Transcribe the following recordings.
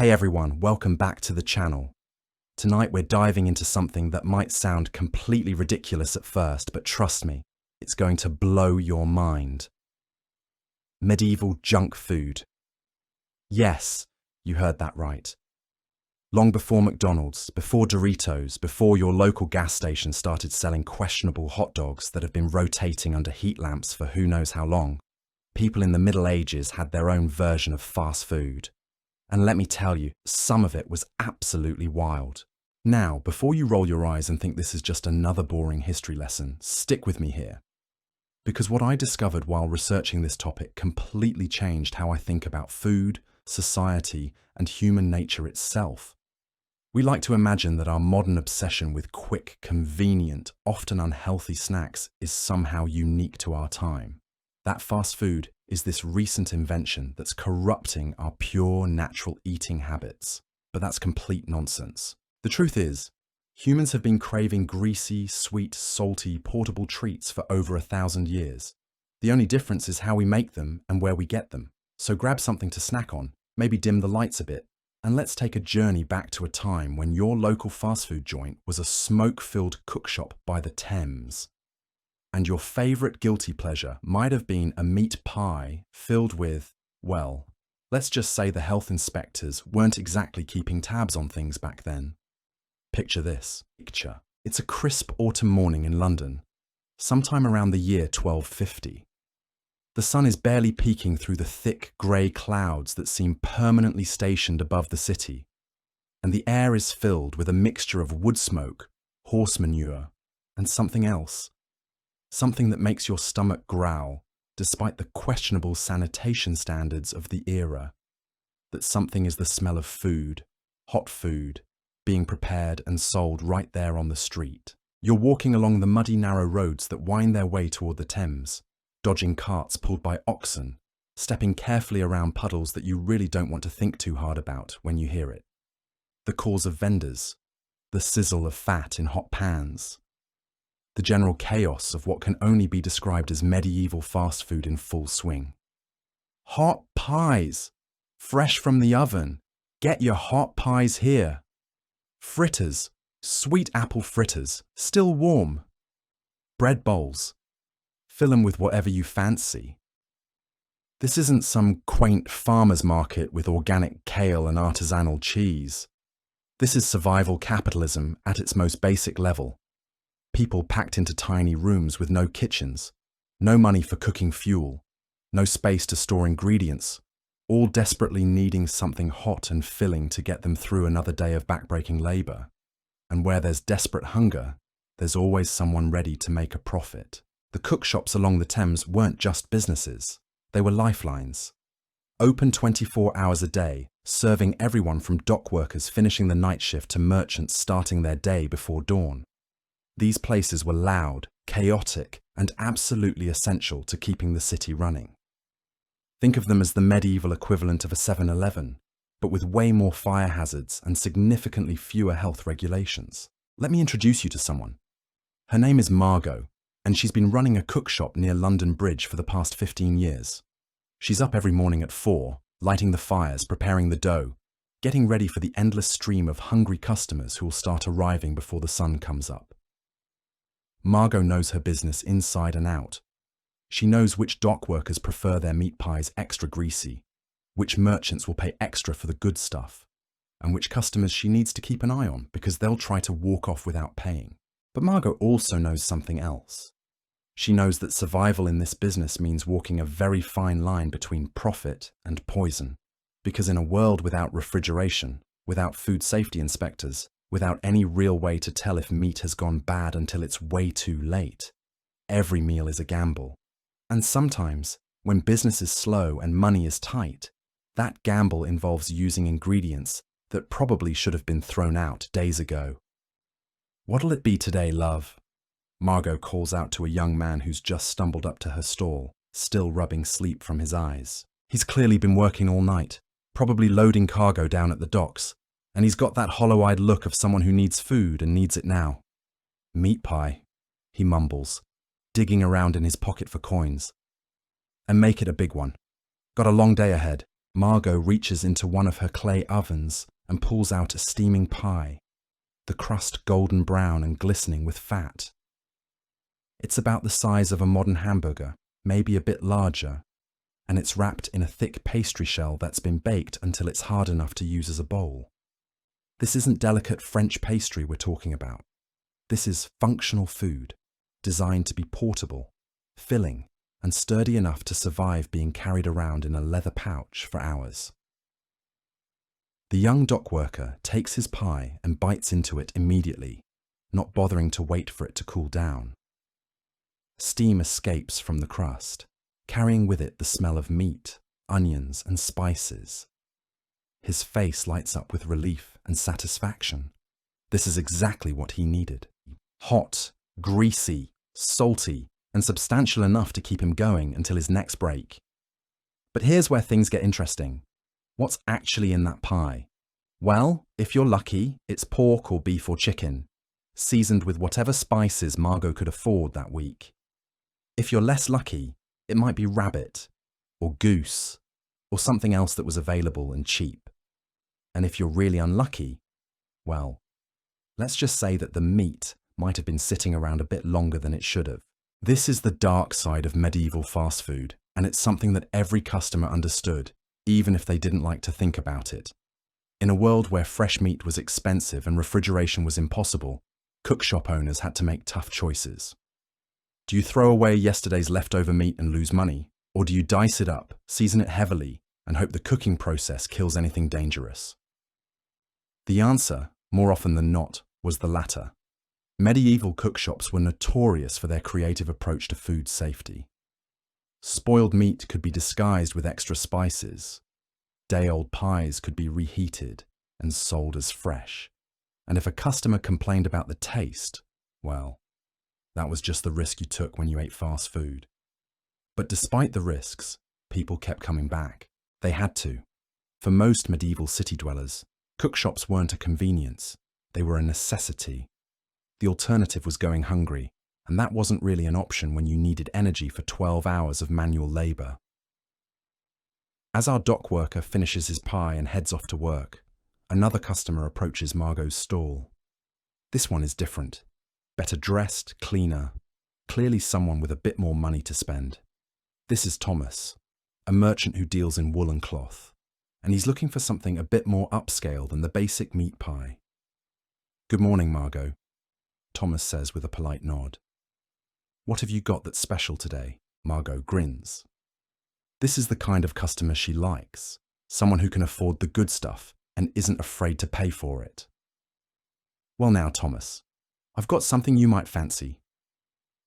Hey everyone, welcome back to the channel. Tonight we're diving into something that might sound completely ridiculous at first, but trust me, it's going to blow your mind. Medieval junk food. Yes, you heard that right. Long before McDonald's, before Doritos, before your local gas station started selling questionable hot dogs that have been rotating under heat lamps for who knows how long, people in the Middle Ages had their own version of fast food. And let me tell you, some of it was absolutely wild. Now, before you roll your eyes and think this is just another boring history lesson, stick with me here. Because what I discovered while researching this topic completely changed how I think about food, society, and human nature itself. We like to imagine that our modern obsession with quick, convenient, often unhealthy snacks is somehow unique to our time. That fast food is this recent invention that's corrupting our pure, natural eating habits. But that's complete nonsense. The truth is, humans have been craving greasy, sweet, salty, portable treats for over 1,000 years. The only difference is how we make them and where we get them. So grab something to snack on, maybe dim the lights a bit, and let's take a journey back to a time when your local fast food joint was a smoke-filled cookshop by the Thames. And your favorite guilty pleasure might have been a meat pie filled with, well, let's just say the health inspectors weren't exactly keeping tabs on things back then. Picture this. It's a crisp autumn morning in London, sometime around the year 1250. The sun is barely peeking through the thick grey clouds that seem permanently stationed above the city, and the air is filled with a mixture of wood smoke, horse manure, and something else. Something that makes your stomach growl, despite the questionable sanitation standards of the era. That something is the smell of food, hot food, being prepared and sold right there on the street. You're walking along the muddy, narrow roads that wind their way toward the Thames, dodging carts pulled by oxen, stepping carefully around puddles that you really don't want to think too hard about when you hear it. The calls of vendors, the sizzle of fat in hot pans, the general chaos of what can only be described as medieval fast food in full swing. Hot pies! Fresh from the oven! Get your hot pies here! Fritters, sweet apple fritters, still warm. Bread bowls. Fill them with whatever you fancy. This isn't some quaint farmer's market with organic kale and artisanal cheese. This is survival capitalism at its most basic level. People packed into tiny rooms with no kitchens, no money for cooking fuel, no space to store ingredients, all desperately needing something hot and filling to get them through another day of backbreaking labor. And where there's desperate hunger, there's always someone ready to make a profit. The cookshops along the Thames weren't just businesses, they were lifelines. Open 24 hours a day, serving everyone from dock workers finishing the night shift to merchants starting their day before dawn. These places were loud, chaotic, and absolutely essential to keeping the city running. Think of them as the medieval equivalent of a 7-Eleven, but with way more fire hazards and significantly fewer health regulations. Let me introduce you to someone. Her name is Margot, and she's been running a cookshop near London Bridge for the past 15 years. She's up every morning at 4, lighting the fires, preparing the dough, getting ready for the endless stream of hungry customers who will start arriving before the sun comes up. Margot knows her business inside and out. She knows which dock workers prefer their meat pies extra greasy, which merchants will pay extra for the good stuff, and which customers she needs to keep an eye on because they'll try to walk off without paying. But Margot also knows something else. She knows that survival in this business means walking a very fine line between profit and poison, because in a world without refrigeration, without food safety inspectors, without any real way to tell if meat has gone bad until it's way too late, every meal is a gamble. And sometimes, when business is slow and money is tight, that gamble involves using ingredients that probably should have been thrown out days ago. "What'll it be today, love?" Margot calls out to a young man who's just stumbled up to her stall, still rubbing sleep from his eyes. He's clearly been working all night, probably loading cargo down at the docks, and he's got that hollow-eyed look of someone who needs food and needs it now. "Meat pie," he mumbles, digging around in his pocket for coins. "And make it a big one. Got a long day ahead. Margot reaches into one of her clay ovens and pulls out a steaming pie, the crust golden brown and glistening with fat. It's about the size of a modern hamburger, maybe a bit larger, and it's wrapped in a thick pastry shell that's been baked until it's hard enough to use as a bowl. This isn't delicate French pastry we're talking about. This is functional food, designed to be portable, filling, and sturdy enough to survive being carried around in a leather pouch for hours. The young dock worker takes his pie and bites into it immediately, not bothering to wait for it to cool down. Steam escapes from the crust, carrying with it the smell of meat, onions, and spices. His face lights up with relief and satisfaction. This is exactly what he needed. Hot, greasy, salty, and substantial enough to keep him going until his next break. But here's where things get interesting. What's actually in that pie? Well, if you're lucky, it's pork or beef or chicken, seasoned with whatever spices Margot could afford that week. If you're less lucky, it might be rabbit, or goose, or something else that was available and cheap. And if you're really unlucky, well, let's just say that the meat might have been sitting around a bit longer than it should have. This is the dark side of medieval fast food, and it's something that every customer understood, even if they didn't like to think about it. In a world where fresh meat was expensive and refrigeration was impossible, cookshop owners had to make tough choices. Do you throw away yesterday's leftover meat and lose money? Or do you dice it up, season it heavily, and hope the cooking process kills anything dangerous? The answer, more often than not, was the latter. Medieval cookshops were notorious for their creative approach to food safety. Spoiled meat could be disguised with extra spices. Day-old pies could be reheated and sold as fresh. And if a customer complained about the taste, well, that was just the risk you took when you ate fast food. But despite the risks, people kept coming back. They had to. For most medieval city dwellers, cookshops weren't a convenience. They were a necessity. The alternative was going hungry, and that wasn't really an option when you needed energy for 12 hours of manual labor. As our dock worker finishes his pie and heads off to work, another customer approaches Margot's stall. This one is different. Better dressed, cleaner, clearly someone with a bit more money to spend. This is Thomas, a merchant who deals in wool and cloth, and he's looking for something a bit more upscale than the basic meat pie. "Good morning, Margot," Thomas says with a polite nod. "What have you got that's special today?" Margot grins. This is the kind of customer she likes, someone who can afford the good stuff and isn't afraid to pay for it. "Well now, Thomas, I've got something you might fancy.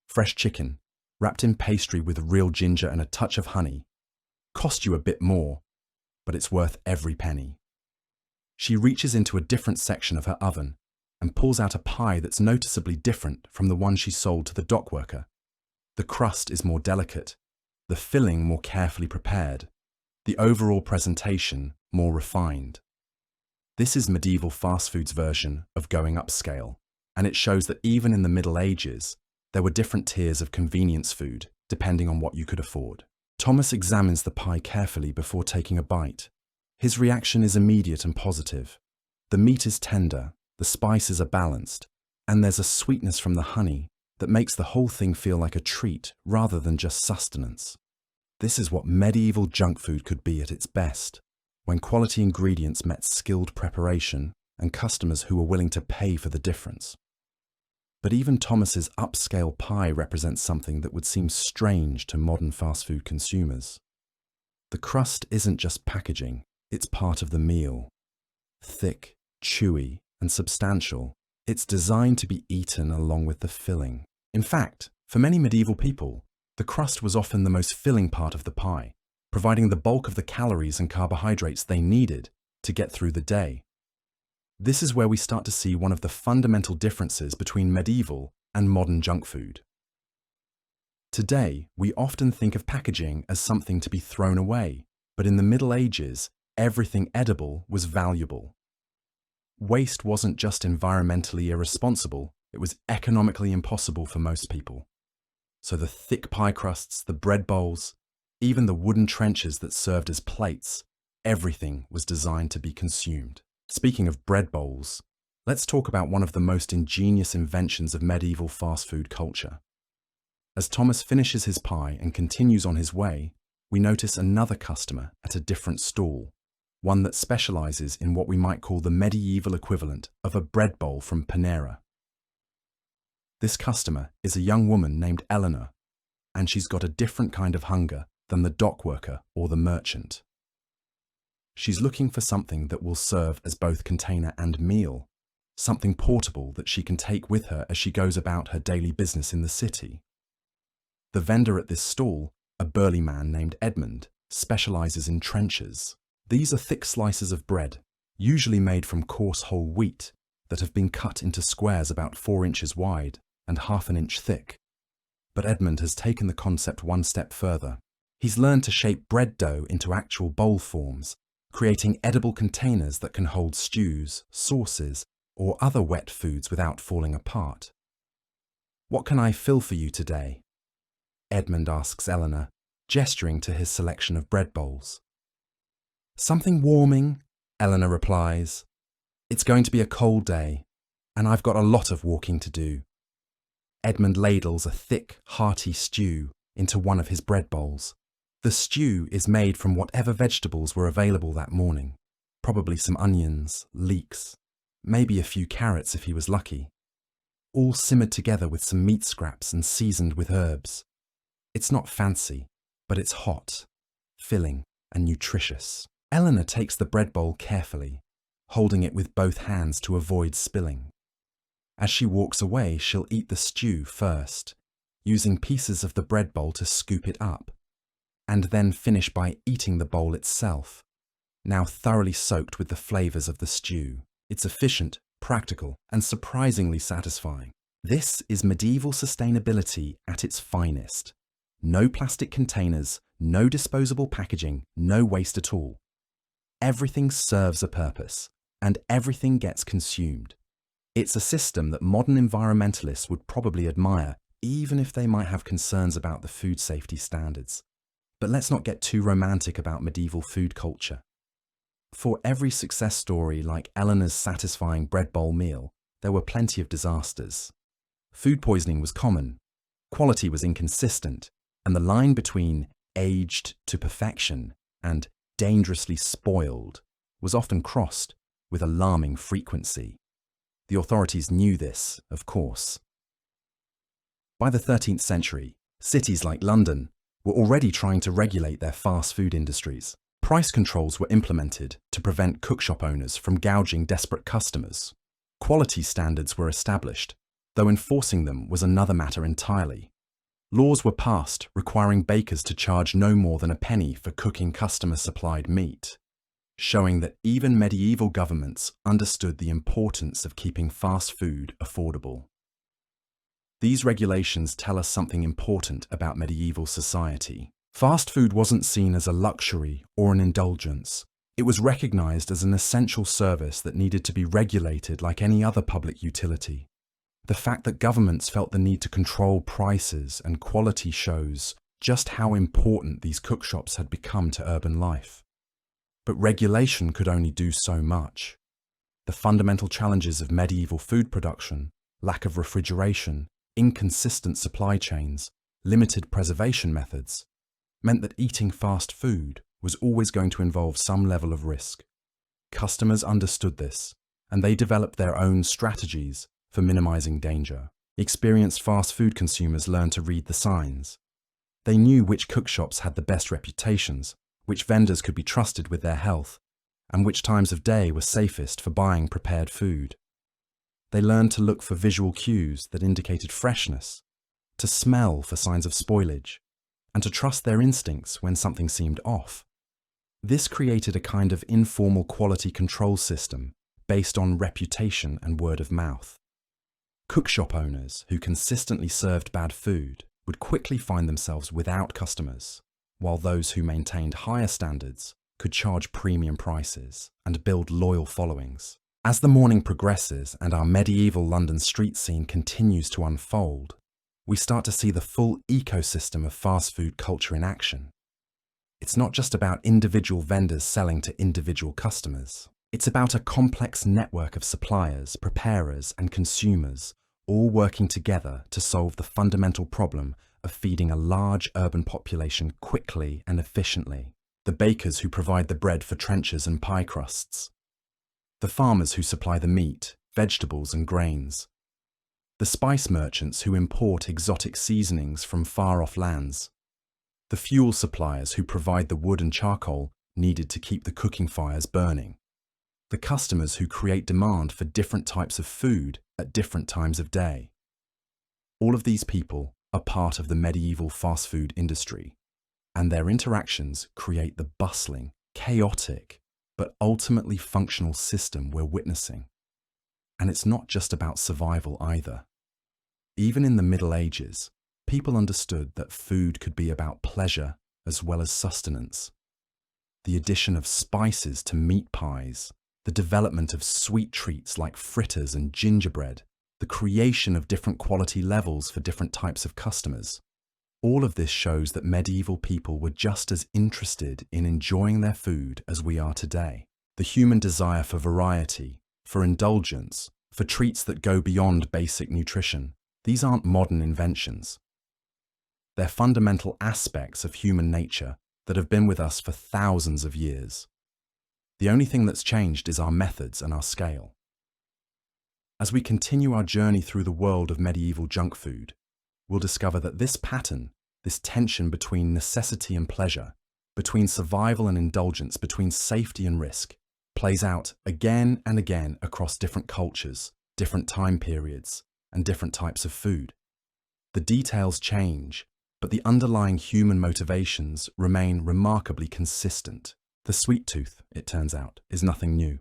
Fresh chicken, wrapped in pastry with real ginger and a touch of honey. Cost you a bit more, but it's worth every penny." She reaches into a different section of her oven and pulls out a pie that's noticeably different from the one she sold to the dock worker. The crust is more delicate, the filling more carefully prepared, the overall presentation more refined. This is medieval fast food's version of going upscale, and it shows that even in the Middle Ages, there were different tiers of convenience food, depending on what you could afford. Thomas examines the pie carefully before taking a bite. His reaction is immediate and positive. The meat is tender, the spices are balanced, and there's a sweetness from the honey that makes the whole thing feel like a treat rather than just sustenance. This is what medieval junk food could be at its best, when quality ingredients met skilled preparation and customers who were willing to pay for the difference. But even Thomas's upscale pie represents something that would seem strange to modern fast food consumers. The crust isn't just packaging, it's part of the meal. Thick, chewy, and substantial, it's designed to be eaten along with the filling. In fact, for many medieval people, the crust was often the most filling part of the pie, providing the bulk of the calories and carbohydrates they needed to get through the day. This is where we start to see one of the fundamental differences between medieval and modern junk food. Today, we often think of packaging as something to be thrown away, but in the Middle Ages, everything edible was valuable. Waste wasn't just environmentally irresponsible, it was economically impossible for most people. So the thick pie crusts, the bread bowls, even the wooden trenchers that served as plates, Everything was designed to be consumed. Speaking of bread bowls, let's talk about one of the most ingenious inventions of medieval fast food culture. As Thomas finishes his pie and continues on his way, we notice another customer at a different stall, one that specializes in what we might call the medieval equivalent of a bread bowl from Panera. This customer is a young woman named Eleanor, and she's got a different kind of hunger than the dock worker or the merchant. She's looking for something that will serve as both container and meal, something portable that she can take with her as she goes about her daily business in the city. The vendor at this stall, a burly man named Edmund, specializes in trenchers. These are thick slices of bread, usually made from coarse whole wheat, that have been cut into squares about 4 inches wide and half an inch thick. But Edmund has taken the concept one step further. He's learned to shape bread dough into actual bowl forms, creating edible containers that can hold stews, sauces, or other wet foods without falling apart. "What can I fill for you today?" Edmund asks Eleanor, gesturing to his selection of bread bowls. "Something warming," Eleanor replies. "It's going to be a cold day, and I've got a lot of walking to do." Edmund ladles a thick, hearty stew into one of his bread bowls. The stew is made from whatever vegetables were available that morning, probably some onions, leeks, maybe a few carrots if he was lucky, all simmered together with some meat scraps and seasoned with herbs. It's not fancy, but it's hot, filling, and nutritious. Eleanor takes the bread bowl carefully, holding it with both hands to avoid spilling. As she walks away, she'll eat the stew first, using pieces of the bread bowl to scoop it up, and then finish by eating the bowl itself, now thoroughly soaked with the flavors of the stew. It's efficient, practical, and surprisingly satisfying. This is medieval sustainability at its finest. No plastic containers, no disposable packaging, no waste at all. Everything serves a purpose, and everything gets consumed. It's a system that modern environmentalists would probably admire, even if they might have concerns about the food safety standards. But let's not get too romantic about medieval food culture. For every success story like Eleanor's satisfying bread bowl meal, there were plenty of disasters. Food poisoning was common, quality was inconsistent, and the line between aged to perfection and dangerously spoiled was often crossed with alarming frequency. The authorities knew this, of course. By the 13th century, cities like London were already trying to regulate their fast food industries. Price controls were implemented to prevent cookshop owners from gouging desperate customers. Quality standards were established, though enforcing them was another matter entirely. Laws were passed requiring bakers to charge no more than a penny for cooking customer-supplied meat, showing that even medieval governments understood the importance of keeping fast food affordable. These regulations tell us something important about medieval society. Fast food wasn't seen as a luxury or an indulgence. It was recognized as an essential service that needed to be regulated like any other public utility. The fact that governments felt the need to control prices and quality shows just how important these cookshops had become to urban life. But regulation could only do so much. The fundamental challenges of medieval food production, lack of refrigeration, inconsistent supply chains, limited preservation methods, meant that eating fast food was always going to involve some level of risk. Customers understood this, and they developed their own strategies for minimizing danger. Experienced fast food consumers learned to read the signs. They knew which cookshops had the best reputations, which vendors could be trusted with their health, and which times of day were safest for buying prepared food. They learned to look for visual cues that indicated freshness, to smell for signs of spoilage, and to trust their instincts when something seemed off. This created a kind of informal quality control system based on reputation and word of mouth. Cookshop owners who consistently served bad food would quickly find themselves without customers, while those who maintained higher standards could charge premium prices and build loyal followings. As the morning progresses and our medieval London street scene continues to unfold, we start to see the full ecosystem of fast food culture in action. It's not just about individual vendors selling to individual customers. It's about a complex network of suppliers, preparers, and consumers, all working together to solve the fundamental problem of feeding a large urban population quickly and efficiently. The bakers who provide the bread for trenchers and pie crusts. The farmers who supply the meat, vegetables, and grains. The spice merchants who import exotic seasonings from far-off lands. The fuel suppliers who provide the wood and charcoal needed to keep the cooking fires burning. The customers who create demand for different types of food at different times of day. All of these people are part of the medieval fast food industry, and their interactions create the bustling, chaotic, but ultimately functional system we're witnessing. And it's not just about survival either. Even in the Middle Ages, people understood that food could be about pleasure as well as sustenance. The addition of spices to meat pies, the development of sweet treats like fritters and gingerbread, the creation of different quality levels for different types of customers. All of this shows that medieval people were just as interested in enjoying their food as we are today. The human desire for variety, for indulgence, for treats that go beyond basic nutrition, these aren't modern inventions. They're fundamental aspects of human nature that have been with us for thousands of years. The only thing that's changed is our methods and our scale. As we continue our journey through the world of medieval junk food, we'll discover that this pattern, this tension between necessity and pleasure, between survival and indulgence, between safety and risk, plays out again and again across different cultures, different time periods, and different types of food. The details change, but the underlying human motivations remain remarkably consistent. The sweet tooth, it turns out, is nothing new.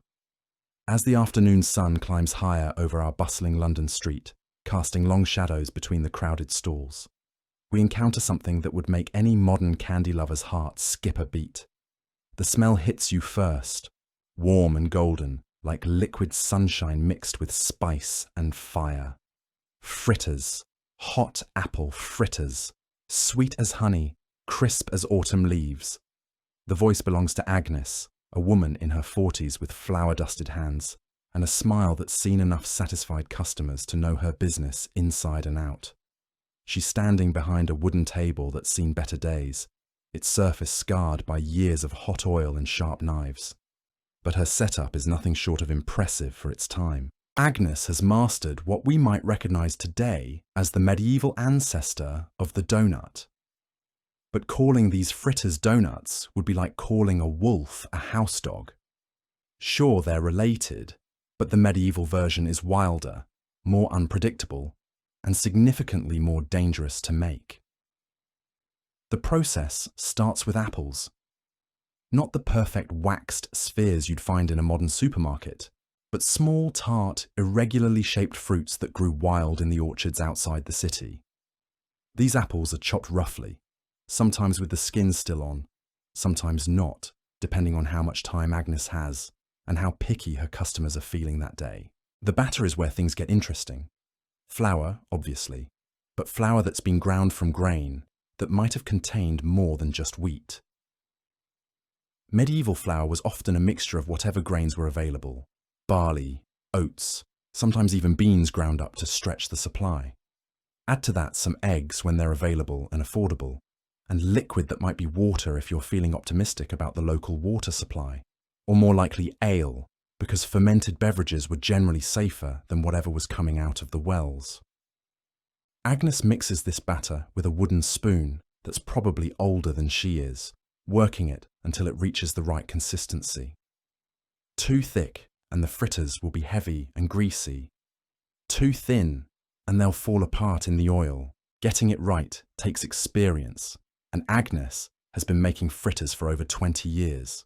As the afternoon sun climbs higher over our bustling London street, casting long shadows between the crowded stalls, we encounter something that would make any modern candy lover's heart skip a beat. The smell hits you first, warm and golden, like liquid sunshine mixed with spice and fire. Fritters, hot apple fritters, sweet as honey, crisp as autumn leaves. The voice belongs to Agnes, a woman in her 40s with flour-dusted hands, and a smile that's seen enough satisfied customers to know her business inside and out. She's standing behind a wooden table that's seen better days, its surface scarred by years of hot oil and sharp knives. But her setup is nothing short of impressive for its time. Agnes has mastered what we might recognize today as the medieval ancestor of the donut. But calling these fritters donuts would be like calling a wolf a house dog. Sure, they're related, but the medieval version is wilder, more unpredictable, and significantly more dangerous to make. The process starts with apples. Not the perfect waxed spheres you'd find in a modern supermarket, but small, tart, irregularly shaped fruits that grew wild in the orchards outside the city. These apples are chopped roughly, sometimes with the skin still on, sometimes not, depending on how much time Agnes has and how picky her customers are feeling that day. The batter is where things get interesting. Flour, obviously, but flour that's been ground from grain that might have contained more than just wheat. Medieval flour was often a mixture of whatever grains were available: barley, oats, sometimes even beans ground up to stretch the supply. Add to that some eggs when they're available and affordable, and liquid that might be water if you're feeling optimistic about the local water supply, or more likely ale, because fermented beverages were generally safer than whatever was coming out of the wells. Agnes mixes this batter with a wooden spoon that's probably older than she is, working it until it reaches the right consistency. Too thick, and the fritters will be heavy and greasy. Too thin, and they'll fall apart in the oil. Getting it right takes experience, and Agnes has been making fritters for over 20 years.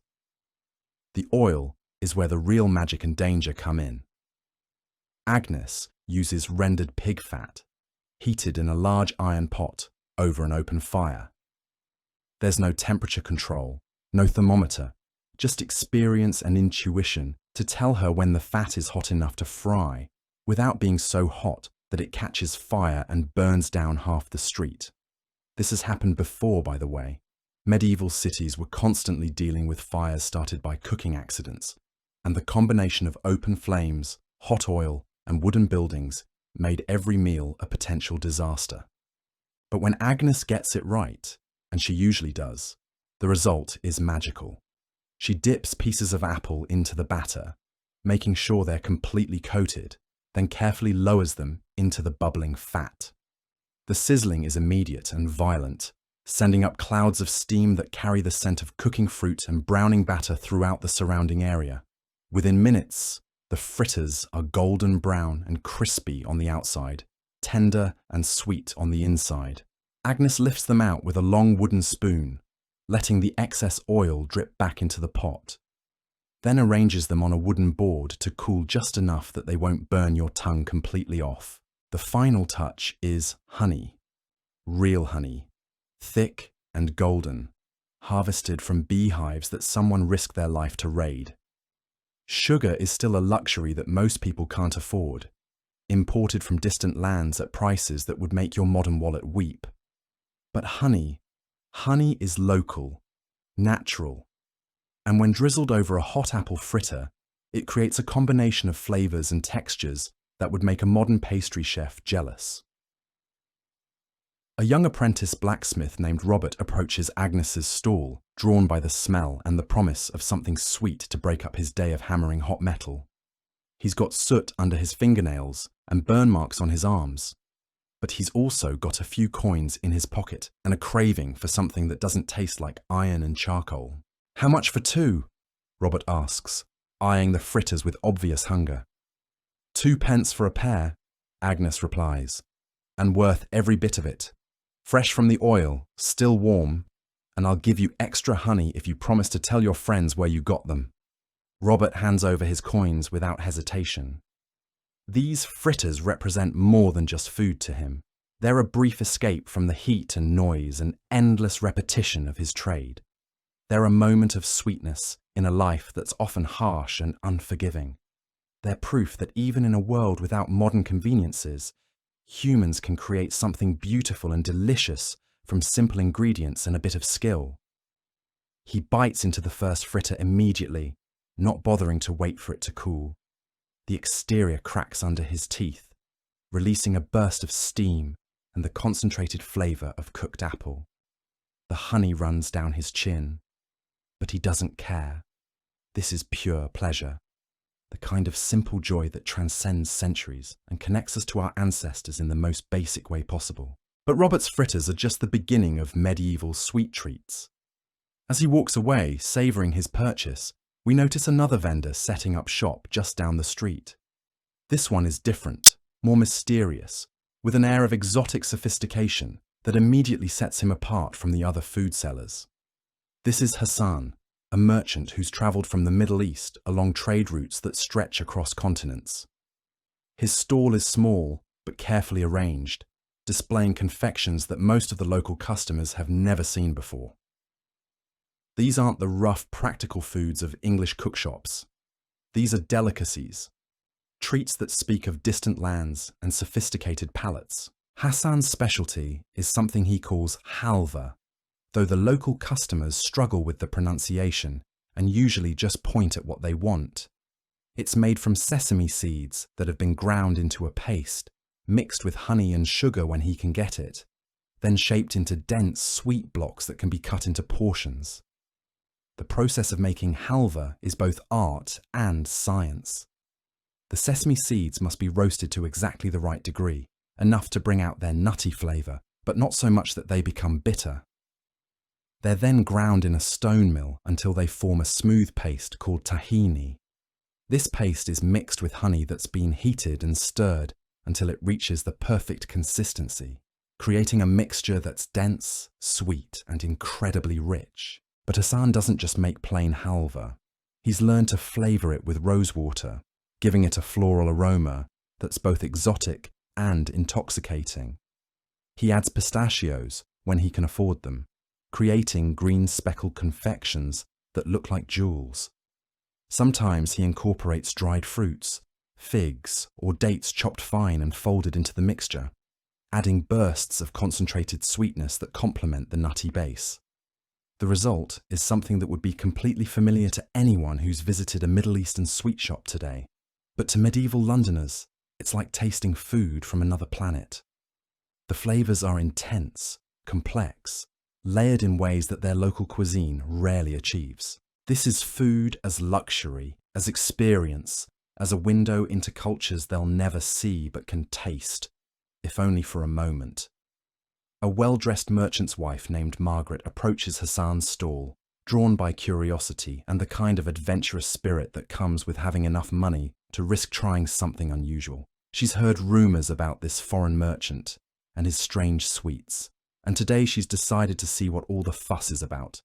The oil is where the real magic and danger come in. Agnes uses rendered pig fat, heated in a large iron pot over an open fire. There's no temperature control, no thermometer, just experience and intuition to tell her when the fat is hot enough to fry, without being so hot that it catches fire and burns down half the street. This has happened before, by the way. Medieval cities were constantly dealing with fires started by cooking accidents, and the combination of open flames, hot oil, and wooden buildings made every meal a potential disaster. But when Agnes gets it right, and she usually does, the result is magical. She dips pieces of apple into the batter, making sure they're completely coated, then carefully lowers them into the bubbling fat. The sizzling is immediate and violent, sending up clouds of steam that carry the scent of cooking fruit and browning batter throughout the surrounding area. Within minutes, the fritters are golden brown and crispy on the outside, tender and sweet on the inside. Agnes lifts them out with a long wooden spoon, letting the excess oil drip back into the pot, then arranges them on a wooden board to cool just enough that they won't burn your tongue completely off. The final touch is honey. Real honey. Thick and golden, harvested from beehives that someone risked their life to raid. Sugar is still a luxury that most people can't afford, imported from distant lands at prices that would make your modern wallet weep. But honey is local, natural, and when drizzled over a hot apple fritter, it creates a combination of flavors and textures that would make a modern pastry chef jealous. A young apprentice blacksmith named Robert approaches Agnes's stall, drawn by the smell and the promise of something sweet to break up his day of hammering hot metal. He's got soot under his fingernails and burn marks on his arms, but he's also got a few coins in his pocket and a craving for something that doesn't taste like iron and charcoal. "How much for two?" Robert asks, eyeing the fritters with obvious hunger. "2 pence for a pair," Agnes replies, "and worth every bit of it. Fresh from the oil, still warm, and I'll give you extra honey if you promise to tell your friends where you got them." Robert hands over his coins without hesitation. These fritters represent more than just food to him. They're a brief escape from the heat and noise and endless repetition of his trade. They're a moment of sweetness in a life that's often harsh and unforgiving. They're proof that even in a world without modern conveniences, humans can create something beautiful and delicious from simple ingredients and a bit of skill. He bites into the first fritter immediately, not bothering to wait for it to cool. The exterior cracks under his teeth, releasing a burst of steam and the concentrated flavor of cooked apple. The honey runs down his chin, but he doesn't care. This is pure pleasure. The kind of simple joy that transcends centuries and connects us to our ancestors in the most basic way possible. But Robert's fritters are just the beginning of medieval sweet treats. As he walks away, savouring his purchase, we notice another vendor setting up shop just down the street. This one is different, more mysterious, with an air of exotic sophistication that immediately sets him apart from the other food sellers. This is Hassan, a merchant who's travelled from the Middle East along trade routes that stretch across continents. His stall is small but carefully arranged, displaying confections that most of the local customers have never seen before. These aren't the rough, practical foods of English cookshops. These are delicacies, treats that speak of distant lands and sophisticated palates. Hassan's specialty is something he calls halva, though the local customers struggle with the pronunciation and usually just point at what they want. It's made from sesame seeds that have been ground into a paste, mixed with honey and sugar when he can get it, then shaped into dense, sweet blocks that can be cut into portions. The process of making halva is both art and science. The sesame seeds must be roasted to exactly the right degree, enough to bring out their nutty flavour, but not so much that they become bitter. They're then ground in a stone mill until they form a smooth paste called tahini. This paste is mixed with honey that's been heated and stirred until it reaches the perfect consistency, creating a mixture that's dense, sweet, and incredibly rich. But Hassan doesn't just make plain halva. He's learned to flavour it with rosewater, giving it a floral aroma that's both exotic and intoxicating. He adds pistachios when he can afford them, creating green speckled confections that look like jewels. Sometimes he incorporates dried fruits, figs, or dates chopped fine and folded into the mixture, adding bursts of concentrated sweetness that complement the nutty base. The result is something that would be completely familiar to anyone who's visited a Middle Eastern sweet shop today. But to medieval Londoners, it's like tasting food from another planet. The flavors are intense, complex, layered in ways that their local cuisine rarely achieves. This is food as luxury, as experience, as a window into cultures they'll never see but can taste, if only for a moment. A well-dressed merchant's wife named Margaret approaches Hassan's stall, drawn by curiosity and the kind of adventurous spirit that comes with having enough money to risk trying something unusual. She's heard rumors about this foreign merchant and his strange sweets, and today she's decided to see what all the fuss is about.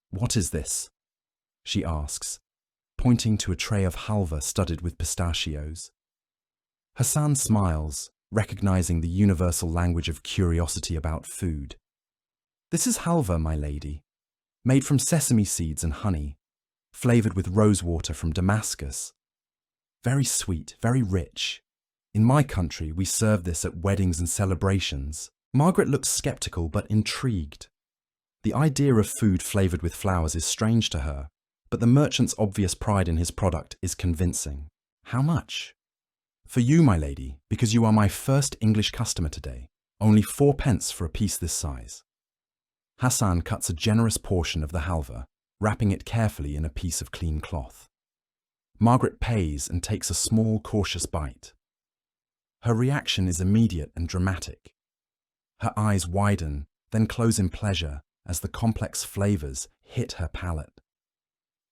"What is this?" she asks, pointing to a tray of halva studded with pistachios. Hassan smiles, recognizing the universal language of curiosity about food. "This is halva, my lady, made from sesame seeds and honey, flavored with rosewater from Damascus. Very sweet, very rich. In my country, we serve this at weddings and celebrations." Margaret looks skeptical but intrigued. The idea of food flavored with flowers is strange to her, but the merchant's obvious pride in his product is convincing. "How much?" "For you, my lady, because you are my first English customer today. Only 4 pence for a piece this size." Hassan cuts a generous portion of the halva, wrapping it carefully in a piece of clean cloth. Margaret pays and takes a small, cautious bite. Her reaction is immediate and dramatic. Her eyes widen, then close in pleasure as the complex flavors hit her palate.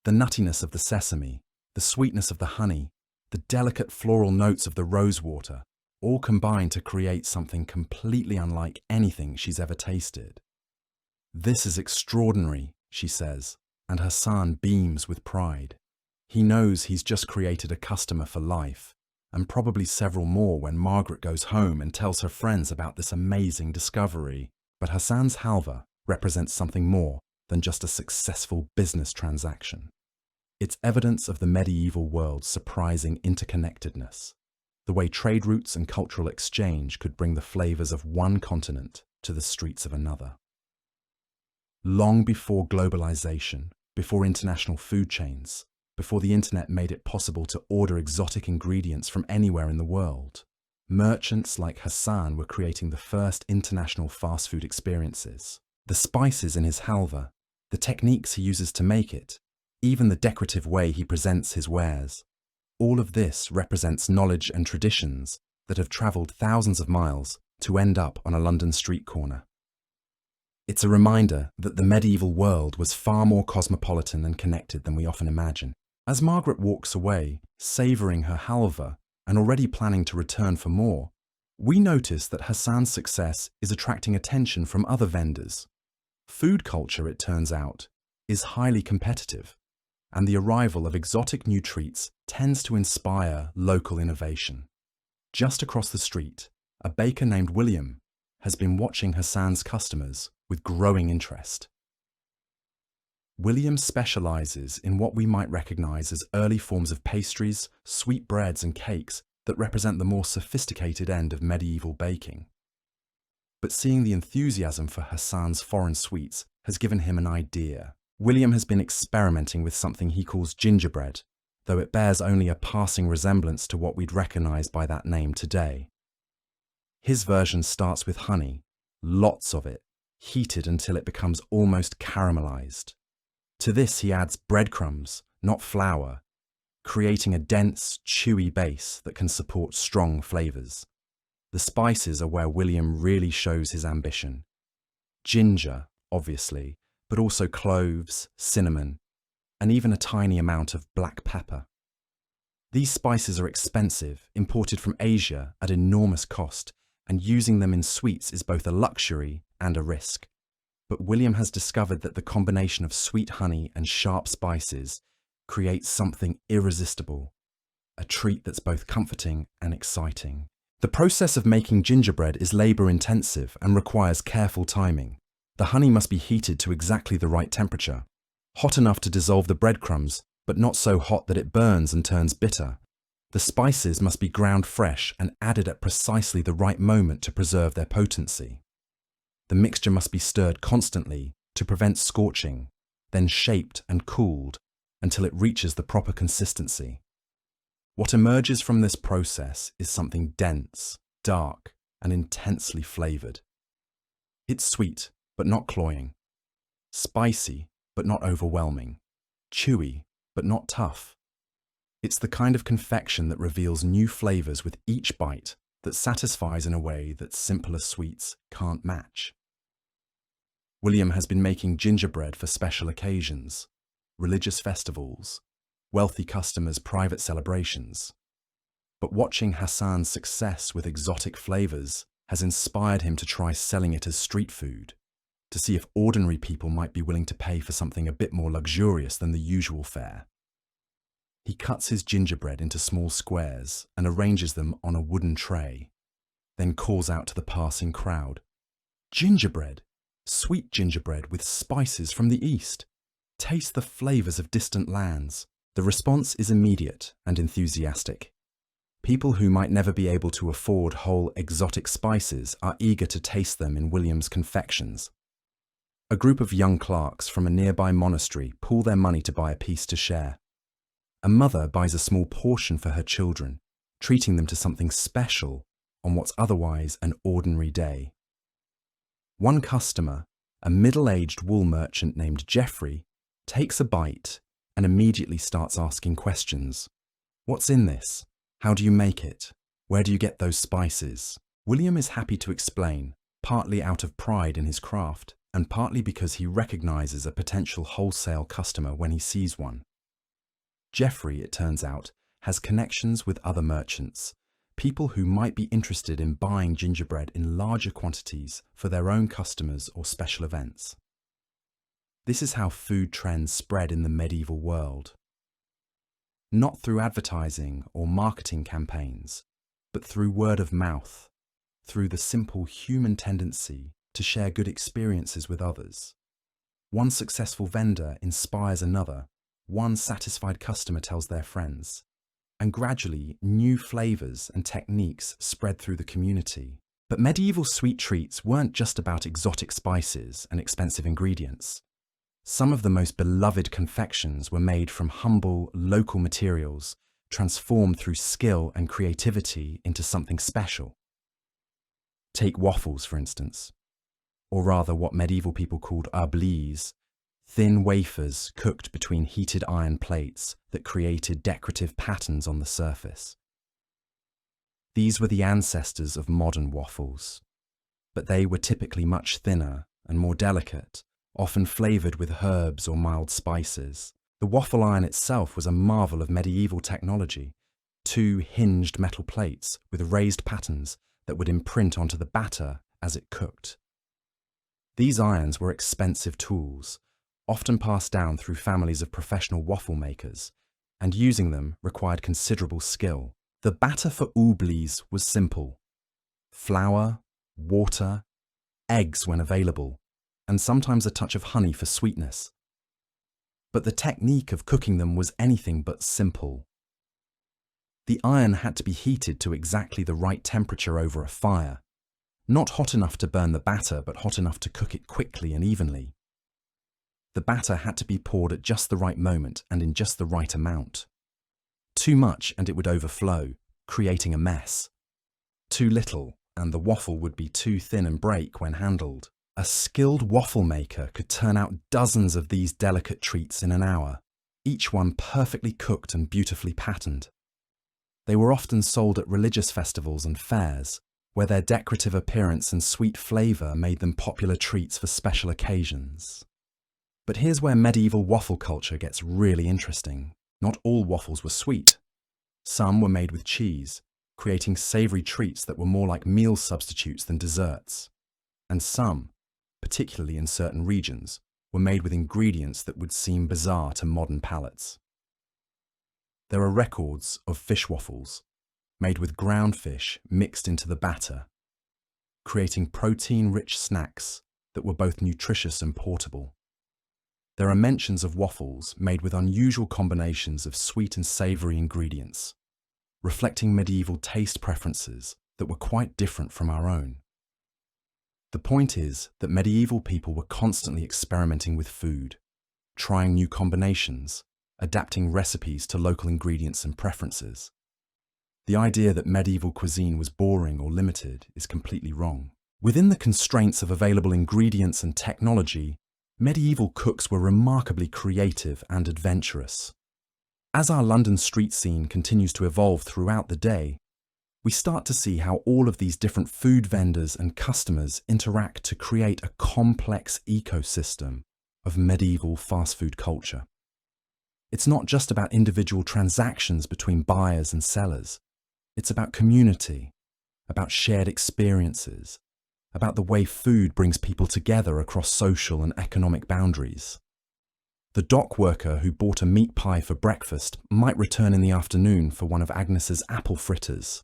The nuttiness of the sesame, the sweetness of the honey, the delicate floral notes of the rosewater, all combine to create something completely unlike anything she's ever tasted. "This is extraordinary," she says, and Hassan beams with pride. He knows he's just created a customer for life, and probably several more when Margaret goes home and tells her friends about this amazing discovery. But Hassan's halva represents something more than just a successful business transaction. It's evidence of the medieval world's surprising interconnectedness, the way trade routes and cultural exchange could bring the flavors of one continent to the streets of another. Long before globalization, before international food chains, before the internet made it possible to order exotic ingredients from anywhere in the world, merchants like Hassan were creating the first international fast food experiences. The spices in his halva, the techniques he uses to make it, even the decorative way he presents his wares, all of this represents knowledge and traditions that have traveled thousands of miles to end up on a London street corner. It's a reminder that the medieval world was far more cosmopolitan and connected than we often imagine. As Margaret walks away, savouring her halva and already planning to return for more, we notice that Hassan's success is attracting attention from other vendors. Food culture, it turns out, is highly competitive, and the arrival of exotic new treats tends to inspire local innovation. Just across the street, a baker named William has been watching Hassan's customers with growing interest. William specializes in what we might recognize as early forms of pastries, sweetbreads, and cakes that represent the more sophisticated end of medieval baking. But seeing the enthusiasm for Hassan's foreign sweets has given him an idea. William has been experimenting with something he calls gingerbread, though it bears only a passing resemblance to what we'd recognize by that name today. His version starts with honey, lots of it, heated until it becomes almost caramelized. To this he adds breadcrumbs, not flour, creating a dense, chewy base that can support strong flavors. The spices are where William really shows his ambition. Ginger, obviously, but also cloves, cinnamon, and even a tiny amount of black pepper. These spices are expensive, imported from Asia at enormous cost, and using them in sweets is both a luxury and a risk. But William has discovered that the combination of sweet honey and sharp spices creates something irresistible, a treat that's both comforting and exciting. The process of making gingerbread is labor-intensive and requires careful timing. The honey must be heated to exactly the right temperature, hot enough to dissolve the breadcrumbs, but not so hot that it burns and turns bitter. The spices must be ground fresh and added at precisely the right moment to preserve their potency. The mixture must be stirred constantly to prevent scorching, then shaped and cooled until it reaches the proper consistency. What emerges from this process is something dense, dark, and intensely flavored. It's sweet, but not cloying. Spicy, but not overwhelming. Chewy, but not tough. It's the kind of confection that reveals new flavors with each bite, that satisfies in a way that simpler sweets can't match. William has been making gingerbread for special occasions, religious festivals, wealthy customers' private celebrations. But watching Hassan's success with exotic flavors has inspired him to try selling it as street food, to see if ordinary people might be willing to pay for something a bit more luxurious than the usual fare. He cuts his gingerbread into small squares and arranges them on a wooden tray, then calls out to the passing crowd, "Gingerbread! Sweet gingerbread with spices from the East! Taste the flavors of distant lands." The response is immediate and enthusiastic. People who might never be able to afford whole exotic spices are eager to taste them in William's confections. A group of young clerks from a nearby monastery pool their money to buy a piece to share. A mother buys a small portion for her children, treating them to something special on what's otherwise an ordinary day. One customer, a middle-aged wool merchant named Geoffrey, takes a bite and immediately starts asking questions. What's in this? How do you make it? Where do you get those spices? William is happy to explain, partly out of pride in his craft, and partly because he recognizes a potential wholesale customer when he sees one. Geoffrey, it turns out, has connections with other merchants, people who might be interested in buying gingerbread in larger quantities for their own customers or special events. This is how food trends spread in the medieval world. Not through advertising or marketing campaigns, but through word of mouth, through the simple human tendency to share good experiences with others. One successful vendor inspires another, one satisfied customer tells their friends, and gradually new flavors and techniques spread through the community. But medieval sweet treats weren't just about exotic spices and expensive ingredients. Some of the most beloved confections were made from humble, local materials, transformed through skill and creativity into something special. Take waffles, for instance, or rather what medieval people called arblis, thin wafers cooked between heated iron plates that created decorative patterns on the surface. These were the ancestors of modern waffles, but they were typically much thinner and more delicate, often flavoured with herbs or mild spices. The waffle iron itself was a marvel of medieval technology, two hinged metal plates with raised patterns that would imprint onto the batter as it cooked. These irons were expensive tools, often passed down through families of professional waffle makers, and using them required considerable skill. The batter for oublis was simple: flour, water, eggs when available, and sometimes a touch of honey for sweetness. But the technique of cooking them was anything but simple. The iron had to be heated to exactly the right temperature over a fire, not hot enough to burn the batter, but hot enough to cook it quickly and evenly. The batter had to be poured at just the right moment and in just the right amount. Too much and it would overflow, creating a mess. Too little and the waffle would be too thin and break when handled. A skilled waffle maker could turn out dozens of these delicate treats in an hour, each one perfectly cooked and beautifully patterned. They were often sold at religious festivals and fairs, where their decorative appearance and sweet flavour made them popular treats for special occasions. But here's where medieval waffle culture gets really interesting. Not all waffles were sweet. Some were made with cheese, creating savoury treats that were more like meal substitutes than desserts. And some, particularly in certain regions, were made with ingredients that would seem bizarre to modern palates. There are records of fish waffles, made with ground fish mixed into the batter, creating protein-rich snacks that were both nutritious and portable. There are mentions of waffles made with unusual combinations of sweet and savoury ingredients, reflecting medieval taste preferences that were quite different from our own. The point is that medieval people were constantly experimenting with food, trying new combinations, adapting recipes to local ingredients and preferences. The idea that medieval cuisine was boring or limited is completely wrong. Within the constraints of available ingredients and technology, medieval cooks were remarkably creative and adventurous. As our London street scene continues to evolve throughout the day, we start to see how all of these different food vendors and customers interact to create a complex ecosystem of medieval fast food culture. It's not just about individual transactions between buyers and sellers. It's about community, about shared experiences, about the way food brings people together across social and economic boundaries. The dock worker who bought a meat pie for breakfast might return in the afternoon for one of Agnes's apple fritters.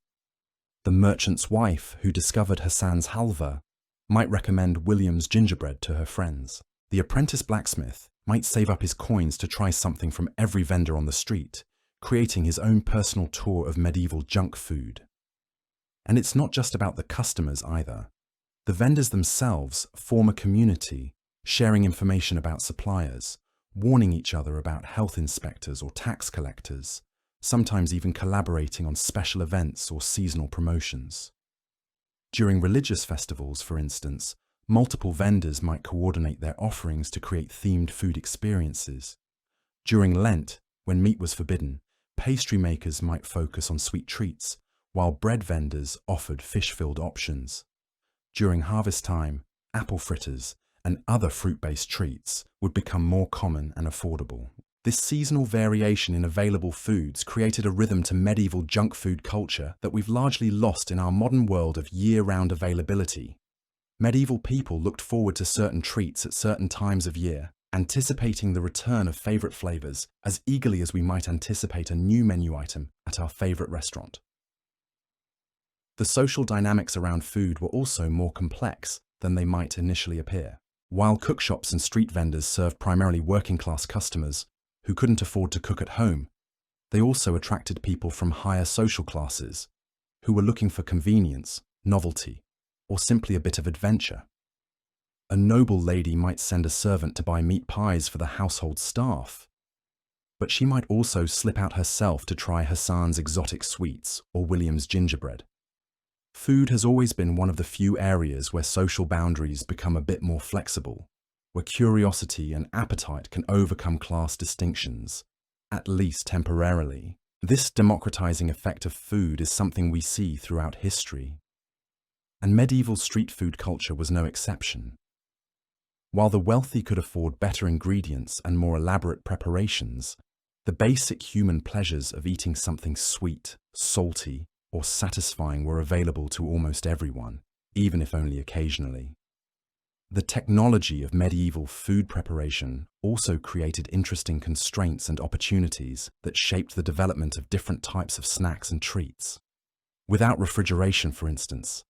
The merchant's wife who discovered Hassan's halva might recommend William's gingerbread to her friends. The apprentice blacksmith might save up his coins to try something from every vendor on the street, creating his own personal tour of medieval junk food. And it's not just about the customers either. The vendors themselves form a community, sharing information about suppliers, warning each other about health inspectors or tax collectors, sometimes even collaborating on special events or seasonal promotions. During religious festivals, for instance, multiple vendors might coordinate their offerings to create themed food experiences. During Lent, when meat was forbidden, pastry makers might focus on sweet treats, while bread vendors offered fish-filled options. During harvest time, apple fritters and other fruit-based treats would become more common and affordable. This seasonal variation in available foods created a rhythm to medieval junk food culture that we've largely lost in our modern world of year-round availability. Medieval people looked forward to certain treats at certain times of year, anticipating the return of favourite flavours as eagerly as we might anticipate a new menu item at our favourite restaurant. The social dynamics around food were also more complex than they might initially appear. While cookshops and street vendors served primarily working-class customers who couldn't afford to cook at home, they also attracted people from higher social classes who were looking for convenience, novelty, or simply a bit of adventure. A noble lady might send a servant to buy meat pies for the household staff, but she might also slip out herself to try Hassan's exotic sweets or William's gingerbread. Food has always been one of the few areas where social boundaries become a bit more flexible, where curiosity and appetite can overcome class distinctions, at least temporarily. This democratizing effect of food is something we see throughout history, and medieval street food culture was no exception. While the wealthy could afford better ingredients and more elaborate preparations, the basic human pleasures of eating something sweet, salty, or satisfying were available to almost everyone, even if only occasionally. The technology of medieval food preparation also created interesting constraints and opportunities that shaped the development of different types of snacks and treats. Without refrigeration, for instance,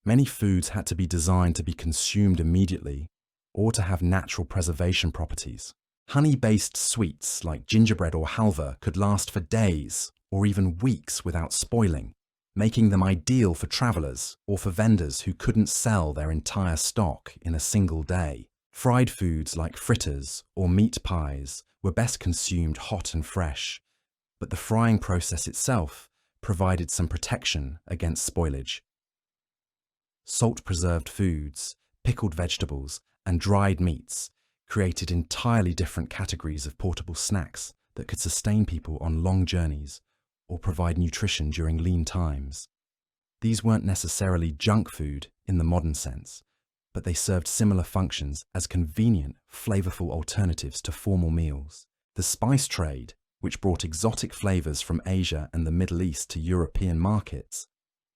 many foods had to be designed to be consumed immediately or to have natural preservation properties. Honey-based sweets like gingerbread or halva could last for days or even weeks without spoiling, making them ideal for travelers or for vendors who couldn't sell their entire stock in a single day. Fried foods like fritters or meat pies were best consumed hot and fresh, but the frying process itself provided some protection against spoilage. Salt-preserved foods, pickled vegetables, and dried meats created entirely different categories of portable snacks that could sustain people on long journeys or provide nutrition during lean times. These weren't necessarily junk food in the modern sense, but they served similar functions as convenient, flavorful alternatives to formal meals. The spice trade, which brought exotic flavors from Asia and the Middle East to European markets,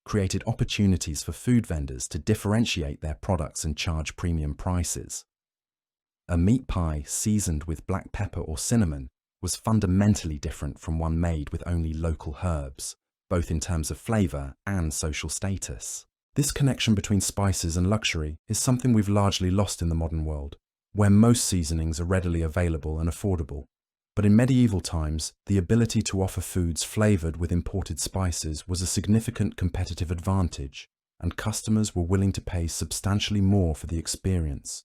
created opportunities for food vendors to differentiate their products and charge premium prices. A meat pie seasoned with black pepper or cinnamon was fundamentally different from one made with only local herbs, both in terms of flavor and social status. This connection between spices and luxury is something we've largely lost in the modern world, where most seasonings are readily available and affordable. But in medieval times, the ability to offer foods flavored with imported spices was a significant competitive advantage. and customers were willing to pay substantially more for the experience.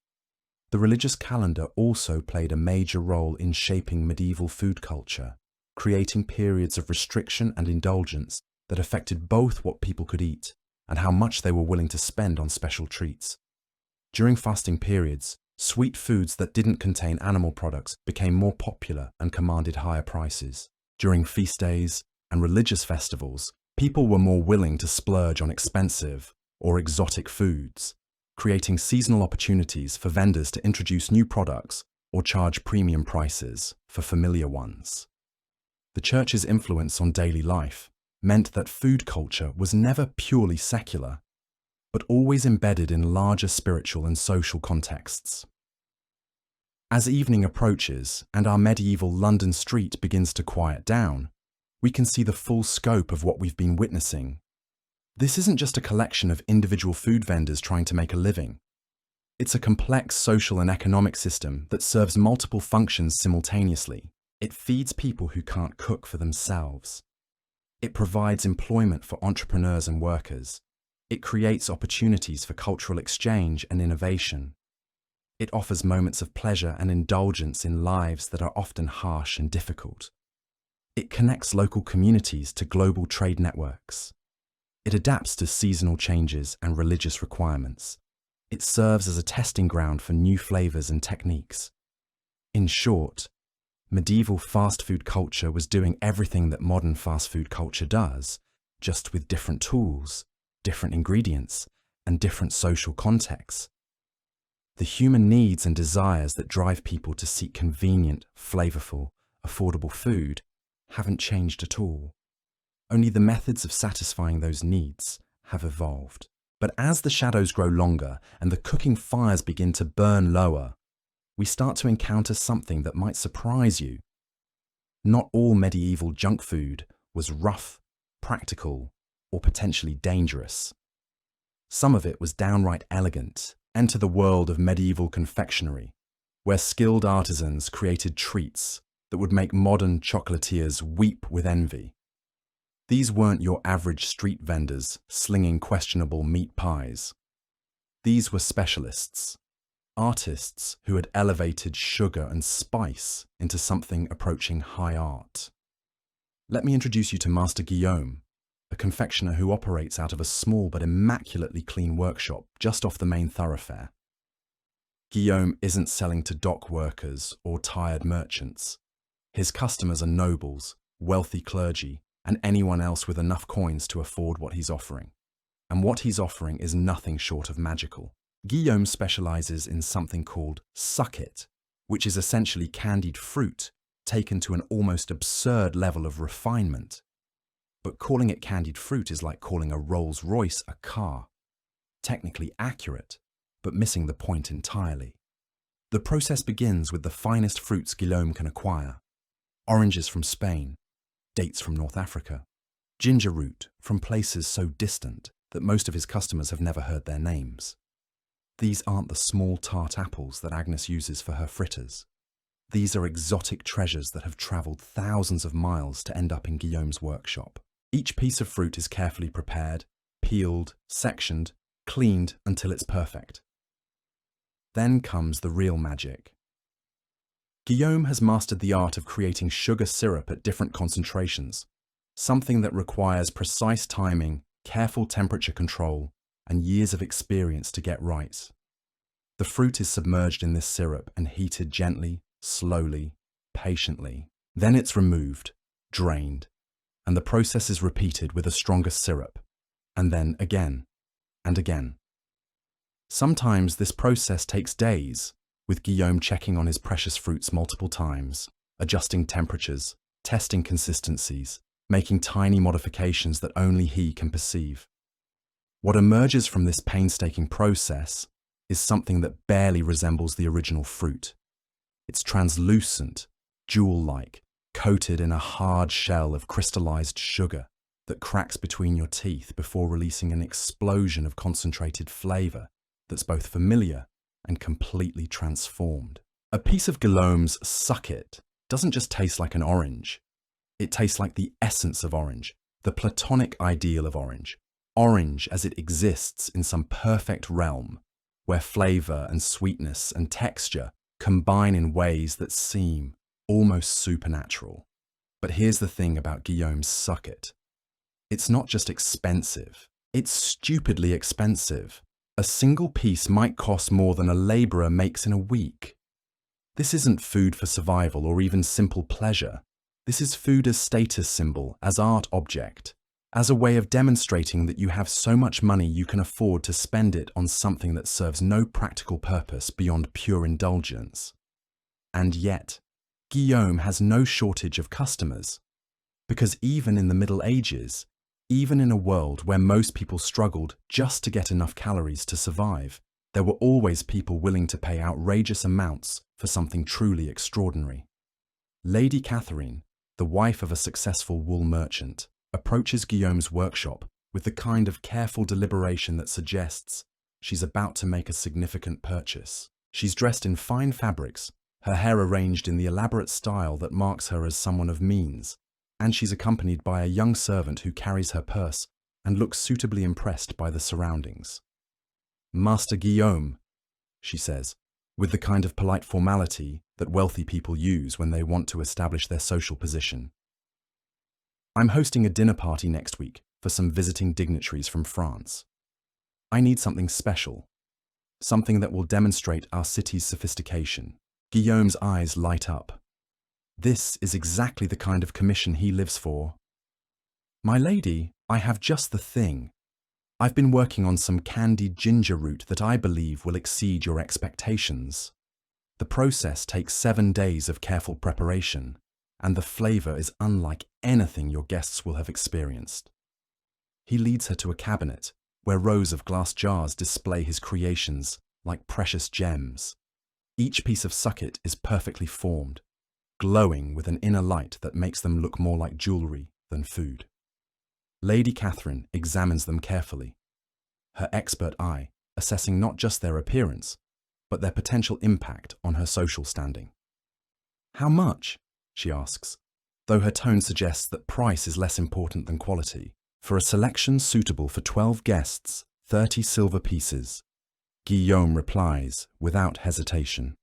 The religious calendar also played a major role in shaping medieval food culture, creating periods of restriction and indulgence that affected both what people could eat and how much they were willing to spend on special treats. During fasting periods, sweet foods that didn't contain animal products became more popular and commanded higher prices. During feast days and religious festivals, people were more willing to splurge on expensive or exotic foods, creating seasonal opportunities for vendors to introduce new products or charge premium prices for familiar ones. The church's influence on daily life meant that food culture was never purely secular, but always embedded in larger spiritual and social contexts. As evening approaches and our medieval London street begins to quiet down, we can see the full scope of what we've been witnessing. This isn't just a collection of individual food vendors trying to make a living. It's a complex social and economic system that serves multiple functions simultaneously. It feeds people who can't cook for themselves. It provides employment for entrepreneurs and workers. It creates opportunities for cultural exchange and innovation. It offers moments of pleasure and indulgence in lives that are often harsh and difficult. It connects local communities to global trade networks. It adapts to seasonal changes and religious requirements. It serves as a testing ground for new flavors and techniques. In short, medieval fast food culture was doing everything that modern fast food culture does, just with different tools, different ingredients, and different social contexts. The human needs and desires that drive people to seek convenient, flavorful, affordable food haven't changed at all. Only the methods of satisfying those needs have evolved. But as the shadows grow longer and the cooking fires begin to burn lower, we start to encounter something that might surprise you. Not all medieval junk food was rough, practical, or potentially dangerous. Some of it was downright elegant. Enter the world of medieval confectionery, where skilled artisans created treats that would make modern chocolatiers weep with envy. These weren't your average street vendors slinging questionable meat pies. These were specialists, artists who had elevated sugar and spice into something approaching high art. Let me introduce you to Master Guillaume, a confectioner who operates out of a small but immaculately clean workshop just off the main thoroughfare. Guillaume isn't selling to dock workers or tired merchants. His customers are nobles, wealthy clergy, and anyone else with enough coins to afford what he's offering. And what he's offering is nothing short of magical. Guillaume specializes in something called sucket, which is essentially candied fruit taken to an almost absurd level of refinement. But calling it candied fruit is like calling a Rolls-Royce a car. Technically accurate, but missing the point entirely. The process begins with the finest fruits Guillaume can acquire. Oranges from Spain, dates from North Africa, ginger root from places so distant that most of his customers have never heard their names. These aren't the small tart apples that Agnes uses for her fritters. These are exotic treasures that have travelled thousands of miles to end up in Guillaume's workshop. Each piece of fruit is carefully prepared, peeled, sectioned, cleaned until it's perfect. Then comes the real magic. Guillaume has mastered the art of creating sugar syrup at different concentrations, something that requires precise timing, careful temperature control, and years of experience to get right. The fruit is submerged in this syrup and heated gently, slowly, patiently. Then it's removed, drained, and the process is repeated with a stronger syrup, and then again and again. Sometimes this process takes days, with Guillaume checking on his precious fruits multiple times, adjusting temperatures, testing consistencies, making tiny modifications that only he can perceive. What emerges from this painstaking process is something that barely resembles the original fruit. It's translucent, jewel-like, coated in a hard shell of crystallized sugar that cracks between your teeth before releasing an explosion of concentrated flavor that's both familiar and completely transformed. A piece of Guillaume's sucket doesn't just taste like an orange. It tastes like the essence of orange, the platonic ideal of orange, orange as it exists in some perfect realm, where flavor and sweetness and texture combine in ways that seem almost supernatural. But here's the thing about Guillaume's succoot. It's not just expensive, it's stupidly expensive. A single piece might cost more than a laborer makes in a week. This isn't food for survival or even simple pleasure. This is food as status symbol, as art object, as a way of demonstrating that you have so much money you can afford to spend it on something that serves no practical purpose beyond pure indulgence. And yet, Guillaume has no shortage of customers, because even in the Middle Ages, even in a world where most people struggled just to get enough calories to survive, there were always people willing to pay outrageous amounts for something truly extraordinary. Lady Catherine, the wife of a successful wool merchant, approaches Guillaume's workshop with the kind of careful deliberation that suggests she's about to make a significant purchase. She's dressed in fine fabrics, her hair arranged in the elaborate style that marks her as someone of means, and she's accompanied by a young servant who carries her purse and looks suitably impressed by the surroundings. "Master Guillaume," she says, with the kind of polite formality that wealthy people use when they want to establish their social position. "I'm hosting a dinner party next week for some visiting dignitaries from France. I need something special, something that will demonstrate our city's sophistication." Guillaume's eyes light up. This is exactly the kind of commission he lives for. "My lady, I have just the thing. I've been working on some candied ginger root that I believe will exceed your expectations. The process takes 7 days of careful preparation, and the flavor is unlike anything your guests will have experienced." He leads her to a cabinet where rows of glass jars display his creations like precious gems. Each piece of succoot is perfectly formed, glowing with an inner light that makes them look more like jewelry than food. Lady Catherine examines them carefully, her expert eye assessing not just their appearance, but their potential impact on her social standing. "How much?" she asks, though her tone suggests that price is less important than quality. "For a selection suitable for 12 guests, 30 silver pieces," Guillaume replies without hesitation.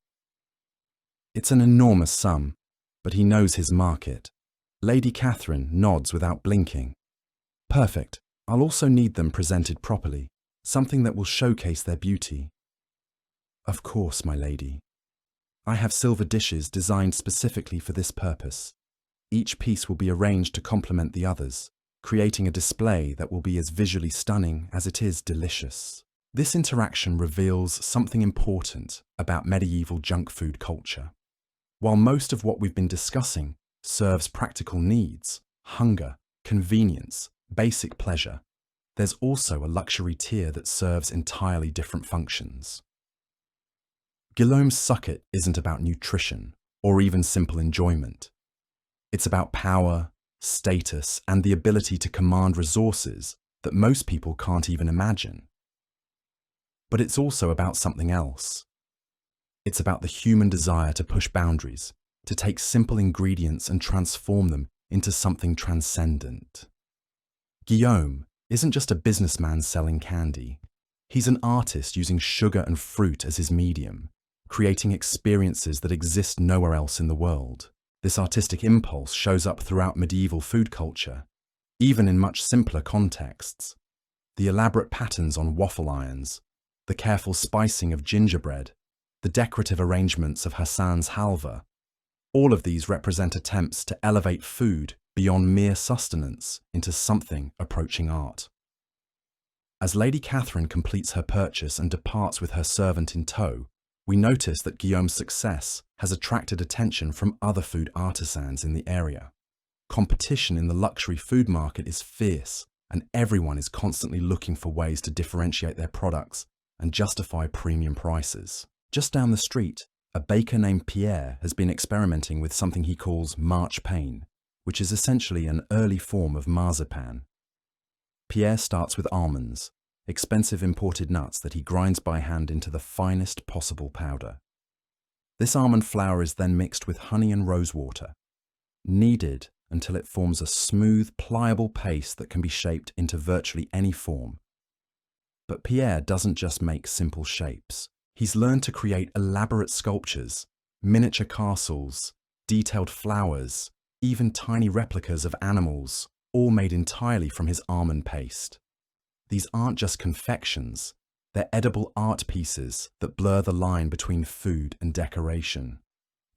It's an enormous sum, but he knows his market. Lady Catherine nods without blinking. "Perfect. I'll also need them presented properly, something that will showcase their beauty." "Of course, my lady. I have silver dishes designed specifically for this purpose. Each piece will be arranged to complement the others, creating a display that will be as visually stunning as it is delicious." This interaction reveals something important about medieval junk food culture. While most of what we've been discussing serves practical needs, hunger, convenience, basic pleasure, there's also a luxury tier that serves entirely different functions. Guillaume's succoot isn't about nutrition or even simple enjoyment. It's about power, status, and the ability to command resources that most people can't even imagine. But it's also about something else. It's about the human desire to push boundaries, to take simple ingredients and transform them into something transcendent. Guillaume isn't just a businessman selling candy. He's an artist using sugar and fruit as his medium, creating experiences that exist nowhere else in the world. This artistic impulse shows up throughout medieval food culture, even in much simpler contexts. The elaborate patterns on waffle irons, the careful spicing of gingerbread, the decorative arrangements of Hassan's halva, all of these represent attempts to elevate food beyond mere sustenance into something approaching art. As Lady Catherine completes her purchase and departs with her servant in tow, we notice that Guillaume's success has attracted attention from other food artisans in the area. Competition in the luxury food market is fierce, and everyone is constantly looking for ways to differentiate their products and justify premium prices. Just down the street, a baker named Pierre has been experimenting with something he calls marchpane, which is essentially an early form of marzipan. Pierre starts with almonds, expensive imported nuts that he grinds by hand into the finest possible powder. This almond flour is then mixed with honey and rosewater, kneaded until it forms a smooth, pliable paste that can be shaped into virtually any form. But Pierre doesn't just make simple shapes. He's learned to create elaborate sculptures, miniature castles, detailed flowers, even tiny replicas of animals, all made entirely from his almond paste. These aren't just confections, they're edible art pieces that blur the line between food and decoration.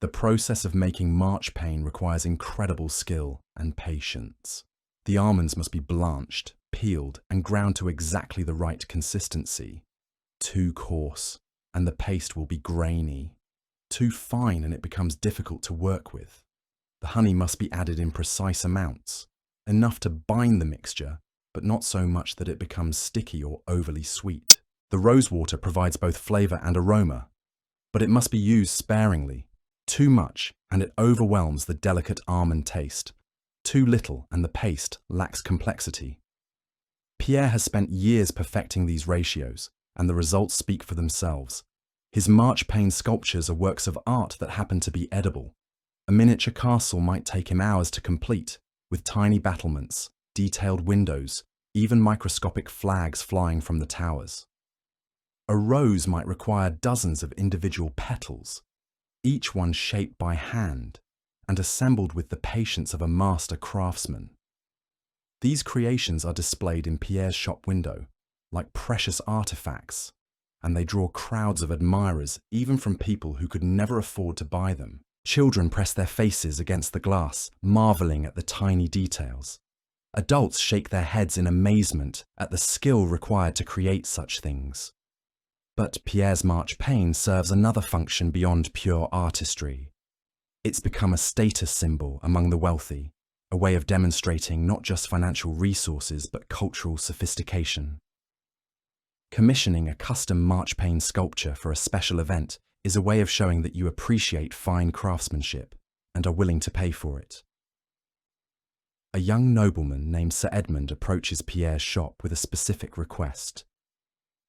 The process of making marchpane requires incredible skill and patience. The almonds must be blanched, peeled, and ground to exactly the right consistency. Too coarse, and the paste will be grainy. Too fine, and it becomes difficult to work with. The honey must be added in precise amounts, enough to bind the mixture, but not so much that it becomes sticky or overly sweet. The rosewater provides both flavor and aroma, but it must be used sparingly. Too much, and it overwhelms the delicate almond taste. Too little, and the paste lacks complexity. Pierre has spent years perfecting these ratios, and the results speak for themselves. His marchpane sculptures are works of art that happen to be edible. A miniature castle might take him hours to complete, with tiny battlements, detailed windows, even microscopic flags flying from the towers. A rose might require dozens of individual petals, each one shaped by hand and assembled with the patience of a master craftsman. These creations are displayed in Pierre's shop window, like precious artifacts, and they draw crowds of admirers, even from people who could never afford to buy them. Children press their faces against the glass, marveling at the tiny details. Adults shake their heads in amazement at the skill required to create such things. But Pierre's marchpane serves another function beyond pure artistry. It's become a status symbol among the wealthy, a way of demonstrating not just financial resources but cultural sophistication. Commissioning a custom marchpane sculpture for a special event is a way of showing that you appreciate fine craftsmanship and are willing to pay for it. A young nobleman named Sir Edmund approaches Pierre's shop with a specific request.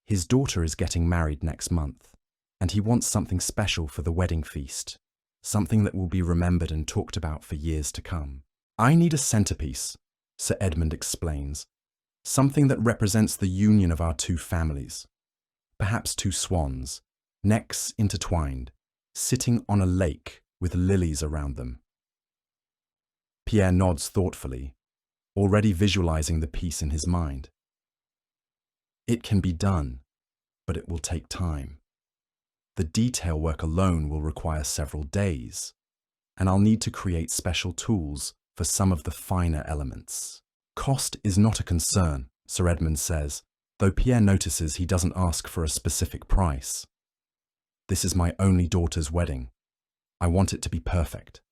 His daughter is getting married next month, and he wants something special for the wedding feast, something that will be remembered and talked about for years to come. "I need a centerpiece," Sir Edmund explains, "something that represents the union of our two families. Perhaps two swans, necks intertwined, sitting on a lake with lilies around them." Pierre nods thoughtfully, already visualizing the piece in his mind. "It can be done, but it will take time. The detail work alone will require several days, and I'll need to create special tools for some of the finer elements." "Cost is not a concern," Sir Edmund says, though Pierre notices he doesn't ask for a specific price. "This is my only daughter's wedding. I want it to be perfect."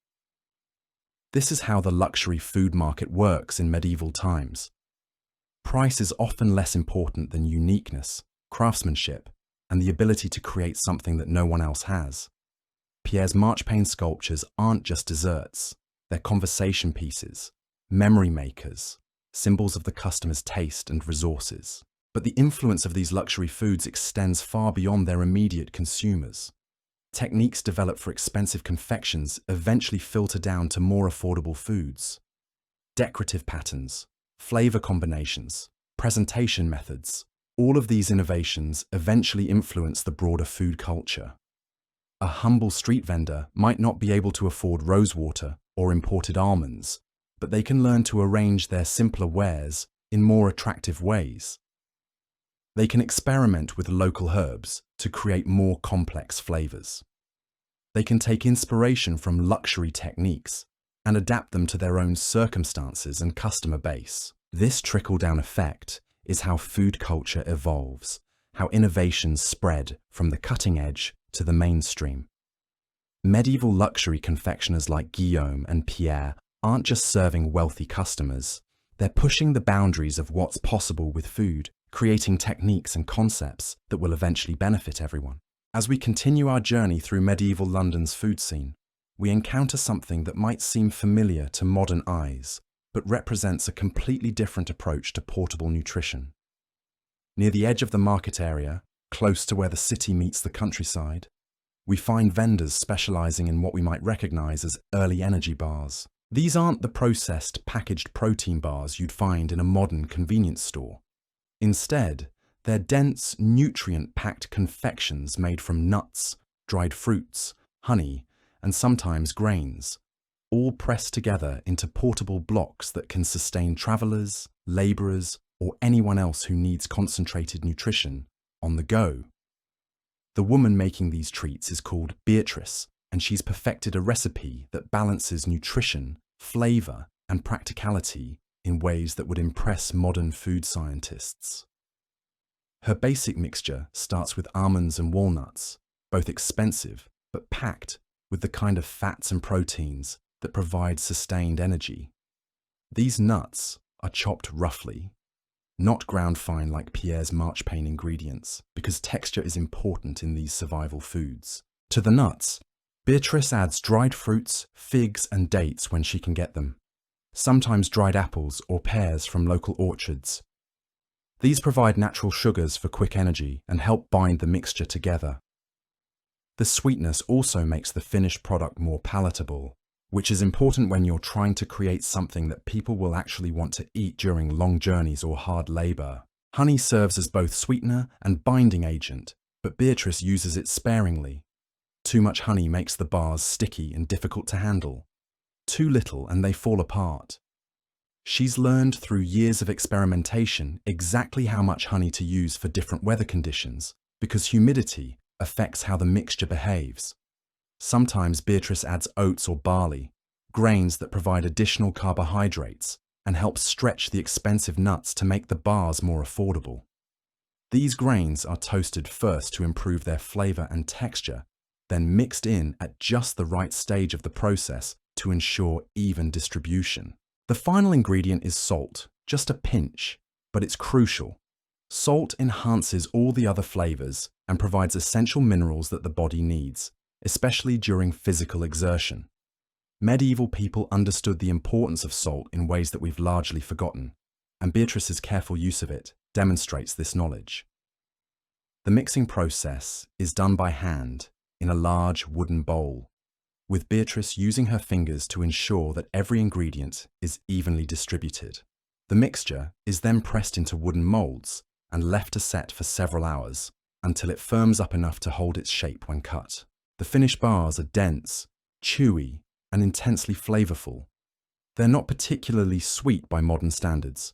This is how the luxury food market works in medieval times. Price is often less important than uniqueness, craftsmanship, and the ability to create something that no one else has. Pierre's marchpane sculptures aren't just desserts, they're conversation pieces, memory makers, symbols of the customer's taste and resources. But the influence of these luxury foods extends far beyond their immediate consumers. Techniques developed for expensive confections eventually filter down to more affordable foods. Decorative patterns, flavor combinations, presentation methods, all of these innovations eventually influence the broader food culture. A humble street vendor might not be able to afford rosewater or imported almonds, but they can learn to arrange their simpler wares in more attractive ways. They can experiment with local herbs to create more complex flavors. They can take inspiration from luxury techniques and adapt them to their own circumstances and customer base. This trickle-down effect is how food culture evolves, how innovations spread from the cutting edge to the mainstream. Medieval luxury confectioners like Guillaume and Pierre aren't just serving wealthy customers, they're pushing the boundaries of what's possible with food, creating techniques and concepts that will eventually benefit everyone. As we continue our journey through medieval London's food scene, we encounter something that might seem familiar to modern eyes, but represents a completely different approach to portable nutrition. Near the edge of the market area, close to where the city meets the countryside, we find vendors specializing in what we might recognize as early energy bars. These aren't the processed, packaged protein bars you'd find in a modern convenience store. Instead, they're dense, nutrient-packed confections made from nuts, dried fruits, honey, and sometimes grains, all pressed together into portable blocks that can sustain travelers, laborers, or anyone else who needs concentrated nutrition on the go. The woman making these treats is called Beatrice, and she's perfected a recipe that balances nutrition, flavor, and practicality in ways that would impress modern food scientists. Her basic mixture starts with almonds and walnuts, both expensive but packed with the kind of fats and proteins that provide sustained energy. These nuts are chopped roughly, not ground fine like Pierre's marchpane ingredients, because texture is important in these survival foods. To the nuts, Beatrice adds dried fruits, figs, and dates when she can get them, sometimes dried apples or pears from local orchards. These provide natural sugars for quick energy and help bind the mixture together. The sweetness also makes the finished product more palatable, which is important when you're trying to create something that people will actually want to eat during long journeys or hard labor. Honey serves as both sweetener and binding agent, but Beatrice uses it sparingly. Too much honey makes the bars sticky and difficult to handle. Too little and they fall apart. She's learned through years of experimentation exactly how much honey to use for different weather conditions, because humidity affects how the mixture behaves. Sometimes Beatrice adds oats or barley, grains that provide additional carbohydrates and help stretch the expensive nuts to make the bars more affordable. These grains are toasted first to improve their flavor and texture, then mixed in at just the right stage of the process to ensure even distribution. The final ingredient is salt, just a pinch, but it's crucial. Salt enhances all the other flavors and provides essential minerals that the body needs, especially during physical exertion. Medieval people understood the importance of salt in ways that we've largely forgotten, and Beatrice's careful use of it demonstrates this knowledge. The mixing process is done by hand in a large wooden bowl, with Beatrice using her fingers to ensure that every ingredient is evenly distributed. The mixture is then pressed into wooden molds and left to set for several hours until it firms up enough to hold its shape when cut. The finished bars are dense, chewy, and intensely flavorful. They're not particularly sweet by modern standards,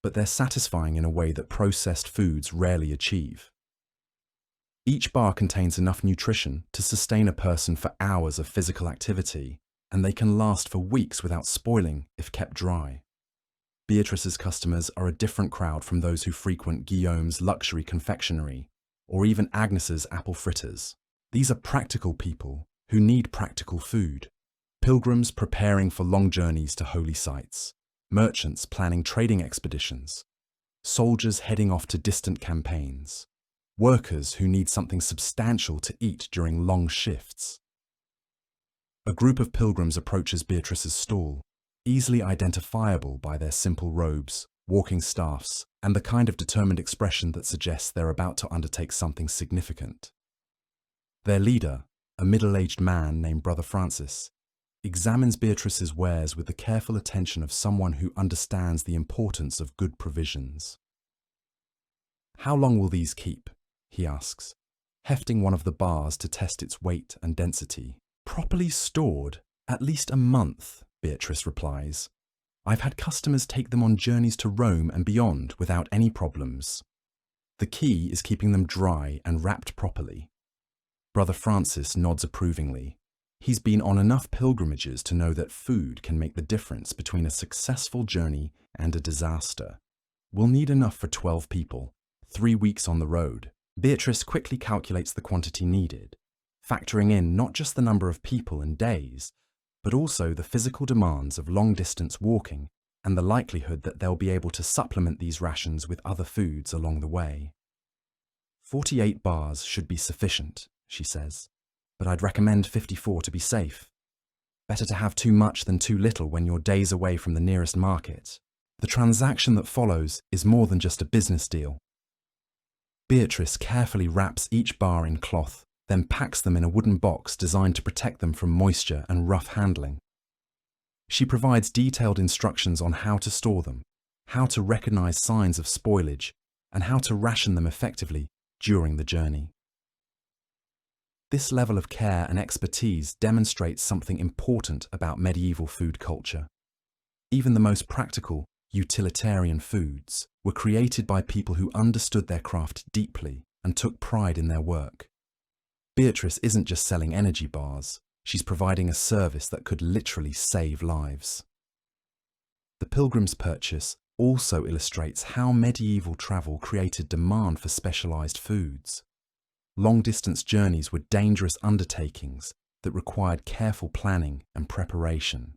but they're satisfying in a way that processed foods rarely achieve. Each bar contains enough nutrition to sustain a person for hours of physical activity, and they can last for weeks without spoiling if kept dry. Beatrice's customers are a different crowd from those who frequent Guillaume's luxury confectionery, or even Agnes's apple fritters. These are practical people who need practical food. Pilgrims preparing for long journeys to holy sites, merchants planning trading expeditions, soldiers heading off to distant campaigns, workers who need something substantial to eat during long shifts. A group of pilgrims approaches Beatrice's stall, easily identifiable by their simple robes, walking staffs, and the kind of determined expression that suggests they're about to undertake something significant. Their leader, a middle-aged man named Brother Francis, examines Beatrice's wares with the careful attention of someone who understands the importance of good provisions. "How long will these keep?" he asks, hefting one of the bars to test its weight and density. "Properly stored, at least a month," Beatrice replies. "I've had customers take them on journeys to Rome and beyond without any problems. The key is keeping them dry and wrapped properly." Brother Francis nods approvingly. He's been on enough pilgrimages to know that food can make the difference between a successful journey and a disaster. "We'll need enough for 12 people, 3 weeks on the road." Beatrice quickly calculates the quantity needed, factoring in not just the number of people and days, but also the physical demands of long-distance walking and the likelihood that they'll be able to supplement these rations with other foods along the way. 48 bars should be sufficient, she says, but I'd recommend 54 to be safe. Better to have too much than too little when you're days away from the nearest market. The transaction that follows is more than just a business deal. Beatrice carefully wraps each bar in cloth, then packs them in a wooden box designed to protect them from moisture and rough handling. She provides detailed instructions on how to store them, how to recognize signs of spoilage, and how to ration them effectively during the journey. This level of care and expertise demonstrates something important about medieval food culture. Even the most practical, utilitarian foods were created by people who understood their craft deeply and took pride in their work. Beatrice isn't just selling energy bars, she's providing a service that could literally save lives. The Pilgrim's Purchase also illustrates how medieval travel created demand for specialized foods. Long-distance journeys were dangerous undertakings that required careful planning and preparation.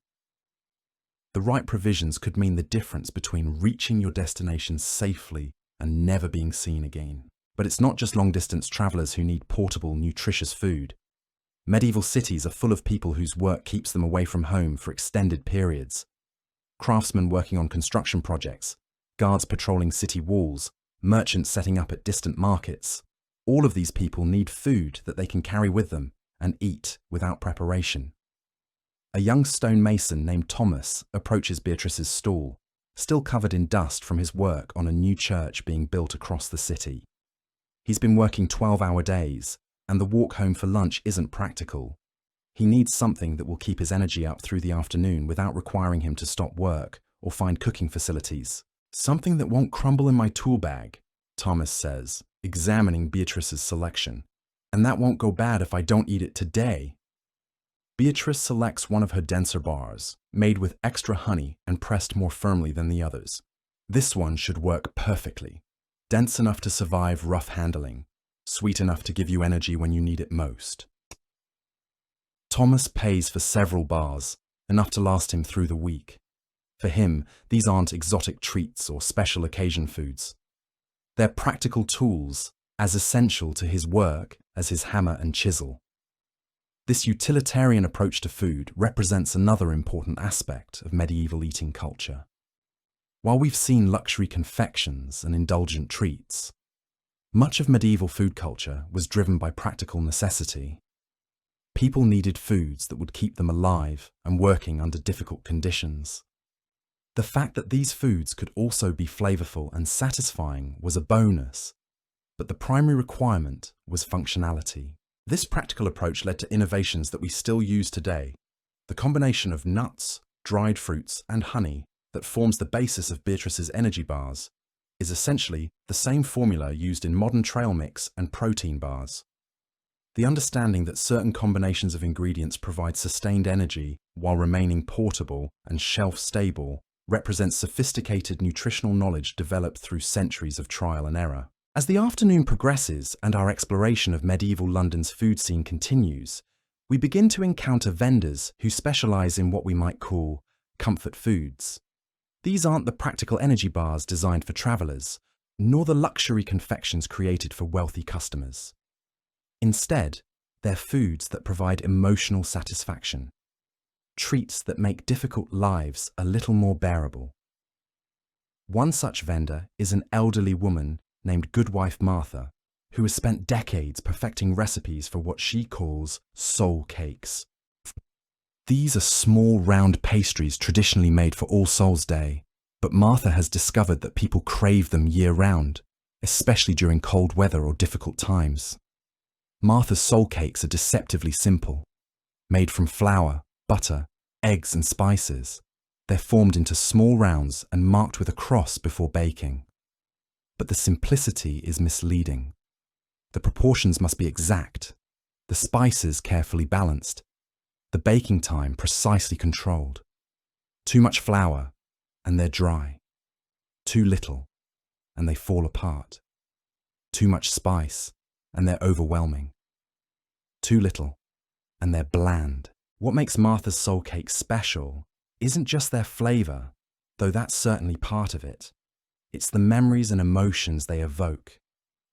The right provisions could mean the difference between reaching your destination safely and never being seen again. But it's not just long-distance travelers who need portable, nutritious food. Medieval cities are full of people whose work keeps them away from home for extended periods. Craftsmen working on construction projects, guards patrolling city walls, merchants setting up at distant markets. All of these people need food that they can carry with them and eat without preparation. A young stonemason named Thomas approaches Beatrice's stall, still covered in dust from his work on a new church being built across the city. He's been working 12-hour days, and the walk home for lunch isn't practical. He needs something that will keep his energy up through the afternoon without requiring him to stop work or find cooking facilities. Something that won't crumble in my tool bag, Thomas says, examining Beatrice's selection. And that won't go bad if I don't eat it today. Beatrice selects one of her denser bars, made with extra honey and pressed more firmly than the others. This one should work perfectly. Dense enough to survive rough handling, sweet enough to give you energy when you need it most. Thomas pays for several bars, enough to last him through the week. For him, these aren't exotic treats or special occasion foods. They're practical tools, as essential to his work as his hammer and chisel. This utilitarian approach to food represents another important aspect of medieval eating culture. While we've seen luxury confections and indulgent treats, much of medieval food culture was driven by practical necessity. People needed foods that would keep them alive and working under difficult conditions. The fact that these foods could also be flavorful and satisfying was a bonus, but the primary requirement was functionality. This practical approach led to innovations that we still use today. The combination of nuts, dried fruits, and honey that forms the basis of Beatrice's energy bars is essentially the same formula used in modern trail mix and protein bars. The understanding that certain combinations of ingredients provide sustained energy while remaining portable and shelf-stable represents sophisticated nutritional knowledge developed through centuries of trial and error. As the afternoon progresses and our exploration of medieval London's food scene continues, we begin to encounter vendors who specialize in what we might call comfort foods. These aren't the practical energy bars designed for travelers, nor the luxury confections created for wealthy customers. Instead, they're foods that provide emotional satisfaction, treats that make difficult lives a little more bearable. One such vendor is an elderly woman named Goodwife Martha, who has spent decades perfecting recipes for what she calls soul cakes. These are small, round pastries traditionally made for All Souls' Day, but Martha has discovered that people crave them year-round, especially during cold weather or difficult times. Martha's soul cakes are deceptively simple. Made from flour, butter, eggs and spices, they're formed into small rounds and marked with a cross before baking. But the simplicity is misleading. The proportions must be exact, the spices carefully balanced, the baking time precisely controlled. Too much flour, and they're dry. Too little, and they fall apart. Too much spice, and they're overwhelming. Too little, and they're bland. What makes Martha's soul cakes special isn't just their flavor, though that's certainly part of it. It's the memories and emotions they evoke.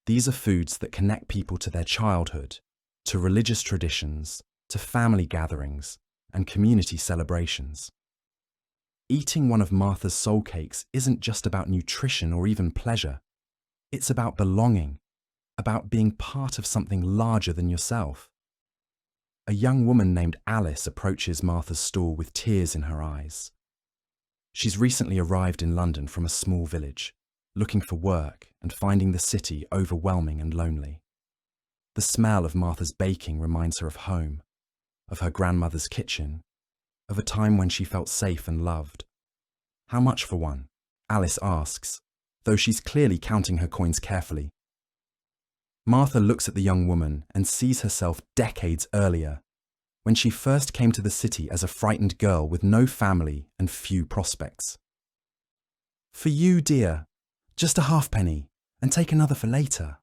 These are foods that connect people to their childhood, to religious traditions, to family gatherings, and community celebrations. Eating one of Martha's soul cakes isn't just about nutrition or even pleasure. It's about belonging, about being part of something larger than yourself. a young woman named Alice approaches Martha's stall with tears in her eyes. She's recently arrived in London from a small village, looking for work and finding the city overwhelming and lonely. The smell of Martha's baking reminds her of home, of her grandmother's kitchen, of a time when she felt safe and loved. "How much for one?" Alice asks, though she's clearly counting her coins carefully. Martha looks at the young woman and sees herself decades earlier, when she first came to the city as a frightened girl with no family and few prospects. "For you, dear, just a halfpenny, and take another for later.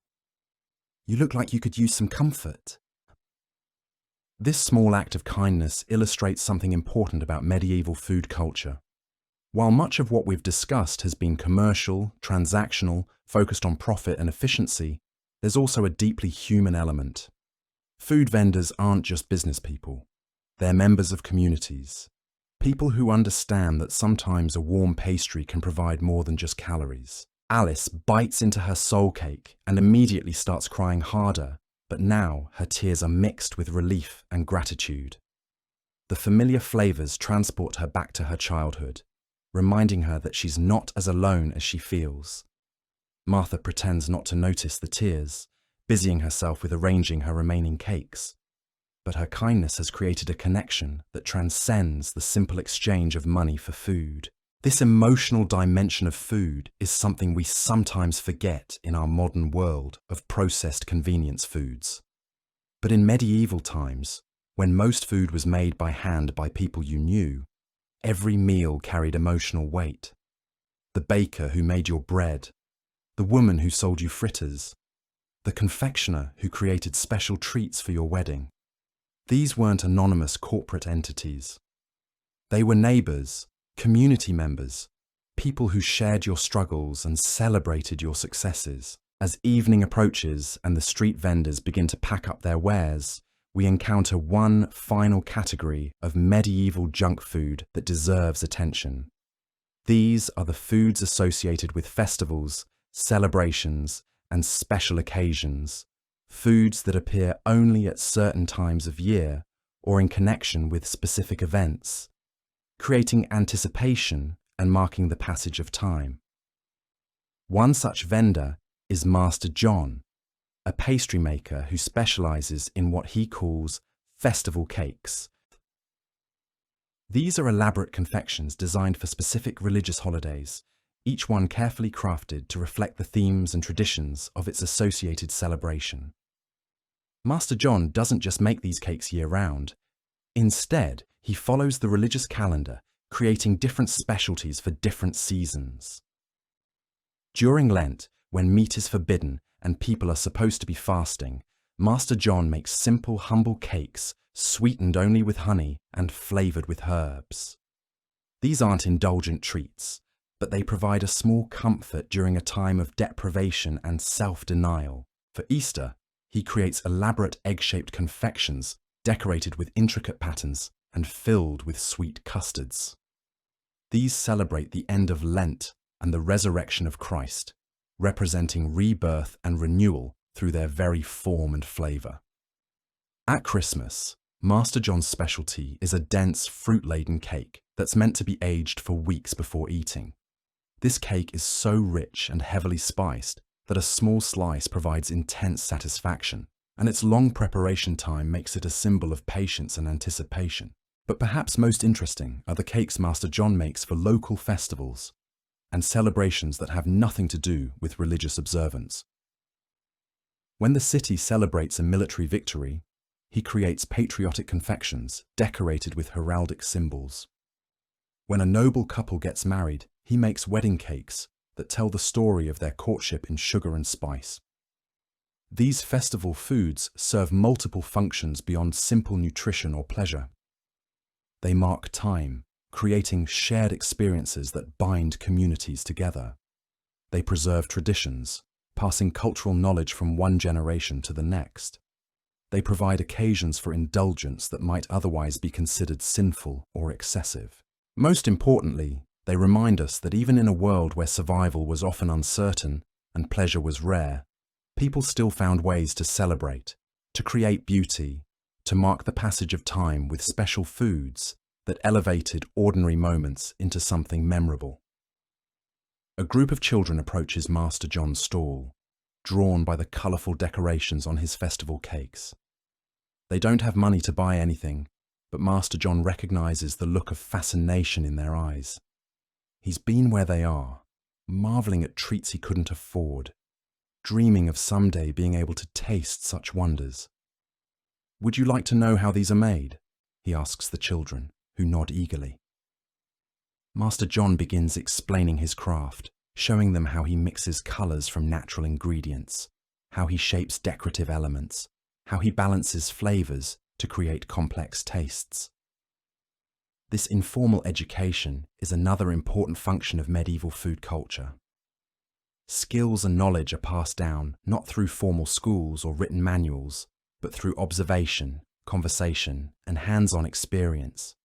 You look like you could use some comfort." This small act of kindness illustrates something important about medieval food culture. While much of what we've discussed has been commercial, transactional, focused on profit and efficiency, there's also a deeply human element. Food vendors aren't just business people. They're members of communities. People who understand that sometimes a warm pastry can provide more than just calories. Alice bites into her soul cake and immediately starts crying harder, but now her tears are mixed with relief and gratitude. The familiar flavors transport her back to her childhood, reminding her that she's not as alone as she feels. Martha pretends not to notice the tears, busying herself with arranging her remaining cakes. But her kindness has created a connection that transcends the simple exchange of money for food. This emotional dimension of food is something we sometimes forget in our modern world of processed convenience foods. But in medieval times, when most food was made by hand by people you knew, every meal carried emotional weight. The baker who made your bread, the woman who sold you fritters, the confectioner who created special treats for your wedding. These weren't anonymous corporate entities. They were neighbours, community members, people who shared your struggles and celebrated your successes. As evening approaches and the street vendors begin to pack up their wares, we encounter one final category of medieval junk food that deserves attention. These are the foods associated with festivals, celebrations, and special occasions, foods that appear only at certain times of year or in connection with specific events, creating anticipation and marking the passage of time. One such vendor is Master John, a pastry maker who specializes in what he calls festival cakes. These are elaborate confections designed for specific religious holidays, each one carefully crafted to reflect the themes and traditions of its associated celebration. Master John doesn't just make these cakes year-round. Instead, he follows the religious calendar, creating different specialties for different seasons. During Lent, when meat is forbidden and people are supposed to be fasting, Master John makes simple, humble cakes, sweetened only with honey and flavoured with herbs. These aren't indulgent treats, but they provide a small comfort during a time of deprivation and self-denial. For Easter, he creates elaborate egg-shaped confections decorated with intricate patterns and filled with sweet custards. These celebrate the end of Lent and the resurrection of Christ, representing rebirth and renewal through their very form and flavour. At Christmas, Master John's specialty is a dense, fruit-laden cake that's meant to be aged for weeks before eating. This cake is so rich and heavily spiced that a small slice provides intense satisfaction, and its long preparation time makes it a symbol of patience and anticipation. But perhaps most interesting are the cakes Master John makes for local festivals and celebrations that have nothing to do with religious observance. When the city celebrates a military victory, he creates patriotic confections decorated with heraldic symbols. When a noble couple gets married, he makes wedding cakes that tell the story of their courtship in sugar and spice. These festival foods serve multiple functions beyond simple nutrition or pleasure. They mark time, creating shared experiences that bind communities together. They preserve traditions, passing cultural knowledge from one generation to the next. They provide occasions for indulgence that might otherwise be considered sinful or excessive. Most importantly, they remind us that even in a world where survival was often uncertain and pleasure was rare, people still found ways to celebrate, to create beauty, to mark the passage of time with special foods that elevated ordinary moments into something memorable. A group of children approaches Master John's stall, drawn by the colourful decorations on his festival cakes. They don't have money to buy anything, but Master John recognises the look of fascination in their eyes. He's been where they are, marvelling at treats he couldn't afford, dreaming of someday being able to taste such wonders. "Would you like to know how these are made?" he asks the children, who nod eagerly. Master John begins explaining his craft, showing them how he mixes colours from natural ingredients, how he shapes decorative elements, how he balances flavours to create complex tastes. This informal education is another important function of medieval food culture. Skills and knowledge are passed down not through formal schools or written manuals, but through observation, conversation, and hands-on experience.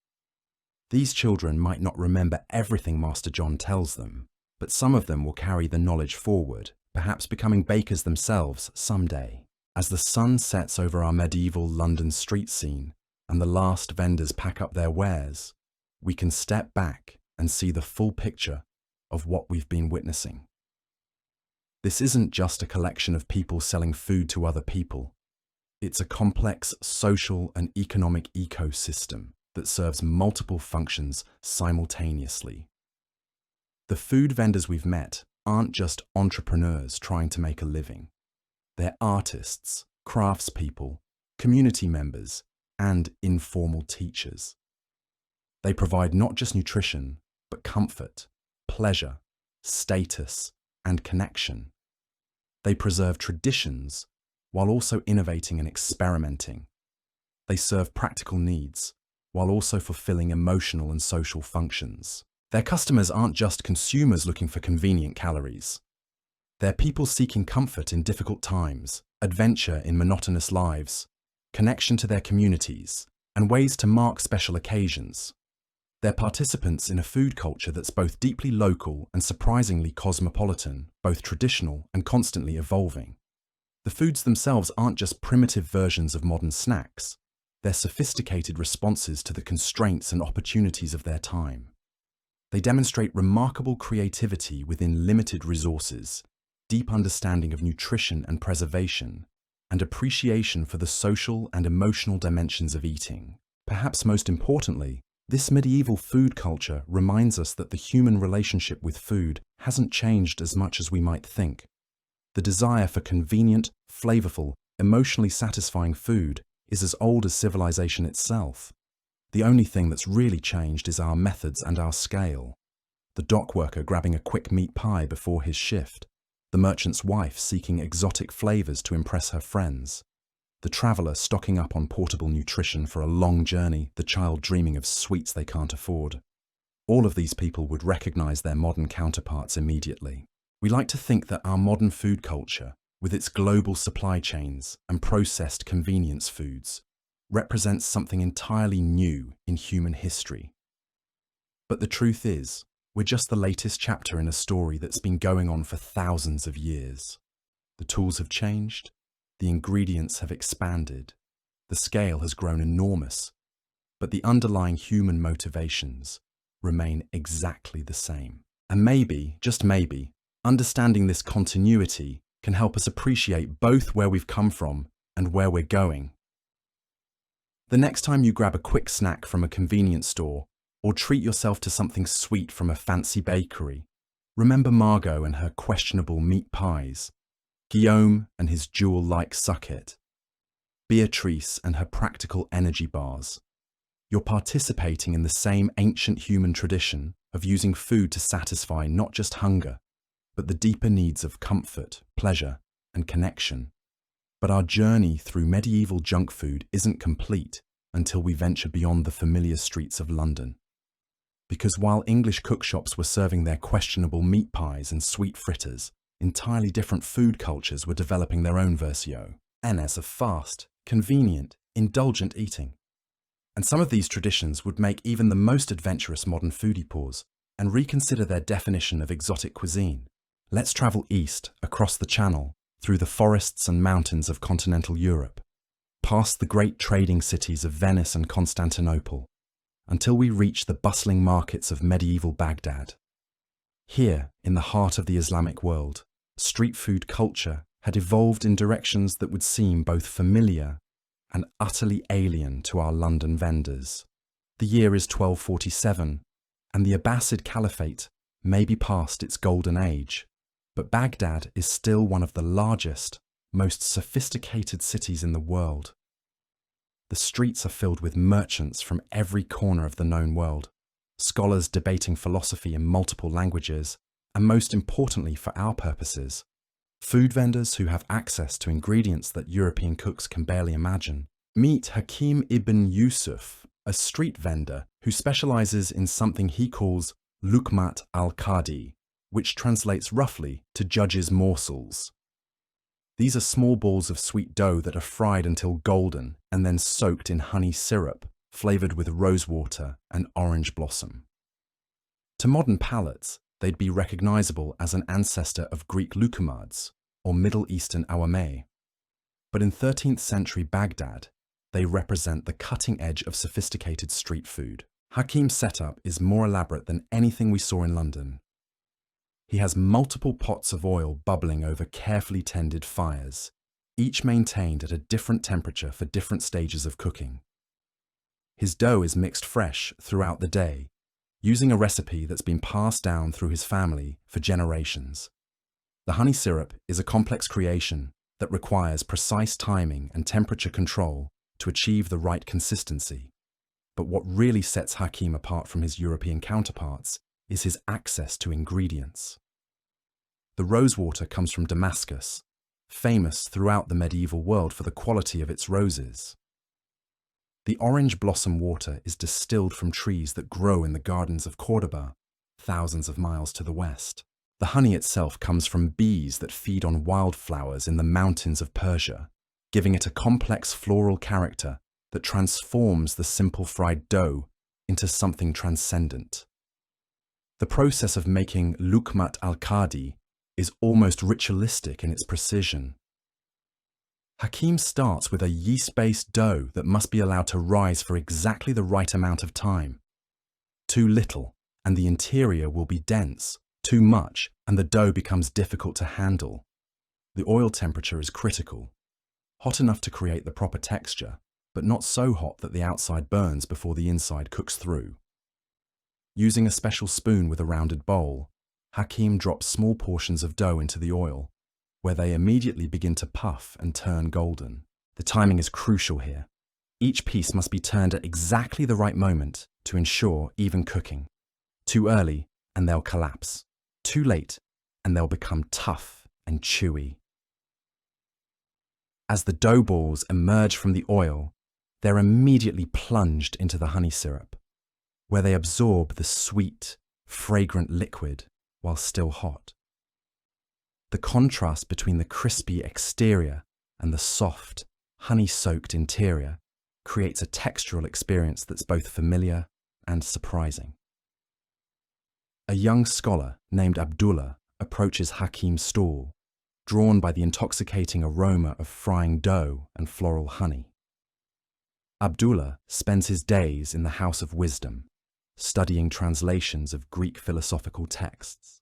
These children might not remember everything Master John tells them, but some of them will carry the knowledge forward, perhaps becoming bakers themselves someday. As the sun sets over our medieval London street scene and the last vendors pack up their wares, we can step back and see the full picture of what we've been witnessing. This isn't just a collection of people selling food to other people. It's a complex social and economic ecosystem that serves multiple functions simultaneously. The food vendors we've met aren't just entrepreneurs trying to make a living. They're artists, craftspeople, community members, and informal teachers. They provide not just nutrition, but comfort, pleasure, status, and connection. They preserve traditions while also innovating and experimenting. They serve practical needs while also fulfilling emotional and social functions. Their customers aren't just consumers looking for convenient calories. They're people seeking comfort in difficult times, adventure in monotonous lives, connection to their communities, and ways to mark special occasions. They're participants in a food culture that's both deeply local and surprisingly cosmopolitan, both traditional and constantly evolving. The foods themselves aren't just primitive versions of modern snacks. They're sophisticated responses to the constraints and opportunities of their time. They demonstrate remarkable creativity within limited resources, deep understanding of nutrition and preservation, and appreciation for the social and emotional dimensions of eating. Perhaps most importantly, this medieval food culture reminds us that the human relationship with food hasn't changed as much as we might think. The desire for convenient, flavorful, emotionally satisfying food is as old as civilization itself. The only thing that's really changed is our methods and our scale. The dock worker grabbing a quick meat pie before his shift, the merchant's wife seeking exotic flavors to impress her friends, the traveler stocking up on portable nutrition for a long journey, the child dreaming of sweets they can't afford. All of these people would recognize their modern counterparts immediately. We like to think that our modern food culture, with its global supply chains and processed convenience foods, represents something entirely new in human history. But the truth is, we're just the latest chapter in a story that's been going on for thousands of years. The tools have changed, the ingredients have expanded, the scale has grown enormous, but the underlying human motivations remain exactly the same. And maybe, just maybe, understanding this continuity can help us appreciate both where we've come from and where we're going. The next time you grab a quick snack from a convenience store or treat yourself to something sweet from a fancy bakery, remember Margot and her questionable meat pies, Guillaume and his jewel-like sucket, Beatrice and her practical energy bars. You're participating in the same ancient human tradition of using food to satisfy not just hunger, but the deeper needs of comfort, pleasure, and connection. But our journey through medieval junk food isn't complete until we venture beyond the familiar streets of London. Because while English cookshops were serving their questionable meat pies and sweet fritters, entirely different food cultures were developing their own versio, of fast, convenient, indulgent eating. And some of these traditions would make even the most adventurous modern foodie pause and reconsider their definition of exotic cuisine. Let's travel east, across the Channel, through the forests and mountains of continental Europe. past the great trading cities of Venice and Constantinople, until we reach the bustling markets of medieval Baghdad. Here, in the heart of the Islamic world, street food culture had evolved in directions that would seem both familiar and utterly alien to our London vendors. The year is 1247, and the Abbasid Caliphate may be past its golden age, but Baghdad is still one of the largest, most sophisticated cities in the world. The streets are filled with merchants from every corner of the known world, scholars debating philosophy in multiple languages, and most importantly for our purposes, food vendors who have access to ingredients that European cooks can barely imagine. Meet Hakim ibn Yusuf, a street vendor who specializes in something he calls lukmat al-qadi, which translates roughly to judge's morsels. These are small balls of sweet dough that are fried until golden and then soaked in honey syrup, flavored with rosewater and orange blossom. To modern palates, they'd be recognizable as an ancestor of Greek lukumads or Middle Eastern awameh. But in 13th century Baghdad, they represent the cutting edge of sophisticated street food. Hakim's setup is more elaborate than anything we saw in London. He has multiple pots of oil bubbling over carefully tended fires, each maintained at a different temperature for different stages of cooking. His dough is mixed fresh throughout the day, using a recipe that's been passed down through his family for generations. The honey syrup is a complex creation that requires precise timing and temperature control to achieve the right consistency. But what really sets Hakim apart from his European counterparts is his access to ingredients. The rosewater comes from Damascus, famous throughout the medieval world for the quality of its roses. The orange blossom water is distilled from trees that grow in the gardens of Cordoba, thousands of miles to the west. The honey itself comes from bees that feed on wildflowers in the mountains of Persia, giving it a complex floral character that transforms the simple fried dough into something transcendent. The process of making lukmat al-qadi is almost ritualistic in its precision. Hakim starts with a yeast-based dough that must be allowed to rise for exactly the right amount of time. Too little, and the interior will be dense. Too much, and the dough becomes difficult to handle. The oil temperature is critical, hot enough to create the proper texture, but not so hot that the outside burns before the inside cooks through. Using a special spoon with a rounded bowl, Hakim drops small portions of dough into the oil, where they immediately begin to puff and turn golden. The timing is crucial here. Each piece must be turned at exactly the right moment to ensure even cooking. Too early, and they'll collapse. Too late, and they'll become tough and chewy. As the dough balls emerge from the oil, they're immediately plunged into the honey syrup, where they absorb the sweet, fragrant liquid while still hot. The contrast between the crispy exterior and the soft, honey-soaked interior creates a textural experience that's both familiar and surprising. A young scholar named Abdullah approaches Hakim's stall, drawn by the intoxicating aroma of frying dough and floral honey. Abdullah spends his days in the House of Wisdom, studying translations of Greek philosophical texts,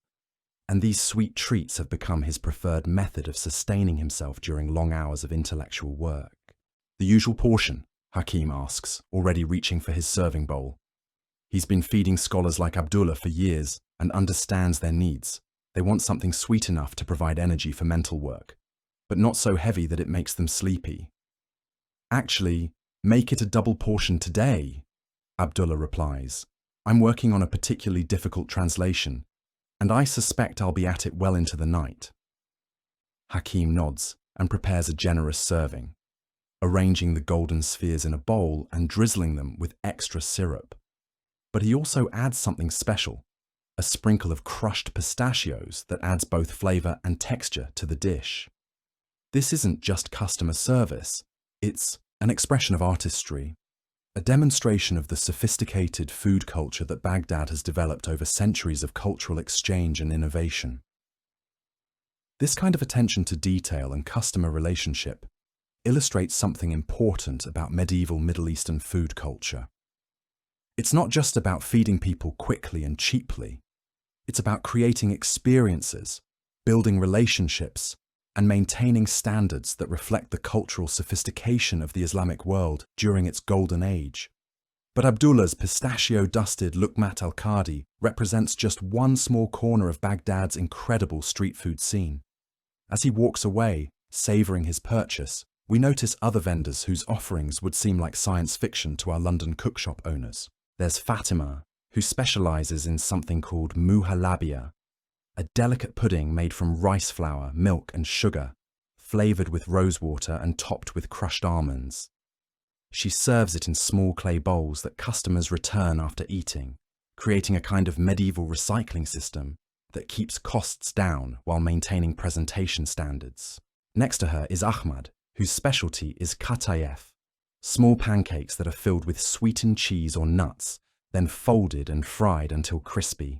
and these sweet treats have become his preferred method of sustaining himself during long hours of intellectual work. The usual portion, Hakim asks, already reaching for his serving bowl. He's been feeding scholars like Abdullah for years and understands their needs. They want something sweet enough to provide energy for mental work, but not so heavy that it makes them sleepy. Actually, make it a double portion today, Abdullah replies. I'm working on a particularly difficult translation, and I suspect I'll be at it well into the night. Hakim nods and prepares a generous serving, arranging the golden spheres in a bowl and drizzling them with extra syrup. But he also adds something special, a sprinkle of crushed pistachios that adds both flavor and texture to the dish. This isn't just customer service, it's an expression of artistry, a demonstration of the sophisticated food culture that Baghdad has developed over centuries of cultural exchange and innovation. This kind of attention to detail and customer relationship, illustrates something important about medieval Middle Eastern food culture. It's not just about feeding people quickly and cheaply. It's about creating experiences, building relationships, and maintaining standards that reflect the cultural sophistication of the Islamic world during its golden age. But Abdullah's pistachio-dusted Luqmat al-Qadi represents just one small corner of Baghdad's incredible street food scene. As he walks away, savouring his purchase, we notice other vendors whose offerings would seem like science fiction to our London cookshop owners. There's Fatima, who specialises in something called muhalabia, a delicate pudding made from rice flour, milk and sugar, flavoured with rosewater and topped with crushed almonds. She serves it in small clay bowls that customers return after eating, creating a kind of medieval recycling system that keeps costs down while maintaining presentation standards. Next to her is Ahmad, whose specialty is katayef, small pancakes that are filled with sweetened cheese or nuts, then folded and fried until crispy.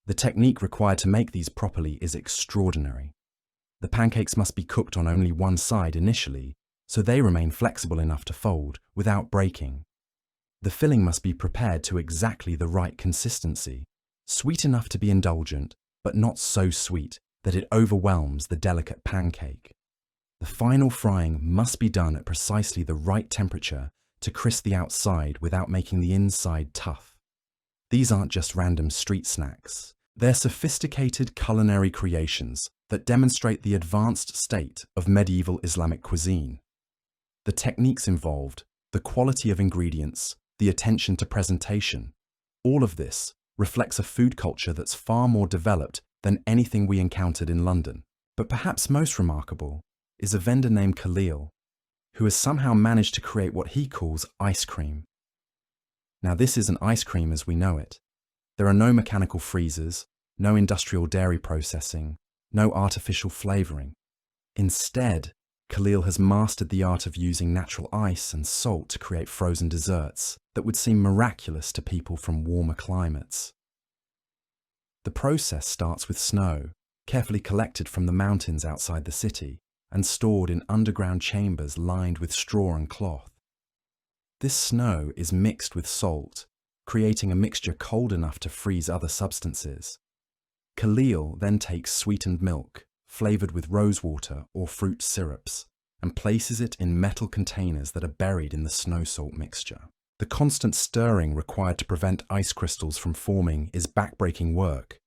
The technique required to make these properly is extraordinary. The pancakes must be cooked on only one side initially, so they remain flexible enough to fold without breaking. The filling must be prepared to exactly the right consistency, sweet enough to be indulgent, but not so sweet that it overwhelms the delicate pancake. The final frying must be done at precisely the right temperature to crisp the outside without making the inside tough. These aren't just random street snacks. They're sophisticated culinary creations that demonstrate the advanced state of medieval Islamic cuisine. The techniques involved, the quality of ingredients, the attention to presentation, all of this reflects a food culture that's far more developed than anything we encountered in London. But perhaps most remarkable is a vendor named Khalil, who has somehow managed to create what he calls ice cream. Now, this isn't ice cream as we know it. There are no mechanical freezers, no industrial dairy processing, no artificial flavouring. Instead, Khalil has mastered the art of using natural ice and salt to create frozen desserts that would seem miraculous to people from warmer climates. The process starts with snow, carefully collected from the mountains outside the city and stored in underground chambers lined with straw and cloth. This snow is mixed with salt, creating a mixture cold enough to freeze other substances. Khalil then takes sweetened milk, flavoured with rosewater or fruit syrups, and places it in metal containers that are buried in the snow-salt mixture. The constant stirring required to prevent ice crystals from forming is backbreaking work,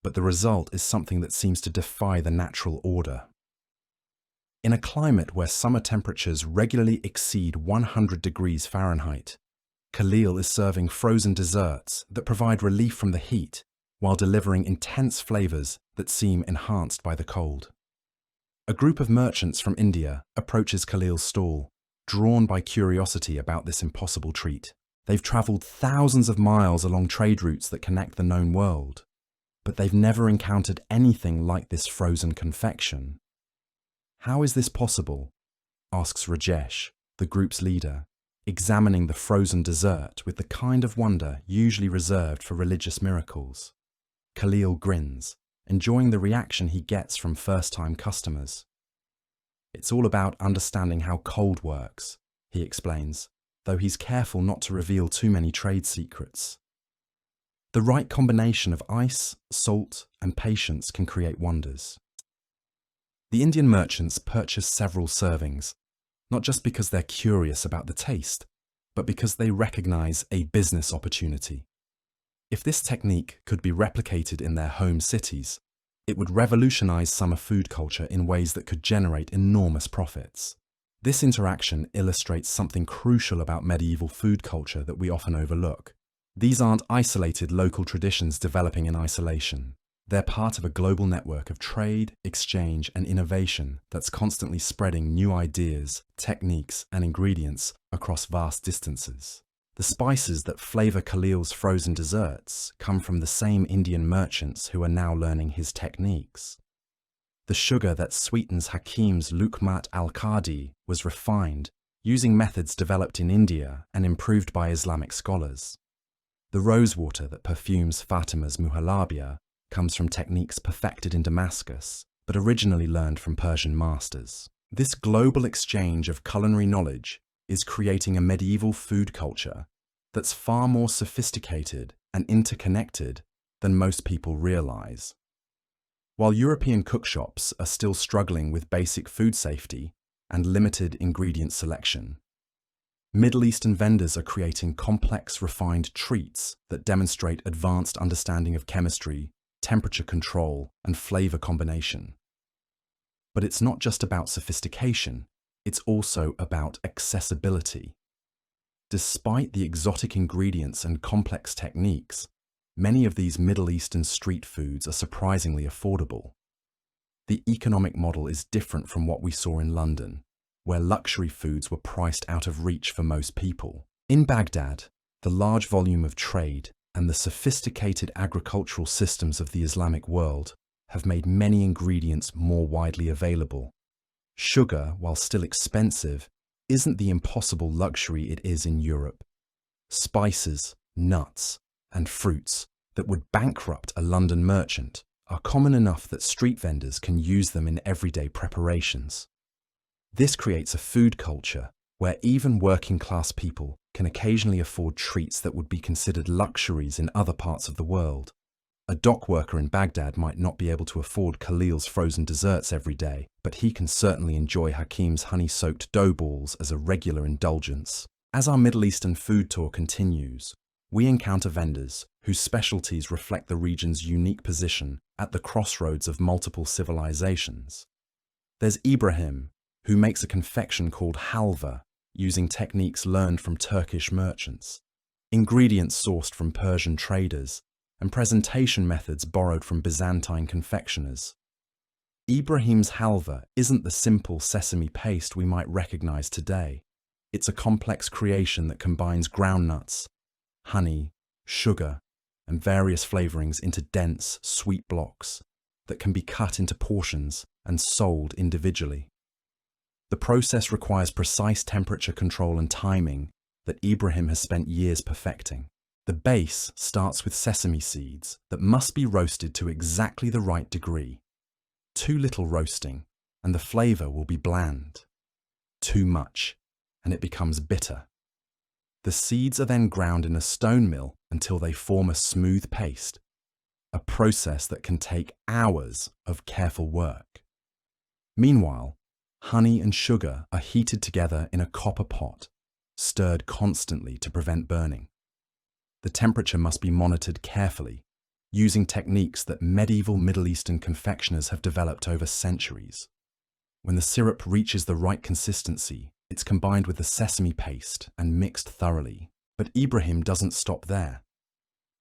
but the result is something that seems to defy the natural order. In a climate where summer temperatures regularly exceed 100 degrees Fahrenheit, Khalil is serving frozen desserts that provide relief from the heat while delivering intense flavours that seem enhanced by the cold. A group of merchants from India approaches Khalil's stall, drawn by curiosity about this impossible treat. They've travelled thousands of miles along trade routes that connect the known world, but they've never encountered anything like this frozen confection. "How is this possible?" asks Rajesh, the group's leader, examining the frozen dessert with the kind of wonder usually reserved for religious miracles. Khalil grins, enjoying the reaction he gets from first-time customers. "It's all about understanding how cold works," he explains, though he's careful not to reveal too many trade secrets. The right combination of ice, salt, and patience can create wonders. The Indian merchants purchase several servings, not just because they're curious about the taste, but because they recognize a business opportunity. If this technique could be replicated in their home cities, it would revolutionize summer food culture in ways that could generate enormous profits. This interaction illustrates something crucial about medieval food culture that we often overlook. These aren't isolated local traditions developing in isolation. They're part of a global network of trade, exchange, and innovation that's constantly spreading new ideas, techniques, and ingredients across vast distances. The spices that flavour Khalil's frozen desserts come from the same Indian merchants who are now learning his techniques. The sugar that sweetens Hakim's Luqmat al-Qadi was refined, using methods developed in India and improved by Islamic scholars. The rosewater that perfumes Fatima's muhalabia comes from techniques perfected in Damascus, but originally learned from Persian masters. This global exchange of culinary knowledge is creating a medieval food culture that's far more sophisticated and interconnected than most people realize. While European cookshops are still struggling with basic food safety and limited ingredient selection, Middle Eastern vendors are creating complex, refined treats that demonstrate advanced understanding of chemistry, temperature control, and flavor combination. But it's not just about sophistication, it's also about accessibility. Despite the exotic ingredients and complex techniques, many of these Middle Eastern street foods are surprisingly affordable. The economic model is different from what we saw in London, where luxury foods were priced out of reach for most people. In Baghdad, the large volume of trade and the sophisticated agricultural systems of the Islamic world have made many ingredients more widely available. Sugar, while still expensive, isn't the impossible luxury it is in Europe. Spices, nuts, and fruits that would bankrupt a London merchant are common enough that street vendors can use them in everyday preparations. This creates a food culture where even working-class people can occasionally afford treats that would be considered luxuries in other parts of the world. A dock worker in Baghdad might not be able to afford Khalil's frozen desserts every day, but he can certainly enjoy Hakim's honey-soaked dough balls as a regular indulgence. As our Middle Eastern food tour continues, we encounter vendors whose specialties reflect the region's unique position at the crossroads of multiple civilizations. There's Ibrahim, who makes a confection called halva, using techniques learned from Turkish merchants, ingredients sourced from Persian traders, and presentation methods borrowed from Byzantine confectioners. Ibrahim's halva isn't the simple sesame paste we might recognize today. It's a complex creation that combines groundnuts, honey, sugar, and various flavorings into dense, sweet blocks that can be cut into portions and sold individually. The process requires precise temperature control and timing that Ibrahim has spent years perfecting. The base starts with sesame seeds that must be roasted to exactly the right degree. Too little roasting, and the flavor will be bland. Too much, and it becomes bitter. The seeds are then ground in a stone mill until they form a smooth paste, a process that can take hours of careful work. Meanwhile, honey and sugar are heated together in a copper pot, stirred constantly to prevent burning. The temperature must be monitored carefully, using techniques that medieval Middle Eastern confectioners have developed over centuries. When the syrup reaches the right consistency, it's combined with the sesame paste and mixed thoroughly. But Ibrahim doesn't stop there.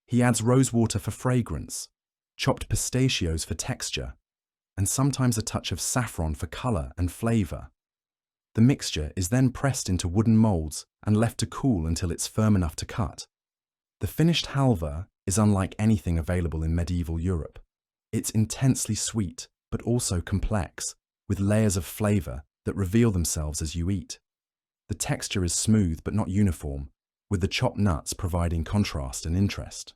He adds rosewater for fragrance, chopped pistachios for texture, and sometimes a touch of saffron for color and flavor. The mixture is then pressed into wooden molds and left to cool until it's firm enough to cut. The finished halva is unlike anything available in medieval Europe. It's intensely sweet, but also complex, with layers of flavor that reveal themselves as you eat. The texture is smooth but not uniform, with the chopped nuts providing contrast and interest.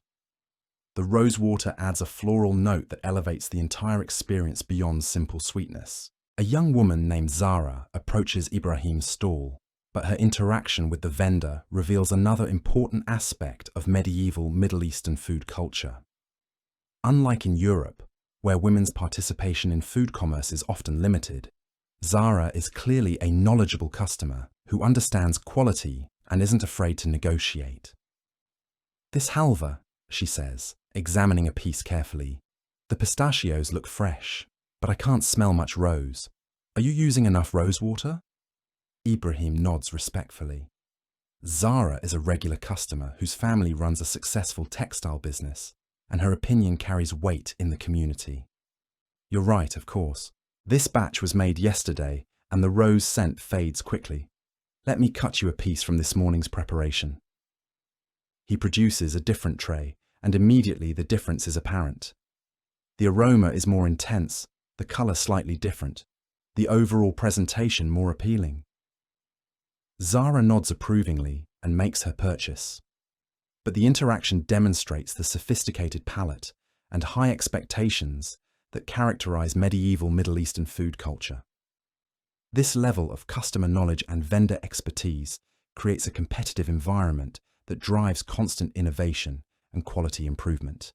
The rosewater adds a floral note that elevates the entire experience beyond simple sweetness. A young woman named Zara approaches Ibrahim's stall, but her interaction with the vendor reveals another important aspect of medieval Middle Eastern food culture. Unlike in Europe, where women's participation in food commerce is often limited, Zara is clearly a knowledgeable customer who understands quality and isn't afraid to negotiate. "This halva," she says, examining a piece carefully. "The pistachios look fresh, but I can't smell much rose. Are you using enough rosewater?" Ibrahim nods respectfully. Zara is a regular customer whose family runs a successful textile business, and her opinion carries weight in the community. "You're right, of course. This batch was made yesterday, and the rose scent fades quickly. Let me cut you a piece from this morning's preparation." He produces a different tray, and immediately the difference is apparent. The aroma is more intense, the color slightly different, the overall presentation more appealing. Zara nods approvingly and makes her purchase. But the interaction demonstrates the sophisticated palate and high expectations that characterize medieval Middle Eastern food culture. This level of customer knowledge and vendor expertise creates a competitive environment that drives constant innovation and quality improvement.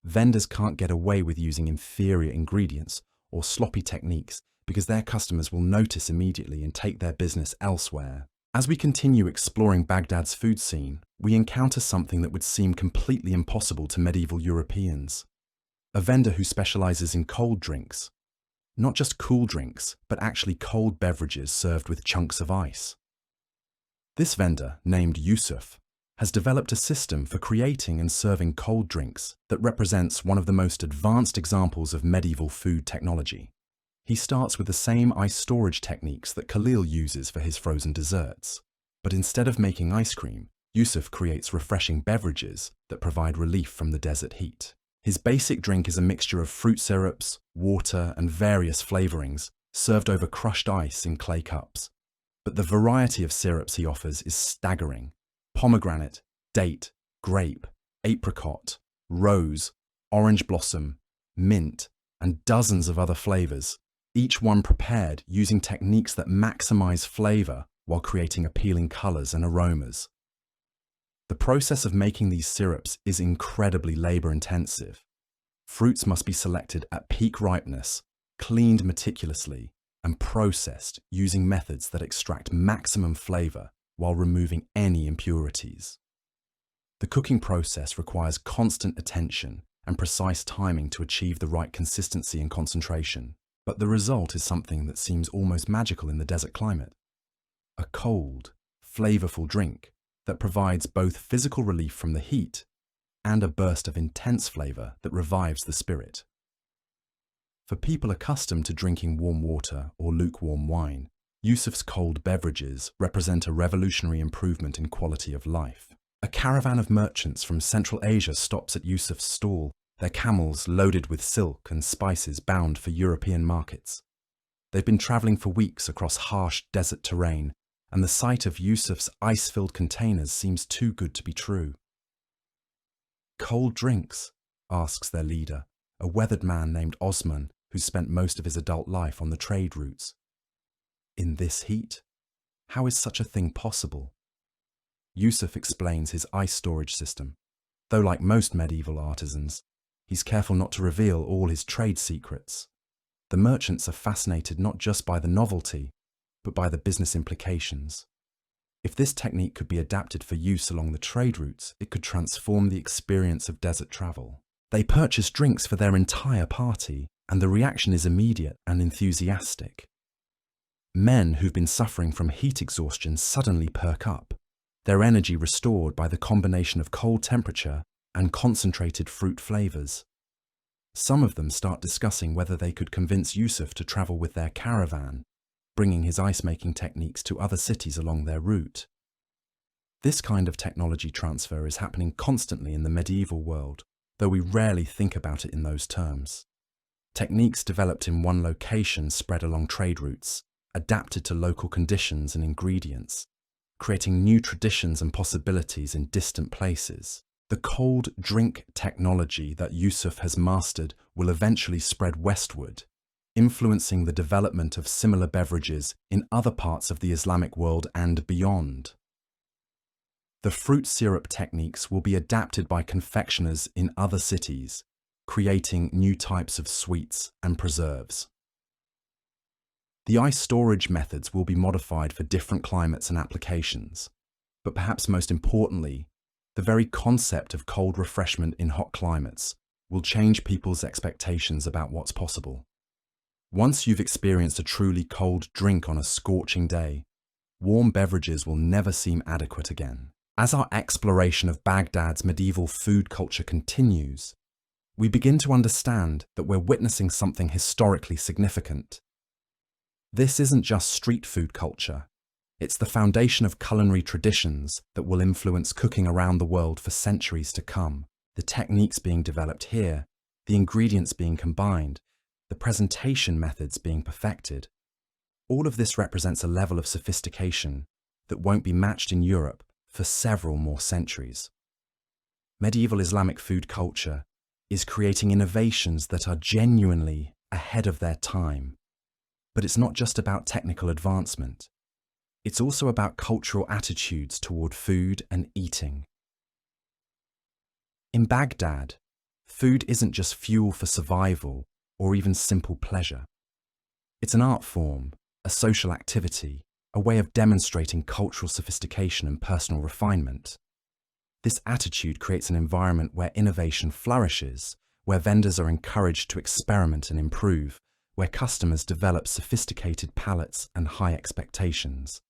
Vendors can't get away with using inferior ingredients or sloppy techniques because their customers will notice immediately and take their business elsewhere. As we continue exploring Baghdad's food scene, we encounter something that would seem completely impossible to medieval Europeans. A vendor who specializes in cold drinks. Not just cool drinks, but actually cold beverages served with chunks of ice. This vendor, named Yusuf, has developed a system for creating and serving cold drinks that represents one of the most advanced examples of medieval food technology. He starts with the same ice storage techniques that Khalil uses for his frozen desserts. But instead of making ice cream, Yusuf creates refreshing beverages that provide relief from the desert heat. His basic drink is a mixture of fruit syrups, water, and various flavorings, served over crushed ice in clay cups. But the variety of syrups he offers is staggering. Pomegranate, date, grape, apricot, rose, orange blossom, mint, and dozens of other flavors, each one prepared using techniques that maximize flavor while creating appealing colors and aromas. The process of making these syrups is incredibly labor-intensive. Fruits must be selected at peak ripeness, cleaned meticulously, and processed using methods that extract maximum flavor while removing any impurities. The cooking process requires constant attention and precise timing to achieve the right consistency and concentration, but the result is something that seems almost magical in the desert climate. A cold, flavorful drink that provides both physical relief from the heat and a burst of intense flavor that revives the spirit. For people accustomed to drinking warm water or lukewarm wine, Yusuf's cold beverages represent a revolutionary improvement in quality of life. A caravan of merchants from Central Asia stops at Yusuf's stall, their camels loaded with silk and spices bound for European markets. They've been traveling for weeks across harsh desert terrain, and the sight of Yusuf's ice-filled containers seems too good to be true. "Cold drinks?" asks their leader, a weathered man named Osman who spent most of his adult life on the trade routes. "In this heat? How is such a thing possible?" Yusuf explains his ice storage system. Though like most medieval artisans, he's careful not to reveal all his trade secrets. The merchants are fascinated not just by the novelty, but by the business implications. If this technique could be adapted for use along the trade routes, it could transform the experience of desert travel. They purchase drinks for their entire party, and the reaction is immediate and enthusiastic. Men who've been suffering from heat exhaustion suddenly perk up, their energy restored by the combination of cold temperature and concentrated fruit flavors. Some of them start discussing whether they could convince Yusuf to travel with their caravan, bringing his ice-making techniques to other cities along their route. This kind of technology transfer is happening constantly in the medieval world, though we rarely think about it in those terms. Techniques developed in one location spread along trade routes, adapted to local conditions and ingredients, creating new traditions and possibilities in distant places. The cold drink technology that Yusuf has mastered will eventually spread westward, influencing the development of similar beverages in other parts of the Islamic world and beyond. The fruit syrup techniques will be adapted by confectioners in other cities, creating new types of sweets and preserves. The ice storage methods will be modified for different climates and applications, but perhaps most importantly, the very concept of cold refreshment in hot climates will change people's expectations about what's possible. Once you've experienced a truly cold drink on a scorching day, warm beverages will never seem adequate again. As our exploration of Baghdad's medieval food culture continues, we begin to understand that we're witnessing something historically significant. This isn't just street food culture. It's the foundation of culinary traditions that will influence cooking around the world for centuries to come. The techniques being developed here, the ingredients being combined, the presentation methods being perfected. All of this represents a level of sophistication that won't be matched in Europe for several more centuries. Medieval Islamic food culture is creating innovations that are genuinely ahead of their time. But it's not just about technical advancement. It's also about cultural attitudes toward food and eating. In Baghdad, food isn't just fuel for survival or even simple pleasure. It's an art form, a social activity, a way of demonstrating cultural sophistication and personal refinement. This attitude creates an environment where innovation flourishes, where vendors are encouraged to experiment and improve, where customers develop sophisticated palates and high expectations.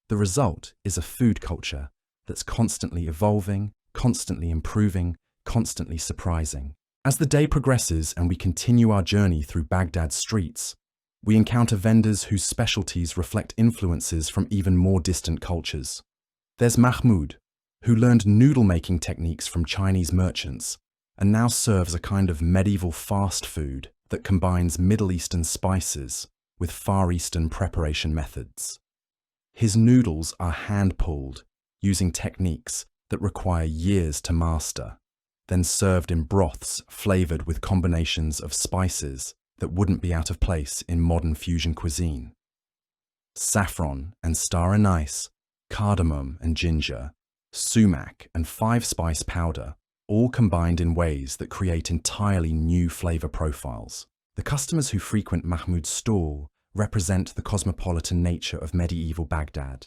The result is a food culture that's constantly evolving, constantly improving, constantly surprising. As the day progresses and we continue our journey through Baghdad's streets, we encounter vendors whose specialties reflect influences from even more distant cultures. There's Mahmoud, who learned noodle-making techniques from Chinese merchants and now serves a kind of medieval fast food that combines Middle Eastern spices with Far Eastern preparation methods. His noodles are hand-pulled, using techniques that require years to master, then served in broths flavored with combinations of spices that wouldn't be out of place in modern fusion cuisine. Saffron and star anise, cardamom and ginger, sumac and 5-spice powder, all combined in ways that create entirely new flavor profiles. The customers who frequent Mahmoud's stall represent the cosmopolitan nature of medieval Baghdad.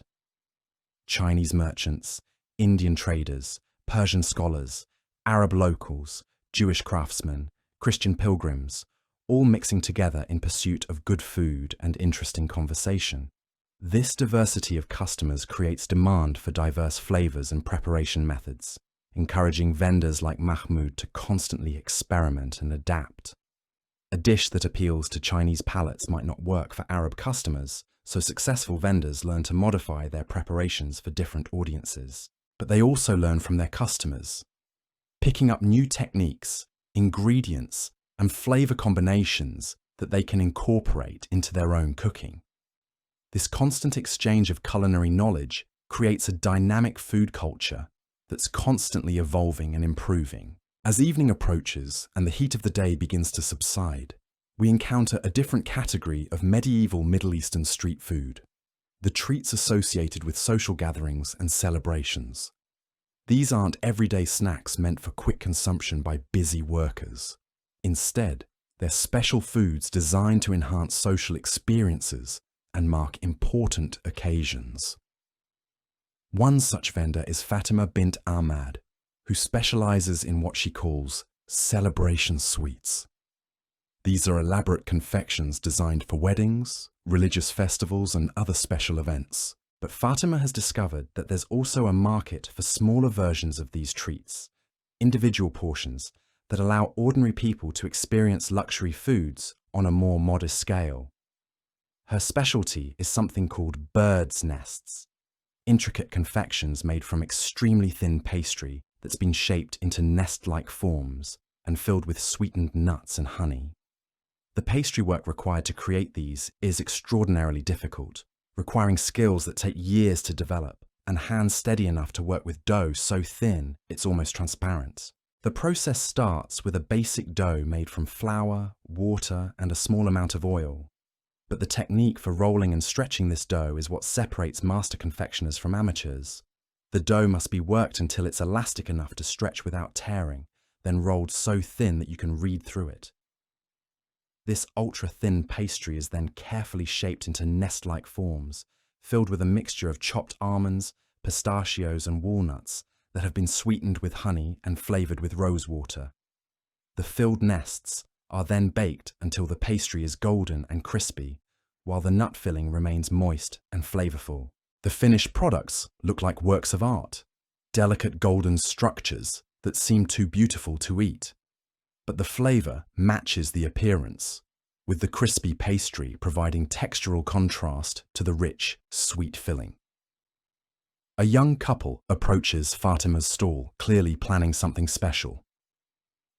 Chinese merchants, Indian traders, Persian scholars, Arab locals, Jewish craftsmen, Christian pilgrims, all mixing together in pursuit of good food and interesting conversation. This diversity of customers creates demand for diverse flavors and preparation methods, encouraging vendors like Mahmoud to constantly experiment and adapt. A dish that appeals to Chinese palates might not work for Arab customers, so successful vendors learn to modify their preparations for different audiences. But they also learn from their customers, picking up new techniques, ingredients, and flavor combinations that they can incorporate into their own cooking. This constant exchange of culinary knowledge creates a dynamic food culture that's constantly evolving and improving. As evening approaches and the heat of the day begins to subside, we encounter a different category of medieval Middle Eastern street food: the treats associated with social gatherings and celebrations. These aren't everyday snacks meant for quick consumption by busy workers. Instead, they're special foods designed to enhance social experiences and mark important occasions. One such vendor is Fatima bint Ahmad, who specializes in what she calls celebration sweets. These are elaborate confections designed for weddings, religious festivals, and other special events. But Fatima has discovered that there's also a market for smaller versions of these treats, individual portions that allow ordinary people to experience luxury foods on a more modest scale. Her specialty is something called bird's nests, intricate confections made from extremely thin pastry that's been shaped into nest-like forms and filled with sweetened nuts and honey. The pastry work required to create these is extraordinarily difficult, requiring skills that take years to develop and hands steady enough to work with dough so thin it's almost transparent. The process starts with a basic dough made from flour, water, and a small amount of oil. But the technique for rolling and stretching this dough is what separates master confectioners from amateurs. The dough must be worked until it's elastic enough to stretch without tearing, then rolled so thin that you can read through it. This ultra-thin pastry is then carefully shaped into nest-like forms, filled with a mixture of chopped almonds, pistachios, and walnuts that have been sweetened with honey and flavored with rose water. The filled nests are then baked until the pastry is golden and crispy, while the nut filling remains moist and flavorful. The finished products look like works of art, delicate golden structures that seem too beautiful to eat. But the flavor matches the appearance, with the crispy pastry providing textural contrast to the rich, sweet filling. A young couple approaches Fatima's stall, clearly planning something special.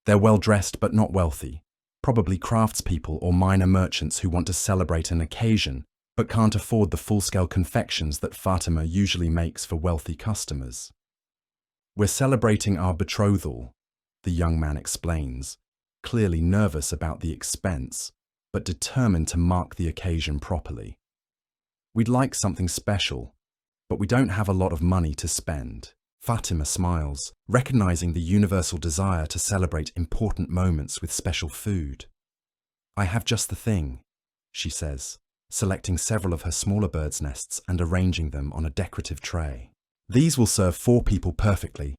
They're well-dressed but not wealthy, probably craftspeople or minor merchants who want to celebrate an occasion but can't afford the full-scale confections that Fatima usually makes for wealthy customers. "We're celebrating our betrothal," the young man explains, clearly nervous about the expense, but determined to mark the occasion properly. We'd like something special, but we don't have a lot of money to spend. Fatima smiles, recognizing the universal desire to celebrate important moments with special food. I have just the thing, she says, selecting several of her smaller birds' nests and arranging them on a decorative tray. These will serve 4 people perfectly,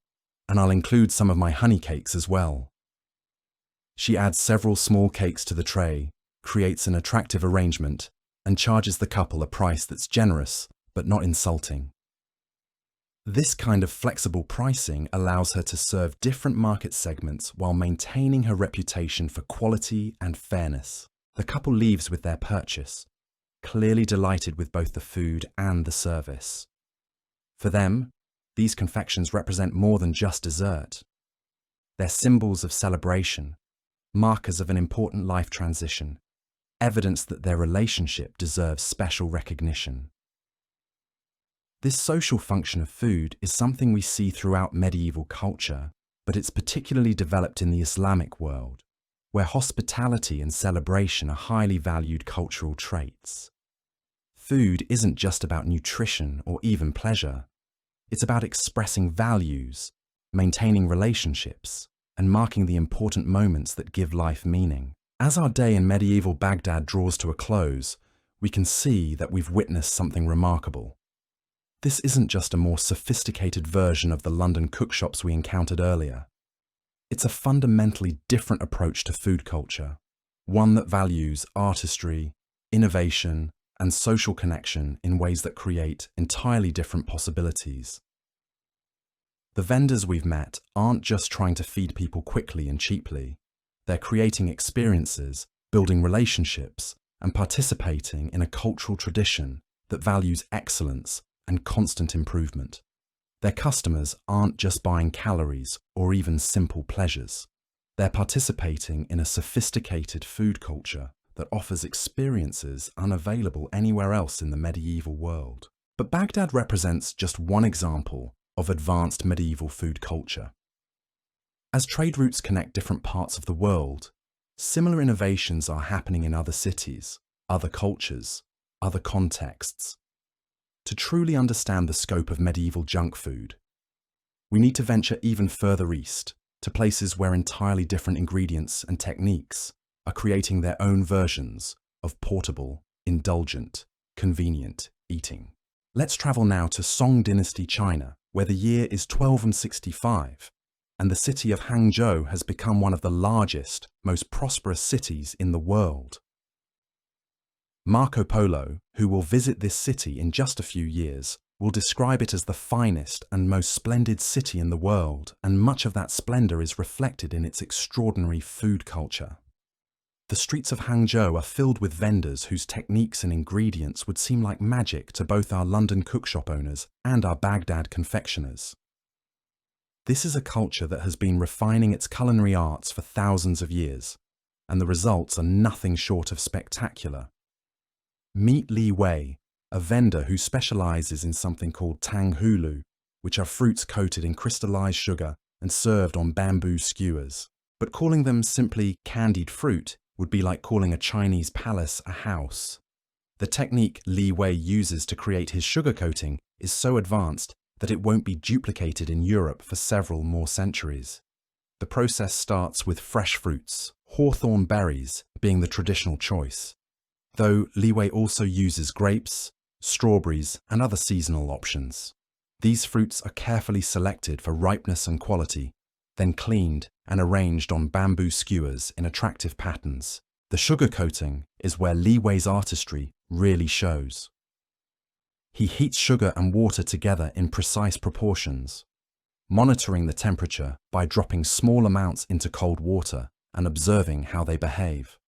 and I'll include some of my honey cakes as well. She adds several small cakes to the tray, creates an attractive arrangement, and charges the couple a price that's generous but not insulting. This kind of flexible pricing allows her to serve different market segments while maintaining her reputation for quality and fairness. The couple leaves with their purchase, clearly delighted with both the food and the service. For them, these confections represent more than just dessert. They're symbols of celebration, markers of an important life transition, evidence that their relationship deserves special recognition. This social function of food is something we see throughout medieval culture, but it's particularly developed in the Islamic world, where hospitality and celebration are highly valued cultural traits. Food isn't just about nutrition or even pleasure. It's about expressing values, maintaining relationships, and marking the important moments that give life meaning. As our day in medieval Baghdad draws to a close, we can see that we've witnessed something remarkable. This isn't just a more sophisticated version of the London cookshops we encountered earlier. It's a fundamentally different approach to food culture, one that values artistry, innovation, and social connection in ways that create entirely different possibilities. The vendors we've met aren't just trying to feed people quickly and cheaply. They're creating experiences, building relationships, and participating in a cultural tradition that values excellence and constant improvement. Their customers aren't just buying calories or even simple pleasures. They're participating in a sophisticated food culture that offers experiences unavailable anywhere else in the medieval world. But Baghdad represents just one example of advanced medieval food culture. As trade routes connect different parts of the world, similar innovations are happening in other cities, other cultures, other contexts. To truly understand the scope of medieval junk food, we need to venture even further east, to places where entirely different ingredients and techniques are creating their own versions of portable, indulgent, convenient eating. Let's travel now to Song Dynasty China, where the year is 1265, and the city of Hangzhou has become one of the largest, most prosperous cities in the world. Marco Polo, who will visit this city in just a few years, will describe it as the finest and most splendid city in the world, and much of that splendor is reflected in its extraordinary food culture. The streets of Hangzhou are filled with vendors whose techniques and ingredients would seem like magic to both our London cookshop owners and our Baghdad confectioners. This is a culture that has been refining its culinary arts for thousands of years, and the results are nothing short of spectacular. Meet Li Wei, a vendor who specializes in something called tang hulu, which are fruits coated in crystallized sugar and served on bamboo skewers. But calling them simply candied fruit would be like calling a Chinese palace a house. The technique Li Wei uses to create his sugar coating is so advanced that it won't be duplicated in Europe for several more centuries. The process starts with fresh fruits, hawthorn berries being the traditional choice, though Li Wei also uses grapes, strawberries, and other seasonal options. These fruits are carefully selected for ripeness and quality, then cleaned and arranged on bamboo skewers in attractive patterns. The sugar coating is where Li Wei's artistry really shows. He heats sugar and water together in precise proportions, monitoring the temperature by dropping small amounts into cold water and observing how they behave.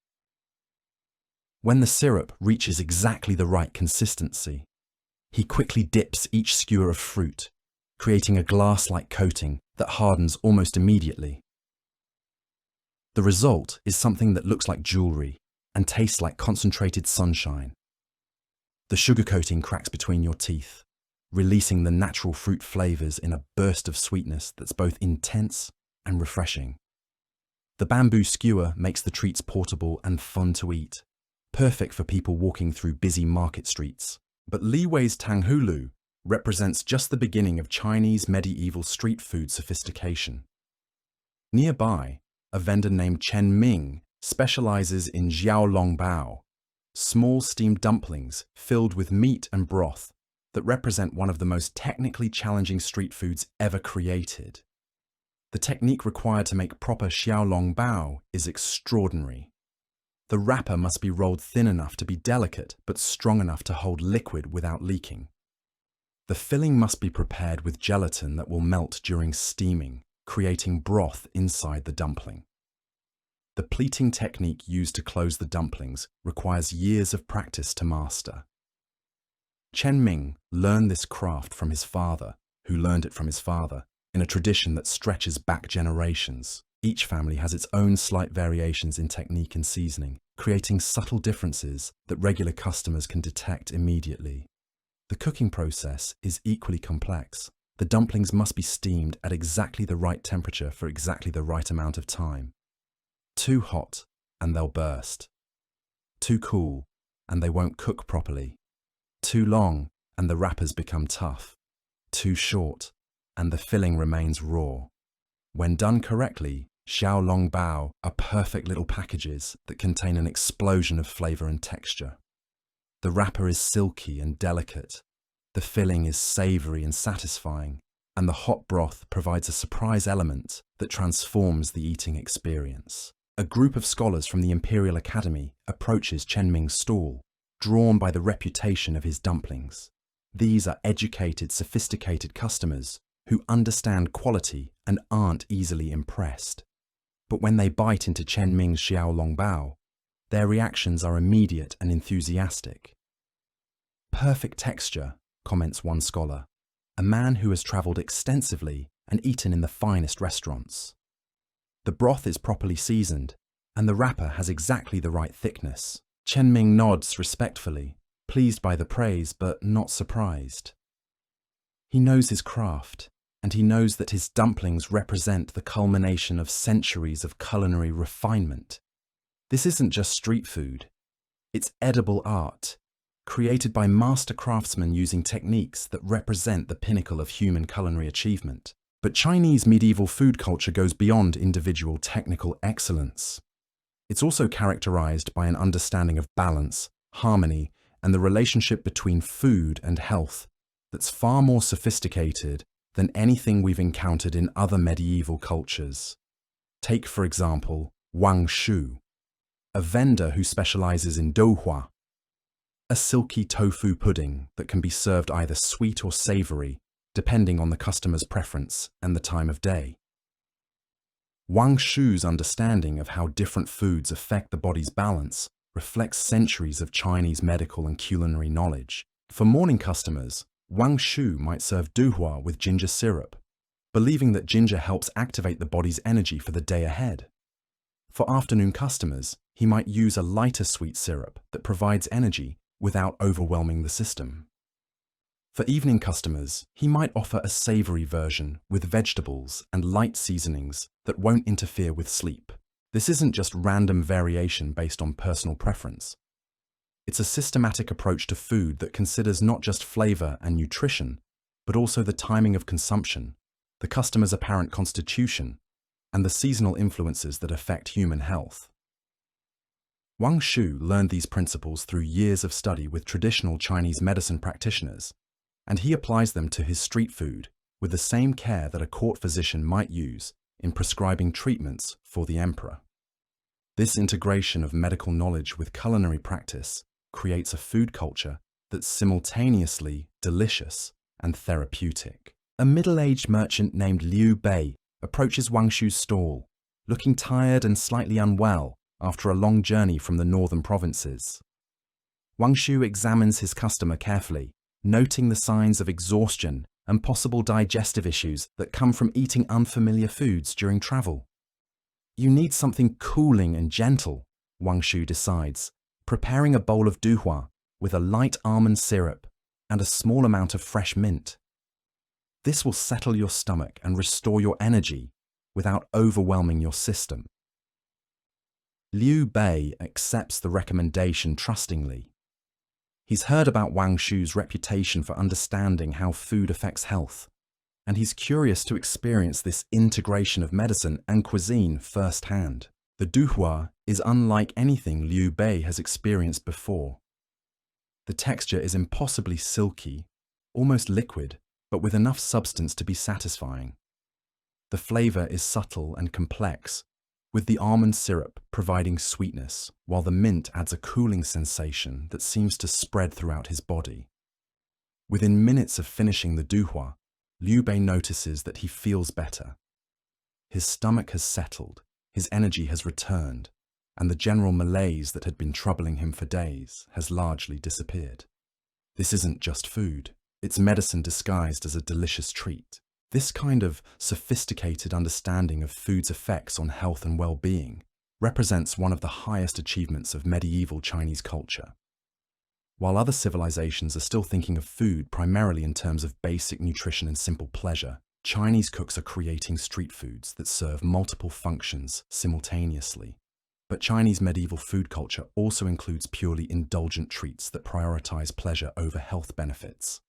When the syrup reaches exactly the right consistency, he quickly dips each skewer of fruit, creating a glass-like coating that hardens almost immediately. The result is something that looks like jewelry and tastes like concentrated sunshine. The sugar coating cracks between your teeth, releasing the natural fruit flavors in a burst of sweetness that's both intense and refreshing. The bamboo skewer makes the treats portable and fun to eat, perfect for people walking through busy market streets. But Li Wei's Tanghulu represents just the beginning of Chinese medieval street food sophistication. Nearby, a vendor named Chen Ming specializes in xiaolongbao, small steamed dumplings filled with meat and broth that represent one of the most technically challenging street foods ever created. The technique required to make proper xiaolongbao is extraordinary. The wrapper must be rolled thin enough to be delicate but strong enough to hold liquid without leaking. The filling must be prepared with gelatin that will melt during steaming, creating broth inside the dumpling. The pleating technique used to close the dumplings requires years of practice to master. Chen Ming learned this craft from his father, who learned it from his father, in a tradition that stretches back generations. Each family has its own slight variations in technique and seasoning, creating subtle differences that regular customers can detect immediately. The cooking process is equally complex. The dumplings must be steamed at exactly the right temperature for exactly the right amount of time. Too hot, and they'll burst. Too cool, and they won't cook properly. Too long, and the wrappers become tough. Too short, and the filling remains raw. When done correctly, xiaolongbao are perfect little packages that contain an explosion of flavor and texture. The wrapper is silky and delicate. The filling is savory and satisfying, and the hot broth provides a surprise element that transforms the eating experience. A group of scholars from the Imperial Academy approaches Chen Ming's stall, drawn by the reputation of his dumplings. These are educated, sophisticated customers who understand quality and aren't easily impressed. But when they bite into Chen Ming's xiaolongbao, their reactions are immediate and enthusiastic. Perfect texture, comments one scholar, a man who has traveled extensively and eaten in the finest restaurants. The broth is properly seasoned, and the wrapper has exactly the right thickness. Chen Ming nods respectfully, pleased by the praise but not surprised. He knows his craft, and he knows that his dumplings represent the culmination of centuries of culinary refinement. This isn't just street food. It's edible art, created by master craftsmen using techniques that represent the pinnacle of human culinary achievement. But Chinese medieval food culture goes beyond individual technical excellence. It's also characterized by an understanding of balance, harmony, and the relationship between food and health that's far more sophisticated than anything we've encountered in other medieval cultures. Take, for example, Wang Shu, a vendor who specializes in douhua, a silky tofu pudding that can be served either sweet or savory, depending on the customer's preference and the time of day. Wang Shu's understanding of how different foods affect the body's balance reflects centuries of Chinese medical and culinary knowledge. For morning customers, Wang Shu might serve douhua with ginger syrup, believing that ginger helps activate the body's energy for the day ahead. For afternoon customers, he might use a lighter sweet syrup that provides energy without overwhelming the system. For evening customers, he might offer a savory version with vegetables and light seasonings that won't interfere with sleep. This isn't just random variation based on personal preference. It's a systematic approach to food that considers not just flavor and nutrition, but also the timing of consumption, the customer's apparent constitution, and the seasonal influences that affect human health. Wang Shu learned these principles through years of study with traditional Chinese medicine practitioners, and he applies them to his street food with the same care that a court physician might use in prescribing treatments for the emperor. This integration of medical knowledge with culinary practice creates a food culture that's simultaneously delicious and therapeutic. A middle-aged merchant named Liu Bei approaches Wang Shu's stall, looking tired and slightly unwell after a long journey from the northern provinces. Wang Shu examines his customer carefully, noting the signs of exhaustion and possible digestive issues that come from eating unfamiliar foods during travel. You need something cooling and gentle, Wang Shu decides, preparing a bowl of douhua with a light almond syrup and a small amount of fresh mint. This will settle your stomach and restore your energy without overwhelming your system. Liu Bei accepts the recommendation trustingly. He's heard about Wang Shu's reputation for understanding how food affects health, and he's curious to experience this integration of medicine and cuisine firsthand. The duhua is unlike anything Liu Bei has experienced before. The texture is impossibly silky, almost liquid, but with enough substance to be satisfying. The flavor is subtle and complex, with the almond syrup providing sweetness, while the mint adds a cooling sensation that seems to spread throughout his body. Within minutes of finishing the duhua, Liu Bei notices that he feels better. His stomach has settled, his energy has returned, and the general malaise that had been troubling him for days has largely disappeared. This isn't just food, it's medicine disguised as a delicious treat. This kind of sophisticated understanding of food's effects on health and well-being represents one of the highest achievements of medieval Chinese culture. While other civilizations are still thinking of food primarily in terms of basic nutrition and simple pleasure, Chinese cooks are creating street foods that serve multiple functions simultaneously. But Chinese medieval food culture also includes purely indulgent treats that prioritize pleasure over health benefits.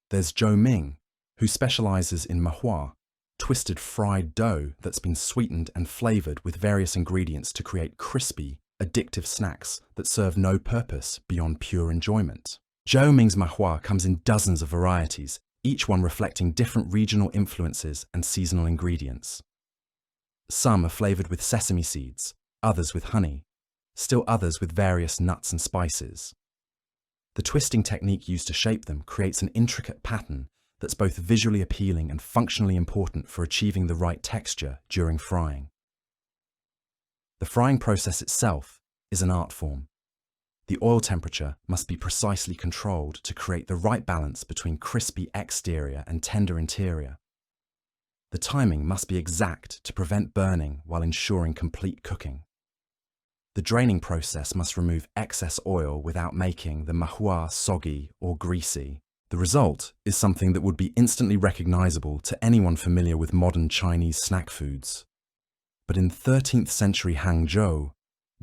There's Zhou Ming, who specializes in mahua, twisted fried dough that's been sweetened and flavored with various ingredients to create crispy, addictive snacks that serve no purpose beyond pure enjoyment. Zhou Ming's mahua comes in dozens of varieties, each one reflecting different regional influences and seasonal ingredients. Some are flavored with sesame seeds, others with honey, still others with various nuts and spices. The twisting technique used to shape them creates an intricate pattern that's both visually appealing and functionally important for achieving the right texture during frying. The frying process itself is an art form. The oil temperature must be precisely controlled to create the right balance between crispy exterior and tender interior. The timing must be exact to prevent burning while ensuring complete cooking. The draining process must remove excess oil without making the mahua soggy or greasy. The result is something that would be instantly recognizable to anyone familiar with modern Chinese snack foods. But in 13th century Hangzhou,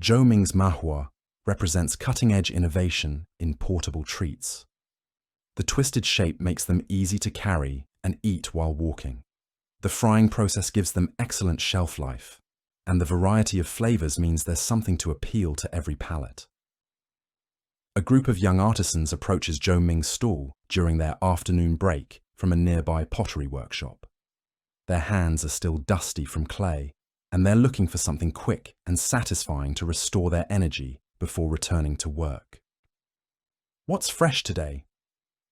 Zhou Ming's mahua represents cutting-edge innovation in portable treats. The twisted shape makes them easy to carry and eat while walking. The frying process gives them excellent shelf life, and the variety of flavors means there's something to appeal to every palate. A group of young artisans approaches Zhou Ming's stall during their afternoon break from a nearby pottery workshop. Their hands are still dusty from clay, and they're looking for something quick and satisfying to restore their energy before returning to work. "What's fresh today?"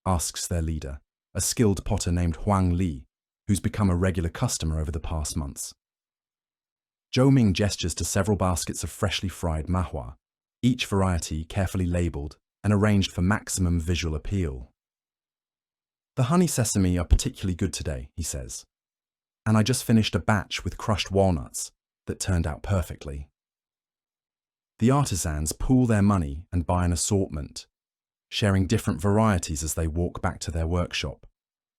asks their leader, a skilled potter named Huang Li, who's become a regular customer over the past months. Zhou Ming gestures to several baskets of freshly fried mahua, each variety carefully labeled and arranged for maximum visual appeal. "The honey sesame are particularly good today," he says, "and I just finished a batch with crushed walnuts that turned out perfectly." The artisans pool their money and buy an assortment, sharing different varieties as they walk back to their workshop.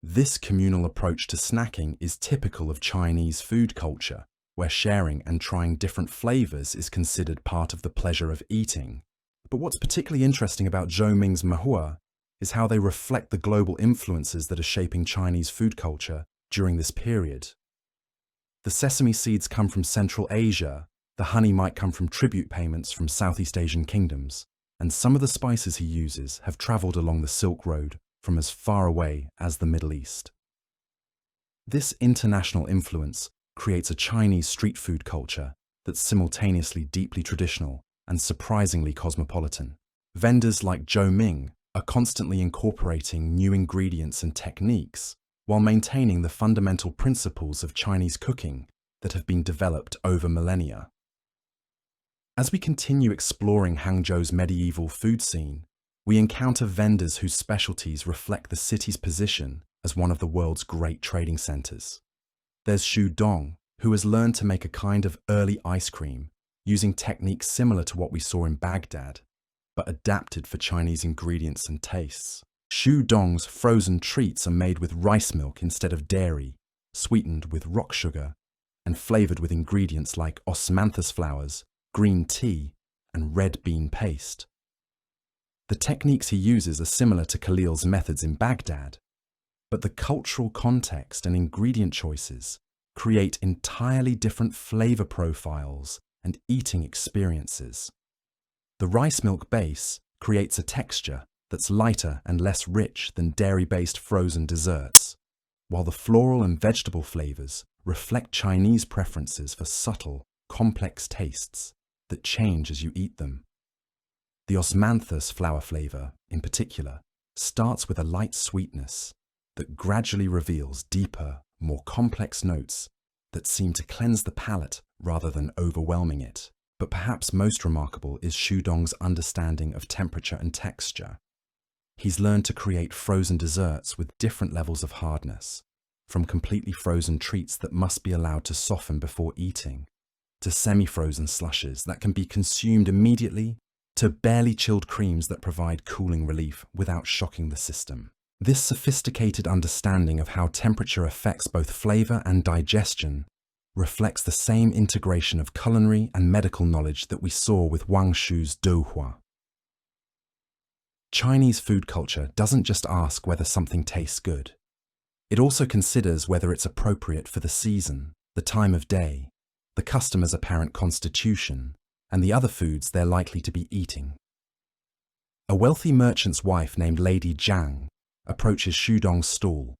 This communal approach to snacking is typical of Chinese food culture, where sharing and trying different flavors is considered part of the pleasure of eating. But what's particularly interesting about Zhou Ming's mahua is how they reflect the global influences that are shaping Chinese food culture during this period. The sesame seeds come from Central Asia, the honey might come from tribute payments from Southeast Asian kingdoms, and some of the spices he uses have traveled along the Silk Road from as far away as the Middle East. This international influence creates a Chinese street food culture that's simultaneously deeply traditional and surprisingly cosmopolitan. Vendors like Zhou Ming are constantly incorporating new ingredients and techniques while maintaining the fundamental principles of Chinese cooking that have been developed over millennia. As we continue exploring Hangzhou's medieval food scene, we encounter vendors whose specialties reflect the city's position as one of the world's great trading centers. There's Xu Dong, who has learned to make a kind of early ice cream using techniques similar to what we saw in Baghdad, but adapted for Chinese ingredients and tastes. Xu Dong's frozen treats are made with rice milk instead of dairy, sweetened with rock sugar, and flavored with ingredients like osmanthus flowers green tea, and red bean paste. The techniques he uses are similar to Khalil's methods in Baghdad, but the cultural context and ingredient choices create entirely different flavor profiles and eating experiences. The rice milk base creates a texture that's lighter and less rich than dairy-based frozen desserts, while the floral and vegetable flavors reflect Chinese preferences for subtle, complex tastes that change as you eat them. The osmanthus flower flavor, in particular, starts with a light sweetness that gradually reveals deeper, more complex notes that seem to cleanse the palate rather than overwhelming it. But perhaps most remarkable is Shudong's understanding of temperature and texture. He's learned to create frozen desserts with different levels of hardness, from completely frozen treats that must be allowed to soften before eating, to semi-frozen slushes that can be consumed immediately, to barely chilled creams that provide cooling relief without shocking the system. This sophisticated understanding of how temperature affects both flavor and digestion reflects the same integration of culinary and medical knowledge that we saw with Wang Shu's Douhua. Chinese food culture doesn't just ask whether something tastes good. It also considers whether it's appropriate for the season, the time of day, the customer's apparent constitution, and the other foods they're likely to be eating. A wealthy merchant's wife named Lady Zhang approaches Shudong's stall,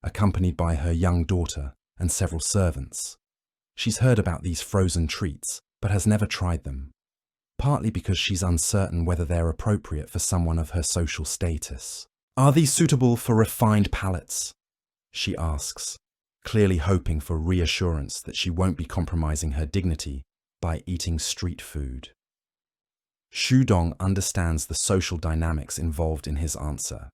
accompanied by her young daughter and several servants. She's heard about these frozen treats, but has never tried them, partly because she's uncertain whether they're appropriate for someone of her social status. "Are these suitable for refined palates?" she asks, clearly hoping for reassurance that she won't be compromising her dignity by eating street food. Shudong understands the social dynamics involved in his answer.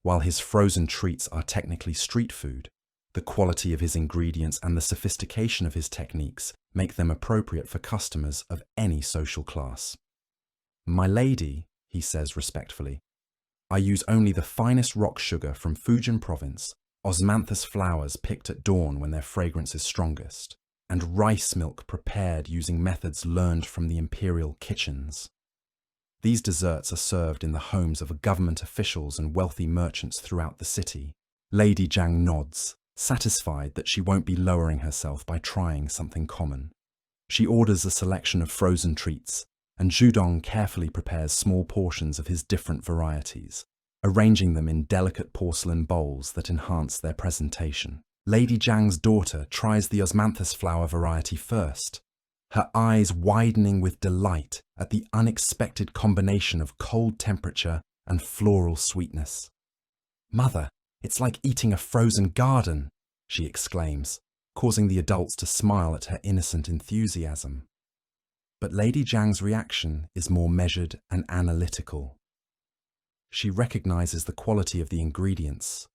While his frozen treats are technically street food, the quality of his ingredients and the sophistication of his techniques make them appropriate for customers of any social class. "My lady," he says respectfully, "I use only the finest rock sugar from Fujian province, osmanthus flowers picked at dawn when their fragrance is strongest, and rice milk prepared using methods learned from the imperial kitchens. These desserts are served in the homes of government officials and wealthy merchants throughout the city." Lady Zhang nods, satisfied that she won't be lowering herself by trying something common. She orders a selection of frozen treats, and Shudong carefully prepares small portions of his different varieties, arranging them in delicate porcelain bowls that enhance their presentation. Lady Zhang's daughter tries the osmanthus flower variety first, her eyes widening with delight at the unexpected combination of cold temperature and floral sweetness. "Mother, it's like eating a frozen garden," she exclaims, causing the adults to smile at her innocent enthusiasm. But Lady Zhang's reaction is more measured and analytical. She recognizes the quality of the ingredients,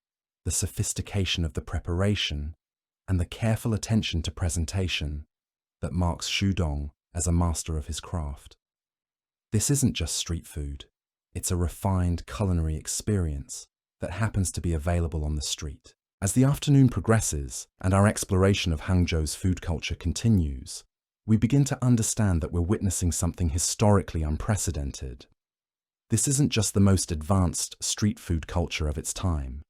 the sophistication of the preparation, and the careful attention to presentation that marks Shudong as a master of his craft. This isn't just street food, it's a refined culinary experience that happens to be available on the street. As the afternoon progresses and our exploration of Hangzhou's food culture continues, we begin to understand that we're witnessing something historically unprecedented. This isn't just the most advanced street food culture of its time.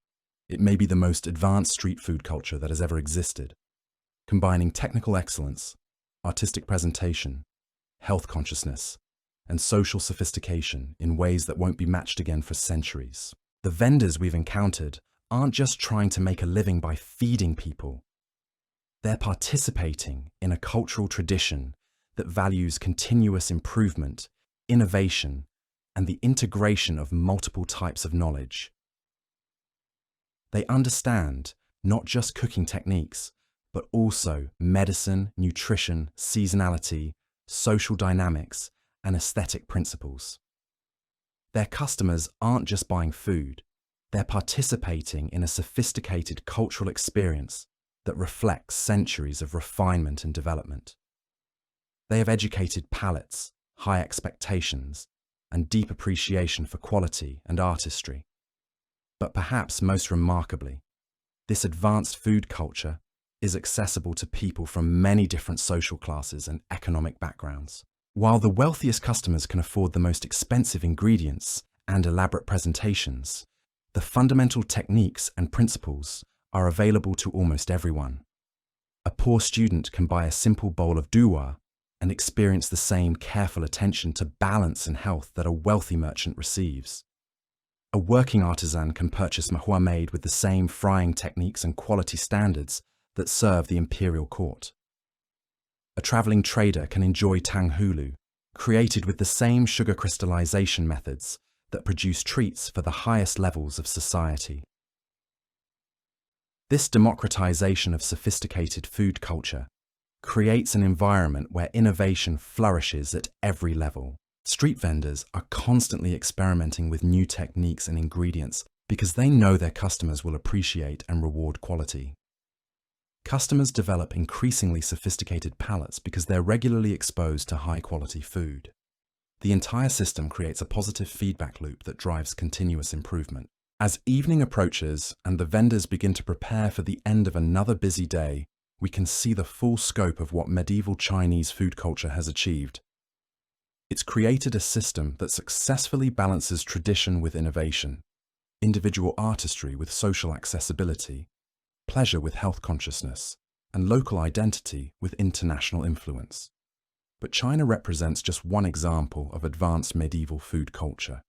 It may be the most advanced street food culture that has ever existed, combining technical excellence, artistic presentation, health consciousness, and social sophistication in ways that won't be matched again for centuries. The vendors we've encountered aren't just trying to make a living by feeding people. They're participating in a cultural tradition that values continuous improvement, innovation, and the integration of multiple types of knowledge. They understand not just cooking techniques, but also medicine, nutrition, seasonality, social dynamics, and aesthetic principles. Their customers aren't just buying food, they're participating in a sophisticated cultural experience that reflects centuries of refinement and development. They have educated palates, high expectations, and deep appreciation for quality and artistry. But perhaps most remarkably, this advanced food culture is accessible to people from many different social classes and economic backgrounds. While the wealthiest customers can afford the most expensive ingredients and elaborate presentations, the fundamental techniques and principles are available to almost everyone. A poor student can buy a simple bowl of duwa and experience the same careful attention to balance and health that a wealthy merchant receives. A working artisan can purchase mahua made with the same frying techniques and quality standards that serve the imperial court. A traveling trader can enjoy tanghulu, created with the same sugar crystallization methods that produce treats for the highest levels of society. This democratization of sophisticated food culture creates an environment where innovation flourishes at every level. Street vendors are constantly experimenting with new techniques and ingredients because they know their customers will appreciate and reward quality. Customers develop increasingly sophisticated palates because they're regularly exposed to high-quality food. The entire system creates a positive feedback loop that drives continuous improvement. As evening approaches and the vendors begin to prepare for the end of another busy day, we can see the full scope of what medieval Chinese food culture has achieved. It's created a system that successfully balances tradition with innovation, individual artistry with social accessibility, pleasure with health consciousness, and local identity with international influence. But China represents just one example of advanced medieval food culture.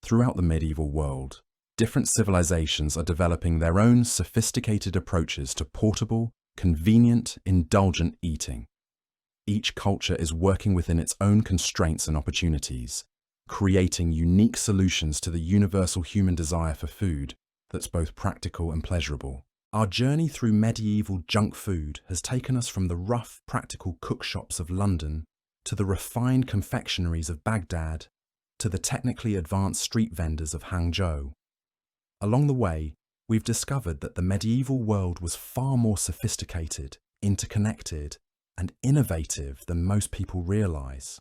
Throughout the medieval world, different civilizations are developing their own sophisticated approaches to portable, convenient, indulgent eating. Each culture is working within its own constraints and opportunities, creating unique solutions to the universal human desire for food that's both practical and pleasurable. Our journey through medieval junk food has taken us from the rough, practical cookshops of London to the refined confectionaries of Baghdad to the technically advanced street vendors of Hangzhou. Along the way, we've discovered that the medieval world was far more sophisticated, interconnected, and innovative than most people realize.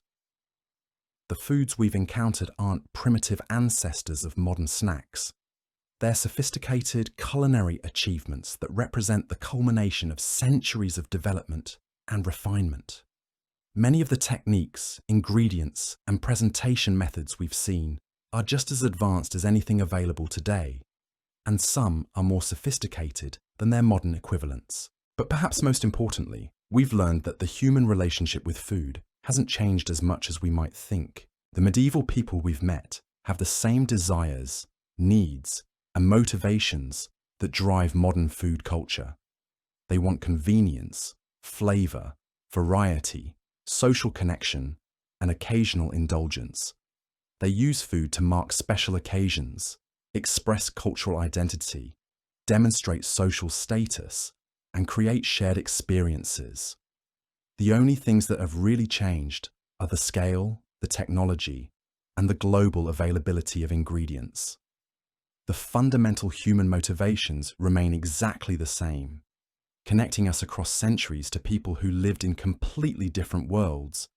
The foods we've encountered aren't primitive ancestors of modern snacks. They're sophisticated culinary achievements that represent the culmination of centuries of development and refinement. Many of the techniques, ingredients, and presentation methods we've seen are just as advanced as anything available today, and some are more sophisticated than their modern equivalents. But perhaps most importantly, we've learned that the human relationship with food hasn't changed as much as we might think. The medieval people we've met have the same desires, needs, and motivations that drive modern food culture. They want convenience, flavor, variety, social connection, and occasional indulgence. They use food to mark special occasions, express cultural identity, demonstrate social status, and create shared experiences. The only things that have really changed are the scale, the technology, and the global availability of ingredients. The fundamental human motivations remain exactly the same, connecting us across centuries to people who lived in completely different worlds,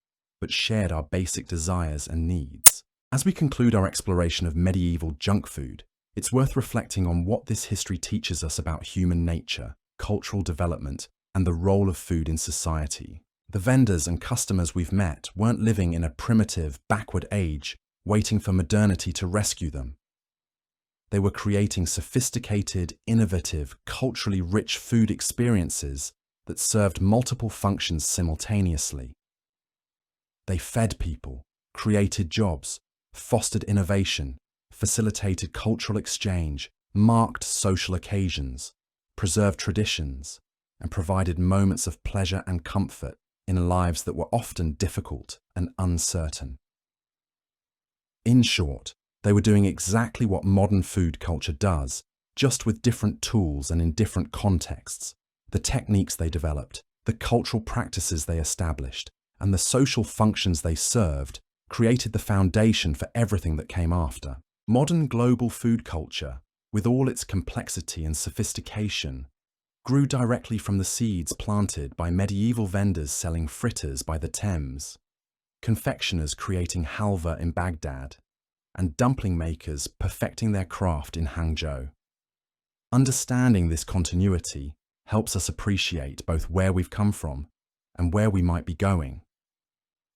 but shared our basic desires and needs. As we conclude our exploration of medieval junk food, it's worth reflecting on what this history teaches us about human nature, cultural development, and the role of food in society. The vendors and customers we've met weren't living in a primitive, backward age, waiting for modernity to rescue them. They were creating sophisticated, innovative, culturally rich food experiences that served multiple functions simultaneously. They fed people, created jobs, fostered innovation, facilitated cultural exchange, marked social occasions, preserved traditions, and provided moments of pleasure and comfort in lives that were often difficult and uncertain. In short, they were doing exactly what modern food culture does, just with different tools and in different contexts. The techniques they developed, the cultural practices they established, and the social functions they served created the foundation for everything that came after. Modern global food culture, with all its complexity and sophistication, grew directly from the seeds planted by medieval vendors selling fritters by the Thames, confectioners creating halva in Baghdad, and dumpling makers perfecting their craft in Hangzhou. Understanding this continuity helps us appreciate both where we've come from and where we might be going.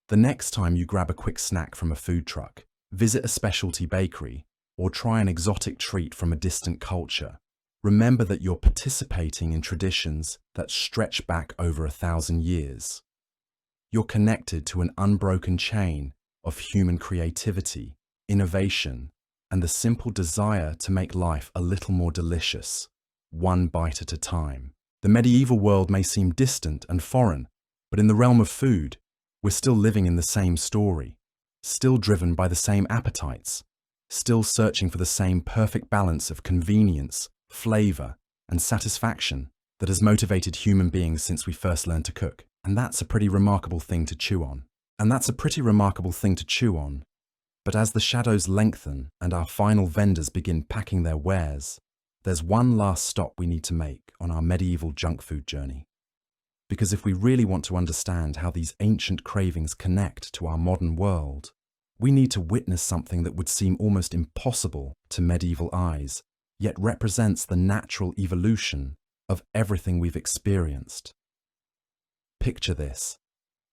The next time you grab a quick snack from a food truck, visit a specialty bakery, or try an exotic treat from a distant culture, remember that you're participating in traditions that stretch back over 1,000 years. You're connected to an unbroken chain of human creativity, innovation, and the simple desire to make life a little more delicious, one bite at a time. The medieval world may seem distant and foreign, but in the realm of food, we're still living in the same story, still driven by the same appetites, still searching for the same perfect balance of convenience, flavor, and satisfaction that has motivated human beings since we first learned to cook. And that's a pretty remarkable thing to chew on. But as the shadows lengthen and our final vendors begin packing their wares, there's one last stop we need to make on our medieval junk food journey. Because if we really want to understand how these ancient cravings connect to our modern world, we need to witness something that would seem almost impossible to medieval eyes, yet represents the natural evolution of everything we've experienced. Picture this.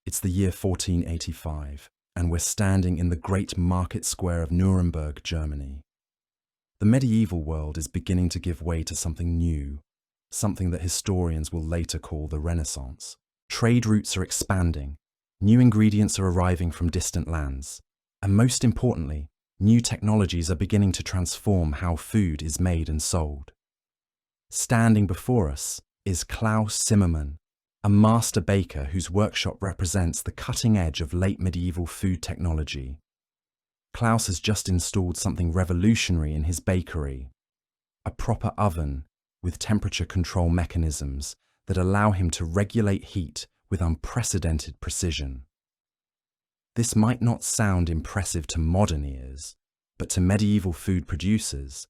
It's the year 1485, and we're standing in the great market square of Nuremberg, Germany. The medieval world is beginning to give way to something new, something that historians will later call the Renaissance. Trade routes are expanding, new ingredients are arriving from distant lands, and most importantly, new technologies are beginning to transform how food is made and sold. Standing before us is Klaus Zimmermann, a master baker whose workshop represents the cutting edge of late medieval food technology. Klaus has just installed something revolutionary in his bakery, a proper oven with temperature control mechanisms that allow him to regulate heat with unprecedented precision. This might not sound impressive to modern ears, but to medieval food producers,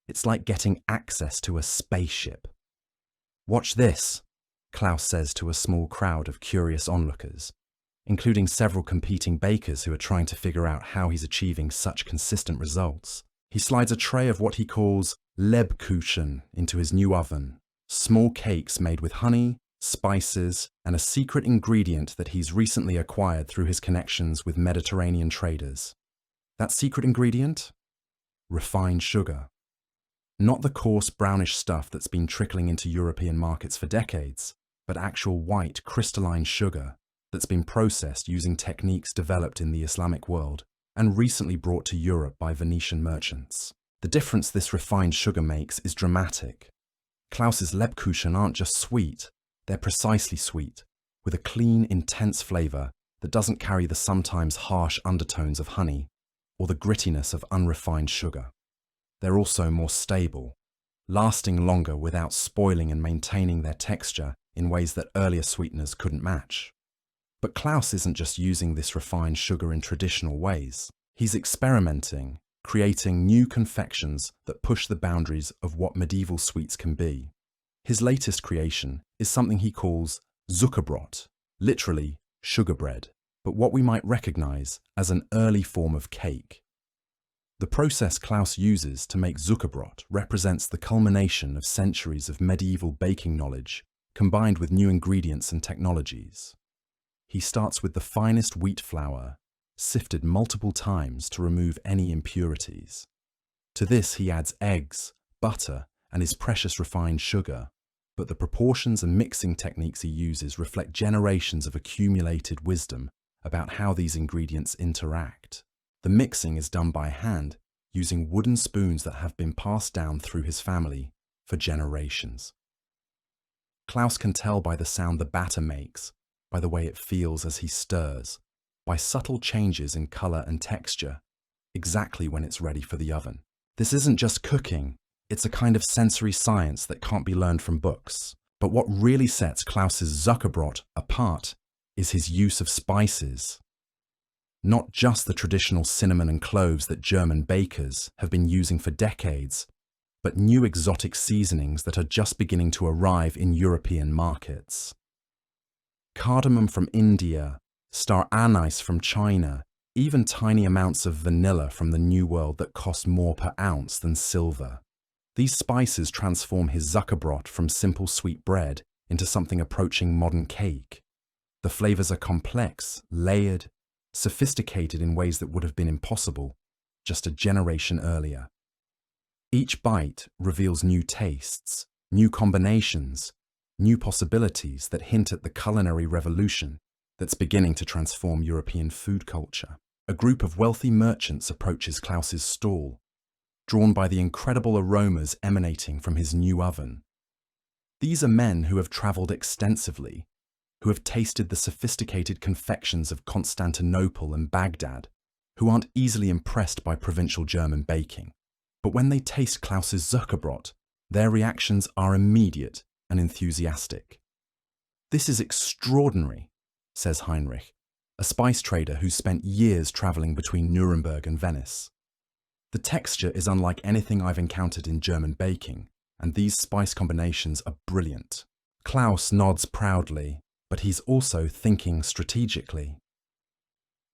it's like getting access to a spaceship. "Watch this," Klaus says to a small crowd of curious onlookers, including several competing bakers who are trying to figure out how he's achieving such consistent results. He slides a tray of what he calls Lebkuchen into his new oven, small cakes made with honey, spices, and a secret ingredient that he's recently acquired through his connections with Mediterranean traders. That secret ingredient? Refined sugar. Not the coarse brownish stuff that's been trickling into European markets for decades, but actual white crystalline sugar that's been processed using techniques developed in the Islamic world and recently brought to Europe by Venetian merchants. The difference this refined sugar makes is dramatic. Klaus's Lebkuchen aren't just sweet, they're precisely sweet, with a clean, intense flavour that doesn't carry the sometimes harsh undertones of honey or the grittiness of unrefined sugar. They're also more stable, lasting longer without spoiling and maintaining their texture in ways that earlier sweeteners couldn't match. But Klaus isn't just using this refined sugar in traditional ways. He's experimenting, creating new confections that push the boundaries of what medieval sweets can be. His latest creation is something he calls Zuckerbrot, literally sugar bread, but what we might recognize as an early form of cake. The process Klaus uses to make Zuckerbrot represents the culmination of centuries of medieval baking knowledge combined with new ingredients and technologies. He starts with the finest wheat flour, sifted multiple times to remove any impurities. To this he adds eggs, butter, and his precious refined sugar, but the proportions and mixing techniques he uses reflect generations of accumulated wisdom about how these ingredients interact. The mixing is done by hand, using wooden spoons that have been passed down through his family for generations. Klaus can tell by the sound the batter makes, by the way it feels as he stirs, by subtle changes in colour and texture, exactly when it's ready for the oven. This isn't just cooking, it's a kind of sensory science that can't be learned from books. But what really sets Klaus's Zuckerbrot apart is his use of spices. Not just the traditional cinnamon and cloves that German bakers have been using for decades, but new exotic seasonings that are just beginning to arrive in European markets. Cardamom from India, star anise from China, even tiny amounts of vanilla from the New World that cost more per ounce than silver. These spices transform his Zuckerbrot from simple sweet bread into something approaching modern cake. The flavors are complex, layered, sophisticated in ways that would have been impossible just a generation earlier. Each bite reveals new tastes, new combinations, new possibilities that hint at the culinary revolution that's beginning to transform European food culture. A group of wealthy merchants approaches Klaus's stall, drawn by the incredible aromas emanating from his new oven. These are men who have traveled extensively, who have tasted the sophisticated confections of Constantinople and Baghdad, who aren't easily impressed by provincial German baking. But when they taste Klaus's Zuckerbrot, their reactions are immediate and enthusiastic. "This is extraordinary," says Heinrich, a spice trader who's spent years traveling between Nuremberg and Venice. "The texture is unlike anything I've encountered in German baking, and these spice combinations are brilliant." Klaus nods proudly, but he's also thinking strategically.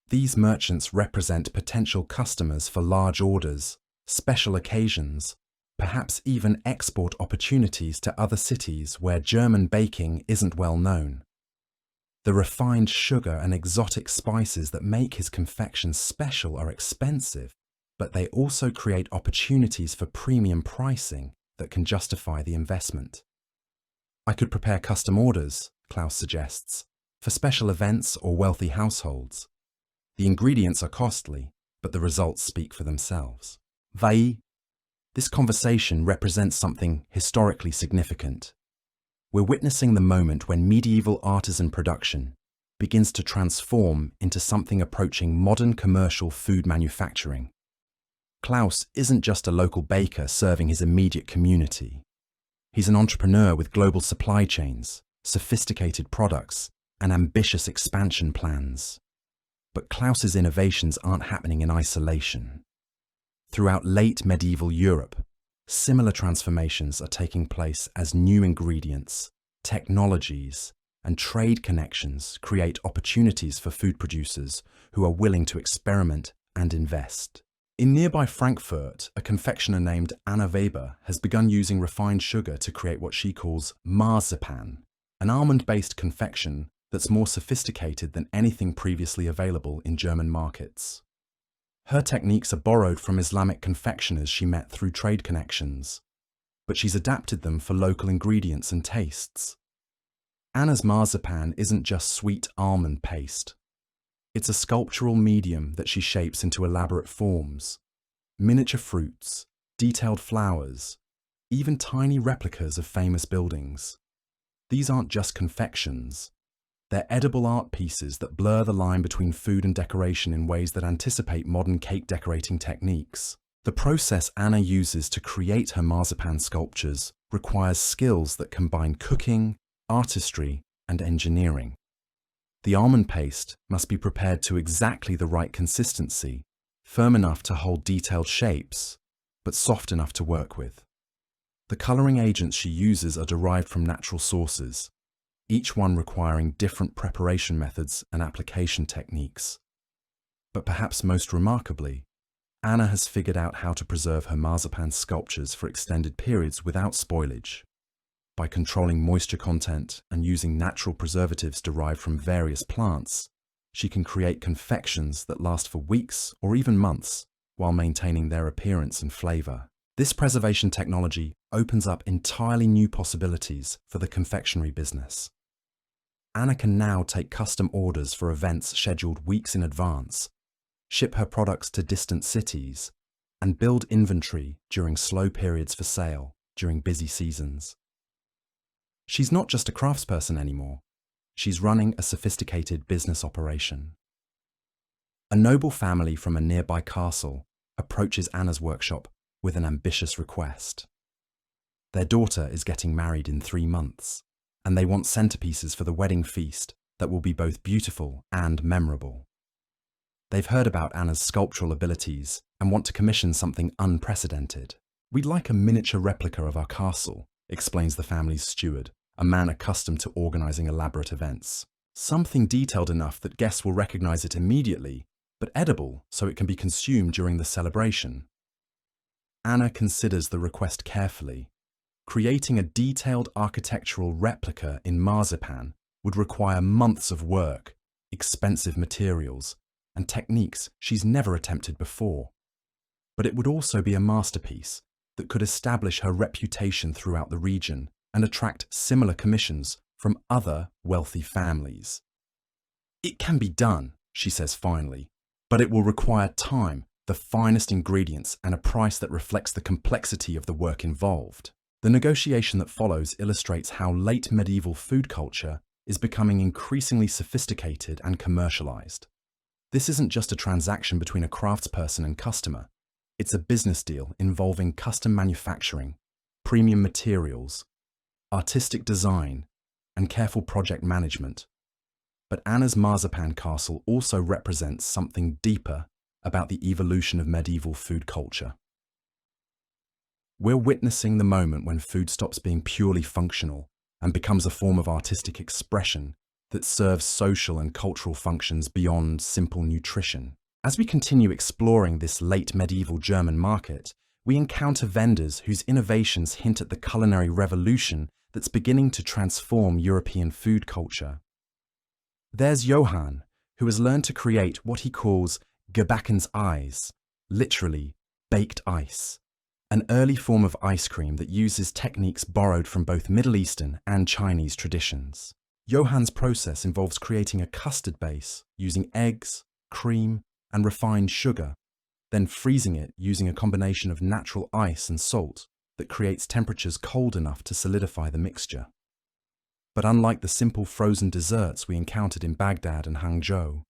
These merchants represent potential customers for large orders, special occasions, perhaps even export opportunities to other cities where German baking isn't well known. The refined sugar and exotic spices that make his confections special are expensive, but they also create opportunities for premium pricing that can justify the investment. "I could prepare custom orders," Klaus suggests, "for special events or wealthy households. The ingredients are costly, but the results speak for themselves." Vai. This conversation represents something historically significant. We're witnessing the moment when medieval artisan production begins to transform into something approaching modern commercial food manufacturing. Klaus isn't just a local baker serving his immediate community. He's an entrepreneur with global supply chains, sophisticated products, and ambitious expansion plans. But Klaus's innovations aren't happening in isolation. Throughout late medieval Europe, similar transformations are taking place as new ingredients, technologies, and trade connections create opportunities for food producers who are willing to experiment and invest. In nearby Frankfurt, a confectioner named Anna Weber has begun using refined sugar to create what she calls marzipan, an almond-based confection that's more sophisticated than anything previously available in German markets. Her techniques are borrowed from Islamic confectioners she met through trade connections, but she's adapted them for local ingredients and tastes. Anna's marzipan isn't just sweet almond paste. It's a sculptural medium that she shapes into elaborate forms, miniature fruits, detailed flowers, even tiny replicas of famous buildings. These aren't just confections. They're edible art pieces that blur the line between food and decoration in ways that anticipate modern cake decorating techniques. The process Anna uses to create her marzipan sculptures requires skills that combine cooking, artistry, and engineering. The almond paste must be prepared to exactly the right consistency, firm enough to hold detailed shapes, but soft enough to work with. The coloring agents she uses are derived from natural sources, each one requiring different preparation methods and application techniques. But perhaps most remarkably, Anna has figured out how to preserve her marzipan sculptures for extended periods without spoilage. By controlling moisture content and using natural preservatives derived from various plants, she can create confections that last for weeks or even months while maintaining their appearance and flavor. This preservation technology opens up entirely new possibilities for the confectionery business. Anna can now take custom orders for events scheduled weeks in advance, ship her products to distant cities, and build inventory during slow periods for sale during busy seasons. She's not just a craftsperson anymore. She's running a sophisticated business operation. A noble family from a nearby castle approaches Anna's workshop with an ambitious request. Their daughter is getting married in 3 months, and they want centerpieces for the wedding feast that will be both beautiful and memorable. They've heard about Anna's sculptural abilities and want to commission something unprecedented. "We'd like a miniature replica of our castle," explains the family's steward, a man accustomed to organizing elaborate events. "Something detailed enough that guests will recognize it immediately, but edible so it can be consumed during the celebration." Anna considers the request carefully. Creating a detailed architectural replica in marzipan would require months of work, expensive materials, and techniques she's never attempted before. But it would also be a masterpiece that could establish her reputation throughout the region and attract similar commissions from other wealthy families. It can be done, she says finally, but it will require time, the finest ingredients, and a price that reflects the complexity of the work involved. The negotiation that follows illustrates how late medieval food culture is becoming increasingly sophisticated and commercialized. This isn't just a transaction between a craftsperson and customer. It's a business deal involving custom manufacturing, premium materials, artistic design, and careful project management. But Anna's marzipan castle also represents something deeper about the evolution of medieval food culture. We're witnessing the moment when food stops being purely functional and becomes a form of artistic expression that serves social and cultural functions beyond simple nutrition. As we continue exploring this late medieval German market, we encounter vendors whose innovations hint at the culinary revolution that's beginning to transform European food culture. There's Johann, who has learned to create what he calls gebacken's Eis, literally baked ice, an early form of ice cream that uses techniques borrowed from both Middle Eastern and Chinese traditions. Johann's process involves creating a custard base using eggs, cream, and refined sugar, then freezing it using a combination of natural ice and salt that creates temperatures cold enough to solidify the mixture. But unlike the simple frozen desserts we encountered in Baghdad and Hangzhou,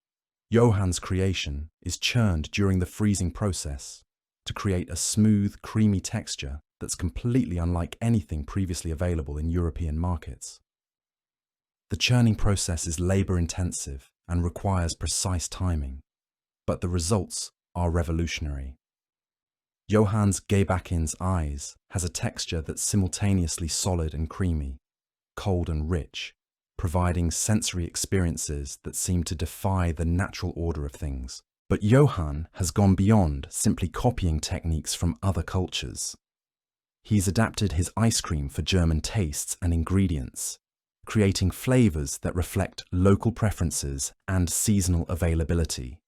Johann's creation is churned during the freezing process to create a smooth, creamy texture that's completely unlike anything previously available in European markets. The churning process is labor-intensive and requires precise timing, but the results are revolutionary. Johann's gebacken's Eis has a texture that's simultaneously solid and creamy, cold and rich, providing sensory experiences that seem to defy the natural order of things. But Johann has gone beyond simply copying techniques from other cultures. He's adapted his ice cream for German tastes and ingredients, creating flavors that reflect local preferences and seasonal availability.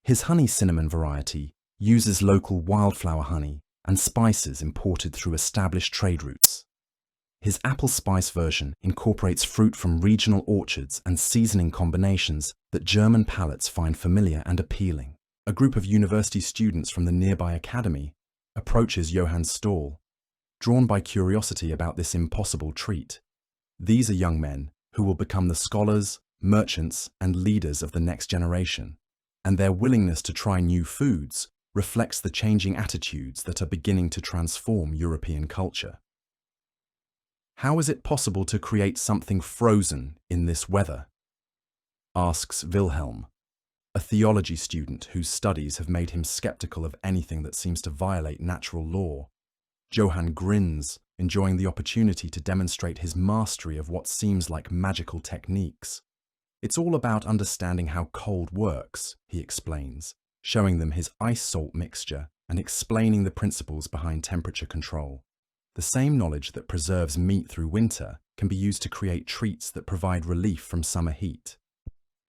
His honey cinnamon variety uses local wildflower honey and spices imported through established trade routes. His apple spice version incorporates fruit from regional orchards and seasoning combinations that German palates find familiar and appealing. A group of university students from the nearby academy approaches Johann's stall, drawn by curiosity about this impossible treat. These are young men who will become the scholars, merchants, and leaders of the next generation, and their willingness to try new foods reflects the changing attitudes that are beginning to transform European culture. How is it possible to create something frozen in this weather? Asks Wilhelm, a theology student whose studies have made him skeptical of anything that seems to violate natural law. Johann grins, enjoying the opportunity to demonstrate his mastery of what seems like magical techniques. It's all about understanding how cold works, he explains, showing them his ice-salt mixture and explaining the principles behind temperature control. The same knowledge that preserves meat through winter can be used to create treats that provide relief from summer heat.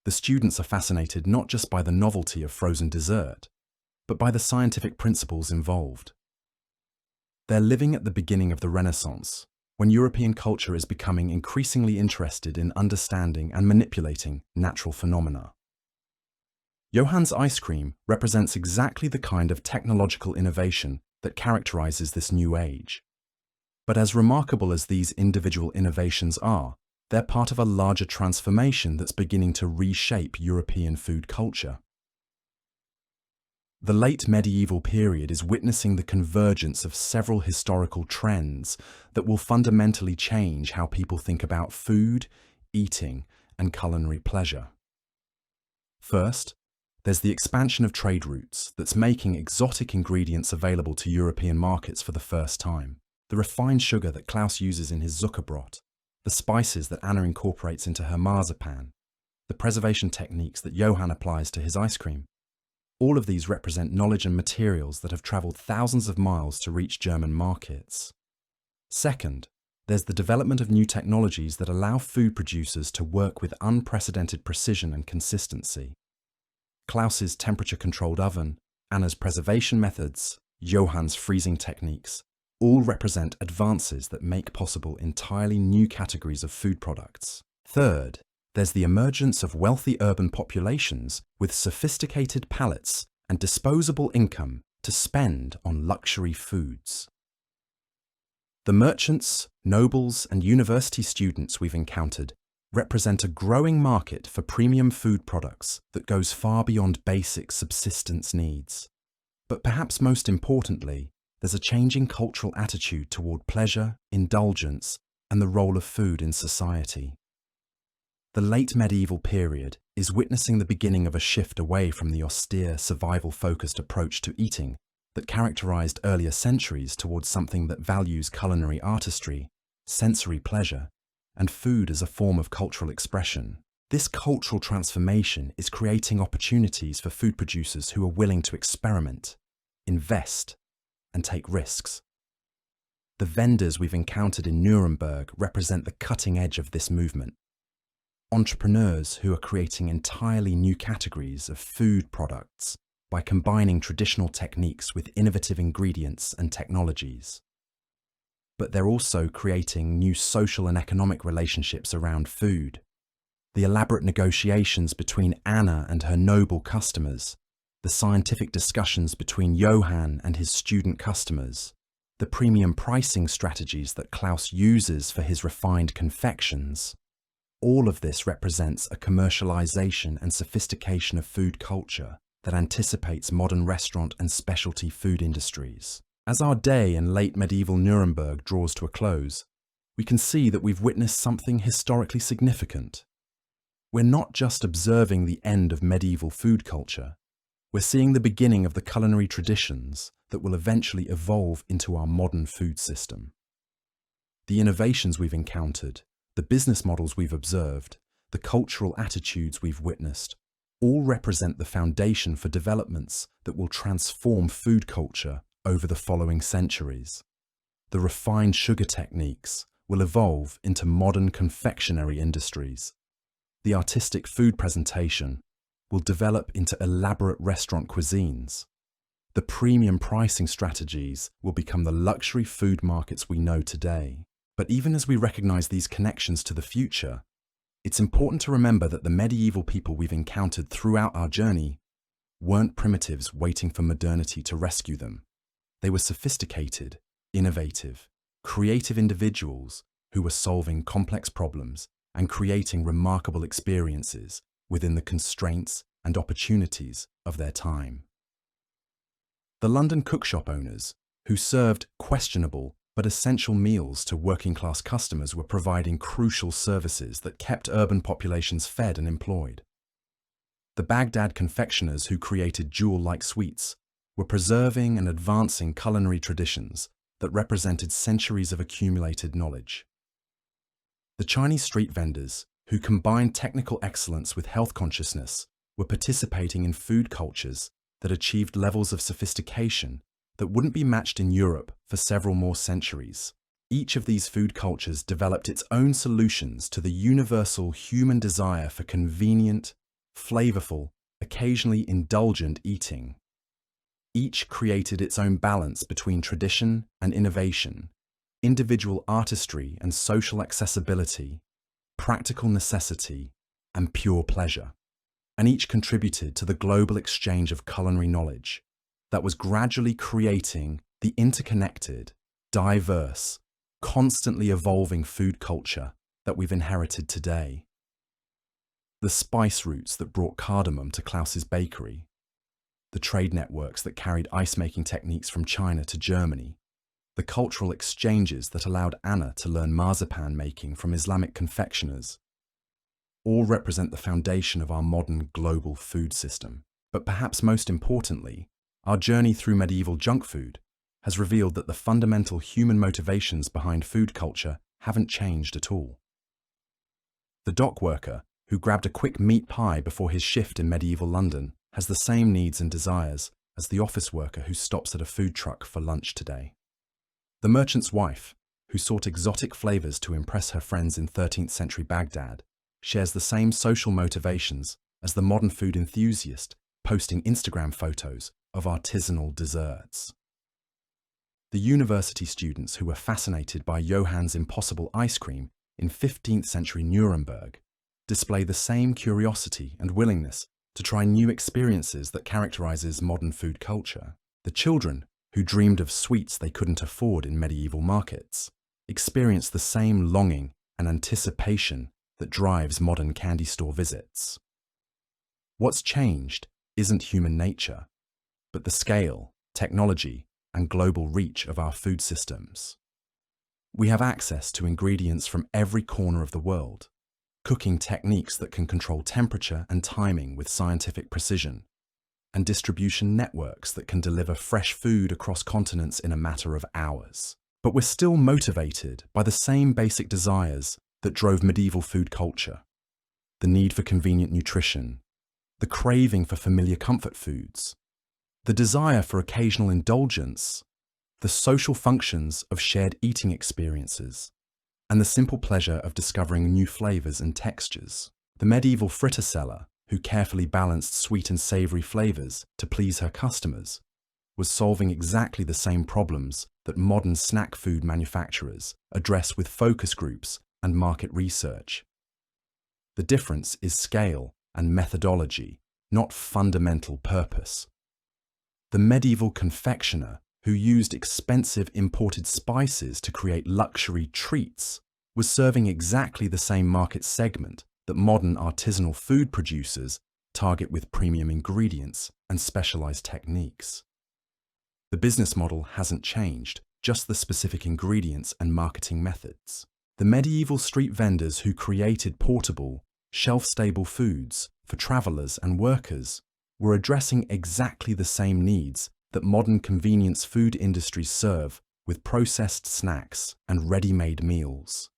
The students are fascinated not just by the novelty of frozen dessert, but by the scientific principles involved. They're living at the beginning of the Renaissance, when European culture is becoming increasingly interested in understanding and manipulating natural phenomena. Johann's ice cream represents exactly the kind of technological innovation that characterizes this new age. But as remarkable as these individual innovations are, they're part of a larger transformation that's beginning to reshape European food culture. The late medieval period is witnessing the convergence of several historical trends that will fundamentally change how people think about food, eating, and culinary pleasure. First, there's the expansion of trade routes that's making exotic ingredients available to European markets for the first time. The refined sugar that Klaus uses in his Zuckerbrot, the spices that Anna incorporates into her marzipan, the preservation techniques that Johann applies to his ice cream. All of these represent knowledge and materials that have travelled thousands of miles to reach German markets. Second, there's the development of new technologies that allow food producers to work with unprecedented precision and consistency. Klaus's temperature-controlled oven, Anna's preservation methods, Johann's freezing techniques, all represent advances that make possible entirely new categories of food products. Third, there's the emergence of wealthy urban populations with sophisticated palates and disposable income to spend on luxury foods. The merchants, nobles, and university students we've encountered represent a growing market for premium food products that goes far beyond basic subsistence needs. But perhaps most importantly, there's a changing cultural attitude toward pleasure, indulgence, and the role of food in society. The late medieval period is witnessing the beginning of a shift away from the austere, survival-focused approach to eating that characterized earlier centuries towards something that values culinary artistry, sensory pleasure, and food as a form of cultural expression. This cultural transformation is creating opportunities for food producers who are willing to experiment, invest, and take risks. The vendors we've encountered in Nuremberg represent the cutting edge of this movement. Entrepreneurs who are creating entirely new categories of food products by combining traditional techniques with innovative ingredients and technologies. But they're also creating new social and economic relationships around food. The elaborate negotiations between Anna and her noble customers, the scientific discussions between Johann and his student customers, the premium pricing strategies that Klaus uses for his refined confections. All of this represents a commercialization and sophistication of food culture that anticipates modern restaurant and specialty food industries. As our day in late medieval Nuremberg draws to a close, we can see that we've witnessed something historically significant. We're not just observing the end of medieval food culture, we're seeing the beginning of the culinary traditions that will eventually evolve into our modern food system. The innovations we've encountered, the business models we've observed, the cultural attitudes we've witnessed, all represent the foundation for developments that will transform food culture over the following centuries. The refined sugar techniques will evolve into modern confectionery industries. The artistic food presentation will develop into elaborate restaurant cuisines. The premium pricing strategies will become the luxury food markets we know today. But even as we recognize these connections to the future, it's important to remember that the medieval people we've encountered throughout our journey weren't primitives waiting for modernity to rescue them. They were sophisticated, innovative, creative individuals who were solving complex problems and creating remarkable experiences within the constraints and opportunities of their time. The London cookshop owners, who served questionable but essential meals to working-class customers, were providing crucial services that kept urban populations fed and employed. The Baghdad confectioners who created jewel-like sweets were preserving and advancing culinary traditions that represented centuries of accumulated knowledge. The Chinese street vendors, who combined technical excellence with health consciousness, were participating in food cultures that achieved levels of sophistication that wouldn't be matched in Europe for several more centuries. Each of these food cultures developed its own solutions to the universal human desire for convenient, flavorful, occasionally indulgent eating. Each created its own balance between tradition and innovation, individual artistry and social accessibility, practical necessity, and pure pleasure. And each contributed to the global exchange of culinary knowledge that was gradually creating the interconnected, diverse, constantly evolving food culture that we've inherited today. The spice routes that brought cardamom to Klaus's bakery, the trade networks that carried ice-making techniques from China to Germany, the cultural exchanges that allowed Anna to learn marzipan making from Islamic confectioners, all represent the foundation of our modern global food system. But perhaps most importantly, our journey through medieval junk food has revealed that the fundamental human motivations behind food culture haven't changed at all. The dock worker who grabbed a quick meat pie before his shift in medieval London has the same needs and desires as the office worker who stops at a food truck for lunch today. The merchant's wife, who sought exotic flavors to impress her friends in 13th century Baghdad, shares the same social motivations as the modern food enthusiast posting Instagram photos of artisanal desserts. The university students who were fascinated by Johann's impossible ice cream in 15th century Nuremberg display the same curiosity and willingness to try new experiences that characterizes modern food culture. The children, who dreamed of sweets they couldn't afford in medieval markets, experience the same longing and anticipation that drives modern candy store visits. What's changed isn't human nature, but the scale, technology, and global reach of our food systems. We have access to ingredients from every corner of the world, cooking techniques that can control temperature and timing with scientific precision, and distribution networks that can deliver fresh food across continents in a matter of hours. But we're still motivated by the same basic desires that drove medieval food culture: the need for convenient nutrition, the craving for familiar comfort foods, the desire for occasional indulgence, the social functions of shared eating experiences, and the simple pleasure of discovering new flavors and textures. The medieval fritter seller, who carefully balanced sweet and savory flavors to please her customers, was solving exactly the same problems that modern snack food manufacturers address with focus groups and market research. The difference is scale and methodology, not fundamental purpose. The medieval confectioner, who used expensive imported spices to create luxury treats, was serving exactly the same market segment that modern artisanal food producers target with premium ingredients and specialized techniques. The business model hasn't changed, just the specific ingredients and marketing methods. The medieval street vendors who created portable, shelf-stable foods for travelers and workers were addressing exactly the same needs that modern convenience food industries serve with processed snacks and ready-made meals.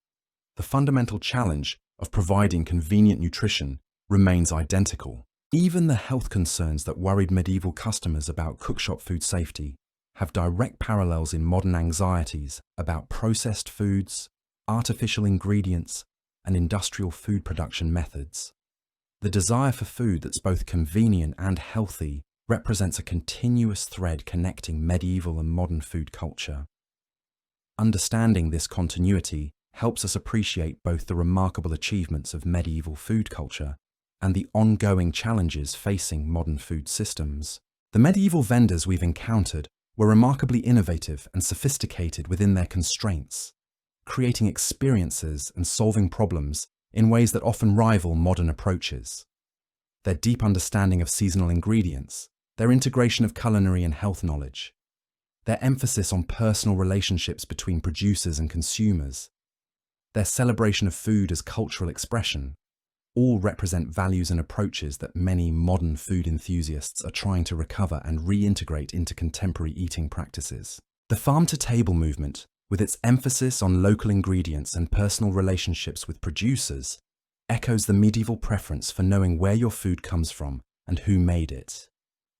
The fundamental challenge of providing convenient nutrition remains identical. Even the health concerns that worried medieval customers about cookshop food safety have direct parallels in modern anxieties about processed foods, artificial ingredients, and industrial food production methods. The desire for food that's both convenient and healthy represents a continuous thread connecting medieval and modern food culture. Understanding this continuity helps us appreciate both the remarkable achievements of medieval food culture and the ongoing challenges facing modern food systems. The medieval vendors we've encountered were remarkably innovative and sophisticated within their constraints, creating experiences and solving problems in ways that often rival modern approaches. Their deep understanding of seasonal ingredients, their integration of culinary and health knowledge, their emphasis on personal relationships between producers and consumers, their celebration of food as cultural expression, all represent values and approaches that many modern food enthusiasts are trying to recover and reintegrate into contemporary eating practices. The farm-to-table movement, with its emphasis on local ingredients and personal relationships with producers, echoes the medieval preference for knowing where your food comes from and who made it.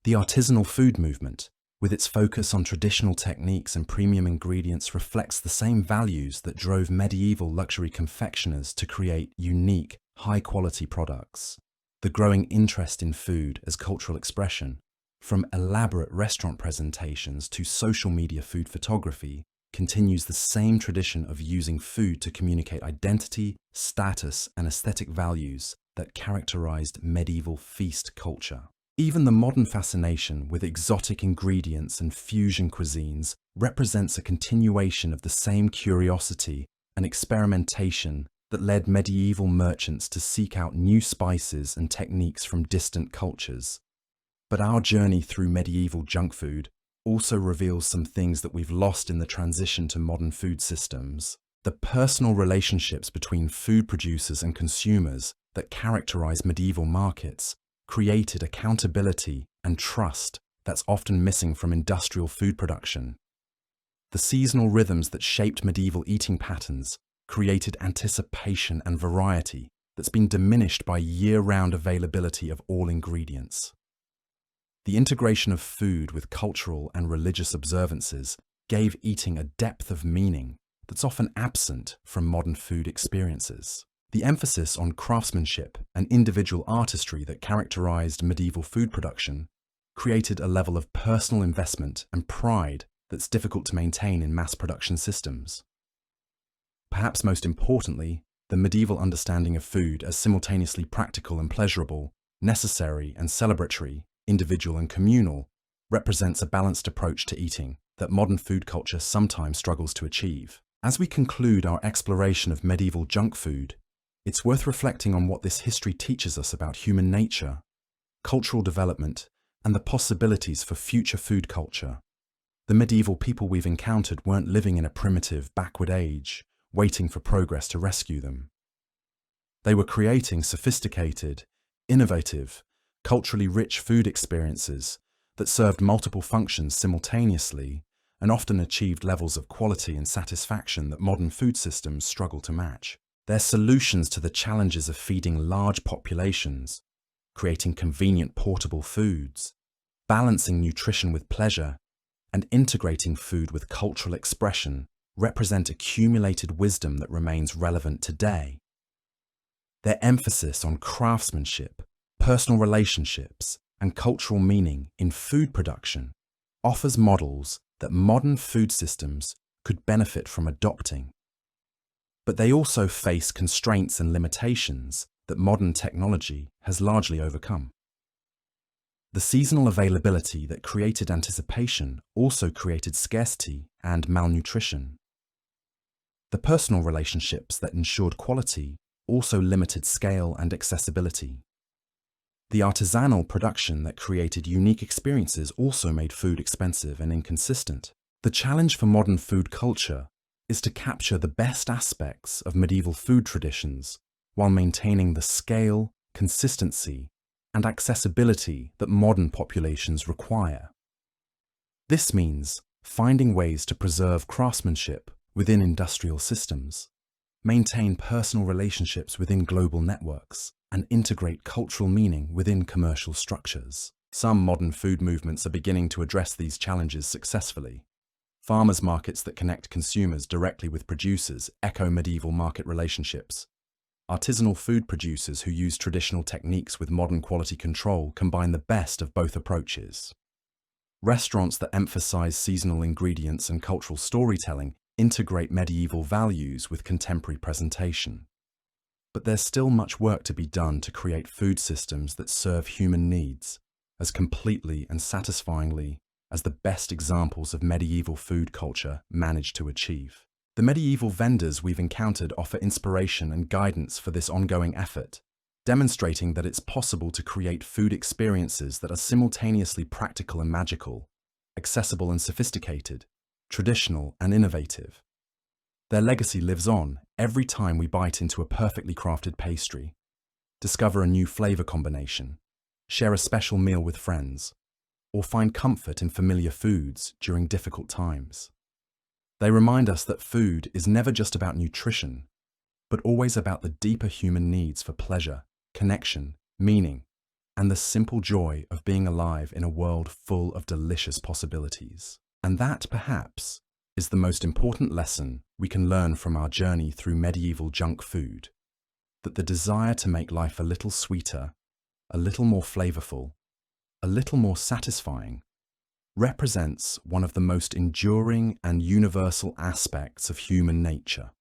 The artisanal food movement, with its focus on traditional techniques and premium ingredients, reflects the same values that drove medieval luxury confectioners to create unique, high-quality products. The growing interest in food as cultural expression, from elaborate restaurant presentations to social media food photography, continues the same tradition of using food to communicate identity, status, and aesthetic values that characterized medieval feast culture. Even the modern fascination with exotic ingredients and fusion cuisines represents a continuation of the same curiosity and experimentation that led medieval merchants to seek out new spices and techniques from distant cultures. But our journey through medieval junk food also reveals some things that we've lost in the transition to modern food systems. The personal relationships between food producers and consumers that characterize medieval markets created accountability and trust that's often missing from industrial food production. The seasonal rhythms that shaped medieval eating patterns created anticipation and variety that's been diminished by year-round availability of all ingredients. The integration of food with cultural and religious observances gave eating a depth of meaning that's often absent from modern food experiences. The emphasis on craftsmanship and individual artistry that characterized medieval food production created a level of personal investment and pride that's difficult to maintain in mass production systems. Perhaps most importantly, the medieval understanding of food as simultaneously practical and pleasurable, necessary and celebratory, individual and communal, represents a balanced approach to eating that modern food culture sometimes struggles to achieve. As we conclude our exploration of medieval junk food, it's worth reflecting on what this history teaches us about human nature, cultural development, and the possibilities for future food culture. The medieval people we've encountered weren't living in a primitive, backward age, waiting for progress to rescue them. They were creating sophisticated, innovative, culturally rich food experiences that served multiple functions simultaneously and often achieved levels of quality and satisfaction that modern food systems struggle to match. Their solutions to the challenges of feeding large populations, creating convenient portable foods, balancing nutrition with pleasure, and integrating food with cultural expression represent accumulated wisdom that remains relevant today. Their emphasis on craftsmanship, personal relationships, and cultural meaning in food production offers models that modern food systems could benefit from adopting. But they also face constraints and limitations that modern technology has largely overcome. The seasonal availability that created anticipation also created scarcity and malnutrition. The personal relationships that ensured quality also limited scale and accessibility. The artisanal production that created unique experiences also made food expensive and inconsistent. The challenge for modern food culture is to capture the best aspects of medieval food traditions while maintaining the scale, consistency, and accessibility that modern populations require. This means finding ways to preserve craftsmanship within industrial systems, maintain personal relationships within global networks, and integrate cultural meaning within commercial structures. Some modern food movements are beginning to address these challenges successfully. Farmers' markets that connect consumers directly with producers echo medieval market relationships. Artisanal food producers who use traditional techniques with modern quality control combine the best of both approaches. Restaurants that emphasize seasonal ingredients and cultural storytelling integrate medieval values with contemporary presentation. But there's still much work to be done to create food systems that serve human needs as completely and satisfyingly as the best examples of medieval food culture managed to achieve. The medieval vendors we've encountered offer inspiration and guidance for this ongoing effort, demonstrating that it's possible to create food experiences that are simultaneously practical and magical, accessible and sophisticated, traditional and innovative. Their legacy lives on every time we bite into a perfectly crafted pastry, discover a new flavor combination, share a special meal with friends, or find comfort in familiar foods during difficult times. They remind us that food is never just about nutrition, but always about the deeper human needs for pleasure, connection, meaning, and the simple joy of being alive in a world full of delicious possibilities. And that, perhaps, is the most important lesson we can learn from our journey through medieval junk food, that the desire to make life a little sweeter, a little more flavorful, a little more satisfying, represents one of the most enduring and universal aspects of human nature.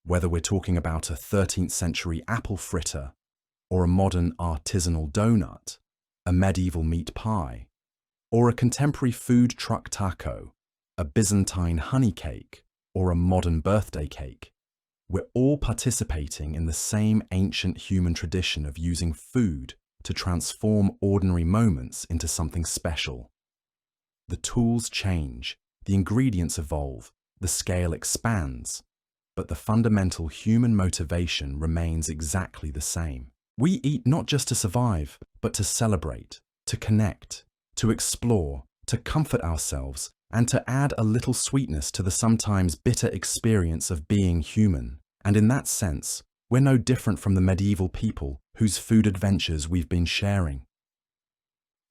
Whether we're talking about a 13th century apple fritter, or a modern artisanal donut, a medieval meat pie, or a contemporary food truck taco, a Byzantine honey cake, or a modern birthday cake, we're all participating in the same ancient human tradition of using food to transform ordinary moments into something special. The tools change, the ingredients evolve, the scale expands, but the fundamental human motivation remains exactly the same. We eat not just to survive, but to celebrate, to connect, to explore, to comfort ourselves, and to add a little sweetness to the sometimes bitter experience of being human. And in that sense, we're no different from the medieval people whose food adventures we've been sharing.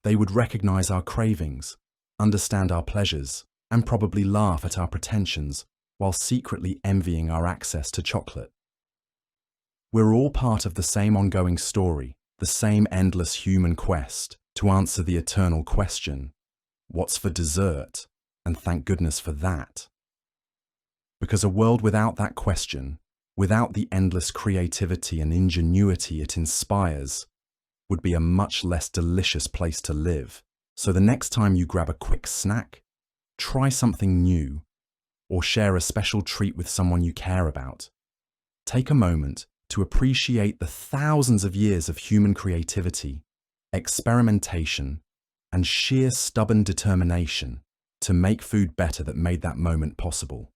They would recognize our cravings, understand our pleasures, and probably laugh at our pretensions while secretly envying our access to chocolate. We're all part of the same ongoing story, the same endless human quest to answer the eternal question, what's for dessert? And thank goodness for that. Because a world without that question, without the endless creativity and ingenuity it inspires, would be a much less delicious place to live. So the next time you grab a quick snack, try something new, or share a special treat with someone you care about, take a moment to appreciate the thousands of years of human creativity, experimentation, and sheer stubborn determination to make food better that made that moment possible.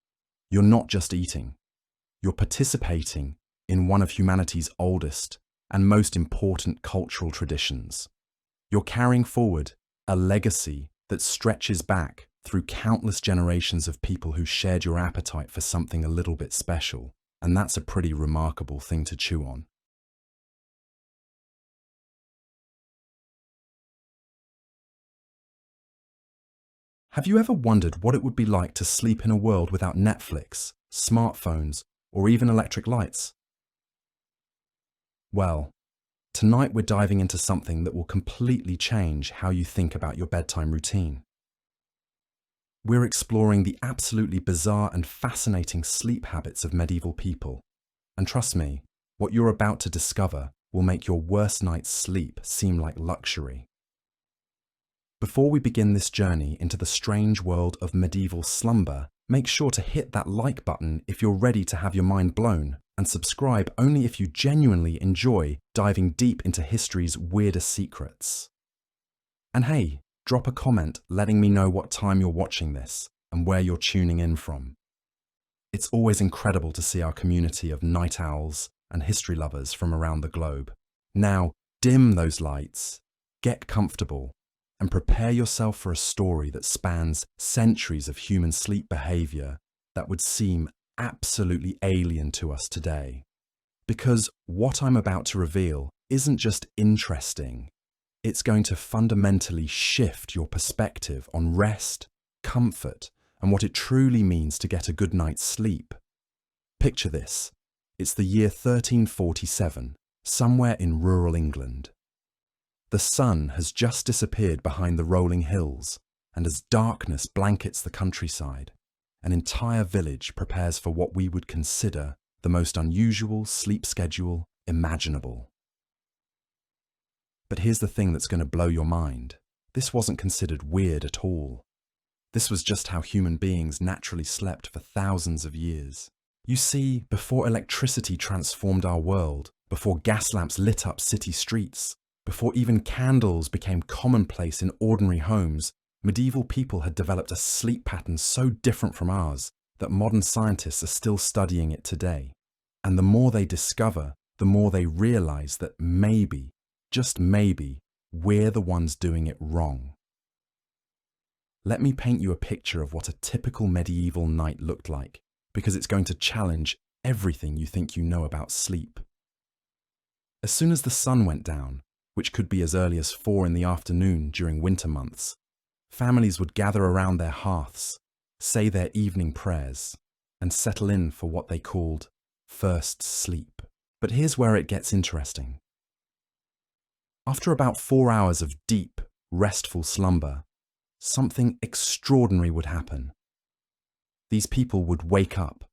You're not just eating, you're participating in one of humanity's oldest and most important cultural traditions. You're carrying forward a legacy that stretches back through countless generations of people who shared your appetite for something a little bit special, and that's a pretty remarkable thing to chew on. Have you ever wondered what it would be like to sleep in a world without Netflix, smartphones, or even electric lights? Well, tonight we're diving into something that will completely change how you think about your bedtime routine. We're exploring the absolutely bizarre and fascinating sleep habits of medieval people. And trust me, what you're about to discover will make your worst night's sleep seem like luxury. Before we begin this journey into the strange world of medieval slumber, make sure to hit that like button if you're ready to have your mind blown, and subscribe only if you genuinely enjoy diving deep into history's weirdest secrets. And hey, drop a comment letting me know what time you're watching this and where you're tuning in from. It's always incredible to see our community of night owls and history lovers from around the globe. Now, dim those lights, get comfortable, and prepare yourself for a story that spans centuries of human sleep behavior that would seem absolutely alien to us today. Because what I'm about to reveal isn't just interesting, it's going to fundamentally shift your perspective on rest, comfort, and what it truly means to get a good night's sleep. Picture this. It's the year 1347, somewhere in rural England. The sun has just disappeared behind the rolling hills, and as darkness blankets the countryside, an entire village prepares for what we would consider the most unusual sleep schedule imaginable. But here's the thing that's going to blow your mind. This wasn't considered weird at all. This was just how human beings naturally slept for thousands of years. You see, before electricity transformed our world, before gas lamps lit up city streets, before even candles became commonplace in ordinary homes, medieval people had developed a sleep pattern so different from ours that modern scientists are still studying it today. And the more they discover, the more they realize that maybe, just maybe, we're the ones doing it wrong. Let me paint you a picture of what a typical medieval night looked like, because it's going to challenge everything you think you know about sleep. As soon as the sun went down, which could be as early as 4 in the afternoon during winter months, families would gather around their hearths, say their evening prayers, and settle in for what they called first sleep. But here's where it gets interesting. After about 4 hours of deep, restful slumber, something extraordinary would happen. These people would wake up.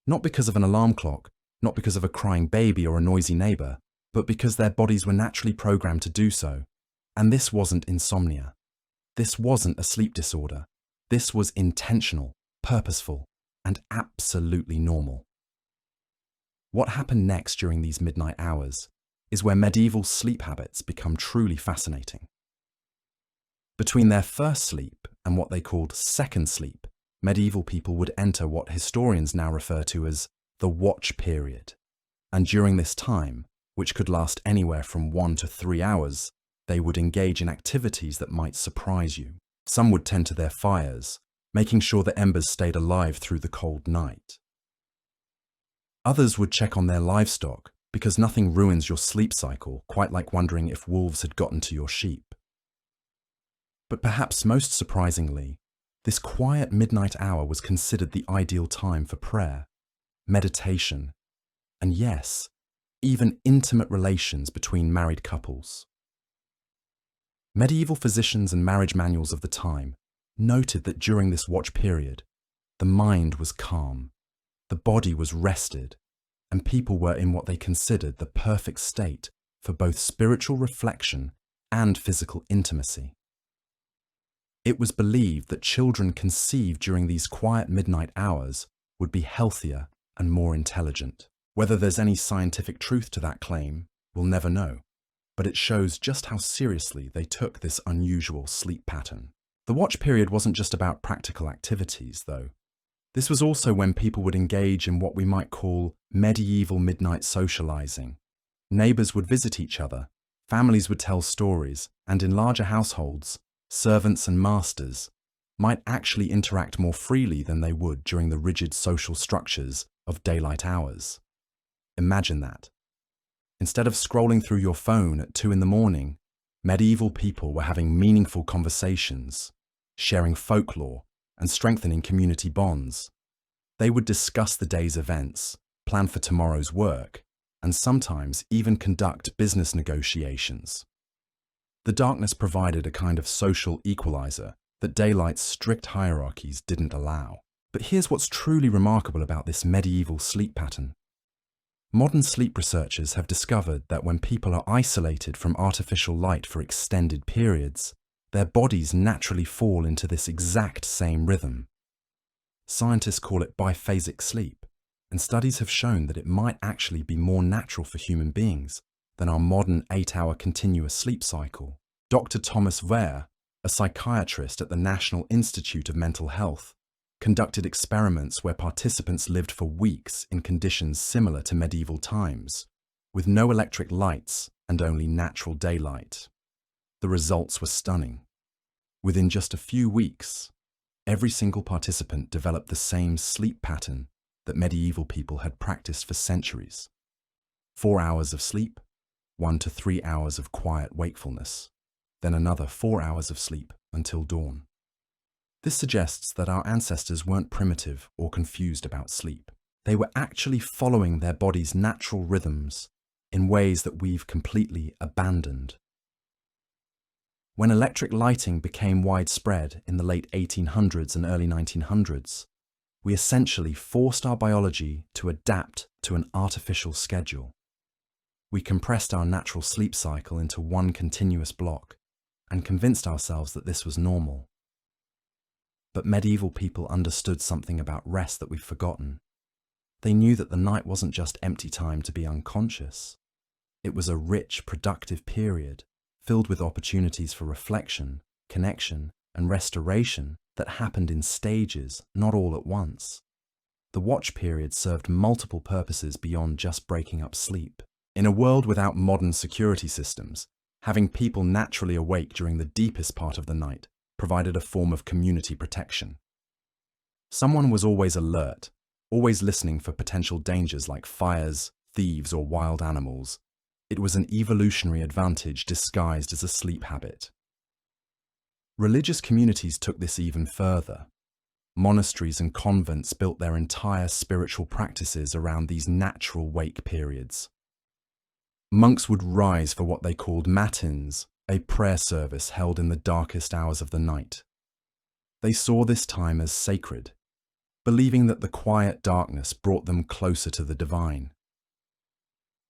Not because of an alarm clock, not because of a crying baby or a noisy neighbour, but because their bodies were naturally programmed to do so. And this wasn't insomnia. This wasn't a sleep disorder. This was intentional, purposeful, and absolutely normal. What happened next during these midnight hours is where medieval sleep habits become truly fascinating. Between their first sleep and what they called second sleep, medieval people would enter what historians now refer to as the watch period. And during this time, which could last anywhere from 1 to 3 hours, they would engage in activities that might surprise you. Some would tend to their fires, making sure the embers stayed alive through the cold night. Others would check on their livestock, because nothing ruins your sleep cycle quite like wondering if wolves had gotten to your sheep. But perhaps most surprisingly, this quiet midnight hour was considered the ideal time for prayer, meditation, and yes, even intimate relations between married couples. Medieval physicians and marriage manuals of the time noted that during this watch period, the mind was calm, the body was rested, and people were in what they considered the perfect state for both spiritual reflection and physical intimacy. It was believed that children conceived during these quiet midnight hours would be healthier and more intelligent. Whether there's any scientific truth to that claim, we'll never know, but it shows just how seriously they took this unusual sleep pattern. The watch period wasn't just about practical activities, though. This was also when people would engage in what we might call medieval midnight socializing. Neighbors would visit each other, families would tell stories, and in larger households, servants and masters might actually interact more freely than they would during the rigid social structures of daylight hours. Imagine that. Instead of scrolling through your phone at 2 a.m, medieval people were having meaningful conversations, sharing folklore, and strengthening community bonds. They would discuss the day's events, plan for tomorrow's work, and sometimes even conduct business negotiations. The darkness provided a kind of social equalizer that daylight's strict hierarchies didn't allow. But here's what's truly remarkable about this medieval sleep pattern. Modern sleep researchers have discovered that when people are isolated from artificial light for extended periods, their bodies naturally fall into this exact same rhythm. Scientists call it biphasic sleep, and studies have shown that it might actually be more natural for human beings than our modern 8-hour continuous sleep cycle. Dr. Thomas Wehr, a psychiatrist at the National Institute of Mental Health, conducted experiments where participants lived for weeks in conditions similar to medieval times, with no electric lights and only natural daylight. The results were stunning. Within just a few weeks, every single participant developed the same sleep pattern that medieval people had practiced for centuries. 4 hours of sleep, 1 to 3 hours of quiet wakefulness, then another 4 hours of sleep until dawn. This suggests that our ancestors weren't primitive or confused about sleep. They were actually following their body's natural rhythms in ways that we've completely abandoned. When electric lighting became widespread in the late 1800s and early 1900s, we essentially forced our biology to adapt to an artificial schedule. We compressed our natural sleep cycle into one continuous block and convinced ourselves that this was normal. But medieval people understood something about rest that we've forgotten. They knew that the night wasn't just empty time to be unconscious. It was a rich, productive period, filled with opportunities for reflection, connection, and restoration that happened in stages, not all at once. The watch period served multiple purposes beyond just breaking up sleep. In a world without modern security systems, having people naturally awake during the deepest part of the night provided a form of community protection. Someone was always alert, always listening for potential dangers like fires, thieves, or wild animals. It was an evolutionary advantage disguised as a sleep habit. Religious communities took this even further. Monasteries and convents built their entire spiritual practices around these natural wake periods. Monks would rise for what they called matins, a prayer service held in the darkest hours of the night. They saw this time as sacred, believing that the quiet darkness brought them closer to the divine.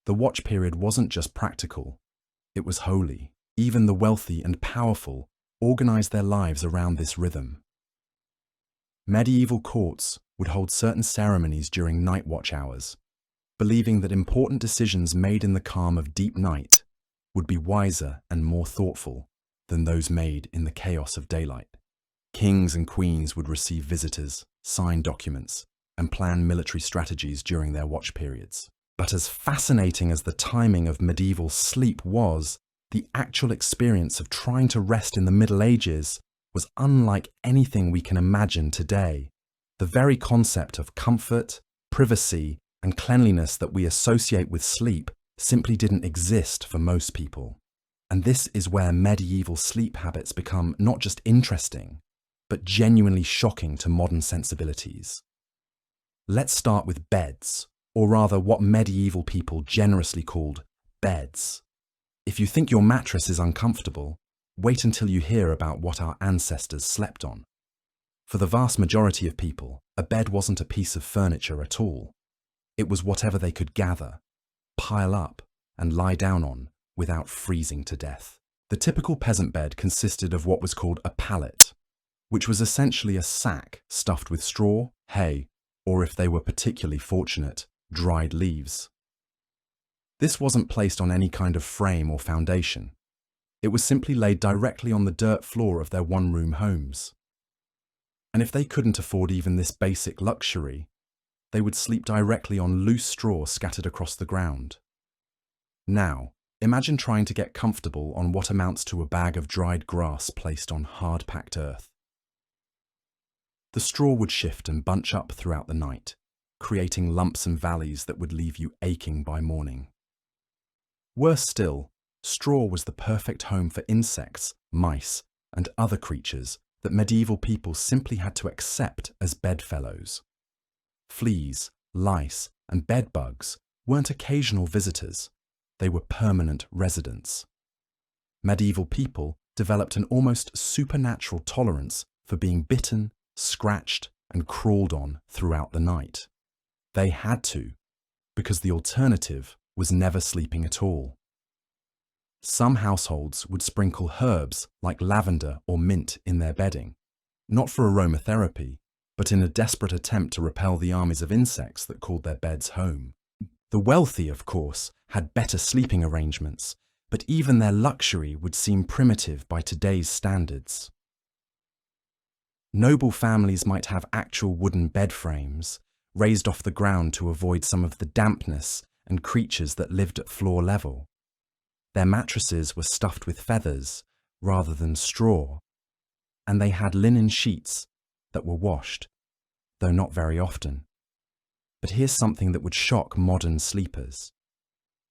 The watch period wasn't just practical, it was holy. Even the wealthy and powerful organized their lives around this rhythm. Medieval courts would hold certain ceremonies during night watch hours, believing that important decisions made in the calm of deep night would be wiser and more thoughtful than those made in the chaos of daylight. Kings and queens would receive visitors, sign documents, and plan military strategies during their watch periods. But as fascinating as the timing of medieval sleep was, the actual experience of trying to rest in the Middle Ages was unlike anything we can imagine today. The very concept of comfort, privacy, and cleanliness that we associate with sleep simply didn't exist for most people. And this is where medieval sleep habits become not just interesting, but genuinely shocking to modern sensibilities. Let's start with beds, or rather what medieval people generously called beds. If you think your mattress is uncomfortable, wait until you hear about what our ancestors slept on. For the vast majority of people, a bed wasn't a piece of furniture at all. It was whatever they could gather, pile up, and lie down on without freezing to death. The typical peasant bed consisted of what was called a pallet, which was essentially a sack stuffed with straw, hay, or if they were particularly fortunate, dried leaves. This wasn't placed on any kind of frame or foundation. It was simply laid directly on the dirt floor of their one-room homes. And if they couldn't afford even this basic luxury, they would sleep directly on loose straw scattered across the ground. Now, imagine trying to get comfortable on what amounts to a bag of dried grass placed on hard-packed earth. The straw would shift and bunch up throughout the night, creating lumps and valleys that would leave you aching by morning. Worse still, straw was the perfect home for insects, mice, and other creatures that medieval people simply had to accept as bedfellows. Fleas, lice, and bedbugs weren't occasional visitors, they were permanent residents. Medieval people developed an almost supernatural tolerance for being bitten, scratched, and crawled on throughout the night. They had to, because the alternative was never sleeping at all. Some households would sprinkle herbs like lavender or mint in their bedding, not for aromatherapy, but in a desperate attempt to repel the armies of insects that called their beds home. The wealthy, of course, had better sleeping arrangements, but even their luxury would seem primitive by today's standards. Noble families might have actual wooden bed frames, raised off the ground to avoid some of the dampness and creatures that lived at floor level. Their mattresses were stuffed with feathers rather than straw, and they had linen sheets that were washed, though not very often. But here's something that would shock modern sleepers.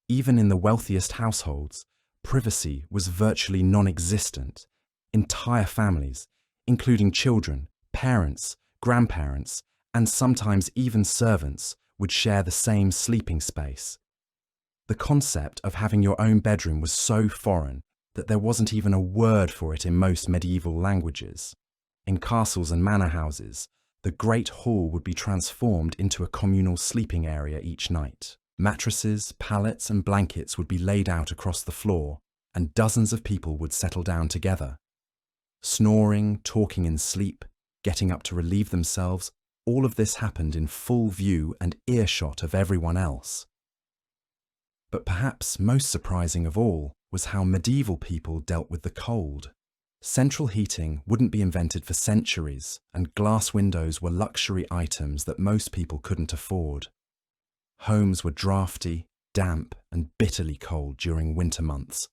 Even in the wealthiest households, privacy was virtually non-existent. Entire families, including children, parents, grandparents, and sometimes even servants, would share the same sleeping space. The concept of having your own bedroom was so foreign that there wasn't even a word for it in most medieval languages. In castles and manor houses, the Great Hall would be transformed into a communal sleeping area each night. Mattresses, pallets, and blankets would be laid out across the floor, and dozens of people would settle down together. Snoring, talking in sleep, getting up to relieve themselves, all of this happened in full view and earshot of everyone else. But perhaps most surprising of all was how medieval people dealt with the cold. Central heating wouldn't be invented for centuries, and glass windows were luxury items that most people couldn't afford. Homes were drafty, damp, and bitterly cold during winter months.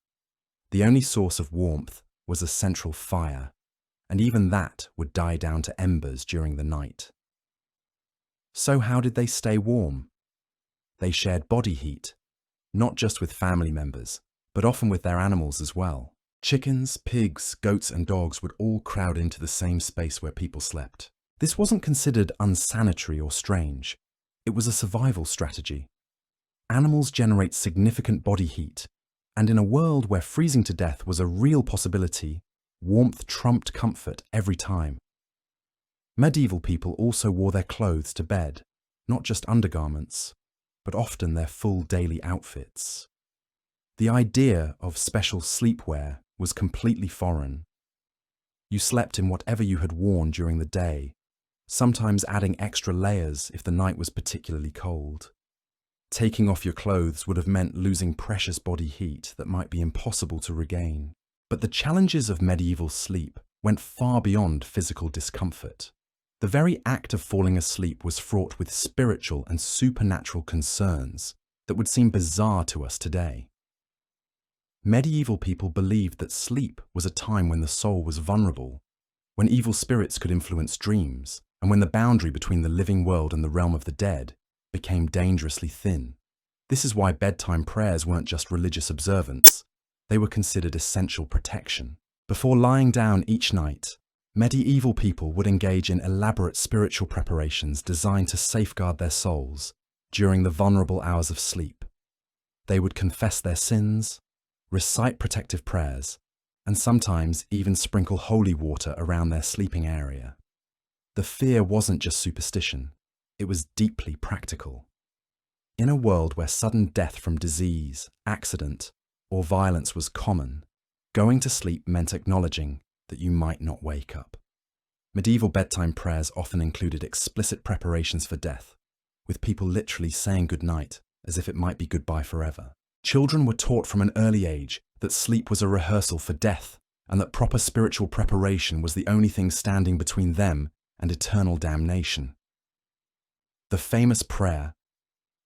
The only source of warmth was a central fire, and even that would die down to embers during the night. So how did they stay warm? They shared body heat, not just with family members, but often with their animals as well. Chickens, pigs, goats, and dogs would all crowd into the same space where people slept. This wasn't considered unsanitary or strange. It was a survival strategy. Animals generate significant body heat, and in a world where freezing to death was a real possibility, warmth trumped comfort every time. Medieval people also wore their clothes to bed, not just undergarments, but often their full daily outfits. The idea of special sleepwear was completely foreign. You slept in whatever you had worn during the day, sometimes adding extra layers if the night was particularly cold. Taking off your clothes would have meant losing precious body heat that might be impossible to regain. But the challenges of medieval sleep went far beyond physical discomfort. The very act of falling asleep was fraught with spiritual and supernatural concerns that would seem bizarre to us today. Medieval people believed that sleep was a time when the soul was vulnerable, when evil spirits could influence dreams, and when the boundary between the living world and the realm of the dead became dangerously thin. This is why bedtime prayers weren't just religious observance, they were considered essential protection. Before lying down each night, medieval people would engage in elaborate spiritual preparations designed to safeguard their souls, during the vulnerable hours of sleep. They would confess their sins, recite protective prayers, and sometimes even sprinkle holy water around their sleeping area. The fear wasn't just superstition, it was deeply practical. In a world where sudden death from disease, accident, or violence was common, going to sleep meant acknowledging that you might not wake up. Medieval bedtime prayers often included explicit preparations for death, with people literally saying goodnight as if it might be goodbye forever. Children were taught from an early age that sleep was a rehearsal for death and that proper spiritual preparation was the only thing standing between them and eternal damnation. The famous prayer,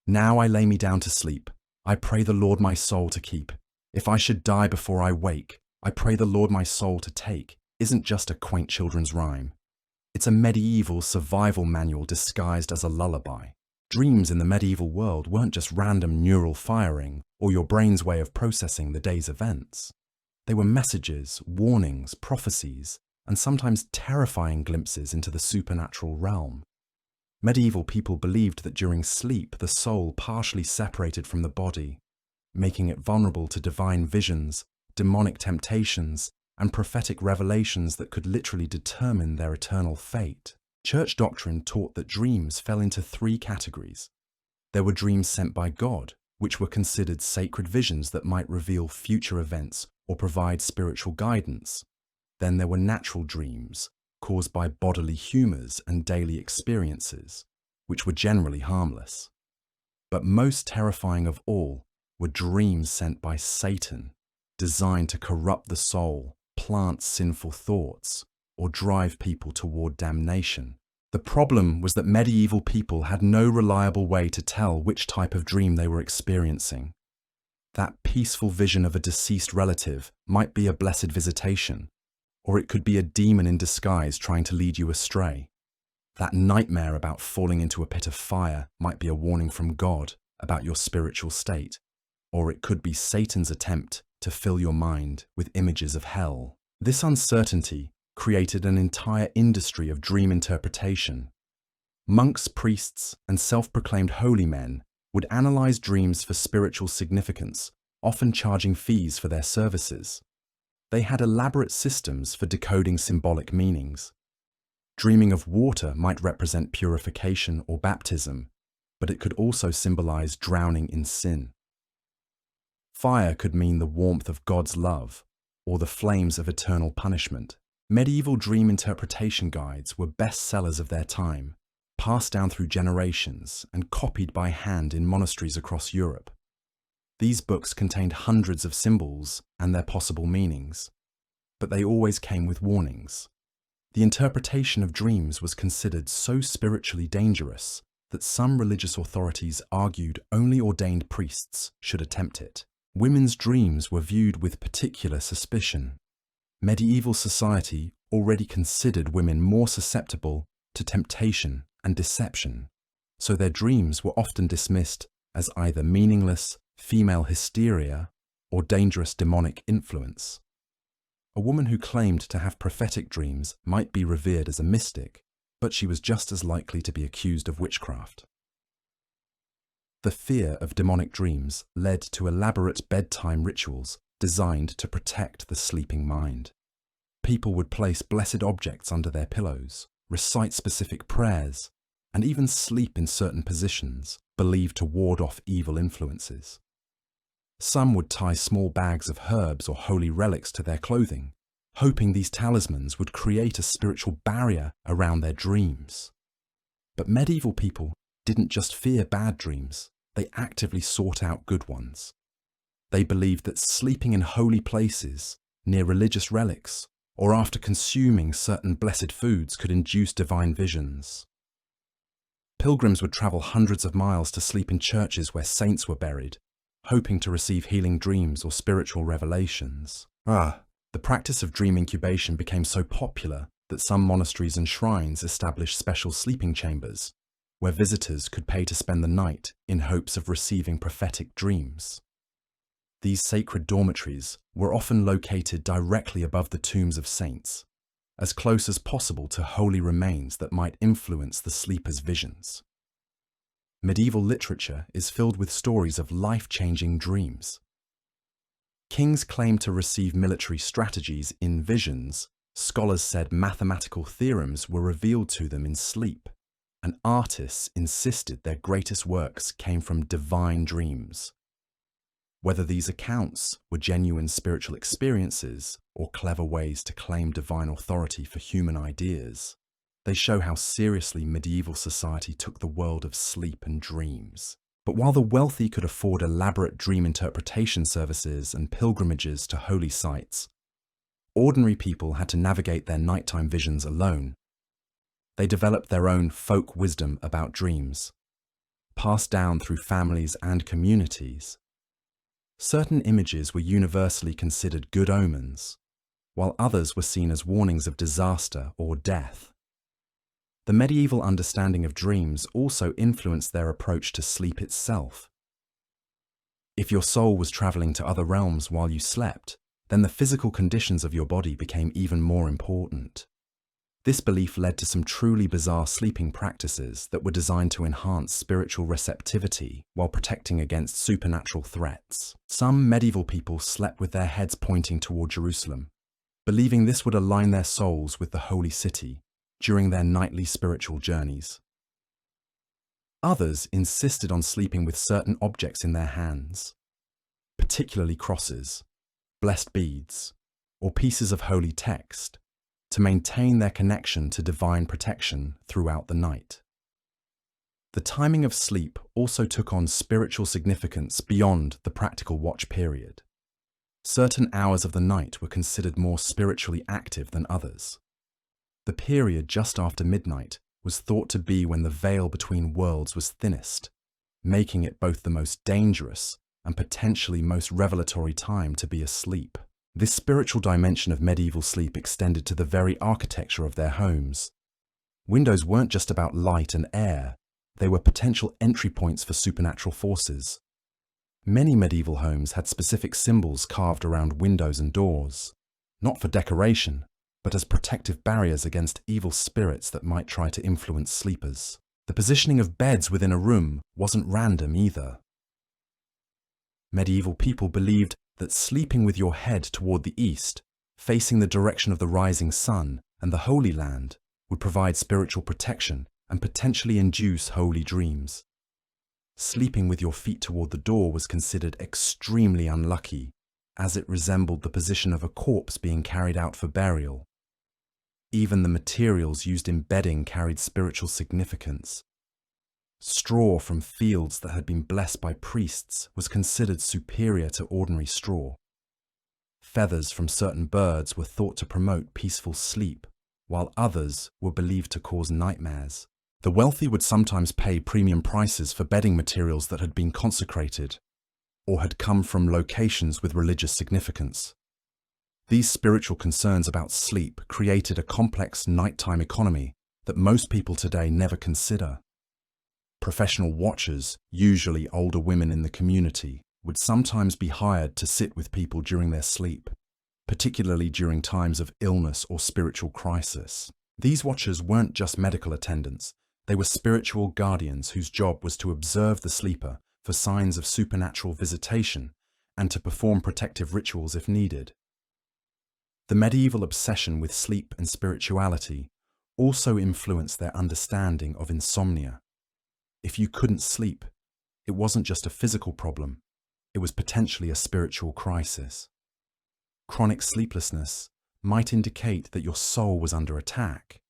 "Now I lay me down to sleep, I pray the Lord my soul to keep. If I should die before I wake, I pray the Lord my soul to take," isn't just a quaint children's rhyme. It's a medieval survival manual disguised as a lullaby. Dreams in the medieval world weren't just random neural firing or your brain's way of processing the day's events. They were messages, warnings, prophecies, and sometimes terrifying glimpses into the supernatural realm. Medieval people believed that during sleep the soul partially separated from the body, making it vulnerable to divine visions, demonic temptations, and prophetic revelations that could literally determine their eternal fate. Church doctrine taught that dreams fell into three categories. There were dreams sent by God, which were considered sacred visions that might reveal future events or provide spiritual guidance. Then there were natural dreams, caused by bodily humours and daily experiences, which were generally harmless. But most terrifying of all were dreams sent by Satan, designed to corrupt the soul, plant sinful thoughts, or drive people toward damnation. The problem was that medieval people had no reliable way to tell which type of dream they were experiencing. That peaceful vision of a deceased relative might be a blessed visitation, or it could be a demon in disguise trying to lead you astray. That nightmare about falling into a pit of fire might be a warning from God about your spiritual state, or it could be Satan's attempt to fill your mind with images of hell. This uncertainty created an entire industry of dream interpretation. Monks, priests, and self-proclaimed holy men would analyze dreams for spiritual significance, often charging fees for their services. They had elaborate systems for decoding symbolic meanings. Dreaming of water might represent purification or baptism, but it could also symbolize drowning in sin. Fire could mean the warmth of God's love, or the flames of eternal punishment. Medieval dream interpretation guides were bestsellers of their time, passed down through generations and copied by hand in monasteries across Europe. These books contained hundreds of symbols and their possible meanings, but they always came with warnings. The interpretation of dreams was considered so spiritually dangerous that some religious authorities argued only ordained priests should attempt it. Women's dreams were viewed with particular suspicion. Medieval society already considered women more susceptible to temptation and deception, so their dreams were often dismissed as either meaningless female hysteria or dangerous demonic influence. A woman who claimed to have prophetic dreams might be revered as a mystic, but she was just as likely to be accused of witchcraft. The fear of demonic dreams led to elaborate bedtime rituals designed to protect the sleeping mind. People would place blessed objects under their pillows, recite specific prayers, and even sleep in certain positions, believed to ward off evil influences. Some would tie small bags of herbs or holy relics to their clothing, hoping these talismans would create a spiritual barrier around their dreams. But medieval people didn't just fear bad dreams, they actively sought out good ones. They believed that sleeping in holy places, near religious relics, or after consuming certain blessed foods could induce divine visions. Pilgrims would travel hundreds of miles to sleep in churches where saints were buried, hoping to receive healing dreams or spiritual revelations. The practice of dream incubation became so popular that some monasteries and shrines established special sleeping chambers, where visitors could pay to spend the night in hopes of receiving prophetic dreams. These sacred dormitories were often located directly above the tombs of saints, as close as possible to holy remains that might influence the sleeper's visions. Medieval literature is filled with stories of life-changing dreams. Kings claimed to receive military strategies in visions. Scholars said mathematical theorems were revealed to them in sleep, and artists insisted their greatest works came from divine dreams. Whether these accounts were genuine spiritual experiences or clever ways to claim divine authority for human ideas, they show how seriously medieval society took the world of sleep and dreams. But while the wealthy could afford elaborate dream interpretation services and pilgrimages to holy sites, ordinary people had to navigate their nighttime visions alone. They developed their own folk wisdom about dreams, passed down through families and communities. Certain images were universally considered good omens, while others were seen as warnings of disaster or death. The medieval understanding of dreams also influenced their approach to sleep itself. If your soul was traveling to other realms while you slept, then the physical conditions of your body became even more important. This belief led to some truly bizarre sleeping practices that were designed to enhance spiritual receptivity while protecting against supernatural threats. Some medieval people slept with their heads pointing toward Jerusalem, believing this would align their souls with the holy city during their nightly spiritual journeys. Others insisted on sleeping with certain objects in their hands, particularly crosses, blessed beads, or pieces of holy text, to maintain their connection to divine protection throughout the night. The timing of sleep also took on spiritual significance beyond the practical watch period. Certain hours of the night were considered more spiritually active than others. The period just after midnight was thought to be when the veil between worlds was thinnest, making it both the most dangerous and potentially most revelatory time to be asleep. This spiritual dimension of medieval sleep extended to the very architecture of their homes. Windows weren't just about light and air, they were potential entry points for supernatural forces. Many medieval homes had specific symbols carved around windows and doors, not for decoration, but as protective barriers against evil spirits that might try to influence sleepers. The positioning of beds within a room wasn't random either. Medieval people believed that sleeping with your head toward the east, facing the direction of the rising sun and the Holy Land, would provide spiritual protection and potentially induce holy dreams. Sleeping with your feet toward the door was considered extremely unlucky, as it resembled the position of a corpse being carried out for burial. Even the materials used in bedding carried spiritual significance. Straw from fields that had been blessed by priests was considered superior to ordinary straw. Feathers from certain birds were thought to promote peaceful sleep, while others were believed to cause nightmares. The wealthy would sometimes pay premium prices for bedding materials that had been consecrated or had come from locations with religious significance. These spiritual concerns about sleep created a complex nighttime economy that most people today never consider. Professional watchers, usually older women in the community, would sometimes be hired to sit with people during their sleep, particularly during times of illness or spiritual crisis. These watchers weren't just medical attendants, they were spiritual guardians whose job was to observe the sleeper for signs of supernatural visitation and to perform protective rituals if needed. The medieval obsession with sleep and spirituality also influenced their understanding of insomnia. If you couldn't sleep, it wasn't just a physical problem, it was potentially a spiritual crisis. Chronic sleeplessness might indicate that your soul was under attack,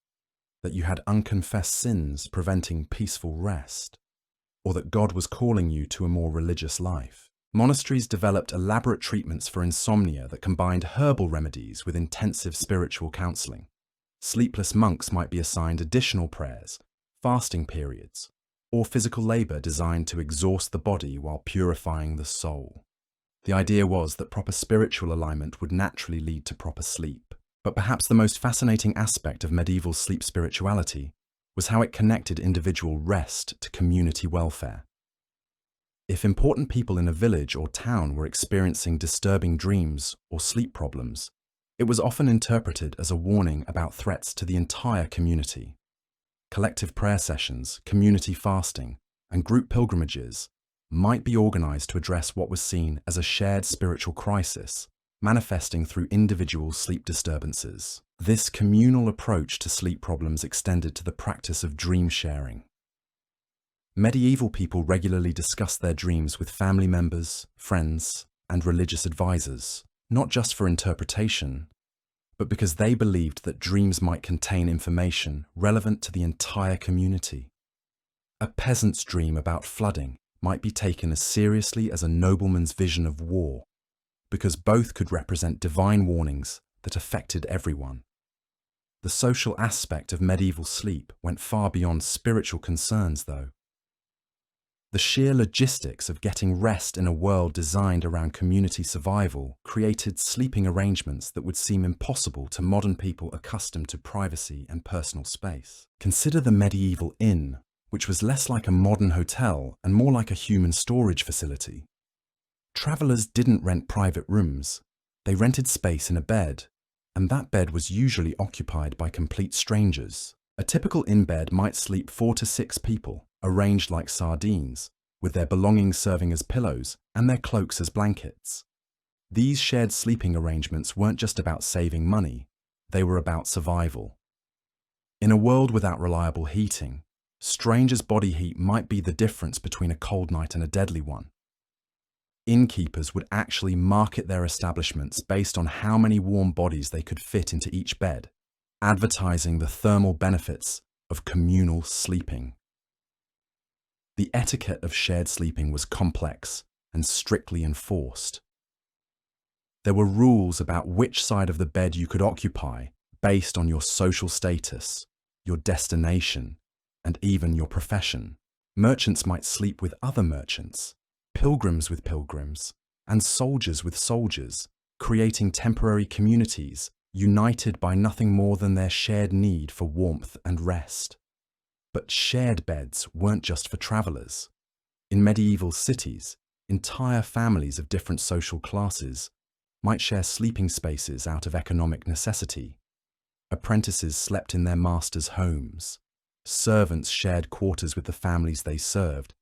that you had unconfessed sins preventing peaceful rest, or that God was calling you to a more religious life. Monasteries developed elaborate treatments for insomnia that combined herbal remedies with intensive spiritual counseling. Sleepless monks might be assigned additional prayers, fasting periods, or physical labor designed to exhaust the body while purifying the soul. The idea was that proper spiritual alignment would naturally lead to proper sleep. But perhaps the most fascinating aspect of medieval sleep spirituality was how it connected individual rest to community welfare. If important people in a village or town were experiencing disturbing dreams or sleep problems, it was often interpreted as a warning about threats to the entire community. Collective prayer sessions, community fasting, and group pilgrimages might be organized to address what was seen as a shared spiritual crisis, manifesting through individual sleep disturbances. This communal approach to sleep problems extended to the practice of dream sharing. Medieval people regularly discussed their dreams with family members, friends, and religious advisors, not just for interpretation, but because they believed that dreams might contain information relevant to the entire community. A peasant's dream about flooding might be taken as seriously as a nobleman's vision of war, because both could represent divine warnings that affected everyone. The social aspect of medieval sleep went far beyond spiritual concerns, though. The sheer logistics of getting rest in a world designed around community survival created sleeping arrangements that would seem impossible to modern people accustomed to privacy and personal space. Consider the medieval inn, which was less like a modern hotel and more like a human storage facility. Travelers didn't rent private rooms. They rented space in a bed, and that bed was usually occupied by complete strangers. A typical inn bed might sleep 4 to 6 people, arranged like sardines, with their belongings serving as pillows and their cloaks as blankets. These shared sleeping arrangements weren't just about saving money, they were about survival. In a world without reliable heating, strangers' body heat might be the difference between a cold night and a deadly one. Innkeepers would actually market their establishments based on how many warm bodies they could fit into each bed, advertising the thermal benefits of communal sleeping. The etiquette of shared sleeping was complex and strictly enforced. There were rules about which side of the bed you could occupy based on your social status, your destination, and even your profession. Merchants might sleep with other merchants, pilgrims with pilgrims, and soldiers with soldiers, creating temporary communities united by nothing more than their shared need for warmth and rest. But shared beds weren't just for travelers. In medieval cities, entire families of different social classes might share sleeping spaces out of economic necessity. Apprentices slept in their masters' homes. Servants shared quarters with the families they served.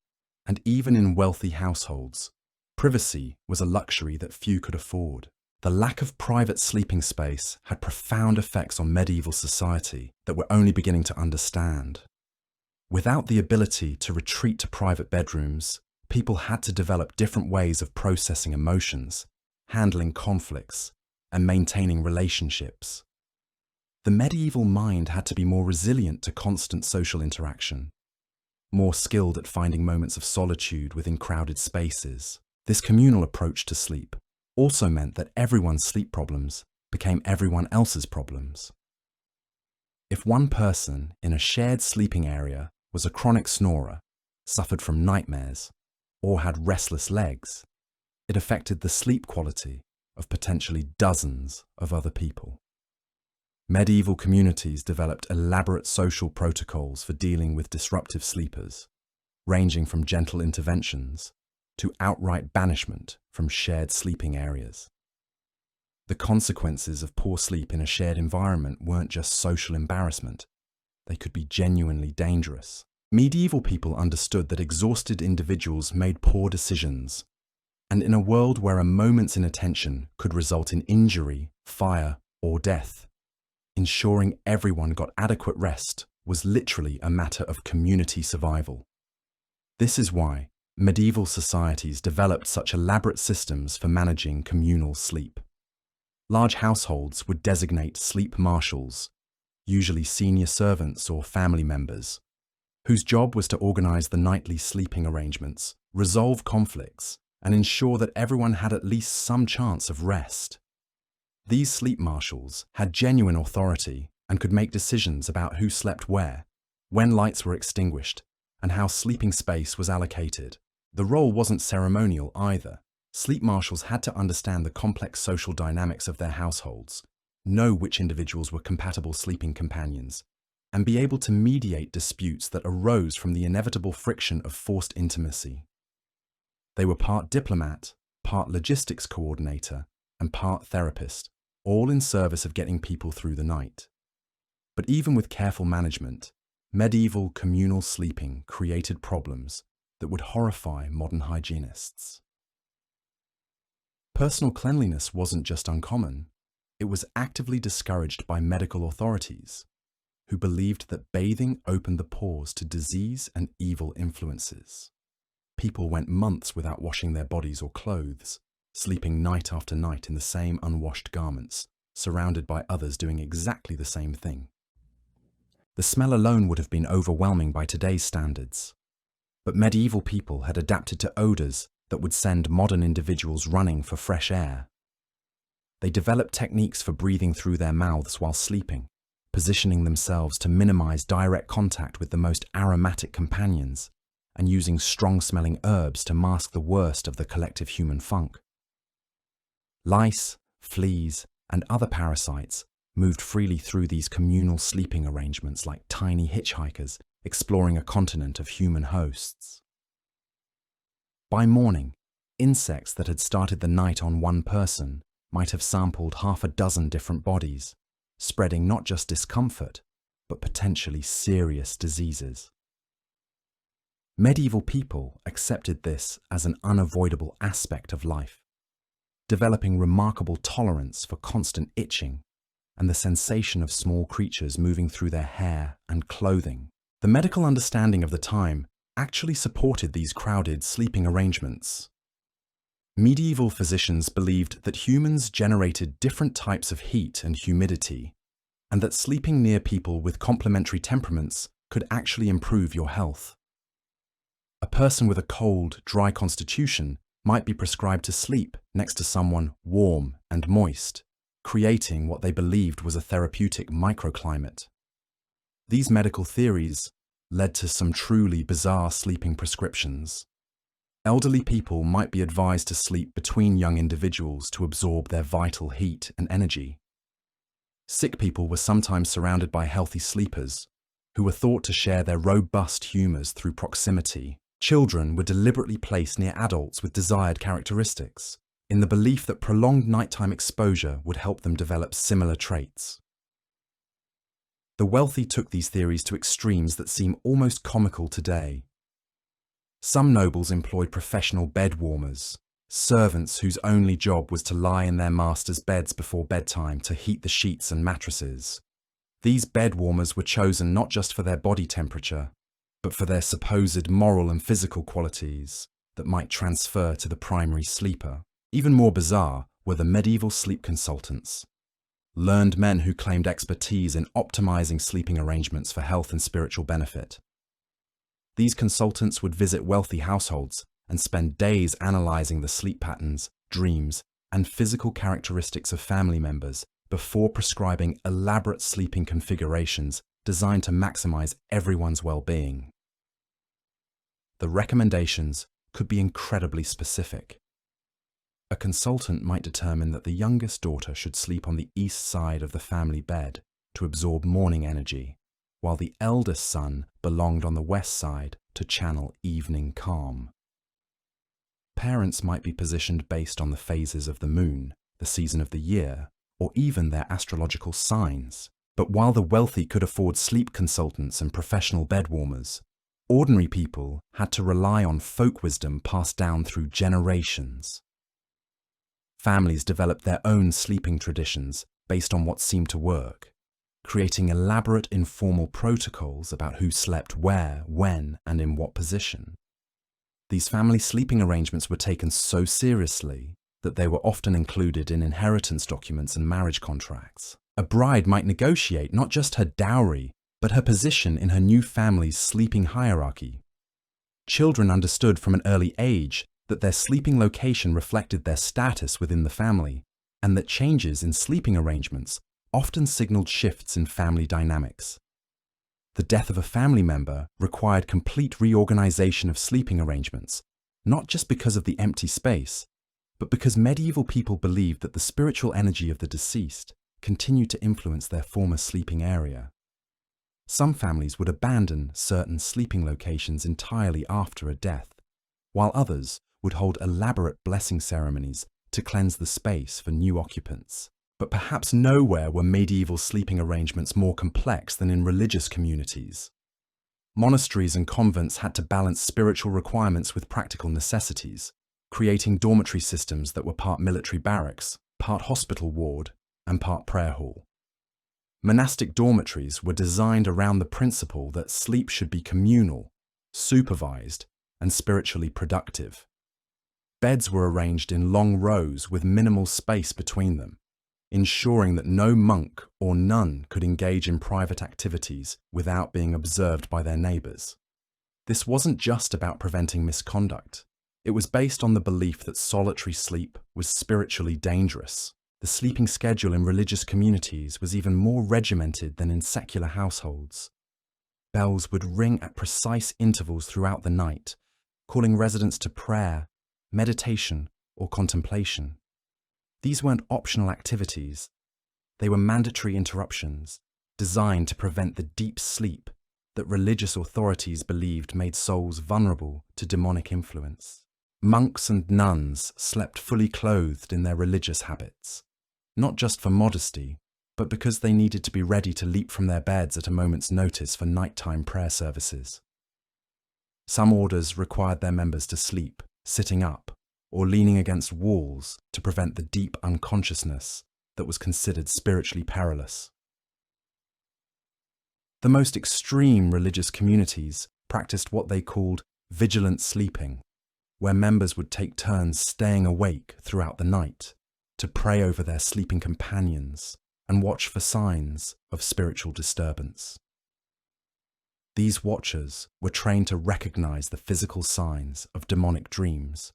And even in wealthy households, privacy was a luxury that few could afford. The lack of private sleeping space had profound effects on medieval society that we're only beginning to understand. Without the ability to retreat to private bedrooms, people had to develop different ways of processing emotions, handling conflicts, and maintaining relationships. The medieval mind had to be more resilient to constant social interaction, more skilled at finding moments of solitude within crowded spaces. This communal approach to sleep also meant that everyone's sleep problems became everyone else's problems. If one person in a shared sleeping area was a chronic snorer, suffered from nightmares, or had restless legs, it affected the sleep quality of potentially dozens of other people. Medieval communities developed elaborate social protocols for dealing with disruptive sleepers, ranging from gentle interventions to outright banishment from shared sleeping areas. The consequences of poor sleep in a shared environment weren't just social embarrassment, they could be genuinely dangerous. Medieval people understood that exhausted individuals made poor decisions, and in a world where a moment's inattention could result in injury, fire, or death, ensuring everyone got adequate rest was literally a matter of community survival. This is why medieval societies developed such elaborate systems for managing communal sleep. Large households would designate sleep marshals, usually senior servants or family members, whose job was to organize the nightly sleeping arrangements, resolve conflicts, and ensure that everyone had at least some chance of rest. These sleep marshals had genuine authority and could make decisions about who slept where, when lights were extinguished, and how sleeping space was allocated. The role wasn't ceremonial either. Sleep marshals had to understand the complex social dynamics of their households, know which individuals were compatible sleeping companions, and be able to mediate disputes that arose from the inevitable friction of forced intimacy. They were part diplomat, part logistics coordinator, and part therapist, all in service of getting people through the night. But even with careful management, medieval communal sleeping created problems that would horrify modern hygienists. Personal cleanliness wasn't just uncommon, it was actively discouraged by medical authorities, who believed that bathing opened the pores to disease and evil influences. People went months without washing their bodies or clothes, sleeping night after night in the same unwashed garments, surrounded by others doing exactly the same thing. The smell alone would have been overwhelming by today's standards, but medieval people had adapted to odors that would send modern individuals running for fresh air. They developed techniques for breathing through their mouths while sleeping, positioning themselves to minimize direct contact with the most aromatic companions, and using strong-smelling herbs to mask the worst of the collective human funk. Lice, fleas, and other parasites moved freely through these communal sleeping arrangements like tiny hitchhikers exploring a continent of human hosts. By morning, insects that had started the night on one person might have sampled half a dozen different bodies, spreading not just discomfort, but potentially serious diseases. Medieval people accepted this as an unavoidable aspect of life, developing remarkable tolerance for constant itching and the sensation of small creatures moving through their hair and clothing. The medical understanding of the time actually supported these crowded sleeping arrangements. Medieval physicians believed that humans generated different types of heat and humidity, and that sleeping near people with complementary temperaments could actually improve your health. A person with a cold, dry constitution might be prescribed to sleep next to someone warm and moist, creating what they believed was a therapeutic microclimate. These medical theories led to some truly bizarre sleeping prescriptions. Elderly people might be advised to sleep between young individuals to absorb their vital heat and energy. Sick people were sometimes surrounded by healthy sleepers, who were thought to share their robust humours through proximity. Children were deliberately placed near adults with desired characteristics, in the belief that prolonged nighttime exposure would help them develop similar traits. The wealthy took these theories to extremes that seem almost comical today. Some nobles employed professional bed warmers, servants whose only job was to lie in their masters' beds before bedtime to heat the sheets and mattresses. These bed warmers were chosen not just for their body temperature, but for their supposed moral and physical qualities that might transfer to the primary sleeper. Even more bizarre were the medieval sleep consultants, learned men who claimed expertise in optimizing sleeping arrangements for health and spiritual benefit. These consultants would visit wealthy households and spend days analyzing the sleep patterns, dreams, and physical characteristics of family members before prescribing elaborate sleeping configurations designed to maximize everyone's well-being. The recommendations could be incredibly specific. A consultant might determine that the youngest daughter should sleep on the east side of the family bed to absorb morning energy, while the eldest son belonged on the west side to channel evening calm. Parents might be positioned based on the phases of the moon, the season of the year, or even their astrological signs. But while the wealthy could afford sleep consultants and professional bed warmers, ordinary people had to rely on folk wisdom passed down through generations. Families developed their own sleeping traditions based on what seemed to work, creating elaborate informal protocols about who slept where, when, and in what position. These family sleeping arrangements were taken so seriously that they were often included in inheritance documents and marriage contracts. A bride might negotiate not just her dowry, but her position in her new family's sleeping hierarchy. Children understood from an early age that their sleeping location reflected their status within the family, and that changes in sleeping arrangements often signaled shifts in family dynamics. The death of a family member required complete reorganization of sleeping arrangements, not just because of the empty space, but because medieval people believed that the spiritual energy of the deceased continued to influence their former sleeping area. Some families would abandon certain sleeping locations entirely after a death, while others would hold elaborate blessing ceremonies to cleanse the space for new occupants. But perhaps nowhere were medieval sleeping arrangements more complex than in religious communities. Monasteries and convents had to balance spiritual requirements with practical necessities, creating dormitory systems that were part military barracks, part hospital ward, and part prayer hall. Monastic dormitories were designed around the principle that sleep should be communal, supervised, and spiritually productive. Beds were arranged in long rows with minimal space between them, ensuring that no monk or nun could engage in private activities without being observed by their neighbours. This wasn't just about preventing misconduct. It was based on the belief that solitary sleep was spiritually dangerous. The sleeping schedule in religious communities was even more regimented than in secular households. Bells would ring at precise intervals throughout the night, calling residents to prayer, meditation, or contemplation. These weren't optional activities. They were mandatory interruptions, designed to prevent the deep sleep that religious authorities believed made souls vulnerable to demonic influence. Monks and nuns slept fully clothed in their religious habits, not just for modesty, but because they needed to be ready to leap from their beds at a moment's notice for nighttime prayer services. Some orders required their members to sleep, sitting up, or leaning against walls to prevent the deep unconsciousness that was considered spiritually perilous. The most extreme religious communities practiced what they called vigilant sleeping, where members would take turns staying awake throughout the night to pray over their sleeping companions and watch for signs of spiritual disturbance. These watchers were trained to recognize the physical signs of demonic dreams,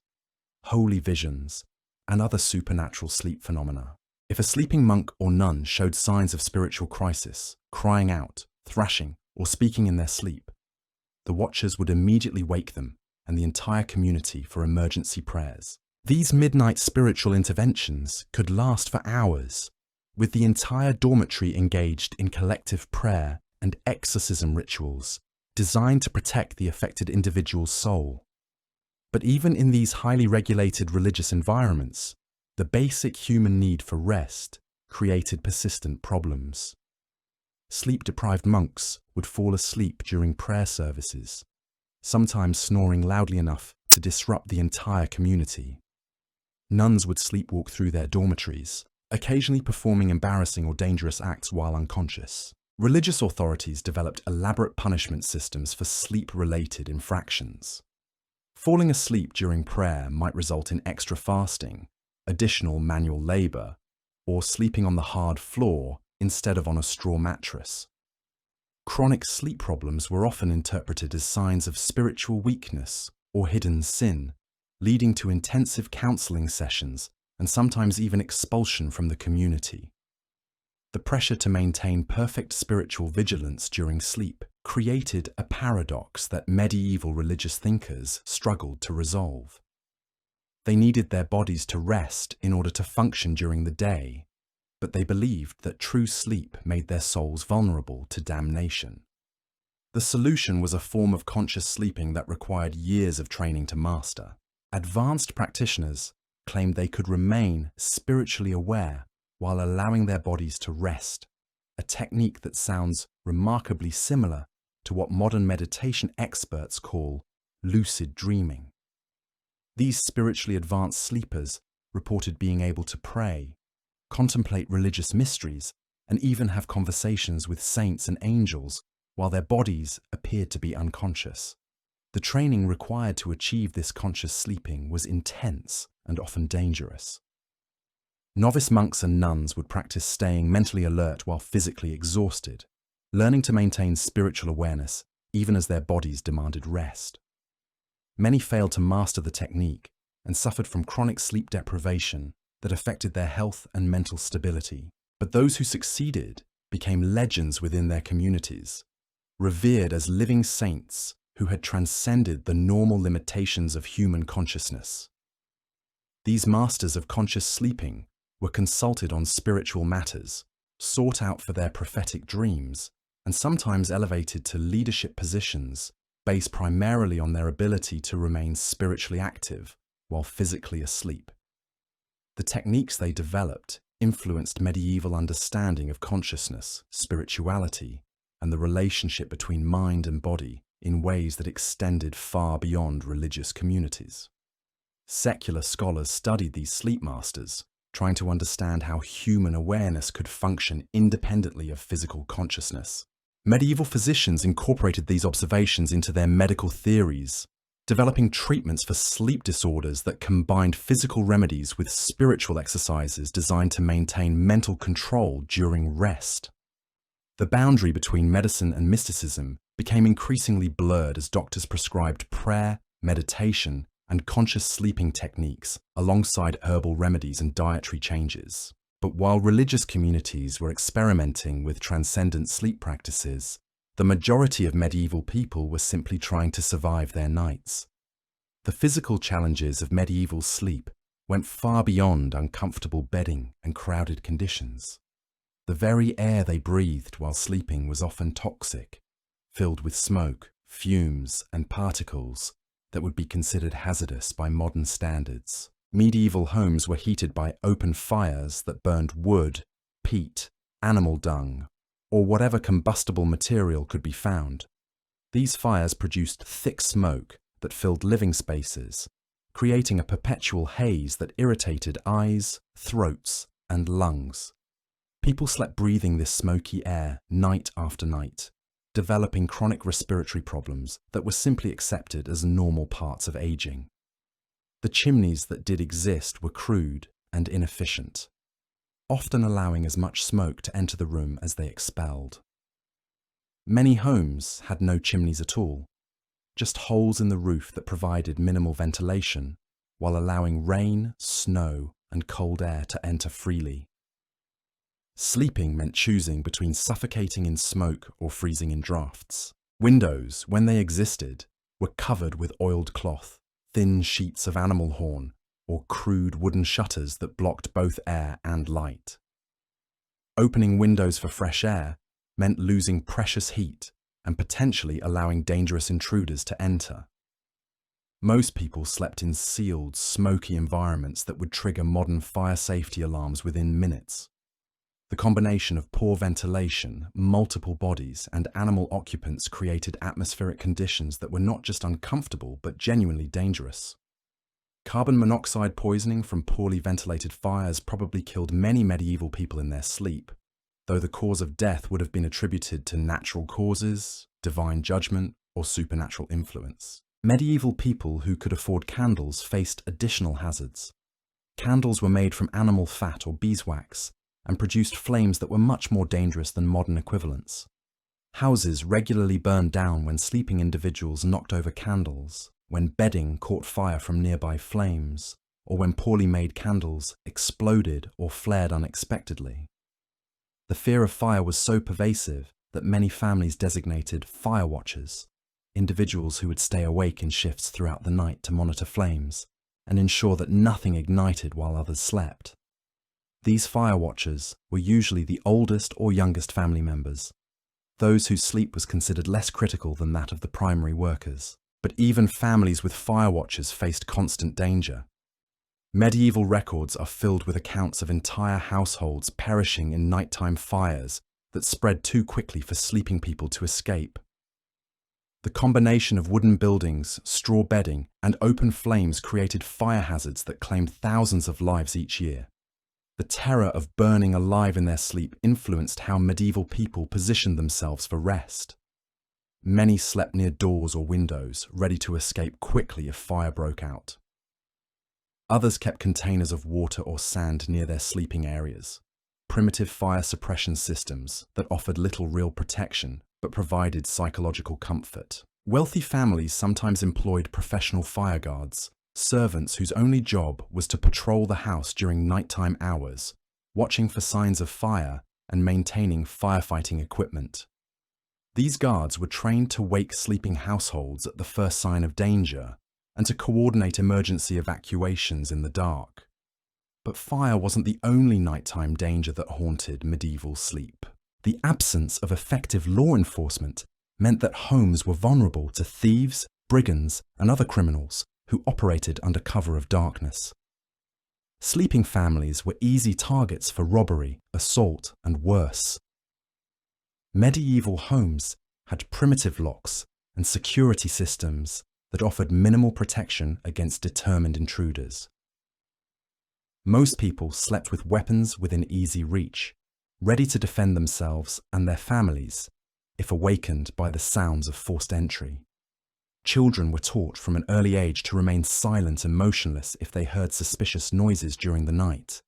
holy visions, and other supernatural sleep phenomena. If a sleeping monk or nun showed signs of spiritual crisis, crying out, thrashing, or speaking in their sleep, the watchers would immediately wake them and the entire community for emergency prayers. These midnight spiritual interventions could last for hours, with the entire dormitory engaged in collective prayer and exorcism rituals designed to protect the affected individual's soul. But even in these highly regulated religious environments, the basic human need for rest created persistent problems. Sleep-deprived monks would fall asleep during prayer services, sometimes snoring loudly enough to disrupt the entire community. Nuns would sleepwalk through their dormitories, occasionally performing embarrassing or dangerous acts while unconscious. Religious authorities developed elaborate punishment systems for sleep-related infractions. Falling asleep during prayer might result in extra fasting, additional manual labor, or sleeping on the hard floor instead of on a straw mattress. Chronic sleep problems were often interpreted as signs of spiritual weakness or hidden sin, leading to intensive counseling sessions and sometimes even expulsion from the community. The pressure to maintain perfect spiritual vigilance during sleep created a paradox that medieval religious thinkers struggled to resolve. They needed their bodies to rest in order to function during the day, but they believed that true sleep made their souls vulnerable to damnation. The solution was a form of conscious sleeping that required years of training to master. Advanced practitioners claimed they could remain spiritually aware while allowing their bodies to rest, a technique that sounds remarkably similar to what modern meditation experts call lucid dreaming. These spiritually advanced sleepers reported being able to pray, contemplate religious mysteries, and even have conversations with saints and angels while their bodies appeared to be unconscious. The training required to achieve this conscious sleeping was intense and often dangerous. Novice monks and nuns would practice staying mentally alert while physically exhausted, learning to maintain spiritual awareness even as their bodies demanded rest. Many failed to master the technique and suffered from chronic sleep deprivation that affected their health and mental stability. But those who succeeded became legends within their communities, revered as living saints who had transcended the normal limitations of human consciousness. These masters of conscious sleeping were consulted on spiritual matters, sought out for their prophetic dreams, and sometimes elevated to leadership positions based primarily on their ability to remain spiritually active while physically asleep. The techniques they developed influenced medieval understanding of consciousness, spirituality, and the relationship between mind and body in ways that extended far beyond religious communities. Secular scholars studied these sleep masters, trying to understand how human awareness could function independently of physical consciousness. Medieval physicians incorporated these observations into their medical theories, developing treatments for sleep disorders that combined physical remedies with spiritual exercises designed to maintain mental control during rest. The boundary between medicine and mysticism became increasingly blurred as doctors prescribed prayer, meditation, and conscious sleeping techniques alongside herbal remedies and dietary changes. But while religious communities were experimenting with transcendent sleep practices, the majority of medieval people were simply trying to survive their nights. The physical challenges of medieval sleep went far beyond uncomfortable bedding and crowded conditions. The very air they breathed while sleeping was often toxic, filled with smoke, fumes, and particles that would be considered hazardous by modern standards. Medieval homes were heated by open fires that burned wood, peat, animal dung, or whatever combustible material could be found. These fires produced thick smoke that filled living spaces, creating a perpetual haze that irritated eyes, throats, and lungs. People slept breathing this smoky air night after night, developing chronic respiratory problems that were simply accepted as normal parts of aging. The chimneys that did exist were crude and inefficient, often allowing as much smoke to enter the room as they expelled. Many homes had no chimneys at all, just holes in the roof that provided minimal ventilation, while allowing rain, snow, and cold air to enter freely. Sleeping meant choosing between suffocating in smoke or freezing in drafts. Windows, when they existed, were covered with oiled cloth, thin sheets of animal horn, or crude wooden shutters that blocked both air and light. Opening windows for fresh air meant losing precious heat and potentially allowing dangerous intruders to enter. Most people slept in sealed, smoky environments that would trigger modern fire safety alarms within minutes. The combination of poor ventilation, multiple bodies, and animal occupants created atmospheric conditions that were not just uncomfortable but genuinely dangerous. Carbon monoxide poisoning from poorly ventilated fires probably killed many medieval people in their sleep, though the cause of death would have been attributed to natural causes, divine judgment, or supernatural influence. Medieval people who could afford candles faced additional hazards. Candles were made from animal fat or beeswax, and produced flames that were much more dangerous than modern equivalents. Houses regularly burned down when sleeping individuals knocked over candles, when bedding caught fire from nearby flames, or when poorly made candles exploded or flared unexpectedly. The fear of fire was so pervasive that many families designated fire watchers, individuals who would stay awake in shifts throughout the night to monitor flames and ensure that nothing ignited while others slept. These fire watchers were usually the oldest or youngest family members, those whose sleep was considered less critical than that of the primary workers. But even families with fire watchers faced constant danger. Medieval records are filled with accounts of entire households perishing in nighttime fires that spread too quickly for sleeping people to escape. The combination of wooden buildings, straw bedding, and open flames created fire hazards that claimed thousands of lives each year. The terror of burning alive in their sleep influenced how medieval people positioned themselves for rest. Many slept near doors or windows, ready to escape quickly if fire broke out. Others kept containers of water or sand near their sleeping areas, primitive fire suppression systems that offered little real protection but provided psychological comfort. Wealthy families sometimes employed professional fire guards, servants whose only job was to patrol the house during nighttime hours, watching for signs of fire and maintaining firefighting equipment. These guards were trained to wake sleeping households at the first sign of danger and to coordinate emergency evacuations in the dark. But fire wasn't the only nighttime danger that haunted medieval sleep. The absence of effective law enforcement meant that homes were vulnerable to thieves, brigands, and other criminals who operated under cover of darkness. Sleeping families were easy targets for robbery, assault, and worse. Medieval homes had primitive locks and security systems that offered minimal protection against determined intruders. Most people slept with weapons within easy reach, ready to defend themselves and their families if awakened by the sounds of forced entry. Children were taught from an early age to remain silent and motionless if they heard suspicious noises during the night.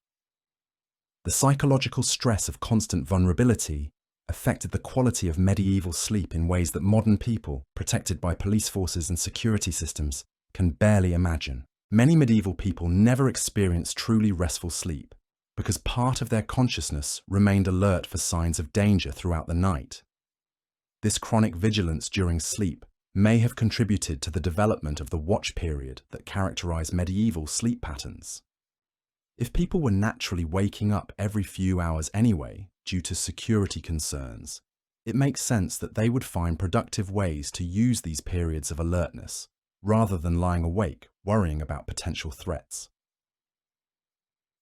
The psychological stress of constant vulnerability affected the quality of medieval sleep in ways that modern people, protected by police forces and security systems, can barely imagine. Many medieval people never experienced truly restful sleep because part of their consciousness remained alert for signs of danger throughout the night. This chronic vigilance during sleep may have contributed to the development of the watch period that characterized medieval sleep patterns. If people were naturally waking up every few hours anyway due to security concerns, it makes sense that they would find productive ways to use these periods of alertness rather than lying awake worrying about potential threats.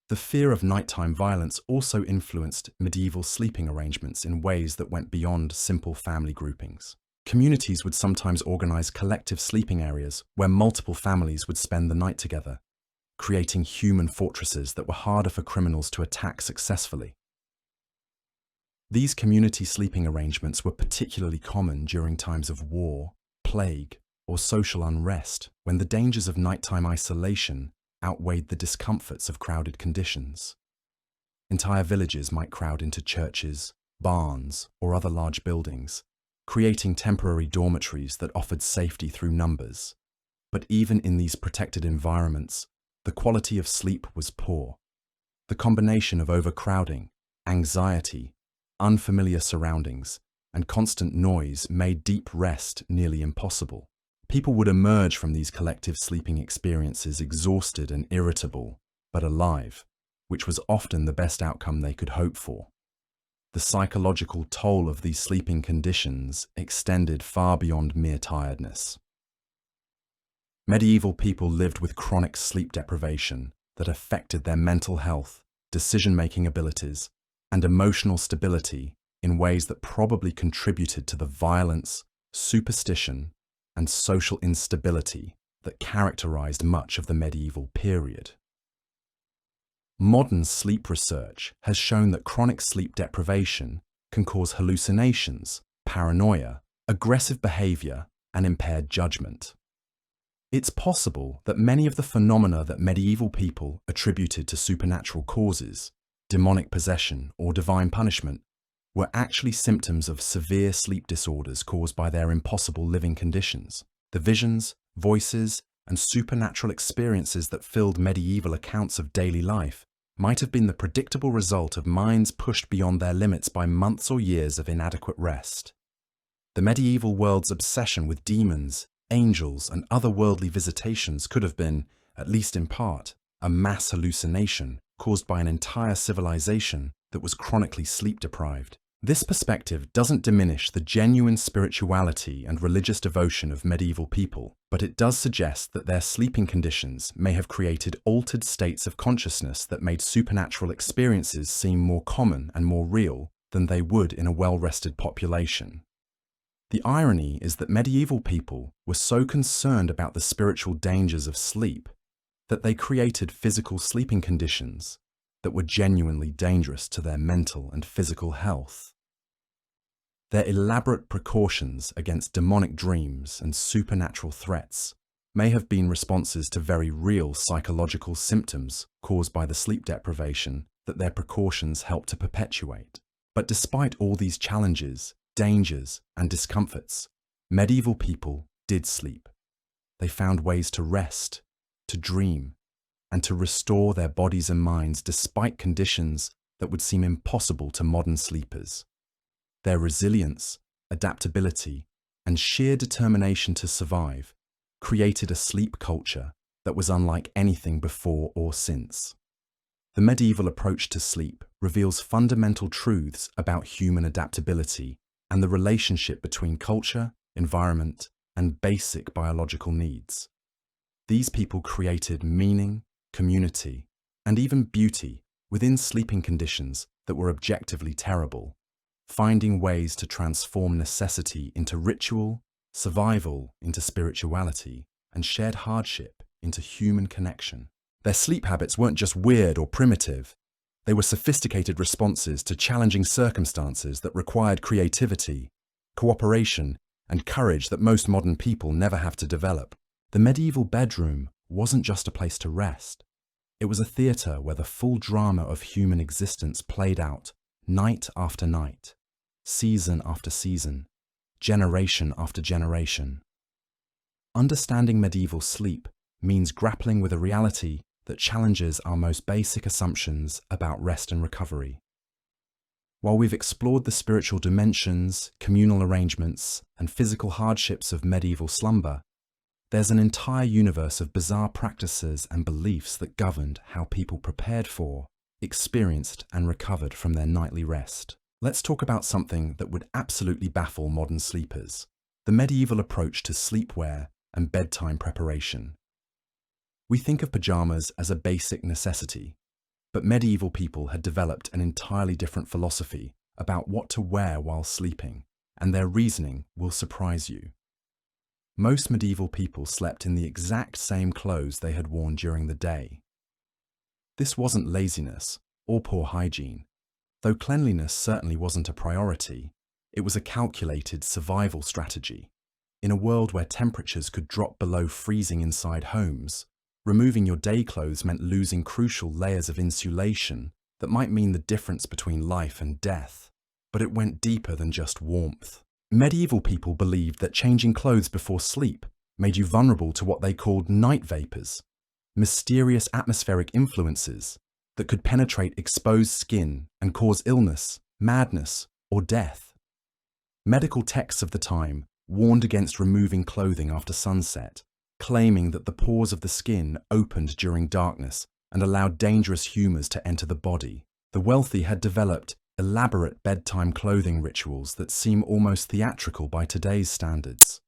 The fear of nighttime violence also influenced medieval sleeping arrangements in ways that went beyond simple family groupings. Communities would sometimes organize collective sleeping areas where multiple families would spend the night together, creating human fortresses that were harder for criminals to attack successfully. These community sleeping arrangements were particularly common during times of war, plague, or social unrest, when the dangers of nighttime isolation outweighed the discomforts of crowded conditions. Entire villages might crowd into churches, barns, or other large buildings, creating temporary dormitories that offered safety through numbers. But even in these protected environments, the quality of sleep was poor. The combination of overcrowding, anxiety, unfamiliar surroundings, and constant noise made deep rest nearly impossible. People would emerge from these collective sleeping experiences exhausted and irritable, but alive, which was often the best outcome they could hope for. The psychological toll of these sleeping conditions extended far beyond mere tiredness. Medieval people lived with chronic sleep deprivation that affected their mental health, decision-making abilities, and emotional stability in ways that probably contributed to the violence, superstition, and social instability that characterized much of the medieval period. Modern sleep research has shown that chronic sleep deprivation can cause hallucinations, paranoia, aggressive behavior, and impaired judgment. It's possible that many of the phenomena that medieval people attributed to supernatural causes, demonic possession, or divine punishment, were actually symptoms of severe sleep disorders caused by their impossible living conditions. The visions, voices, and supernatural experiences that filled medieval accounts of daily life might have been the predictable result of minds pushed beyond their limits by months or years of inadequate rest. The medieval world's obsession with demons, angels, and otherworldly visitations could have been, at least in part, a mass hallucination caused by an entire civilization that was chronically sleep-deprived. This perspective doesn't diminish the genuine spirituality and religious devotion of medieval people, but it does suggest that their sleeping conditions may have created altered states of consciousness that made supernatural experiences seem more common and more real than they would in a well-rested population. The irony is that medieval people were so concerned about the spiritual dangers of sleep that they created physical sleeping conditions that were genuinely dangerous to their mental and physical health. Their elaborate precautions against demonic dreams and supernatural threats may have been responses to very real psychological symptoms caused by the sleep deprivation that their precautions helped to perpetuate. But despite all these challenges, dangers, and discomforts, medieval people did sleep. They found ways to rest, to dream, and to restore their bodies and minds despite conditions that would seem impossible to modern sleepers. Their resilience, adaptability, and sheer determination to survive created a sleep culture that was unlike anything before or since. The medieval approach to sleep reveals fundamental truths about human adaptability and the relationship between culture, environment, and basic biological needs. These people created meaning, community, and even beauty within sleeping conditions that were objectively terrible, finding ways to transform necessity into ritual, survival into spirituality, and shared hardship into human connection. Their sleep habits weren't just weird or primitive. They were sophisticated responses to challenging circumstances that required creativity, cooperation, and courage that most modern people never have to develop. The medieval bedroom wasn't just a place to rest. It was a theatre where the full drama of human existence played out night after night, season after season, generation after generation. Understanding medieval sleep means grappling with a reality that challenges our most basic assumptions about rest and recovery. While we've explored the spiritual dimensions, communal arrangements, and physical hardships of medieval slumber, there's an entire universe of bizarre practices and beliefs that governed how people prepared for, experienced, and recovered from their nightly rest. Let's talk about something that would absolutely baffle modern sleepers: the medieval approach to sleepwear and bedtime preparation. We think of pajamas as a basic necessity, but medieval people had developed an entirely different philosophy about what to wear while sleeping, and their reasoning will surprise you. Most medieval people slept in the exact same clothes they had worn during the day. This wasn't laziness or poor hygiene. Though cleanliness certainly wasn't a priority, it was a calculated survival strategy. In a world where temperatures could drop below freezing inside homes, removing your day clothes meant losing crucial layers of insulation that might mean the difference between life and death. But it went deeper than just warmth. Medieval people believed that changing clothes before sleep made you vulnerable to what they called night vapors, mysterious atmospheric influences that could penetrate exposed skin and cause illness, madness, or death. Medical texts of the time warned against removing clothing after sunset, claiming that the pores of the skin opened during darkness and allowed dangerous humors to enter the body. The wealthy had developed elaborate bedtime clothing rituals that seem almost theatrical by today's standards.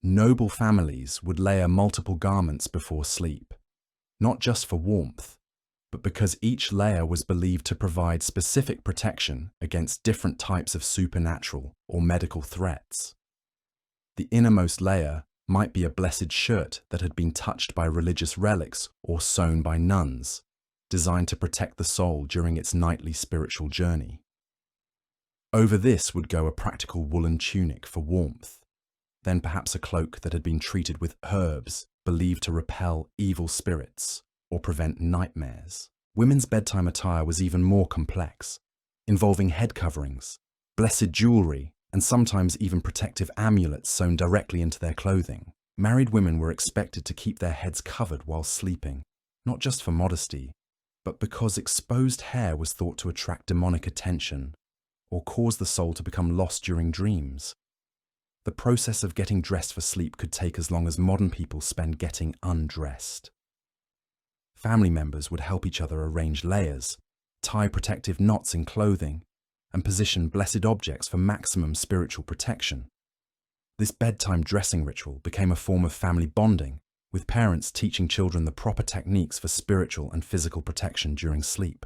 Noble families would layer multiple garments before sleep, not just for warmth, but because each layer was believed to provide specific protection against different types of supernatural or medical threats. The innermost layer might be a blessed shirt that had been touched by religious relics or sewn by nuns, designed to protect the soul during its nightly spiritual journey. Over this would go a practical woolen tunic for warmth, then perhaps a cloak that had been treated with herbs believed to repel evil spirits or prevent nightmares. Women's bedtime attire was even more complex, involving head coverings, blessed jewelry, and sometimes even protective amulets sewn directly into their clothing. Married women were expected to keep their heads covered while sleeping, not just for modesty, but because exposed hair was thought to attract demonic attention or cause the soul to become lost during dreams. The process of getting dressed for sleep could take as long as modern people spend getting undressed. Family members would help each other arrange layers, tie protective knots in clothing, and position blessed objects for maximum spiritual protection. This bedtime dressing ritual became a form of family bonding, with parents teaching children the proper techniques for spiritual and physical protection during sleep.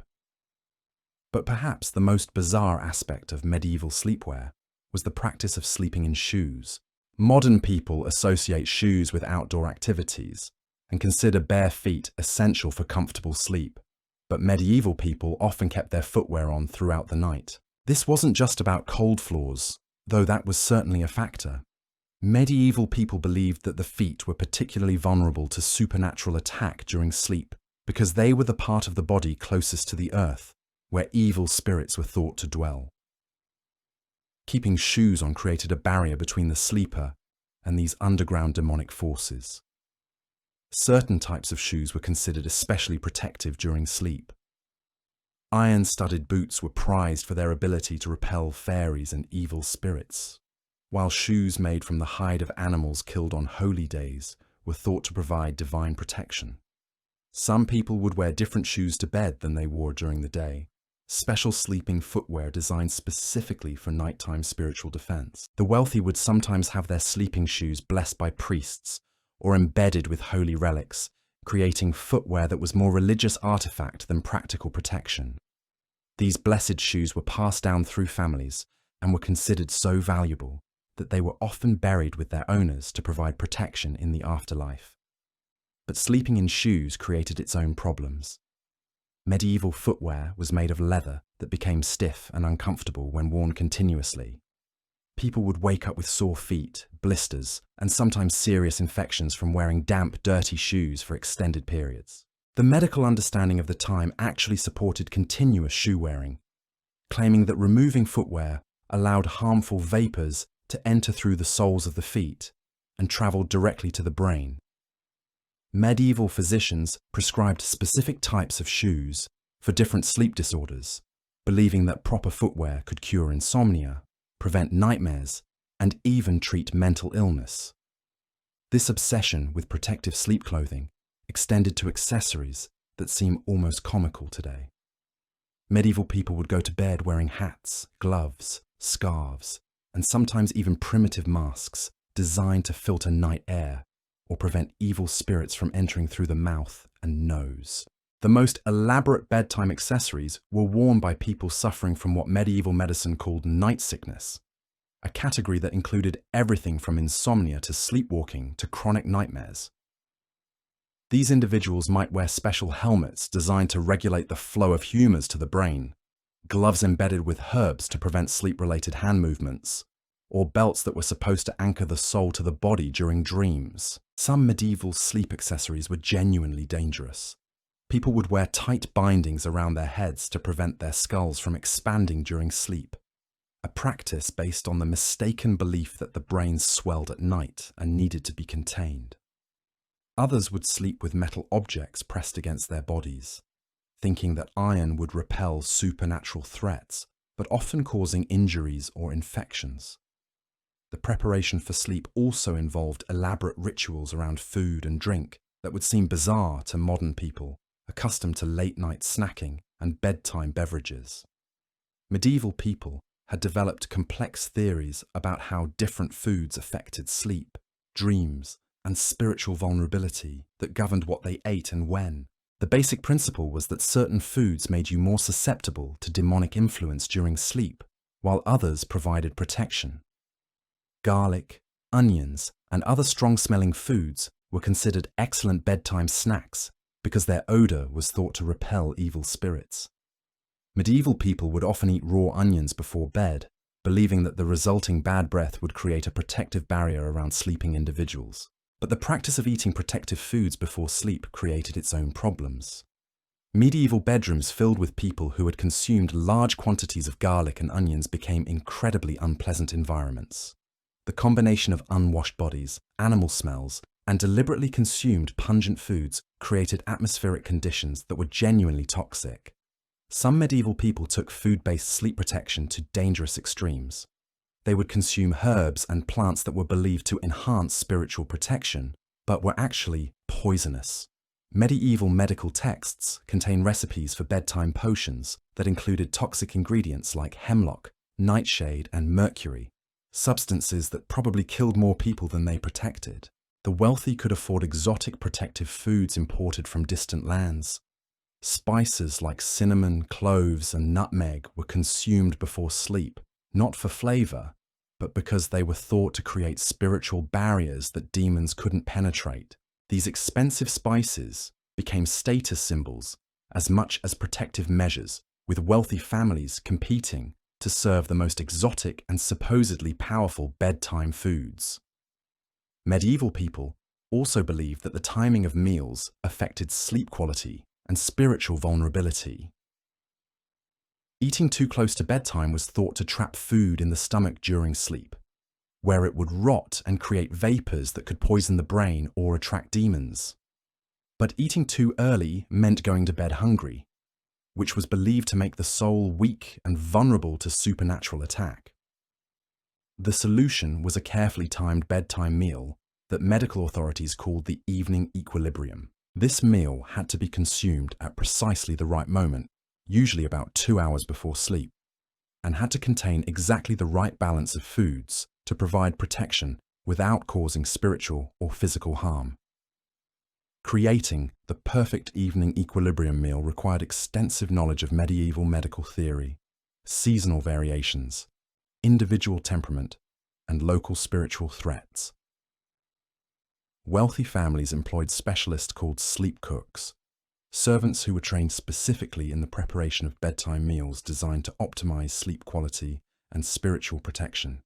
But perhaps the most bizarre aspect of medieval sleepwear was the practice of sleeping in shoes. Modern people associate shoes with outdoor activities and consider bare feet essential for comfortable sleep, but medieval people often kept their footwear on throughout the night. This wasn't just about cold floors, though that was certainly a factor. Medieval people believed that the feet were particularly vulnerable to supernatural attack during sleep because they were the part of the body closest to the earth, where evil spirits were thought to dwell. Keeping shoes on created a barrier between the sleeper and these underground demonic forces. Certain types of shoes were considered especially protective during sleep. Iron-studded boots were prized for their ability to repel fairies and evil spirits, while shoes made from the hide of animals killed on holy days were thought to provide divine protection. Some people would wear different shoes to bed than they wore during the day, special sleeping footwear designed specifically for nighttime spiritual defense. The wealthy would sometimes have their sleeping shoes blessed by priests or embedded with holy relics, creating footwear that was more religious artifact than practical protection. These blessed shoes were passed down through families and were considered so valuable that they were often buried with their owners to provide protection in the afterlife. But sleeping in shoes created its own problems. Medieval footwear was made of leather that became stiff and uncomfortable when worn continuously. People would wake up with sore feet, blisters, and sometimes serious infections from wearing damp, dirty shoes for extended periods. The medical understanding of the time actually supported continuous shoe wearing, claiming that removing footwear allowed harmful vapors to enter through the soles of the feet and travel directly to the brain. Medieval physicians prescribed specific types of shoes for different sleep disorders, believing that proper footwear could cure insomnia, prevent nightmares, and even treat mental illness. This obsession with protective sleep clothing extended to accessories that seem almost comical today. Medieval people would go to bed wearing hats, gloves, scarves, and sometimes even primitive masks designed to filter night air or prevent evil spirits from entering through the mouth and nose. The most elaborate bedtime accessories were worn by people suffering from what medieval medicine called night sickness, a category that included everything from insomnia to sleepwalking to chronic nightmares. These individuals might wear special helmets designed to regulate the flow of humours to the brain, gloves embedded with herbs to prevent sleep-related hand movements, or belts that were supposed to anchor the soul to the body during dreams. Some medieval sleep accessories were genuinely dangerous. People would wear tight bindings around their heads to prevent their skulls from expanding during sleep, a practice based on the mistaken belief that the brain swelled at night and needed to be contained. Others would sleep with metal objects pressed against their bodies, thinking that iron would repel supernatural threats, but often causing injuries or infections. The preparation for sleep also involved elaborate rituals around food and drink that would seem bizarre to modern people accustomed to late-night snacking and bedtime beverages. Medieval people had developed complex theories about how different foods affected sleep, dreams, and spiritual vulnerability that governed what they ate and when. The basic principle was that certain foods made you more susceptible to demonic influence during sleep, while others provided protection. Garlic, onions, and other strong-smelling foods were considered excellent bedtime snacks because their odour was thought to repel evil spirits. Medieval people would often eat raw onions before bed, believing that the resulting bad breath would create a protective barrier around sleeping individuals. But the practice of eating protective foods before sleep created its own problems. Medieval bedrooms filled with people who had consumed large quantities of garlic and onions became incredibly unpleasant environments. The combination of unwashed bodies, animal smells, and deliberately consumed pungent foods created atmospheric conditions that were genuinely toxic. Some medieval people took food-based sleep protection to dangerous extremes. They would consume herbs and plants that were believed to enhance spiritual protection, but were actually poisonous. Medieval medical texts contain recipes for bedtime potions that included toxic ingredients like hemlock, nightshade, and mercury, substances that probably killed more people than they protected. The wealthy could afford exotic protective foods imported from distant lands. Spices like cinnamon, cloves, and nutmeg were consumed before sleep, not for flavor, but because they were thought to create spiritual barriers that demons couldn't penetrate. These expensive spices became status symbols as much as protective measures, with wealthy families competing to serve the most exotic and supposedly powerful bedtime foods. Medieval people also believed that the timing of meals affected sleep quality and spiritual vulnerability. Eating too close to bedtime was thought to trap food in the stomach during sleep, where it would rot and create vapors that could poison the brain or attract demons. But eating too early meant going to bed hungry, which was believed to make the soul weak and vulnerable to supernatural attack. The solution was a carefully timed bedtime meal that medical authorities called the evening equilibrium. This meal had to be consumed at precisely the right moment, usually about 2 hours before sleep, and had to contain exactly the right balance of foods to provide protection without causing spiritual or physical harm. Creating the perfect evening equilibrium meal required extensive knowledge of medieval medical theory, seasonal variations, individual temperament, and local spiritual threats. Wealthy families employed specialists called sleep cooks, servants who were trained specifically in the preparation of bedtime meals designed to optimize sleep quality and spiritual protection.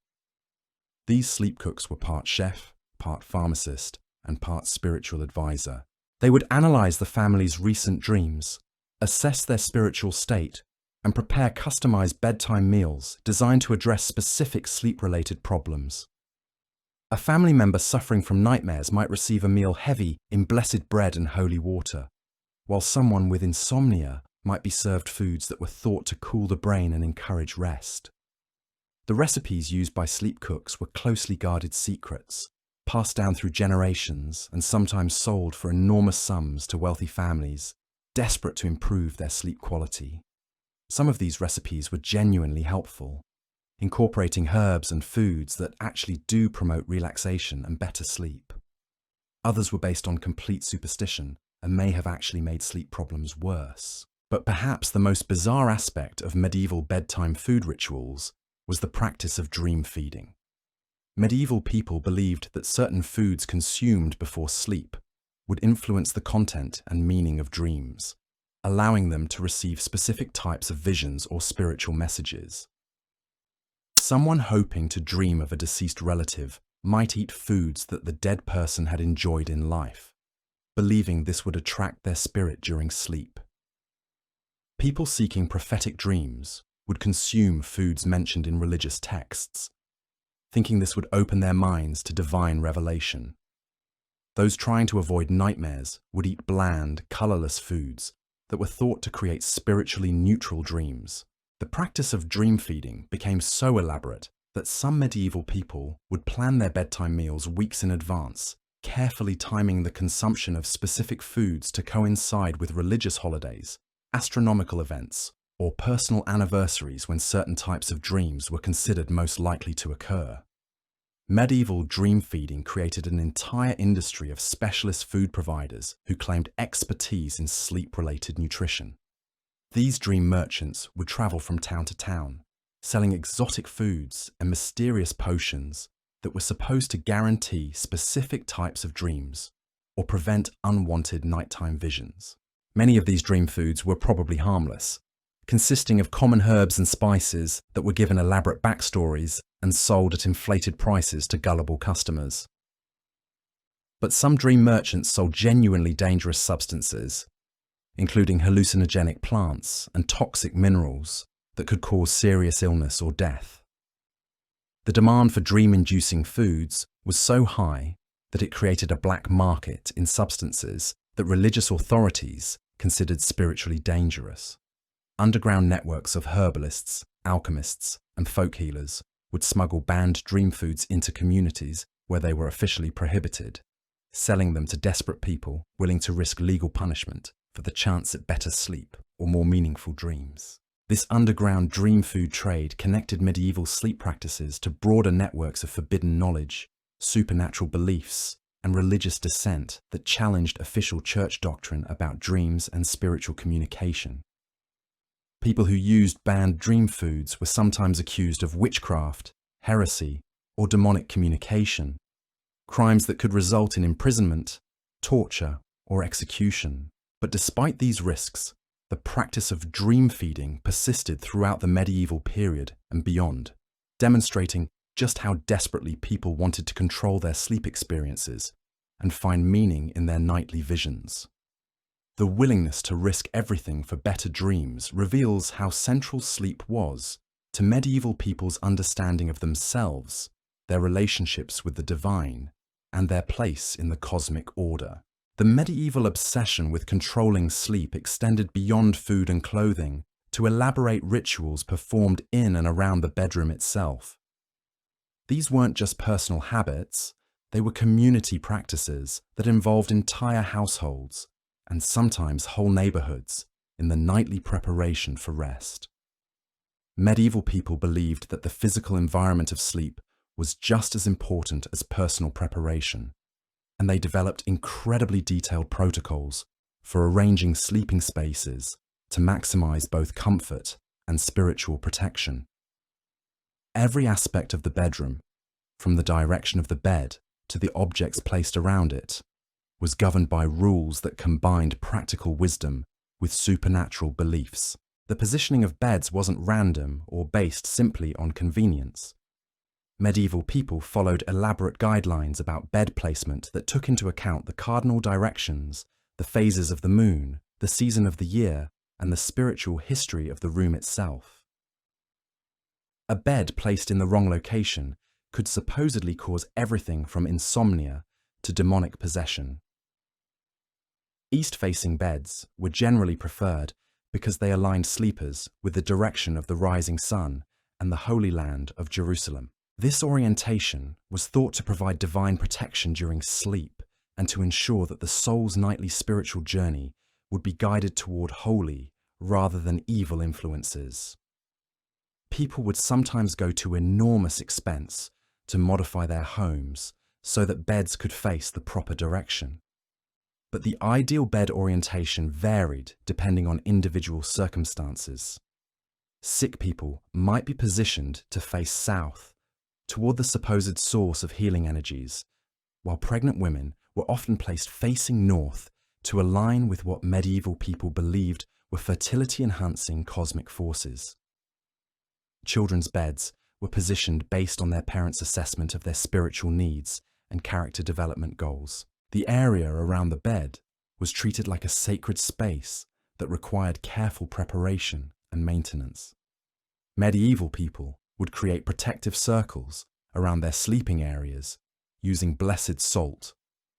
These sleep cooks were part chef, part pharmacist, and part spiritual advisor. They would analyze the family's recent dreams, assess their spiritual state, and prepare customized bedtime meals designed to address specific sleep-related problems. A family member suffering from nightmares might receive a meal heavy in blessed bread and holy water, while someone with insomnia might be served foods that were thought to cool the brain and encourage rest. The recipes used by sleep cooks were closely guarded secrets, passed down through generations and sometimes sold for enormous sums to wealthy families desperate to improve their sleep quality. Some of these recipes were genuinely helpful, incorporating herbs and foods that actually do promote relaxation and better sleep. Others were based on complete superstition and may have actually made sleep problems worse. But perhaps the most bizarre aspect of medieval bedtime food rituals was the practice of dream feeding. Medieval people believed that certain foods consumed before sleep would influence the content and meaning of dreams, allowing them to receive specific types of visions or spiritual messages. Someone hoping to dream of a deceased relative might eat foods that the dead person had enjoyed in life, believing this would attract their spirit during sleep. People seeking prophetic dreams would consume foods mentioned in religious texts, thinking this would open their minds to divine revelation. Those trying to avoid nightmares would eat bland, colorless foods that were thought to create spiritually neutral dreams. The practice of dream feeding became so elaborate that some medieval people would plan their bedtime meals weeks in advance, carefully timing the consumption of specific foods to coincide with religious holidays, astronomical events, or personal anniversaries when certain types of dreams were considered most likely to occur. Medieval dream feeding created an entire industry of specialist food providers who claimed expertise in sleep-related nutrition. These dream merchants would travel from town to town, selling exotic foods and mysterious potions that were supposed to guarantee specific types of dreams or prevent unwanted nighttime visions. Many of these dream foods were probably harmless, consisting of common herbs and spices that were given elaborate backstories and sold at inflated prices to gullible customers. But some dream merchants sold genuinely dangerous substances, including hallucinogenic plants and toxic minerals that could cause serious illness or death. The demand for dream-inducing foods was so high that it created a black market in substances that religious authorities considered spiritually dangerous. Underground networks of herbalists, alchemists, and folk healers would smuggle banned dream foods into communities where they were officially prohibited, selling them to desperate people willing to risk legal punishment for the chance at better sleep or more meaningful dreams. This underground dream food trade connected medieval sleep practices to broader networks of forbidden knowledge, supernatural beliefs, and religious dissent that challenged official church doctrine about dreams and spiritual communication. People who used banned dream foods were sometimes accused of witchcraft, heresy, or demonic communication, crimes that could result in imprisonment, torture, or execution. But despite these risks, the practice of dream feeding persisted throughout the medieval period and beyond, demonstrating just how desperately people wanted to control their sleep experiences and find meaning in their nightly visions. The willingness to risk everything for better dreams reveals how central sleep was to medieval people's understanding of themselves, their relationships with the divine, and their place in the cosmic order. The medieval obsession with controlling sleep extended beyond food and clothing to elaborate rituals performed in and around the bedroom itself. These weren't just personal habits, they were community practices that involved entire households and sometimes whole neighborhoods in the nightly preparation for rest. Medieval people believed that the physical environment of sleep was just as important as personal preparation, and they developed incredibly detailed protocols for arranging sleeping spaces to maximize both comfort and spiritual protection. Every aspect of the bedroom, from the direction of the bed to the objects placed around it, was governed by rules that combined practical wisdom with supernatural beliefs. The positioning of beds wasn't random or based simply on convenience. Medieval people followed elaborate guidelines about bed placement that took into account the cardinal directions, the phases of the moon, the season of the year, and the spiritual history of the room itself. A bed placed in the wrong location could supposedly cause everything from insomnia to demonic possession. East-facing beds were generally preferred because they aligned sleepers with the direction of the rising sun and the Holy Land of Jerusalem. This orientation was thought to provide divine protection during sleep and to ensure that the soul's nightly spiritual journey would be guided toward holy rather than evil influences. People would sometimes go to enormous expense to modify their homes so that beds could face the proper direction. But the ideal bed orientation varied depending on individual circumstances. Sick people might be positioned to face south, toward the supposed source of healing energies, while pregnant women were often placed facing north to align with what medieval people believed were fertility-enhancing cosmic forces. Children's beds were positioned based on their parents' assessment of their spiritual needs and character development goals. The area around the bed was treated like a sacred space that required careful preparation and maintenance. Medieval people would create protective circles around their sleeping areas using blessed salt,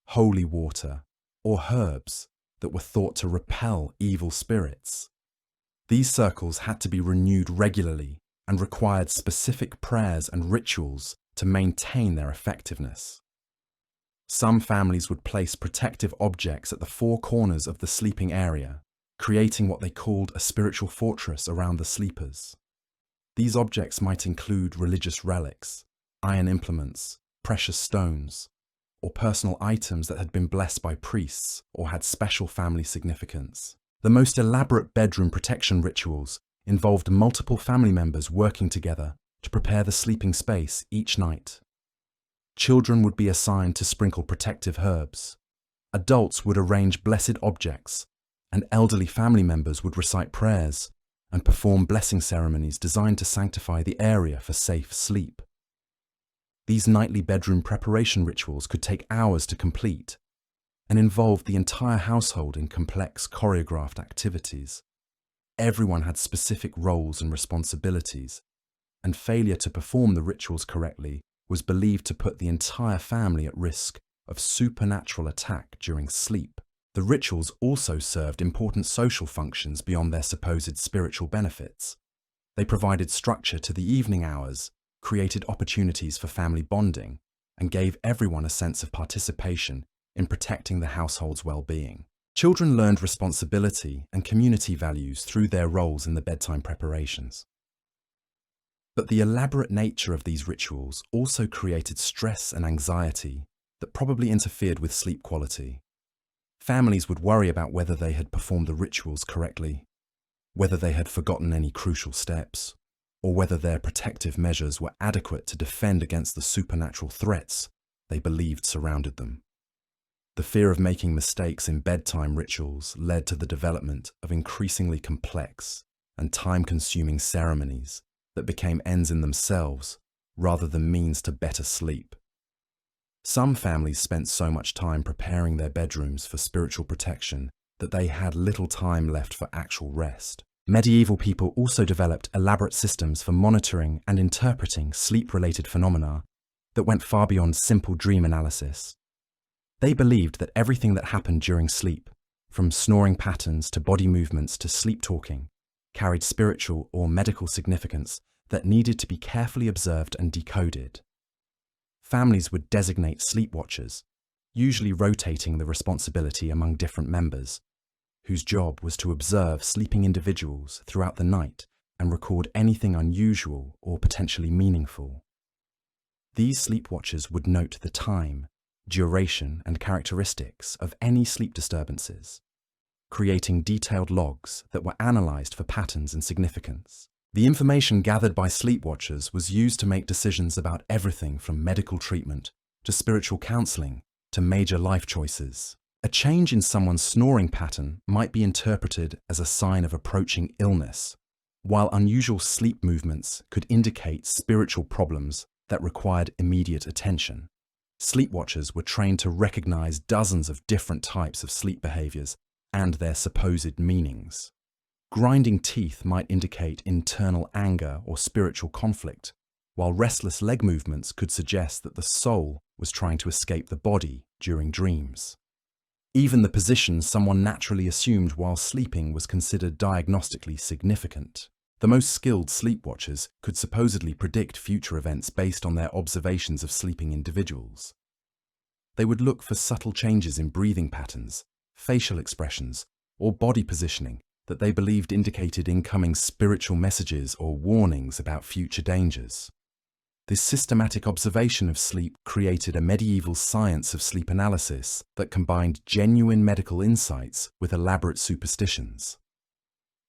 holy water, or herbs that were thought to repel evil spirits. These circles had to be renewed regularly and required specific prayers and rituals to maintain their effectiveness. Some families would place protective objects at the four corners of the sleeping area, creating what they called a spiritual fortress around the sleepers. These objects might include religious relics, iron implements, precious stones, or personal items that had been blessed by priests or had special family significance. The most elaborate bedroom protection rituals involved multiple family members working together to prepare the sleeping space each night. Children would be assigned to sprinkle protective herbs. Adults would arrange blessed objects, and elderly family members would recite prayers and perform blessing ceremonies designed to sanctify the area for safe sleep. These nightly bedroom preparation rituals could take hours to complete and involved the entire household in complex choreographed activities. Everyone had specific roles and responsibilities, and failure to perform the rituals correctly was believed to put the entire family at risk of supernatural attack during sleep. The rituals also served important social functions beyond their supposed spiritual benefits. They provided structure to the evening hours, created opportunities for family bonding, and gave everyone a sense of participation in protecting the household's well-being. Children learned responsibility and community values through their roles in the bedtime preparations. But the elaborate nature of these rituals also created stress and anxiety that probably interfered with sleep quality. Families would worry about whether they had performed the rituals correctly, whether they had forgotten any crucial steps, or whether their protective measures were adequate to defend against the supernatural threats they believed surrounded them. The fear of making mistakes in bedtime rituals led to the development of increasingly complex and time-consuming ceremonies that became ends in themselves rather than means to better sleep. Some families spent so much time preparing their bedrooms for spiritual protection that they had little time left for actual rest. Medieval people also developed elaborate systems for monitoring and interpreting sleep-related phenomena that went far beyond simple dream analysis. They believed that everything that happened during sleep, from snoring patterns to body movements to sleep talking, carried spiritual or medical significance that needed to be carefully observed and decoded. Families would designate sleep watchers, usually rotating the responsibility among different members, whose job was to observe sleeping individuals throughout the night and record anything unusual or potentially meaningful. These sleep watchers would note the time, duration, and characteristics of any sleep disturbances, creating detailed logs that were analysed for patterns and significance. The information gathered by sleepwatchers was used to make decisions about everything from medical treatment to spiritual counseling to major life choices. A change in someone's snoring pattern might be interpreted as a sign of approaching illness, while unusual sleep movements could indicate spiritual problems that required immediate attention. Sleepwatchers were trained to recognize dozens of different types of sleep behaviors and their supposed meanings. Grinding teeth might indicate internal anger or spiritual conflict, while restless leg movements could suggest that the soul was trying to escape the body during dreams. Even the position someone naturally assumed while sleeping was considered diagnostically significant. The most skilled sleepwatchers could supposedly predict future events based on their observations of sleeping individuals. They would look for subtle changes in breathing patterns, facial expressions, or body positioning that they believed indicated incoming spiritual messages or warnings about future dangers. This systematic observation of sleep created a medieval science of sleep analysis that combined genuine medical insights with elaborate superstitions.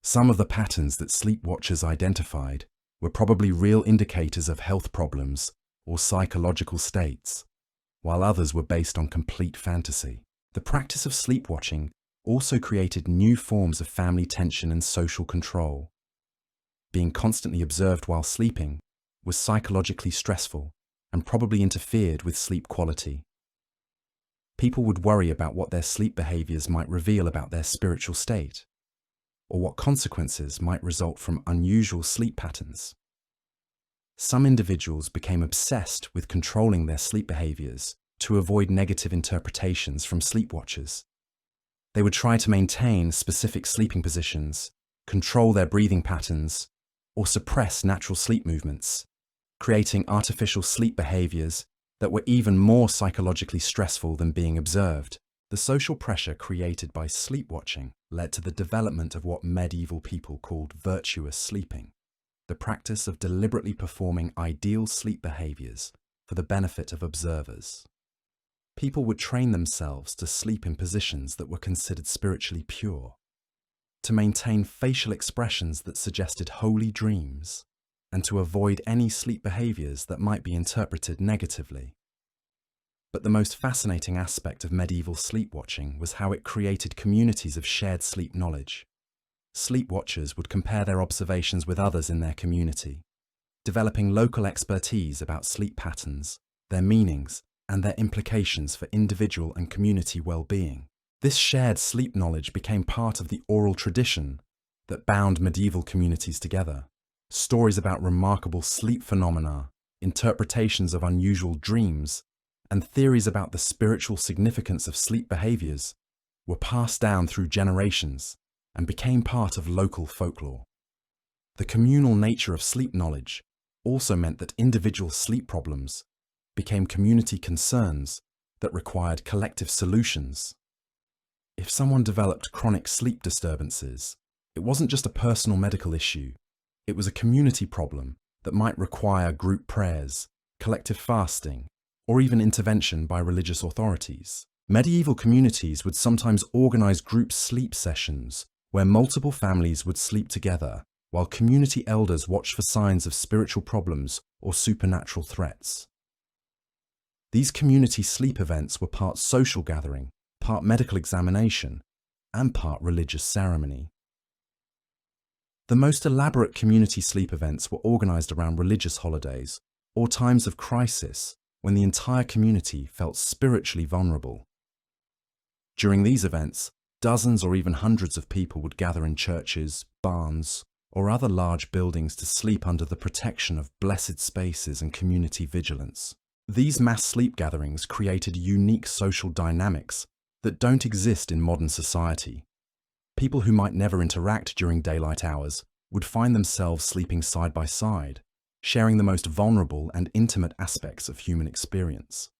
Some of the patterns that sleepwatchers identified were probably real indicators of health problems or psychological states, while others were based on complete fantasy. The practice of sleepwatching also created new forms of family tension and social control. Being constantly observed while sleeping was psychologically stressful and probably interfered with sleep quality. People would worry about what their sleep behaviors might reveal about their spiritual state, or what consequences might result from unusual sleep patterns. Some individuals became obsessed with controlling their sleep behaviors to avoid negative interpretations from sleepwatchers. They would try to maintain specific sleeping positions, control their breathing patterns, or suppress natural sleep movements, creating artificial sleep behaviors that were even more psychologically stressful than being observed. The social pressure created by sleepwatching led to the development of what medieval people called virtuous sleeping, the practice of deliberately performing ideal sleep behaviors for the benefit of observers. People would train themselves to sleep in positions that were considered spiritually pure, to maintain facial expressions that suggested holy dreams, and to avoid any sleep behaviors that might be interpreted negatively. But the most fascinating aspect of medieval sleepwatching was how it created communities of shared sleep knowledge. Sleepwatchers would compare their observations with others in their community, developing local expertise about sleep patterns, their meanings, and their implications for individual and community well-being. This shared sleep knowledge became part of the oral tradition that bound medieval communities together. Stories about remarkable sleep phenomena, interpretations of unusual dreams, and theories about the spiritual significance of sleep behaviors were passed down through generations and became part of local folklore. The communal nature of sleep knowledge also meant that individual sleep problems became community concerns that required collective solutions. If someone developed chronic sleep disturbances, it wasn't just a personal medical issue. It was a community problem that might require group prayers, collective fasting, or even intervention by religious authorities. Medieval communities would sometimes organize group sleep sessions where multiple families would sleep together while community elders watched for signs of spiritual problems or supernatural threats. These community sleep events were part social gathering, part medical examination, and part religious ceremony. The most elaborate community sleep events were organized around religious holidays or times of crisis when the entire community felt spiritually vulnerable. During these events, dozens or even hundreds of people would gather in churches, barns, or other large buildings to sleep under the protection of blessed spaces and community vigilance. These mass sleep gatherings created unique social dynamics that don't exist in modern society. People who might never interact during daylight hours would find themselves sleeping side by side, sharing the most vulnerable and intimate aspects of human experience.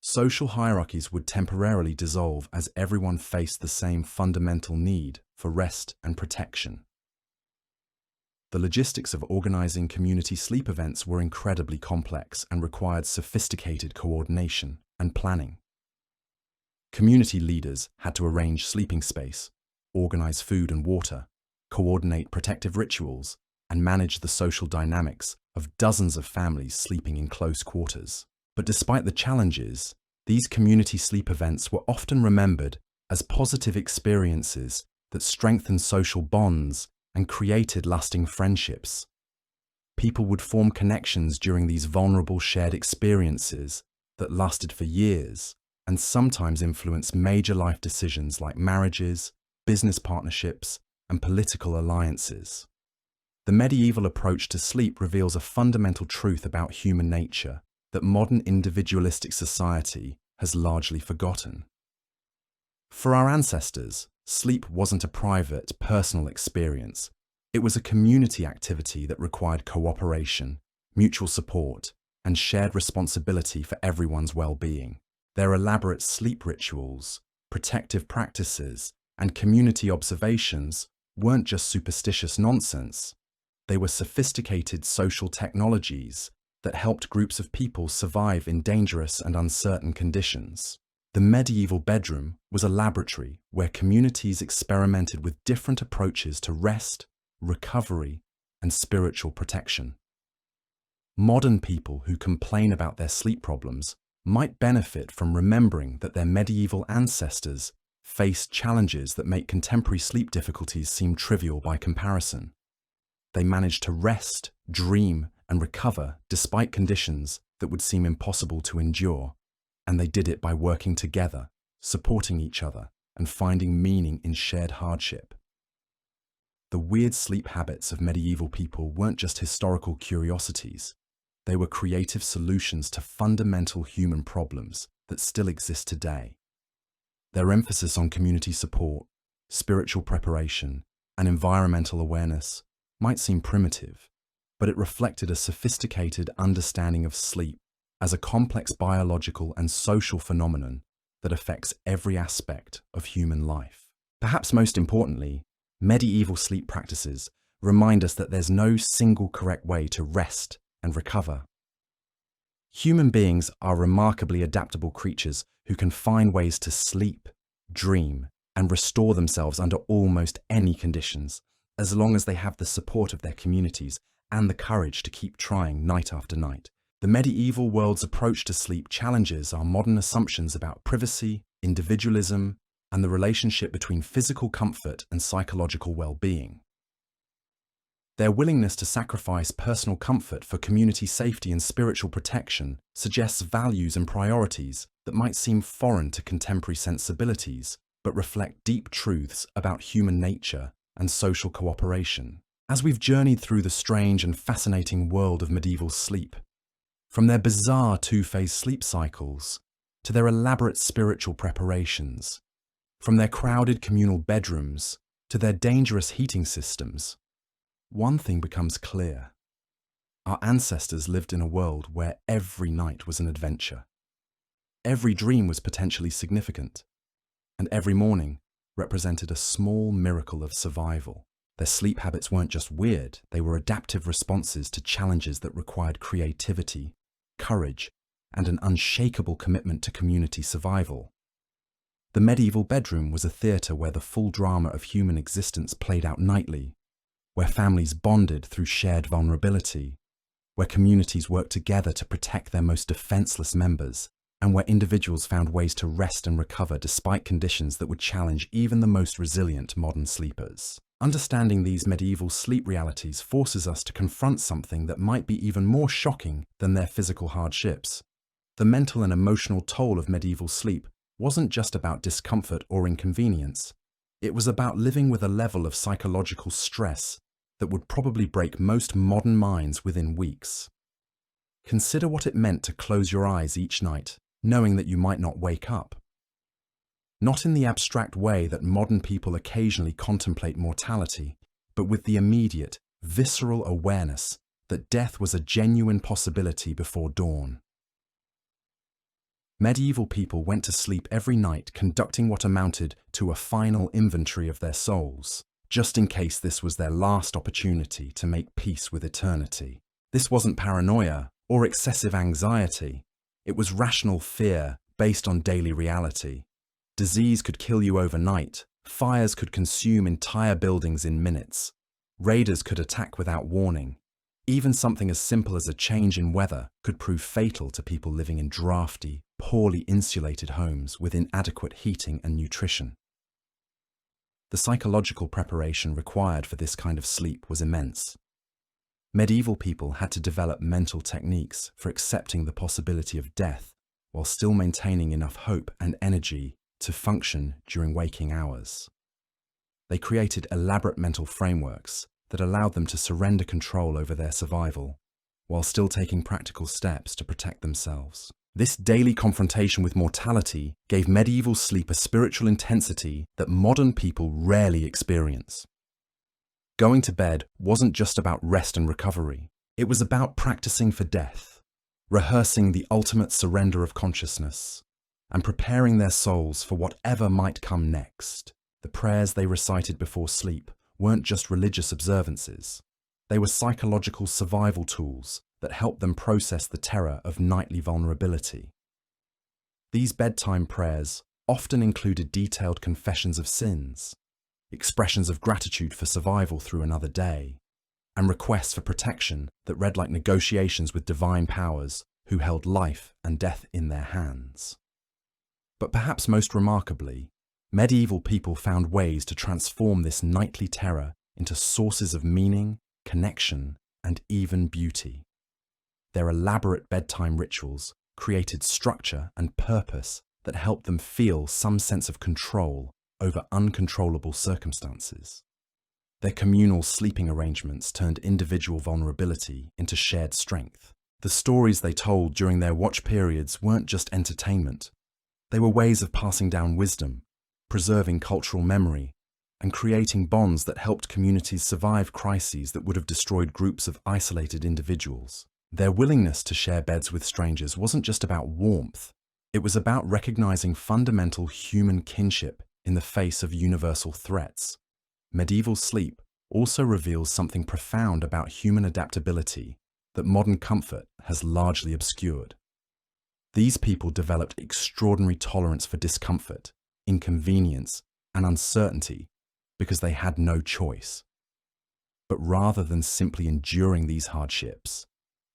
Social hierarchies would temporarily dissolve as everyone faced the same fundamental need for rest and protection. The logistics of organizing community sleep events were incredibly complex and required sophisticated coordination and planning. Community leaders had to arrange sleeping space, organize food and water, coordinate protective rituals, and managed the social dynamics of dozens of families sleeping in close quarters. But despite the challenges, these community sleep events were often remembered as positive experiences that strengthened social bonds and created lasting friendships. People would form connections during these vulnerable shared experiences that lasted for years and sometimes influenced major life decisions like marriages, business partnerships, and political alliances. The medieval approach to sleep reveals a fundamental truth about human nature that modern individualistic society has largely forgotten. For our ancestors, sleep wasn't a private, personal experience. It was a community activity that required cooperation, mutual support, and shared responsibility for everyone's well-being. Their elaborate sleep rituals, protective practices, and community observations weren't just superstitious nonsense. They were sophisticated social technologies that helped groups of people survive in dangerous and uncertain conditions. The medieval bedroom was a laboratory where communities experimented with different approaches to rest, recovery, and spiritual protection. Modern people who complain about their sleep problems might benefit from remembering that their medieval ancestors faced challenges that make contemporary sleep difficulties seem trivial by comparison. They managed to rest, dream, and recover despite conditions that would seem impossible to endure, and they did it by working together, supporting each other, and finding meaning in shared hardship. The weird sleep habits of medieval people weren't just historical curiosities. They were creative solutions to fundamental human problems that still exist today. Their emphasis on community support, spiritual preparation, and environmental awareness might seem primitive, but it reflected a sophisticated understanding of sleep as a complex biological and social phenomenon that affects every aspect of human life. Perhaps most importantly, medieval sleep practices remind us that there's no single correct way to rest and recover. Human beings are remarkably adaptable creatures who can find ways to sleep, dream, and restore themselves under almost any conditions, as long as they have the support of their communities and the courage to keep trying night after night. The medieval world's approach to sleep challenges our modern assumptions about privacy, individualism, and the relationship between physical comfort and psychological well-being. Their willingness to sacrifice personal comfort for community safety and spiritual protection suggests values and priorities that might seem foreign to contemporary sensibilities, but reflect deep truths about human nature and social cooperation. As we've journeyed through the strange and fascinating world of medieval sleep, from their bizarre two-phase sleep cycles to their elaborate spiritual preparations, from their crowded communal bedrooms to their dangerous heating systems, one thing becomes clear. Our ancestors lived in a world where every night was an adventure. Every dream was potentially significant, and every morning represented a small miracle of survival. Their sleep habits weren't just weird, they were adaptive responses to challenges that required creativity, courage, and an unshakable commitment to community survival. The medieval bedroom was a theatre where the full drama of human existence played out nightly, where families bonded through shared vulnerability, where communities worked together to protect their most defenseless members, and where individuals found ways to rest and recover despite conditions that would challenge even the most resilient modern sleepers. Understanding these medieval sleep realities forces us to confront something that might be even more shocking than their physical hardships. The mental and emotional toll of medieval sleep wasn't just about discomfort or inconvenience. It was about living with a level of psychological stress that would probably break most modern minds within weeks. Consider what it meant to close your eyes each night, knowing that you might not wake up. Not in the abstract way that modern people occasionally contemplate mortality, but with the immediate, visceral awareness that death was a genuine possibility before dawn. Medieval people went to sleep every night conducting what amounted to a final inventory of their souls, just in case this was their last opportunity to make peace with eternity. This wasn't paranoia or excessive anxiety. It was rational fear based on daily reality. Disease could kill you overnight. Fires could consume entire buildings in minutes. Raiders could attack without warning. Even something as simple as a change in weather could prove fatal to people living in drafty, poorly insulated homes with inadequate heating and nutrition. The psychological preparation required for this kind of sleep was immense. Medieval people had to develop mental techniques for accepting the possibility of death while still maintaining enough hope and energy to function during waking hours. They created elaborate mental frameworks that allowed them to surrender control over their survival while still taking practical steps to protect themselves. This daily confrontation with mortality gave medieval sleep a spiritual intensity that modern people rarely experience. Going to bed wasn't just about rest and recovery. It was about practicing for death, rehearsing the ultimate surrender of consciousness, and preparing their souls for whatever might come next. The prayers they recited before sleep weren't just religious observances. They were psychological survival tools that helped them process the terror of nightly vulnerability. These bedtime prayers often included detailed confessions of sins, expressions of gratitude for survival through another day, and requests for protection that read like negotiations with divine powers who held life and death in their hands. But perhaps most remarkably, medieval people found ways to transform this nightly terror into sources of meaning, connection, and even beauty. Their elaborate bedtime rituals created structure and purpose that helped them feel some sense of control over uncontrollable circumstances. Their communal sleeping arrangements turned individual vulnerability into shared strength. The stories they told during their watch periods weren't just entertainment. They were ways of passing down wisdom, preserving cultural memory, and creating bonds that helped communities survive crises that would have destroyed groups of isolated individuals. Their willingness to share beds with strangers wasn't just about warmth. It was about recognizing fundamental human kinship in the face of universal threats. Medieval sleep also reveals something profound about human adaptability that modern comfort has largely obscured. These people developed extraordinary tolerance for discomfort, inconvenience, and uncertainty because they had no choice. But rather than simply enduring these hardships,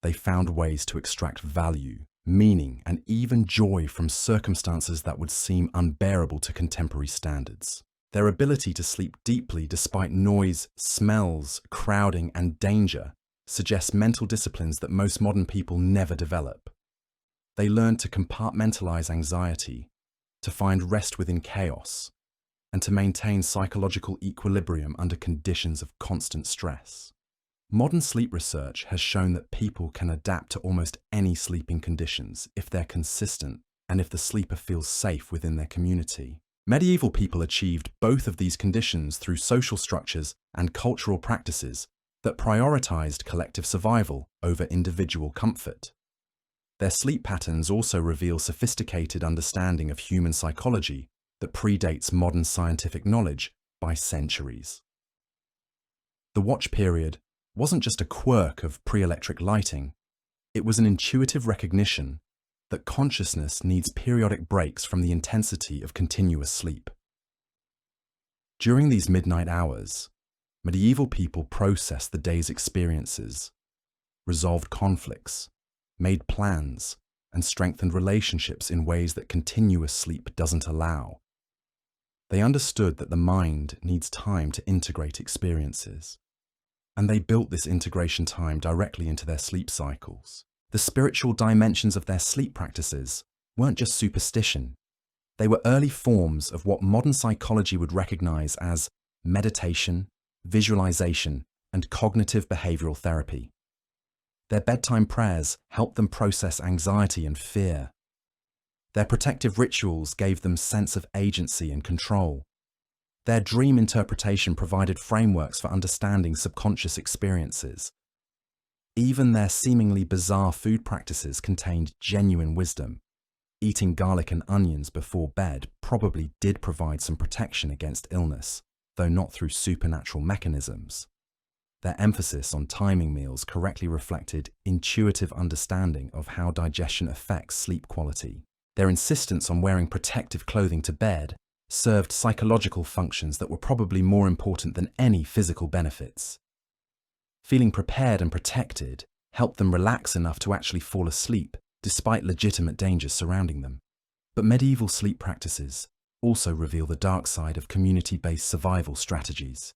they found ways to extract value, meaning, and even joy from circumstances that would seem unbearable to contemporary standards. Their ability to sleep deeply despite noise, smells, crowding, and danger suggests mental disciplines that most modern people never develop. They learned to compartmentalize anxiety, to find rest within chaos, and to maintain psychological equilibrium under conditions of constant stress. Modern sleep research has shown that people can adapt to almost any sleeping conditions if they're consistent and if the sleeper feels safe within their community. Medieval people achieved both of these conditions through social structures and cultural practices that prioritized collective survival over individual comfort. Their sleep patterns also reveal sophisticated understanding of human psychology that predates modern scientific knowledge by centuries. The watch period wasn't just a quirk of pre-electric lighting, it was an intuitive recognition that consciousness needs periodic breaks from the intensity of continuous sleep. During these midnight hours, medieval people processed the day's experiences, resolved conflicts, made plans, and strengthened relationships in ways that continuous sleep doesn't allow. They understood that the mind needs time to integrate experiences, and they built this integration time directly into their sleep cycles. The spiritual dimensions of their sleep practices weren't just superstition. They were early forms of what modern psychology would recognize as meditation, visualization, and cognitive behavioral therapy. Their bedtime prayers helped them process anxiety and fear. Their protective rituals gave them sense of agency and control. Their dream interpretation provided frameworks for understanding subconscious experiences. Even their seemingly bizarre food practices contained genuine wisdom. Eating garlic and onions before bed probably did provide some protection against illness, though not through supernatural mechanisms. Their emphasis on timing meals correctly reflected intuitive understanding of how digestion affects sleep quality. Their insistence on wearing protective clothing to bed served psychological functions that were probably more important than any physical benefits. Feeling prepared and protected helped them relax enough to actually fall asleep, despite legitimate dangers surrounding them. But medieval sleep practices also reveal the dark side of community-based survival strategies.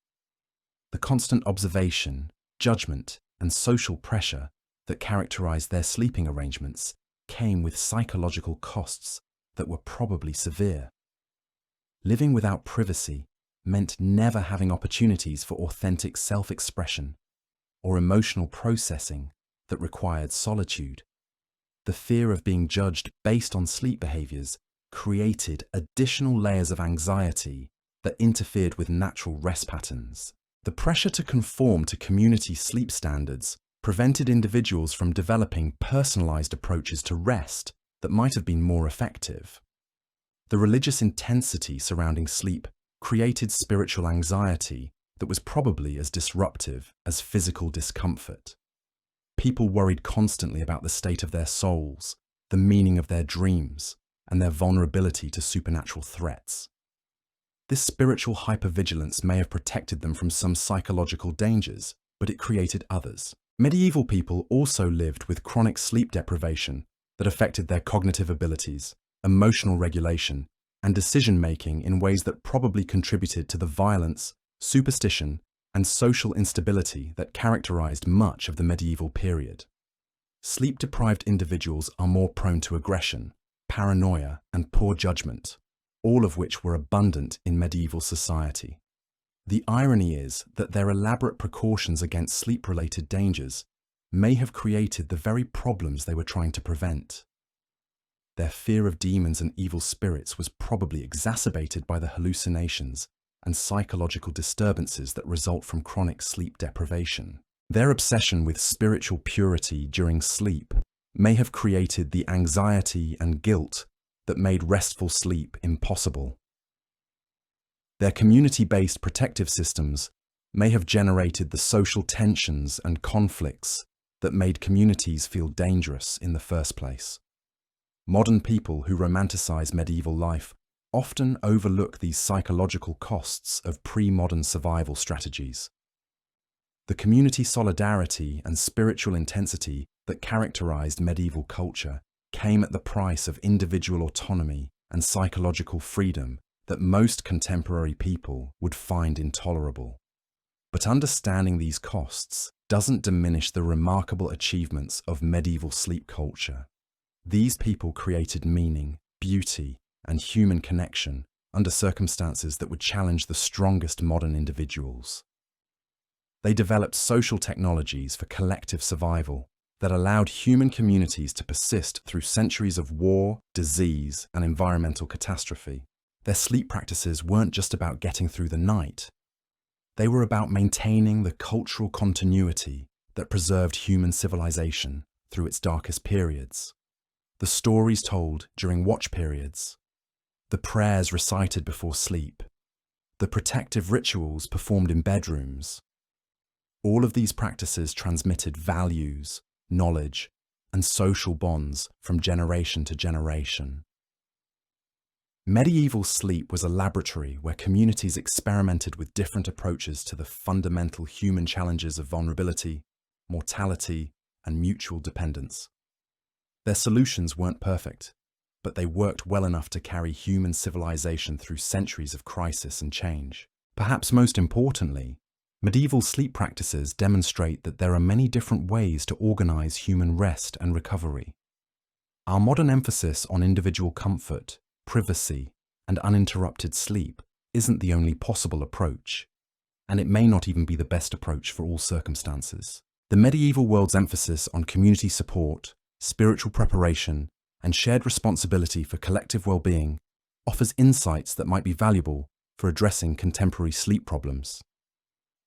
The constant observation, judgment, and social pressure that characterized their sleeping arrangements came with psychological costs that were probably severe. Living without privacy meant never having opportunities for authentic self-expression or emotional processing that required solitude. The fear of being judged based on sleep behaviors created additional layers of anxiety that interfered with natural rest patterns. The pressure to conform to community sleep standards prevented individuals from developing personalized approaches to rest that might have been more effective. The religious intensity surrounding sleep created spiritual anxiety that was probably as disruptive as physical discomfort. People worried constantly about the state of their souls, the meaning of their dreams, and their vulnerability to supernatural threats. This spiritual hypervigilance may have protected them from some psychological dangers, but it created others. Medieval people also lived with chronic sleep deprivation that affected their cognitive abilities, emotional regulation, and decision-making in ways that probably contributed to the violence, superstition, and social instability that characterized much of the medieval period. Sleep-deprived individuals are more prone to aggression, paranoia, and poor judgment, all of which were abundant in medieval society. The irony is that their elaborate precautions against sleep-related dangers may have created the very problems they were trying to prevent. Their fear of demons and evil spirits was probably exacerbated by the hallucinations and psychological disturbances that result from chronic sleep deprivation. Their obsession with spiritual purity during sleep may have created the anxiety and guilt that made restful sleep impossible. Their community-based protective systems may have generated the social tensions and conflicts that made communities feel dangerous in the first place. Modern people who romanticize medieval life often overlook these psychological costs of pre-modern survival strategies. The community solidarity and spiritual intensity that characterized medieval culture came at the price of individual autonomy and psychological freedom that most contemporary people would find intolerable. But understanding these costs doesn't diminish the remarkable achievements of medieval sleep culture. These people created meaning, beauty, and human connection under circumstances that would challenge the strongest modern individuals. They developed social technologies for collective survival that allowed human communities to persist through centuries of war, disease, and environmental catastrophe. Their sleep practices weren't just about getting through the night. They were about maintaining the cultural continuity that preserved human civilization through its darkest periods. The stories told during watch periods, the prayers recited before sleep, the protective rituals performed in bedrooms. All of these practices transmitted values, knowledge, and social bonds from generation to generation. Medieval sleep was a laboratory where communities experimented with different approaches to the fundamental human challenges of vulnerability, mortality, and mutual dependence. Their solutions weren't perfect, but they worked well enough to carry human civilization through centuries of crisis and change. Perhaps most importantly, medieval sleep practices demonstrate that there are many different ways to organize human rest and recovery. Our modern emphasis on individual comfort, privacy, and uninterrupted sleep isn't the only possible approach, and it may not even be the best approach for all circumstances. The medieval world's emphasis on community support, spiritual preparation, and shared responsibility for collective well-being offers insights that might be valuable for addressing contemporary sleep problems.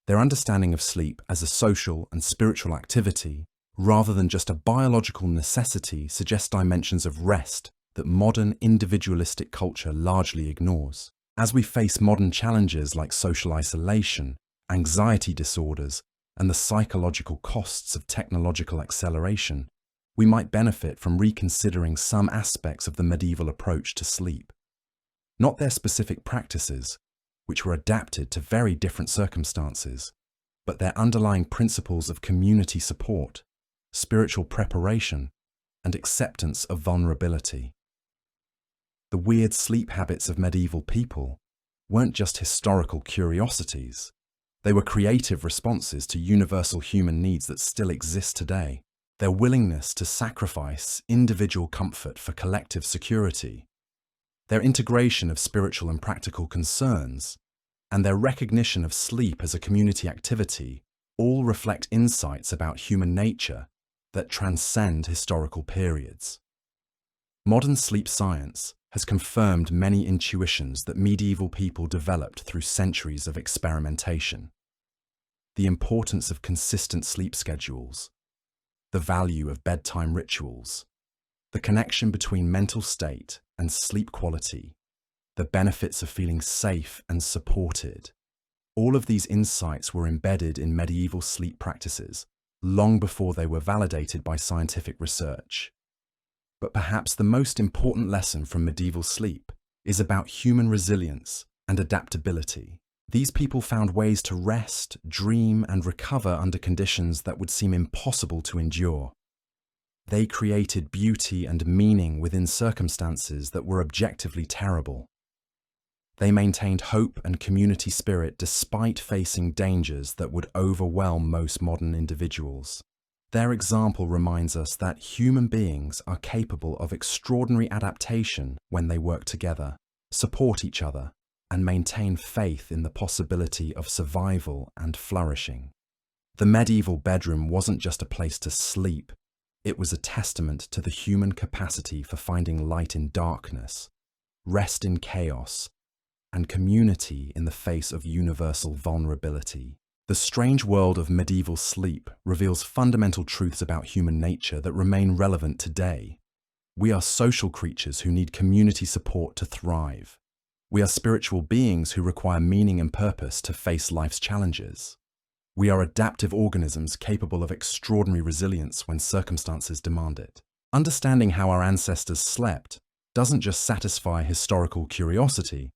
Their understanding of sleep as a social and spiritual activity, rather than just a biological necessity, suggests dimensions of rest that modern individualistic culture largely ignores. As we face modern challenges like social isolation, anxiety disorders, and the psychological costs of technological acceleration, we might benefit from reconsidering some aspects of the medieval approach to sleep. Not their specific practices, which were adapted to very different circumstances, but their underlying principles of community support, spiritual preparation, and acceptance of vulnerability. The weird sleep habits of medieval people weren't just historical curiosities. They were creative responses to universal human needs that still exist today. Their willingness to sacrifice individual comfort for collective security, their integration of spiritual and practical concerns, and their recognition of sleep as a community activity all reflect insights about human nature that transcend historical periods. Modern sleep science has confirmed many intuitions that medieval people developed through centuries of experimentation. The importance of consistent sleep schedules, the value of bedtime rituals, the connection between mental state and sleep quality, the benefits of feeling safe and supported. All of these insights were embedded in medieval sleep practices long before they were validated by scientific research. But perhaps the most important lesson from medieval sleep is about human resilience and adaptability. These people found ways to rest, dream, and recover under conditions that would seem impossible to endure. They created beauty and meaning within circumstances that were objectively terrible. They maintained hope and community spirit despite facing dangers that would overwhelm most modern individuals. Their example reminds us that human beings are capable of extraordinary adaptation when they work together, support each other, and maintain faith in the possibility of survival and flourishing. The medieval bedroom wasn't just a place to sleep, it was a testament to the human capacity for finding light in darkness, rest in chaos, and community in the face of universal vulnerability. The strange world of medieval sleep reveals fundamental truths about human nature that remain relevant today. We are social creatures who need community support to thrive. We are spiritual beings who require meaning and purpose to face life's challenges. We are adaptive organisms capable of extraordinary resilience when circumstances demand it. Understanding how our ancestors slept doesn't just satisfy historical curiosity,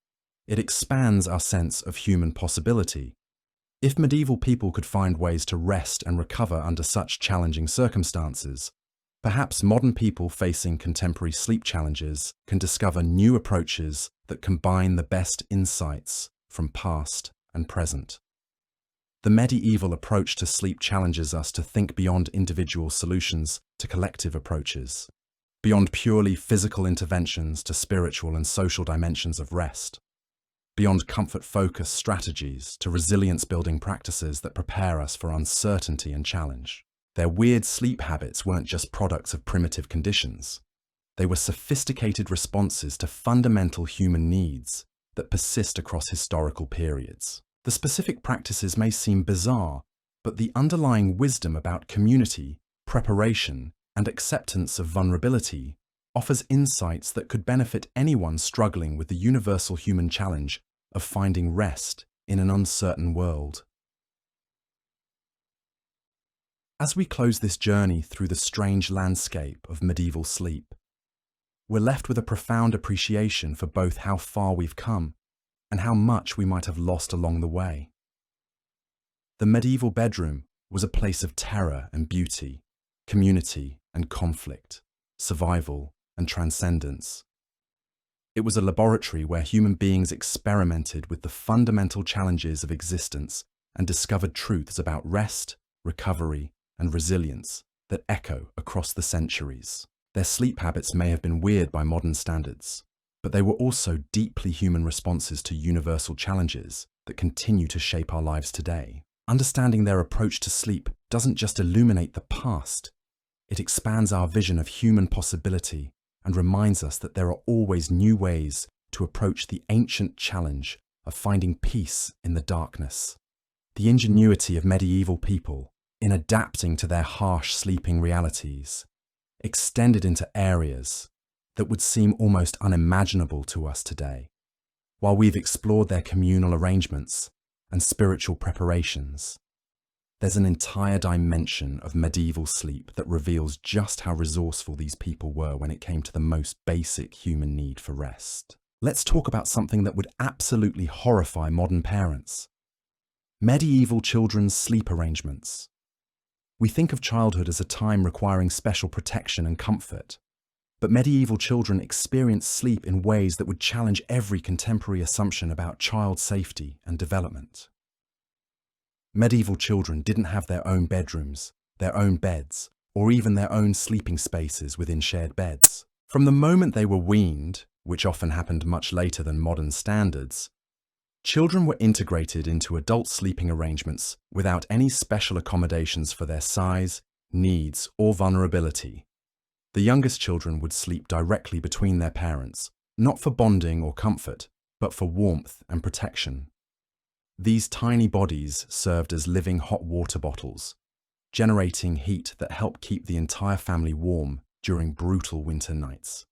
it expands our sense of human possibility. If medieval people could find ways to rest and recover under such challenging circumstances, perhaps modern people facing contemporary sleep challenges can discover new approaches that combine the best insights from past and present. The medieval approach to sleep challenges us to think beyond individual solutions to collective approaches, beyond purely physical interventions to spiritual and social dimensions of rest, beyond comfort-focused strategies to resilience-building practices that prepare us for uncertainty and challenge. Their weird sleep habits weren't just products of primitive conditions. They were sophisticated responses to fundamental human needs that persist across historical periods. The specific practices may seem bizarre, but the underlying wisdom about community, preparation, and acceptance of vulnerability offers insights that could benefit anyone struggling with the universal human challenge of finding rest in an uncertain world. As we close this journey through the strange landscape of medieval sleep, we're left with a profound appreciation for both how far we've come and how much we might have lost along the way. The medieval bedroom was a place of terror and beauty, community and conflict, survival and transcendence. It was a laboratory where human beings experimented with the fundamental challenges of existence and discovered truths about rest, recovery, and resilience that echo across the centuries. Their sleep habits may have been weird by modern standards, but they were also deeply human responses to universal challenges that continue to shape our lives today. Understanding their approach to sleep doesn't just illuminate the past, it expands our vision of human possibility and reminds us that there are always new ways to approach the ancient challenge of finding peace in the darkness. The ingenuity of medieval people in adapting to their harsh sleeping realities extended into areas that would seem almost unimaginable to us today. While we've explored their communal arrangements and spiritual preparations, there's an entire dimension of medieval sleep that reveals just how resourceful these people were when it came to the most basic human need for rest. Let's talk about something that would absolutely horrify modern parents: Medieval children's sleep arrangements. We think of childhood as a time requiring special protection and comfort, but medieval children experienced sleep in ways that would challenge every contemporary assumption about child safety and development. Medieval children didn't have their own bedrooms, their own beds, or even their own sleeping spaces within shared beds. From the moment they were weaned, which often happened much later than modern standards, children were integrated into adult sleeping arrangements without any special accommodations for their size, needs, or vulnerability. The youngest children would sleep directly between their parents, not for bonding or comfort, but for warmth and protection. These tiny bodies served as living hot water bottles, generating heat that helped keep the entire family warm during brutal winter nights.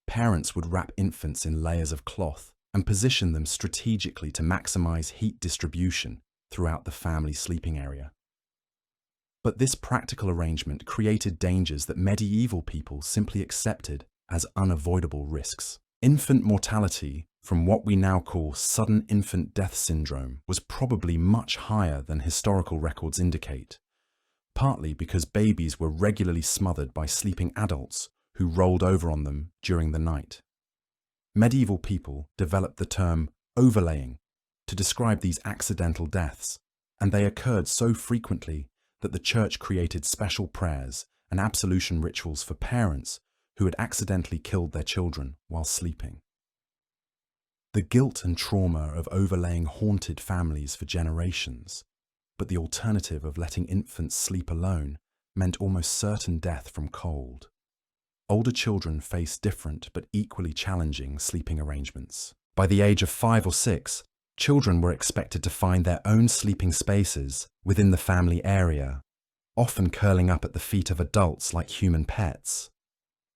Parents would wrap infants in layers of cloth and position them strategically to maximize heat distribution throughout the family sleeping area. But this practical arrangement created dangers that medieval people simply accepted as unavoidable risks. Infant mortality from what we now call sudden infant death syndrome was probably much higher than historical records indicate, partly because babies were regularly smothered by sleeping adults who rolled over on them during the night. Medieval people developed the term overlaying to describe these accidental deaths, and they occurred so frequently that the church created special prayers and absolution rituals for parents who had accidentally killed their children while sleeping. The guilt and trauma of overlaying haunted families for generations, but the alternative of letting infants sleep alone meant almost certain death from cold. Older children faced different but equally challenging sleeping arrangements. By the age of 5 or 6, children were expected to find their own sleeping spaces within the family area, often curling up at the feet of adults like human pets.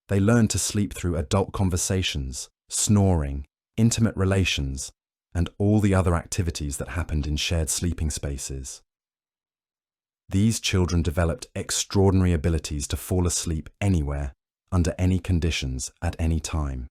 They learned to sleep through adult conversations, snoring, intimate relations, and all the other activities that happened in shared sleeping spaces. These children developed extraordinary abilities to fall asleep anywhere, under any conditions, at any time.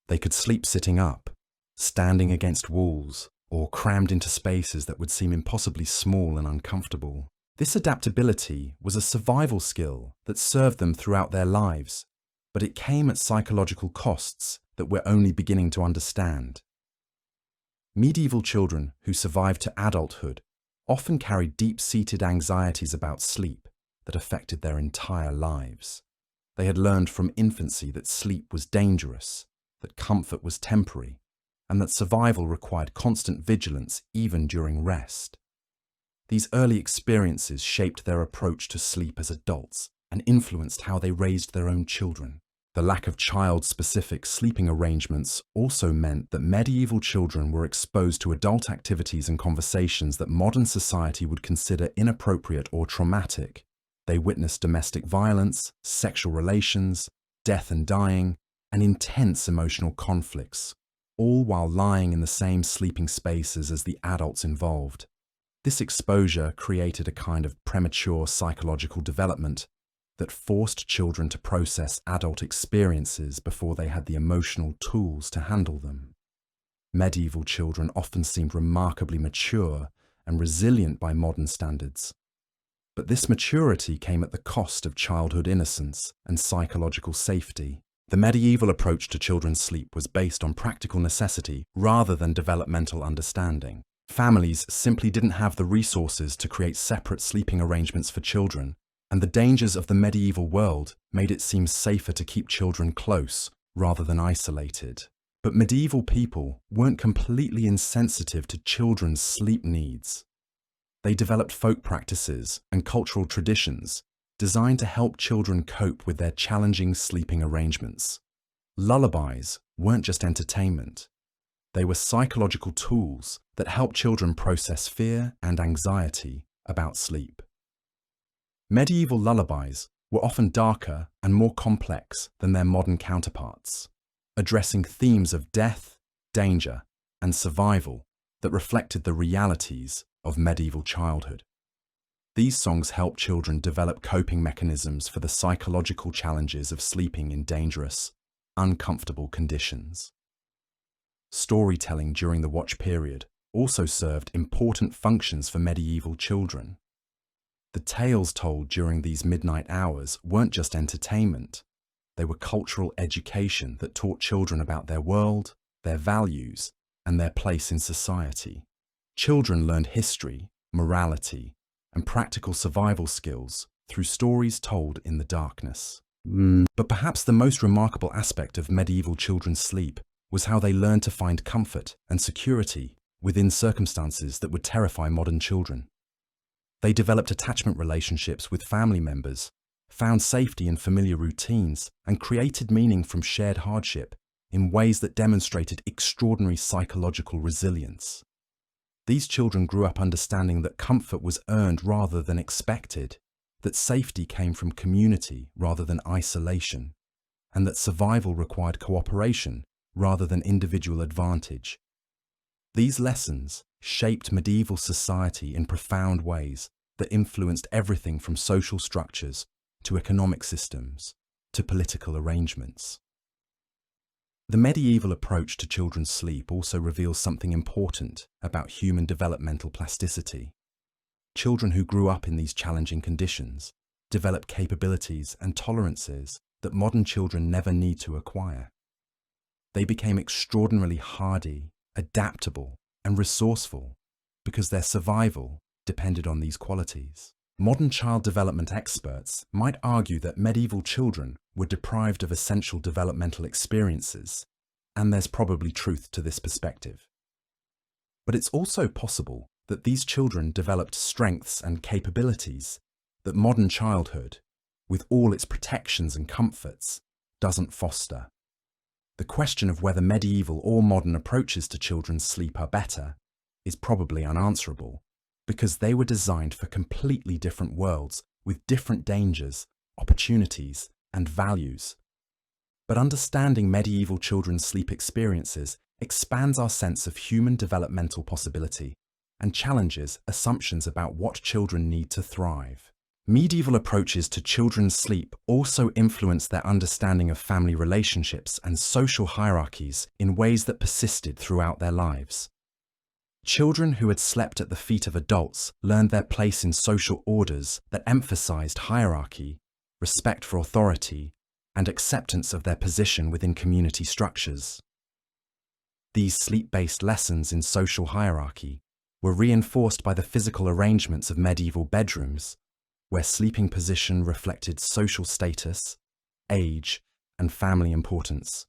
They could sleep sitting up, standing against walls, or crammed into spaces that would seem impossibly small and uncomfortable. This adaptability was a survival skill that served them throughout their lives, but it came at psychological costs that we're only beginning to understand. Medieval children who survived to adulthood often carried deep-seated anxieties about sleep that affected their entire lives. They had learned from infancy that sleep was dangerous, that comfort was temporary, and that survival required constant vigilance even during rest. These early experiences shaped their approach to sleep as adults and influenced how they raised their own children. The lack of child-specific sleeping arrangements also meant that medieval children were exposed to adult activities and conversations that modern society would consider inappropriate or traumatic. They witnessed domestic violence, sexual relations, death and dying, and intense emotional conflicts, all while lying in the same sleeping spaces as the adults involved. This exposure created a kind of premature psychological development that forced children to process adult experiences before they had the emotional tools to handle them. Medieval children often seemed remarkably mature and resilient by modern standards, but this maturity came at the cost of childhood innocence and psychological safety. The medieval approach to children's sleep was based on practical necessity rather than developmental understanding. Families simply didn't have the resources to create separate sleeping arrangements for children, and the dangers of the medieval world made it seem safer to keep children close rather than isolated. But medieval people weren't completely insensitive to children's sleep needs. They developed folk practices and cultural traditions designed to help children cope with their challenging sleeping arrangements. Lullabies weren't just entertainment. They were psychological tools that helped children process fear and anxiety about sleep. Medieval lullabies were often darker and more complex than their modern counterparts, addressing themes of death, danger, and survival that reflected the realities of medieval childhood. These songs helped children develop coping mechanisms for the psychological challenges of sleeping in dangerous, uncomfortable conditions. Storytelling during the watch period also served important functions for medieval children. The tales told during these midnight hours weren't just entertainment. They were cultural education that taught children about their world, their values, and their place in society. Children learned history, morality, and practical survival skills through stories told in the darkness. But perhaps the most remarkable aspect of medieval children's sleep was how they learned to find comfort and security within circumstances that would terrify modern children. They developed attachment relationships with family members, found safety in familiar routines, and created meaning from shared hardship in ways that demonstrated extraordinary psychological resilience. These children grew up understanding that comfort was earned rather than expected, that safety came from community rather than isolation, and that survival required cooperation rather than individual advantage. These lessons shaped medieval society in profound ways that influenced everything from social structures to economic systems to political arrangements. The medieval approach to children's sleep also reveals something important about human developmental plasticity. Children who grew up in these challenging conditions develop capabilities and tolerances that modern children never need to acquire. They became extraordinarily hardy, adaptable, and resourceful because their survival depended on these qualities. Modern child development experts might argue that medieval children were deprived of essential developmental experiences, and there's probably truth to this perspective. But it's also possible that these children developed strengths and capabilities that modern childhood, with all its protections and comforts, doesn't foster. The question of whether medieval or modern approaches to children's sleep are better is probably unanswerable, because they were designed for completely different worlds with different dangers, opportunities, and values. But understanding medieval children's sleep experiences expands our sense of human developmental possibility and challenges assumptions about what children need to thrive. Medieval approaches to children's sleep also influence their understanding of family relationships and social hierarchies in ways that persisted throughout their lives. Children who had slept at the feet of adults learned their place in social orders that emphasized hierarchy, respect for authority, and acceptance of their position within community structures. These sleep-based lessons in social hierarchy were reinforced by the physical arrangements of medieval bedrooms, where sleeping position reflected social status, age, and family importance.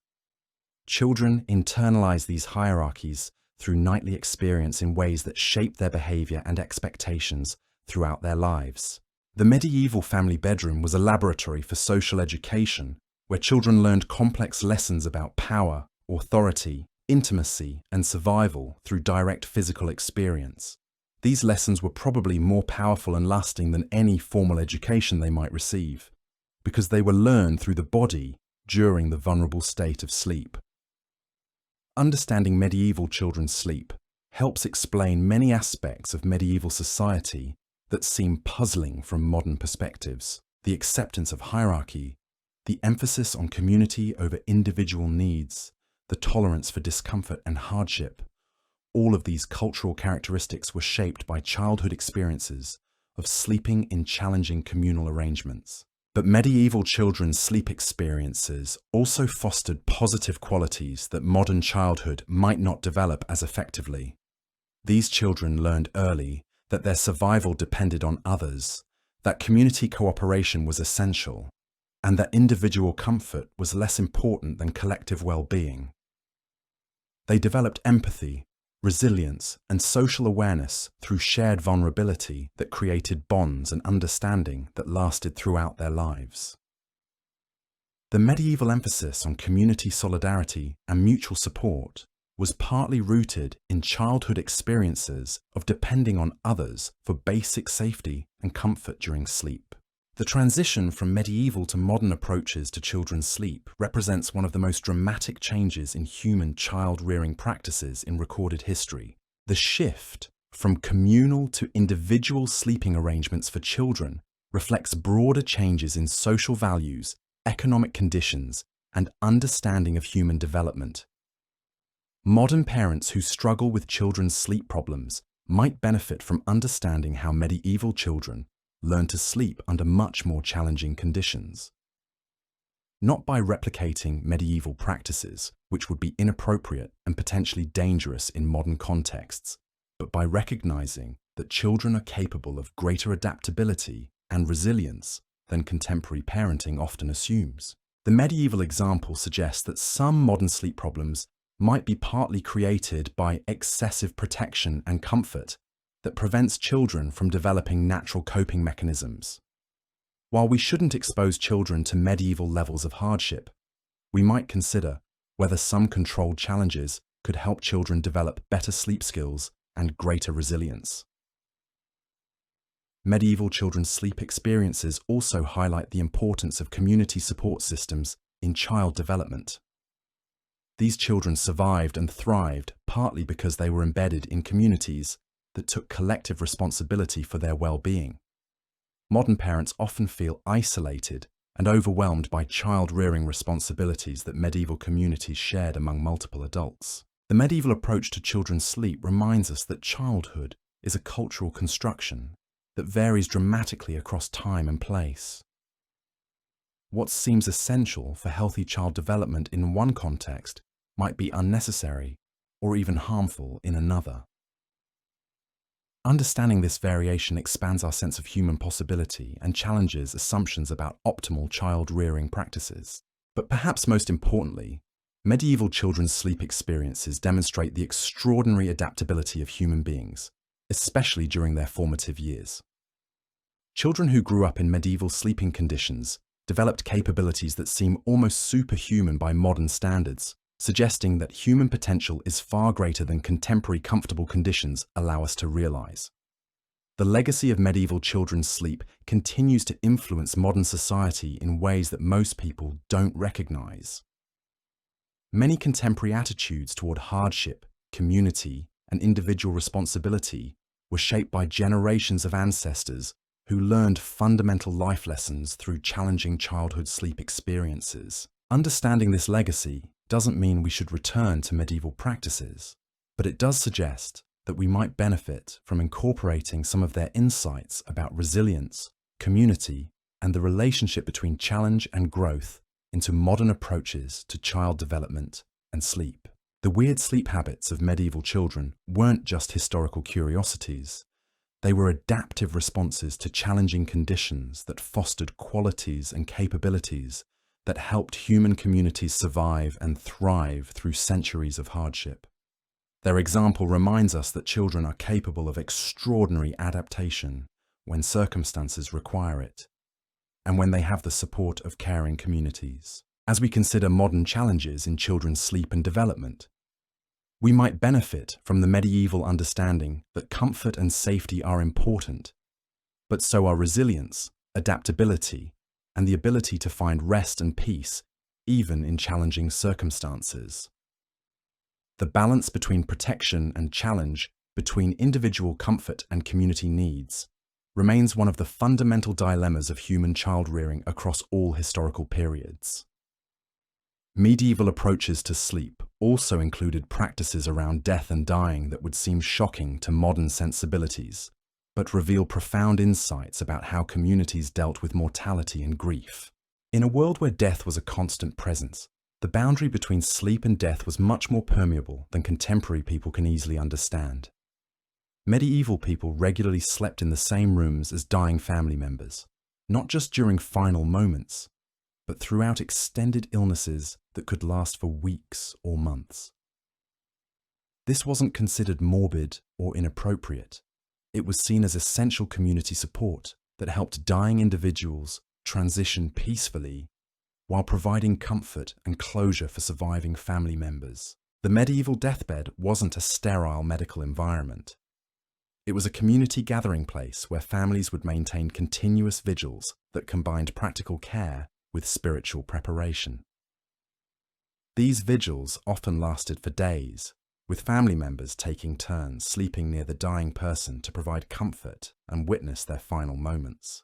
Children internalize these hierarchies through nightly experience in ways that shape their behavior and expectations throughout their lives. The medieval family bedroom was a laboratory for social education, where children learned complex lessons about power, authority, intimacy, and survival through direct physical experience. These lessons were probably more powerful and lasting than any formal education they might receive, because they were learned through the body during the vulnerable state of sleep. Understanding medieval children's sleep helps explain many aspects of medieval society that seem puzzling from modern perspectives. The acceptance of hierarchy, the emphasis on community over individual needs, the tolerance for discomfort and hardship. All of these cultural characteristics were shaped by childhood experiences of sleeping in challenging communal arrangements. But medieval children's sleep experiences also fostered positive qualities that modern childhood might not develop as effectively. These children learned early that their survival depended on others, that community cooperation was essential, and that individual comfort was less important than collective well-being. They developed empathy, resilience, and social awareness through shared vulnerability that created bonds and understanding that lasted throughout their lives. The medieval emphasis on community solidarity and mutual support was partly rooted in childhood experiences of depending on others for basic safety and comfort during sleep. The transition from medieval to modern approaches to children's sleep represents one of the most dramatic changes in human child-rearing practices in recorded history. The shift from communal to individual sleeping arrangements for children reflects broader changes in social values, economic conditions, and understanding of human development. Modern parents who struggle with children's sleep problems might benefit from understanding how medieval children learned to sleep under much more challenging conditions. Not by replicating medieval practices, which would be inappropriate and potentially dangerous in modern contexts, but by recognizing that children are capable of greater adaptability and resilience than contemporary parenting often assumes. The medieval example suggests that some modern sleep problems might be partly created by excessive protection and comfort that prevents children from developing natural coping mechanisms. While we shouldn't expose children to medieval levels of hardship, we might consider whether some controlled challenges could help children develop better sleep skills and greater resilience. Medieval children's sleep experiences also highlight the importance of community support systems in child development. These children survived and thrived partly because they were embedded in communities that took collective responsibility for their well-being. Modern parents often feel isolated and overwhelmed by child-rearing responsibilities that medieval communities shared among multiple adults. The medieval approach to children's sleep reminds us that childhood is a cultural construction that varies dramatically across time and place. What seems essential for healthy child development in one context might be unnecessary or even harmful in another. Understanding this variation expands our sense of human possibility and challenges assumptions about optimal child-rearing practices. But perhaps most importantly, medieval children's sleep experiences demonstrate the extraordinary adaptability of human beings, especially during their formative years. Children who grew up in medieval sleeping conditions developed capabilities that seem almost superhuman by modern standards, suggesting that human potential is far greater than contemporary comfortable conditions allow us to realize. The legacy of medieval children's sleep continues to influence modern society in ways that most people don't recognize. Many contemporary attitudes toward hardship, community, and individual responsibility were shaped by generations of ancestors who learned fundamental life lessons through challenging childhood sleep experiences. Understanding this legacy doesn't mean we should return to medieval practices, but it does suggest that we might benefit from incorporating some of their insights about resilience, community, and the relationship between challenge and growth into modern approaches to child development and sleep. The weird sleep habits of medieval children weren't just historical curiosities. They were adaptive responses to challenging conditions that fostered qualities and capabilities that helped human communities survive and thrive through centuries of hardship. Their example reminds us that children are capable of extraordinary adaptation when circumstances require it, and when they have the support of caring communities. As we consider modern challenges in children's sleep and development, we might benefit from the medieval understanding that comfort and safety are important, but so are resilience, adaptability, and the ability to find rest and peace, even in challenging circumstances. The balance between protection and challenge, between individual comfort and community needs, remains one of the fundamental dilemmas of human child-rearing across all historical periods. Medieval approaches to sleep also included practices around death and dying that would seem shocking to modern sensibilities, but reveal profound insights about how communities dealt with mortality and grief. In a world where death was a constant presence, the boundary between sleep and death was much more permeable than contemporary people can easily understand. Medieval people regularly slept in the same rooms as dying family members, not just during final moments, but throughout extended illnesses that could last for weeks or months. This wasn't considered morbid or inappropriate. It was seen as essential community support that helped dying individuals transition peacefully while providing comfort and closure for surviving family members. The medieval deathbed wasn't a sterile medical environment. It was a community gathering place where families would maintain continuous vigils that combined practical care with spiritual preparation. These vigils often lasted for days, with family members taking turns sleeping near the dying person to provide comfort and witness their final moments.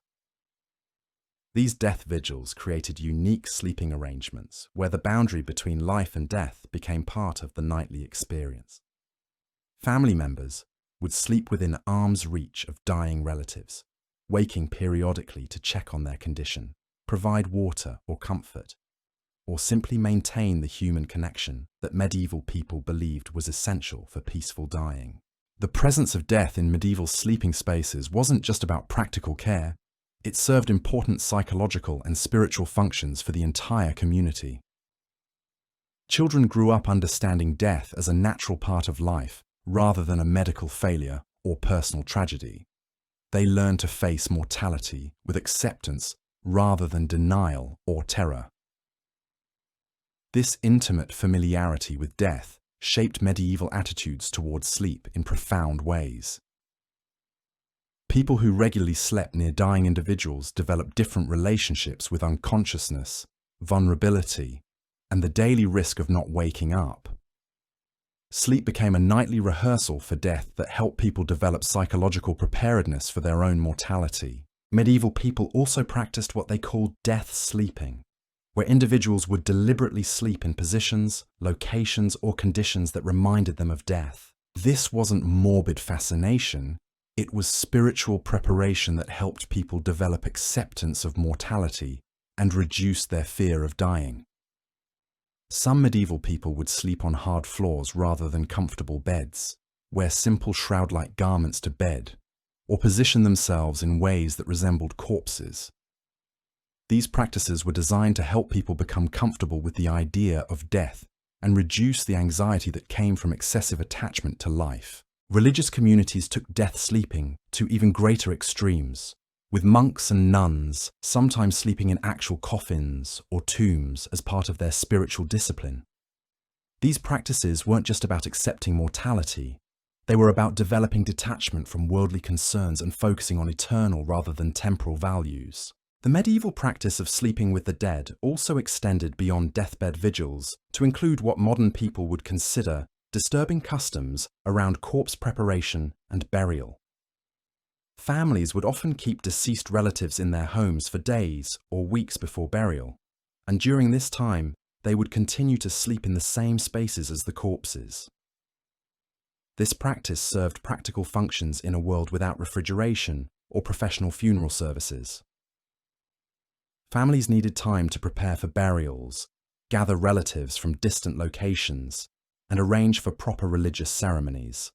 These death vigils created unique sleeping arrangements where the boundary between life and death became part of the nightly experience. Family members would sleep within arm's reach of dying relatives, waking periodically to check on their condition, provide water or comfort, or simply maintain the human connection that medieval people believed was essential for peaceful dying. The presence of death in medieval sleeping spaces wasn't just about practical care, it served important psychological and spiritual functions for the entire community. Children grew up understanding death as a natural part of life rather than a medical failure or personal tragedy. They learned to face mortality with acceptance rather than denial or terror. This intimate familiarity with death shaped medieval attitudes towards sleep in profound ways. People who regularly slept near dying individuals developed different relationships with unconsciousness, vulnerability, and the daily risk of not waking up. Sleep became a nightly rehearsal for death that helped people develop psychological preparedness for their own mortality. Medieval people also practiced what they called death sleeping, where individuals would deliberately sleep in positions, locations, or conditions that reminded them of death. This wasn't morbid fascination, it was spiritual preparation that helped people develop acceptance of mortality and reduce their fear of dying. Some medieval people would sleep on hard floors rather than comfortable beds, wear simple shroud-like garments to bed, or position themselves in ways that resembled corpses. These practices were designed to help people become comfortable with the idea of death and reduce the anxiety that came from excessive attachment to life. Religious communities took death sleeping to even greater extremes, with monks and nuns sometimes sleeping in actual coffins or tombs as part of their spiritual discipline. These practices weren't just about accepting mortality, they were about developing detachment from worldly concerns and focusing on eternal rather than temporal values. The medieval practice of sleeping with the dead also extended beyond deathbed vigils to include what modern people would consider disturbing customs around corpse preparation and burial. Families would often keep deceased relatives in their homes for days or weeks before burial, and during this time, they would continue to sleep in the same spaces as the corpses. This practice served practical functions in a world without refrigeration or professional funeral services. Families needed time to prepare for burials, gather relatives from distant locations, and arrange for proper religious ceremonies.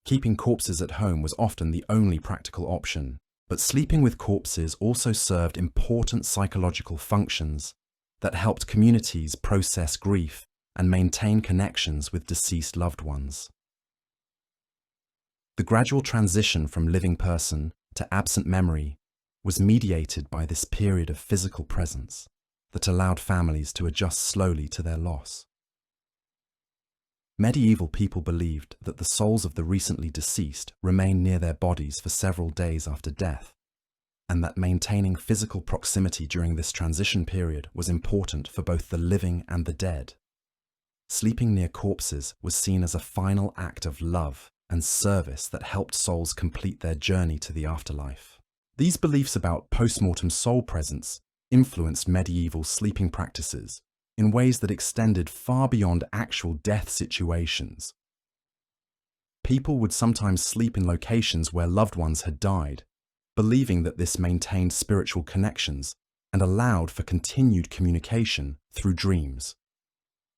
Keeping corpses at home was often the only practical option, but sleeping with corpses also served important psychological functions that helped communities process grief and maintain connections with deceased loved ones. The gradual transition from living person to absent memory was mediated by this period of physical presence that allowed families to adjust slowly to their loss. Medieval people believed that the souls of the recently deceased remained near their bodies for several days after death, and that maintaining physical proximity during this transition period was important for both the living and the dead. Sleeping near corpses was seen as a final act of love and service that helped souls complete their journey to the afterlife. These beliefs about post-mortem soul presence influenced medieval sleeping practices in ways that extended far beyond actual death situations. People would sometimes sleep in locations where loved ones had died, believing that this maintained spiritual connections and allowed for continued communication through dreams.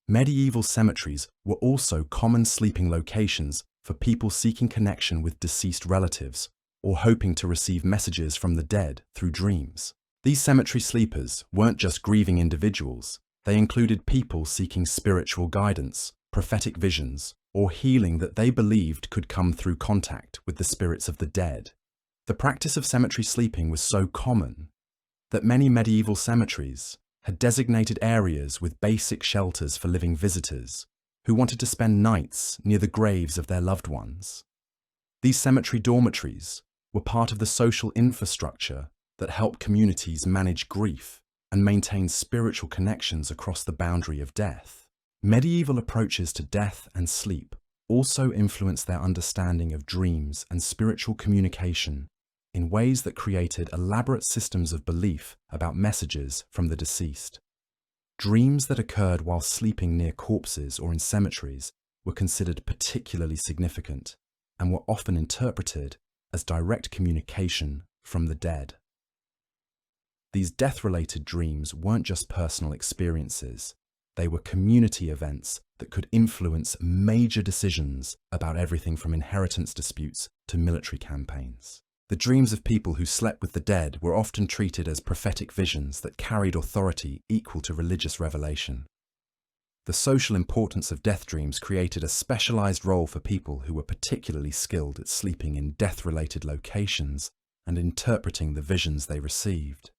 Medieval cemeteries were also common sleeping locations for people seeking connection with deceased relatives or hoping to receive messages from the dead through dreams. These cemetery sleepers weren't just grieving individuals, they included people seeking spiritual guidance, prophetic visions, or healing that they believed could come through contact with the spirits of the dead. The practice of cemetery sleeping was so common that many medieval cemeteries had designated areas with basic shelters for living visitors who wanted to spend nights near the graves of their loved ones. These cemetery dormitories were part of the social infrastructure that helped communities manage grief and maintain spiritual connections across the boundary of death. Medieval approaches to death and sleep also influenced their understanding of dreams and spiritual communication in ways that created elaborate systems of belief about messages from the deceased. Dreams that occurred while sleeping near corpses or in cemeteries were considered particularly significant and were often interpreted as direct communication from the dead. These death-related dreams weren't just personal experiences, they were community events that could influence major decisions about everything from inheritance disputes to military campaigns. The dreams of people who slept with the dead were often treated as prophetic visions that carried authority equal to religious revelation. The social importance of death dreams created a specialized role for people who were particularly skilled at sleeping in death-related locations and interpreting the visions they received.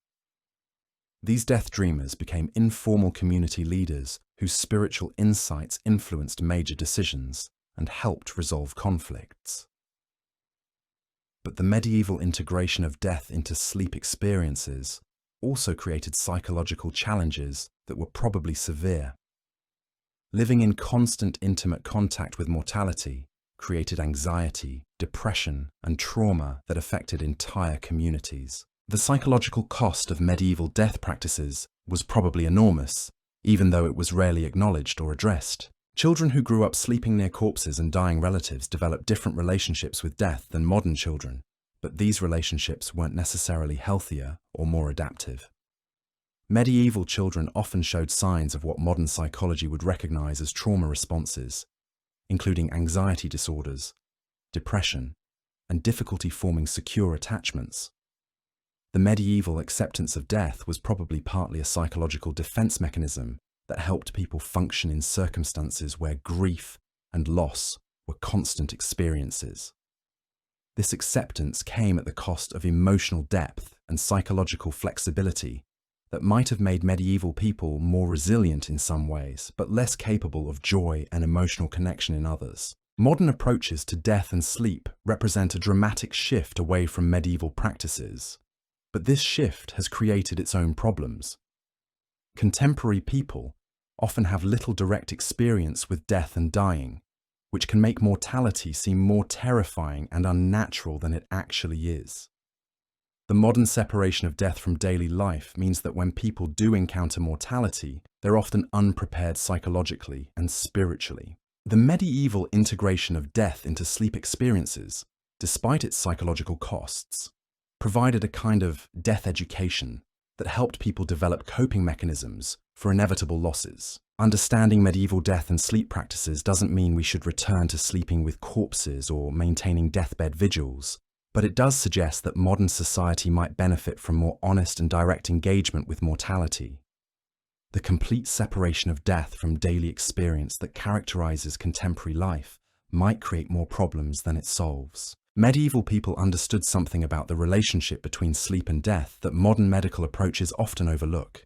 These death dreamers became informal community leaders whose spiritual insights influenced major decisions and helped resolve conflicts. But the medieval integration of death into sleep experiences also created psychological challenges that were probably severe. Living in constant intimate contact with mortality created anxiety, depression, and trauma that affected entire communities. The psychological cost of medieval death practices was probably enormous, even though it was rarely acknowledged or addressed. Children who grew up sleeping near corpses and dying relatives developed different relationships with death than modern children, but these relationships weren't necessarily healthier or more adaptive. Medieval children often showed signs of what modern psychology would recognize as trauma responses, including anxiety disorders, depression, and difficulty forming secure attachments. The medieval acceptance of death was probably partly a psychological defense mechanism that helped people function in circumstances where grief and loss were constant experiences. This acceptance came at the cost of emotional depth and psychological flexibility that might have made medieval people more resilient in some ways, but less capable of joy and emotional connection in others. Modern approaches to death and sleep represent a dramatic shift away from medieval practices, but this shift has created its own problems. Contemporary people often have little direct experience with death and dying, which can make mortality seem more terrifying and unnatural than it actually is. The modern separation of death from daily life means that when people do encounter mortality, they're often unprepared psychologically and spiritually. The medieval integration of death into sleep experiences, despite its psychological costs, provided a kind of death education that helped people develop coping mechanisms for inevitable losses. Understanding medieval death and sleep practices doesn't mean we should return to sleeping with corpses or maintaining deathbed vigils, but it does suggest that modern society might benefit from more honest and direct engagement with mortality. The complete separation of death from daily experience that characterizes contemporary life might create more problems than it solves. Medieval people understood something about the relationship between sleep and death that modern medical approaches often overlook.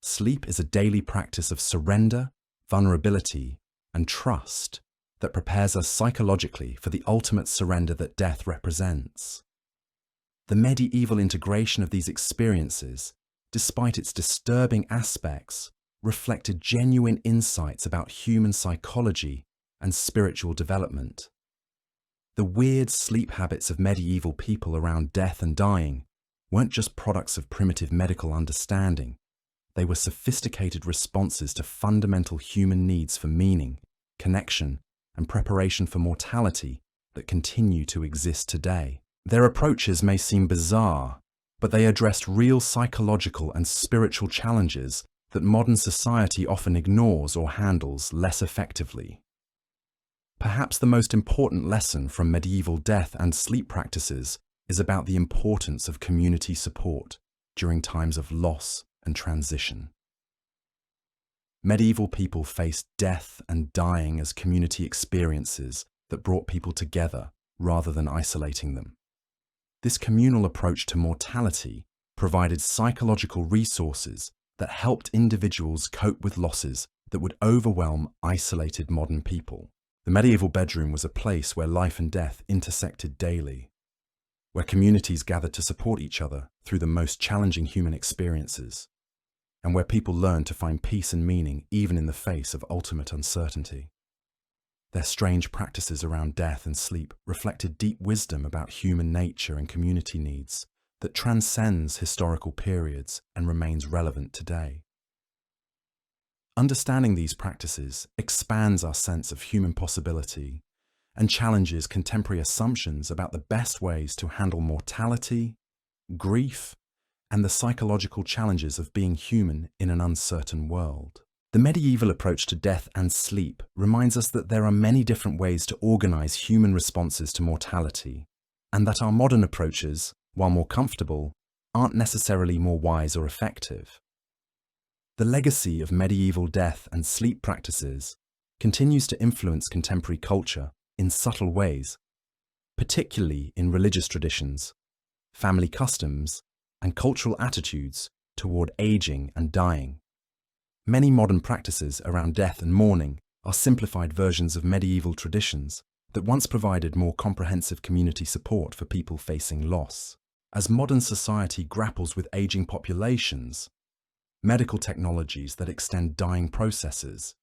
Sleep is a daily practice of surrender, vulnerability, and trust that prepares us psychologically for the ultimate surrender that death represents. The medieval integration of these experiences, despite its disturbing aspects, reflected genuine insights about human psychology and spiritual development. The weird sleep habits of medieval people around death and dying weren't just products of primitive medical understanding. They were sophisticated responses to fundamental human needs for meaning, connection, and preparation for mortality that continue to exist today. Their approaches may seem bizarre, but they addressed real psychological and spiritual challenges that modern society often ignores or handles less effectively. Perhaps the most important lesson from medieval death and sleep practices is about the importance of community support during times of loss and transition. Medieval people faced death and dying as community experiences that brought people together rather than isolating them. This communal approach to mortality provided psychological resources that helped individuals cope with losses that would overwhelm isolated modern people. The medieval bedroom was a place where life and death intersected daily, where communities gathered to support each other through the most challenging human experiences, and where people learned to find peace and meaning even in the face of ultimate uncertainty. Their strange practices around death and sleep reflected deep wisdom about human nature and community needs that transcends historical periods and remains relevant today. Understanding these practices expands our sense of human possibility and challenges contemporary assumptions about the best ways to handle mortality, grief, and the psychological challenges of being human in an uncertain world. The medieval approach to death and sleep reminds us that there are many different ways to organize human responses to mortality, and that our modern approaches, while more comfortable, aren't necessarily more wise or effective. The legacy of medieval death and sleep practices continues to influence contemporary culture in subtle ways, particularly in religious traditions, family customs, and cultural attitudes toward aging and dying. Many modern practices around death and mourning are simplified versions of medieval traditions that once provided more comprehensive community support for people facing loss. As modern society grapples with aging populations, medical technologies that extend dying processes,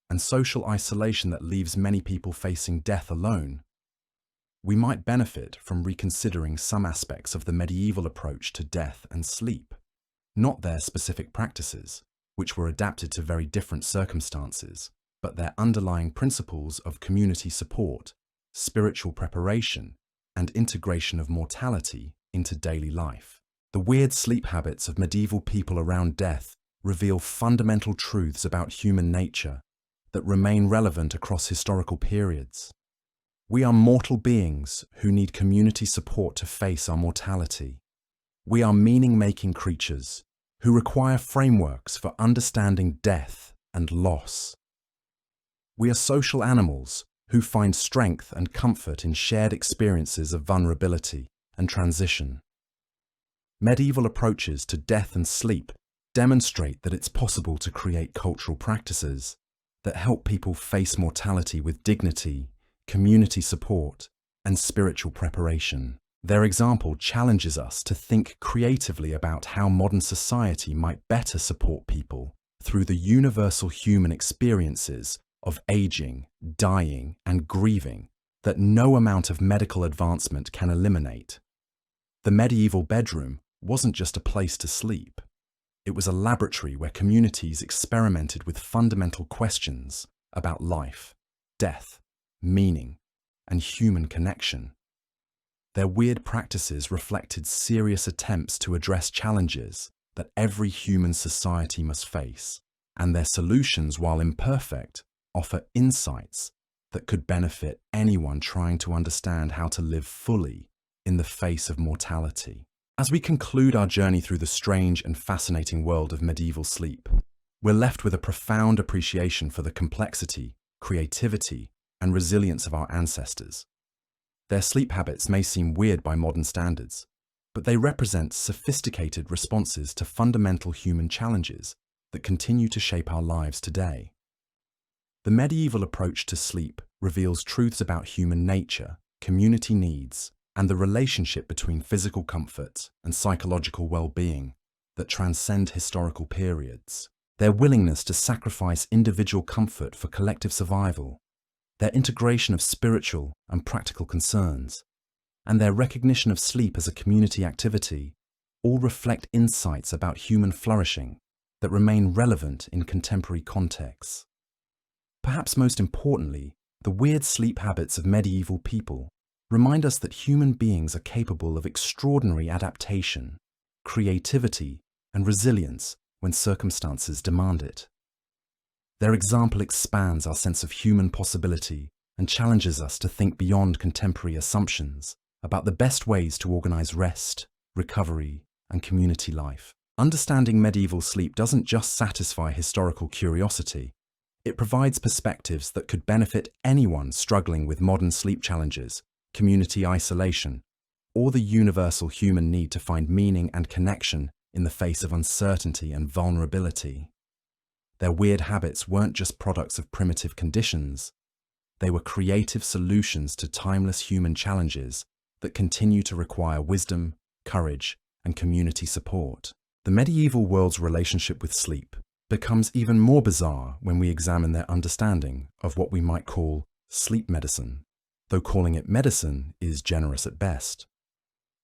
and social isolation that leaves many people facing death alone, we might benefit from reconsidering some aspects of the medieval approach to death and sleep, not their specific practices, which were adapted to very different circumstances, but their underlying principles of community support, spiritual preparation, and integration of mortality into daily life. The weird sleep habits of medieval people around death reveal fundamental truths about human nature that remain relevant across historical periods. We are mortal beings who need community support to face our mortality. We are meaning-making creatures who require frameworks for understanding death and loss. We are social animals who find strength and comfort in shared experiences of vulnerability and transition. Medieval approaches to death and sleep demonstrate that it's possible to create cultural practices that help people face mortality with dignity, community support, and spiritual preparation. Their example challenges us to think creatively about how modern society might better support people through the universal human experiences of aging, dying, and grieving that no amount of medical advancement can eliminate. The medieval bedroom wasn't just a place to sleep. It was a laboratory where communities experimented with fundamental questions about life, death, meaning, and human connection. Their weird practices reflected serious attempts to address challenges that every human society must face, and their solutions, while imperfect, offer insights that could benefit anyone trying to understand how to live fully in the face of mortality. As we conclude our journey through the strange and fascinating world of medieval sleep, we're left with a profound appreciation for the complexity, creativity, and resilience of our ancestors. Their sleep habits may seem weird by modern standards, but they represent sophisticated responses to fundamental human challenges that continue to shape our lives today. The medieval approach to sleep reveals truths about human nature, community needs, and the relationship between physical comfort and psychological well-being that transcend historical periods. Their willingness to sacrifice individual comfort for collective survival, their integration of spiritual and practical concerns, and their recognition of sleep as a community activity all reflect insights about human flourishing that remain relevant in contemporary contexts. Perhaps most importantly, the weird sleep habits of medieval people remind us that human beings are capable of extraordinary adaptation, creativity, and resilience when circumstances demand it. Their example expands our sense of human possibility and challenges us to think beyond contemporary assumptions about the best ways to organize rest, recovery, and community life. Understanding medieval sleep doesn't just satisfy historical curiosity. It provides perspectives that could benefit anyone struggling with modern sleep challenges, community isolation, or the universal human need to find meaning and connection in the face of uncertainty and vulnerability. Their weird habits weren't just products of primitive conditions. They were creative solutions to timeless human challenges that continue to require wisdom, courage, and community support. The medieval world's relationship with sleep becomes even more bizarre when we examine their understanding of what we might call Sleep medicine, though calling it medicine is generous at best.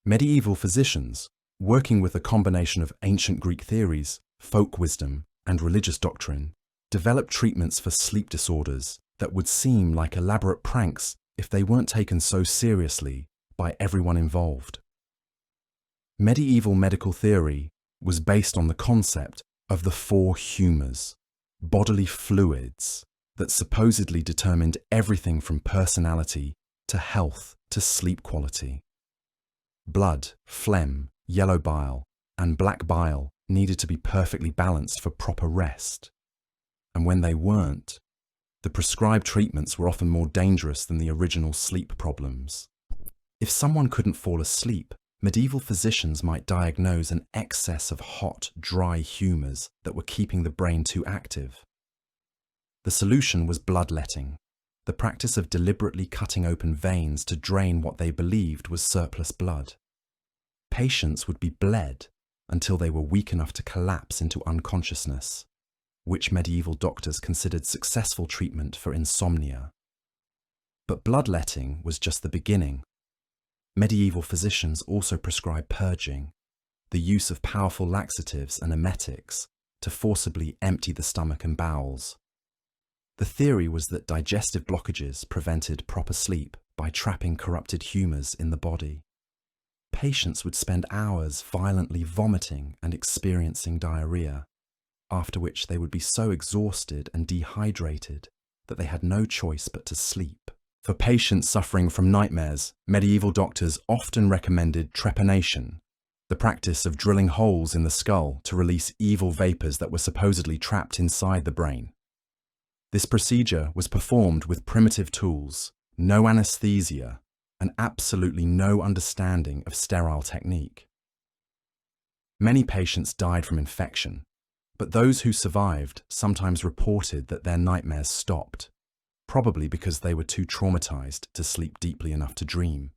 Medieval physicians, working with a combination of ancient Greek theories, folk wisdom, and religious doctrine, developed treatments for sleep disorders that would seem like elaborate pranks if they weren't taken so seriously by everyone involved. Medieval medical theory was based on the concept of the four humours, bodily fluids, that supposedly determined everything from personality to health to sleep quality. Blood, phlegm, yellow bile, and black bile needed to be perfectly balanced for proper rest. And when they weren't, the prescribed treatments were often more dangerous than the original sleep problems. If someone couldn't fall asleep, medieval physicians might diagnose an excess of hot, dry humours that were keeping the brain too active. The solution was bloodletting, the practice of deliberately cutting open veins to drain what they believed was surplus blood. Patients would be bled until they were weak enough to collapse into unconsciousness, which medieval doctors considered successful treatment for insomnia. But bloodletting was just the beginning. Medieval physicians also prescribed purging, the use of powerful laxatives and emetics to forcibly empty the stomach and bowels. The theory was that digestive blockages prevented proper sleep by trapping corrupted humours in the body. Patients would spend hours violently vomiting and experiencing diarrhea, after which they would be so exhausted and dehydrated that they had no choice but to sleep. For patients suffering from nightmares, medieval doctors often recommended trepanation, the practice of drilling holes in the skull to release evil vapours that were supposedly trapped inside the brain. This procedure was performed with primitive tools, no anesthesia, and absolutely no understanding of sterile technique. Many patients died from infection, but those who survived sometimes reported that their nightmares stopped, probably because they were too traumatized to sleep deeply enough to dream.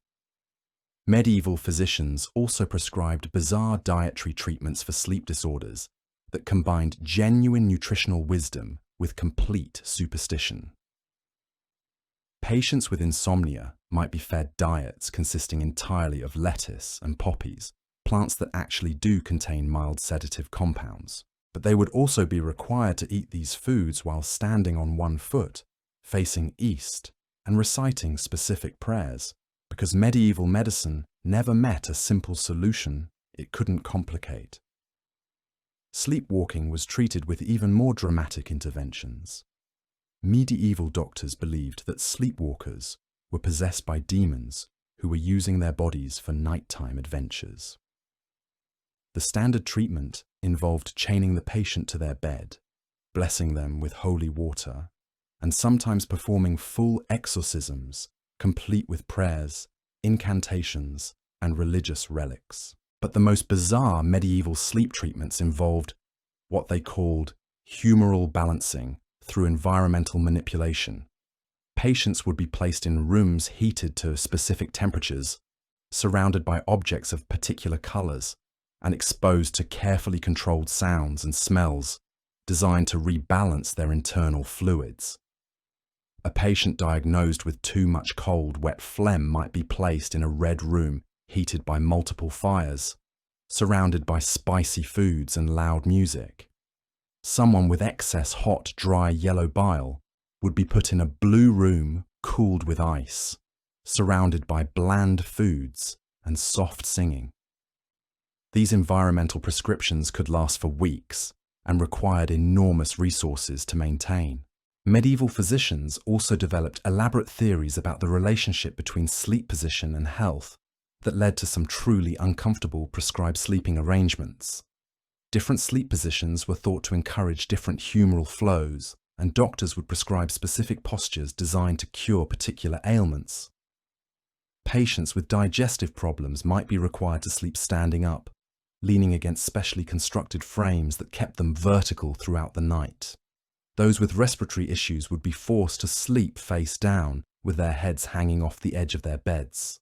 Medieval physicians also prescribed bizarre dietary treatments for sleep disorders that combined genuine nutritional wisdom with complete superstition. Patients with insomnia might be fed diets consisting entirely of lettuce and poppies, plants that actually do contain mild sedative compounds, but they would also be required to eat these foods while standing on one foot, facing east, and reciting specific prayers, because medieval medicine never met a simple solution it couldn't complicate. Sleepwalking was treated with even more dramatic interventions. Medieval doctors believed that sleepwalkers were possessed by demons who were using their bodies for nighttime adventures. The standard treatment involved chaining the patient to their bed, blessing them with holy water, and sometimes performing full exorcisms, complete with prayers, incantations, and religious relics. But the most bizarre medieval sleep treatments involved what they called humoral balancing through environmental manipulation. Patients would be placed in rooms heated to specific temperatures, surrounded by objects of particular colours, and exposed to carefully controlled sounds and smells designed to rebalance their internal fluids. A patient diagnosed with too much cold, wet phlegm might be placed in a red room heated by multiple fires, surrounded by spicy foods and loud music. Someone with excess hot, dry yellow bile would be put in a blue room cooled with ice, surrounded by bland foods and soft singing. These environmental prescriptions could last for weeks and required enormous resources to maintain. Medieval physicians also developed elaborate theories about the relationship between sleep position and health that led to some truly uncomfortable prescribed sleeping arrangements. Different sleep positions were thought to encourage different humoral flows, and doctors would prescribe specific postures designed to cure particular ailments. Patients with digestive problems might be required to sleep standing up, leaning against specially constructed frames that kept them vertical throughout the night. Those with respiratory issues would be forced to sleep face down, with their heads hanging off the edge of their beds.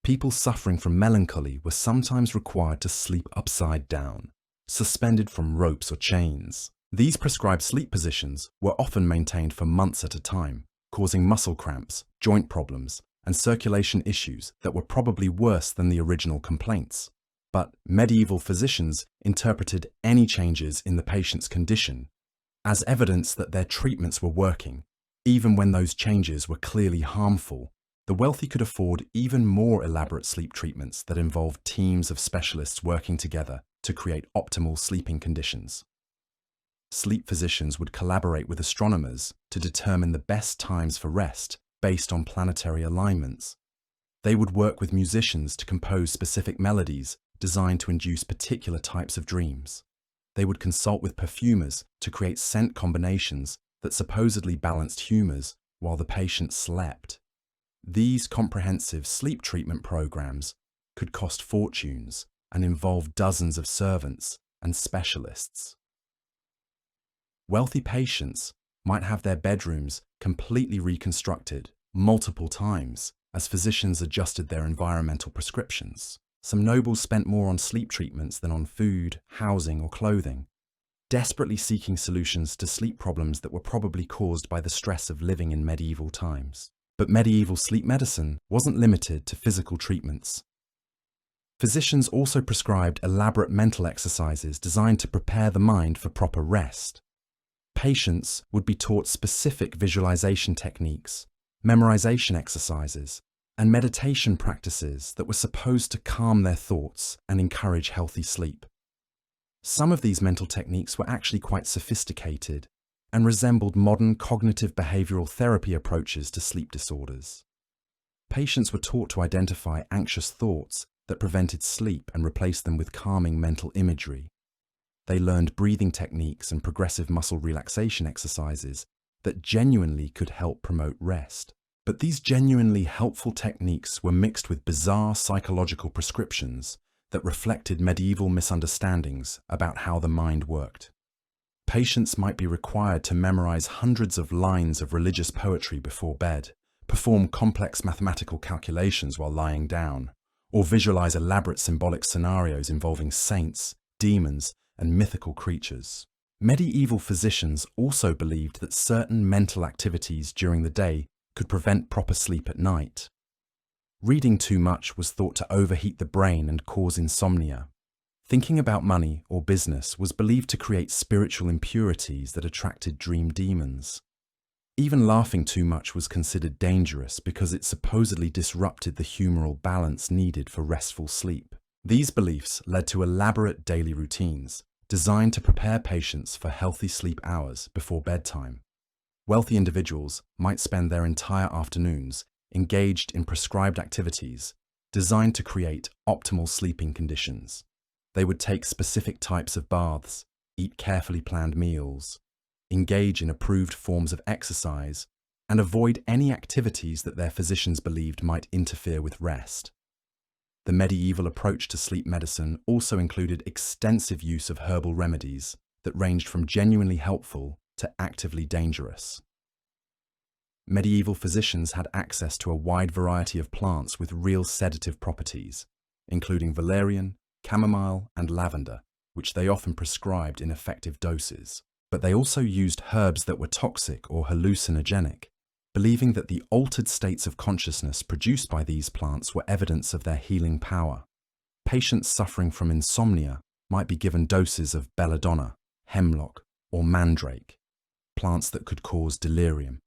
People suffering from melancholy were sometimes required to sleep upside down, suspended from ropes or chains. These prescribed sleep positions were often maintained for months at a time, causing muscle cramps, joint problems, and circulation issues that were probably worse than the original complaints. But medieval physicians interpreted any changes in the patient's condition as evidence that their treatments were working, even when those changes were clearly harmful. The wealthy could afford even more elaborate sleep treatments that involved teams of specialists working together to create optimal sleeping conditions. Sleep physicians would collaborate with astronomers to determine the best times for rest based on planetary alignments. They would work with musicians to compose specific melodies designed to induce particular types of dreams. They would consult with perfumers to create scent combinations that supposedly balanced humors while the patient slept. These comprehensive sleep treatment programs could cost fortunes and involve dozens of servants and specialists. Wealthy patients might have their bedrooms completely reconstructed multiple times as physicians adjusted their environmental prescriptions. Some nobles spent more on sleep treatments than on food, housing, or clothing, desperately seeking solutions to sleep problems that were probably caused by the stress of living in medieval times. But medieval sleep medicine wasn't limited to physical treatments. Physicians also prescribed elaborate mental exercises designed to prepare the mind for proper rest. Patients would be taught specific visualization techniques, memorization exercises, and meditation practices that were supposed to calm their thoughts and encourage healthy sleep. Some of these mental techniques were actually quite sophisticated and resembled modern cognitive behavioral therapy approaches to sleep disorders. Patients were taught to identify anxious thoughts that prevented sleep and replace them with calming mental imagery. They learned breathing techniques and progressive muscle relaxation exercises that genuinely could help promote rest. But these genuinely helpful techniques were mixed with bizarre psychological prescriptions that reflected medieval misunderstandings about how the mind worked. Patients might be required to memorize hundreds of lines of religious poetry before bed, perform complex mathematical calculations while lying down, or visualize elaborate symbolic scenarios involving saints, demons, and mythical creatures. Medieval physicians also believed that certain mental activities during the day could prevent proper sleep at night. Reading too much was thought to overheat the brain and cause insomnia. Thinking about money or business was believed to create spiritual impurities that attracted dream demons. Even laughing too much was considered dangerous because it supposedly disrupted the humoral balance needed for restful sleep. These beliefs led to elaborate daily routines designed to prepare patients for healthy sleep hours before bedtime. Wealthy individuals might spend their entire afternoons engaged in prescribed activities designed to create optimal sleeping conditions. They would take specific types of baths, eat carefully planned meals, engage in approved forms of exercise, and avoid any activities that their physicians believed might interfere with rest. The medieval approach to sleep medicine also included extensive use of herbal remedies that ranged from genuinely helpful to actively dangerous. Medieval physicians had access to a wide variety of plants with real sedative properties, including valerian, chamomile, and lavender, which they often prescribed in effective doses. But they also used herbs that were toxic or hallucinogenic, believing that the altered states of consciousness produced by these plants were evidence of their healing power. Patients suffering from insomnia might be given doses of belladonna, hemlock, or mandrake, plants that could cause delirium,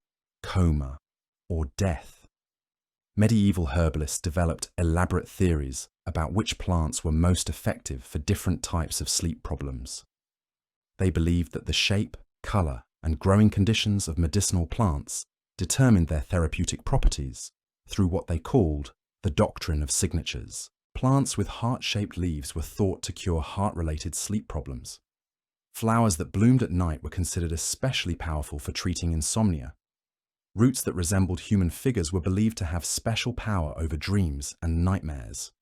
coma, or death. Medieval herbalists developed elaborate theories about which plants were most effective for different types of sleep problems. They believed that the shape, color, and growing conditions of medicinal plants determined their therapeutic properties through what they called the doctrine of signatures. Plants with heart-shaped leaves were thought to cure heart-related sleep problems. Flowers that bloomed at night were considered especially powerful for treating insomnia. Roots that resembled human figures were believed to have special power over dreams and nightmares.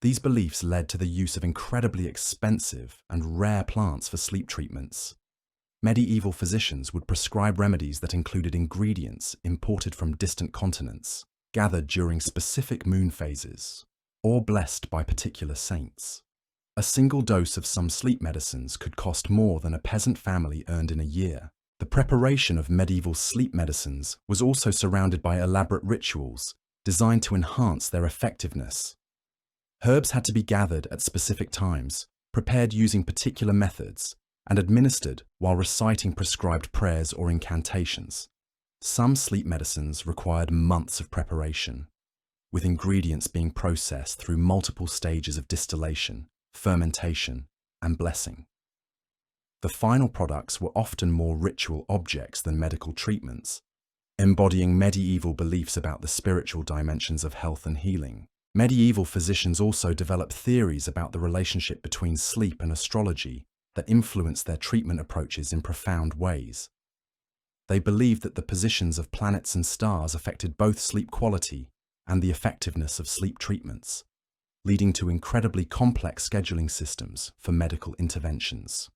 These beliefs led to the use of incredibly expensive and rare plants for sleep treatments. Medieval physicians would prescribe remedies that included ingredients imported from distant continents, gathered during specific moon phases, or blessed by particular saints. A single dose of some sleep medicines could cost more than a peasant family earned in a year. The preparation of medieval sleep medicines was also surrounded by elaborate rituals designed to enhance their effectiveness. Herbs had to be gathered at specific times, prepared using particular methods, and administered while reciting prescribed prayers or incantations. Some sleep medicines required months of preparation, with ingredients being processed through multiple stages of distillation, fermentation, and blessing. The final products were often more ritual objects than medical treatments, embodying medieval beliefs about the spiritual dimensions of health and healing. Medieval physicians also developed theories about the relationship between sleep and astrology that influenced their treatment approaches in profound ways. They believed that the positions of planets and stars affected both sleep quality and the effectiveness of sleep treatments, leading to incredibly complex scheduling systems for medical interventions.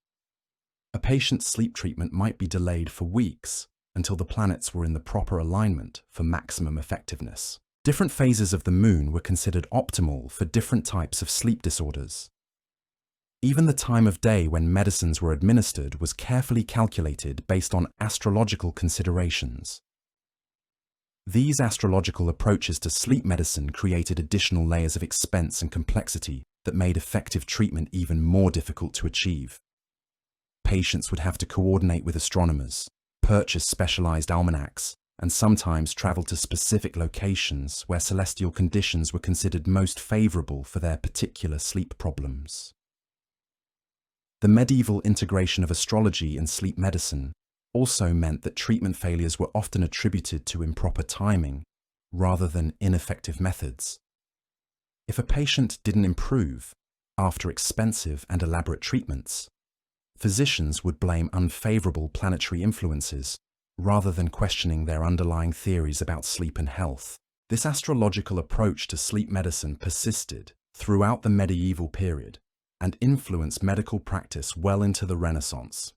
A patient's sleep treatment might be delayed for weeks until the planets were in the proper alignment for maximum effectiveness. Different phases of the moon were considered optimal for different types of sleep disorders. Even the time of day when medicines were administered was carefully calculated based on astrological considerations. These astrological approaches to sleep medicine created additional layers of expense and complexity that made effective treatment even more difficult to achieve. Patients would have to coordinate with astronomers, purchase specialized almanacs, and sometimes travel to specific locations where celestial conditions were considered most favorable for their particular sleep problems. The medieval integration of astrology and sleep medicine also meant that treatment failures were often attributed to improper timing rather than ineffective methods. If a patient didn't improve after expensive and elaborate treatments, physicians would blame unfavorable planetary influences rather than questioning their underlying theories about sleep and health. This astrological approach to sleep medicine persisted throughout the medieval period and influenced medical practice well into the Renaissance.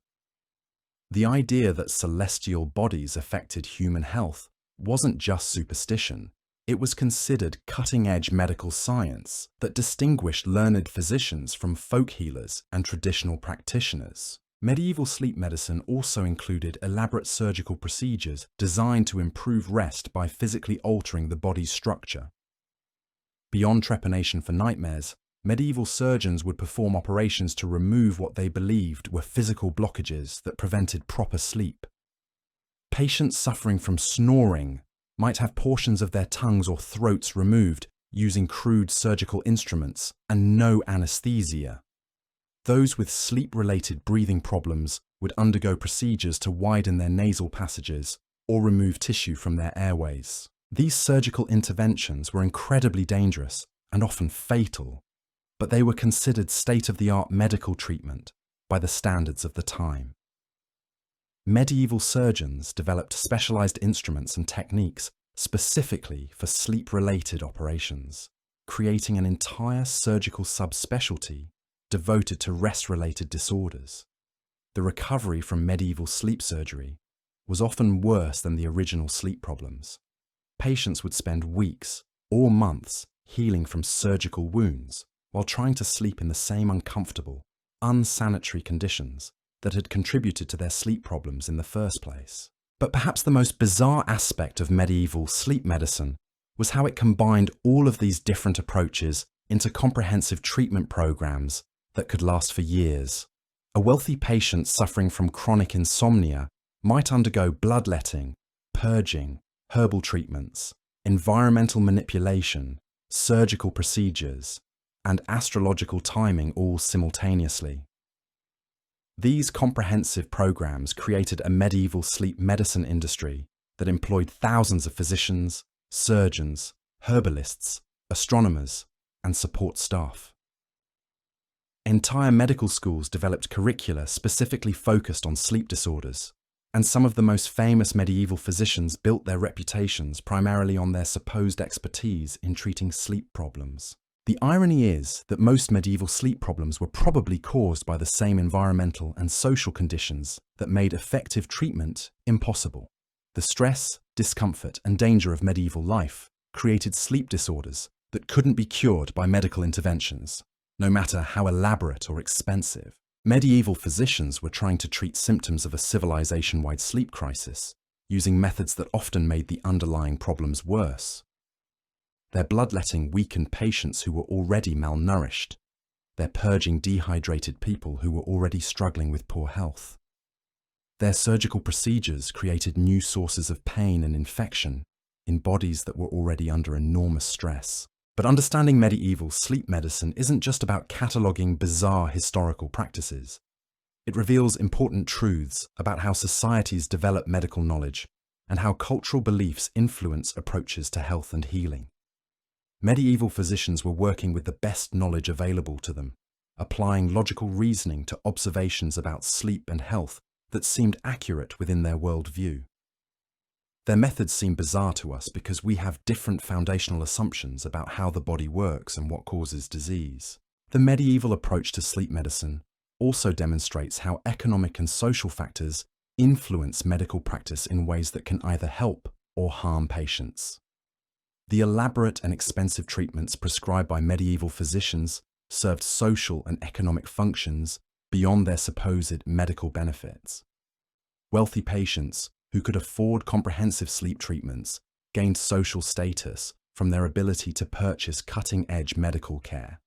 The idea that celestial bodies affected human health wasn't just superstition, it was considered cutting-edge medical science that distinguished learned physicians from folk healers and traditional practitioners. Medieval sleep medicine also included elaborate surgical procedures designed to improve rest by physically altering the body's structure. Beyond trepanation for nightmares, medieval surgeons would perform operations to remove what they believed were physical blockages that prevented proper sleep. Patients suffering from snoring might have portions of their tongues or throats removed using crude surgical instruments and no anesthesia. Those with sleep-related breathing problems would undergo procedures to widen their nasal passages or remove tissue from their airways. These surgical interventions were incredibly dangerous and often fatal, but they were considered state-of-the-art medical treatment by the standards of the time. Medieval surgeons developed specialized instruments and techniques specifically for sleep-related operations, creating an entire surgical subspecialty devoted to rest-related disorders. The recovery from medieval sleep surgery was often worse than the original sleep problems. Patients would spend weeks or months healing from surgical wounds while trying to sleep in the same uncomfortable, unsanitary conditions that had contributed to their sleep problems in the first place. But perhaps the most bizarre aspect of medieval sleep medicine was how it combined all of these different approaches into comprehensive treatment programs that could last for years. A wealthy patient suffering from chronic insomnia might undergo bloodletting, purging, herbal treatments, environmental manipulation, surgical procedures, and astrological timing all simultaneously. These comprehensive programs created a medieval sleep medicine industry that employed thousands of physicians, surgeons, herbalists, astronomers, and support staff. Entire medical schools developed curricula specifically focused on sleep disorders, and some of the most famous medieval physicians built their reputations primarily on their supposed expertise in treating sleep problems. The irony is that most medieval sleep problems were probably caused by the same environmental and social conditions that made effective treatment impossible. The stress, discomfort, and danger of medieval life created sleep disorders that couldn't be cured by medical interventions, no matter how elaborate or expensive. Medieval physicians were trying to treat symptoms of a civilization-wide sleep crisis, using methods that often made the underlying problems worse. Their bloodletting weakened patients who were already malnourished. Their purging dehydrated people who were already struggling with poor health. Their surgical procedures created new sources of pain and infection in bodies that were already under enormous stress. But understanding medieval sleep medicine isn't just about cataloguing bizarre historical practices. It reveals important truths about how societies develop medical knowledge and how cultural beliefs influence approaches to health and healing. Medieval physicians were working with the best knowledge available to them, applying logical reasoning to observations about sleep and health that seemed accurate within their worldview. Their methods seem bizarre to us because we have different foundational assumptions about how the body works and what causes disease. The medieval approach to sleep medicine also demonstrates how economic and social factors influence medical practice in ways that can either help or harm patients. The elaborate and expensive treatments prescribed by medieval physicians served social and economic functions beyond their supposed medical benefits. Wealthy patients who could afford comprehensive sleep treatments gained social status from their ability to purchase cutting-edge medical care.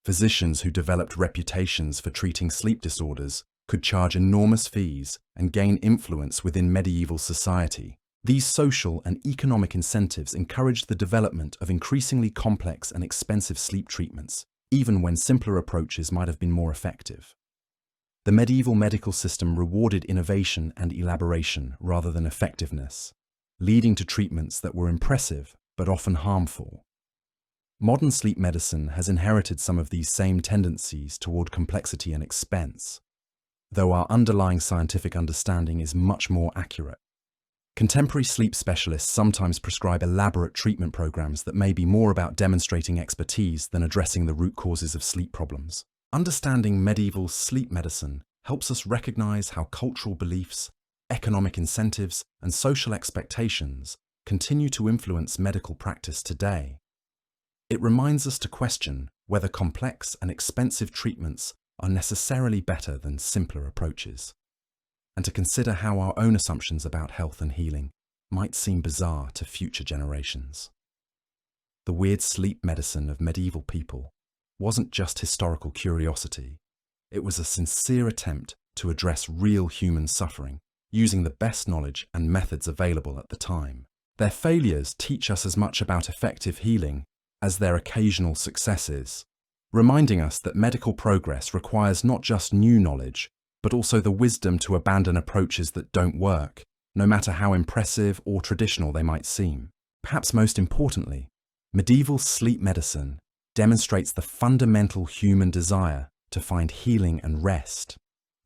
Physicians who developed reputations for treating sleep disorders could charge enormous fees and gain influence within medieval society. These social and economic incentives encouraged the development of increasingly complex and expensive sleep treatments, even when simpler approaches might have been more effective. The medieval medical system rewarded innovation and elaboration rather than effectiveness, leading to treatments that were impressive but often harmful. Modern sleep medicine has inherited some of these same tendencies toward complexity and expense, though our underlying scientific understanding is much more accurate. Contemporary sleep specialists sometimes prescribe elaborate treatment programs that may be more about demonstrating expertise than addressing the root causes of sleep problems. Understanding medieval sleep medicine helps us recognize how cultural beliefs, economic incentives, and social expectations continue to influence medical practice today. It reminds us to question whether complex and expensive treatments are necessarily better than simpler approaches, and to consider how our own assumptions about health and healing might seem bizarre to future generations. The weird sleep medicine of medieval people wasn't just historical curiosity, it was a sincere attempt to address real human suffering using the best knowledge and methods available at the time. Their failures teach us as much about effective healing as their occasional successes, reminding us that medical progress requires not just new knowledge, but also the wisdom to abandon approaches that don't work, no matter how impressive or traditional they might seem. Perhaps most importantly, medieval sleep medicine demonstrates the fundamental human desire to find healing and rest,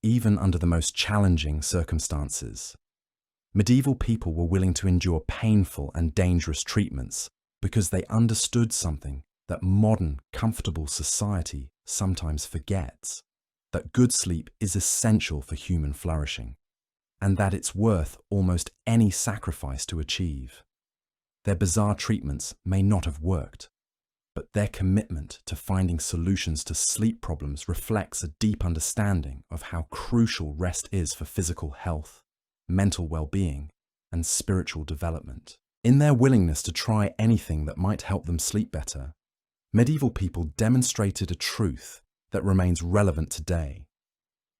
even under the most challenging circumstances. Medieval people were willing to endure painful and dangerous treatments because they understood something that modern, comfortable society sometimes forgets: that good sleep is essential for human flourishing, and that it's worth almost any sacrifice to achieve. Their bizarre treatments may not have worked, but their commitment to finding solutions to sleep problems reflects a deep understanding of how crucial rest is for physical health, mental well-being, and spiritual development. In their willingness to try anything that might help them sleep better, medieval people demonstrated a truth that remains relevant today: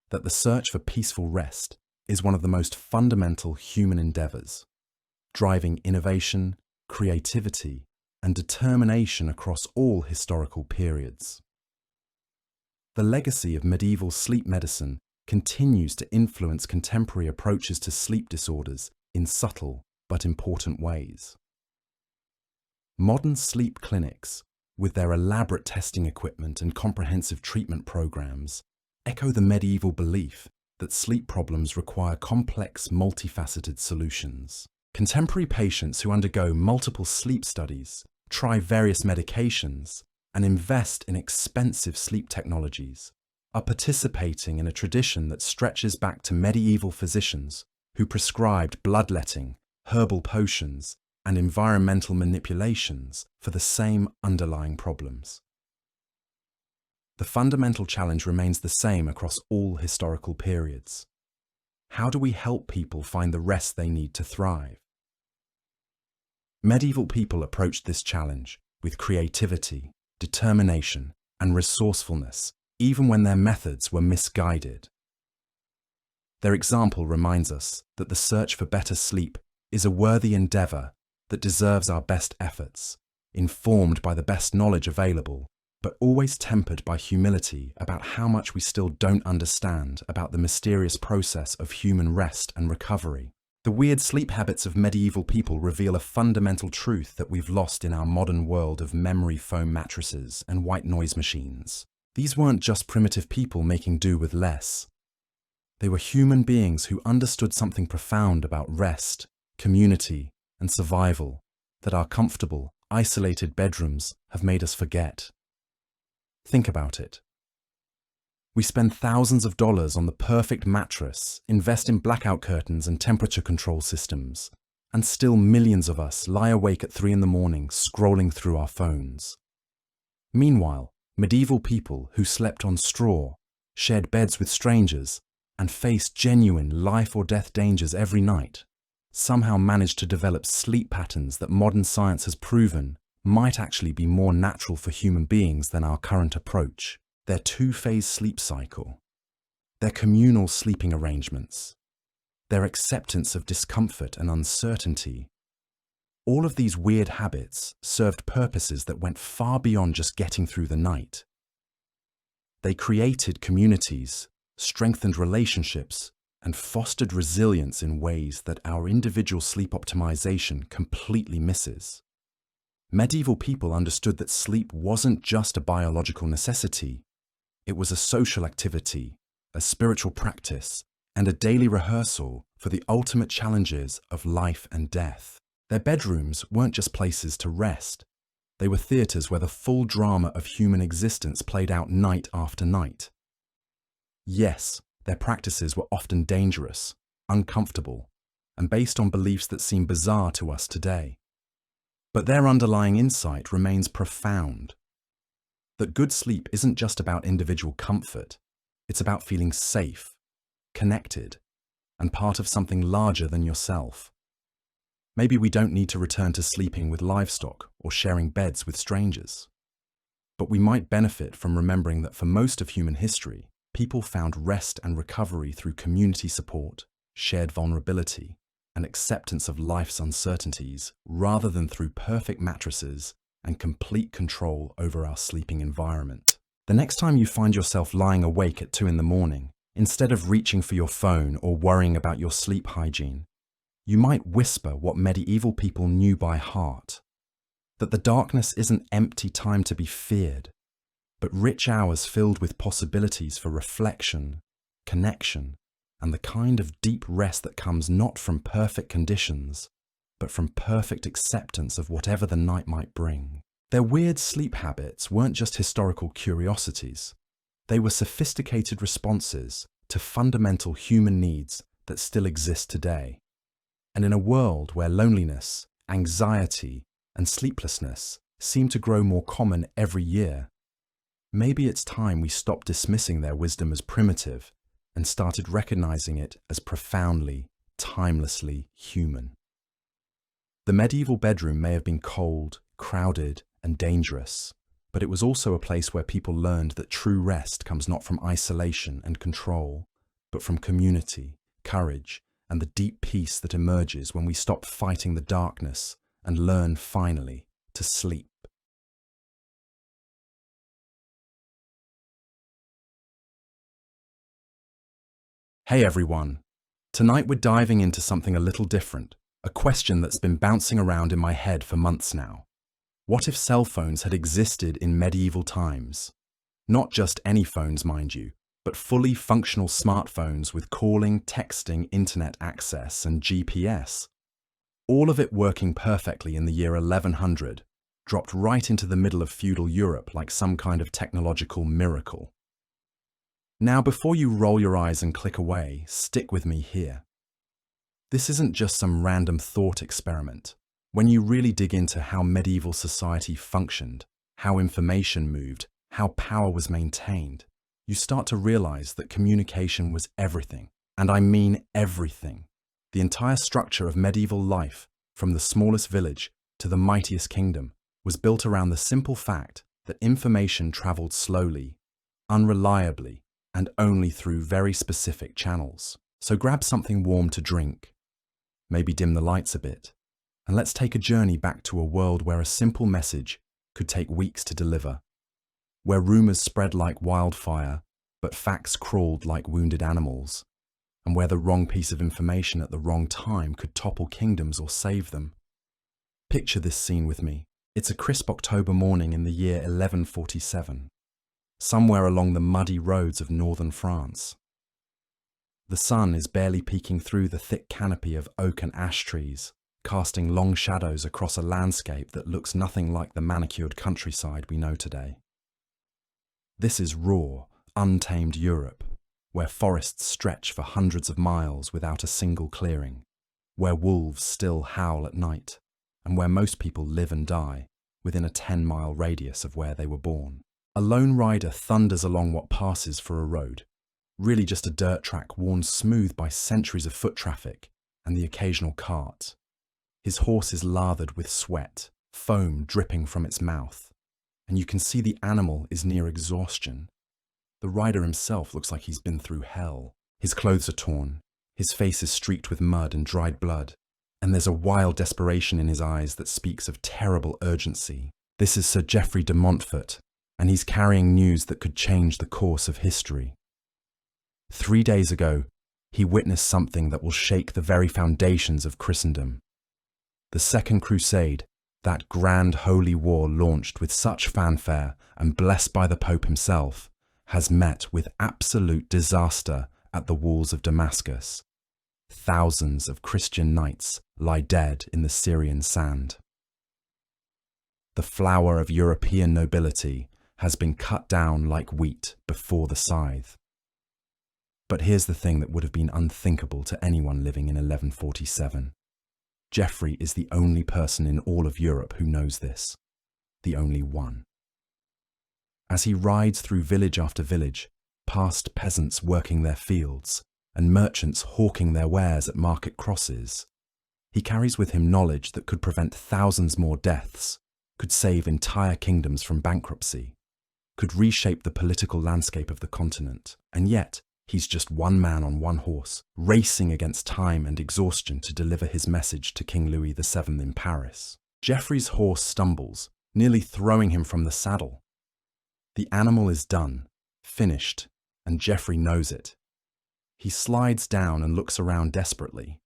that the search for peaceful rest is one of the most fundamental human endeavors, driving innovation, creativity, and determination across all historical periods. The legacy of medieval sleep medicine continues to influence contemporary approaches to sleep disorders in subtle but important ways. Modern sleep clinics, with their elaborate testing equipment and comprehensive treatment programs, echo the medieval belief that sleep problems require complex, multifaceted solutions. Contemporary patients who undergo multiple sleep studies, try various medications, and invest in expensive sleep technologies are participating in a tradition that stretches back to medieval physicians who prescribed bloodletting, herbal potions, and environmental manipulations for the same underlying problems. The fundamental challenge remains the same across all historical periods. How do we help people find the rest they need to thrive? Medieval people approached this challenge with creativity, determination, and resourcefulness, even when their methods were misguided. Their example reminds us that the search for better sleep is a worthy endeavor that deserves our best efforts, informed by the best knowledge available, but always tempered by humility about how much we still don't understand about the mysterious process of human rest and recovery. The weird sleep habits of medieval people reveal a fundamental truth that we've lost in our modern world of memory foam mattresses and white noise machines. These weren't just primitive people making do with less. They were human beings who understood something profound about rest, community, and survival that our comfortable, isolated bedrooms have made us forget. Think about it. We spend thousands of dollars on the perfect mattress, invest in blackout curtains and temperature control systems, and still millions of us lie awake at 3 a.m. scrolling through our phones. Meanwhile, medieval people who slept on straw, shared beds with strangers, and faced genuine life or death dangers every night, somehow managed to develop sleep patterns that modern science has proven might actually be more natural for human beings than our current approach. Their two-phase sleep cycle, their communal sleeping arrangements, their acceptance of discomfort and uncertainty. All of these weird habits served purposes that went far beyond just getting through the night. They created communities, strengthened relationships, and fostered resilience in ways that our individual sleep optimization completely misses. Medieval people understood that sleep wasn't just a biological necessity. It was a social activity, a spiritual practice, and a daily rehearsal for the ultimate challenges of life and death. Their bedrooms weren't just places to rest. They were theaters where the full drama of human existence played out night after night. Yes, their practices were often dangerous, uncomfortable, and based on beliefs that seem bizarre to us today. But their underlying insight remains profound. That good sleep isn't just about individual comfort, it's about feeling safe, connected, and part of something larger than yourself. Maybe we don't need to return to sleeping with livestock or sharing beds with strangers. But we might benefit from remembering that for most of human history, people found rest and recovery through community support, shared vulnerability, and acceptance of life's uncertainties rather than through perfect mattresses and complete control over our sleeping environment. The next time you find yourself lying awake at 2 a.m, instead of reaching for your phone or worrying about your sleep hygiene, you might whisper what medieval people knew by heart, that the darkness isn't empty time to be feared, but rich hours filled with possibilities for reflection, connection, and the kind of deep rest that comes not from perfect conditions, but from perfect acceptance of whatever the night might bring. Their weird sleep habits weren't just historical curiosities. They were sophisticated responses to fundamental human needs that still exist today. And in a world where loneliness, anxiety, and sleeplessness seem to grow more common every year, maybe it's time we stopped dismissing their wisdom as primitive and started recognizing it as profoundly, timelessly human. The medieval bedroom may have been cold, crowded, and dangerous, but it was also a place where people learned that true rest comes not from isolation and control, but from community, courage, and the deep peace that emerges when we stop fighting the darkness and learn finally to sleep. Hey everyone! Tonight we're diving into something a little different, a question that's been bouncing around in my head for months now. What if cell phones had existed in medieval times? Not just any phones, mind you, but fully functional smartphones with calling, texting, internet access, and GPS. All of it working perfectly in the year 1100, dropped right into the middle of feudal Europe like some kind of technological miracle. Now, before you roll your eyes and click away, stick with me here. This isn't just some random thought experiment. When you really dig into how medieval society functioned, how information moved, how power was maintained, you start to realize that communication was everything. And I mean everything. The entire structure of medieval life, from the smallest village to the mightiest kingdom, was built around the simple fact that information traveled slowly, unreliably, and only through very specific channels. So grab something warm to drink, maybe dim the lights a bit, and let's take a journey back to a world where a simple message could take weeks to deliver, where rumors spread like wildfire, but facts crawled like wounded animals, and where the wrong piece of information at the wrong time could topple kingdoms or save them. Picture this scene with me. It's a crisp October morning in the year 1147, somewhere along the muddy roads of northern France. The sun is barely peeking through the thick canopy of oak and ash trees, casting long shadows across a landscape that looks nothing like the manicured countryside we know today. This is raw, untamed Europe, where forests stretch for hundreds of miles without a single clearing, where wolves still howl at night, and where most people live and die within a 10-mile radius of where they were born. A lone rider thunders along what passes for a road, really just a dirt track worn smooth by centuries of foot traffic and the occasional cart. His horse is lathered with sweat, foam dripping from its mouth, and you can see the animal is near exhaustion. The rider himself looks like he's been through hell. His clothes are torn, his face is streaked with mud and dried blood, and there's a wild desperation in his eyes that speaks of terrible urgency. This is Sir Geoffrey de Montfort, and he's carrying news that could change the course of history. 3 days ago, he witnessed something that will shake the very foundations of Christendom. The Second Crusade, that grand holy war launched with such fanfare and blessed by the Pope himself, has met with absolute disaster at the walls of Damascus. Thousands of Christian knights lie dead in the Syrian sand. The flower of European nobility has been cut down like wheat before the scythe. But here's the thing that would have been unthinkable to anyone living in 1147. Geoffrey is the only person in all of Europe who knows this. The only one. As he rides through village after village, past peasants working their fields and merchants hawking their wares at market crosses, he carries with him knowledge that could prevent thousands more deaths, could save entire kingdoms from bankruptcy, could reshape the political landscape of the continent, and yet he's just one man on one horse, racing against time and exhaustion to deliver his message to King Louis VII in Paris. Geoffrey's horse stumbles, nearly throwing him from the saddle. The animal is done, finished, and Geoffrey knows it. He slides down and looks around desperately.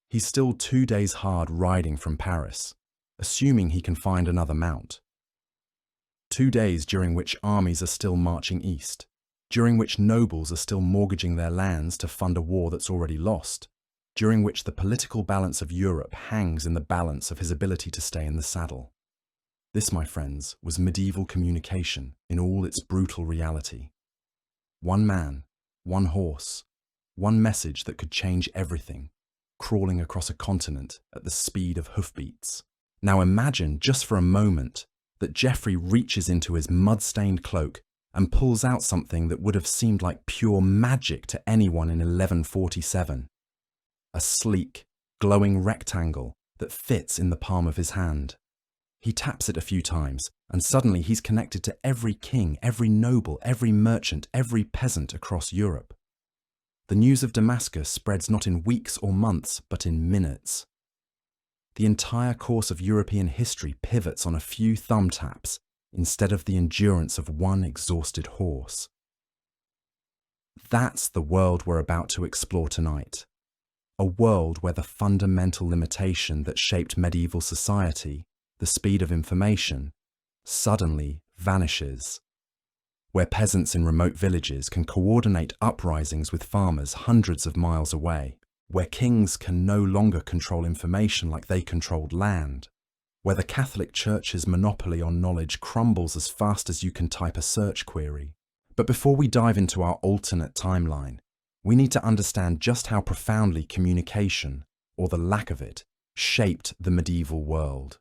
He's still 2 days hard riding from Paris, assuming he can find another mount. 2 days during which armies are still marching east, during which nobles are still mortgaging their lands to fund a war that's already lost, during which the political balance of Europe hangs in the balance of his ability to stay in the saddle. This, my friends, was medieval communication in all its brutal reality. One man, one horse, one message that could change everything, crawling across a continent at the speed of hoofbeats. Now imagine, just for a moment, that Geoffrey reaches into his mud-stained cloak and pulls out something that would have seemed like pure magic to anyone in 1147. A sleek, glowing rectangle that fits in the palm of his hand. He taps it a few times, and suddenly he's connected to every king, every noble, every merchant, every peasant across Europe. The news of Damascus spreads not in weeks or months, but in minutes. The entire course of European history pivots on a few thumb taps instead of the endurance of one exhausted horse. That's the world we're about to explore tonight. A world where the fundamental limitation that shaped medieval society, the speed of information, suddenly vanishes. Where peasants in remote villages can coordinate uprisings with farmers hundreds of miles away. Where kings can no longer control information like they controlled land. Where the Catholic Church's monopoly on knowledge crumbles as fast as you can type a search query. But before we dive into our alternate timeline, we need to understand just how profoundly communication, or the lack of it, shaped the medieval world.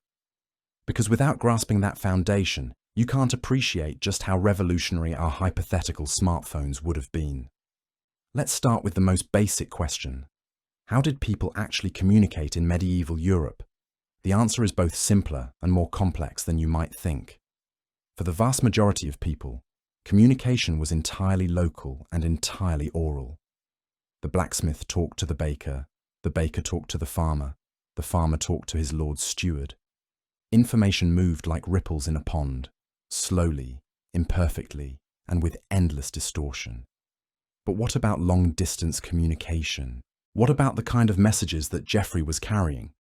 Because without grasping that foundation, you can't appreciate just how revolutionary our hypothetical smartphones would have been. Let's start with the most basic question. How did people actually communicate in medieval Europe? The answer is both simpler and more complex than you might think. For the vast majority of people, communication was entirely local and entirely oral. The blacksmith talked to the baker talked to the farmer talked to his lord's steward. Information moved like ripples in a pond, slowly, imperfectly, and with endless distortion. But what about long-distance communication? What about the kind of messages that Geoffrey was carrying?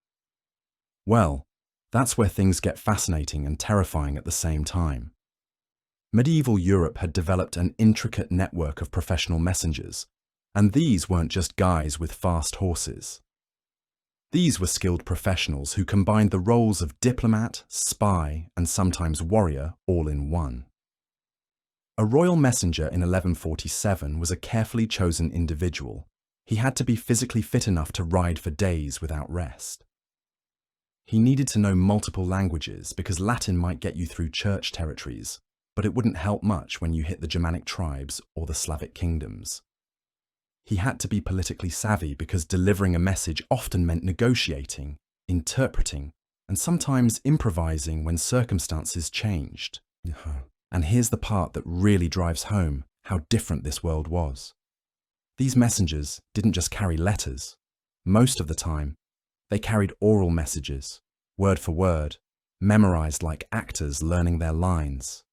Well, that's where things get fascinating and terrifying at the same time. Medieval Europe had developed an intricate network of professional messengers, and these weren't just guys with fast horses. These were skilled professionals who combined the roles of diplomat, spy, and sometimes warrior all in one. A royal messenger in 1147 was a carefully chosen individual. He had to be physically fit enough to ride for days without rest. He needed to know multiple languages because Latin might get you through church territories, but it wouldn't help much when you hit the Germanic tribes or the Slavic kingdoms. He had to be politically savvy because delivering a message often meant negotiating, interpreting, and sometimes improvising when circumstances changed. And here's the part that really drives home how different this world was. These messengers didn't just carry letters. Most of the time, they carried oral messages, word for word, memorized like actors learning their lines.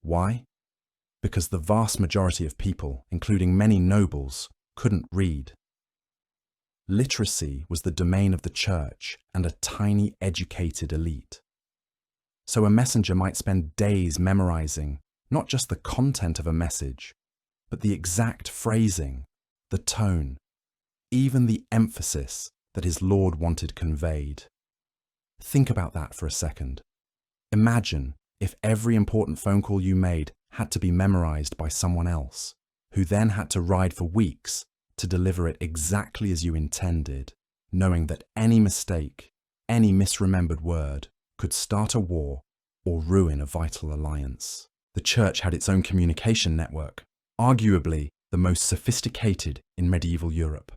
Why? Because the vast majority of people, including many nobles, couldn't read. Literacy was the domain of the church and a tiny educated elite. So a messenger might spend days memorizing not just the content of a message, but the exact phrasing, the tone, even the emphasis that his lord wanted conveyed. Think about that for a second. Imagine if every important phone call you made had to be memorized by someone else, who then had to ride for weeks to deliver it exactly as you intended, knowing that any mistake, any misremembered word could start a war or ruin a vital alliance. The church had its own communication network, arguably the most sophisticated in medieval Europe.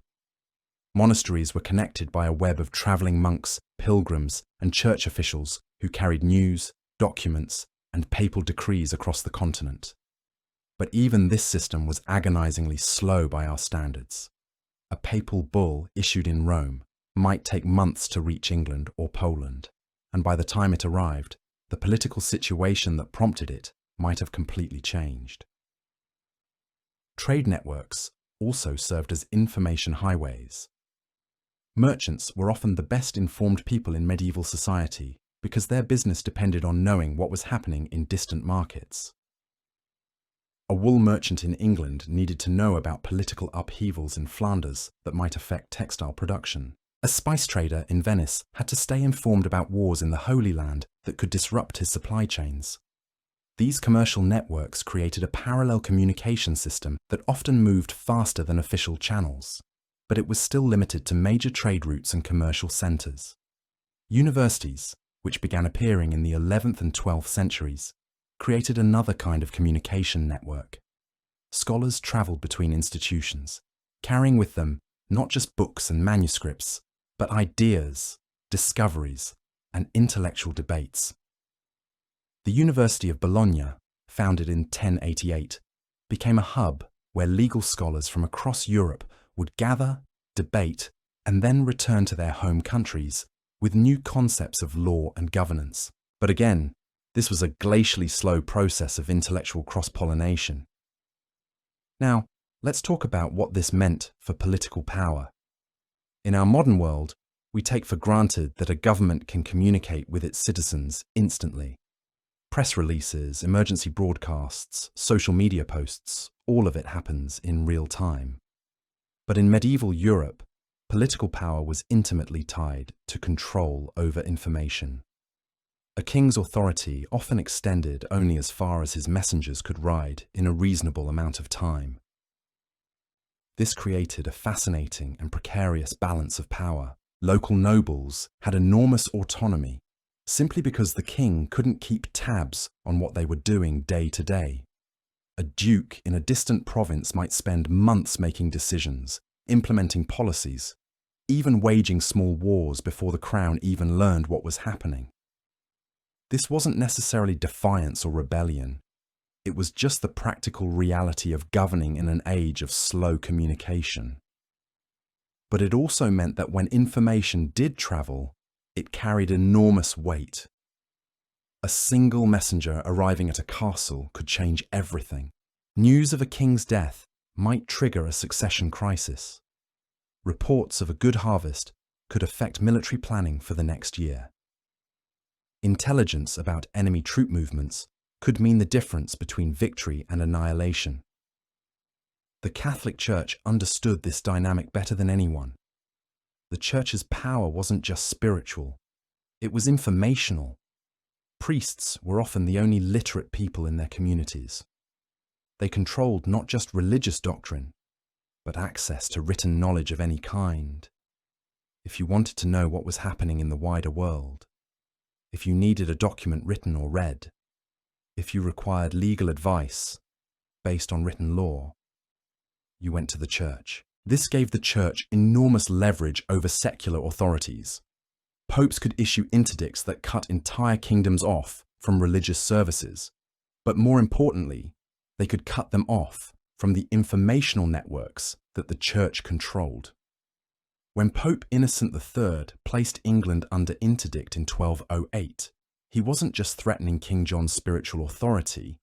Monasteries were connected by a web of travelling monks, pilgrims, and church officials who carried news, documents, and papal decrees across the continent. But even this system was agonizingly slow by our standards. A papal bull issued in Rome might take months to reach England or Poland, and by the time it arrived, the political situation that prompted it might have completely changed. Trade networks also served as information highways. Merchants were often the best informed people in medieval society because their business depended on knowing what was happening in distant markets. A wool merchant in England needed to know about political upheavals in Flanders that might affect textile production. A spice trader in Venice had to stay informed about wars in the Holy Land that could disrupt his supply chains. These commercial networks created a parallel communication system that often moved faster than official channels, but it was still limited to major trade routes and commercial centres. Universities, which began appearing in the 11th and 12th centuries, created another kind of communication network. Scholars travelled between institutions, carrying with them not just books and manuscripts, but ideas, discoveries, and intellectual debates. The University of Bologna, founded in 1088, became a hub where legal scholars from across Europe would gather, debate, and then return to their home countries with new concepts of law and governance. But again, this was a glacially slow process of intellectual cross-pollination. Now, let's talk about what this meant for political power. In our modern world, we take for granted that a government can communicate with its citizens instantly. Press releases, emergency broadcasts, social media posts, all of it happens in real time. But in medieval Europe, political power was intimately tied to control over information. A king's authority often extended only as far as his messengers could ride in a reasonable amount of time. This created a fascinating and precarious balance of power. Local nobles had enormous autonomy, simply because the king couldn't keep tabs on what they were doing day to day. A duke in a distant province might spend months making decisions, implementing policies, even waging small wars before the crown even learned what was happening. This wasn't necessarily defiance or rebellion. It was just the practical reality of governing in an age of slow communication. But it also meant that when information did travel, it carried enormous weight. A single messenger arriving at a castle could change everything. News of a king's death might trigger a succession crisis. Reports of a good harvest could affect military planning for the next year. Intelligence about enemy troop movements could mean the difference between victory and annihilation. The Catholic Church understood this dynamic better than anyone. The Church's power wasn't just spiritual, it was informational. Priests were often the only literate people in their communities. They controlled not just religious doctrine, but access to written knowledge of any kind. If you wanted to know what was happening in the wider world, if you needed a document written or read, if you required legal advice based on written law, you went to the church. This gave the church enormous leverage over secular authorities. Popes could issue interdicts that cut entire kingdoms off from religious services, but more importantly, they could cut them off from the informational networks that the church controlled. When Pope Innocent III placed England under interdict in 1208, he wasn't just threatening King John's spiritual authority,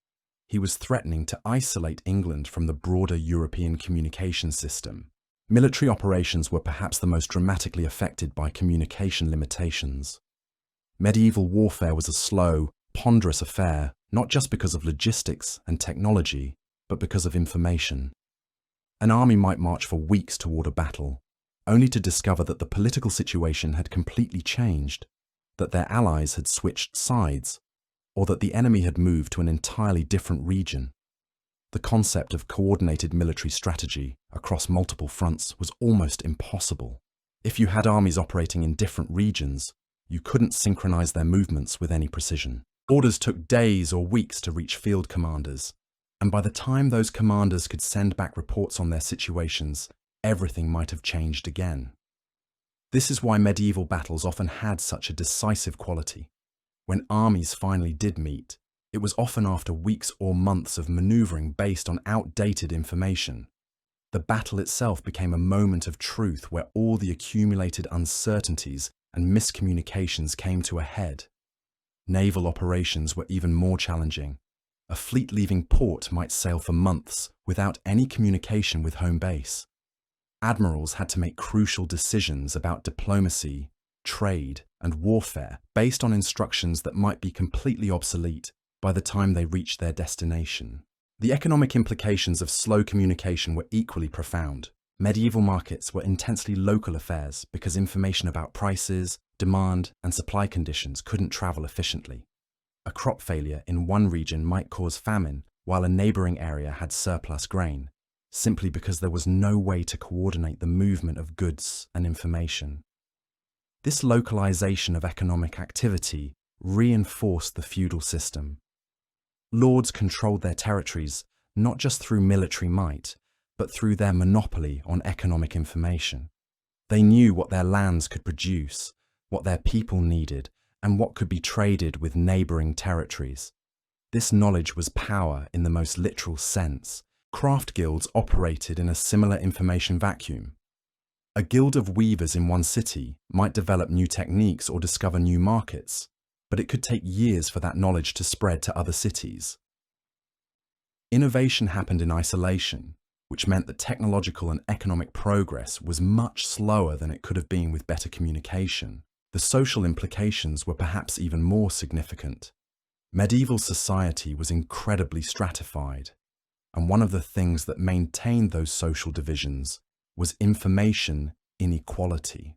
he was threatening to isolate England from the broader European communication system. Military operations were perhaps the most dramatically affected by communication limitations. Medieval warfare was a slow, ponderous affair, not just because of logistics and technology, but because of information. An army might march for weeks toward a battle, only to discover that the political situation had completely changed, that their allies had switched sides, or that the enemy had moved to an entirely different region. The concept of coordinated military strategy across multiple fronts was almost impossible. If you had armies operating in different regions, you couldn't synchronize their movements with any precision. Orders took days or weeks to reach field commanders, and by the time those commanders could send back reports on their situations, everything might have changed again. This is why medieval battles often had such a decisive quality. When armies finally did meet, it was often after weeks or months of maneuvering based on outdated information. The battle itself became a moment of truth where all the accumulated uncertainties and miscommunications came to a head. Naval operations were even more challenging. A fleet leaving port might sail for months without any communication with home base. Admirals had to make crucial decisions about diplomacy, trade, and warfare based on instructions that might be completely obsolete by the time they reached their destination. The economic implications of slow communication were equally profound. Medieval markets were intensely local affairs because information about prices, demand, and supply conditions couldn't travel efficiently. A crop failure in one region might cause famine, while a neighboring area had surplus grain, simply because there was no way to coordinate the movement of goods and information. This localization of economic activity reinforced the feudal system. Lords controlled their territories not just through military might, but through their monopoly on economic information. They knew what their lands could produce, what their people needed, and what could be traded with neighboring territories. This knowledge was power in the most literal sense. Craft guilds operated in a similar information vacuum. A guild of weavers in one city might develop new techniques or discover new markets, but it could take years for that knowledge to spread to other cities. Innovation happened in isolation, which meant that technological and economic progress was much slower than it could have been with better communication. The social implications were perhaps even more significant. Medieval society was incredibly stratified, and one of the things that maintained those social divisions was information inequality.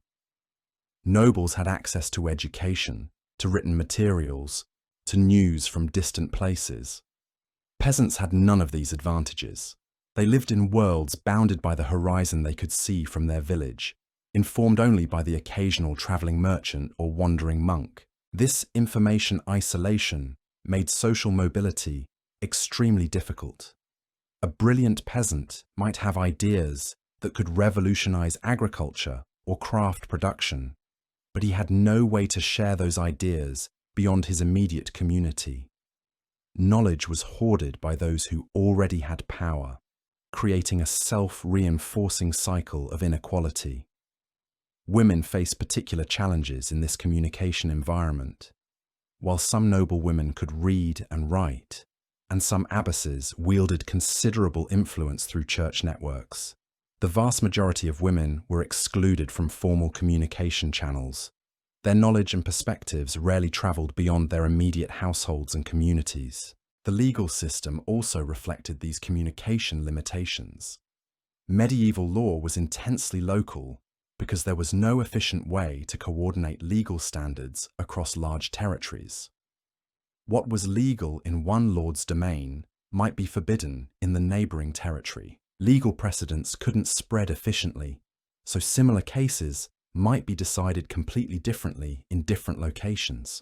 Nobles had access to education, to written materials, to news from distant places. Peasants had none of these advantages. They lived in worlds bounded by the horizon they could see from their village, informed only by the occasional travelling merchant or wandering monk. This information isolation made social mobility extremely difficult. A brilliant peasant might have ideas that could revolutionize agriculture or craft production, but he had no way to share those ideas beyond his immediate community. Knowledge was hoarded by those who already had power, creating a self-reinforcing cycle of inequality. Women face particular challenges in this communication environment. While some noble women could read and write, and some abbesses wielded considerable influence through church networks, the vast majority of women were excluded from formal communication channels. Their knowledge and perspectives rarely travelled beyond their immediate households and communities. The legal system also reflected these communication limitations. Medieval law was intensely local because there was no efficient way to coordinate legal standards across large territories. What was legal in one lord's domain might be forbidden in the neighbouring territory. Legal precedents couldn't spread efficiently, so similar cases might be decided completely differently in different locations.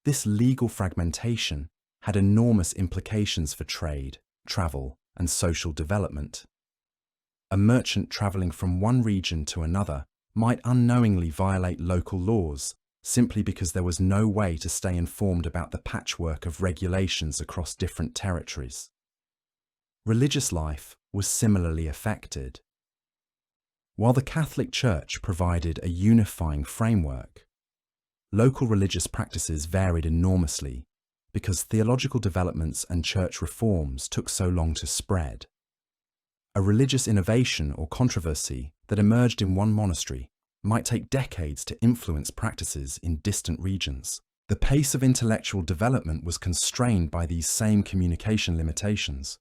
This legal fragmentation had enormous implications for trade, travel, and social development. A merchant travelling from one region to another might unknowingly violate local laws simply because there was no way to stay informed about the patchwork of regulations across different territories. Religious life was similarly affected. While the Catholic Church provided a unifying framework, local religious practices varied enormously because theological developments and church reforms took so long to spread. A religious innovation or controversy that emerged in one monastery might take decades to influence practices in distant regions. The pace of intellectual development was constrained by these same communication limitations.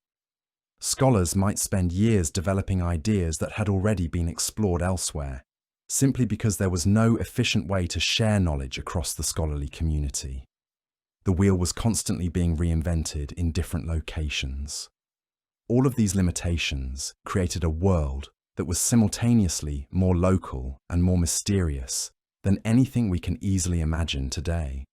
Scholars might spend years developing ideas that had already been explored elsewhere, simply because there was no efficient way to share knowledge across the scholarly community. The wheel was constantly being reinvented in different locations. All of these limitations created a world that was simultaneously more local and more mysterious than anything we can easily imagine today.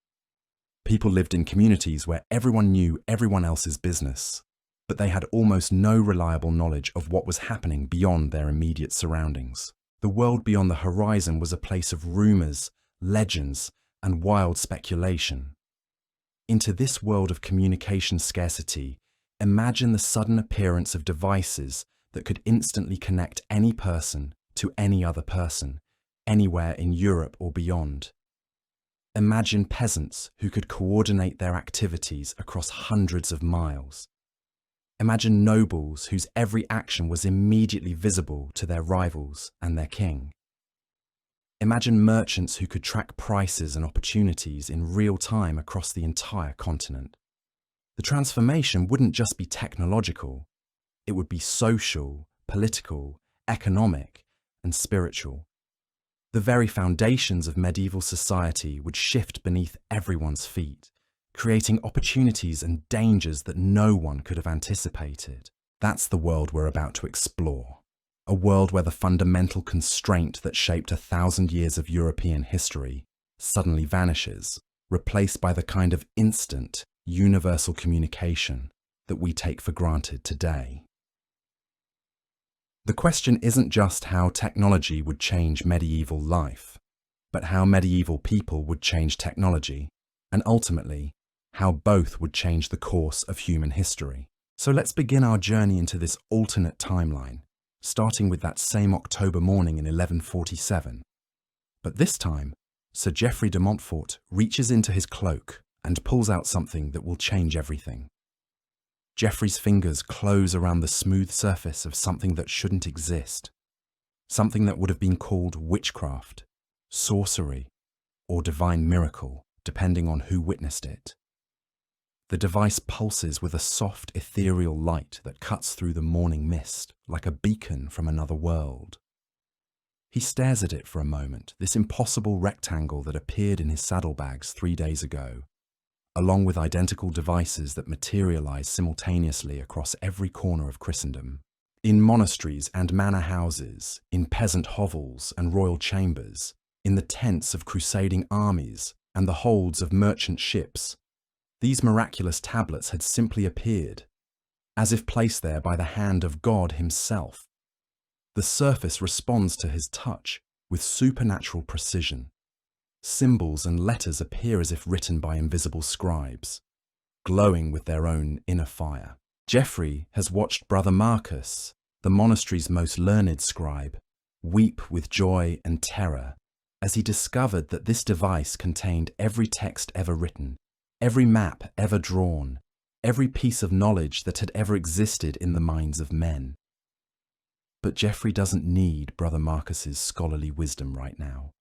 People lived in communities where everyone knew everyone else's business, but they had almost no reliable knowledge of what was happening beyond their immediate surroundings. The world beyond the horizon was a place of rumours, legends, and wild speculation. Into this world of communication scarcity, imagine the sudden appearance of devices that could instantly connect any person to any other person, anywhere in Europe or beyond. Imagine peasants who could coordinate their activities across hundreds of miles. Imagine nobles whose every action was immediately visible to their rivals and their king. Imagine merchants who could track prices and opportunities in real time across the entire continent. The transformation wouldn't just be technological, it would be social, political, economic, and spiritual. The very foundations of medieval society would shift beneath everyone's feet, creating opportunities and dangers that no one could have anticipated. That's the world we're about to explore. A world where the fundamental constraint that shaped 1,000 years of European history suddenly vanishes, replaced by the kind of instant, universal communication that we take for granted today. The question isn't just how technology would change medieval life, but how medieval people would change technology, and ultimately, how both would change the course of human history. So let's begin our journey into this alternate timeline, starting with that same October morning in 1147. But this time, Sir Geoffrey de Montfort reaches into his cloak and pulls out something that will change everything. Geoffrey's fingers close around the smooth surface of something that shouldn't exist, something that would have been called witchcraft, sorcery, or divine miracle, depending on who witnessed it. The device pulses with a soft, ethereal light that cuts through the morning mist, like a beacon from another world. He stares at it for a moment, this impossible rectangle that appeared in his saddlebags 3 days ago, along with identical devices that materialize simultaneously across every corner of Christendom. In monasteries and manor houses, in peasant hovels and royal chambers, in the tents of crusading armies, and the holds of merchant ships, these miraculous tablets had simply appeared, as if placed there by the hand of God himself. The surface responds to his touch with supernatural precision. Symbols and letters appear as if written by invisible scribes, glowing with their own inner fire. Geoffrey has watched Brother Marcus, the monastery's most learned scribe, weep with joy and terror as he discovered that this device contained every text ever written, every map ever drawn, every piece of knowledge that had ever existed in the minds of men. But Geoffrey doesn't need Brother Marcus's scholarly wisdom right now.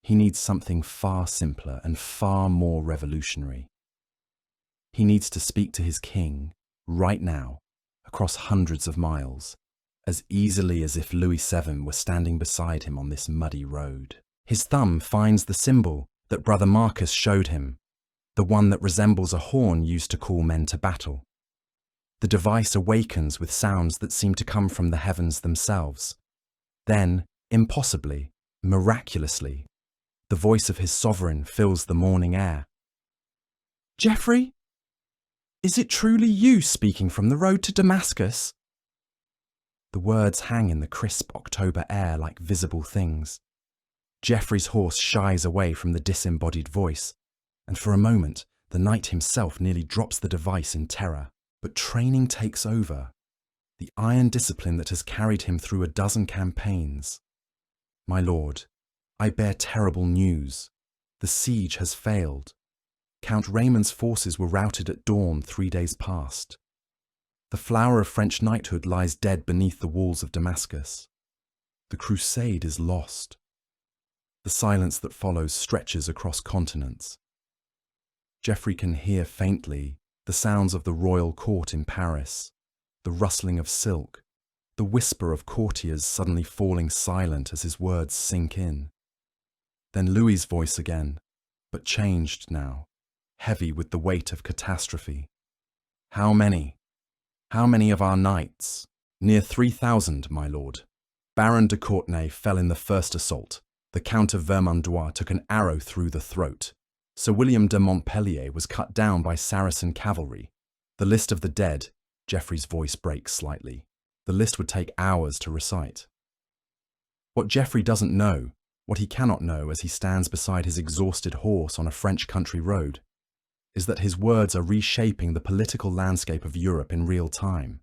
He needs something far simpler and far more revolutionary. He needs to speak to his king right now, across hundreds of miles, as easily as if Louis VII were standing beside him on this muddy road. His thumb finds the symbol that Brother Marcus showed him, the one that resembles a horn used to call men to battle. The device awakens with sounds that seem to come from the heavens themselves. Then, impossibly, miraculously, the voice of his sovereign fills the morning air. "Geoffrey? Is it truly you speaking from the road to Damascus?" The words hang in the crisp October air like visible things. Geoffrey's horse shies away from the disembodied voice, and for a moment the knight himself nearly drops the device in terror. But training takes over, the iron discipline that has carried him through a dozen campaigns. "My lord, I bear terrible news. The siege has failed. Count Raymond's forces were routed at dawn 3 days past. The flower of French knighthood lies dead beneath the walls of Damascus. The crusade is lost." The silence that follows stretches across continents. Geoffrey can hear faintly the sounds of the royal court in Paris, the rustling of silk, the whisper of courtiers suddenly falling silent as his words sink in. Then Louis's voice again, but changed now, heavy with the weight of catastrophe. "How many? How many of our knights?" "Near 3,000, my lord. Baron de Courtenay fell in the first assault. The Count of Vermandois took an arrow through the throat. Sir William de Montpellier was cut down by Saracen cavalry. The list of the dead," Geoffrey's voice breaks slightly. "The list would take hours to recite." What Geoffrey doesn't know, what he cannot know as he stands beside his exhausted horse on a French country road, is that his words are reshaping the political landscape of Europe in real time.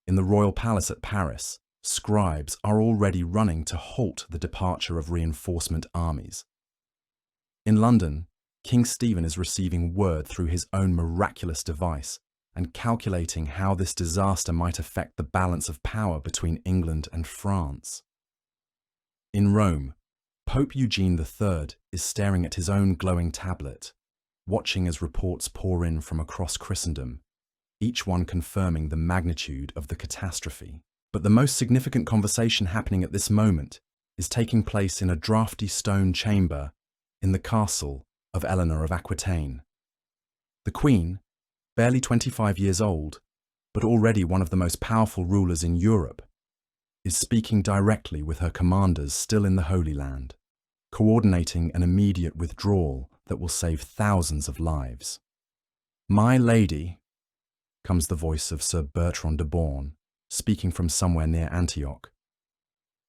In the royal palace at Paris, scribes are already running to halt the departure of reinforcement armies. In London, King Stephen is receiving word through his own miraculous device and calculating how this disaster might affect the balance of power between England and France. In Rome, Pope Eugene III is staring at his own glowing tablet, watching as reports pour in from across Christendom, each one confirming the magnitude of the catastrophe. But the most significant conversation happening at this moment is taking place in a draughty stone chamber in the castle of Eleanor of Aquitaine. The Queen, barely 25 years old, but already one of the most powerful rulers in Europe, is speaking directly with her commanders still in the Holy Land, coordinating an immediate withdrawal that will save thousands of lives. "My lady," comes the voice of Sir Bertrand de Born, speaking from somewhere near Antioch.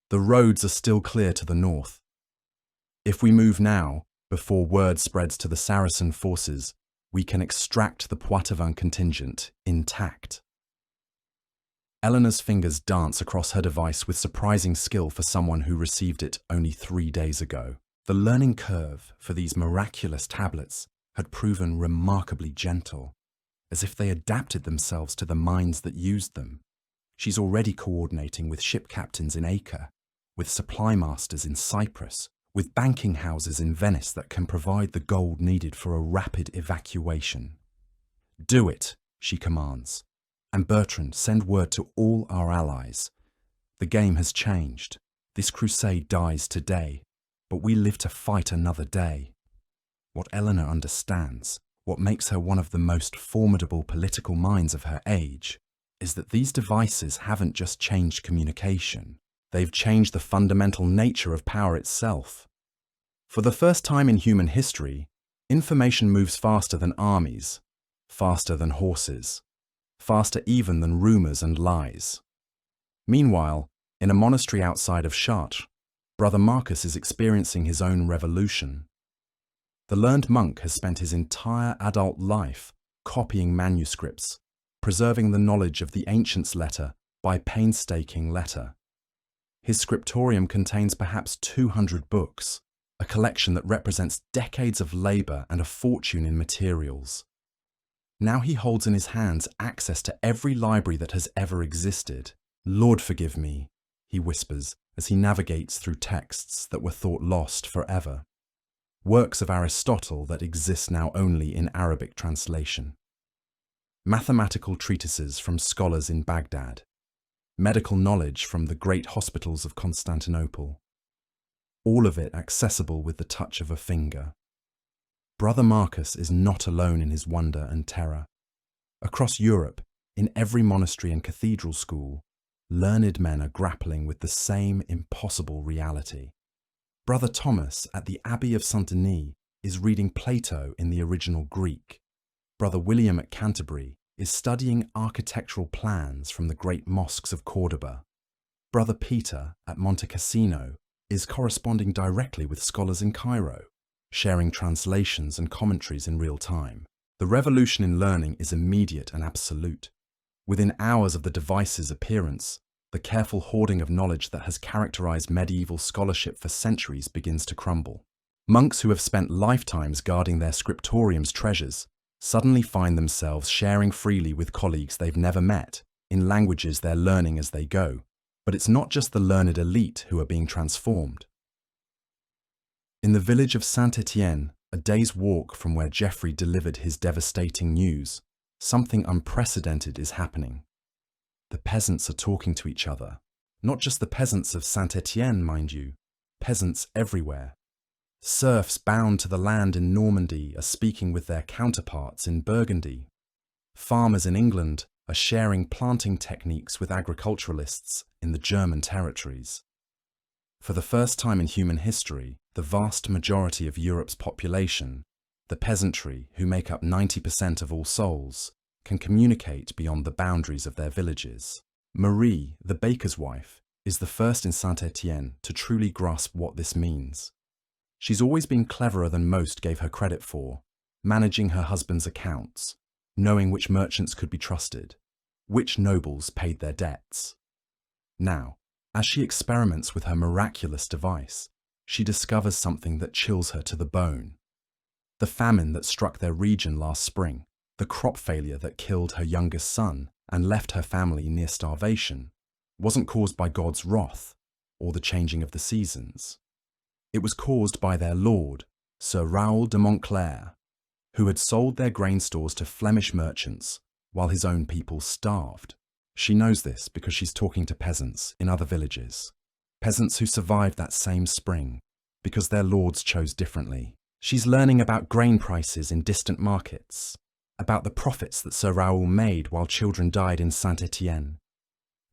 "The roads are still clear to the north. If we move now, before word spreads to the Saracen forces, we can extract the Poitevin contingent intact." Eleanor's fingers dance across her device with surprising skill for someone who received it only 3 days ago. The learning curve for these miraculous tablets had proven remarkably gentle, as if they adapted themselves to the minds that used them. She's already coordinating with ship captains in Acre, with supply masters in Cyprus, with banking houses in Venice that can provide the gold needed for a rapid evacuation. "Do it," she commands. "And Bertrand, send word to all our allies. The game has changed. This crusade dies today, but we live to fight another day." What Eleanor understands, what makes her one of the most formidable political minds of her age, is that these devices haven't just changed communication. They've changed the fundamental nature of power itself. For the first time in human history, information moves faster than armies, faster than horses, faster even than rumors and lies. Meanwhile, in a monastery outside of Chartres, Brother Marcus is experiencing his own revolution. The learned monk has spent his entire adult life copying manuscripts, preserving the knowledge of the ancients' letter by painstaking letter. His scriptorium contains perhaps 200 books, a collection that represents decades of labor and a fortune in materials. Now he holds in his hands access to every library that has ever existed. "Lord, forgive me," he whispers as he navigates through texts that were thought lost forever. Works of Aristotle that exist now only in Arabic translation. Mathematical treatises from scholars in Baghdad. Medical knowledge from the great hospitals of Constantinople. All of it accessible with the touch of a finger. Brother Marcus is not alone in his wonder and terror. Across Europe, in every monastery and cathedral school, learned men are grappling with the same impossible reality. Brother Thomas at the Abbey of Saint-Denis is reading Plato in the original Greek. Brother William at Canterbury is studying architectural plans from the great mosques of Cordoba. Brother Peter at Monte Cassino is corresponding directly with scholars in Cairo, sharing translations and commentaries in real time. The revolution in learning is immediate and absolute. Within hours of the device's appearance, the careful hoarding of knowledge that has characterized medieval scholarship for centuries begins to crumble. Monks who have spent lifetimes guarding their scriptorium's treasures suddenly find themselves sharing freely with colleagues they've never met, in languages they're learning as they go. But it's not just the learned elite who are being transformed. In the village of Saint-Étienne, a day's walk from where Geoffrey delivered his devastating news, something unprecedented is happening. The peasants are talking to each other. Not just the peasants of Saint-Étienne, mind you, peasants everywhere. Serfs bound to the land in Normandy are speaking with their counterparts in Burgundy. Farmers in England are sharing planting techniques with agriculturalists in the German territories. For the first time in human history, the vast majority of Europe's population, the peasantry who make up 90% of all souls, can communicate beyond the boundaries of their villages. Marie, the baker's wife, is the first in Saint-Étienne to truly grasp what this means. She's always been cleverer than most gave her credit for, managing her husband's accounts, knowing which merchants could be trusted, which nobles paid their debts. Now, as she experiments with her miraculous device, she discovers something that chills her to the bone. The famine that struck their region last spring, the crop failure that killed her youngest son and left her family near starvation, wasn't caused by God's wrath or the changing of the seasons. It was caused by their lord, Sir Raoul de Montclair, who had sold their grain stores to Flemish merchants while his own people starved. She knows this because she's talking to peasants in other villages, peasants who survived that same spring because their lords chose differently. She's learning about grain prices in distant markets, about the profits that Sir Raoul made while children died in Saint-Étienne,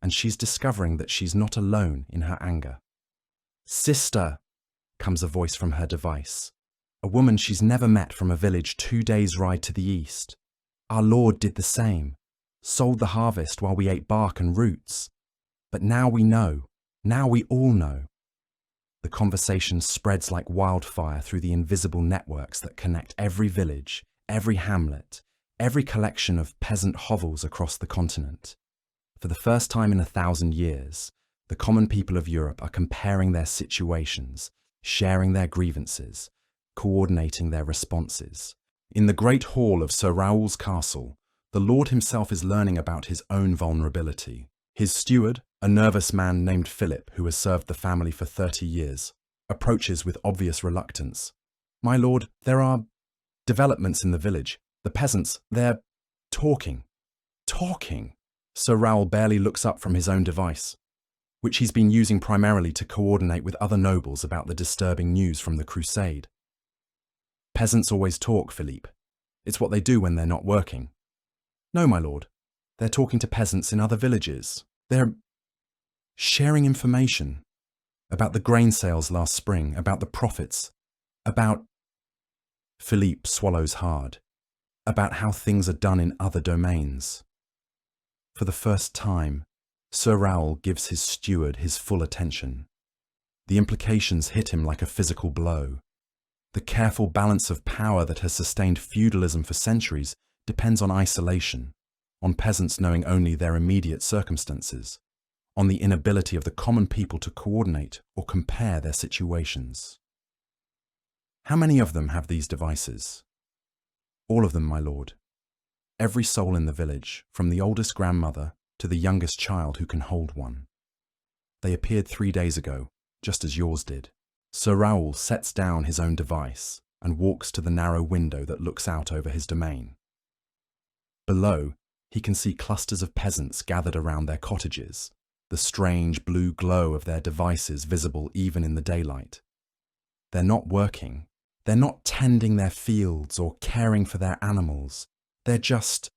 and she's discovering that she's not alone in her anger. "Sister," comes a voice from her device, a woman she's never met from a village 2 days' ride to the east. "Our Lord did the same, sold the harvest while we ate bark and roots. But now we know, now we all know." The conversation spreads like wildfire through the invisible networks that connect every village, every hamlet, every collection of peasant hovels across the continent. For the first time in 1,000 years, the common people of Europe are comparing their situations, sharing their grievances, coordinating their responses. In the great hall of Sir Raoul's castle, the Lord himself is learning about his own vulnerability. His steward, a nervous man named Philip who has served the family for 30 years, approaches with obvious reluctance. "My lord, there are developments in the village. The peasants, they're talking." Talking? Sir Raoul barely looks up from his own device, which he's been using primarily to coordinate with other nobles about the disturbing news from the crusade. "Peasants always talk, Philippe. It's what they do when they're not working." "No, my lord. They're talking to peasants in other villages. They're sharing information about the grain sales last spring, about the profits, About Philippe swallows hard, about how things are done in other domains. For the first time, Sir Raoul gives his steward his full attention. The implications hit him like a physical blow. The careful balance of power that has sustained feudalism for centuries depends on isolation, on peasants knowing only their immediate circumstances, on the inability of the common people to coordinate or compare their situations. How many of them have these devices? All of them, my lord. Every soul in the village, from the oldest grandmother to the youngest child who can hold one. They appeared 3 days ago, just as yours did. Sir Raoul sets down his own device and walks to the narrow window that looks out over his domain. Below, he can see clusters of peasants gathered around their cottages, the strange blue glow of their devices visible even in the daylight. They're not working. They're not tending their fields or caring for their animals. They're just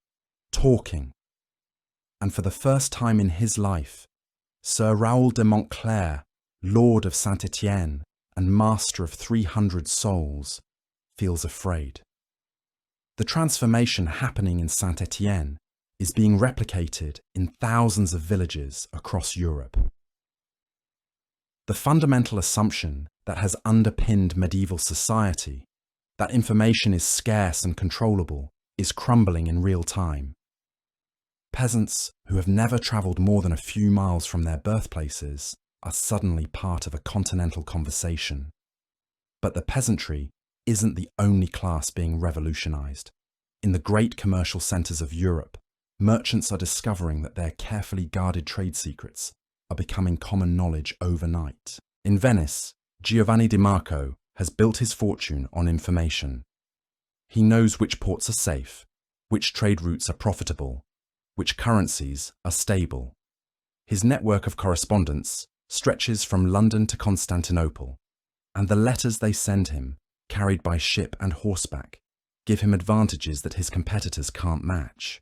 talking. And for the first time in his life, Sir Raoul de Montclair, Lord of Saint-Étienne and master of 300 souls, feels afraid. The transformation happening in Saint-Étienne is being replicated in thousands of villages across Europe. The fundamental assumption that has underpinned medieval society, that information is scarce and controllable, is crumbling in real time. Peasants who have never travelled more than a few miles from their birthplaces are suddenly part of a continental conversation. But the peasantry isn't the only class being revolutionised. In the great commercial centres of Europe, merchants are discovering that their carefully guarded trade secrets are becoming common knowledge overnight. In Venice, Giovanni Di Marco has built his fortune on information. He knows which ports are safe, which trade routes are profitable, which currencies are stable. His network of correspondence stretches from London to Constantinople, and the letters they send him, carried by ship and horseback, give him advantages that his competitors can't match.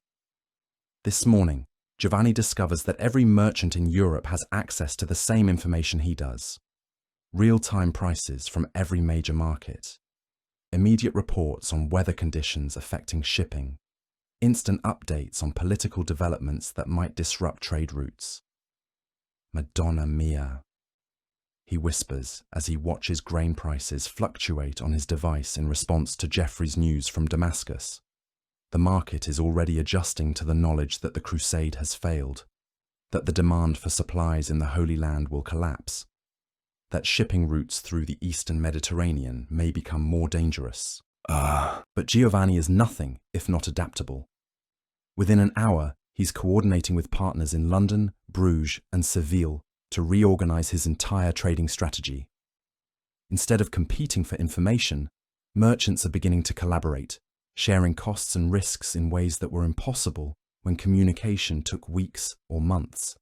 This morning, Giovanni discovers that every merchant in Europe has access to the same information he does. Real-time prices from every major market, immediate reports on weather conditions affecting shipping, instant updates on political developments that might disrupt trade routes. Madonna mia, he whispers as he watches grain prices fluctuate on his device in response to Geoffrey's news from Damascus. The market is already adjusting to the knowledge that the crusade has failed, that the demand for supplies in the Holy Land will collapse, that shipping routes through the Eastern Mediterranean may become more dangerous. But Giovanni is nothing if not adaptable. Within an hour, he's coordinating with partners in London, Bruges, and Seville to reorganize his entire trading strategy. Instead of competing for information, merchants are beginning to collaborate, sharing costs and risks in ways that were impossible when communication took weeks or months.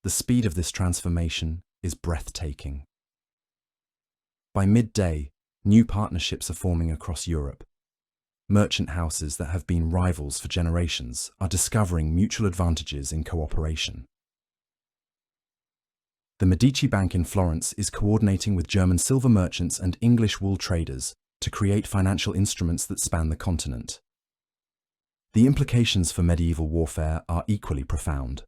The speed of this transformation is breathtaking. By midday, new partnerships are forming across Europe. Merchant houses that have been rivals for generations are discovering mutual advantages in cooperation. The Medici Bank in Florence is coordinating with German silver merchants and English wool traders to create financial instruments that span the continent. The implications for medieval warfare are equally profound.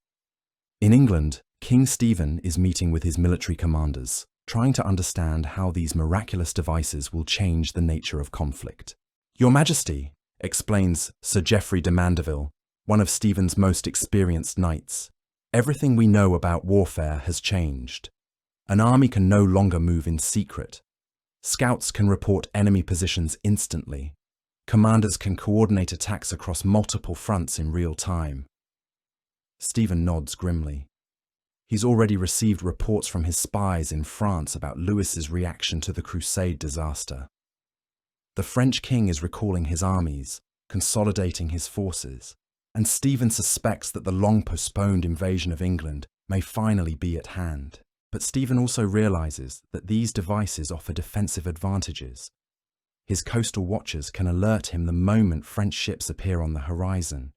In England, King Stephen is meeting with his military commanders, trying to understand how these miraculous devices will change the nature of conflict. Your Majesty, explains Sir Geoffrey de Mandeville, one of Stephen's most experienced knights, everything we know about warfare has changed. An army can no longer move in secret. Scouts can report enemy positions instantly. Commanders can coordinate attacks across multiple fronts in real time. Stephen nods grimly. He's already received reports from his spies in France about Louis's reaction to the Crusade disaster. The French king is recalling his armies, consolidating his forces, and Stephen suspects that the long-postponed invasion of England may finally be at hand. But Stephen also realizes that these devices offer defensive advantages. His coastal watchers can alert him the moment French ships appear on the horizon.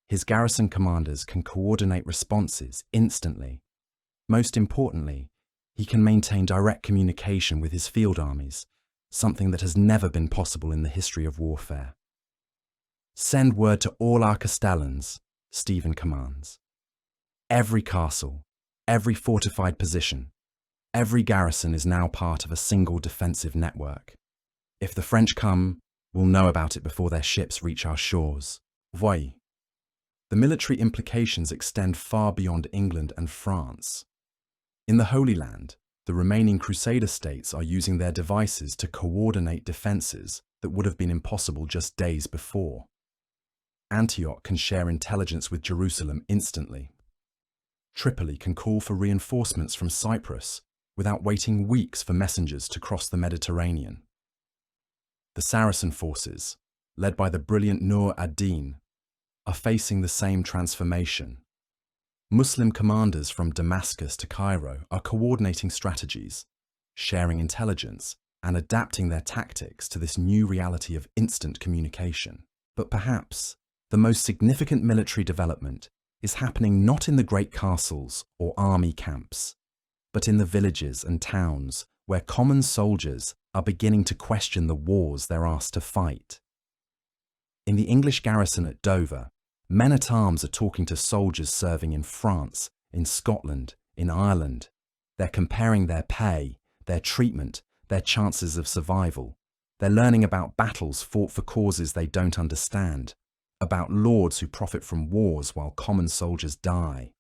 His garrison commanders can coordinate responses instantly. Most importantly, he can maintain direct communication with his field armies, something that has never been possible in the history of warfare. "Send word to all our castellans," Stephen commands. Every castle, every fortified position, every garrison is now part of a single defensive network. If the French come, we'll know about it before their ships reach our shores. Voyez. The military implications extend far beyond England and France. In the Holy Land, the remaining Crusader states are using their devices to coordinate defences that would have been impossible just days before. Antioch can share intelligence with Jerusalem instantly. Tripoli can call for reinforcements from Cyprus without waiting weeks for messengers to cross the Mediterranean. The Saracen forces, led by the brilliant Nur ad-Din, are facing the same transformation. Muslim commanders from Damascus to Cairo are coordinating strategies, sharing intelligence, and adapting their tactics to this new reality of instant communication. But perhaps the most significant military development is happening not in the great castles or army camps, but in the villages and towns where common soldiers are beginning to question the wars they're asked to fight. In the English garrison at Dover, men-at-arms are talking to soldiers serving in France, in Scotland, in Ireland. They're comparing their pay, their treatment, their chances of survival. They're learning about battles fought for causes they don't understand, about lords who profit from wars while common soldiers die.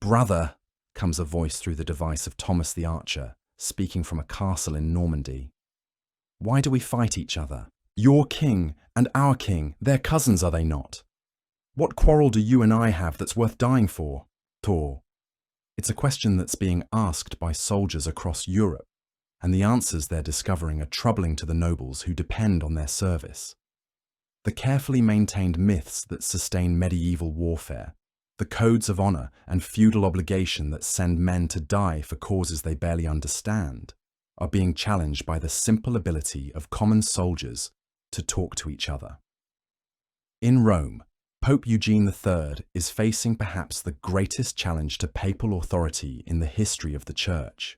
"Brother," comes a voice through the device of Thomas the Archer, speaking from a castle in Normandy. "Why do we fight each other? Your king and our king, they're cousins, are they not? What quarrel do you and I have that's worth dying for, Thor?" It's a question that's being asked by soldiers across Europe, and the answers they're discovering are troubling to the nobles who depend on their service. The carefully maintained myths that sustain medieval warfare, the codes of honor and feudal obligation that send men to die for causes they barely understand, are being challenged by the simple ability of common soldiers to talk to each other. In Rome, Pope Eugene III is facing perhaps the greatest challenge to papal authority in the history of the Church.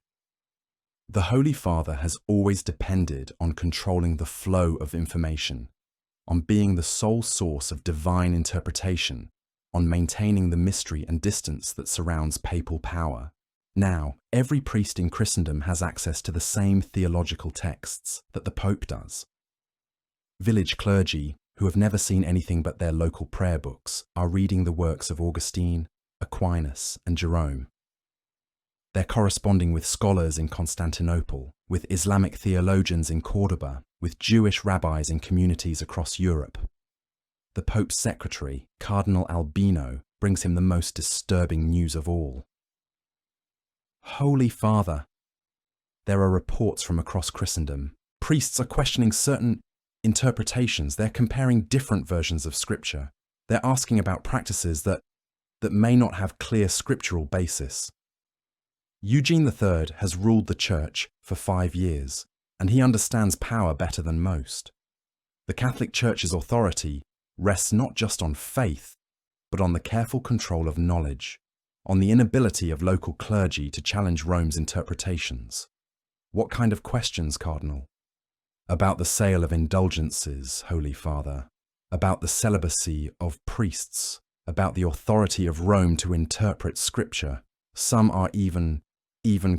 The Holy Father has always depended on controlling the flow of information, on being the sole source of divine interpretation, on maintaining the mystery and distance that surrounds papal power. Now, every priest in Christendom has access to the same theological texts that the Pope does. Village clergy, who have never seen anything but their local prayer books, are reading the works of Augustine, Aquinas, and Jerome. They're corresponding with scholars in Constantinople, with Islamic theologians in Cordoba, with Jewish rabbis in communities across Europe. The Pope's secretary, Cardinal Albino, brings him the most disturbing news of all. "Holy Father," there are reports from across Christendom. Priests are questioning certain interpretations. They're comparing different versions of Scripture. They're asking about practices that may not have clear scriptural basis. Eugene III has ruled the Church for 5 years, and he understands power better than most. The Catholic Church's authority rests not just on faith, but on the careful control of knowledge, on the inability of local clergy to challenge Rome's interpretations. What kind of questions, Cardinal? About the sale of indulgences, Holy Father, about the celibacy of priests, about the authority of Rome to interpret Scripture. Some are even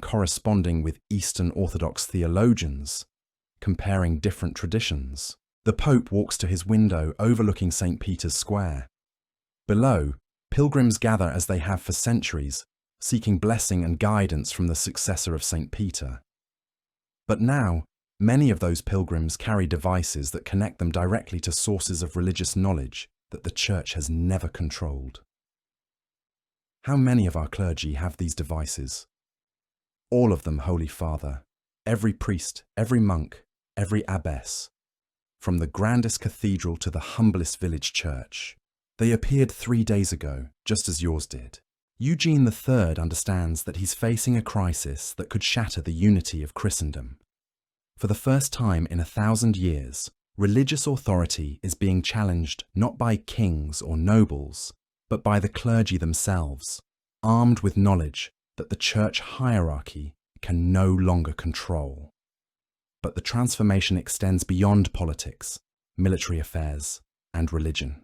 corresponding with Eastern Orthodox theologians, comparing different traditions. The Pope walks to his window overlooking St. Peter's Square. Below, pilgrims gather as they have for centuries, seeking blessing and guidance from the successor of St. Peter. But now, many of those pilgrims carry devices that connect them directly to sources of religious knowledge that the Church has never controlled. How many of our clergy have these devices? All of them, Holy Father. Every priest, every monk, every abbess. From the grandest cathedral to the humblest village church. They appeared 3 days ago, just as yours did. Eugene III understands that he's facing a crisis that could shatter the unity of Christendom. For the first time in 1,000 years, religious authority is being challenged not by kings or nobles, but by the clergy themselves, armed with knowledge that the Church hierarchy can no longer control. but the transformation extends beyond politics, military affairs, and religion.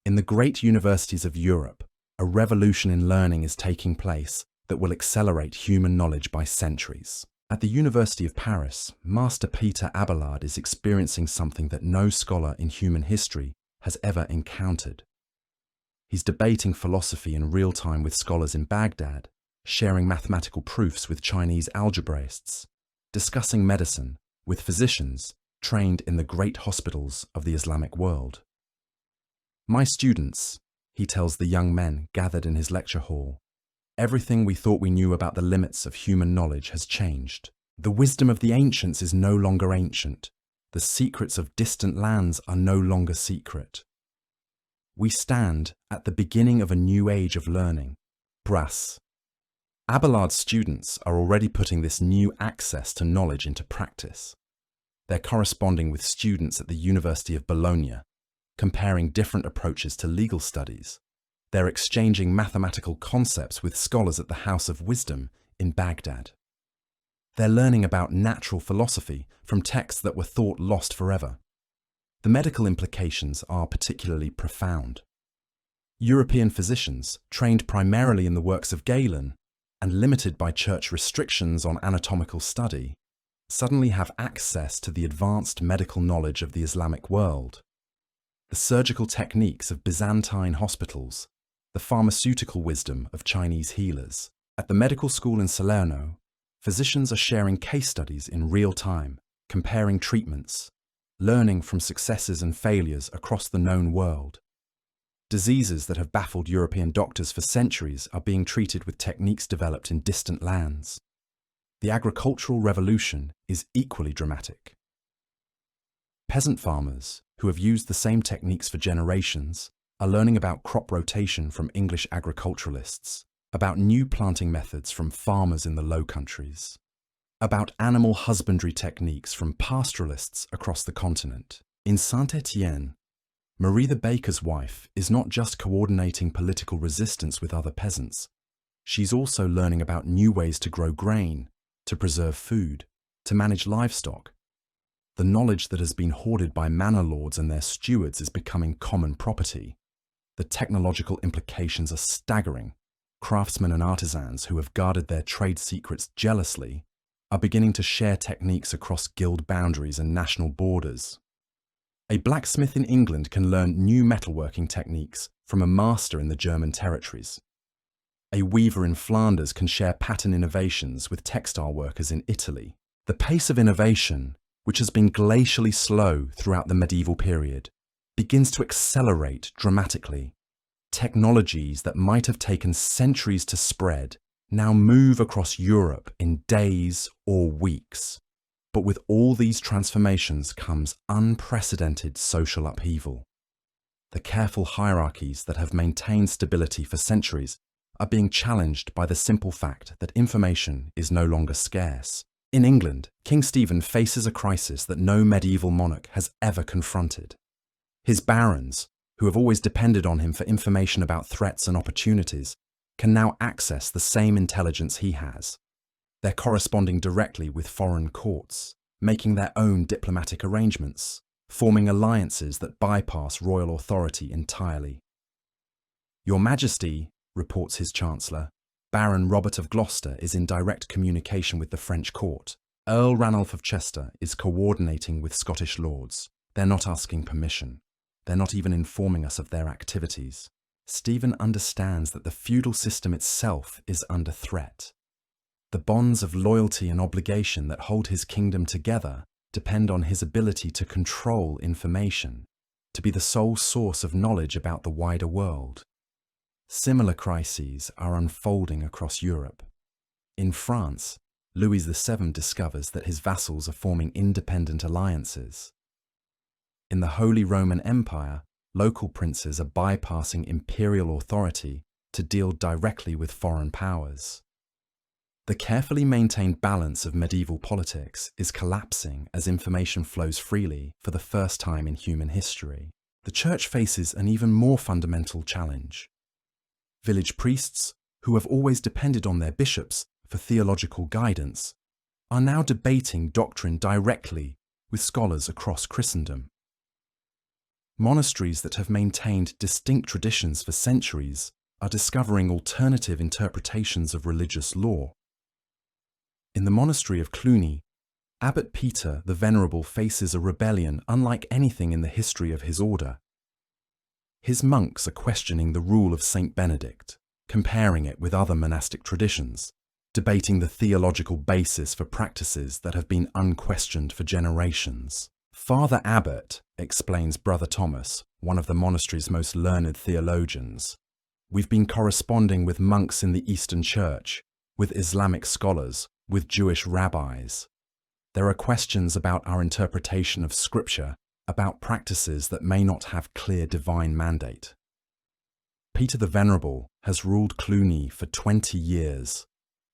In the great universities of Europe, a revolution in learning is taking place that will accelerate human knowledge by centuries. At the University of Paris, Master Peter Abelard is experiencing something that no scholar in human history has ever encountered. He's debating philosophy in real time with scholars in Baghdad, sharing mathematical proofs with Chinese algebraists, discussing medicine with physicians trained in the great hospitals of the Islamic world. "My students," he tells the young men gathered in his lecture hall, "everything we thought we knew about the limits of human knowledge has changed. The wisdom of the ancients is no longer ancient. The secrets of distant lands are no longer secret. We stand at the beginning of a new age of learning." Brass. Abelard's students are already putting this new access to knowledge into practice. They're corresponding with students at the University of Bologna, comparing different approaches to legal studies. They're exchanging mathematical concepts with scholars at the House of Wisdom in Baghdad. They're learning about natural philosophy from texts that were thought lost forever. The medical implications are particularly profound. European physicians, trained primarily in the works of Galen and limited by church restrictions on anatomical study, suddenly have access to the advanced medical knowledge of the Islamic world. The surgical techniques of Byzantine hospitals, the pharmaceutical wisdom of Chinese healers. At the medical school in Salerno, physicians are sharing case studies in real time, comparing treatments, learning from successes and failures across the known world. Diseases that have baffled European doctors for centuries are being treated with techniques developed in distant lands. The agricultural revolution is equally dramatic. Peasant farmers, who have used the same techniques for generations, are learning about crop rotation from English agriculturalists, about new planting methods from farmers in the Low Countries, about animal husbandry techniques from pastoralists across the continent. In Saint-Étienne, Marie the baker's wife is not just coordinating political resistance with other peasants. She's also learning about new ways to grow grain, to preserve food, to manage livestock. The knowledge that has been hoarded by manor lords and their stewards is becoming common property. The technological implications are staggering. Craftsmen and artisans who have guarded their trade secrets jealously are beginning to share techniques across guild boundaries and national borders. A blacksmith in England can learn new metalworking techniques from a master in the German territories. A weaver in Flanders can share pattern innovations with textile workers in Italy. The pace of innovation, which has been glacially slow throughout the medieval period, begins to accelerate dramatically. Technologies that might have taken centuries to spread now move across Europe in days or weeks. But with all these transformations comes unprecedented social upheaval. The careful hierarchies that have maintained stability for centuries are being challenged by the simple fact that information is no longer scarce. In England, King Stephen faces a crisis that no medieval monarch has ever confronted. His barons, who have always depended on him for information about threats and opportunities, can now access the same intelligence he has. They're corresponding directly with foreign courts, making their own diplomatic arrangements, forming alliances that bypass royal authority entirely. "Your Majesty," reports his Chancellor, "Baron Robert of Gloucester is in direct communication with the French court. Earl Ranulph of Chester is coordinating with Scottish lords. They're not asking permission. They're not even informing us of their activities." Stephen understands that the feudal system itself is under threat. The bonds of loyalty and obligation that hold his kingdom together depend on his ability to control information, to be the sole source of knowledge about the wider world. Similar crises are unfolding across Europe. In France, Louis VII discovers that his vassals are forming independent alliances. In the Holy Roman Empire, local princes are bypassing imperial authority to deal directly with foreign powers. The carefully maintained balance of medieval politics is collapsing as information flows freely for the first time in human history. The Church faces an even more fundamental challenge. Village priests, who have always depended on their bishops for theological guidance, are now debating doctrine directly with scholars across Christendom. Monasteries that have maintained distinct traditions for centuries are discovering alternative interpretations of religious law. In the monastery of Cluny, Abbot Peter the Venerable faces a rebellion unlike anything in the history of his order. His monks are questioning the rule of Saint Benedict, comparing it with other monastic traditions, debating the theological basis for practices that have been unquestioned for generations. Father Abbot, explains Brother Thomas, one of the monastery's most learned theologians, we've been corresponding with monks in the Eastern Church, with Islamic scholars, with Jewish rabbis. There are questions about our interpretation of Scripture, about practices that may not have clear divine mandate. Peter the Venerable has ruled Cluny for 20 years,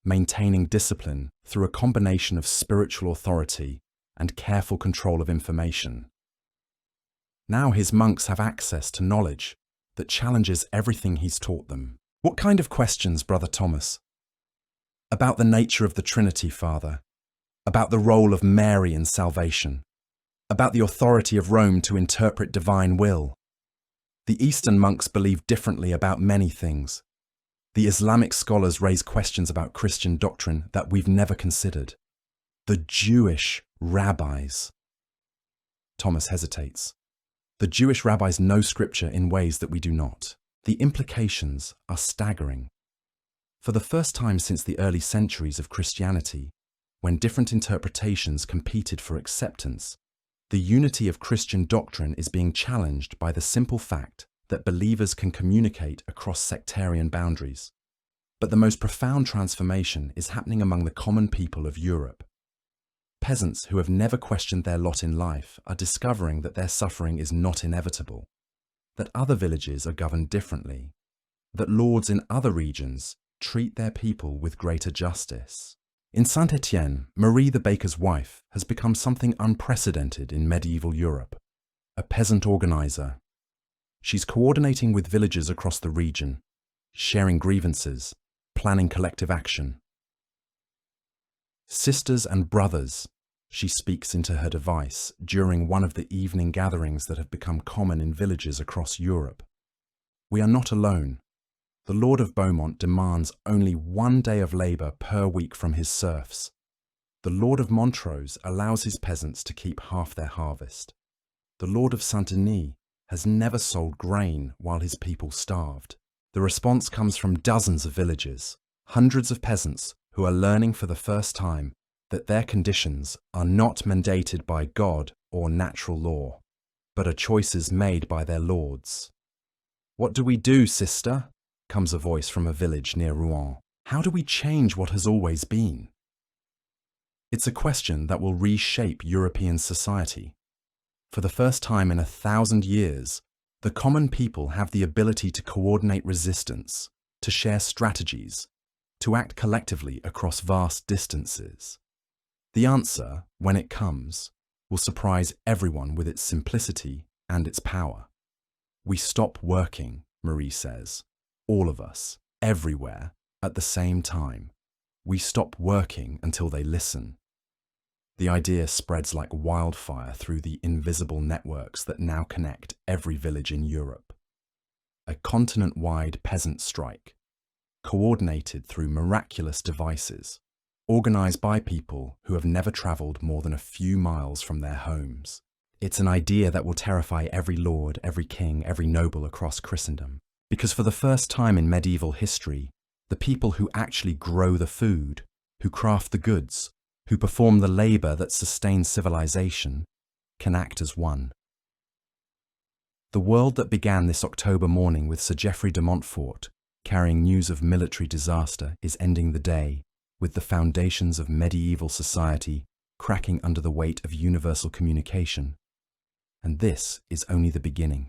maintaining discipline through a combination of spiritual authority and careful control of information. Now his monks have access to knowledge that challenges everything he's taught them. What kind of questions, Brother Thomas? About the nature of the Trinity, Father. About the role of Mary in salvation. About the authority of Rome to interpret divine will. The Eastern monks believe differently about many things. The Islamic scholars raise questions about Christian doctrine that we've never considered. The Jewish rabbis. Thomas hesitates. The Jewish rabbis know Scripture in ways that we do not. The implications are staggering. For the first time since the early centuries of Christianity, when different interpretations competed for acceptance, the unity of Christian doctrine is being challenged by the simple fact that believers can communicate across sectarian boundaries. But the most profound transformation is happening among the common people of Europe. Peasants who have never questioned their lot in life are discovering that their suffering is not inevitable, that other villages are governed differently, that lords in other regions treat their people with greater justice. In Saint-Étienne, Marie the baker's wife has become something unprecedented in medieval Europe, a peasant organizer. She's coordinating with villagers across the region, sharing grievances, planning collective action. Sisters and brothers, she speaks into her device during one of the evening gatherings that have become common in villages across Europe. We are not alone. The Lord of Beaumont demands only 1 day of labour per week from his serfs. The Lord of Montrose allows his peasants to keep half their harvest. The Lord of Saint-Denis has never sold grain while his people starved. The response comes from dozens of villagers, hundreds of peasants who are learning for the first time that their conditions are not mandated by God or natural law, but are choices made by their lords. "What do we do, sister?" comes a voice from a village near Rouen. "How do we change what has always been?" It's a question that will reshape European society. For the first time in 1,000 years, the common people have the ability to coordinate resistance, to share strategies, to act collectively across vast distances. The answer, when it comes, will surprise everyone with its simplicity and its power. We stop working, Marie says. All of us, everywhere, at the same time. We stop working until they listen. The idea spreads like wildfire through the invisible networks that now connect every village in Europe. A continent-wide peasant strike, coordinated through miraculous devices, organised by people who have never travelled more than a few miles from their homes. It's an idea that will terrify every lord, every king, every noble across Christendom. Because for the first time in medieval history, the people who actually grow the food, who craft the goods, who perform the labour that sustains civilization, can act as one. The world that began this October morning with Sir Geoffrey de Montfort carrying news of military disaster is ending the day with the foundations of medieval society cracking under the weight of universal communication. And this is only the beginning.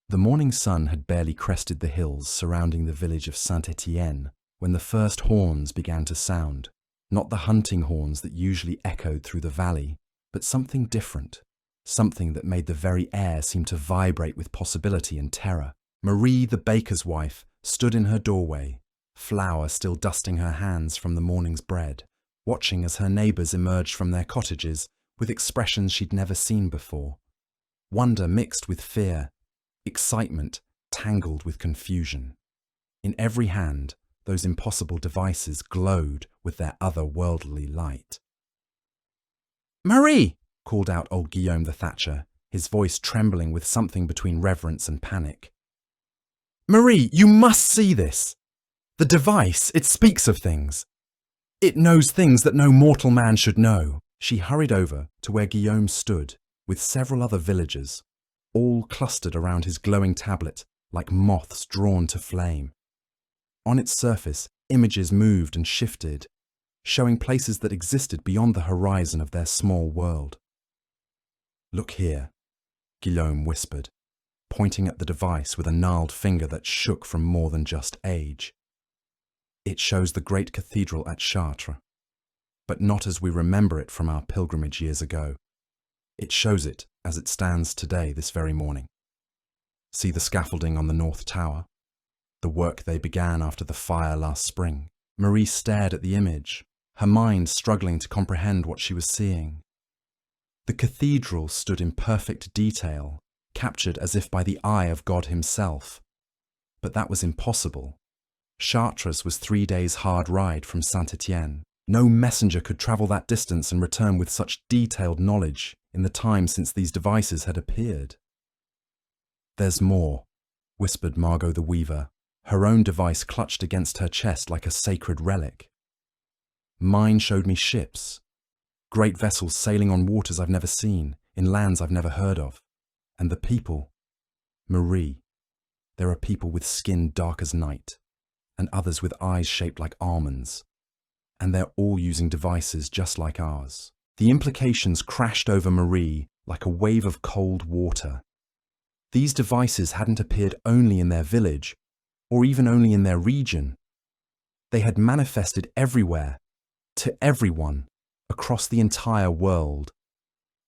The morning sun had barely crested the hills surrounding the village of Saint-Étienne when the first horns began to sound, not the hunting horns that usually echoed through the valley, but something different, something that made the very air seem to vibrate with possibility and terror. Marie, the baker's wife, stood in her doorway, flour still dusting her hands from the morning's bread. watching as her neighbours emerged from their cottages with expressions she'd never seen before. Wonder mixed with fear, excitement tangled with confusion. In every hand, those impossible devices glowed with their otherworldly light. "Marie!" called out old Guillaume the Thatcher, his voice trembling with something between reverence and panic. "Marie, you must see this! The device, it speaks of things. It knows things that no mortal man should know." She hurried over to where Guillaume stood, with several other villagers, all clustered around his glowing tablet like moths drawn to flame. On its surface, images moved and shifted, showing places that existed beyond the horizon of their small world. "Look here," Guillaume whispered, pointing at the device with a gnarled finger that shook from more than just age. "It shows the great cathedral at Chartres, but not as we remember it from our pilgrimage years ago. It shows it as it stands today, this very morning. See the scaffolding on the North Tower? The work they began after the fire last spring." Marie stared at the image, her mind struggling to comprehend what she was seeing. The cathedral stood in perfect detail, captured as if by the eye of God himself. But that was impossible. Chartres was 3 days' hard ride from Saint-Étienne. No messenger could travel that distance and return with such detailed knowledge in the time since these devices had appeared. "There's more," whispered Margot the Weaver, her own device clutched against her chest like a sacred relic. "Mine showed me ships, great vessels sailing on waters I've never seen, in lands I've never heard of. And the people, Marie, there are people with skin dark as night, and others with eyes shaped like almonds. And they're all using devices just like ours." The implications crashed over Marie like a wave of cold water. These devices hadn't appeared only in their village, or even only in their region. They had manifested everywhere, to everyone, across the entire world.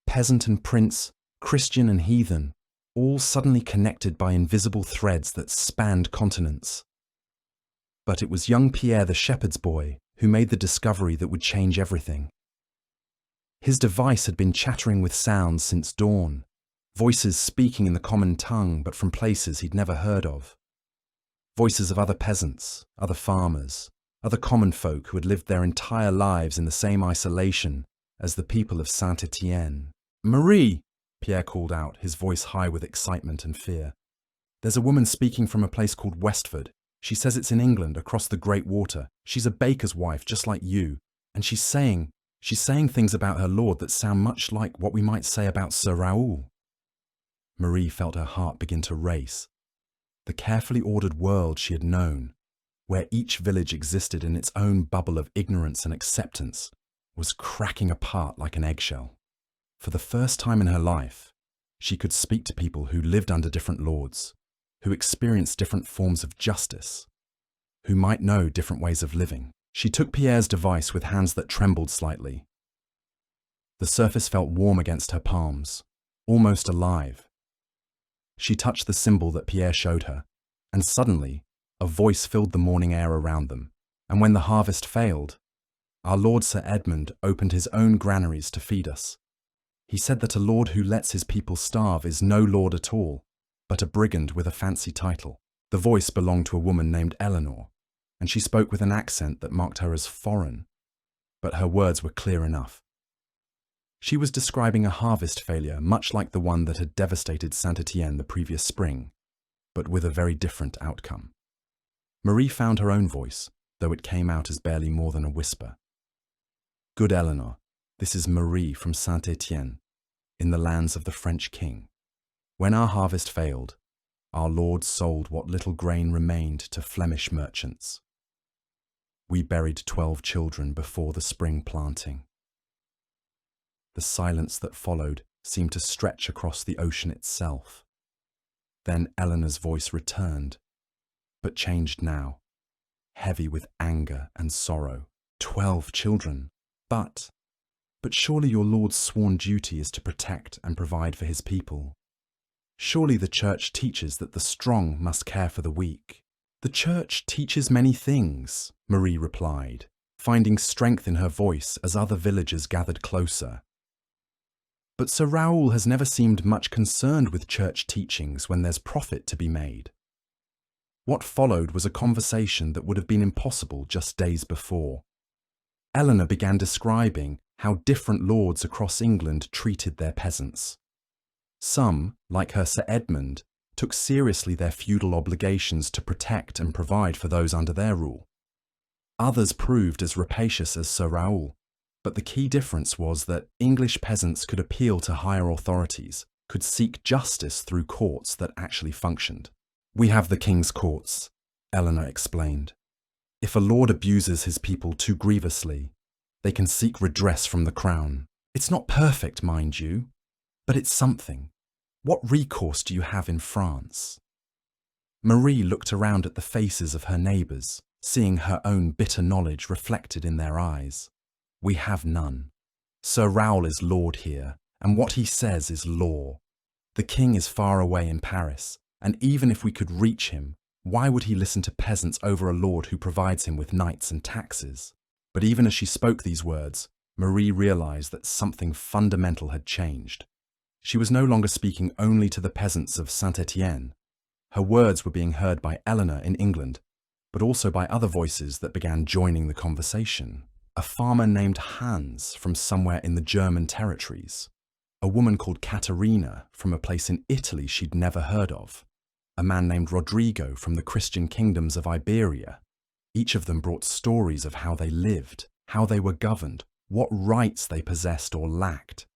Peasant and prince, Christian and heathen, all suddenly connected by invisible threads that spanned continents. But it was young Pierre the shepherd's boy who made the discovery that would change everything. His device had been chattering with sounds since dawn, voices speaking in the common tongue but from places he'd never heard of. Voices of other peasants, other farmers, other common folk who had lived their entire lives in the same isolation as the people of Saint-Étienne. "Marie!" Pierre called out, his voice high with excitement and fear. "There's a woman speaking from a place called Westford. She says it's in England, across the great water. She's a baker's wife, just like you, and she's saying things about her lord that sound much like what we might say about Sir Raoul." Marie felt her heart begin to race. The carefully ordered world she had known, where each village existed in its own bubble of ignorance and acceptance, was cracking apart like an eggshell. For the first time in her life, she could speak to people who lived under different lords, who experienced different forms of justice, who might know different ways of living. She took Pierre's device with hands that trembled slightly. The surface felt warm against her palms, almost alive. She touched the symbol that Pierre showed her, and suddenly, a voice filled the morning air around them. "And when the harvest failed, our Lord Sir Edmund opened his own granaries to feed us. He said that a lord who lets his people starve is no lord at all, but a brigand with a fancy title." The voice belonged to a woman named Eleanor, and she spoke with an accent that marked her as foreign, but her words were clear enough. She was describing a harvest failure much like the one that had devastated Saint-Étienne the previous spring, but with a very different outcome. Marie found her own voice, though it came out as barely more than a whisper. "Good Eleanor, this is Marie from Saint-Étienne, in the lands of the French king. When our harvest failed, our lord sold what little grain remained to Flemish merchants. We buried 12 children before the spring planting." The silence that followed seemed to stretch across the ocean itself. Then Eleanor's voice returned, but changed now, heavy with anger and sorrow. 12 children. But surely your Lord's sworn duty is to protect and provide for his people. Surely the Church teaches that the strong must care for the weak." "The Church teaches many things," Marie replied, finding strength in her voice as other villagers gathered closer. But Sir Raoul has never seemed much concerned with church teachings when there's profit to be made. What followed was a conversation that would have been impossible just days before. Eleanor began describing how different lords across England treated their peasants. Some, like her Sir Edmund, took seriously their feudal obligations to protect and provide for those under their rule. Others proved as rapacious as Sir Raoul, but the key difference was that English peasants could appeal to higher authorities, could seek justice through courts that actually functioned. "We have the king's courts," Eleanor explained. "If a lord abuses his people too grievously, they can seek redress from the crown. It's not perfect, mind you, but it's something. What recourse do you have in France?" Marie looked around at the faces of her neighbours, seeing her own bitter knowledge reflected in their eyes. "We have none. Sir Raoul is lord here, and what he says is law. The king is far away in Paris, and even if we could reach him, why would he listen to peasants over a lord who provides him with knights and taxes?" But even as she spoke these words, Marie realised that something fundamental had changed. She was no longer speaking only to the peasants of Saint-Étienne. Her words were being heard by Eleanor in England, but also by other voices that began joining the conversation. A farmer named Hans from somewhere in the German territories. A woman called Caterina from a place in Italy she'd never heard of. A man named Rodrigo from the Christian kingdoms of Iberia. Each of them brought stories of how they lived, how they were governed, what rights they possessed or lacked.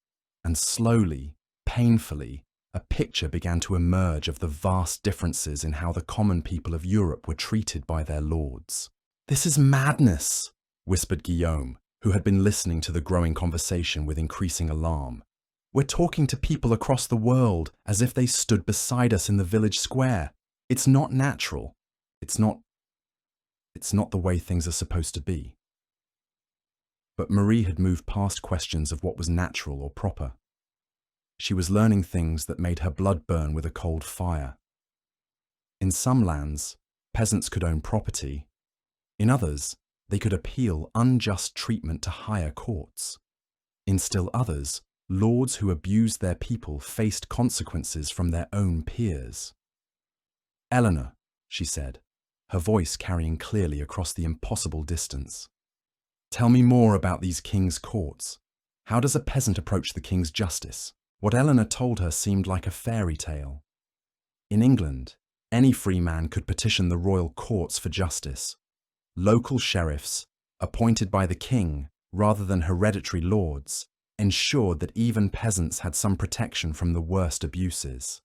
And slowly, painfully, a picture began to emerge of the vast differences in how the common people of Europe were treated by their lords. "This is madness," whispered Guillaume, who had been listening to the growing conversation with increasing alarm. "We're talking to people across the world as if they stood beside us in the village square. It's not natural. It's not the way things are supposed to be." But Marie had moved past questions of what was natural or proper. She was learning things that made her blood burn with a cold fire. In some lands, peasants could own property. In others, they could appeal unjust treatment to higher courts. In still others, lords who abused their people faced consequences from their own peers. "Eleanor," she said, her voice carrying clearly across the impossible distance. "Tell me more about these king's courts. How does a peasant approach the king's justice?" What Eleanor told her seemed like a fairy tale. In England, any free man could petition the royal courts for justice. Local sheriffs, appointed by the king rather than hereditary lords, ensured that even peasants had some protection from the worst abuses.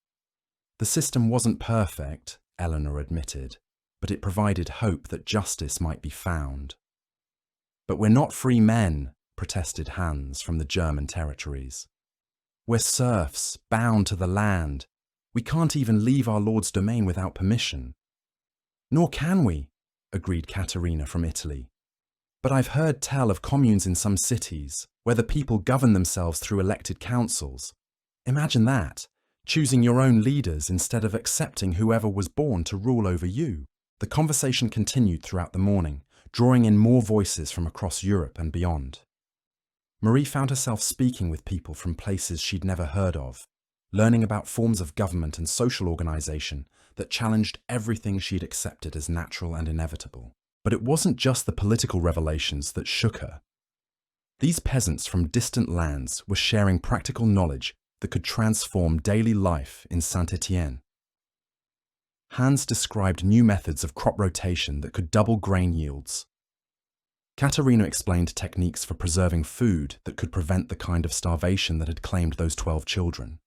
The system wasn't perfect, Eleanor admitted, but it provided hope that justice might be found. "But we're not free men," protested Hans from the German territories. "We're serfs, bound to the land. We can't even leave our lord's domain without permission." "Nor can we," agreed Caterina from Italy. "But I've heard tell of communes in some cities where the people govern themselves through elected councils. Imagine that, choosing your own leaders instead of accepting whoever was born to rule over you." The conversation continued throughout the morning, drawing in more voices from across Europe and beyond. Marie found herself speaking with people from places she'd never heard of, learning about forms of government and social organisation that challenged everything she'd accepted as natural and inevitable. But it wasn't just the political revelations that shook her. These peasants from distant lands were sharing practical knowledge that could transform daily life in Saint-Étienne. Hans described new methods of crop rotation that could double grain yields. Caterina explained techniques for preserving food that could prevent the kind of starvation that had claimed those 12 children.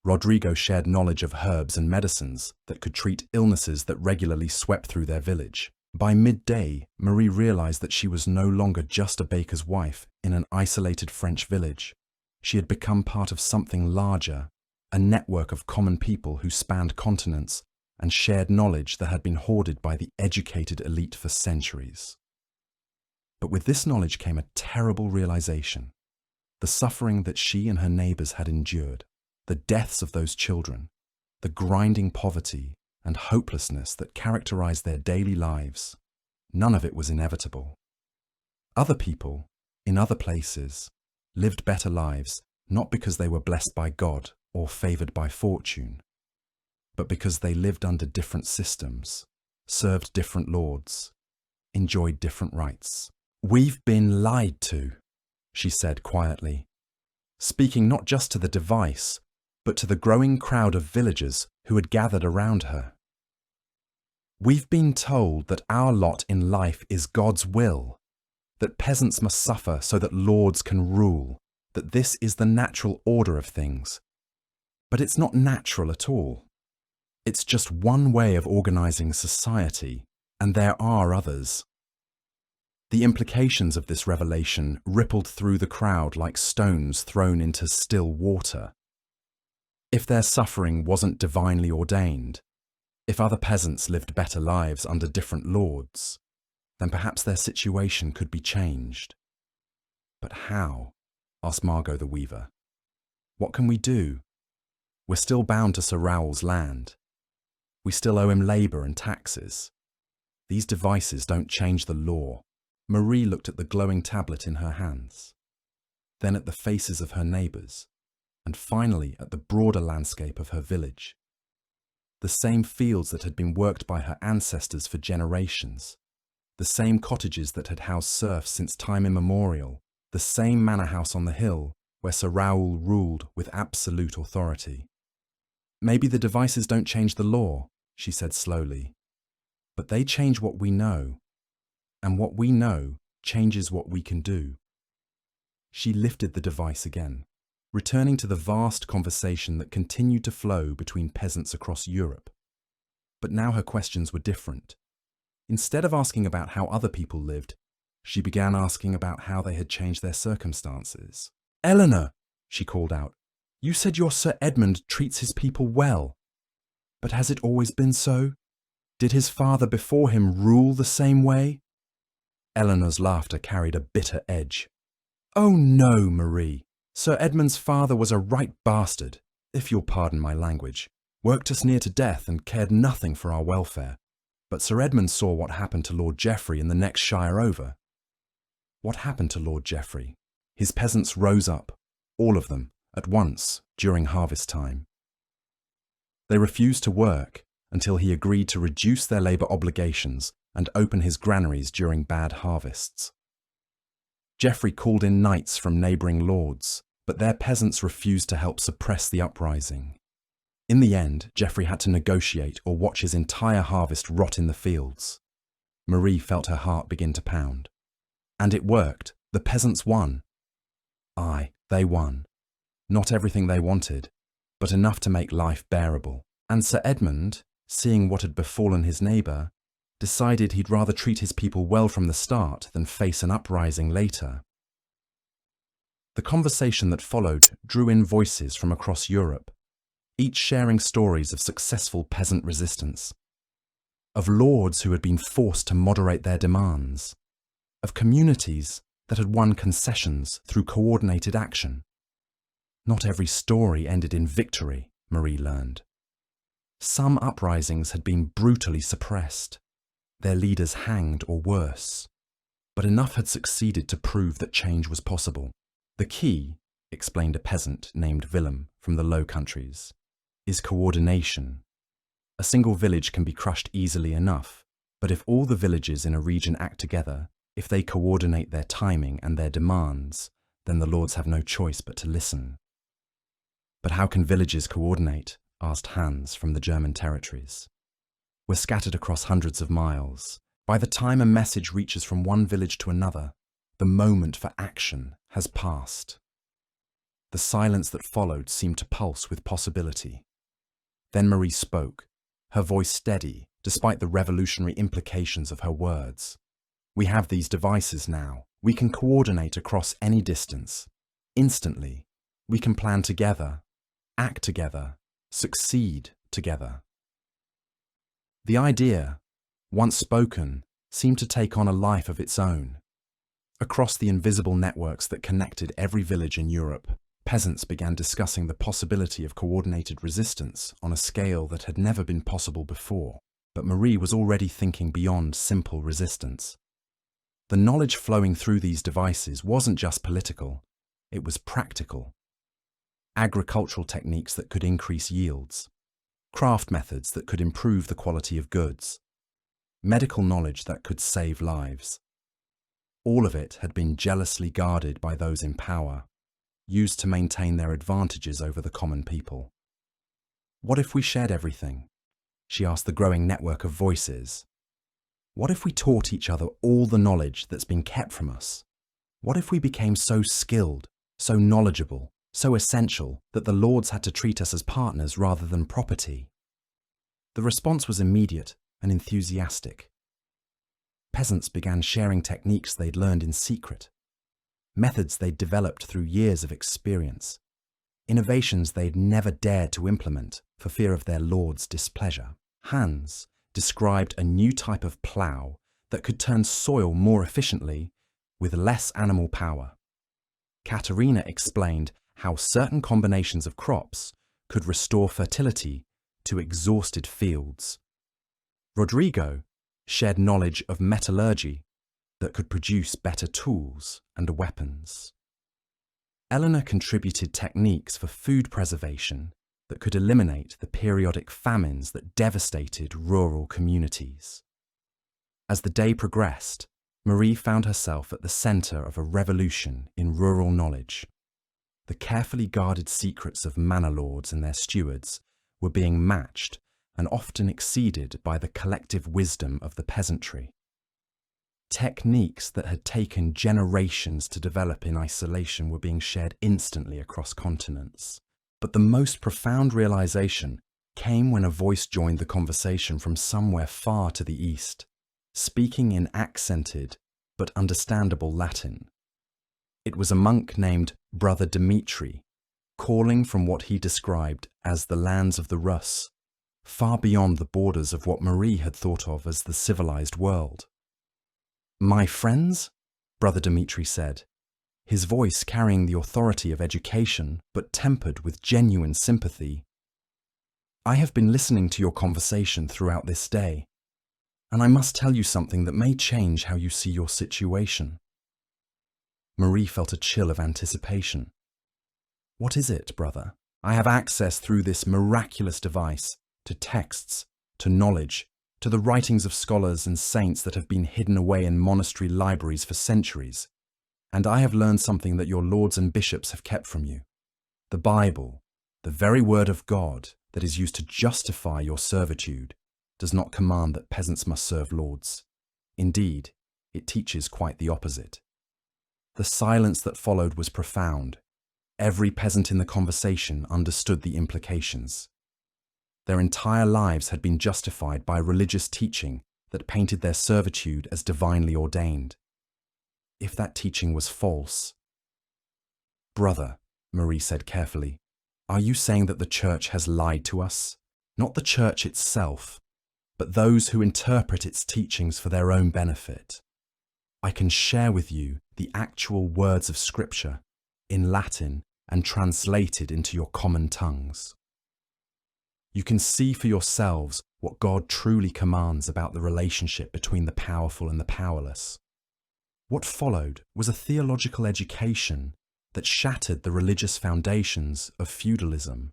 Rodrigo shared knowledge of herbs and medicines that could treat illnesses that regularly swept through their village. By midday, Marie realized that she was no longer just a baker's wife in an isolated French village. She had become part of something larger, a network of common people who spanned continents and shared knowledge that had been hoarded by the educated elite for centuries. But with this knowledge came a terrible realization: the suffering that she and her neighbors had endured, the deaths of those children, the grinding poverty and hopelessness that characterized their daily lives. None of it was inevitable. Other people, in other places, lived better lives not because they were blessed by God or favoured by fortune, but because they lived under different systems, served different lords, enjoyed different rights. "We've been lied to," she said quietly, speaking not just to the device, but to the growing crowd of villagers who had gathered around her. "We've been told that our lot in life is God's will, that peasants must suffer so that lords can rule, that this is the natural order of things. But it's not natural at all. It's just one way of organising society, and there are others." The implications of this revelation rippled through the crowd like stones thrown into still water. If their suffering wasn't divinely ordained, if other peasants lived better lives under different lords, then perhaps their situation could be changed. "But how?" asked Margot the weaver. "What can we do? We're still bound to Sir Raoul's land. We still owe him labour and taxes. These devices don't change the law." Marie looked at the glowing tablet in her hands, then at the faces of her neighbours, and finally at the broader landscape of her village. The same fields that had been worked by her ancestors for generations, the same cottages that had housed serfs since time immemorial, the same manor house on the hill where Sir Raoul ruled with absolute authority. "Maybe the devices don't change the law," she said slowly, "but they change what we know, and what we know changes what we can do." She lifted the device again, returning to the vast conversation that continued to flow between peasants across Europe. But now her questions were different. Instead of asking about how other people lived, she began asking about how they had changed their circumstances. "Eleanor," she called out, "you said your Sir Edmund treats his people well. But has it always been so? Did his father before him rule the same way?" Eleanor's laughter carried a bitter edge. "Oh no, Marie. Sir Edmund's father was a right bastard, if you'll pardon my language, worked us near to death and cared nothing for our welfare. But Sir Edmund saw what happened to Lord Geoffrey in the next shire over." "What happened to Lord Geoffrey?" "His peasants rose up, all of them, at once, during harvest time. They refused to work until he agreed to reduce their labour obligations and open his granaries during bad harvests. Geoffrey called in knights from neighbouring lords, but their peasants refused to help suppress the uprising. In the end, Geoffrey had to negotiate or watch his entire harvest rot in the fields." Marie felt her heart begin to pound. "And it worked. The peasants won." "Aye, they won. Not everything they wanted, but enough to make life bearable. And Sir Edmund, seeing what had befallen his neighbour, decided he'd rather treat his people well from the start than face an uprising later." The conversation that followed drew in voices from across Europe, each sharing stories of successful peasant resistance, of lords who had been forced to moderate their demands, of communities that had won concessions through coordinated action. Not every story ended in victory, Marie learned. Some uprisings had been brutally suppressed, their leaders hanged or worse, but enough had succeeded to prove that change was possible. "The key," explained a peasant named Willem from the Low Countries, "is coordination. A single village can be crushed easily enough, but if all the villages in a region act together, if they coordinate their timing and their demands, then the lords have no choice but to listen." "But how can villages coordinate?" asked Hans from the German territories. "We're scattered across hundreds of miles. By the time a message reaches from one village to another, the moment for action has passed." The silence that followed seemed to pulse with possibility. Then Marie spoke, her voice steady, despite the revolutionary implications of her words. "We have these devices now. We can coordinate across any distance. Instantly. We can plan together, act together, succeed together." The idea, once spoken, seemed to take on a life of its own. Across the invisible networks that connected every village in Europe, peasants began discussing the possibility of coordinated resistance on a scale that had never been possible before. But Marie was already thinking beyond simple resistance. The knowledge flowing through these devices wasn't just political, it was practical. Agricultural techniques that could increase yields, craft methods that could improve the quality of goods, medical knowledge that could save lives. All of it had been jealously guarded by those in power, used to maintain their advantages over the common people. What if we shared everything? She asked the growing network of voices. What if we taught each other all the knowledge that's been kept from us? What if we became so skilled, so knowledgeable, so essential that the lords had to treat us as partners rather than property? The response was immediate and enthusiastic. Peasants began sharing techniques they'd learned in secret, methods they'd developed through years of experience, innovations they'd never dared to implement for fear of their lord's displeasure. Hans described a new type of plough that could turn soil more efficiently with less animal power. Katerina explained how certain combinations of crops could restore fertility to exhausted fields. Rodrigo shared knowledge of metallurgy that could produce better tools and weapons. Eleanor contributed techniques for food preservation that could eliminate the periodic famines that devastated rural communities. As the day progressed, Marie found herself at the centre of a revolution in rural knowledge. The carefully guarded secrets of manor lords and their stewards were being matched and often exceeded by the collective wisdom of the peasantry. Techniques that had taken generations to develop in isolation were being shared instantly across continents. But the most profound realization came when a voice joined the conversation from somewhere far to the east, speaking in accented but understandable Latin. It was a monk named Brother Dmitri, calling from what he described as the lands of the Rus, far beyond the borders of what Marie had thought of as the civilized world. "My friends," Brother Dmitri said, his voice carrying the authority of education but tempered with genuine sympathy, "I have been listening to your conversation throughout this day, and I must tell you something that may change how you see your situation." Marie felt a chill of anticipation. "What is it, brother?" "I have access through this miraculous device to texts, to knowledge, to the writings of scholars and saints that have been hidden away in monastery libraries for centuries. And I have learned something that your lords and bishops have kept from you. The Bible, the very word of God that is used to justify your servitude, does not command that peasants must serve lords. Indeed, it teaches quite the opposite." The silence that followed was profound. Every peasant in the conversation understood the implications. Their entire lives had been justified by religious teaching that painted their servitude as divinely ordained. If that teaching was false... "Brother," Marie said carefully, "are you saying that the church has lied to us? Not the church itself, but those who interpret its teachings for their own benefit. I can share with you the actual words of Scripture in Latin and translated into your common tongues. You can see for yourselves what God truly commands about the relationship between the powerful and the powerless." What followed was a theological education that shattered the religious foundations of feudalism.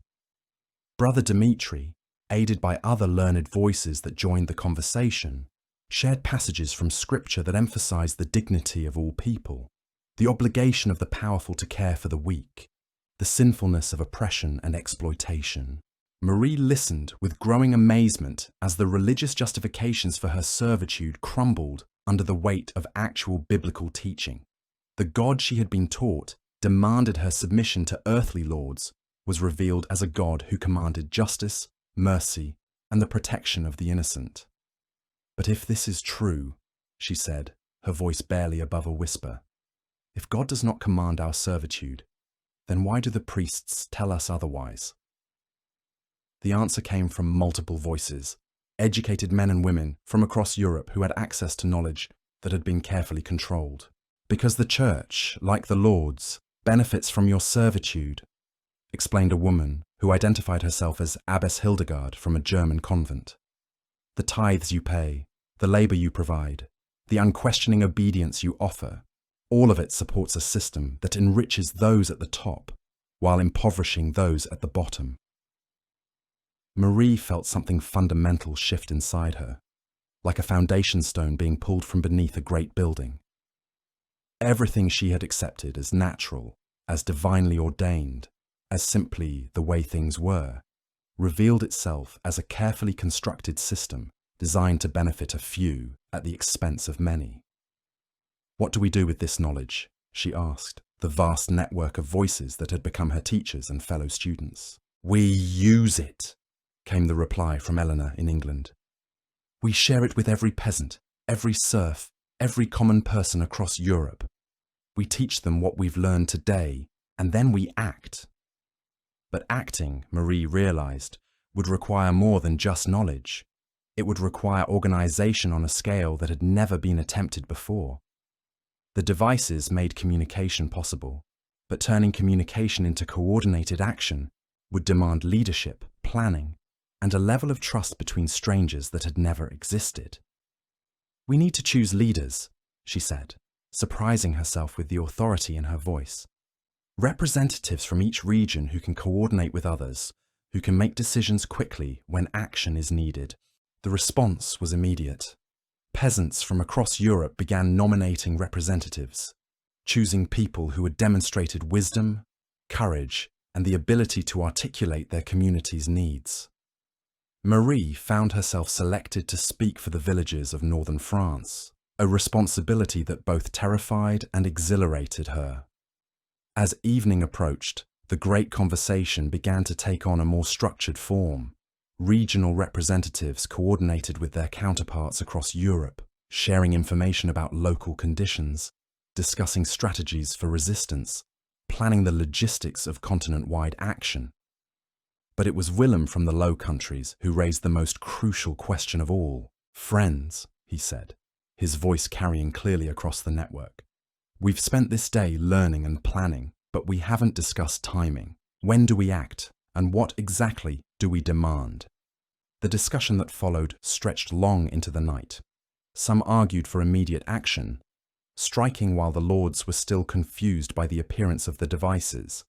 Brother Dmitri, aided by other learned voices that joined the conversation, shared passages from Scripture that emphasized the dignity of all people, the obligation of the powerful to care for the weak, the sinfulness of oppression and exploitation. Marie listened with growing amazement as the religious justifications for her servitude crumbled under the weight of actual biblical teaching. The God she had been taught demanded her submission to earthly lords was revealed as a God who commanded justice, mercy, and the protection of the innocent. "But if this is true," she said, her voice barely above a whisper, "if God does not command our servitude, then why do the priests tell us otherwise?" The answer came from multiple voices, educated men and women from across Europe who had access to knowledge that had been carefully controlled. "Because the church, like the lords, benefits from your servitude," explained a woman who identified herself as Abbess Hildegard from a German convent. "The tithes you pay, the labour you provide, the unquestioning obedience you offer, all of it supports a system that enriches those at the top while impoverishing those at the bottom. Marie felt something fundamental shift inside her, like a foundation stone being pulled from beneath a great building. Everything she had accepted as natural, as divinely ordained, as simply the way things were, revealed itself as a carefully constructed system designed to benefit a few at the expense of many. "What do we do with this knowledge?" she asked, the vast network of voices that had become her teachers and fellow students. "We use it," came the reply from Eleanor in England. "We share it with every peasant, every serf, every common person across Europe. We teach them what we've learned today, and then we act." But acting, Marie realized, would require more than just knowledge. It would require organization on a scale that had never been attempted before. The devices made communication possible, but turning communication into coordinated action would demand leadership, planning, and a level of trust between strangers that had never existed. "We need to choose leaders," she said, surprising herself with the authority in her voice. "Representatives from each region who can coordinate with others, who can make decisions quickly when action is needed." The response was immediate. Peasants from across Europe began nominating representatives, choosing people who had demonstrated wisdom, courage, and the ability to articulate their community's needs. Marie found herself selected to speak for the villages of northern France, a responsibility that both terrified and exhilarated her. As evening approached, the great conversation began to take on a more structured form. Regional representatives coordinated with their counterparts across Europe, sharing information about local conditions, discussing strategies for resistance, planning the logistics of continent-wide action. But it was Willem from the Low Countries who raised the most crucial question of all. "Friends," he said, his voice carrying clearly across the network. "We've spent this day learning and planning, but we haven't discussed timing. When do we act, and what exactly do we demand?" The discussion that followed stretched long into the night. Some argued for immediate action, striking while the lords were still confused by the appearance of the devices.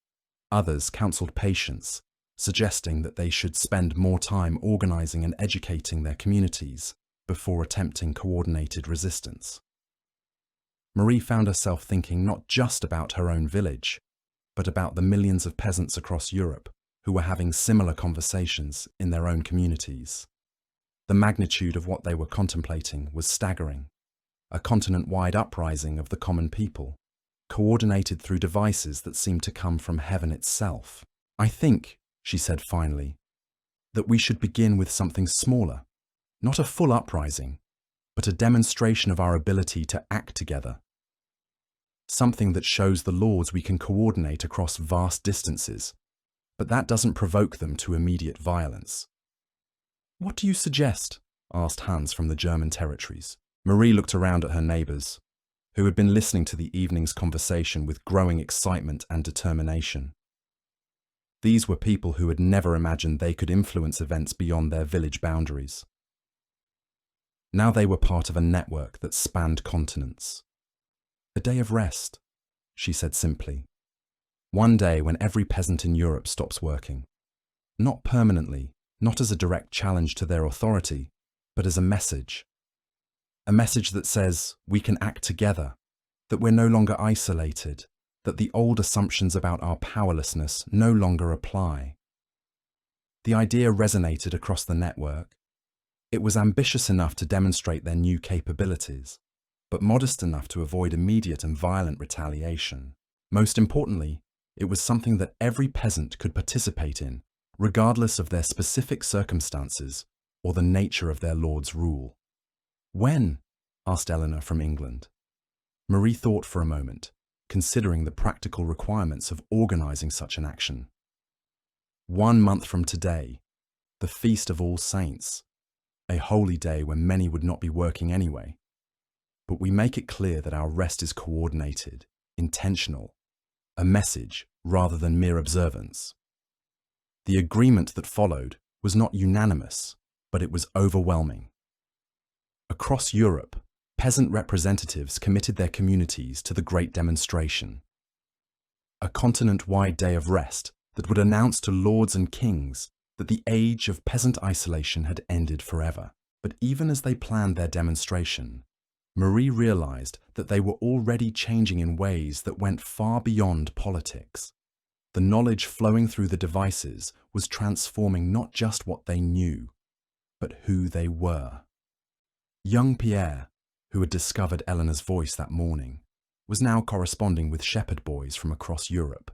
Others counseled patience, suggesting that they should spend more time organizing and educating their communities before attempting coordinated resistance. Marie found herself thinking not just about her own village, but about the millions of peasants across Europe who were having similar conversations in their own communities. The magnitude of what they were contemplating was staggering. A continent-wide uprising of the common people, coordinated through devices that seemed to come from heaven itself. "I think," she said finally, "that we should begin with something smaller, not a full uprising, but a demonstration of our ability to act together. Something that shows the lords we can coordinate across vast distances, but that doesn't provoke them to immediate violence." "What do you suggest?" asked Hans from the German territories. Marie looked around at her neighbours, who had been listening to the evening's conversation with growing excitement and determination. These were people who had never imagined they could influence events beyond their village boundaries. Now they were part of a network that spanned continents. "A day of rest," she said simply. "One day when every peasant in Europe stops working. Not permanently, not as a direct challenge to their authority, but as a message. A message that says we can act together, that we're no longer isolated, that the old assumptions about our powerlessness no longer apply." The idea resonated across the network. It was ambitious enough to demonstrate their new capabilities, but modest enough to avoid immediate and violent retaliation. Most importantly, it was something that every peasant could participate in, regardless of their specific circumstances or the nature of their lord's rule. "When?" asked Eleanor from England. Marie thought for a moment, considering the practical requirements of organizing such an action. 1 month from today, the Feast of All Saints, a holy day when many would not be working anyway. But we make it clear that our rest is coordinated, intentional, a message rather than mere observance. The agreement that followed was not unanimous, but it was overwhelming. Across Europe, peasant representatives committed their communities to the Great Demonstration, a continent-wide day of rest that would announce to lords and kings that the age of peasant isolation had ended forever. But even as they planned their demonstration, Marie realized that they were already changing in ways that went far beyond politics. The knowledge flowing through the devices was transforming not just what they knew, but who they were. Young Pierre, who had discovered Eleanor's voice that morning, was now corresponding with shepherd boys from across Europe,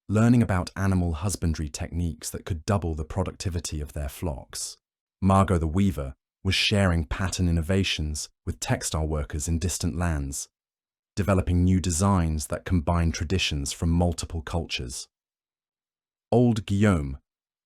learning about animal husbandry techniques that could double the productivity of their flocks. Margot the weaver was sharing pattern innovations with textile workers in distant lands, developing new designs that combined traditions from multiple cultures. Old Guillaume,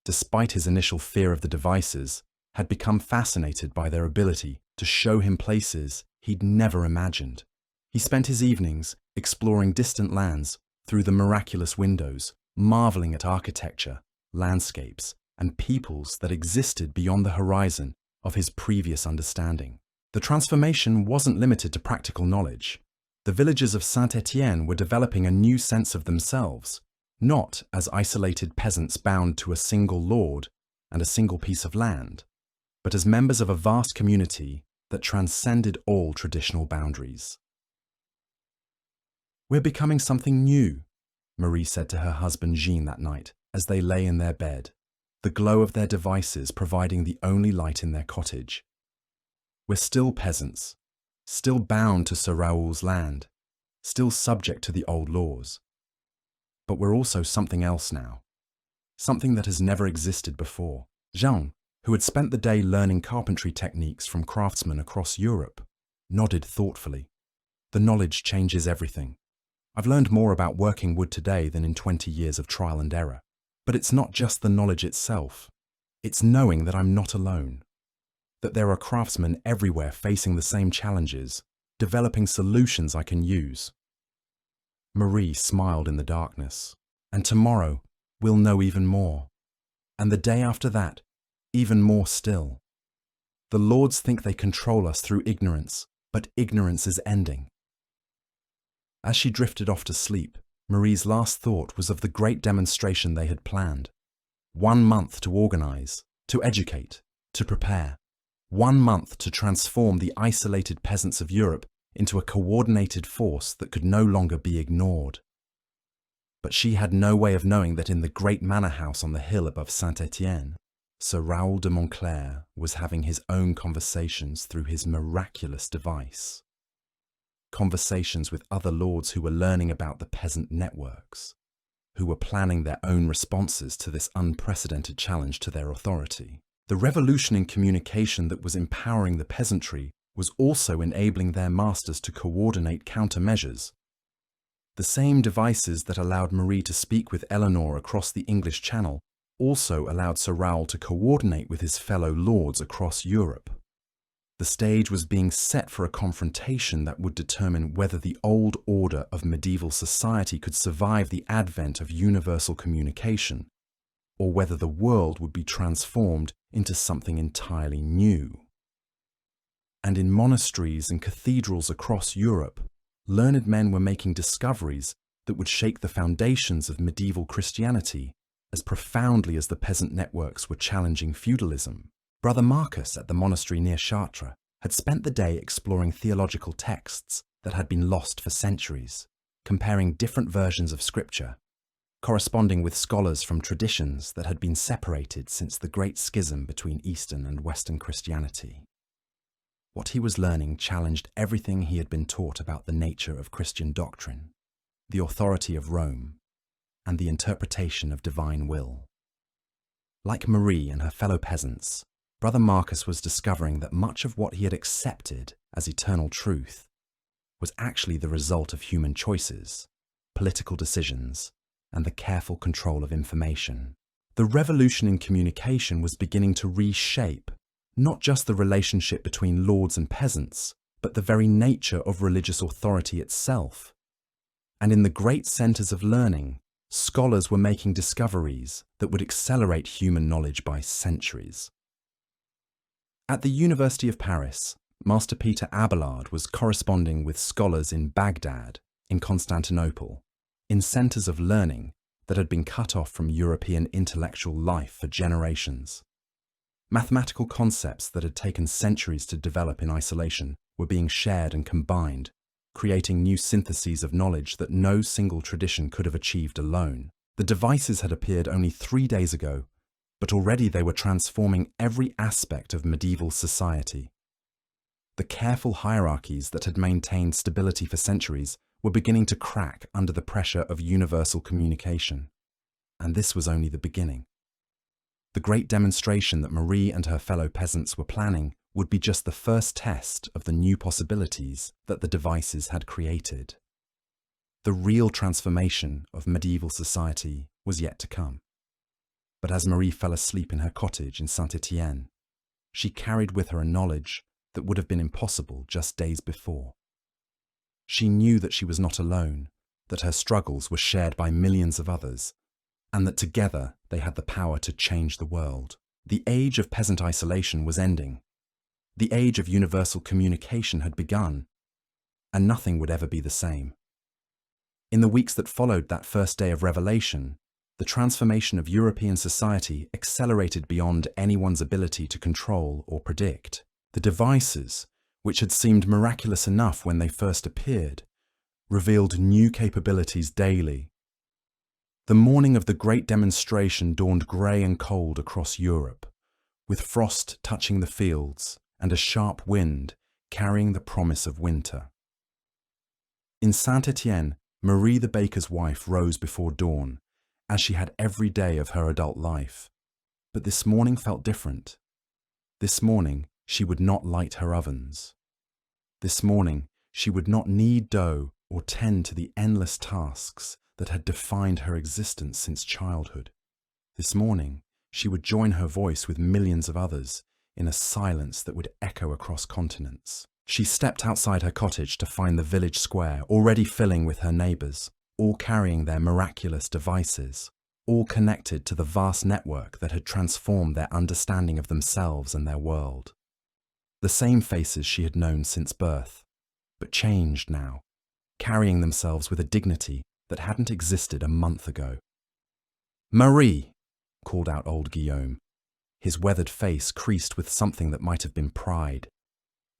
despite his initial fear of the devices, had become fascinated by their ability to show him places he'd never imagined. He spent his evenings exploring distant lands through the miraculous windows, marveling at architecture, landscapes, and peoples that existed beyond the horizon of his previous understanding. The transformation wasn't limited to practical knowledge. The villagers of Saint-Étienne were developing a new sense of themselves, not as isolated peasants bound to a single lord and a single piece of land, but as members of a vast community that transcended all traditional boundaries. "We're becoming something new," Marie said to her husband Jean that night as they lay in their bed, the glow of their devices providing the only light in their cottage. "We're still peasants, still bound to Sir Raoul's land, still subject to the old laws. But we're also something else now, something that has never existed before." Jean, who had spent the day learning carpentry techniques from craftsmen across Europe, nodded thoughtfully. "The knowledge changes everything. I've learned more about working wood today than in 20 years of trial and error. But it's not just the knowledge itself. It's knowing that I'm not alone, that there are craftsmen everywhere facing the same challenges, developing solutions I can use." Marie smiled in the darkness. "And tomorrow, we'll know even more. And the day after that, even more still. The lords think they control us through ignorance, but ignorance is ending." As she drifted off to sleep, Marie's last thought was of the great demonstration they had planned. 1 month to organize, to educate, to prepare. 1 month to transform the isolated peasants of Europe into a coordinated force that could no longer be ignored. But she had no way of knowing that in the great manor house on the hill above Saint-Étienne, Sir Raoul de Montclair was having his own conversations through his miraculous device. Conversations with other lords who were learning about the peasant networks, who were planning their own responses to this unprecedented challenge to their authority. The revolution in communication that was empowering the peasantry was also enabling their masters to coordinate countermeasures. The same devices that allowed Marie to speak with Eleanor across the English Channel also allowed Sir Raoul to coordinate with his fellow lords across Europe. The stage was being set for a confrontation that would determine whether the old order of medieval society could survive the advent of universal communication, or whether the world would be transformed into something entirely new. And in monasteries and cathedrals across Europe, learned men were making discoveries that would shake the foundations of medieval Christianity as profoundly as the peasant networks were challenging feudalism. Brother Marcus at the monastery near Chartres had spent the day exploring theological texts that had been lost for centuries, comparing different versions of Scripture, corresponding with scholars from traditions that had been separated since the Great Schism between Eastern and Western Christianity. What he was learning challenged everything he had been taught about the nature of Christian doctrine, the authority of Rome, and the interpretation of divine will. Like Marie and her fellow peasants, Brother Marcus was discovering that much of what he had accepted as eternal truth was actually the result of human choices, political decisions, and the careful control of information. The revolution in communication was beginning to reshape not just the relationship between lords and peasants, but the very nature of religious authority itself. And in the great centers of learning, scholars were making discoveries that would accelerate human knowledge by centuries. At the University of Paris, Master Peter Abelard was corresponding with scholars in Baghdad, in Constantinople, in centres of learning that had been cut off from European intellectual life for generations. Mathematical concepts that had taken centuries to develop in isolation were being shared and combined, creating new syntheses of knowledge that no single tradition could have achieved alone. The devices had appeared only 3 days ago, but already they were transforming every aspect of medieval society. The careful hierarchies that had maintained stability for centuries were beginning to crack under the pressure of universal communication. And this was only the beginning. The great demonstration that Marie and her fellow peasants were planning would be just the first test of the new possibilities that the devices had created. The real transformation of medieval society was yet to come. But as Marie fell asleep in her cottage in Saint-Étienne, she carried with her a knowledge that would have been impossible just days before. She knew that she was not alone, that her struggles were shared by millions of others, and that together they had the power to change the world. The age of peasant isolation was ending. The age of universal communication had begun, and nothing would ever be the same. In the weeks that followed that first day of revelation, the transformation of European society accelerated beyond anyone's ability to control or predict. The devices, which had seemed miraculous enough when they first appeared, revealed new capabilities daily. The morning of the great demonstration dawned grey and cold across Europe, with frost touching the fields and a sharp wind carrying the promise of winter. In Saint-Étienne, Marie the baker's wife rose before dawn, as she had every day of her adult life. But this morning felt different. This morning, she would not light her ovens. This morning, she would not knead dough or tend to the endless tasks that had defined her existence since childhood. This morning, she would join her voice with millions of others in a silence that would echo across continents. She stepped outside her cottage to find the village square already filling with her neighbours, all carrying their miraculous devices, all connected to the vast network that had transformed their understanding of themselves and their world. The same faces she had known since birth, but changed now, carrying themselves with a dignity that hadn't existed a month ago. "Marie!" called out old Guillaume, his weathered face creased with something that might have been pride.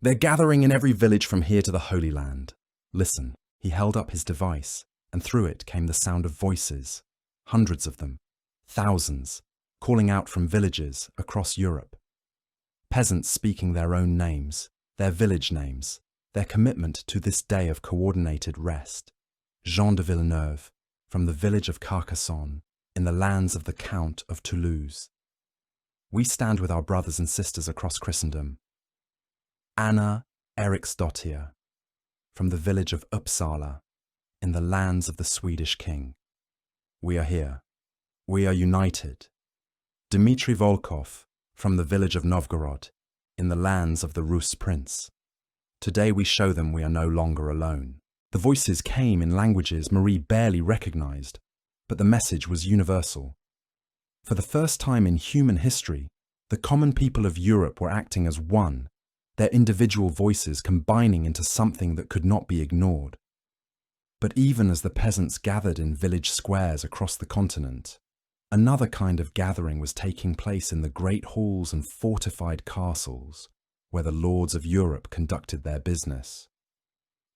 "They're gathering in every village from here to the Holy Land. Listen." He held up his device, and through it came the sound of voices, hundreds of them, thousands, calling out from villages across Europe. Peasants speaking their own names, their village names, their commitment to this day of coordinated rest. Jean de Villeneuve, from the village of Carcassonne, in the lands of the Count of Toulouse. We stand with our brothers and sisters across Christendom. Anna Eriksdottir, from the village of Uppsala, in the lands of the Swedish king. We are here. We are united. Dmitry Volkov, from the village of Novgorod, in the lands of the Rus prince. Today we show them we are no longer alone. The voices came in languages Marie barely recognized, but the message was universal. For the first time in human history, the common people of Europe were acting as one, their individual voices combining into something that could not be ignored. But even as the peasants gathered in village squares across the continent, another kind of gathering was taking place in the great halls and fortified castles where the lords of Europe conducted their business.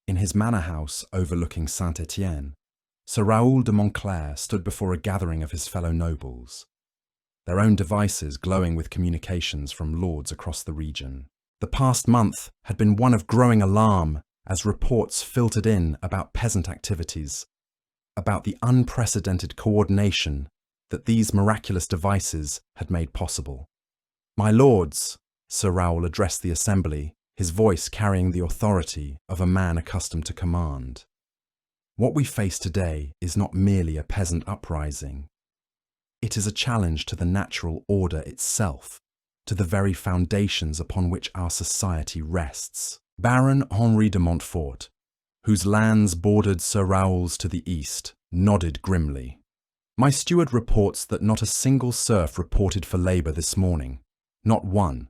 In his manor house overlooking Saint-Étienne, Sir Raoul de Montclair stood before a gathering of his fellow nobles, their own devices glowing with communications from lords across the region. The past month had been one of growing alarm as reports filtered in about peasant activities, about the unprecedented coordination that these miraculous devices had made possible. "My lords," Sir Raoul addressed the assembly, his voice carrying the authority of a man accustomed to command. "What we face today is not merely a peasant uprising. It is a challenge to the natural order itself, to the very foundations upon which our society rests." Baron Henri de Montfort, whose lands bordered Sir Raoul's to the east, nodded grimly. "My steward reports that not a single serf reported for labour this morning. Not one.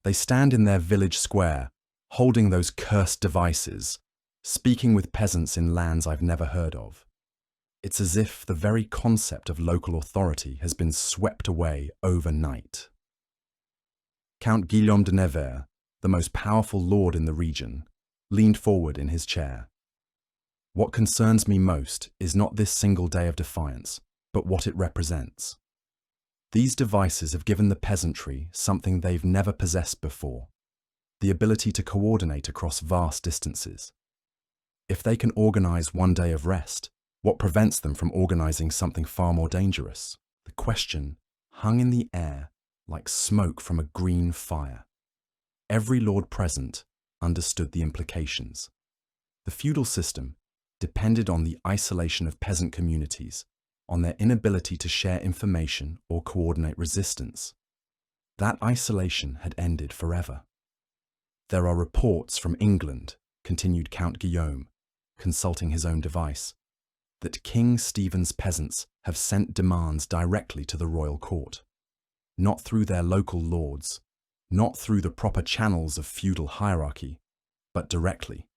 They stand in their village square, holding those cursed devices, speaking with peasants in lands I've never heard of. It's as if the very concept of local authority has been swept away overnight. Count Guillaume de Nevers, the most powerful lord in the region, leaned forward in his chair. What concerns me most is not this single day of defiance, but what it represents. These devices have given the peasantry something they've never possessed before, the ability to coordinate across vast distances. If they can organize one day of rest, what prevents them from organizing something far more dangerous? The question hung in the air like smoke from a green fire. Every lord present understood the implications. The feudal system depended on the isolation of peasant communities, on their inability to share information or coordinate resistance. That isolation had ended forever. There are reports from England, continued Count Guillaume, consulting his own device, that King Stephen's peasants have sent demands directly to the royal court. Not through their local lords, not through the proper channels of feudal hierarchy, but directly.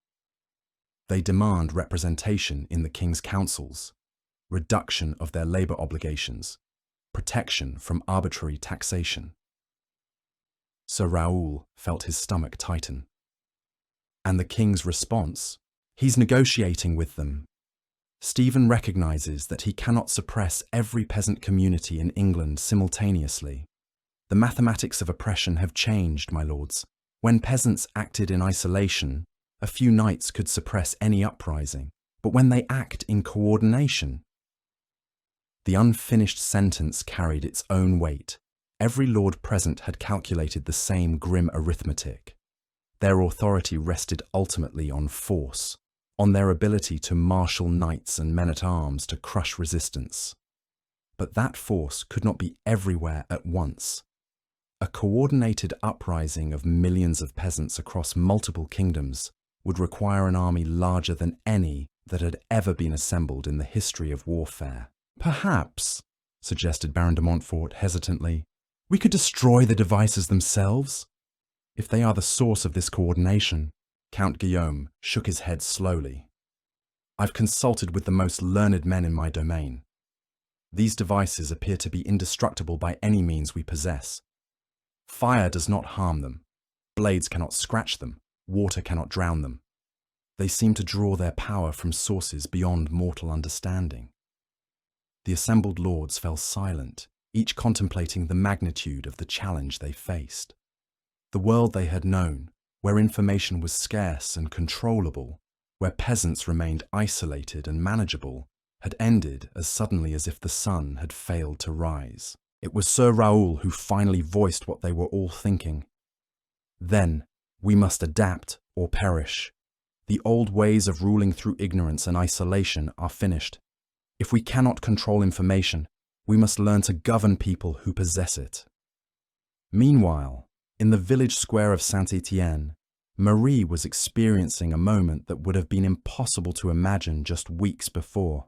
They demand representation in the king's councils, reduction of their labor obligations, protection from arbitrary taxation. Sir Raoul felt his stomach tighten. And the king's response? He's negotiating with them. Stephen recognizes that he cannot suppress every peasant community in England simultaneously. The mathematics of oppression have changed, my lords. When peasants acted in isolation, a few knights could suppress any uprising. But when they act in coordination, the unfinished sentence carried its own weight. Every lord present had calculated the same grim arithmetic. Their authority rested ultimately on force, on their ability to marshal knights and men-at-arms to crush resistance. But that force could not be everywhere at once. A coordinated uprising of millions of peasants across multiple kingdoms would require an army larger than any that had ever been assembled in the history of warfare. Perhaps, suggested Baron de Montfort hesitantly, we could destroy the devices themselves. If they are the source of this coordination. Count Guillaume shook his head slowly. I've consulted with the most learned men in my domain. These devices appear to be indestructible by any means we possess. Fire does not harm them. Blades cannot scratch them. Water cannot drown them. They seem to draw their power from sources beyond mortal understanding. The assembled lords fell silent, each contemplating the magnitude of the challenge they faced. The world they had known, where information was scarce and controllable, where peasants remained isolated and manageable, had ended as suddenly as if the sun had failed to rise. It was Sir Raoul who finally voiced what they were all thinking. Then, we must adapt or perish. The old ways of ruling through ignorance and isolation are finished. If we cannot control information, we must learn to govern people who possess it. Meanwhile, in the village square of Saint-Étienne, Marie was experiencing a moment that would have been impossible to imagine just weeks before.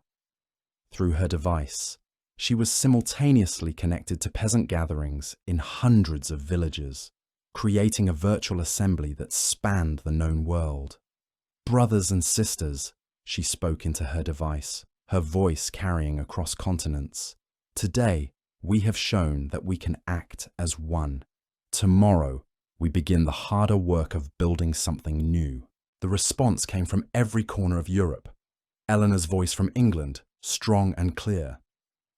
Through her device, she was simultaneously connected to peasant gatherings in hundreds of villages, creating a virtual assembly that spanned the known world. Brothers and sisters, she spoke into her device, her voice carrying across continents. Today, we have shown that we can act as one. Tomorrow, we begin the harder work of building something new. The response came from every corner of Europe. Eleanor's voice from England, strong and clear.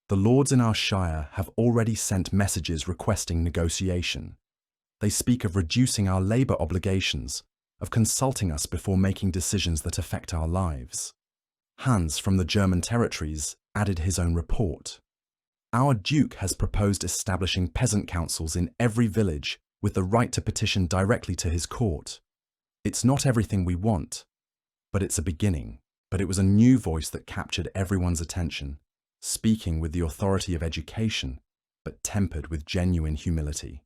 The lords in our shire have already sent messages requesting negotiation. They speak of reducing our labour obligations, of consulting us before making decisions that affect our lives. Hans from the German territories added his own report. Our Duke has proposed establishing peasant councils in every village with the right to petition directly to his court. It's not everything we want, but it's a beginning. But it was a new voice that captured everyone's attention, speaking with the authority of education, but tempered with genuine humility.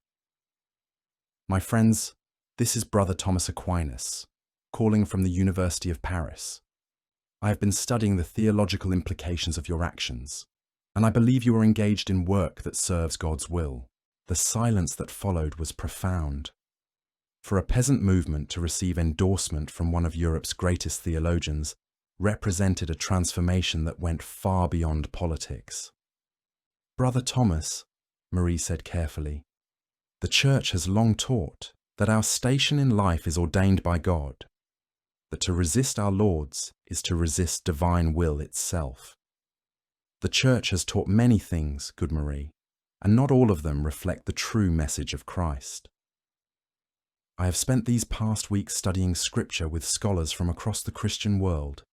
My friends, this is Brother Thomas Aquinas, calling from the University of Paris. I have been studying the theological implications of your actions, and I believe you are engaged in work that serves God's will. The silence that followed was profound. For a peasant movement to receive endorsement from one of Europe's greatest theologians represented a transformation that went far beyond politics. "Brother Thomas," Marie said carefully, "the Church has long taught that our station in life is ordained by God, that to resist our lords is to resist divine will itself. The Church has taught many things, good Marie, and not all of them reflect the true message of Christ. I have spent these past weeks studying Scripture with scholars from across the Christian world,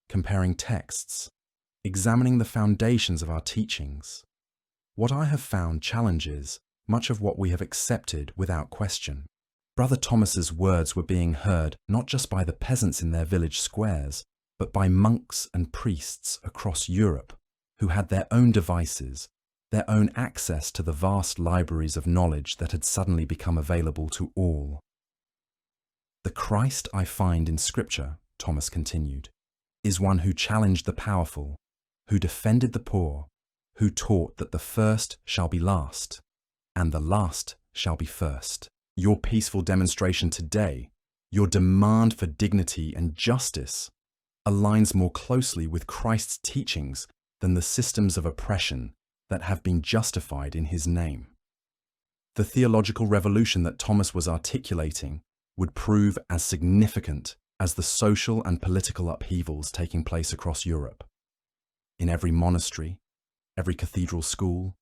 comparing texts, examining the foundations of our teachings. What I have found challenges much of what we have accepted without question." Brother Thomas's words were being heard not just by the peasants in their village squares, but by monks and priests across Europe who had their own devices, their own access to the vast libraries of knowledge that had suddenly become available to all. "The Christ I find in Scripture," Thomas continued, "is one who challenged the powerful, who defended the poor, who taught that the first shall be last, and the last shall be first. Your peaceful demonstration today, your demand for dignity and justice, aligns more closely with Christ's teachings than the systems of oppression that have been justified in his name." The theological revolution that Thomas was articulating would prove as significant as the social and political upheavals taking place across Europe. In every monastery, every cathedral school,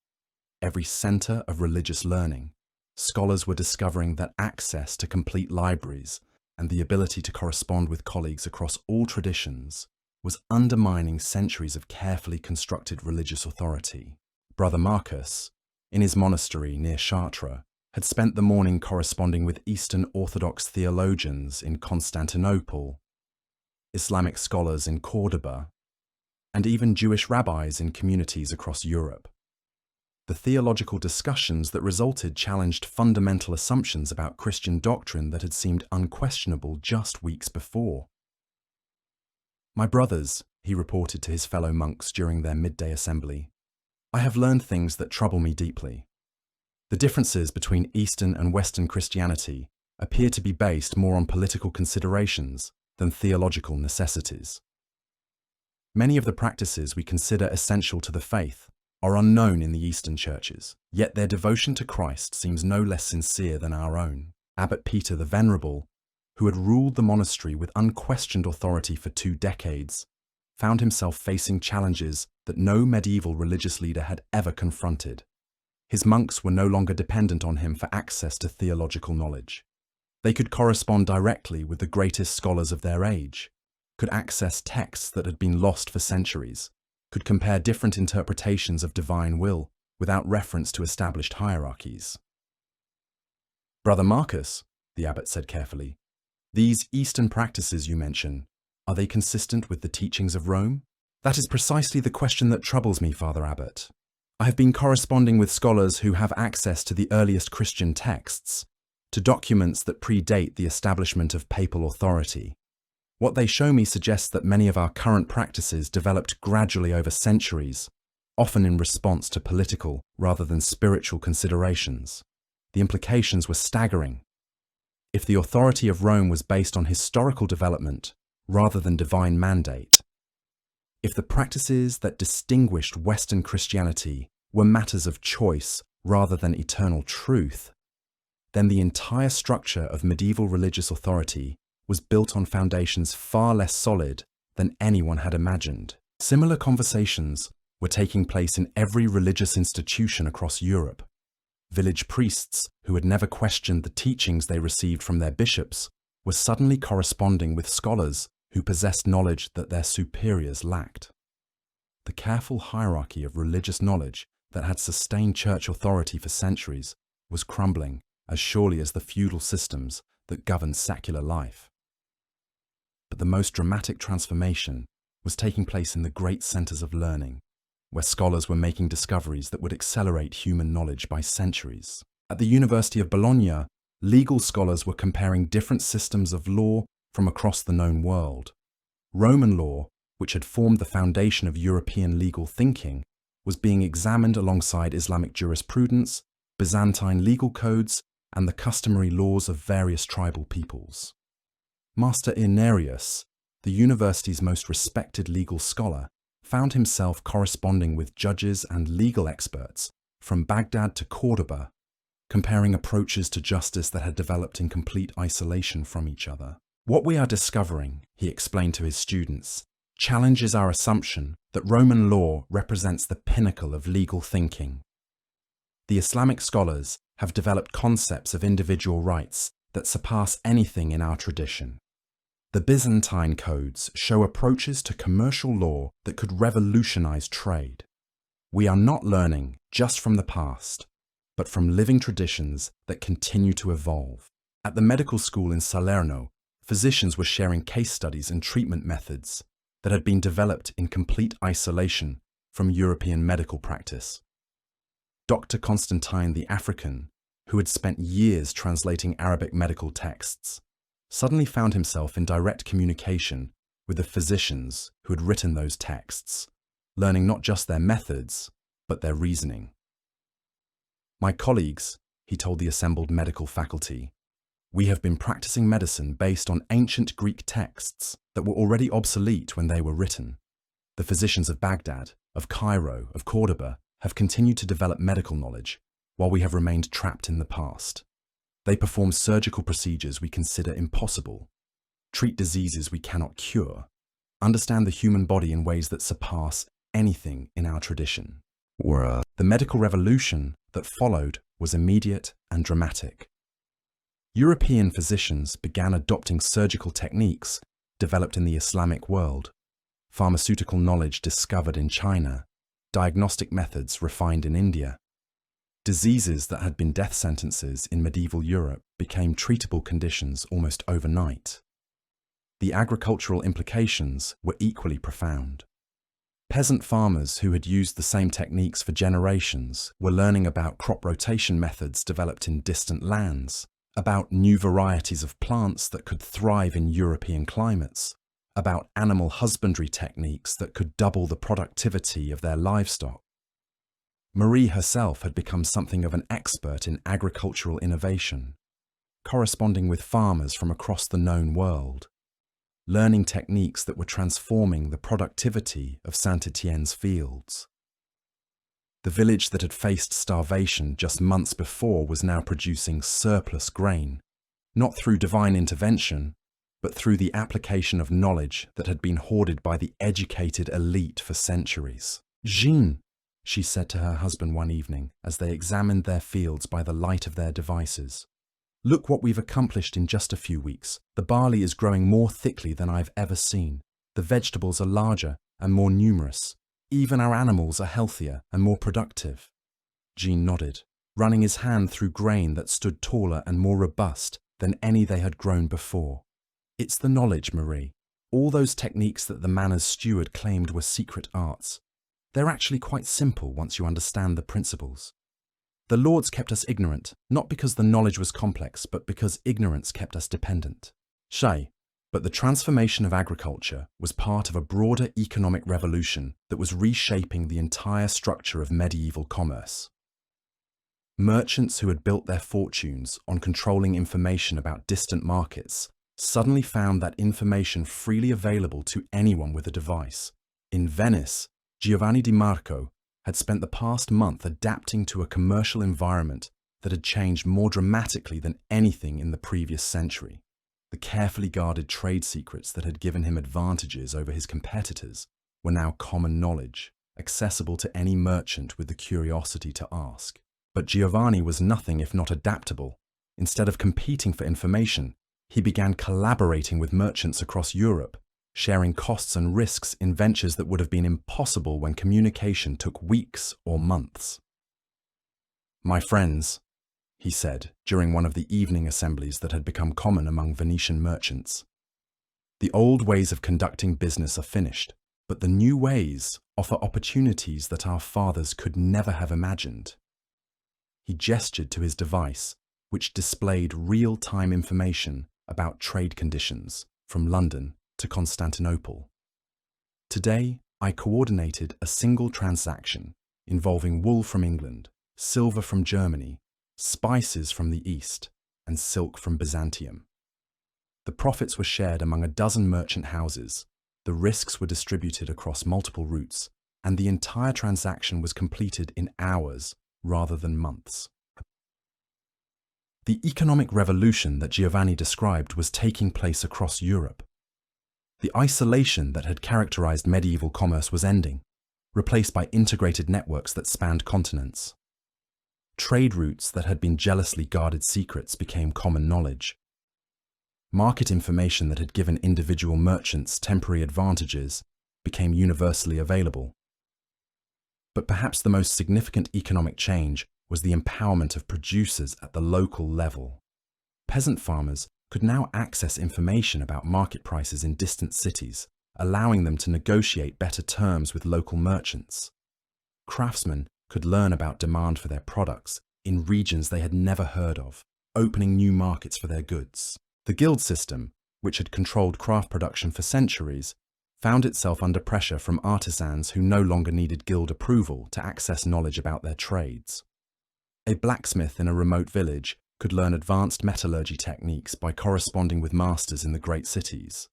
every centre of religious learning, scholars were discovering that access to complete libraries and the ability to correspond with colleagues across all traditions was undermining centuries of carefully constructed religious authority. Brother Marcus, in his monastery near Chartres, had spent the morning corresponding with Eastern Orthodox theologians in Constantinople, Islamic scholars in Cordoba, and even Jewish rabbis in communities across Europe. The theological discussions that resulted challenged fundamental assumptions about Christian doctrine that had seemed unquestionable just weeks before. "My brothers," he reported to his fellow monks during their midday assembly, "I have learned things that trouble me deeply. The differences between Eastern and Western Christianity appear to be based more on political considerations than theological necessities. Many of the practices we consider essential to the faith are unknown in the Eastern churches, yet their devotion to Christ seems no less sincere than our own." Abbot Peter the Venerable, who had ruled the monastery with unquestioned authority for 2 decades, found himself facing challenges that no medieval religious leader had ever confronted. His monks were no longer dependent on him for access to theological knowledge. They could correspond directly with the greatest scholars of their age, could access texts that had been lost for centuries, could compare different interpretations of divine will without reference to established hierarchies. "Brother Marcus," the abbot said carefully, "these Eastern practices you mention, are they consistent with the teachings of Rome?" "That is precisely the question that troubles me, Father Abbot. I have been corresponding with scholars who have access to the earliest Christian texts, to documents that predate the establishment of papal authority. What they show me suggests that many of our current practices developed gradually over centuries, often in response to political rather than spiritual considerations. The implications were staggering. If the authority of Rome was based on historical development rather than divine mandate, if the practices that distinguished Western Christianity were matters of choice rather than eternal truth, then the entire structure of medieval religious authority was built on foundations far less solid than anyone had imagined." Similar conversations were taking place in every religious institution across Europe. Village priests who had never questioned the teachings they received from their bishops were suddenly corresponding with scholars who possessed knowledge that their superiors lacked. The careful hierarchy of religious knowledge that had sustained church authority for centuries was crumbling as surely as the feudal systems that governed secular life. But the most dramatic transformation was taking place in the great centres of learning, where scholars were making discoveries that would accelerate human knowledge by centuries. At the University of Bologna, legal scholars were comparing different systems of law from across the known world. Roman law, which had formed the foundation of European legal thinking, was being examined alongside Islamic jurisprudence, Byzantine legal codes, and the customary laws of various tribal peoples. Master Irnerius, the university's most respected legal scholar, found himself corresponding with judges and legal experts from Baghdad to Cordoba, comparing approaches to justice that had developed in complete isolation from each other. What we are discovering, he explained to his students, challenges our assumption that Roman law represents the pinnacle of legal thinking. The Islamic scholars have developed concepts of individual rights that surpass anything in our tradition. The Byzantine codes show approaches to commercial law that could revolutionize trade. We are not learning just from the past, but from living traditions that continue to evolve. At the medical school in Salerno, physicians were sharing case studies and treatment methods that had been developed in complete isolation from European medical practice. Dr. Constantine the African, who had spent years translating Arabic medical texts, suddenly found himself in direct communication with the physicians who had written those texts, learning not just their methods, but their reasoning. My colleagues, he told the assembled medical faculty, we have been practicing medicine based on ancient Greek texts that were already obsolete when they were written. The physicians of Baghdad, of Cairo, of Cordoba have continued to develop medical knowledge, while we have remained trapped in the past. They perform surgical procedures we consider impossible, treat diseases we cannot cure, understand the human body in ways that surpass anything in our tradition. The medical revolution that followed was immediate and dramatic. European physicians began adopting surgical techniques developed in the Islamic world, pharmaceutical knowledge discovered in China, diagnostic methods refined in India. Diseases that had been death sentences in medieval Europe became treatable conditions almost overnight. The agricultural implications were equally profound. Peasant farmers who had used the same techniques for generations were learning about crop rotation methods developed in distant lands, about new varieties of plants that could thrive in European climates, about animal husbandry techniques that could double the productivity of their livestock. Marie herself had become something of an expert in agricultural innovation, corresponding with farmers from across the known world, learning techniques that were transforming the productivity of Saint-Étienne's fields. The village that had faced starvation just months before was now producing surplus grain, not through divine intervention, but through the application of knowledge that had been hoarded by the educated elite for centuries. Jean, she said to her husband one evening as they examined their fields by the light of their devices. Look what we've accomplished in just a few weeks. The barley is growing more thickly than I've ever seen. The vegetables are larger and more numerous. Even our animals are healthier and more productive. Jean nodded, running his hand through grain that stood taller and more robust than any they had grown before. It's the knowledge, Marie. All those techniques that the manor's steward claimed were secret arts. They're actually quite simple once you understand the principles. The lords kept us ignorant, not because the knowledge was complex, but because ignorance kept us dependent. But the transformation of agriculture was part of a broader economic revolution that was reshaping the entire structure of medieval commerce. Merchants who had built their fortunes on controlling information about distant markets suddenly found that information freely available to anyone with a device. In Venice, Giovanni Di Marco had spent the past month adapting to a commercial environment that had changed more dramatically than anything in the previous century. The carefully guarded trade secrets that had given him advantages over his competitors were now common knowledge, accessible to any merchant with the curiosity to ask. But Giovanni was nothing if not adaptable. Instead of competing for information, he began collaborating with merchants across Europe, sharing costs and risks in ventures that would have been impossible when communication took weeks or months. My friends, he said during one of the evening assemblies that had become common among Venetian merchants, the old ways of conducting business are finished, but the new ways offer opportunities that our fathers could never have imagined. He gestured to his device, which displayed real-time information about trade conditions from London to Constantinople. Today, I coordinated a single transaction involving wool from England, silver from Germany, spices from the east, and silk from Byzantium. The profits were shared among a dozen merchant houses, the risks were distributed across multiple routes, and the entire transaction was completed in hours rather than months. The economic revolution that Giovanni described was taking place across Europe. The isolation that had characterized medieval commerce was ending, replaced by integrated networks that spanned continents. Trade routes that had been jealously guarded secrets became common knowledge. Market information that had given individual merchants temporary advantages became universally available. But perhaps the most significant economic change was the empowerment of producers at the local level. Peasant farmers could now access information about market prices in distant cities, allowing them to negotiate better terms with local merchants. Craftsmen could learn about demand for their products in regions they had never heard of, opening new markets for their goods. The guild system, which had controlled craft production for centuries, found itself under pressure from artisans who no longer needed guild approval to access knowledge about their trades. A blacksmith in a remote village could learn advanced metallurgy techniques by corresponding with masters in the great cities.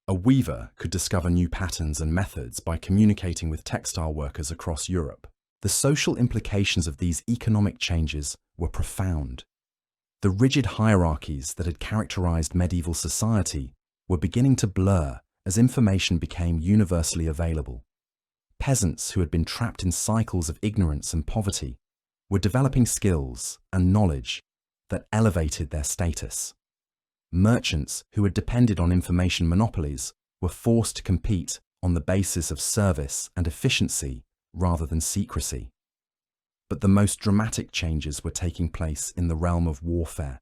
A weaver could discover new patterns and methods by communicating with textile workers across Europe. The social implications of these economic changes were profound. The rigid hierarchies that had characterized medieval society were beginning to blur as information became universally available. Peasants who had been trapped in cycles of ignorance and poverty were developing skills and knowledge that elevated their status. Merchants who had depended on information monopolies were forced to compete on the basis of service and efficiency rather than secrecy. But the most dramatic changes were taking place in the realm of warfare,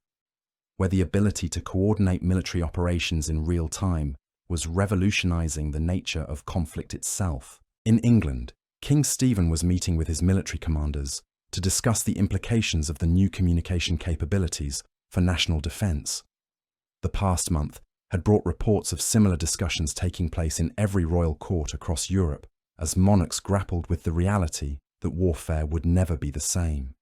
where the ability to coordinate military operations in real time was revolutionizing the nature of conflict itself. In England, King Stephen was meeting with his military commanders to discuss the implications of the new communication capabilities for national defense. The past month had brought reports of similar discussions taking place in every royal court across Europe as monarchs grappled with the reality that warfare would never be the same.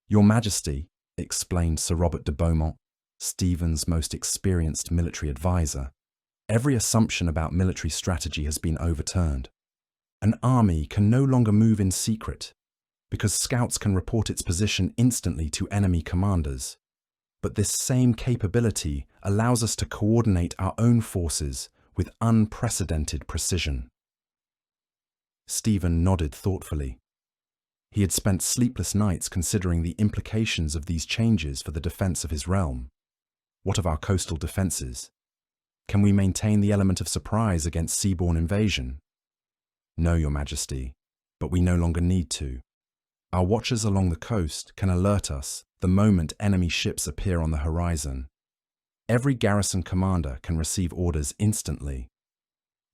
"Your Majesty," explained Sir Robert de Beaumont, Stephen's most experienced military advisor, "every assumption about military strategy has been overturned. An army can no longer move in secret because scouts can report its position instantly to enemy commanders. But this same capability allows us to coordinate our own forces with unprecedented precision." Stephen nodded thoughtfully. He had spent sleepless nights considering the implications of these changes for the defense of his realm. What of our coastal defenses? Can we maintain the element of surprise against seaborne invasion? No, Your Majesty, but we no longer need to. Our watchers along the coast can alert us the moment enemy ships appear on the horizon. Every garrison commander can receive orders instantly.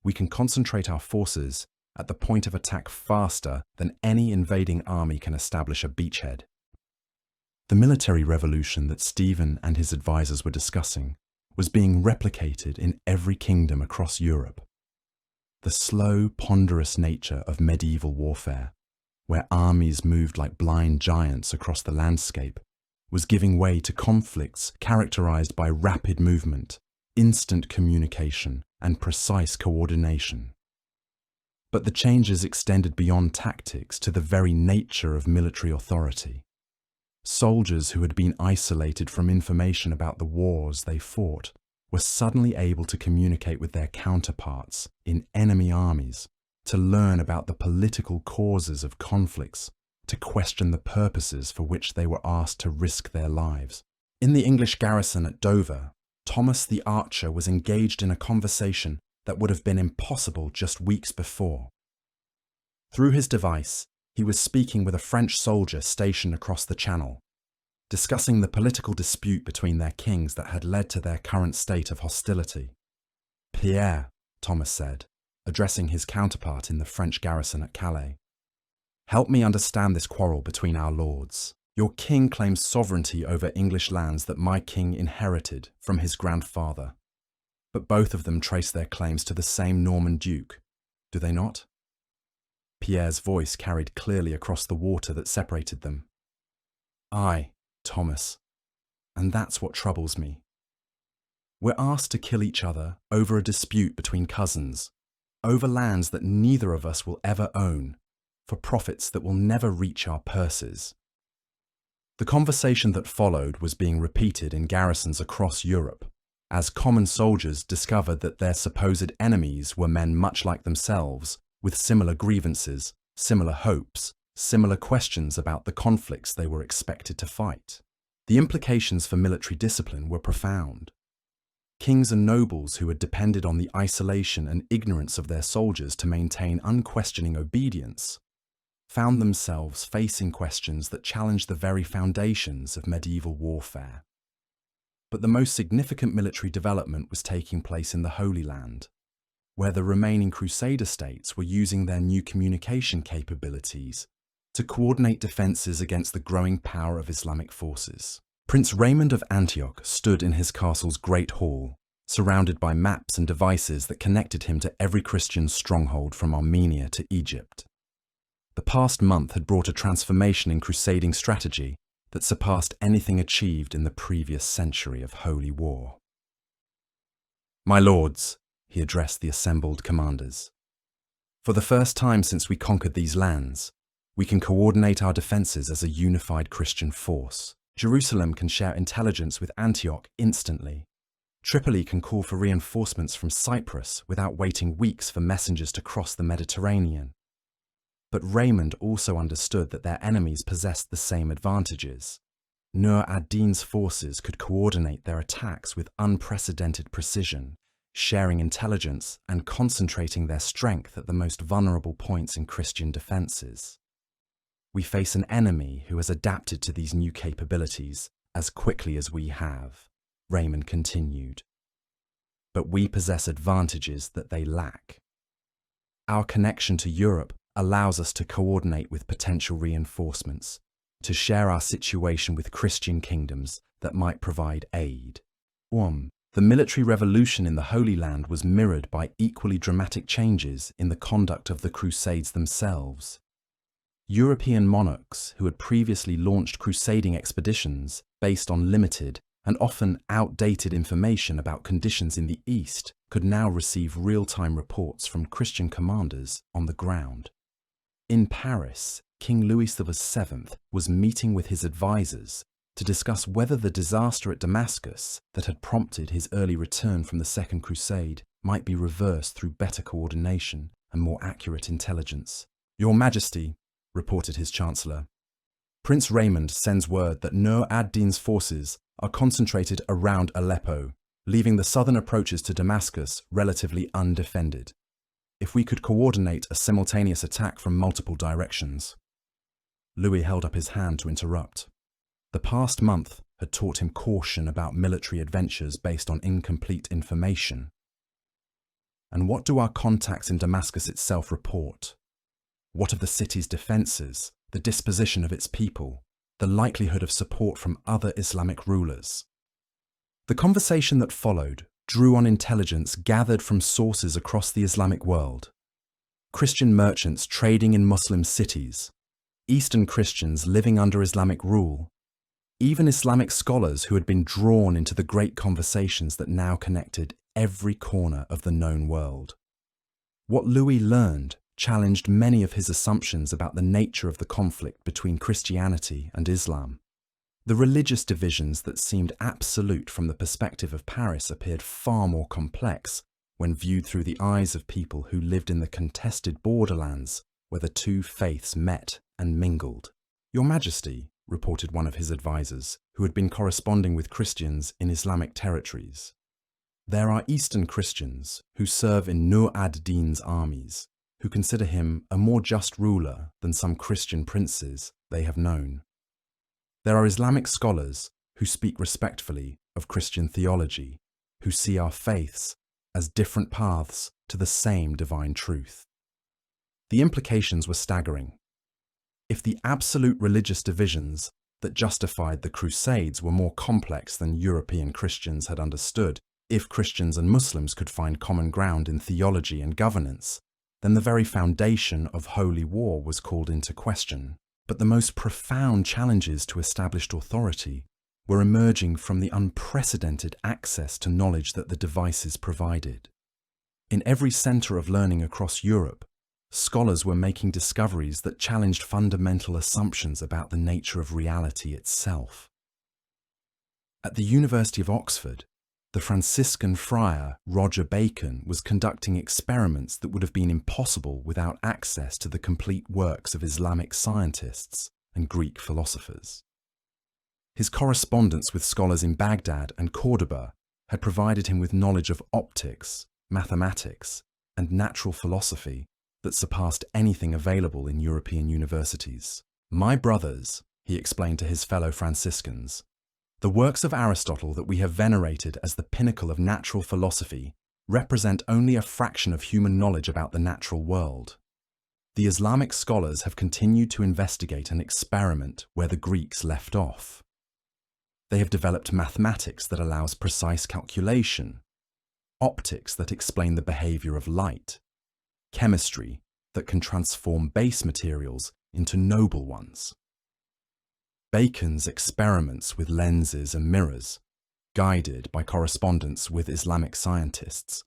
We can concentrate our forces at the point of attack faster than any invading army can establish a beachhead. The military revolution that Stephen and his advisors were discussing was being replicated in every kingdom across Europe. The slow, ponderous nature of medieval warfare, where armies moved like blind giants across the landscape, was giving way to conflicts characterized by rapid movement, instant communication, and precise coordination. But the changes extended beyond tactics to the very nature of military authority. Soldiers who had been isolated from information about the wars they fought were suddenly able to communicate with their counterparts in enemy armies, to learn about the political causes of conflicts, to question the purposes for which they were asked to risk their lives. In the English garrison at Dover, Thomas the Archer was engaged in a conversation that would have been impossible just weeks before. Through his device, he was speaking with a French soldier stationed across the Channel, discussing the political dispute between their kings that had led to their current state of hostility. "Pierre," Thomas said, addressing his counterpart in the French garrison at Calais, "help me understand this quarrel between our lords. Your king claims sovereignty over English lands that my king inherited from his grandfather. But both of them trace their claims to the same Norman duke, do they not?" Pierre's voice carried clearly across the water that separated them. Aye, Thomas. And that's what troubles me. We're asked to kill each other over a dispute between cousins, over lands that neither of us will ever own, for profits that will never reach our purses. The conversation that followed was being repeated in garrisons across Europe, as common soldiers discovered that their supposed enemies were men much like themselves, with similar grievances, similar hopes, similar questions about the conflicts they were expected to fight. The implications for military discipline were profound. Kings and nobles who had depended on the isolation and ignorance of their soldiers to maintain unquestioning obedience found themselves facing questions that challenged the very foundations of medieval warfare. But the most significant military development was taking place in the Holy Land, where the remaining Crusader states were using their new communication capabilities to coordinate defences against the growing power of Islamic forces. Prince Raymond of Antioch stood in his castle's great hall, surrounded by maps and devices that connected him to every Christian stronghold from Armenia to Egypt. The past month had brought a transformation in crusading strategy that surpassed anything achieved in the previous century of holy war. "My lords," he addressed the assembled commanders, "for the first time since we conquered these lands, we can coordinate our defences as a unified Christian force. Jerusalem can share intelligence with Antioch instantly. Tripoli can call for reinforcements from Cyprus without waiting weeks for messengers to cross the Mediterranean. But Raymond also understood that their enemies possessed the same advantages. Nur ad-Din's forces could coordinate their attacks with unprecedented precision, sharing intelligence and concentrating their strength at the most vulnerable points in Christian defences. We face an enemy who has adapted to these new capabilities as quickly as we have," Raymond continued. "But we possess advantages that they lack. Our connection to Europe allows us to coordinate with potential reinforcements, to share our situation with Christian kingdoms that might provide aid." The military revolution in the Holy Land was mirrored by equally dramatic changes in the conduct of the Crusades themselves. European monarchs who had previously launched crusading expeditions based on limited and often outdated information about conditions in the East could now receive real-time reports from Christian commanders on the ground. In Paris, King Louis VII was meeting with his advisors to discuss whether the disaster at Damascus that had prompted his early return from the Second Crusade might be reversed through better coordination and more accurate intelligence. "Your Majesty," reported his chancellor, "Prince Raymond sends word that Nur ad-Din's forces are concentrated around Aleppo, leaving the southern approaches to Damascus relatively undefended. If we could coordinate a simultaneous attack from multiple directions." Louis held up his hand to interrupt. The past month had taught him caution about military adventures based on incomplete information. And what do our contacts in Damascus itself report? What of the city's defences, the disposition of its people, the likelihood of support from other Islamic rulers? The conversation that followed drew on intelligence gathered from sources across the Islamic world. Christian merchants trading in Muslim cities, Eastern Christians living under Islamic rule, even Islamic scholars who had been drawn into the great conversations that now connected every corner of the known world. What Louis learned challenged many of his assumptions about the nature of the conflict between Christianity and Islam. The religious divisions that seemed absolute from the perspective of Paris appeared far more complex when viewed through the eyes of people who lived in the contested borderlands where the two faiths met and mingled. "Your Majesty," reported one of his advisors, who had been corresponding with Christians in Islamic territories, "there are Eastern Christians who serve in Nur ad-Din's armies, who consider him a more just ruler than some Christian princes they have known. There are Islamic scholars who speak respectfully of Christian theology, who see our faiths as different paths to the same divine truth." The implications were staggering. If the absolute religious divisions that justified the Crusades were more complex than European Christians had understood, if Christians and Muslims could find common ground in theology and governance, then the very foundation of holy war was called into question. But the most profound challenges to established authority were emerging from the unprecedented access to knowledge that the devices provided. In every centre of learning across Europe, scholars were making discoveries that challenged fundamental assumptions about the nature of reality itself. At the University of Oxford, the Franciscan friar Roger Bacon was conducting experiments that would have been impossible without access to the complete works of Islamic scientists and Greek philosophers. His correspondence with scholars in Baghdad and Cordoba had provided him with knowledge of optics, mathematics, and natural philosophy that surpassed anything available in European universities. "My brothers," he explained to his fellow Franciscans, "the works of Aristotle that we have venerated as the pinnacle of natural philosophy represent only a fraction of human knowledge about the natural world. The Islamic scholars have continued to investigate and experiment where the Greeks left off. They have developed mathematics that allows precise calculation, optics that explain the behavior of light, chemistry that can transform base materials into noble ones." Bacon's experiments with lenses and mirrors, guided by correspondence with Islamic scientists,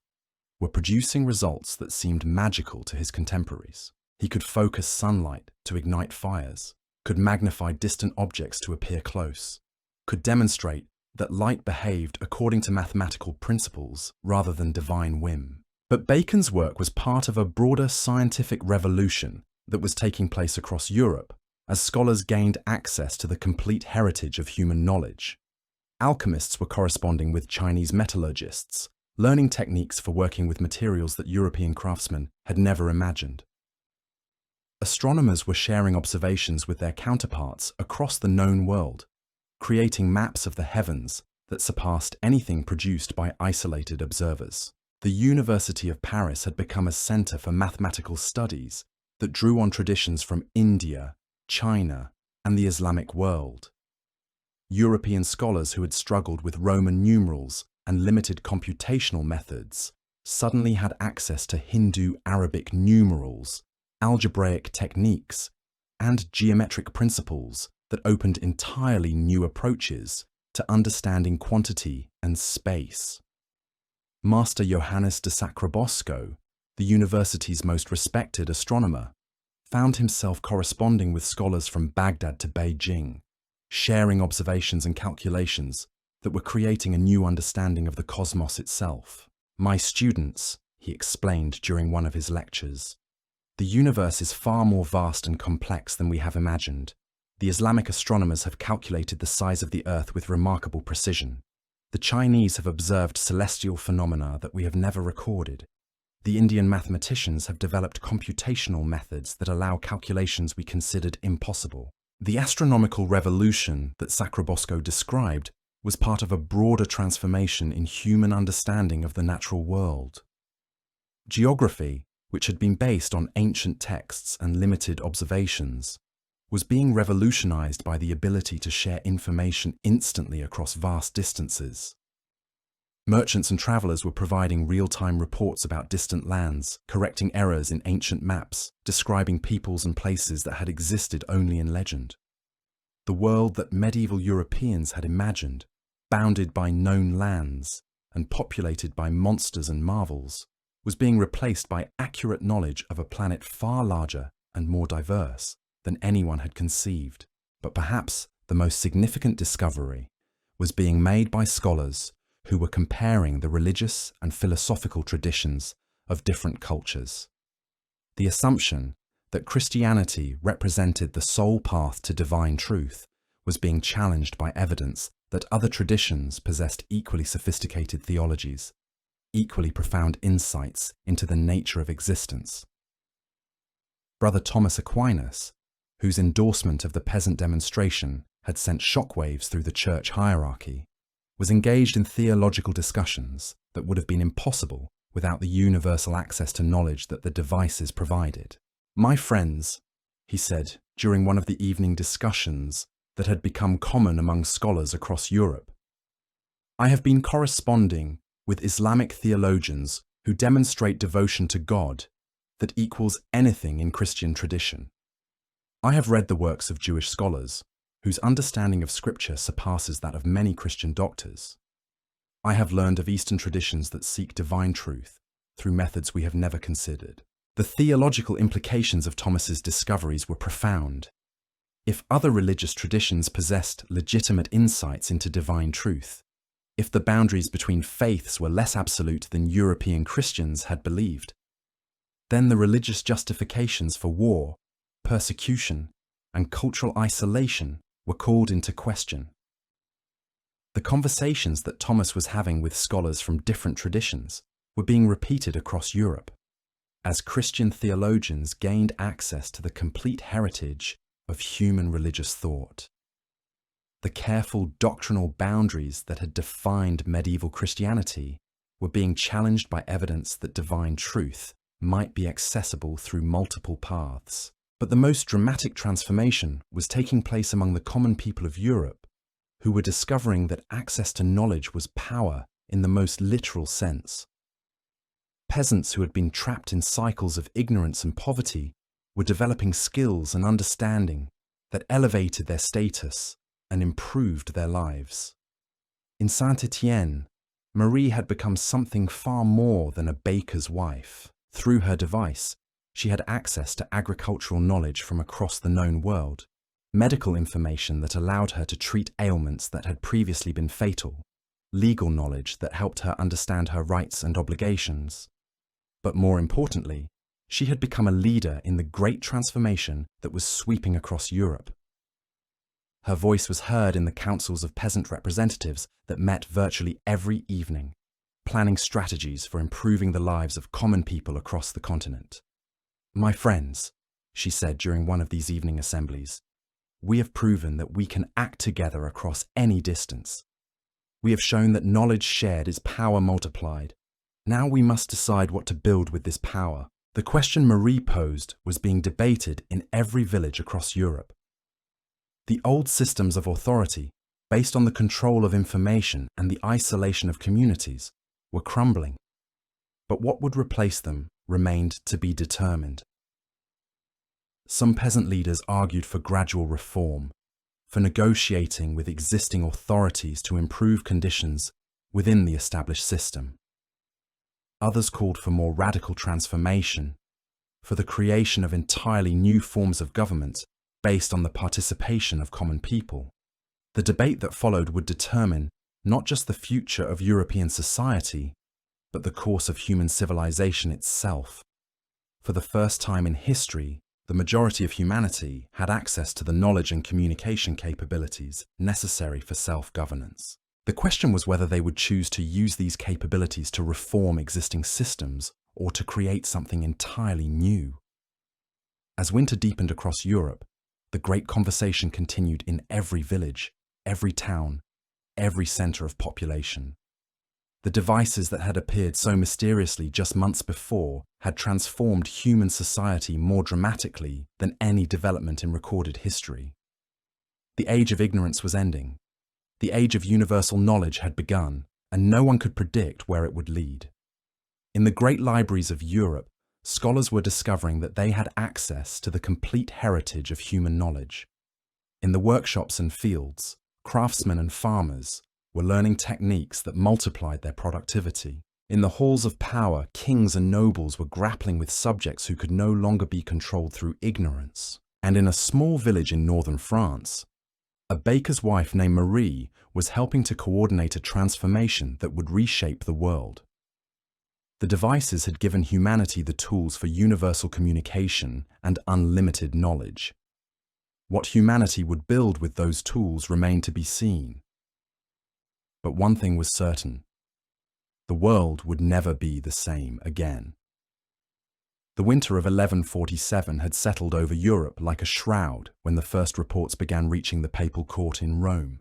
were producing results that seemed magical to his contemporaries. He could focus sunlight to ignite fires, could magnify distant objects to appear close, could demonstrate that light behaved according to mathematical principles rather than divine whim. But Bacon's work was part of a broader scientific revolution that was taking place across Europe as scholars gained access to the complete heritage of human knowledge. Alchemists were corresponding with Chinese metallurgists, learning techniques for working with materials that European craftsmen had never imagined. Astronomers were sharing observations with their counterparts across the known world, creating maps of the heavens that surpassed anything produced by isolated observers. The University of Paris had become a centre for mathematical studies that drew on traditions from India, China, and the Islamic world. European scholars who had struggled with Roman numerals and limited computational methods suddenly had access to Hindu Arabic numerals, algebraic techniques, and geometric principles that opened entirely new approaches to understanding quantity and space. Master Johannes de Sacrobosco, the university's most respected astronomer, found himself corresponding with scholars from Baghdad to Beijing, sharing observations and calculations that were creating a new understanding of the cosmos itself. "My students," he explained during one of his lectures, "the universe is far more vast and complex than we have imagined. The Islamic astronomers have calculated the size of the Earth with remarkable precision. The Chinese have observed celestial phenomena that we have never recorded. The Indian mathematicians have developed computational methods that allow calculations we considered impossible." The astronomical revolution that Sacrobosco described was part of a broader transformation in human understanding of the natural world. Geography, which had been based on ancient texts and limited observations, was being revolutionized by the ability to share information instantly across vast distances. Merchants and travelers were providing real-time reports about distant lands, correcting errors in ancient maps, describing peoples and places that had existed only in legend. The world that medieval Europeans had imagined, bounded by known lands and populated by monsters and marvels, was being replaced by accurate knowledge of a planet far larger and more diverse than anyone had conceived. But perhaps the most significant discovery was being made by scholars who were comparing the religious and philosophical traditions of different cultures. The assumption that Christianity represented the sole path to divine truth was being challenged by evidence that other traditions possessed equally sophisticated theologies, equally profound insights into the nature of existence. Brother Thomas Aquinas, whose endorsement of the peasant demonstration had sent shockwaves through the church hierarchy, was engaged in theological discussions that would have been impossible without the universal access to knowledge that the devices provided. "My friends," he said during one of the evening discussions that had become common among scholars across Europe, "I have been corresponding with Islamic theologians who demonstrate devotion to God that equals anything in Christian tradition. I have read the works of Jewish scholars, whose understanding of Scripture surpasses that of many Christian doctors. I have learned of Eastern traditions that seek divine truth through methods we have never considered. The theological implications of Thomas's discoveries were profound. If other religious traditions possessed legitimate insights into divine truth, if the boundaries between faiths were less absolute than European Christians had believed, then the religious justifications for war, persecution, and cultural isolation were called into question. The conversations that Thomas was having with scholars from different traditions were being repeated across Europe, as Christian theologians gained access to the complete heritage of human religious thought. The careful doctrinal boundaries that had defined medieval Christianity were being challenged by evidence that divine truth might be accessible through multiple paths. But the most dramatic transformation was taking place among the common people of Europe, who were discovering that access to knowledge was power in the most literal sense. Peasants who had been trapped in cycles of ignorance and poverty were developing skills and understanding that elevated their status and improved their lives. In Saint-Étienne, Marie had become something far more than a baker's wife. Through her device, she had access to agricultural knowledge from across the known world, medical information that allowed her to treat ailments that had previously been fatal, legal knowledge that helped her understand her rights and obligations. But more importantly, she had become a leader in the great transformation that was sweeping across Europe. Her voice was heard in the councils of peasant representatives that met virtually every evening, planning strategies for improving the lives of common people across the continent. "My friends," she said during one of these evening assemblies, "we have proven that we can act together across any distance. We have shown that knowledge shared is power multiplied. Now we must decide what to build with this power." The question Marie posed was being debated in every village across Europe. The old systems of authority, based on the control of information and the isolation of communities, were crumbling. But what would replace them remained to be determined. Some peasant leaders argued for gradual reform, for negotiating with existing authorities to improve conditions within the established system. Others called for more radical transformation, for the creation of entirely new forms of government based on the participation of common people. The debate that followed would determine not just the future of European society, but the course of human civilization itself. For the first time in history, the majority of humanity had access to the knowledge and communication capabilities necessary for self-governance. The question was whether they would choose to use these capabilities to reform existing systems or to create something entirely new. As winter deepened across Europe, the great conversation continued in every village, every town, every center of population. The devices that had appeared so mysteriously just months before had transformed human society more dramatically than any development in recorded history. The age of ignorance was ending. The age of universal knowledge had begun, and no one could predict where it would lead. In the great libraries of Europe, scholars were discovering that they had access to the complete heritage of human knowledge. In the workshops and fields, craftsmen and farmers were learning techniques that multiplied their productivity. In the halls of power, kings and nobles were grappling with subjects who could no longer be controlled through ignorance. And in a small village in northern France, a baker's wife named Marie was helping to coordinate a transformation that would reshape the world. The devices had given humanity the tools for universal communication and unlimited knowledge. What humanity would build with those tools remained to be seen. But one thing was certain: the world would never be the same again. The winter of 1147 had settled over Europe like a shroud when the first reports began reaching the papal court in Rome.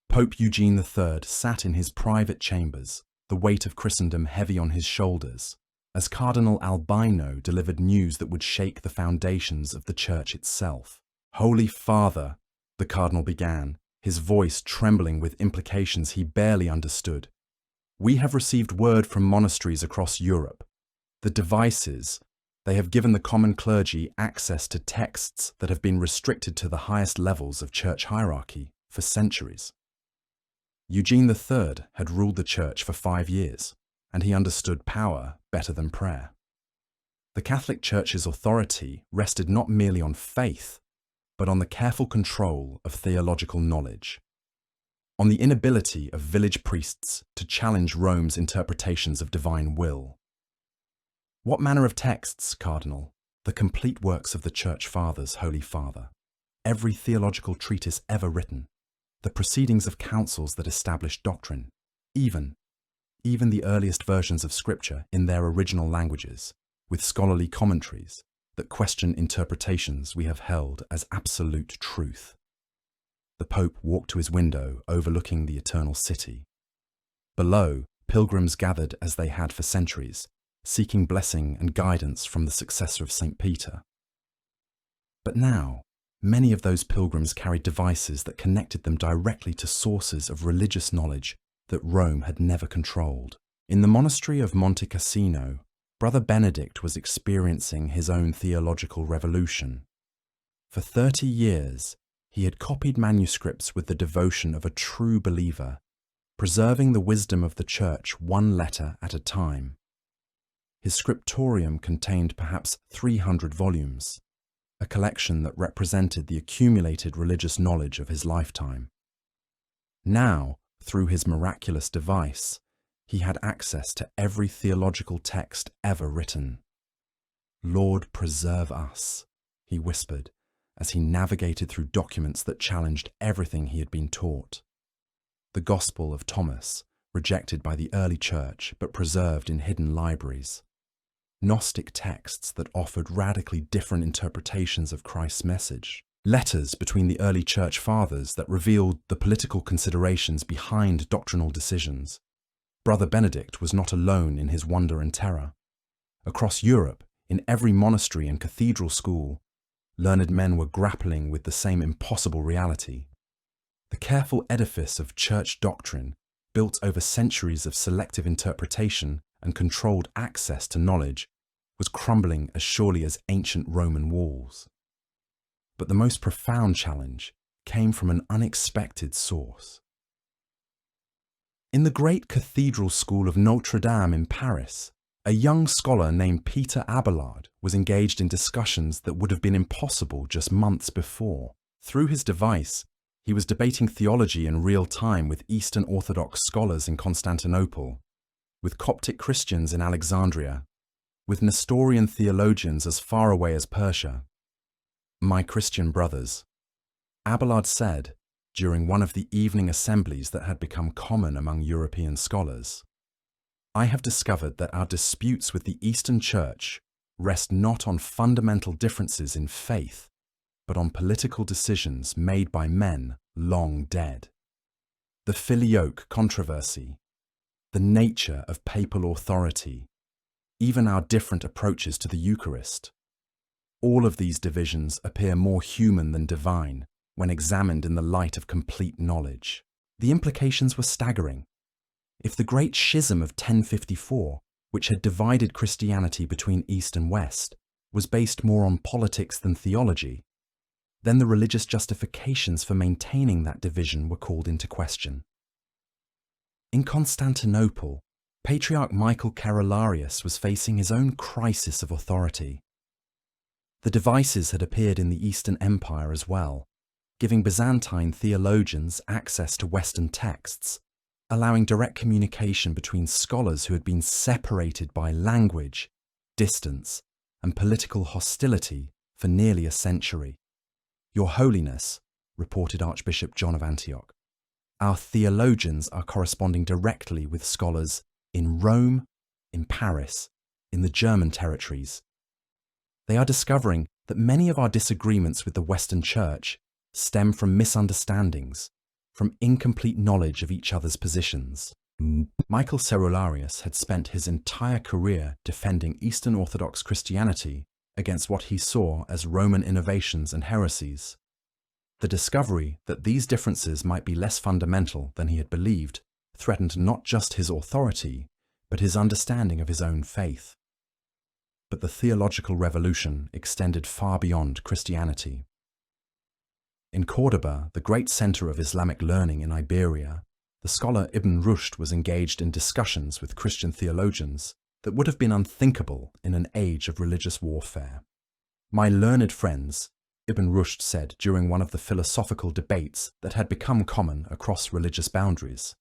Pope Eugene III sat in his private chambers, the weight of Christendom heavy on his shoulders, as Cardinal Albino delivered news that would shake the foundations of the Church itself. "Holy Father," the Cardinal began, his voice trembling with implications he barely understood, "we have received word from monasteries across Europe. The devices, They have given the common clergy access to texts that have been restricted to the highest levels of church hierarchy for centuries. Eugene III had ruled the church for 5 years, and he understood power better than prayer. The Catholic Church's authority rested not merely on faith, but on the careful control of theological knowledge, on the inability of village priests to challenge Rome's interpretations of divine will. What manner of texts, Cardinal? The complete works of the Church Fathers, Holy Father, every theological treatise ever written, the proceedings of councils that established doctrine, even the earliest versions of Scripture in their original languages, with scholarly commentaries that question interpretations we have held as absolute truth. The Pope walked to his window overlooking the eternal city. Below, pilgrims gathered as they had for centuries, seeking blessing and guidance from the successor of St. Peter. But now, many of those pilgrims carried devices that connected them directly to sources of religious knowledge that Rome had never controlled. In the monastery of Monte Cassino, Brother Benedict was experiencing his own theological revolution. For 30 years, he had copied manuscripts with the devotion of a true believer, preserving the wisdom of the Church one letter at a time. His scriptorium contained perhaps 300 volumes, a collection that represented the accumulated religious knowledge of his lifetime. Now, through his miraculous device, he had access to every theological text ever written. "Lord, preserve us," he whispered as he navigated through documents that challenged everything he had been taught. The Gospel of Thomas, rejected by the early church but preserved in hidden libraries. Gnostic texts that offered radically different interpretations of Christ's message. Letters between the early church fathers that revealed the political considerations behind doctrinal decisions. Brother Benedict was not alone in his wonder and terror. Across Europe, in every monastery and cathedral school, learned men were grappling with the same impossible reality. The careful edifice of church doctrine, built over centuries of selective interpretation and controlled access to knowledge, was crumbling as surely as ancient Roman walls. But the most profound challenge came from an unexpected source. In the great cathedral school of Notre Dame in Paris, a young scholar named Peter Abelard was engaged in discussions that would have been impossible just months before. Through his device, he was debating theology in real time with Eastern Orthodox scholars in Constantinople, with Coptic Christians in Alexandria, with Nestorian theologians as far away as Persia. "My Christian brothers," Abelard said during one of the evening assemblies that had become common among European scholars, "I have discovered that our disputes with the Eastern Church rest not on fundamental differences in faith, but on political decisions made by men long dead. The filioque controversy, the nature of papal authority, even our different approaches to the Eucharist. All of these divisions appear more human than divine when examined in the light of complete knowledge." The implications were staggering. If the great schism of 1054, which had divided Christianity between East and West, was based more on politics than theology, then the religious justifications for maintaining that division were called into question. In Constantinople, Patriarch Michael Carolarius was facing his own crisis of authority. The devices had appeared in the Eastern Empire as well, giving Byzantine theologians access to Western texts, allowing direct communication between scholars who had been separated by language, distance, and political hostility for nearly a century. "Your Holiness," reported Archbishop John of Antioch, "our theologians are corresponding directly with scholars in Rome, in Paris, in the German territories. They are discovering that many of our disagreements with the Western Church stem from misunderstandings, from incomplete knowledge of each other's positions." Michael Cerularius had spent his entire career defending Eastern Orthodox Christianity against what he saw as Roman innovations and heresies. The discovery that these differences might be less fundamental than he had believed threatened not just his authority, but his understanding of his own faith. but the theological revolution extended far beyond Christianity. In Córdoba, the great center of Islamic learning in Iberia, the scholar Ibn Rushd was engaged in discussions with Christian theologians that would have been unthinkable in an age of religious warfare. "My learned friends," Ibn Rushd said during one of the philosophical debates that had become common across religious boundaries,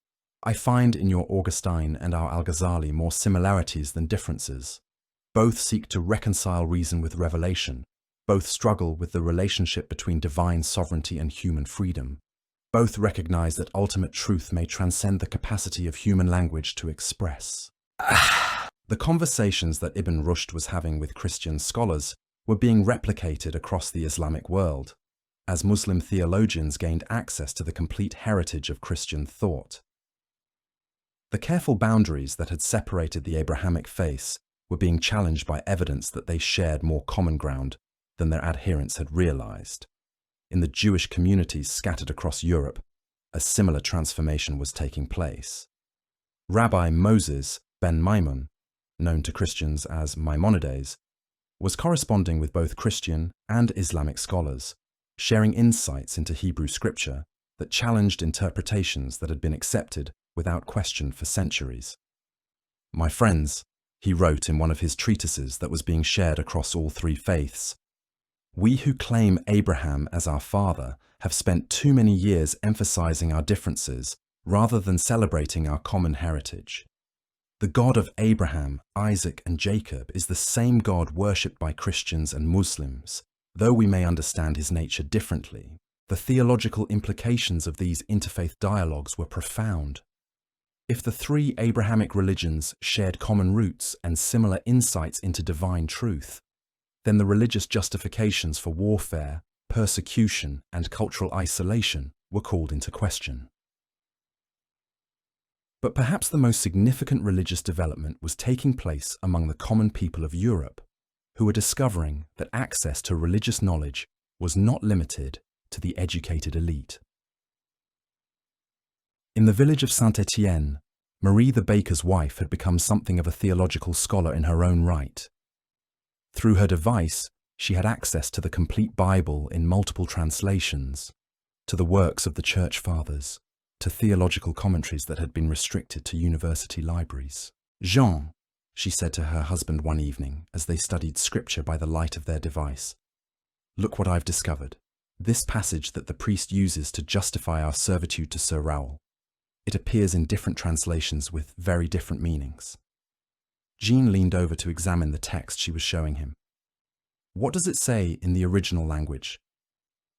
"I find in your Augustine and our Al-Ghazali more similarities than differences. Both seek to reconcile reason with revelation. Both struggle with the relationship between divine sovereignty and human freedom. Both recognize that ultimate truth may transcend the capacity of human language to express." The conversations that Ibn Rushd was having with Christian scholars were being replicated across the Islamic world, as Muslim theologians gained access to the complete heritage of Christian thought. The careful boundaries that had separated the Abrahamic faiths were being challenged by evidence that they shared more common ground than their adherents had realized. In the Jewish communities scattered across Europe, a similar transformation was taking place. Rabbi Moses ben Maimon, known to Christians as Maimonides, was corresponding with both Christian and Islamic scholars, sharing insights into Hebrew scripture that challenged interpretations that had been accepted without question for centuries. "My friends," he wrote in one of his treatises that was being shared across all three faiths, "we who claim Abraham as our father have spent too many years emphasizing our differences rather than celebrating our common heritage. The God of Abraham, Isaac, and Jacob is the same God worshipped by Christians and Muslims. Though we may understand his nature differently, the theological implications of these interfaith dialogues were profound. If the three Abrahamic religions shared common roots and similar insights into divine truth, then the religious justifications for warfare, persecution, and cultural isolation were called into question." But perhaps the most significant religious development was taking place among the common people of Europe, who were discovering that access to religious knowledge was not limited to the educated elite. In the village of Saint-Étienne, Marie the baker's wife had become something of a theological scholar in her own right. Through her device, she had access to the complete Bible in multiple translations, to the works of the Church Fathers, to theological commentaries that had been restricted to university libraries. "Jean," she said to her husband one evening as they studied scripture by the light of their device, "look what I've discovered. This passage that the priest uses to justify our servitude to Sir Raoul. It appears in different translations with very different meanings." Jean leaned over to examine the text she was showing him. "What does it say in the original language?"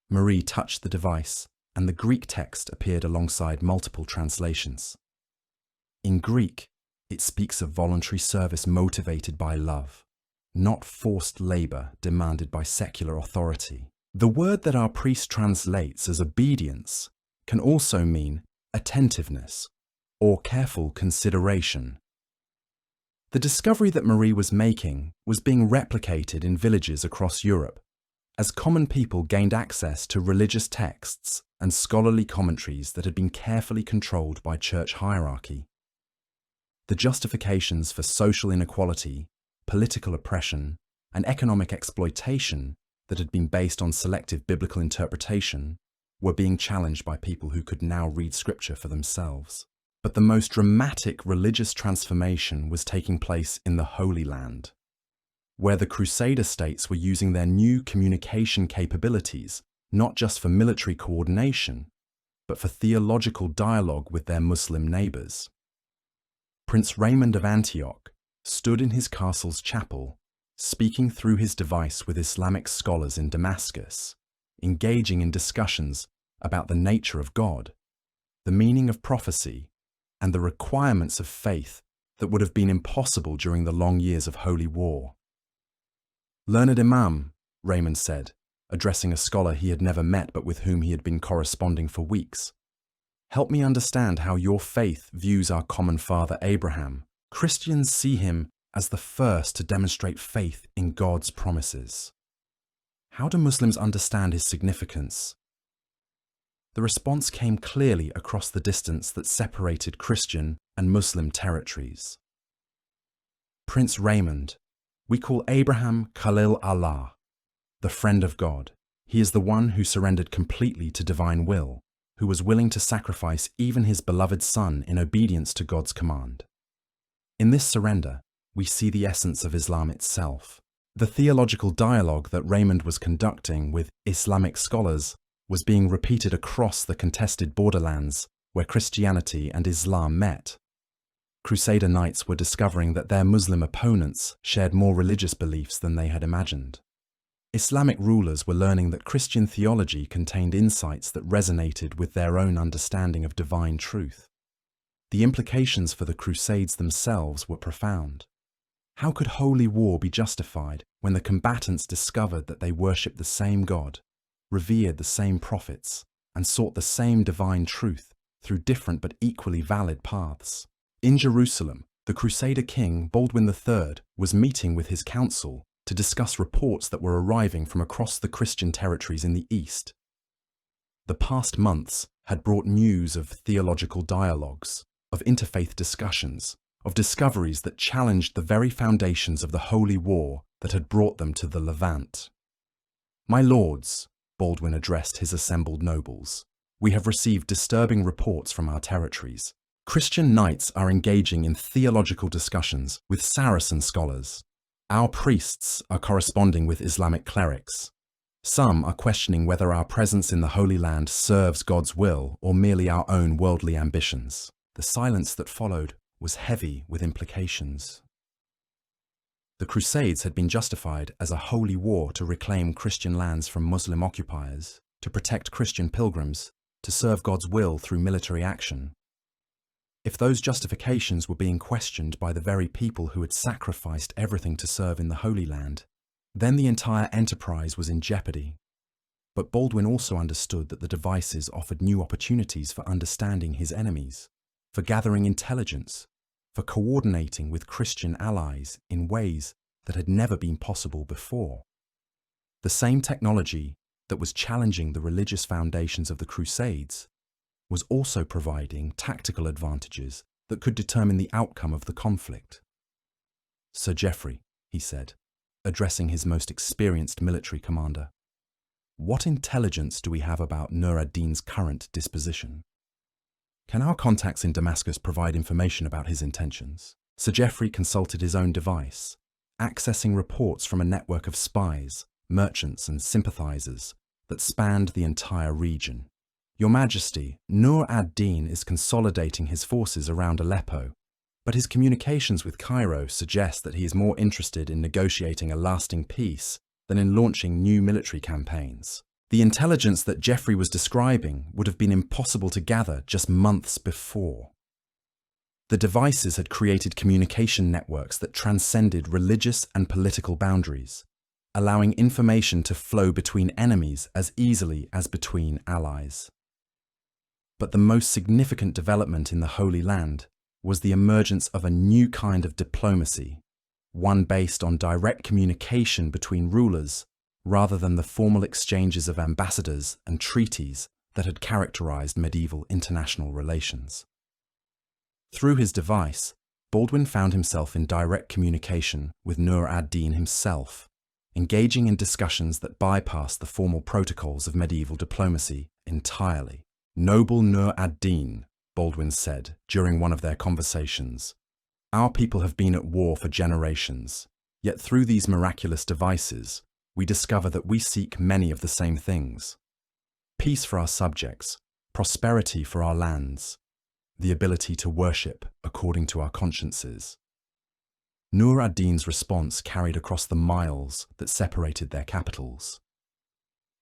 Marie touched the device, and the Greek text appeared alongside multiple translations. In Greek, it speaks of voluntary service motivated by love, not forced labor demanded by secular authority. The word that our priest translates as obedience can also mean attentiveness or careful consideration. The discovery that Marie was making was being replicated in villages across Europe, as common people gained access to religious texts and scholarly commentaries that had been carefully controlled by church hierarchy. The justifications for social inequality, political oppression, and economic exploitation that had been based on selective biblical interpretation were being challenged by people who could now read scripture for themselves. But the most dramatic religious transformation was taking place in the Holy Land, where the Crusader states were using their new communication capabilities not just for military coordination, but for theological dialogue with their Muslim neighbors. Prince Raymond of Antioch stood in his castle's chapel, speaking through his device with Islamic scholars in Damascus, engaging in discussions about the nature of God, the meaning of prophecy, and the requirements of faith that would have been impossible during the long years of holy war. "Learned Imam," Raymond said, addressing a scholar he had never met but with whom he had been corresponding for weeks, "help me understand how your faith views our common father Abraham. Christians see him as the first to demonstrate faith in God's promises. How do Muslims understand his significance?" The response came clearly across the distance that separated Christian and Muslim territories. Prince Raymond, We call Abraham Khalil Allah, the friend of God. He is the one who surrendered completely to divine will, who was willing to sacrifice even his beloved son in obedience to God's command. In this surrender, we see the essence of Islam itself. The theological dialogue that Raymond was conducting with Islamic scholars was being repeated across the contested borderlands where Christianity and Islam met. Crusader knights were discovering that their Muslim opponents shared more religious beliefs than they had imagined. Islamic rulers were learning that Christian theology contained insights that resonated with their own understanding of divine truth. The implications for the Crusades themselves were profound. How could holy war be justified when the combatants discovered that they worshipped the same God, revered the same prophets, and sought the same divine truth through different but equally valid paths? In Jerusalem, the Crusader king Baldwin III was meeting with his council to discuss reports that were arriving from across the Christian territories in the East. The past months had brought news of theological dialogues, of interfaith discussions, of discoveries that challenged the very foundations of the holy war that had brought them to the Levant. "My lords," Baldwin addressed his assembled nobles, "we have received disturbing reports from our territories. Christian knights are engaging in theological discussions with Saracen scholars. Our priests are corresponding with Islamic clerics. Some are questioning whether our presence in the Holy Land serves God's will or merely our own worldly ambitions." The silence that followed was heavy with implications. The Crusades had been justified as a holy war to reclaim Christian lands from Muslim occupiers, to protect Christian pilgrims, to serve God's will through military action. If those justifications were being questioned by the very people who had sacrificed everything to serve in the Holy Land, then the entire enterprise was in jeopardy. But Baldwin also understood that the devices offered new opportunities for understanding his enemies, for gathering intelligence, for coordinating with Christian allies in ways that had never been possible before. The same technology that was challenging the religious foundations of the Crusades was also providing tactical advantages that could determine the outcome of the conflict. "Sir Geoffrey," he said, addressing his most experienced military commander, "what intelligence do we have about Nur ad-Din's current disposition? Can our contacts in Damascus provide information about his intentions?" Sir Geoffrey consulted his own device, accessing reports from a network of spies, merchants and sympathizers that spanned the entire region. "Your Majesty, Nur ad-Din is consolidating his forces around Aleppo, but his communications with Cairo suggest that he is more interested in negotiating a lasting peace than in launching new military campaigns." The intelligence that Geoffrey was describing would have been impossible to gather just months before. The devices had created communication networks that transcended religious and political boundaries, allowing information to flow between enemies as easily as between allies. But the most significant development in the Holy Land was the emergence of a new kind of diplomacy, one based on direct communication between rulers rather than the formal exchanges of ambassadors and treaties that had characterized medieval international relations. Through his device, Baldwin found himself in direct communication with Nur ad-Din himself, engaging in discussions that bypassed the formal protocols of medieval diplomacy entirely. "Noble Nur ad-Din," Baldwin said during one of their conversations, "our people have been at war for generations, yet through these miraculous devices, we discover that we seek many of the same things: peace for our subjects, prosperity for our lands, the ability to worship according to our consciences." Nur ad-Din's response carried across the miles that separated their capitals.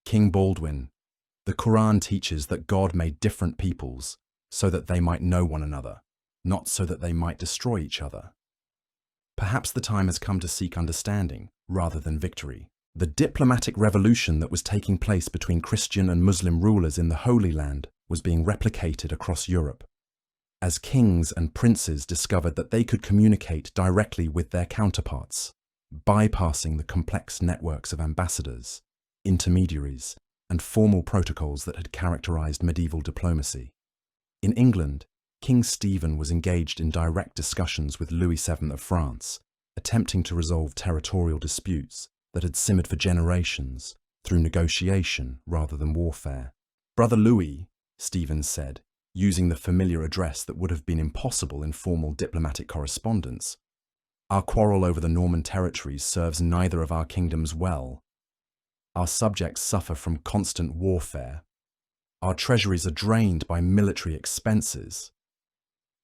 "King Baldwin, the Quran teaches that God made different peoples so that they might know one another, not so that they might destroy each other. Perhaps the time has come to seek understanding rather than victory." The diplomatic revolution that was taking place between Christian and Muslim rulers in the Holy Land was being replicated across Europe, as kings and princes discovered that they could communicate directly with their counterparts, bypassing the complex networks of ambassadors, intermediaries, and formal protocols that had characterized medieval diplomacy. In England, King Stephen was engaged in direct discussions with Louis VII of France attempting to resolve territorial disputes that had simmered for generations through negotiation rather than warfare. "Brother Louis," Stephen said, using the familiar address that would have been impossible in formal diplomatic correspondence, "our quarrel over the Norman territories serves neither of our kingdoms well. Our subjects suffer from constant warfare. Our treasuries are drained by military expenses.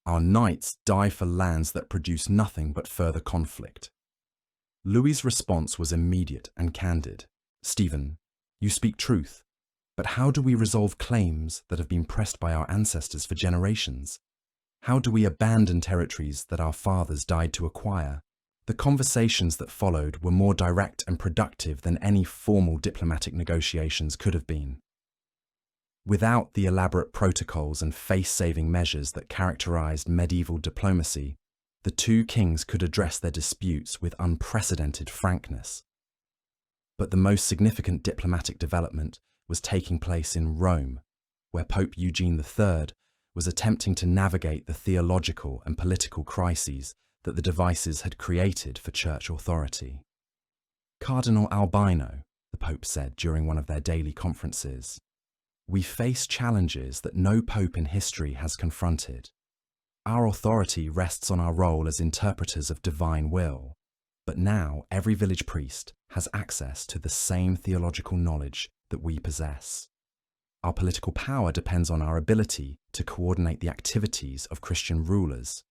Our knights die for lands that produce nothing but further conflict." Louis's response was immediate and candid. "Stephen, you speak truth, but how do we resolve claims that have been pressed by our ancestors for generations? How do we abandon territories that our fathers died to acquire?" The conversations that followed were more direct and productive than any formal diplomatic negotiations could have been. Without the elaborate protocols and face-saving measures that characterized medieval diplomacy, the two kings could address their disputes with unprecedented frankness. But the most significant diplomatic development was taking place in Rome, where Pope Eugene III was attempting to navigate the theological and political crises that the devices had created for church authority. "Cardinal Albino," the Pope said during one of their daily conferences, "we face challenges that no pope in history has confronted. Our authority rests on our role as interpreters of divine will, but now every village priest has access to the same theological knowledge that we possess. Our political power depends on our ability to coordinate the activities of Christian rulers,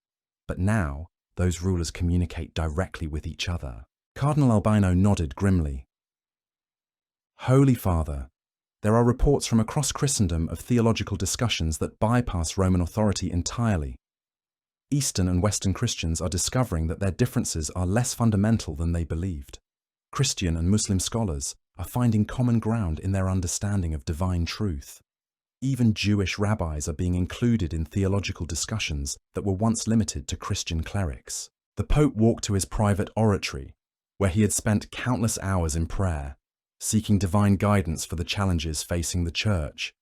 but now those rulers communicate directly with each other." Cardinal Albino nodded grimly. "Holy Father, there are reports from across Christendom of theological discussions that bypass Roman authority entirely. Eastern and Western Christians are discovering that their differences are less fundamental than they believed. Christian and Muslim scholars are finding common ground in their understanding of divine truth. Even Jewish rabbis are being included in theological discussions that were once limited to Christian clerics." The Pope walked to his private oratory, where he had spent countless hours in prayer, seeking divine guidance for the challenges facing the Church.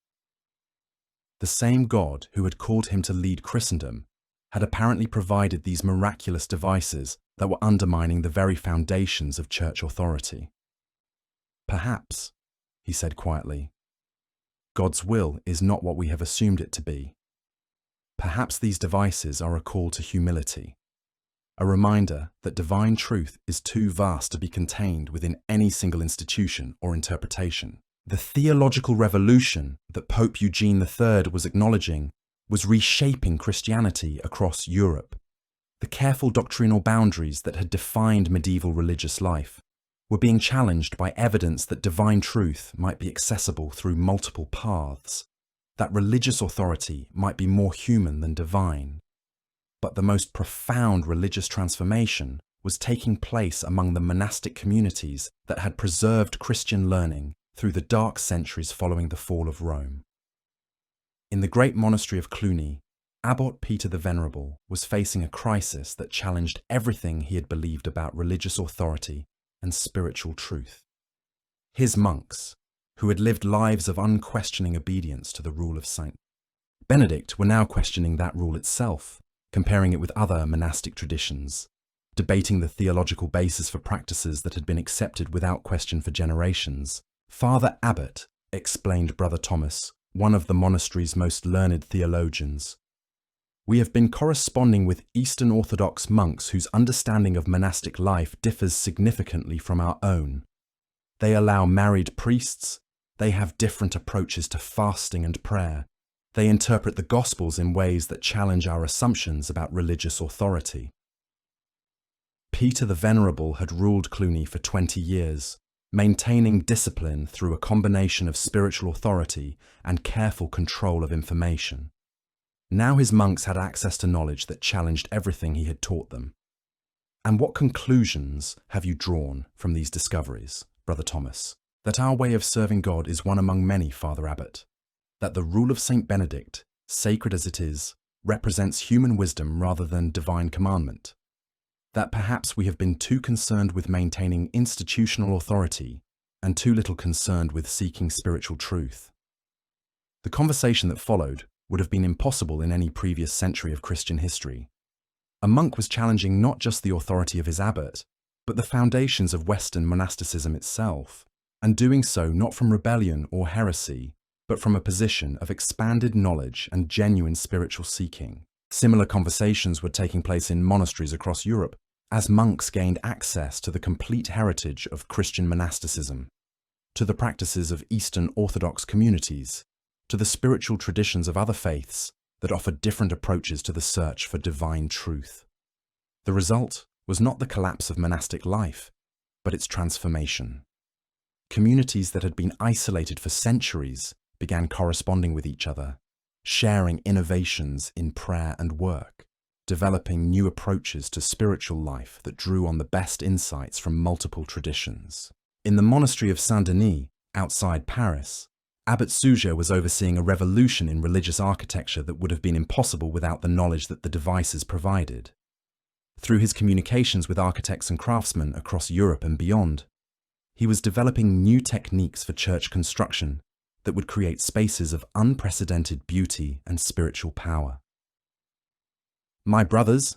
The same God who had called him to lead Christendom had apparently provided these miraculous devices that were undermining the very foundations of church authority. "Perhaps," he said quietly, "God's will is not what we have assumed it to be. Perhaps these devices are a call to humility, a reminder that divine truth is too vast to be contained within any single institution or interpretation." The theological revolution that Pope Eugene III was acknowledging was reshaping Christianity across Europe. The careful doctrinal boundaries that had defined medieval religious life were being challenged by evidence that divine truth might be accessible through multiple paths, that religious authority might be more human than divine. But the most profound religious transformation was taking place among the monastic communities that had preserved Christian learning through the dark centuries following the fall of Rome. In the great monastery of Cluny, Abbot Peter the Venerable was facing a crisis that challenged everything he had believed about religious authority and spiritual truth. His monks, who had lived lives of unquestioning obedience to the rule of Saint Benedict, were now questioning that rule itself, comparing it with other monastic traditions, debating the theological basis for practices that had been accepted without question for generations. "Father Abbot," explained Brother Thomas, one of the monastery's most learned theologians, "we have been corresponding with Eastern Orthodox monks whose understanding of monastic life differs significantly from our own. They allow married priests, they have different approaches to fasting and prayer, they interpret the Gospels in ways that challenge our assumptions about religious authority." Peter the Venerable had ruled Cluny for 20 years, maintaining discipline through a combination of spiritual authority and careful control of information. Now his monks had access to knowledge that challenged everything he had taught them. "And what conclusions have you drawn from these discoveries, Brother Thomas?" "That our way of serving God is one among many, Father Abbot. That the rule of Saint Benedict, sacred as it is, represents human wisdom rather than divine commandment. That perhaps we have been too concerned with maintaining institutional authority and too little concerned with seeking spiritual truth." The conversation that followed would have been impossible in any previous century of Christian history. A monk was challenging not just the authority of his abbot, but the foundations of Western monasticism itself, and doing so not from rebellion or heresy, but from a position of expanded knowledge and genuine spiritual seeking. Similar conversations were taking place in monasteries across Europe as monks gained access to the complete heritage of Christian monasticism, to the practices of Eastern Orthodox communities, to the spiritual traditions of other faiths that offered different approaches to the search for divine truth. The result was not the collapse of monastic life, but its transformation. Communities that had been isolated for centuries began corresponding with each other, sharing innovations in prayer and work, developing new approaches to spiritual life that drew on the best insights from multiple traditions. In the monastery of Saint-Denis, outside Paris, Abbot Suger was overseeing a revolution in religious architecture that would have been impossible without the knowledge that the devices provided. Through his communications with architects and craftsmen across Europe and beyond, he was developing new techniques for church construction that would create spaces of unprecedented beauty and spiritual power. "My brothers,"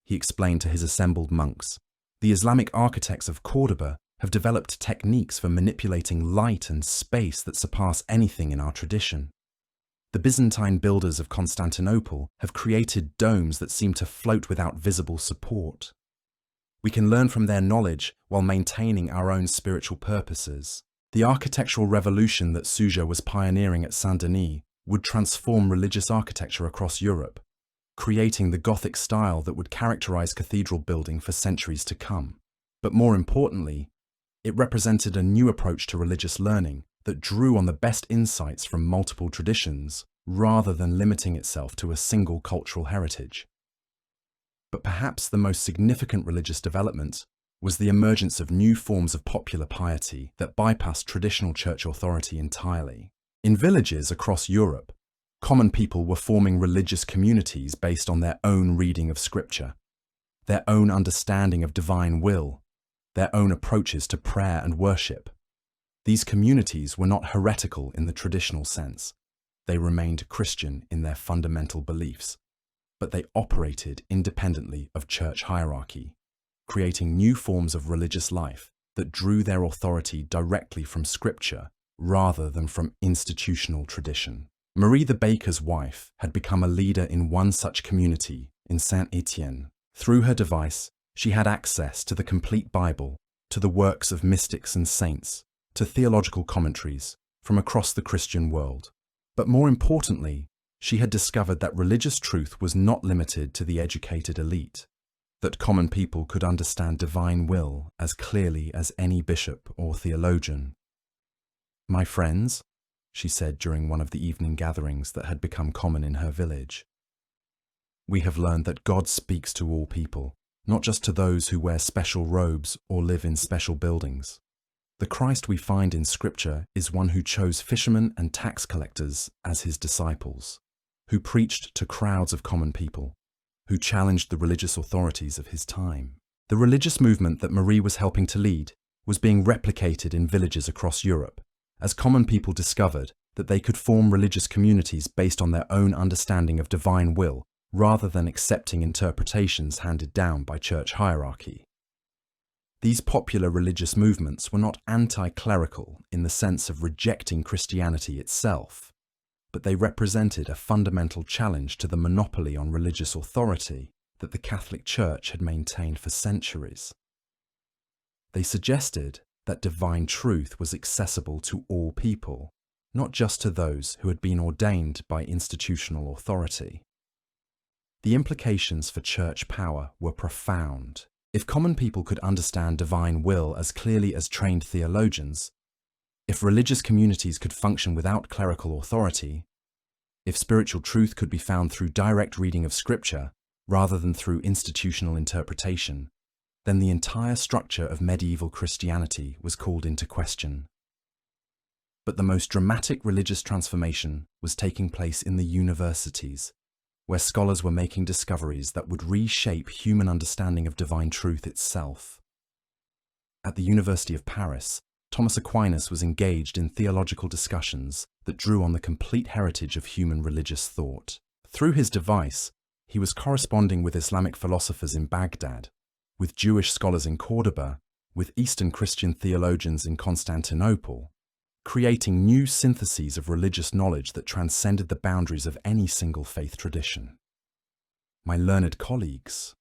he explained to his assembled monks, "the Islamic architects of Cordoba have developed techniques for manipulating light and space that surpass anything in our tradition. The Byzantine builders of Constantinople have created domes that seem to float without visible support. We can learn from their knowledge while maintaining our own spiritual purposes." The architectural revolution that Suger was pioneering at Saint-Denis would transform religious architecture across Europe, creating the Gothic style that would characterize cathedral building for centuries to come. But more importantly, it represented a new approach to religious learning that drew on the best insights from multiple traditions rather than limiting itself to a single cultural heritage. But perhaps the most significant religious development was the emergence of new forms of popular piety that bypassed traditional church authority entirely. In villages across Europe, common people were forming religious communities based on their own reading of Scripture, their own understanding of divine will, their own approaches to prayer and worship. These communities were not heretical in the traditional sense. They remained Christian in their fundamental beliefs, but they operated independently of church hierarchy, creating new forms of religious life that drew their authority directly from Scripture rather than from institutional tradition. Marie the baker's wife had become a leader in one such community in Saint-Étienne. Through her device, she had access to the complete Bible, to the works of mystics and saints, to theological commentaries from across the Christian world. But more importantly, she had discovered that religious truth was not limited to the educated elite, that common people could understand divine will as clearly as any bishop or theologian. "My friends," she said during one of the evening gatherings that had become common in her village, "we have learned that God speaks to all people, not just to those who wear special robes or live in special buildings. The Christ we find in Scripture is one who chose fishermen and tax collectors as his disciples, who preached to crowds of common people, who challenged the religious authorities of his time." The religious movement that Marie was helping to lead was being replicated in villages across Europe, as common people discovered that they could form religious communities based on their own understanding of divine will rather than accepting interpretations handed down by church hierarchy. These popular religious movements were not anti-clerical in the sense of rejecting Christianity itself, but they represented a fundamental challenge to the monopoly on religious authority that the Catholic Church had maintained for centuries. They suggested that divine truth was accessible to all people, not just to those who had been ordained by institutional authority. The implications for church power were profound. If common people could understand divine will as clearly as trained theologians, if religious communities could function without clerical authority, if spiritual truth could be found through direct reading of Scripture rather than through institutional interpretation, then the entire structure of medieval Christianity was called into question. But the most dramatic religious transformation was taking place in the universities, where scholars were making discoveries that would reshape human understanding of divine truth itself. At the University of Paris, Thomas Aquinas was engaged in theological discussions that drew on the complete heritage of human religious thought. Through his device, He was corresponding with Islamic philosophers in Baghdad, with Jewish scholars in Cordoba, with Eastern Christian theologians in Constantinople, creating new syntheses of religious knowledge that transcended the boundaries of any single faith tradition. "My learned colleagues,"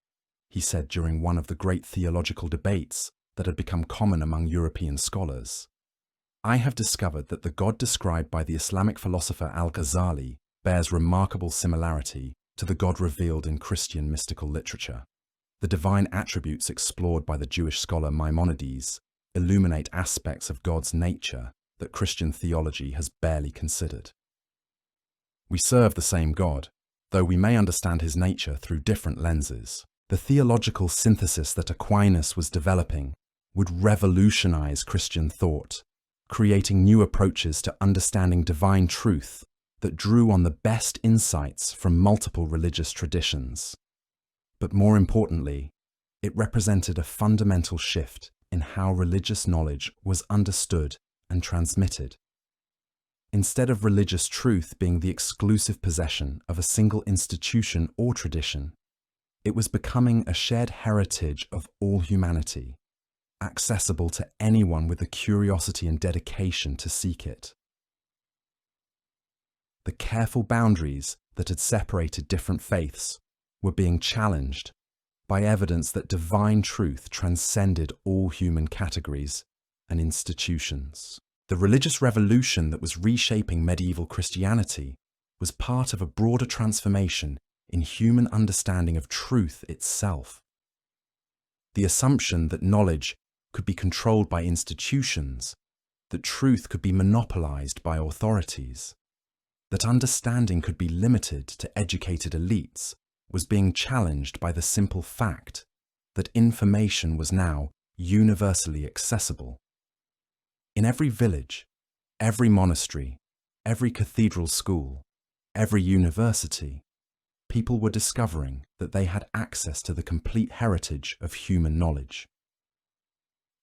he said during one of the great theological debates that had become common among European scholars, "I have discovered that the God described by the Islamic philosopher Al-Ghazali bears remarkable similarity to the God revealed in Christian mystical literature. The divine attributes explored by the Jewish scholar Maimonides illuminate aspects of God's nature that Christian theology has barely considered. We serve the same God, though we may understand his nature through different lenses. The theological synthesis that Aquinas was developing would revolutionize Christian thought, creating new approaches to understanding divine truth that drew on the best insights from multiple religious traditions. But more importantly, it represented a fundamental shift in how religious knowledge was understood and transmitted. Instead of religious truth being the exclusive possession of a single institution or tradition, it was becoming a shared heritage of all humanity, accessible to anyone with the curiosity and dedication to seek it. The careful boundaries that had separated different faiths were being challenged by evidence that divine truth transcended all human categories and institutions. The religious revolution that was reshaping medieval Christianity was part of a broader transformation in human understanding of truth itself. The assumption that knowledge could be controlled by institutions, that truth could be monopolized by authorities, that understanding could be limited to educated elites was being challenged by the simple fact that information was now universally accessible. In every village, every monastery, every cathedral school, every university, people were discovering that they had access to the complete heritage of human knowledge.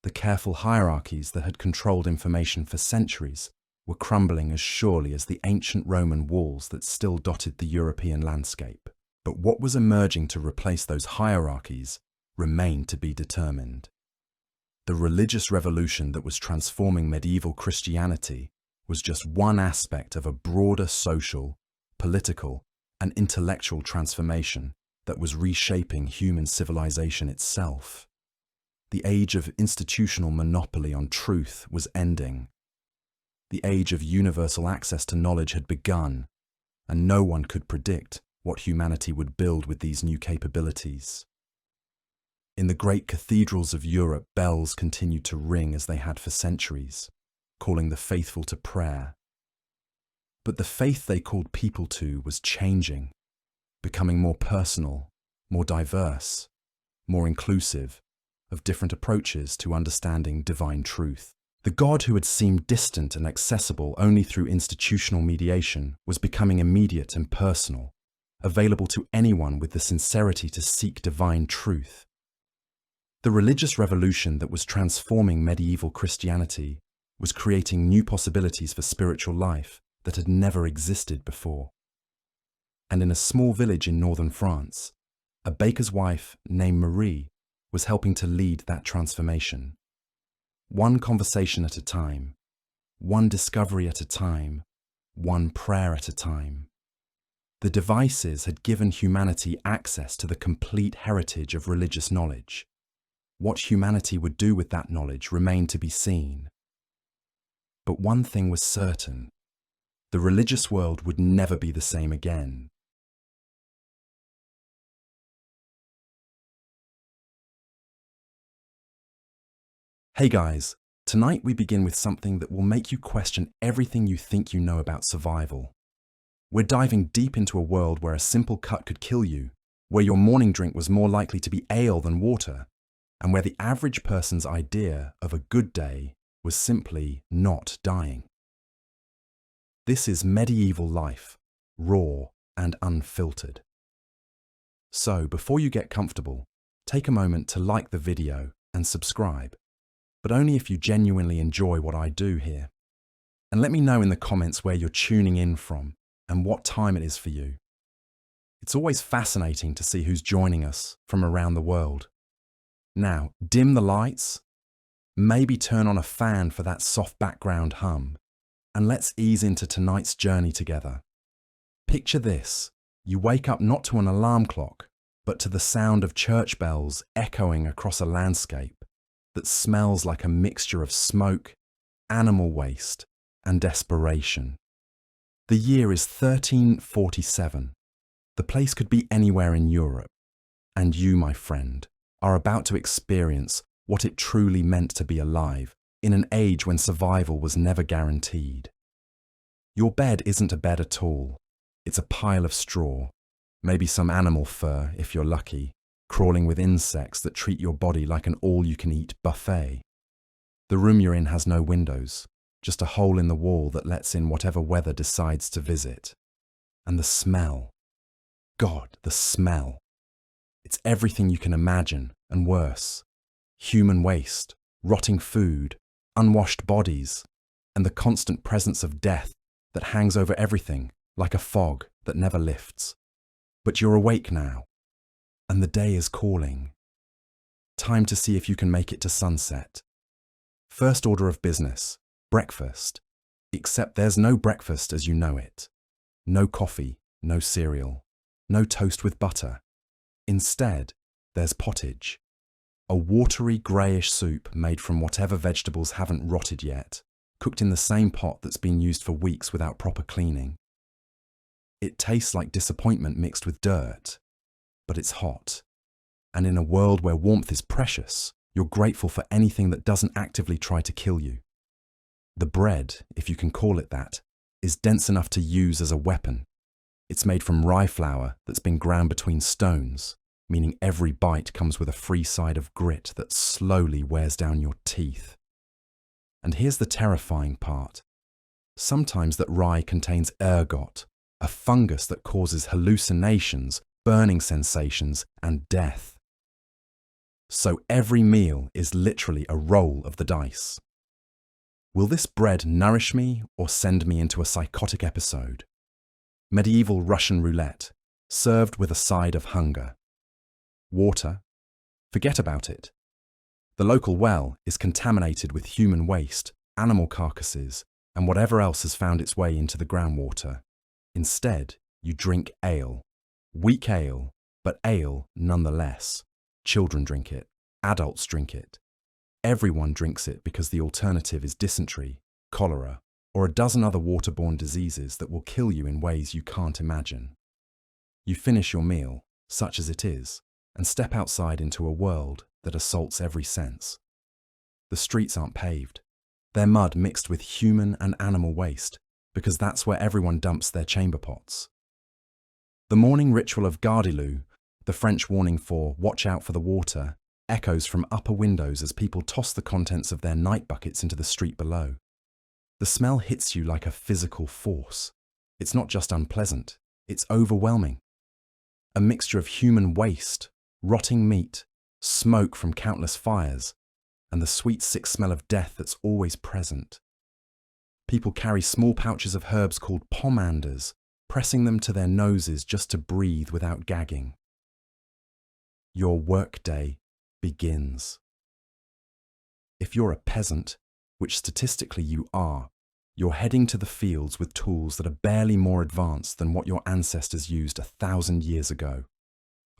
The careful hierarchies that had controlled information for centuries were crumbling as surely as the ancient Roman walls that still dotted the European landscape. But what was emerging to replace those hierarchies remained to be determined. The religious revolution that was transforming medieval Christianity was just one aspect of a broader social, political, and intellectual transformation that was reshaping human civilization itself. The age of institutional monopoly on truth was ending. The age of universal access to knowledge had begun, and no one could predict what humanity would build with these new capabilities. In the great cathedrals of Europe, bells continued to ring as they had for centuries, calling the faithful to prayer. But the faith they called people to was changing, becoming more personal, more diverse, more inclusive, of different approaches to understanding divine truth. The God who had seemed distant and accessible only through institutional mediation was becoming immediate and personal, available to anyone with the sincerity to seek divine truth. The religious revolution that was transforming medieval Christianity was creating new possibilities for spiritual life that had never existed before. And in a small village in northern France, a baker's wife named Marie was helping to lead that transformation. One conversation at a time, one discovery at a time, one prayer at a time. The devices had given humanity access to the complete heritage of religious knowledge. What humanity would do with that knowledge remained to be seen. But one thing was certain: the religious world would never be the same again. Hey guys, tonight we begin with something that will make you question everything you think you know about survival. We're diving deep into a world where a simple cut could kill you, where your morning drink was more likely to be ale than water, and where the average person's idea of a good day was simply not dying. This is medieval life, raw and unfiltered. So before you get comfortable, take a moment to like the video and subscribe, but only if you genuinely enjoy what I do here. And let me know in the comments where you're tuning in from and what time it is for you. It's always fascinating to see who's joining us from around the world. Now, dim the lights, maybe turn on a fan for that soft background hum, and let's ease into tonight's journey together. Picture this: you wake up not to an alarm clock, but to the sound of church bells echoing across a landscape that smells like a mixture of smoke, animal waste, and desperation. The year is 1347. The place could be anywhere in Europe, and you, my friend, are about to experience what it truly meant to be alive in an age when survival was never guaranteed. Your bed isn't a bed at all. It's a pile of straw, maybe some animal fur if you're lucky, crawling with insects that treat your body like an all-you-can-eat buffet. The room you're in has no windows, just a hole in the wall that lets in whatever weather decides to visit. And the smell. God, the smell. It's everything you can imagine, and worse. Human waste, rotting food, unwashed bodies, and the constant presence of death that hangs over everything like a fog that never lifts. But you're awake now, and the day is calling. Time to see if you can make it to sunset. First order of business, breakfast. Except there's no breakfast as you know it. No coffee, no cereal, no toast with butter. Instead, there's pottage. A watery greyish soup made from whatever vegetables haven't rotted yet, cooked in the same pot that's been used for weeks without proper cleaning. It tastes like disappointment mixed with dirt, but it's hot. And in a world where warmth is precious, you're grateful for anything that doesn't actively try to kill you. The bread, if you can call it that, is dense enough to use as a weapon. It's made from rye flour that's been ground between stones, meaning every bite comes with a free side of grit that slowly wears down your teeth. And here's the terrifying part. Sometimes that rye contains ergot, a fungus that causes hallucinations, burning sensations, and death. So every meal is literally a roll of the dice. Will this bread nourish me or send me into a psychotic episode? Medieval Russian roulette, served with a side of hunger. Water? Forget about it. The local well is contaminated with human waste, animal carcasses, and whatever else has found its way into the groundwater. Instead, you drink ale. Weak ale, but ale nonetheless. Children drink it. Adults drink it. Everyone drinks it because the alternative is dysentery, cholera, or a dozen other waterborne diseases that will kill you in ways you can't imagine. You finish your meal, such as it is, and step outside into a world that assaults every sense. The streets aren't paved. They're mud mixed with human and animal waste, because that's where everyone dumps their chamber pots. The morning ritual of Gardilou, the French warning for watch out for the water, echoes from upper windows as people toss the contents of their night buckets into the street below. The smell hits you like a physical force. It's not just unpleasant, it's overwhelming. A mixture of human waste, rotting meat, smoke from countless fires, and the sweet sick smell of death that's always present. People carry small pouches of herbs called pomanders, pressing them to their noses just to breathe without gagging. Your workday begins. If you're a peasant, which statistically you are, you're heading to the fields with tools that are barely more advanced than what your ancestors used 1,000 years ago.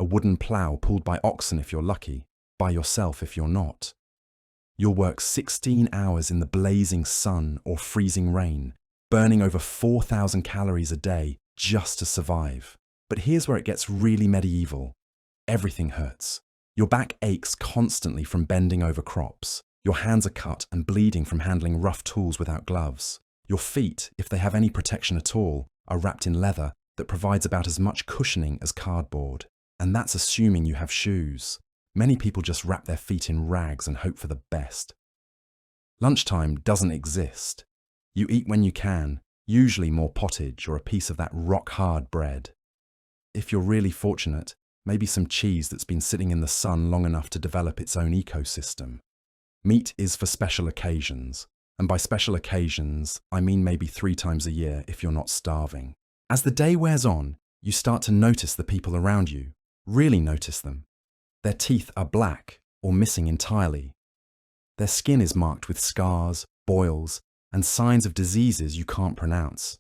A wooden plough pulled by oxen if you're lucky, by yourself if you're not. You'll work 16 hours in the blazing sun or freezing rain, burning over 4,000 calories a day just to survive. But here's where it gets really medieval. Everything hurts. Your back aches constantly from bending over crops. Your hands are cut and bleeding from handling rough tools without gloves. Your feet, if they have any protection at all, are wrapped in leather that provides about as much cushioning as cardboard. And that's assuming you have shoes. Many people just wrap their feet in rags and hope for the best. Lunchtime doesn't exist. You eat when you can, usually more pottage or a piece of that rock-hard bread. If you're really fortunate, maybe some cheese that's been sitting in the sun long enough to develop its own ecosystem. Meat is for special occasions, and by special occasions, I mean maybe 3 times a year if you're not starving. As the day wears on, You start to notice the people around you, really notice them. Their teeth are black or missing entirely. Their skin is marked with scars, boils, and signs of diseases you can't pronounce.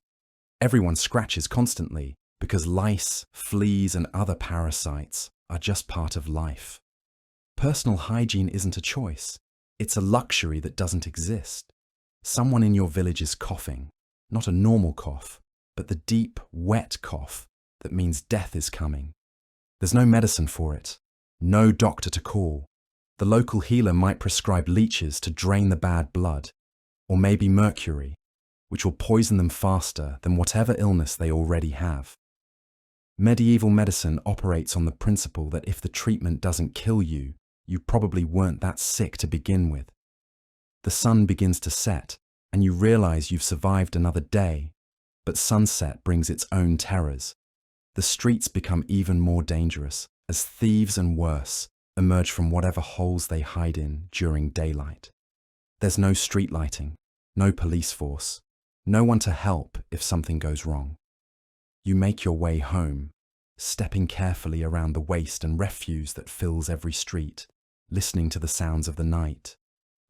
Everyone scratches constantly because lice, fleas, and other parasites are just part of life. Personal hygiene isn't a choice. It's a luxury that doesn't exist. Someone in your village is coughing, not a normal cough, but the deep, wet cough that means death is coming. There's no medicine for it, no doctor to call. The local healer might prescribe leeches to drain the bad blood, or maybe mercury, which will poison them faster than whatever illness they already have. Medieval medicine operates on the principle that if the treatment doesn't kill you, you probably weren't that sick to begin with. The sun begins to set, and you realize you've survived another day, but sunset brings its own terrors. The streets become even more dangerous as thieves and worse emerge from whatever holes they hide in during daylight. There's no street lighting, no police force, no one to help if something goes wrong. You make your way home, stepping carefully around the waste and refuse that fills every street, listening to the sounds of the night,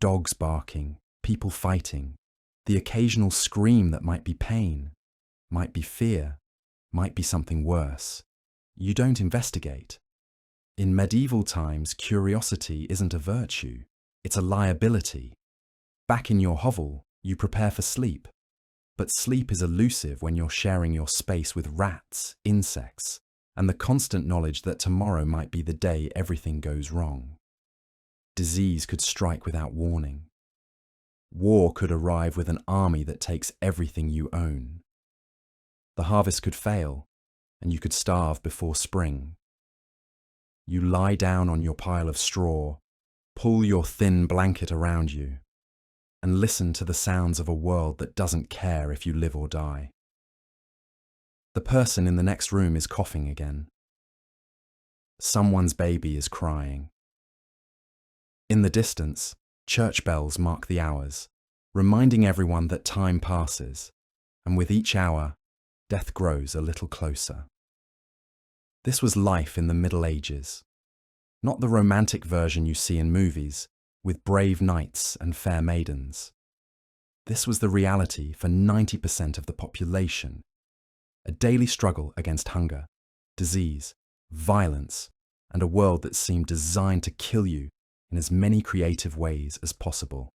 dogs barking, people fighting, the occasional scream that might be pain, might be fear, might be something worse. You don't investigate. In medieval times, curiosity isn't a virtue, it's a liability. Back in your hovel, you prepare for sleep. But sleep is elusive when you're sharing your space with rats, insects, and the constant knowledge that tomorrow might be the day everything goes wrong. Disease could strike without warning. War could arrive with an army that takes everything you own. The harvest could fail, and you could starve before spring. You lie down on your pile of straw, pull your thin blanket around you, and listen to the sounds of a world that doesn't care if you live or die. The person in the next room is coughing again. Someone's baby is crying. In the distance, church bells mark the hours, reminding everyone that time passes, and with each hour, death grows a little closer. This was life in the Middle Ages, not the romantic version you see in movies, with brave knights and fair maidens. This was the reality for 90% of the population, a daily struggle against hunger, disease, violence, and a world that seemed designed to kill you in as many creative ways as possible.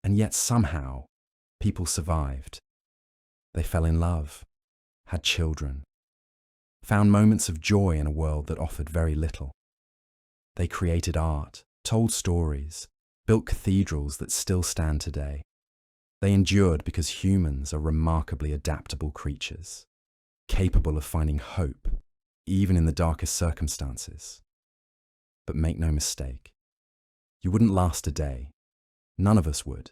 And yet somehow, people survived. They fell in love, had children, found moments of joy in a world that offered very little. They created art, told stories, built cathedrals that still stand today. They endured because humans are remarkably adaptable creatures, capable of finding hope, even in the darkest circumstances. But make no mistake, you wouldn't last a day. None of us would.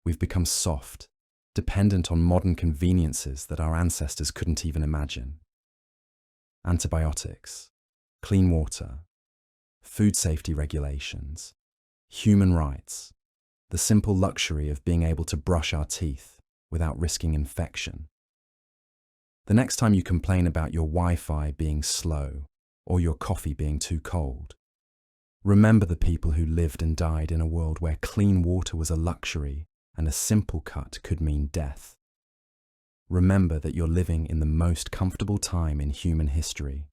We've become soft, dependent on modern conveniences that our ancestors couldn't even imagine. Antibiotics, clean water, food safety regulations, human rights, the simple luxury of being able to brush our teeth without risking infection. The next time you complain about your Wi-Fi being slow or your coffee being too cold, remember the people who lived and died in a world where clean water was a luxury and a simple cut could mean death. Remember that you're living in the most comfortable time in human history,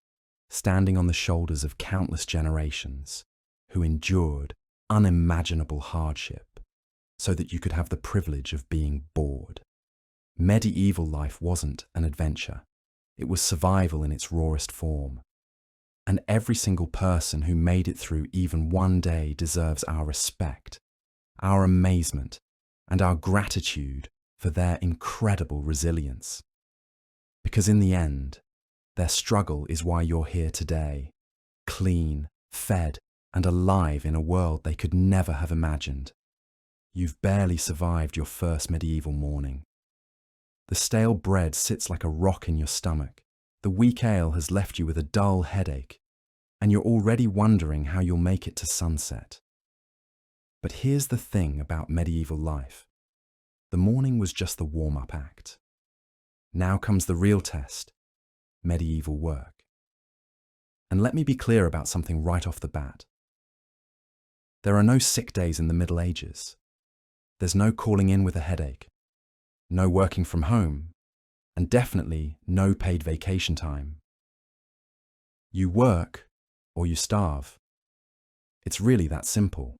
standing on the shoulders of countless generations who endured unimaginable hardship so that you could have the privilege of being bored. Medieval life wasn't an adventure. It was survival in its rawest form. And every single person who made it through even one day deserves our respect, our amazement, and our gratitude for their incredible resilience. Because in the end, their struggle is why you're here today, clean, fed, and alive in a world they could never have imagined. You've barely survived your first medieval morning. The stale bread sits like a rock in your stomach. The weak ale has left you with a dull headache, and you're already wondering how you'll make it to sunset. But here's the thing about medieval life. The morning was just the warm-up act. Now comes the real test. medieval work. And let me be clear about something right off the bat. There are no sick days in the Middle Ages. There's no calling in with a headache, no working from home, and definitely no paid vacation time. You work or you starve. It's really that simple.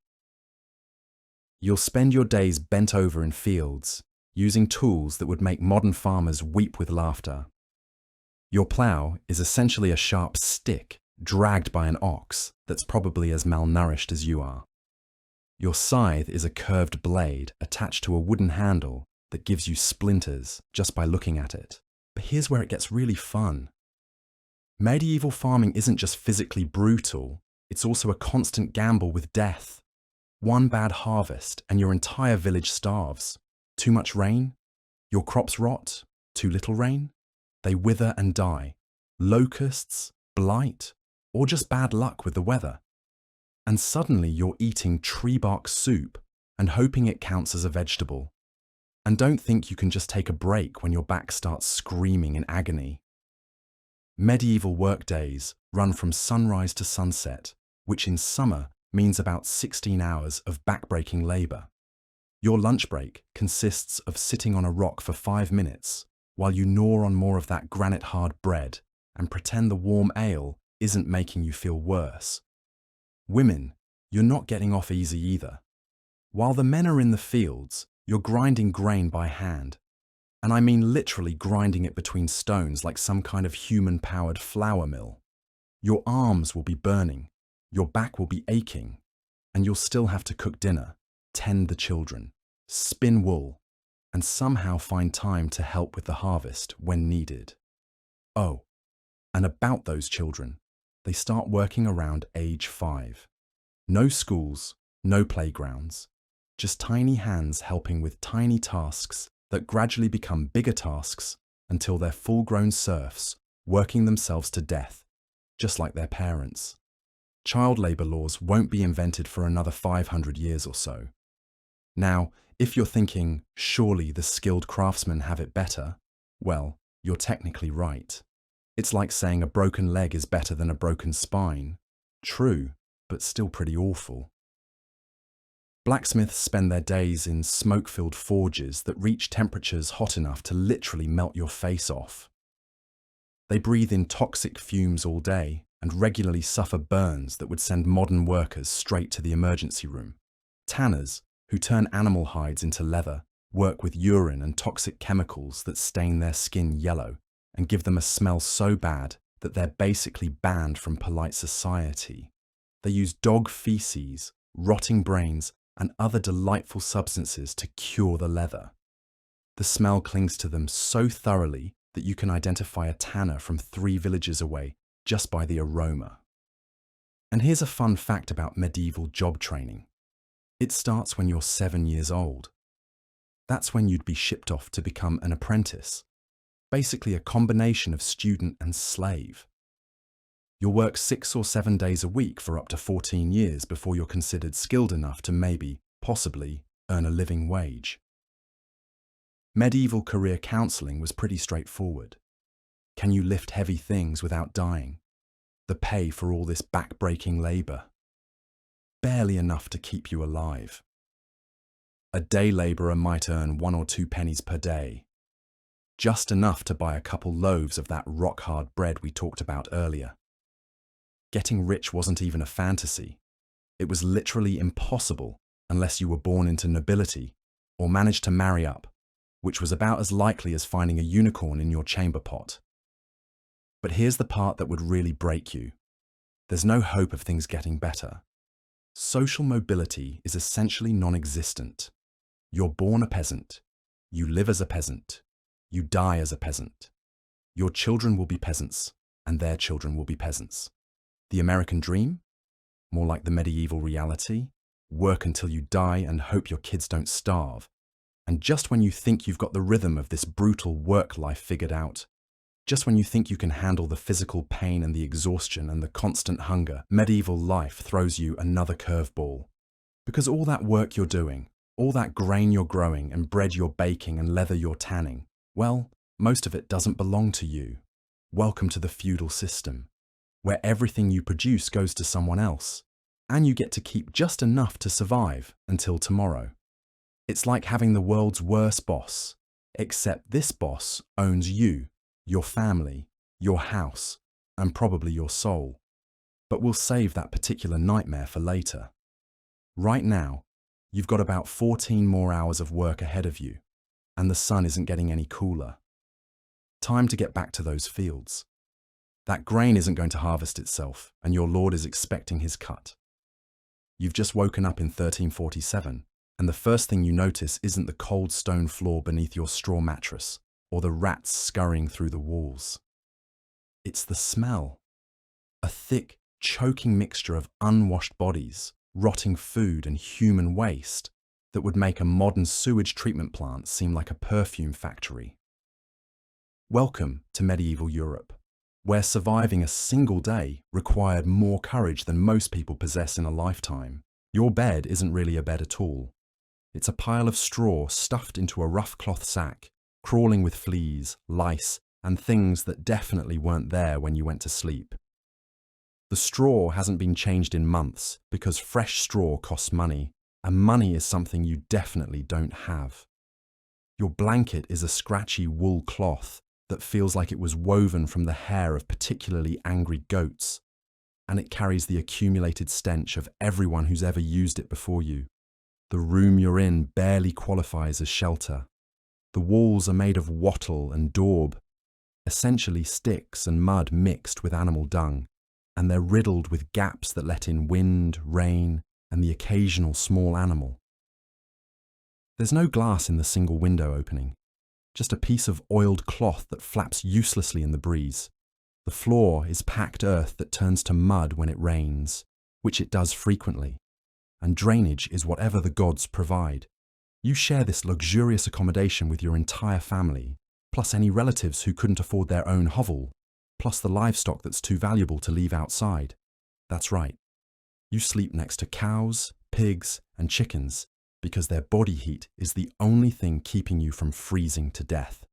You'll spend your days bent over in fields, using tools that would make modern farmers weep with laughter. Your plough is essentially a sharp stick dragged by an ox that's probably as malnourished as you are. Your scythe is a curved blade attached to a wooden handle that gives you splinters just by looking at it. But here's where it gets really fun. Medieval farming isn't just physically brutal, it's also a constant gamble with death. One bad harvest and your entire village starves. Too much rain? Your crops rot. Too little rain? They wither and die. Locusts, blight, or just bad luck with the weather. And suddenly you're eating tree bark soup and hoping it counts as a vegetable. And don't think you can just take a break when your back starts screaming in agony. Medieval workdays run from sunrise to sunset, which in summer means about 16 hours of back-breaking labour. Your lunch break consists of sitting on a rock for 5 minutes while you gnaw on more of that granite-hard bread and pretend the warm ale isn't making you feel worse. Women, you're not getting off easy either. While the men are in the fields, you're grinding grain by hand. And I mean literally grinding it between stones like some kind of human-powered flour mill. Your arms will be burning, your back will be aching, and you'll still have to cook dinner, tend the children, spin wool, and somehow find time to help with the harvest when needed. Oh, and about those children, they start working around age 5. No schools, no playgrounds, just tiny hands helping with tiny tasks that gradually become bigger tasks until they're full-grown serfs, working themselves to death, just like their parents. Child labour laws won't be invented for another 500 years or so. Now, if you're thinking, surely the skilled craftsmen have it better, well, you're technically right. It's like saying a broken leg is better than a broken spine. True, but still pretty awful. Blacksmiths spend their days in smoke-filled forges that reach temperatures hot enough to literally melt your face off. They breathe in toxic fumes all day and regularly suffer burns that would send modern workers straight to the emergency room. Tanners, who turn animal hides into leather, work with urine and toxic chemicals that stain their skin yellow and give them a smell so bad that they're basically banned from polite society. They use dog feces, rotting brains, and other delightful substances to cure the leather. The smell clings to them so thoroughly that you can identify a tanner from 3 villages away just by the aroma. And here's a fun fact about medieval job training. It starts when you're 7 years old. That's when you'd be shipped off to become an apprentice, basically a combination of student and slave. You'll work 6 or 7 days a week for up to 14 years before you're considered skilled enough to maybe, possibly, earn a living wage. Medieval career counselling was pretty straightforward. Can you lift heavy things without dying? The pay for all this back-breaking labour? Barely enough to keep you alive. A day labourer might earn 1 or 2 pennies per day. Just enough to buy a couple loaves of that rock-hard bread we talked about earlier. Getting rich wasn't even a fantasy. It was literally impossible unless you were born into nobility or managed to marry up, which was about as likely as finding a unicorn in your chamber pot. But here's the part that would really break you. There's no hope of things getting better. Social mobility is essentially non-existent. You're born a peasant. You live as a peasant. You die as a peasant. Your children will be peasants, and their children will be peasants. The American dream? More like the medieval reality? Work until you die and hope your kids don't starve. And just when you think you've got the rhythm of this brutal work life figured out, just when you think you can handle the physical pain and the exhaustion and the constant hunger, medieval life throws you another curveball. Because all that work you're doing, all that grain you're growing and bread you're baking and leather you're tanning, well, most of it doesn't belong to you. Welcome to the feudal system, where everything you produce goes to someone else, and you get to keep just enough to survive until tomorrow. It's like having the world's worst boss, except this boss owns you, your family, your house, and probably your soul. But we'll save that particular nightmare for later. Right now, you've got about 14 more hours of work ahead of you, and the sun isn't getting any cooler. Time to get back to those fields. That grain isn't going to harvest itself, and your lord is expecting his cut. You've just woken up in 1347, and the first thing you notice isn't the cold stone floor beneath your straw mattress, or the rats scurrying through the walls. It's the smell. A thick, choking mixture of unwashed bodies, rotting food and human waste that would make a modern sewage treatment plant seem like a perfume factory. Welcome to medieval Europe, where surviving a single day required more courage than most people possess in a lifetime. Your bed isn't really a bed at all. It's a pile of straw stuffed into a rough cloth sack, crawling with fleas, lice, and things that definitely weren't there when you went to sleep. The straw hasn't been changed in months because fresh straw costs money, and money is something you definitely don't have. Your blanket is a scratchy wool cloth that feels like it was woven from the hair of particularly angry goats, and it carries the accumulated stench of everyone who's ever used it before you. The room you're in barely qualifies as shelter. The walls are made of wattle and daub, essentially sticks and mud mixed with animal dung, and they're riddled with gaps that let in wind, rain, and the occasional small animal. There's no glass in the single window opening, just a piece of oiled cloth that flaps uselessly in the breeze. The floor is packed earth that turns to mud when it rains, which it does frequently, and drainage is whatever the gods provide. You share this luxurious accommodation with your entire family, plus any relatives who couldn't afford their own hovel, plus the livestock that's too valuable to leave outside. That's right. You sleep next to cows, pigs, and chickens because their body heat is the only thing keeping you from freezing to death,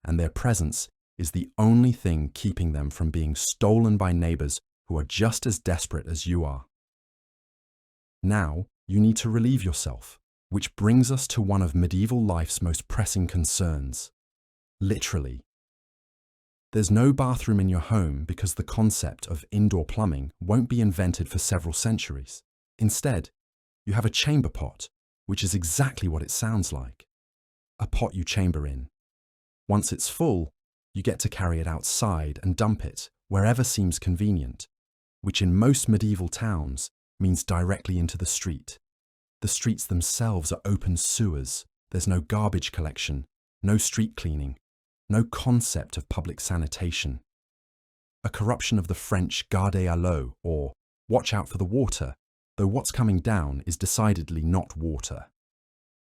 and their presence is the only thing keeping them from being stolen by neighbors who are just as desperate as you are. Now, you need to relieve yourself, which brings us to one of medieval life's most pressing concerns. Literally. There's no bathroom in your home because the concept of indoor plumbing won't be invented for several centuries. Instead, you have a chamber pot, which is exactly what it sounds like. A pot you chamber in. Once it's full, you get to carry it outside and dump it wherever seems convenient, which in most medieval towns means directly into the street. The streets themselves are open sewers. There's no garbage collection, no street cleaning, no concept of public sanitation. A corruption of the French gardez à l'eau, or watch out for the water, though what's coming down is decidedly not water.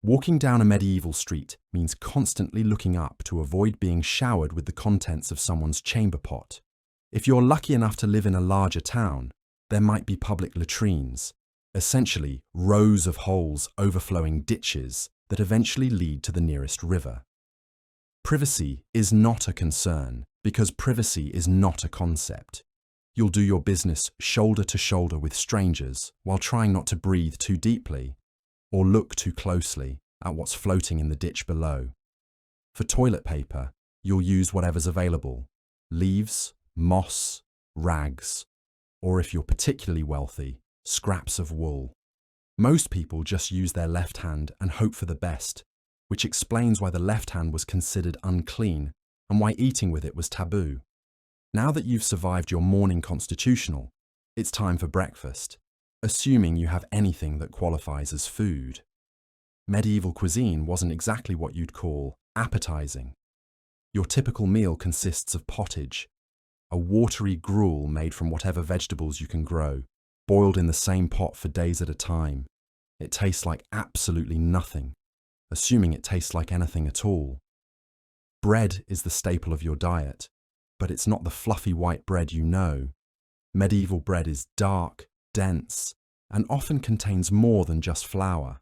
Walking down a medieval street means constantly looking up to avoid being showered with the contents of someone's chamber pot. If you're lucky enough to live in a larger town, there might be public latrines, essentially rows of holes overflowing ditches that eventually lead to the nearest river. Privacy is not a concern because privacy is not a concept. You'll do your business shoulder to shoulder with strangers while trying not to breathe too deeply or look too closely at what's floating in the ditch below. For toilet paper, you'll use whatever's available: leaves, moss, rags, or if you're particularly wealthy, scraps of wool. Most people just use their left hand and hope for the best, which explains why the left hand was considered unclean and why eating with it was taboo. Now that you've survived your morning constitutional, it's time for breakfast, assuming you have anything that qualifies as food. Medieval cuisine wasn't exactly what you'd call appetizing. Your typical meal consists of pottage, a watery gruel made from whatever vegetables you can grow, boiled in the same pot for days at a time. It tastes like absolutely nothing, assuming it tastes like anything at all. Bread is the staple of your diet, but it's not the fluffy white bread you know. Medieval bread is dark, dense, and often contains more than just flour.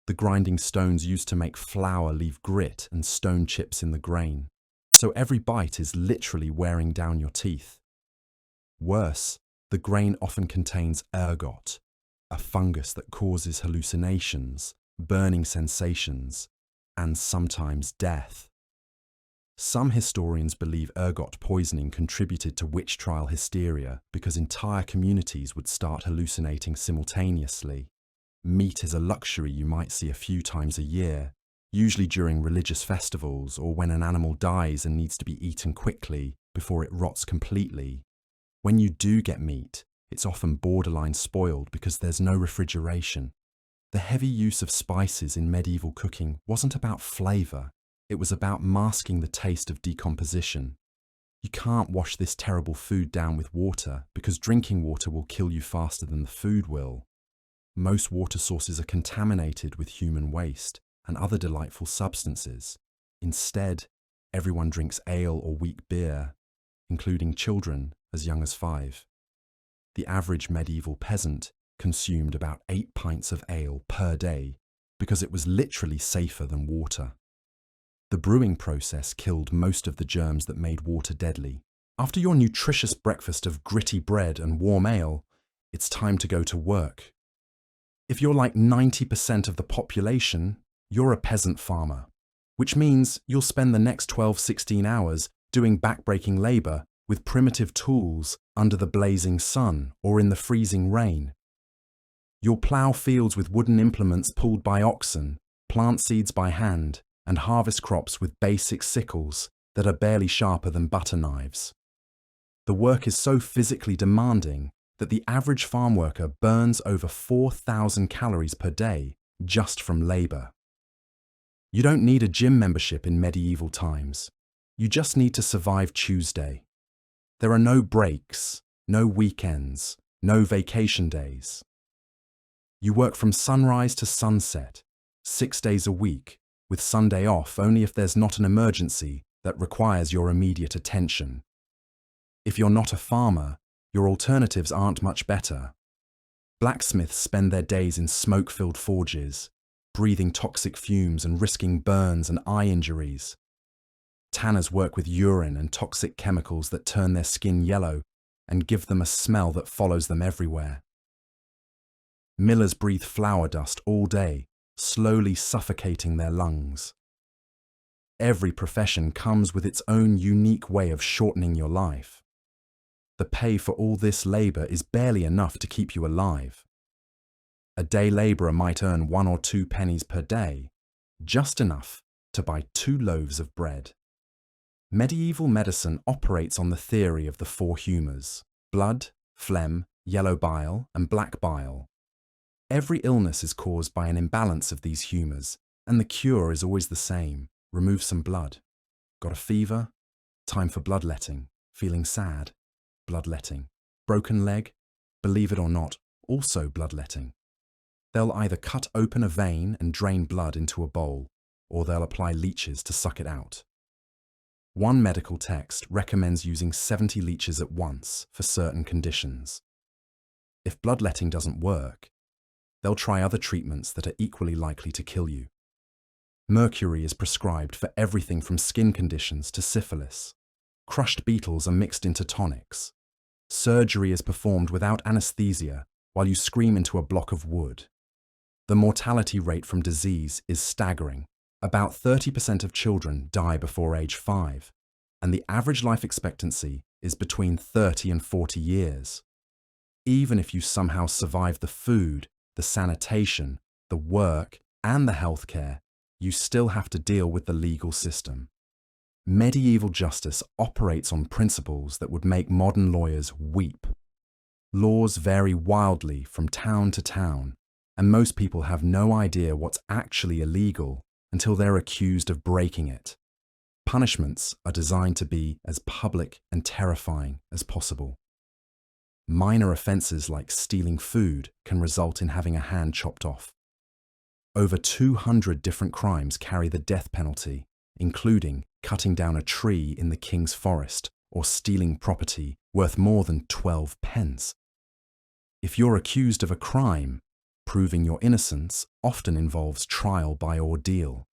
The grinding stones used to make flour leave grit and stone chips in the grain. so every bite is literally wearing down your teeth. Worse, the grain often contains ergot, a fungus that causes hallucinations, burning sensations, and sometimes death. Some historians believe ergot poisoning contributed to witch trial hysteria because entire communities would start hallucinating simultaneously. Meat is a luxury you might see a few times a year, usually during religious festivals or when an animal dies and needs to be eaten quickly before it rots completely. When you do get meat, it's often borderline spoiled because there's no refrigeration. The heavy use of spices in medieval cooking wasn't about flavour, it was about masking the taste of decomposition. You can't wash this terrible food down with water because drinking water will kill you faster than the food will. Most water sources are contaminated with human waste and other delightful substances. Instead, everyone drinks ale or weak beer, including children as young as 5. The average medieval peasant consumed about 8 pints of ale per day because it was literally safer than water. The brewing process killed most of the germs that made water deadly. After your nutritious breakfast of gritty bread and warm ale, it's time to go to work. If you're like 90% of the population, you're a peasant farmer, which means you'll spend the next 12-16 hours doing backbreaking labour with primitive tools under the blazing sun or in the freezing rain. You'll plough fields with wooden implements pulled by oxen, plant seeds by hand, and harvest crops with basic sickles that are barely sharper than butter knives. The work is so physically demanding that the average farm worker burns over 4,000 calories per day just from labour. You don't need a gym membership in medieval times. You just need to survive Tuesday. There are no breaks, no weekends, no vacation days. You work from sunrise to sunset, 6 days a week, with Sunday off only if there's not an emergency that requires your immediate attention. If you're not a farmer, your alternatives aren't much better. Blacksmiths spend their days in smoke-filled forges, breathing toxic fumes and risking burns and eye injuries. Tanners work with urine and toxic chemicals that turn their skin yellow and give them a smell that follows them everywhere. Millers breathe flour dust all day, slowly suffocating their lungs. Every profession comes with its own unique way of shortening your life. The pay for all this labour is barely enough to keep you alive. A day labourer might earn 1 or 2 pennies per day, just enough to buy 2 loaves of bread. Medieval medicine operates on the theory of the 4 humours: blood, phlegm, yellow bile, and black bile. Every illness is caused by an imbalance of these humours, and the cure is always the same: remove some blood. Got a fever? Time for bloodletting. Feeling sad? Bloodletting. Broken leg? Believe it or not, also bloodletting. They'll either cut open a vein and drain blood into a bowl, or they'll apply leeches to suck it out. One medical text recommends using 70 leeches at once for certain conditions. If bloodletting doesn't work, they'll try other treatments that are equally likely to kill you. Mercury is prescribed for everything from skin conditions to syphilis. Crushed beetles are mixed into tonics. Surgery is performed without anesthesia while you scream into a block of wood. The mortality rate from disease is staggering. About 30% of children die before age 5, and the average life expectancy is between 30 and 40 years. Even if you somehow survive the food, the sanitation, the work, and the healthcare, you still have to deal with the legal system. Medieval justice operates on principles that would make modern lawyers weep. Laws vary wildly from town to town, and most people have no idea what's actually illegal until they're accused of breaking it. Punishments are designed to be as public and terrifying as possible. Minor offences like stealing food can result in having a hand chopped off. Over 200 different crimes carry the death penalty, including cutting down a tree in the king's forest or stealing property worth more than 12 pence. If you're accused of a crime, proving your innocence often involves trial by ordeal.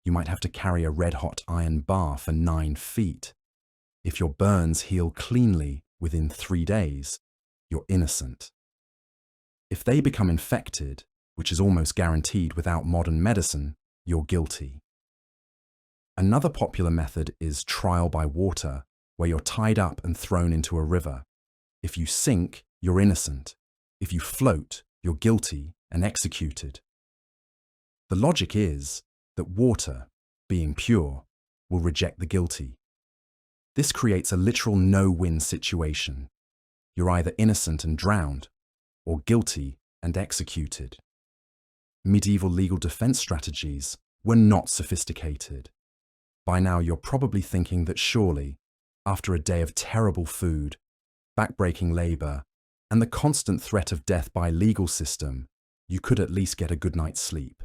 You might have to carry a red-hot iron bar for 9 feet. If your burns heal cleanly within 3 days, you're innocent. If they become infected, which is almost guaranteed without modern medicine, you're guilty. Another popular method is trial by water, where you're tied up and thrown into a river. If you sink, you're innocent. If you float, you're guilty and executed. The logic is that water, being pure, will reject the guilty. This creates a literal no-win situation. You're either innocent and drowned, or guilty and executed. Medieval legal defense strategies were not sophisticated. By now you're probably thinking that surely, after a day of terrible food, backbreaking labor, and the constant threat of death by legal system, you could at least get a good night's sleep.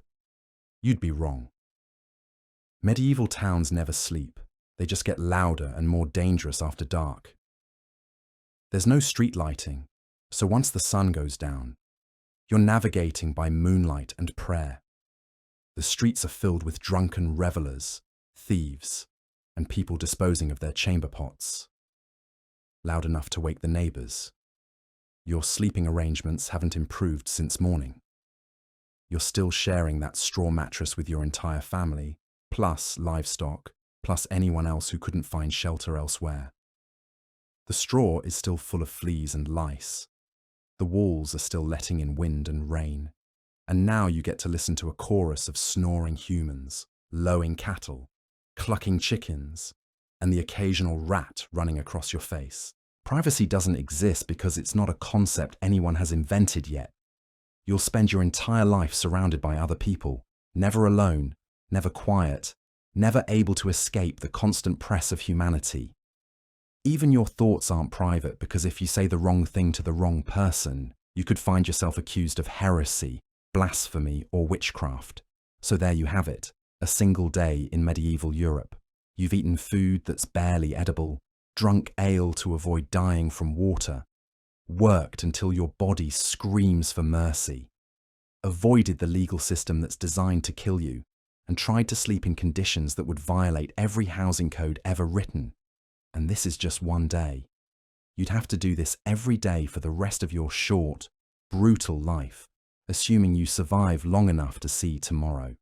You'd be wrong. Medieval towns never sleep. They just get louder and more dangerous after dark. There's no street lighting, so once the sun goes down, you're navigating by moonlight and prayer. The streets are filled with drunken revelers, thieves, and people disposing of their chamber pots. Loud enough to wake the neighbors. Your sleeping arrangements haven't improved since morning. You're still sharing that straw mattress with your entire family, plus livestock, plus anyone else who couldn't find shelter elsewhere. The straw is still full of fleas and lice. The walls are still letting in wind and rain. And now you get to listen to a chorus of snoring humans, lowing cattle, clucking chickens, and the occasional rat running across your face. Privacy doesn't exist because it's not a concept anyone has invented yet. You'll spend your entire life surrounded by other people, never alone, never quiet, never able to escape the constant press of humanity. Even your thoughts aren't private because if you say the wrong thing to the wrong person, you could find yourself accused of heresy, blasphemy, or witchcraft. So there you have it, a single day in medieval Europe. You've eaten food that's barely edible, drunk ale to avoid dying from water, worked until your body screams for mercy, avoided the legal system that's designed to kill you, and tried to sleep in conditions that would violate every housing code ever written. And this is just one day. You'd have to do this every day for the rest of your short, brutal life, assuming you survive long enough to see tomorrow.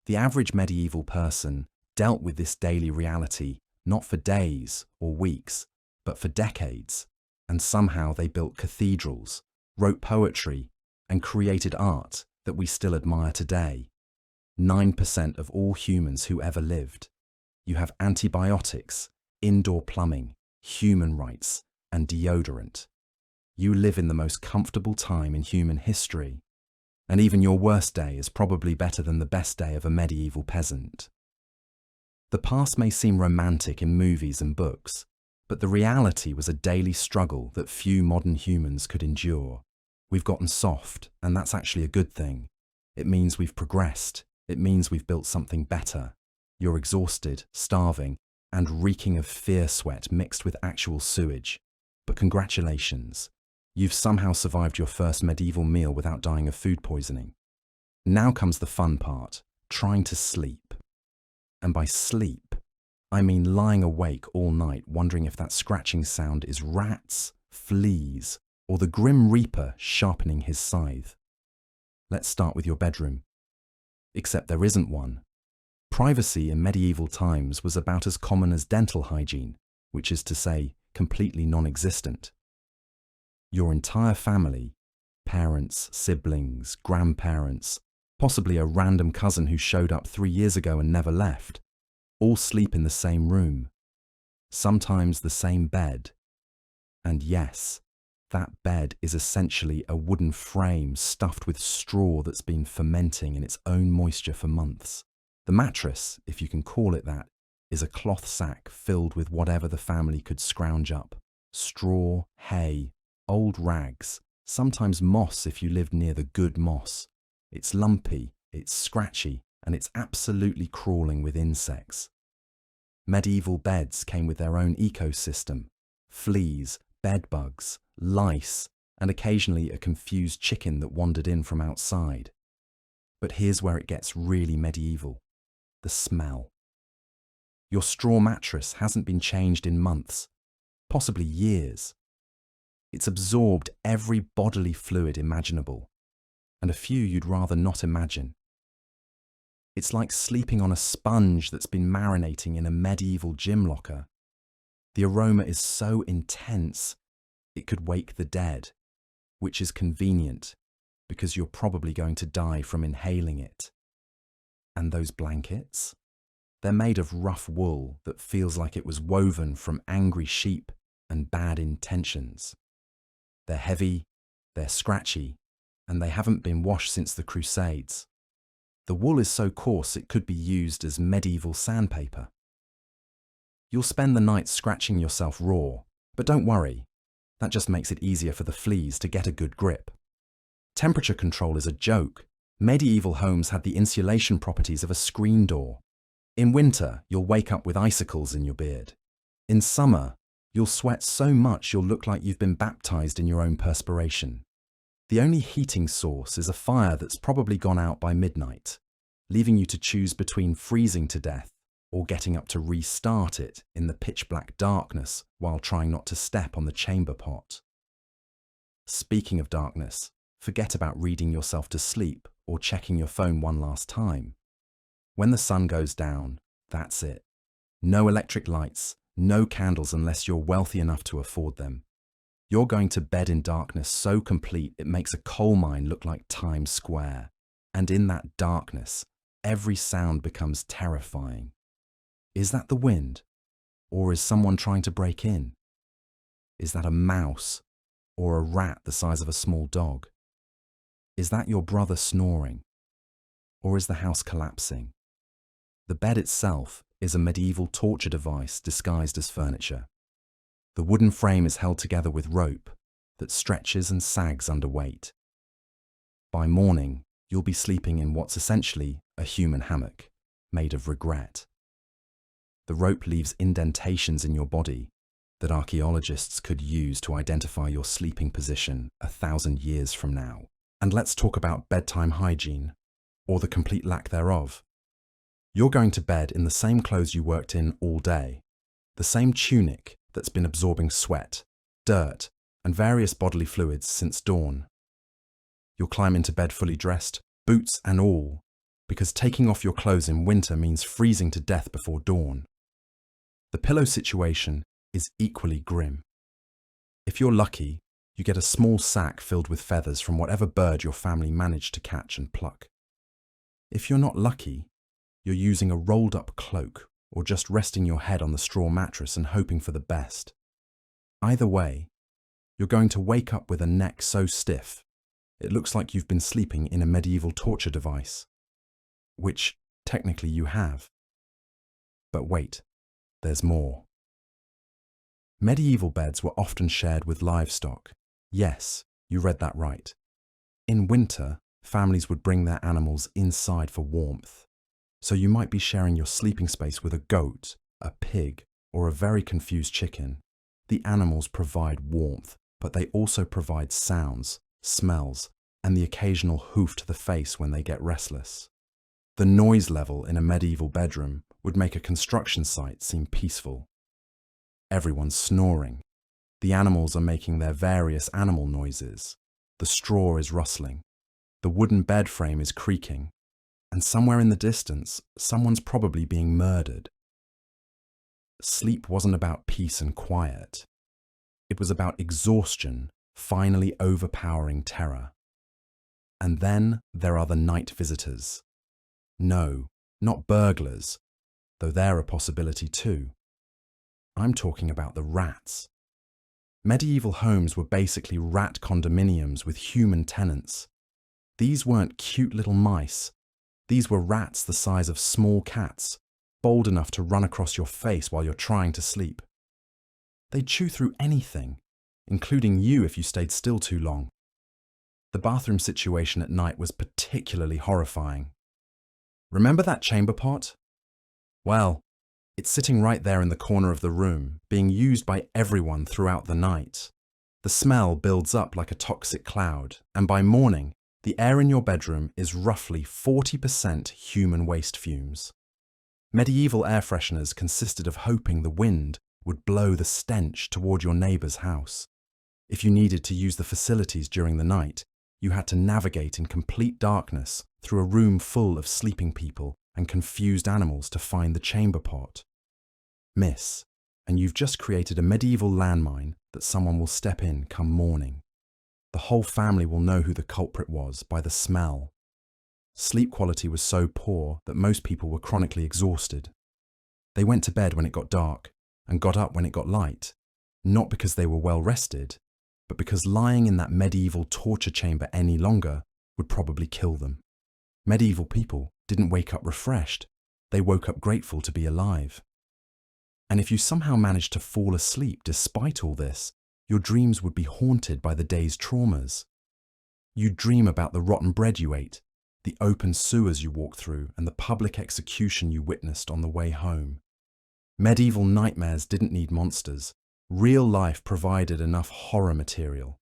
The average medieval person dealt with this daily reality not for days or weeks, but for decades, and somehow they built cathedrals, wrote poetry, and created art that we still admire today. 9% of all humans who ever lived. You have antibiotics, indoor plumbing, human rights, and deodorant. You live in the most comfortable time in human history, and even your worst day is probably better than the best day of a medieval peasant. The past may seem romantic in movies and books, but the reality was a daily struggle that few modern humans could endure. We've gotten soft, and that's actually a good thing. It means we've progressed. It means we've built something better. You're exhausted, starving, and reeking of fear sweat mixed with actual sewage. But congratulations. You've somehow survived your first medieval meal without dying of food poisoning. Now comes the fun part, trying to sleep. And by sleep, I mean lying awake all night wondering if that scratching sound is rats, fleas, or the Grim Reaper sharpening his scythe. Let's start with your bedroom. Except there isn't one. Privacy in medieval times was about as common as dental hygiene, which is to say, completely non-existent. Your entire family, parents, siblings, grandparents, possibly a random cousin who showed up 3 years ago and never left, all sleep in the same room, sometimes the same bed. And yes, that bed is essentially a wooden frame stuffed with straw that's been fermenting in its own moisture for months. The mattress, if you can call it that, is a cloth sack filled with whatever the family could scrounge up. Straw, hay, old rags, sometimes moss if you lived near the good moss. It's lumpy, it's scratchy, and it's absolutely crawling with insects. Medieval beds came with their own ecosystem: fleas, bedbugs, lice, and occasionally a confused chicken that wandered in from outside. But here's where it gets really medieval. the smell. Your straw mattress hasn't been changed in months, possibly years. It's absorbed every bodily fluid imaginable, and a few you'd rather not imagine. It's like sleeping on a sponge that's been marinating in a medieval gym locker. The aroma is so intense, it could wake the dead, which is convenient because you're probably going to die from inhaling it. And those blankets? They're made of rough wool that feels like it was woven from angry sheep and bad intentions. They're heavy, they're scratchy, and they haven't been washed since the Crusades. The wool is so coarse it could be used as medieval sandpaper. You'll spend the night scratching yourself raw, but don't worry, that just makes it easier for the fleas to get a good grip. Temperature control is a joke. Medieval homes had the insulation properties of a screen door. In winter, you'll wake up with icicles in your beard. In summer, you'll sweat so much you'll look like you've been baptized in your own perspiration. The only heating source is a fire that's probably gone out by midnight, leaving you to choose between freezing to death or getting up to restart it in the pitch-black darkness while trying not to step on the chamber pot. Speaking of darkness, forget about reading yourself to sleep or checking your phone one last time. When the sun goes down, that's it. No electric lights, no candles unless you're wealthy enough to afford them. You're going to bed in darkness so complete it makes a coal mine look like Times Square. And in that darkness, every sound becomes terrifying. Is that the wind? Or is someone trying to break in? Is that a mouse? Or a rat the size of a small dog? Is that your brother snoring? Or is the house collapsing? The bed itself is a medieval torture device disguised as furniture. The wooden frame is held together with rope that stretches and sags under weight. By morning, you'll be sleeping in what's essentially a human hammock, made of regret. The rope leaves indentations in your body that archaeologists could use to identify your sleeping position 1,000 years from now. And let's talk about bedtime hygiene, or the complete lack thereof. You're going to bed in the same clothes you worked in all day, the same tunic that's been absorbing sweat, dirt, and various bodily fluids since dawn. You'll climb into bed fully dressed, boots and all, because taking off your clothes in winter means freezing to death before dawn. The pillow situation is equally grim. If you're lucky, you get a small sack filled with feathers from whatever bird your family managed to catch and pluck. If you're not lucky, you're using a rolled-up cloak or just resting your head on the straw mattress and hoping for the best. Either way, you're going to wake up with a neck so stiff, it looks like you've been sleeping in a medieval torture device. Which, technically, you have. But wait, there's more. Medieval beds were often shared with livestock. Yes, you read that right. In winter, families would bring their animals inside for warmth. So you might be sharing your sleeping space with a goat, a pig, or a very confused chicken. The animals provide warmth, but they also provide sounds, smells, and the occasional hoof to the face when they get restless. The noise level in a medieval bedroom would make a construction site seem peaceful. Everyone's snoring. The animals are making their various animal noises. The straw is rustling. The wooden bed frame is creaking. And somewhere in the distance, someone's probably being murdered. Sleep wasn't about peace and quiet. It was about exhaustion, finally overpowering terror. And then there are the night visitors. No, not burglars, though they're a possibility too. I'm talking about the rats. Medieval homes were basically rat condominiums with human tenants. These weren't cute little mice. These were rats the size of small cats, bold enough to run across your face while you're trying to sleep. They'd chew through anything, including you if you stayed still too long. The bathroom situation at night was particularly horrifying. Remember that chamber pot? Well, it's sitting right there in the corner of the room, being used by everyone throughout the night. The smell builds up like a toxic cloud, and by morning, the air in your bedroom is roughly 40% human waste fumes. Medieval air fresheners consisted of hoping the wind would blow the stench toward your neighbour's house. If you needed to use the facilities during the night, you had to navigate in complete darkness through a room full of sleeping people and confused animals to find the chamber pot. Miss, and you've just created a medieval landmine that someone will step in come morning. The whole family will know who the culprit was by the smell. Sleep quality was so poor that most people were chronically exhausted. They went to bed when it got dark and got up when it got light, not because they were well rested, but because lying in that medieval torture chamber any longer would probably kill them. Medieval people didn't wake up refreshed, they woke up grateful to be alive. And if you somehow managed to fall asleep despite all this, your dreams would be haunted by the day's traumas. You'd dream about the rotten bread you ate, the open sewers you walked through, and the public execution you witnessed on the way home. Medieval nightmares didn't need monsters. Real life provided enough horror material.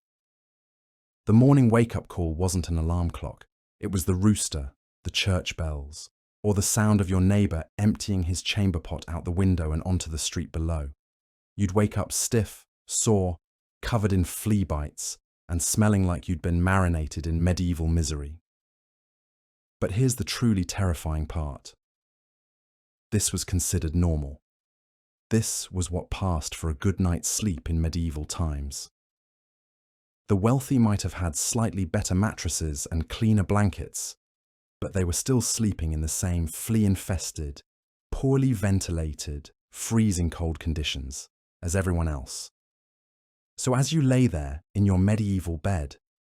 The morning wake-up call wasn't an alarm clock. It was the rooster, the church bells, or the sound of your neighbour emptying his chamber pot out the window and onto the street below. You'd wake up stiff, sore, covered in flea bites, and smelling like you'd been marinated in medieval misery. But here's the truly terrifying part. This was considered normal. This was what passed for a good night's sleep in medieval times. The wealthy might have had slightly better mattresses and cleaner blankets, but they were still sleeping in the same flea-infested, poorly ventilated, freezing cold conditions as everyone else. So as you lay there in your medieval bed,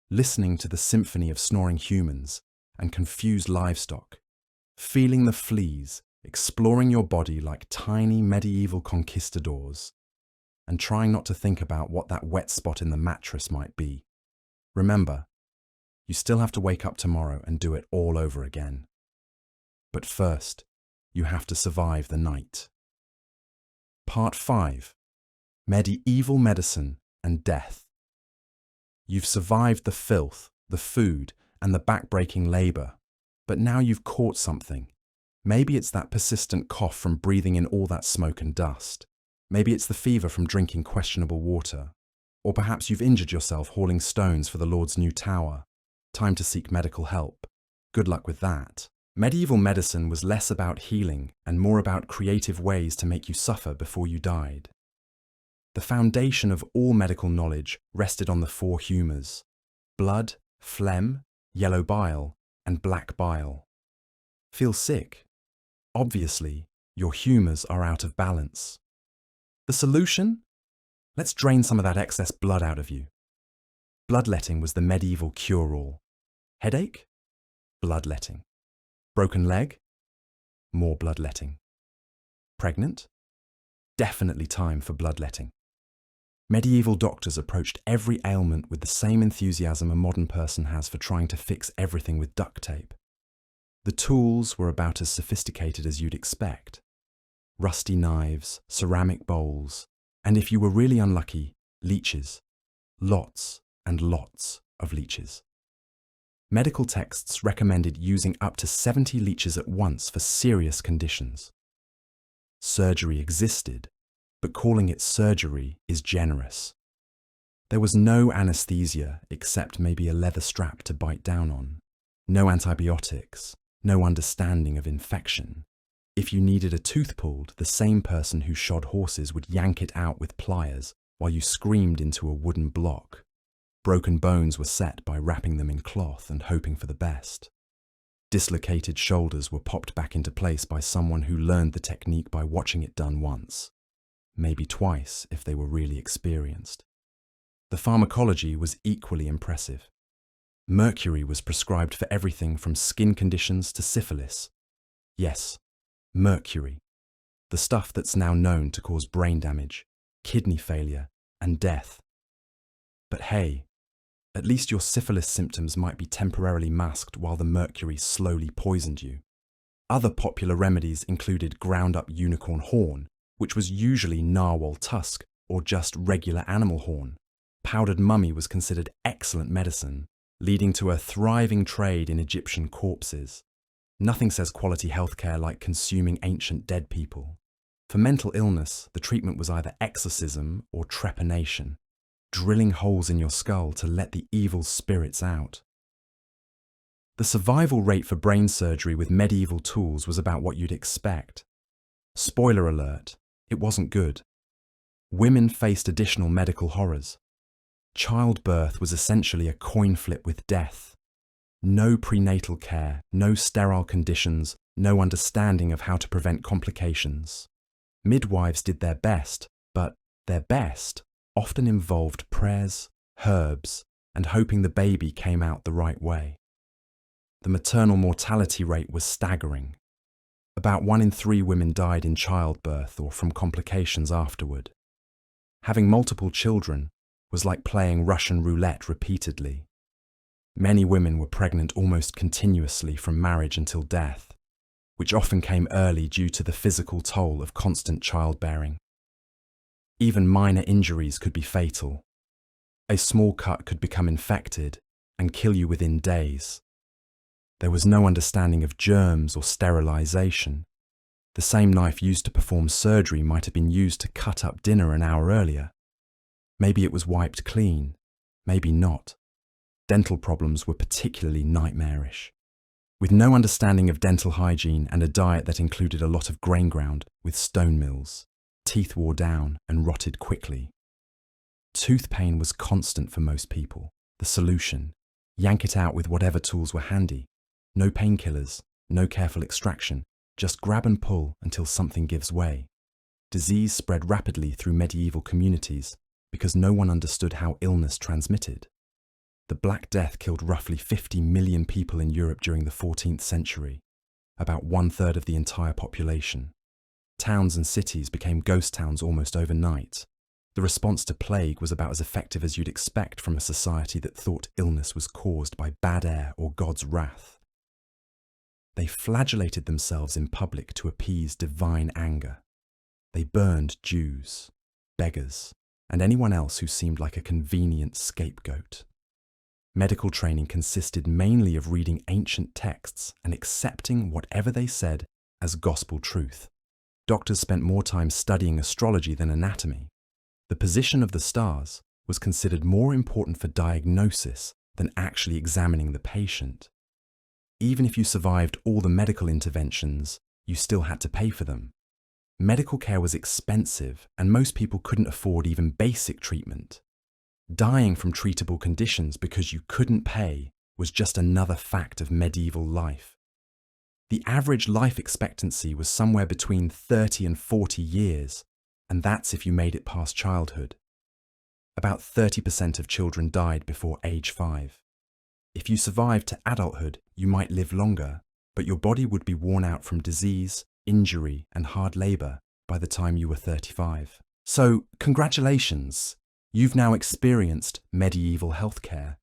listening to the symphony of snoring humans and confused livestock, feeling the fleas, exploring your body like tiny medieval conquistadors, and trying not to think about what that wet spot in the mattress might be. Remember, you still have to wake up tomorrow and do it all over again. But first, you have to survive the night. Part 5. Medieval Medicine and Death. You've survived the filth, the food, and the back-breaking labour, but now you've caught something. Maybe it's that persistent cough from breathing in all that smoke and dust. Maybe it's the fever from drinking questionable water. Or perhaps you've injured yourself hauling stones for the Lord's new tower. Time to seek medical help. Good luck with that. Medieval medicine was less about healing and more about creative ways to make you suffer before you died. The foundation of all medical knowledge rested on the 4 humours: blood, phlegm, yellow bile, and black bile. Feel sick? Obviously, your humours are out of balance. The solution? Let's drain some of that excess blood out of you. Bloodletting was the medieval cure-all. Headache? Bloodletting. Broken leg? More bloodletting. Pregnant? Definitely time for bloodletting. Medieval doctors approached every ailment with the same enthusiasm a modern person has for trying to fix everything with duct tape. The tools were about as sophisticated as you'd expect. Rusty knives, ceramic bowls, and if you were really unlucky, leeches. Lots and lots of leeches. Medical texts recommended using up to 70 leeches at once for serious conditions. Surgery existed, but calling it surgery is generous. There was no anesthesia except maybe a leather strap to bite down on. No antibiotics, no understanding of infection. If you needed a tooth pulled, the same person who shod horses would yank it out with pliers while you screamed into a wooden block. Broken bones were set by wrapping them in cloth and hoping for the best. Dislocated shoulders were popped back into place by someone who learned the technique by watching it done once, maybe twice if they were really experienced. The pharmacology was equally impressive. Mercury was prescribed for everything from skin conditions to syphilis. Yes, mercury, the stuff that's now known to cause brain damage, kidney failure, and death. But hey, at least your syphilis symptoms might be temporarily masked while the mercury slowly poisoned you. Other popular remedies included ground-up unicorn horn, which was usually narwhal tusk or just regular animal horn. Powdered mummy was considered excellent medicine, leading to a thriving trade in Egyptian corpses. Nothing says quality healthcare like consuming ancient dead people. For mental illness, the treatment was either exorcism or trepanation, drilling holes in your skull to let the evil spirits out. The survival rate for brain surgery with medieval tools was about what you'd expect. Spoiler alert, it wasn't good. Women faced additional medical horrors. Childbirth was essentially a coin flip with death. No prenatal care, no sterile conditions, no understanding of how to prevent complications. Midwives did their best, but their best often involved prayers, herbs, and hoping the baby came out the right way. The maternal mortality rate was staggering. About 1 in 3 women died in childbirth or from complications afterward. Having multiple children was like playing Russian roulette repeatedly. Many women were pregnant almost continuously from marriage until death, which often came early due to the physical toll of constant childbearing. Even minor injuries could be fatal. A small cut could become infected and kill you within days. There was no understanding of germs or sterilization. The same knife used to perform surgery might have been used to cut up dinner an hour earlier. Maybe it was wiped clean, maybe not. Dental problems were particularly nightmarish. With no understanding of dental hygiene and a diet that included a lot of grain ground with stone mills, teeth wore down and rotted quickly. Tooth pain was constant for most people. The solution: yank it out with whatever tools were handy. No painkillers, no careful extraction, just grab and pull until something gives way. Disease spread rapidly through medieval communities because no one understood how illness transmitted. The Black Death killed roughly 50 million people in Europe during the 14th century, about 1/3 of the entire population. Towns and cities became ghost towns almost overnight. The response to plague was about as effective as you'd expect from a society that thought illness was caused by bad air or God's wrath. They flagellated themselves in public to appease divine anger. They burned Jews, beggars, and anyone else who seemed like a convenient scapegoat. Medical training consisted mainly of reading ancient texts and accepting whatever they said as gospel truth. Doctors spent more time studying astrology than anatomy. The position of the stars was considered more important for diagnosis than actually examining the patient. Even if you survived all the medical interventions, you still had to pay for them. Medical care was expensive, and most people couldn't afford even basic treatment. Dying from treatable conditions because you couldn't pay was just another fact of medieval life. The average life expectancy was somewhere between 30 and 40 years, and that's if you made it past childhood. About 30% of children died before age 5. If you survived to adulthood, you might live longer, but your body would be worn out from disease, injury, and hard labor by the time you were 35. So, congratulations! You've now experienced medieval healthcare.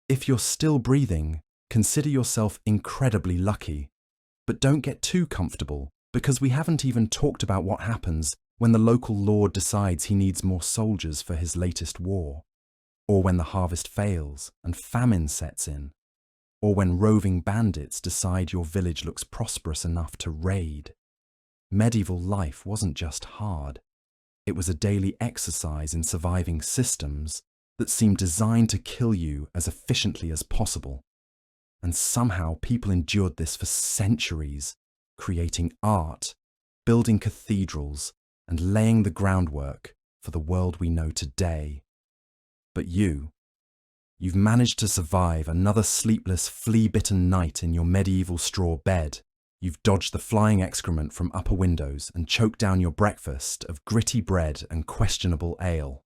If you're still breathing, consider yourself incredibly lucky. But don't get too comfortable, because we haven't even talked about what happens when the local lord decides he needs more soldiers for his latest war, or when the harvest fails and famine sets in, or when roving bandits decide your village looks prosperous enough to raid. Medieval life wasn't just hard. It was a daily exercise in surviving systems that seemed designed to kill you as efficiently as possible. And somehow people endured this for centuries, creating art, building cathedrals, and laying the groundwork for the world we know today. But you've managed to survive another sleepless, flea-bitten night in your medieval straw bed. You've dodged the flying excrement from upper windows and choked down your breakfast of gritty bread and questionable ale.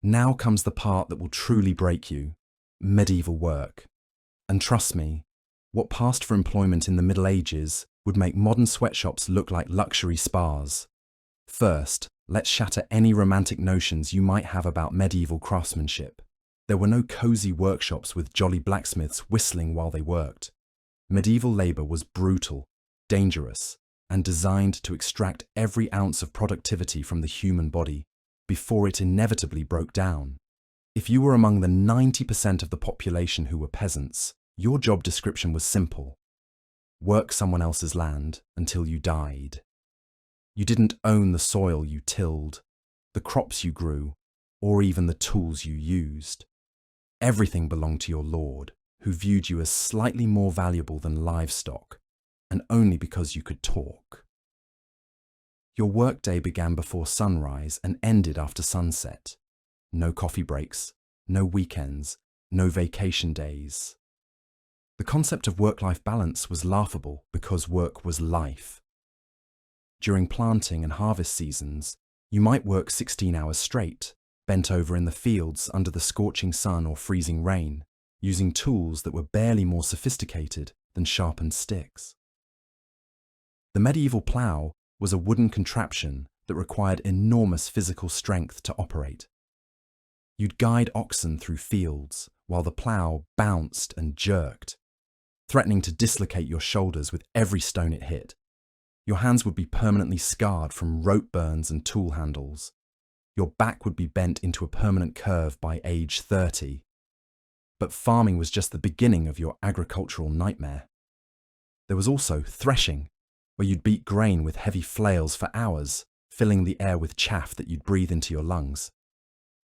Now comes the part that will truly break you: medieval work. And trust me, what passed for employment in the Middle Ages would make modern sweatshops look like luxury spas. First, let's shatter any romantic notions you might have about medieval craftsmanship. There were no cozy workshops with jolly blacksmiths whistling while they worked. Medieval labour was brutal, dangerous, and designed to extract every ounce of productivity from the human body before it inevitably broke down. If you were among the 90% of the population who were peasants, your job description was simple: work someone else's land until you died. You didn't own the soil you tilled, the crops you grew, or even the tools you used. Everything belonged to your lord, who viewed you as slightly more valuable than livestock, and only because you could talk. Your workday began before sunrise and ended after sunset. No coffee breaks, no weekends, no vacation days. The concept of work-life balance was laughable because work was life. During planting and harvest seasons, you might work 16 hours straight, bent over in the fields under the scorching sun or freezing rain, using tools that were barely more sophisticated than sharpened sticks. The medieval plough was a wooden contraption that required enormous physical strength to operate. You'd guide oxen through fields while the plough bounced and jerked, threatening to dislocate your shoulders with every stone it hit. Your hands would be permanently scarred from rope burns and tool handles. Your back would be bent into a permanent curve by age 30. But farming was just the beginning of your agricultural nightmare. There was also threshing, where you'd beat grain with heavy flails for hours, filling the air with chaff that you'd breathe into your lungs.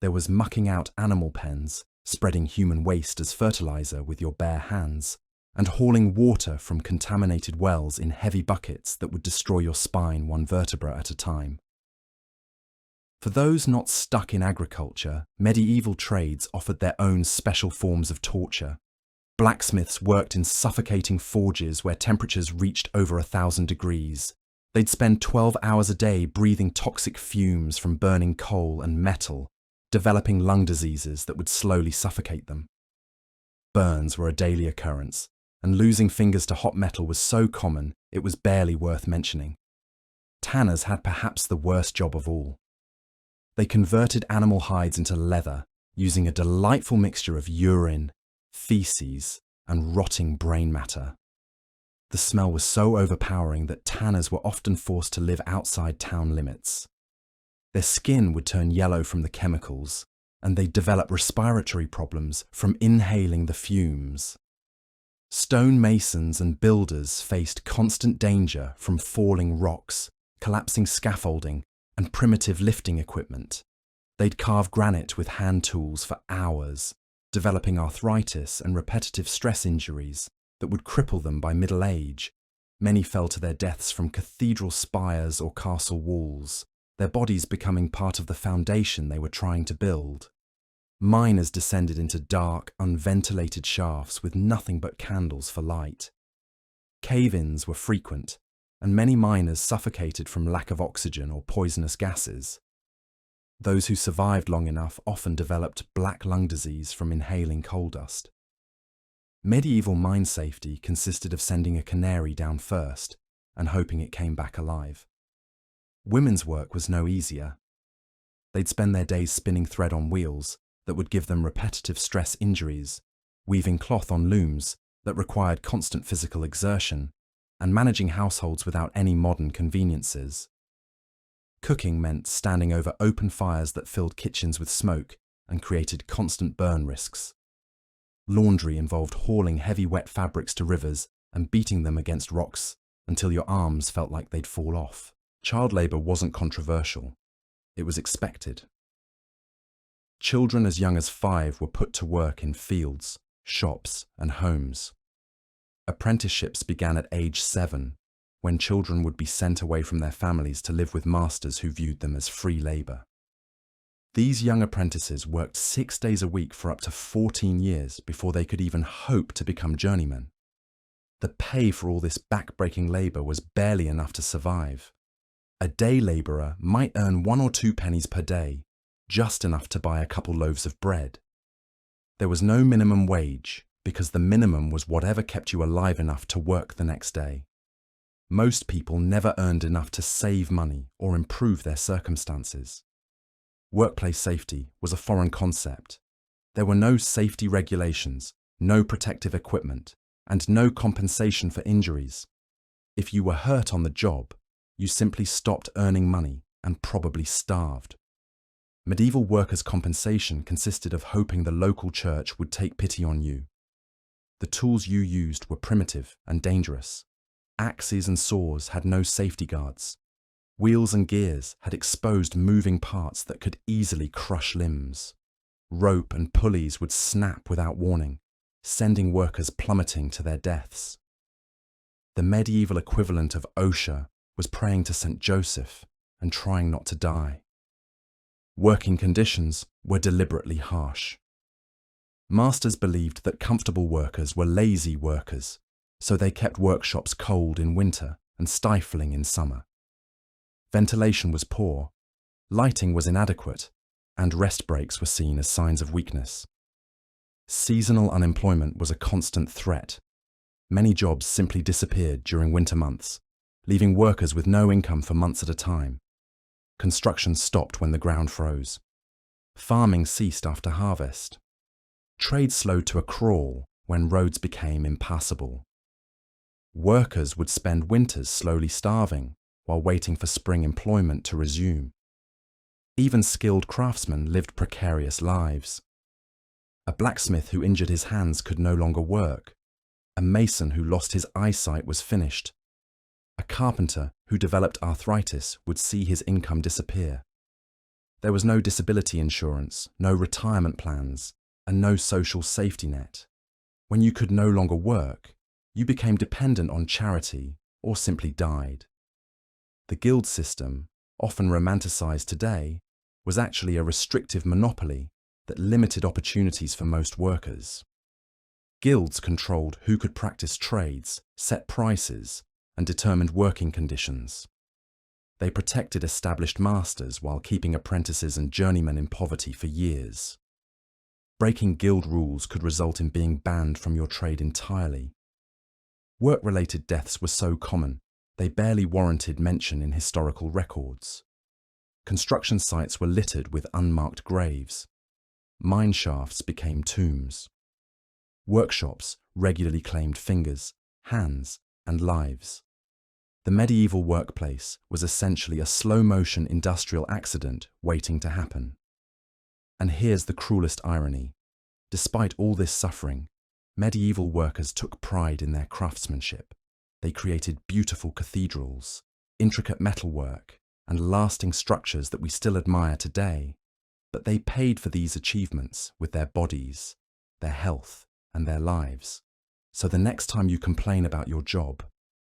There was mucking out animal pens, spreading human waste as fertilizer with your bare hands, and hauling water from contaminated wells in heavy buckets that would destroy your spine one vertebra at a time. For those not stuck in agriculture, medieval trades offered their own special forms of torture. Blacksmiths worked in suffocating forges where temperatures reached over 1,000 degrees. They'd spend 12 hours a day breathing toxic fumes from burning coal and metal, developing lung diseases that would slowly suffocate them. Burns were a daily occurrence, and losing fingers to hot metal was so common it was barely worth mentioning. Tanners had perhaps the worst job of all. They converted animal hides into leather using a delightful mixture of urine, feces, and rotting brain matter. The smell was so overpowering that tanners were often forced to live outside town limits. Their skin would turn yellow from the chemicals, and they'd develop respiratory problems from inhaling the fumes. Stonemasons and builders faced constant danger from falling rocks, collapsing scaffolding, and primitive lifting equipment. They'd carve granite with hand tools for hours, developing arthritis and repetitive stress injuries that would cripple them by middle age. Many fell to their deaths from cathedral spires or castle walls, their bodies becoming part of the foundation they were trying to build. Miners descended into dark, unventilated shafts with nothing but candles for light. Cave-ins were frequent, and many miners suffocated from lack of oxygen or poisonous gases. Those who survived long enough often developed black lung disease from inhaling coal dust. Medieval mine safety consisted of sending a canary down first and hoping it came back alive. Women's work was no easier. They'd spend their days spinning thread on wheels that would give them repetitive stress injuries, weaving cloth on looms that required constant physical exertion, and managing households without any modern conveniences. Cooking meant standing over open fires that filled kitchens with smoke and created constant burn risks. Laundry involved hauling heavy wet fabrics to rivers and beating them against rocks until your arms felt like they'd fall off. Child labour wasn't controversial. It was expected. Children as young as 5 were put to work in fields, shops, and homes. Apprenticeships began at age 7, when children would be sent away from their families to live with masters who viewed them as free labour. These young apprentices worked 6 days a week for up to 14 years before they could even hope to become journeymen. The pay for all this back-breaking labour was barely enough to survive. A day labourer might earn 1 or 2 pennies per day, just enough to buy a couple loaves of bread. There was no minimum wage, because the minimum was whatever kept you alive enough to work the next day. Most people never earned enough to save money or improve their circumstances. Workplace safety was a foreign concept. There were no safety regulations, no protective equipment, and no compensation for injuries. If you were hurt on the job, you simply stopped earning money and probably starved. Medieval workers' compensation consisted of hoping the local church would take pity on you. The tools you used were primitive and dangerous, Axes and saws had no safety guards. Wheels and gears had exposed moving parts that could easily crush limbs. Rope and pulleys would snap without warning, sending workers plummeting to their deaths. The medieval equivalent of OSHA was praying to St. Joseph and trying not to die. Working conditions were deliberately harsh. Masters believed that comfortable workers were lazy workers, so they kept workshops cold in winter and stifling in summer. Ventilation was poor, lighting was inadequate, and rest breaks were seen as signs of weakness. Seasonal unemployment was a constant threat. Many jobs simply disappeared during winter months, leaving workers with no income for months at a time. Construction stopped when the ground froze. Farming ceased after harvest. Trade slowed to a crawl when roads became impassable. Workers would spend winters slowly starving while waiting for spring employment to resume. Even skilled craftsmen lived precarious lives. A blacksmith who injured his hands could no longer work. A mason who lost his eyesight was finished. A carpenter who developed arthritis would see his income disappear. There was no disability insurance, no retirement plans, and no social safety net. When you could no longer work, you became dependent on charity or simply died. The guild system, often romanticized today, was actually a restrictive monopoly that limited opportunities for most workers. Guilds controlled who could practice trades, set prices, and determined working conditions. They protected established masters while keeping apprentices and journeymen in poverty for years. Breaking guild rules could result in being banned from your trade entirely. Work-related deaths were so common, they barely warranted mention in historical records. Construction sites were littered with unmarked graves. Mine shafts became tombs. Workshops regularly claimed fingers, hands, and lives. The medieval workplace was essentially a slow-motion industrial accident waiting to happen. And here's the cruelest irony. Despite all this suffering, medieval workers took pride in their craftsmanship. They created beautiful cathedrals, intricate metalwork, and lasting structures that we still admire today. But they paid for these achievements with their bodies, their health, and their lives. So the next time you complain about your job,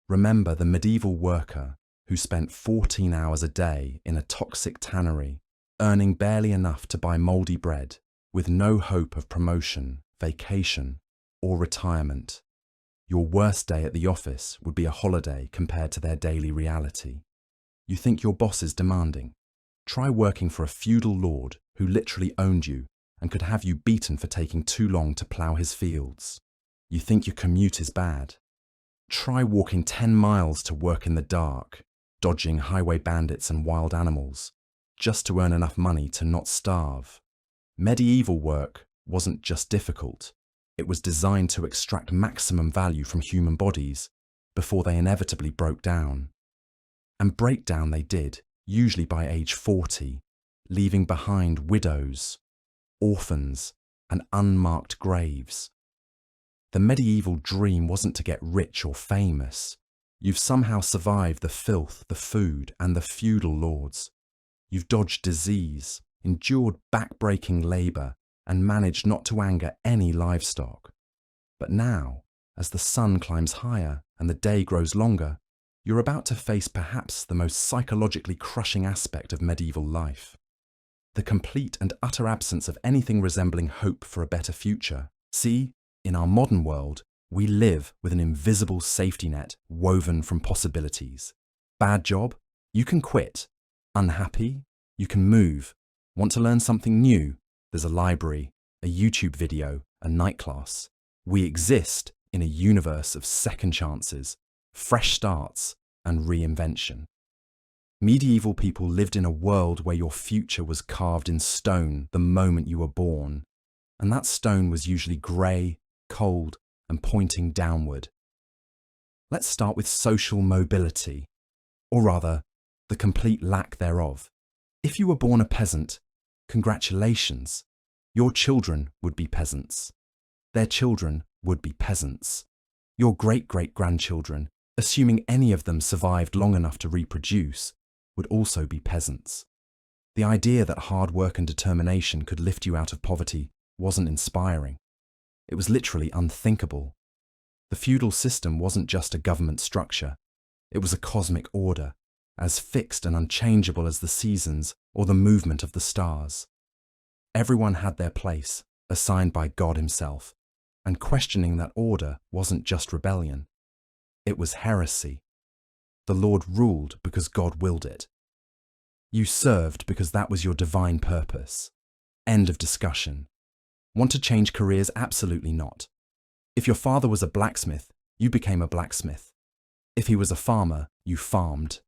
remember the medieval worker who spent 14 hours a day in a toxic tannery, earning barely enough to buy mouldy bread, with no hope of promotion, vacation, or retirement. Your worst day at the office would be a holiday compared to their daily reality. You think your boss is demanding? Try working for a feudal lord who literally owned you and could have you beaten for taking too long to plough his fields. You think your commute is bad? Try walking 10 miles to work in the dark, dodging highway bandits and wild animals, just to earn enough money to not starve. Medieval work wasn't just difficult, it was designed to extract maximum value from human bodies before they inevitably broke down. And break down they did, usually by age 40, leaving behind widows, orphans, and unmarked graves. The medieval dream wasn't to get rich or famous. You've somehow survived the filth, the food, and the feudal lords. You've dodged disease, endured back-breaking labour, and managed not to anger any livestock. But now, as the sun climbs higher and the day grows longer, you're about to face perhaps the most psychologically crushing aspect of medieval life. The complete and utter absence of anything resembling hope for a better future. See, in our modern world, we live with an invisible safety net woven from possibilities. Bad job? You can quit. Unhappy? You can move. Want to learn something new? There's a library, a YouTube video, a night class. We exist in a universe of second chances, fresh starts, and reinvention. Medieval people lived in a world where your future was carved in stone the moment you were born, and that stone was usually grey, cold, and pointing downward. Let's start with social mobility, or rather, the complete lack thereof. If you were born a peasant, congratulations. Your children would be peasants. Their children would be peasants. Your great-great-grandchildren assuming any of them survived long enough to reproduce, would also be peasants. The idea that hard work and determination could lift you out of poverty wasn't inspiring. It was literally unthinkable. The feudal system wasn't just a government structure. It was a cosmic order, as fixed and unchangeable as the seasons or the movement of the stars. Everyone had their place, assigned by God himself, and questioning that order wasn't just rebellion. It was heresy. The Lord ruled because God willed it. You served because that was your divine purpose. End of discussion. Want to change careers? Absolutely not. If your father was a blacksmith, you became a blacksmith. If he was a farmer, you farmed.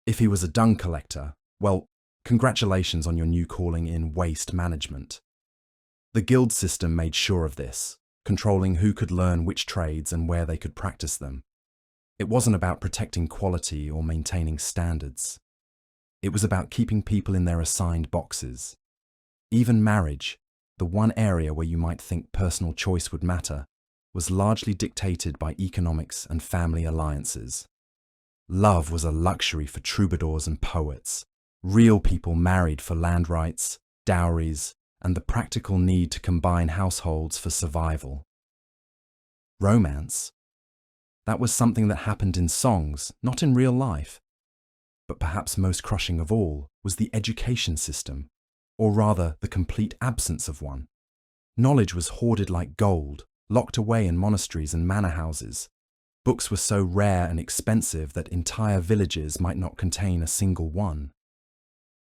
If he was a dung collector, well, congratulations on your new calling in waste management. The guild system made sure of this, controlling who could learn which trades and where they could practice them. It wasn't about protecting quality or maintaining standards. It was about keeping people in their assigned boxes. Even marriage, the one area where you might think personal choice would matter, was largely dictated by economics and family alliances. Love was a luxury for troubadours and poets. Real people married for land rights, dowries, and the practical need to combine households for survival. Romance? That was something that happened in songs, not in real life. But perhaps most crushing of all was the education system, or rather the complete absence of one. Knowledge was hoarded like gold, locked away in monasteries and manor houses. Books were so rare and expensive that entire villages might not contain a single one.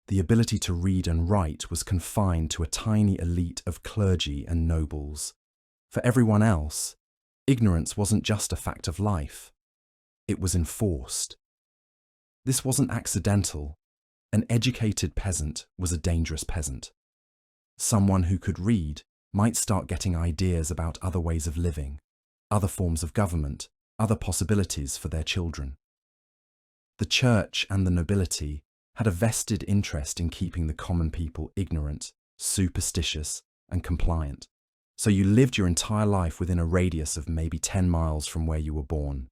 The ability to read and write was confined to a tiny elite of clergy and nobles. For everyone else, ignorance wasn't just a fact of life. It was enforced. This wasn't accidental. An educated peasant was a dangerous peasant. Someone who could read might start getting ideas about other ways of living, other forms of government, other possibilities for their children. The church and the nobility had a vested interest in keeping the common people ignorant, superstitious, and compliant. So you lived your entire life within a radius of maybe 10 miles from where you were born.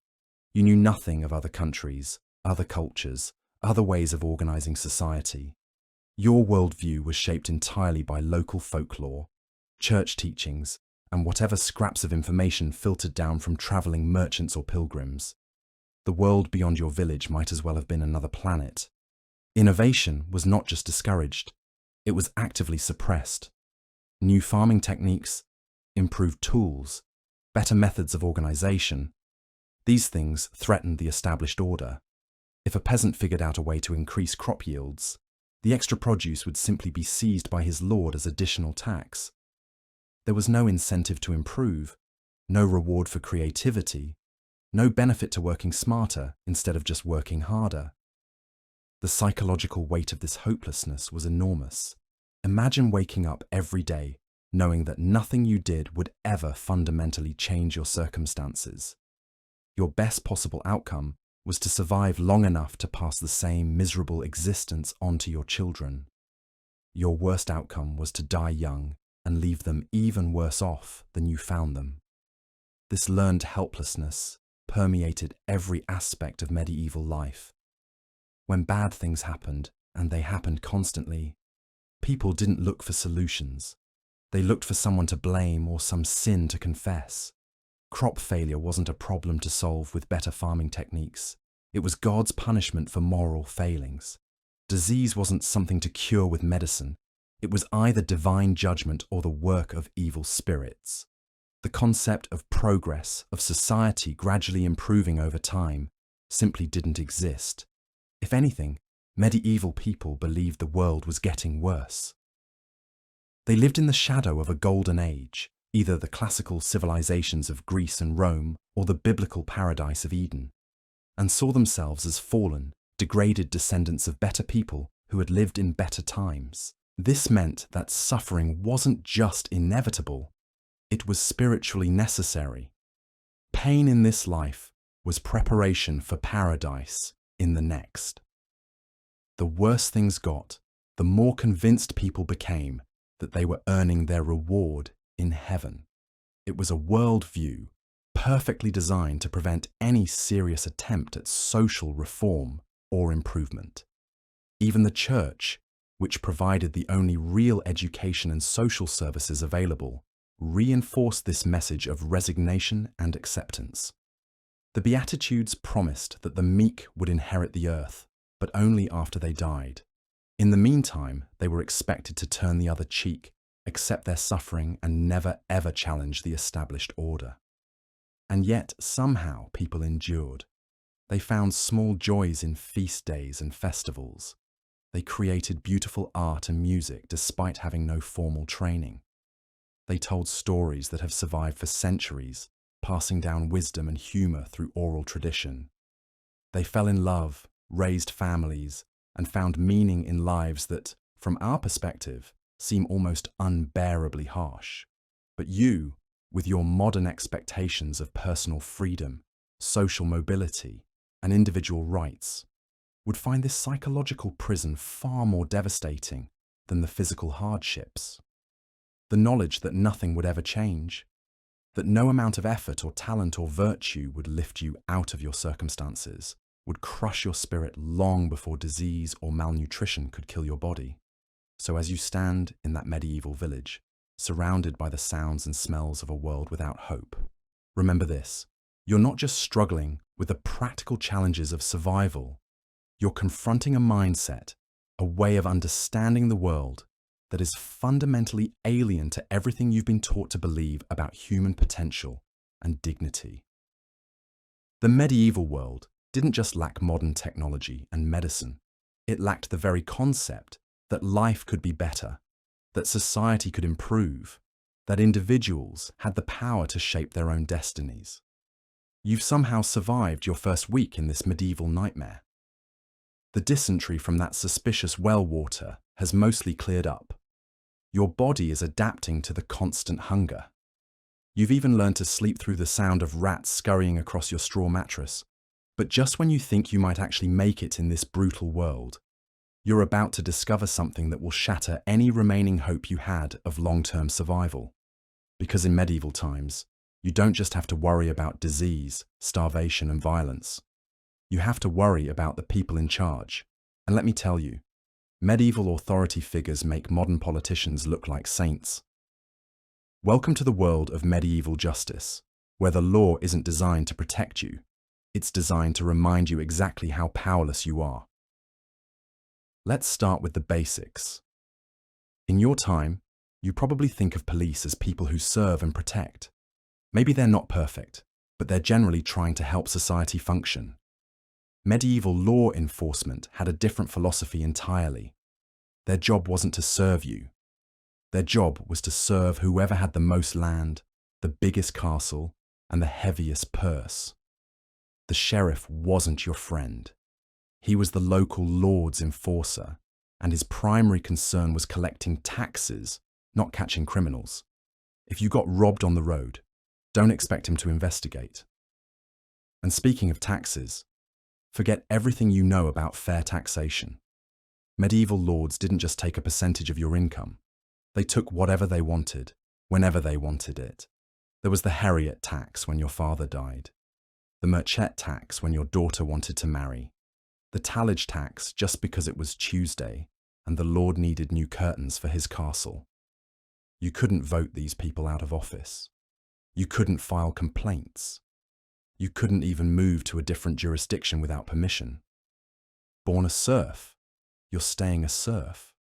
You knew nothing of other countries, other cultures, other ways of organizing society. Your worldview was shaped entirely by local folklore, church teachings, and whatever scraps of information filtered down from traveling merchants or pilgrims. The world beyond your village might as well have been another planet. Innovation was not just discouraged, it was actively suppressed. New farming techniques, improved tools, better methods of organization, these things threatened the established order. If a peasant figured out a way to increase crop yields, the extra produce would simply be seized by his lord as additional tax. There was no incentive to improve, no reward for creativity, no benefit to working smarter instead of just working harder. The psychological weight of this hopelessness was enormous. Imagine waking up every day knowing that nothing you did would ever fundamentally change your circumstances. Your best possible outcome was to survive long enough to pass the same miserable existence on to your children. Your worst outcome was to die young and leave them even worse off than you found them. This learned helplessness permeated every aspect of medieval life. When bad things happened, and they happened constantly, people didn't look for solutions. They looked for someone to blame or some sin to confess. Crop failure wasn't a problem to solve with better farming techniques. It was God's punishment for moral failings. Disease wasn't something to cure with medicine. It was either divine judgment or the work of evil spirits. The concept of progress, of society gradually improving over time, simply didn't exist. If anything, medieval people believed the world was getting worse. They lived in the shadow of a golden age, either the classical civilizations of Greece and Rome or the biblical paradise of Eden, and saw themselves as fallen, degraded descendants of better people who had lived in better times. This meant that suffering wasn't just inevitable, it was spiritually necessary. Pain in this life was preparation for paradise in the next. The worse things got, the more convinced people became that they were earning their reward in heaven. It was a worldview, perfectly designed to prevent any serious attempt at social reform or improvement. Even the church, which provided the only real education and social services available, reinforced this message of resignation and acceptance. The Beatitudes promised that the meek would inherit the earth, but only after they died. In the meantime, they were expected to turn the other cheek, accept their suffering, and never ever challenge the established order. And yet, somehow, people endured. They found small joys in feast days and festivals. They created beautiful art and music despite having no formal training. They told stories that have survived for centuries, passing down wisdom and humor through oral tradition. They fell in love, raised families, and found meaning in lives that, from our perspective, seem almost unbearably harsh. But you, with your modern expectations of personal freedom, social mobility, and individual rights, would find this psychological prison far more devastating than the physical hardships. The knowledge that nothing would ever change, that no amount of effort or talent or virtue would lift you out of your circumstances, would crush your spirit long before disease or malnutrition could kill your body. So as you stand in that medieval village, surrounded by the sounds and smells of a world without hope, remember this: you're not just struggling with the practical challenges of survival, you're confronting a mindset, a way of understanding the world that is fundamentally alien to everything you've been taught to believe about human potential and dignity. The medieval world didn't just lack modern technology and medicine, it lacked the very concept that life could be better, that society could improve, that individuals had the power to shape their own destinies. You've somehow survived your first week in this medieval nightmare. The dysentery from that suspicious well water has mostly cleared up. Your body is adapting to the constant hunger. You've even learned to sleep through the sound of rats scurrying across your straw mattress. But just when you think you might actually make it in this brutal world, you're about to discover something that will shatter any remaining hope you had of long-term survival. Because in medieval times, you don't just have to worry about disease, starvation, and violence. You have to worry about the people in charge. And let me tell you, medieval authority figures make modern politicians look like saints. Welcome to the world of medieval justice, where the law isn't designed to protect you. It's designed to remind you exactly how powerless you are. Let's start with the basics. In your time, you probably think of police as people who serve and protect. Maybe they're not perfect, but they're generally trying to help society function. Medieval law enforcement had a different philosophy entirely. Their job wasn't to serve you. Their job was to serve whoever had the most land, the biggest castle, and the heaviest purse. The sheriff wasn't your friend. He was the local lord's enforcer, and his primary concern was collecting taxes, not catching criminals. If you got robbed on the road, don't expect him to investigate. And speaking of taxes, forget everything you know about fair taxation. Medieval lords didn't just take a percentage of your income. They took whatever they wanted, whenever they wanted it. There was the Harriet tax when your father died, the Merchet tax when your daughter wanted to marry, the tallage tax just because it was Tuesday and the lord needed new curtains for his castle. You couldn't vote these people out of office. You couldn't file complaints. You couldn't even move to a different jurisdiction without permission. Born a serf, you're staying a serf.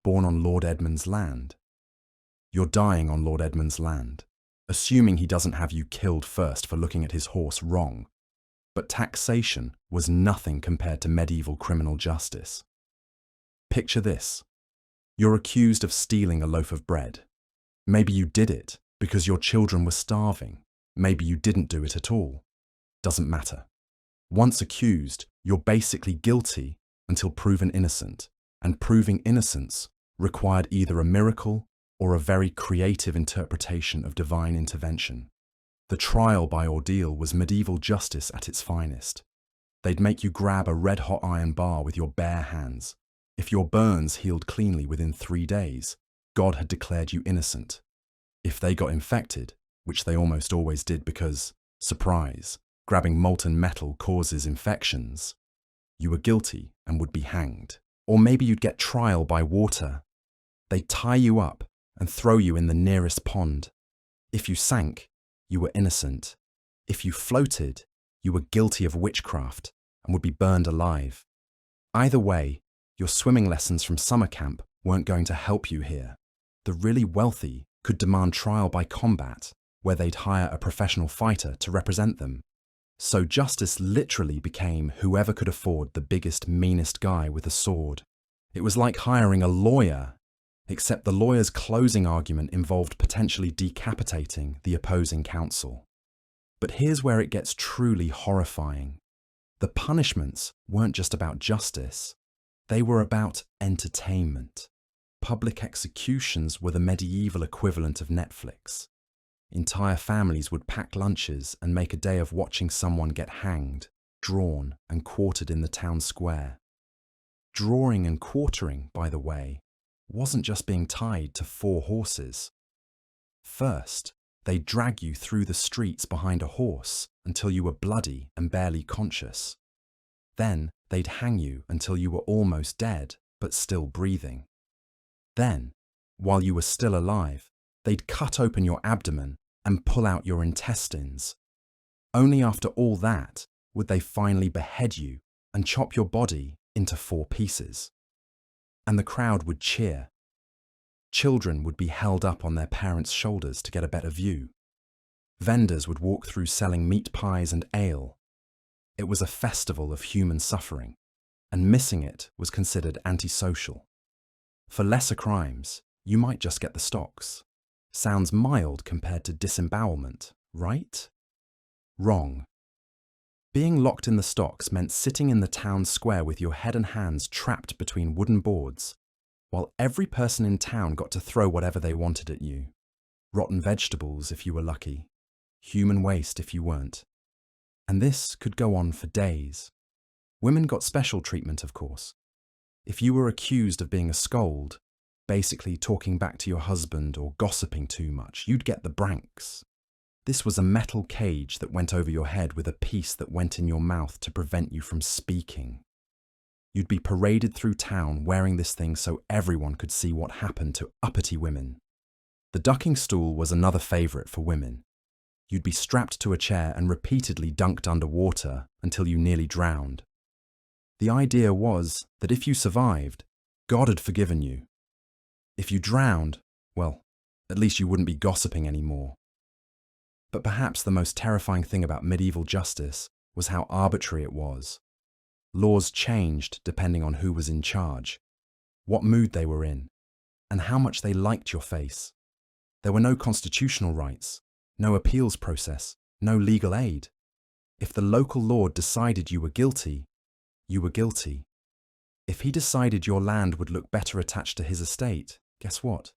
Born on Lord Edmund's land, you're dying on Lord Edmund's land, assuming he doesn't have you killed first for looking at his horse wrong. But taxation was nothing compared to medieval criminal justice. Picture this. You're accused of stealing a loaf of bread. Maybe you did it because your children were starving. Maybe you didn't do it at all. Doesn't matter. Once accused, you're basically guilty until proven innocent, and proving innocence required either a miracle or a very creative interpretation of divine intervention. The trial by ordeal was medieval justice at its finest. They'd make you grab a red-hot iron bar with your bare hands. If your burns healed cleanly within 3 days, God had declared you innocent. If they got infected, which they almost always did because, surprise, grabbing molten metal causes infections, you were guilty and would be hanged. Or maybe you'd get trial by water. They'd tie you up and throw you in the nearest pond. If you sank, you were innocent. If you floated, you were guilty of witchcraft and would be burned alive. Either way, your swimming lessons from summer camp weren't going to help you here. The really wealthy could demand trial by combat, where they'd hire a professional fighter to represent them. So justice literally became whoever could afford the biggest, meanest guy with a sword. It was like hiring a lawyer, except the lawyer's closing argument involved potentially decapitating the opposing counsel. But here's where it gets truly horrifying. The punishments weren't just about justice. They were about entertainment. Public executions were the medieval equivalent of Netflix. Entire families would pack lunches and make a day of watching someone get hanged, drawn, and quartered in the town square. Drawing and quartering, by the way, wasn't just being tied to 4 horses. First, they'd drag you through the streets behind a horse until you were bloody and barely conscious. Then, they'd hang you until you were almost dead, but still breathing. Then, while you were still alive, they'd cut open your abdomen and pull out your intestines. Only after all that would they finally behead you and chop your body into 4 pieces. And the crowd would cheer. Children would be held up on their parents' shoulders to get a better view. Vendors would walk through selling meat pies and ale. It was a festival of human suffering, and missing it was considered antisocial. For lesser crimes, you might just get the stocks. Sounds mild compared to disembowelment, right? Wrong. Being locked in the stocks meant sitting in the town square with your head and hands trapped between wooden boards, while every person in town got to throw whatever they wanted at you. Rotten vegetables if you were lucky, human waste if you weren't. And this could go on for days. Women got special treatment, of course. If you were accused of being a scold, basically talking back to your husband or gossiping too much, you'd get the branks. This was a metal cage that went over your head with a piece that went in your mouth to prevent you from speaking. You'd be paraded through town wearing this thing so everyone could see what happened to uppity women. The ducking stool was another favourite for women. You'd be strapped to a chair and repeatedly dunked under water until you nearly drowned. The idea was that if you survived, God had forgiven you. If you drowned, well, at least you wouldn't be gossiping anymore. But perhaps the most terrifying thing about medieval justice was how arbitrary it was. Laws changed depending on who was in charge, what mood they were in, and how much they liked your face. There were no constitutional rights, no appeals process, no legal aid. If the local lord decided you were guilty, you were guilty. If he decided your land would look better attached to his estate, guess what?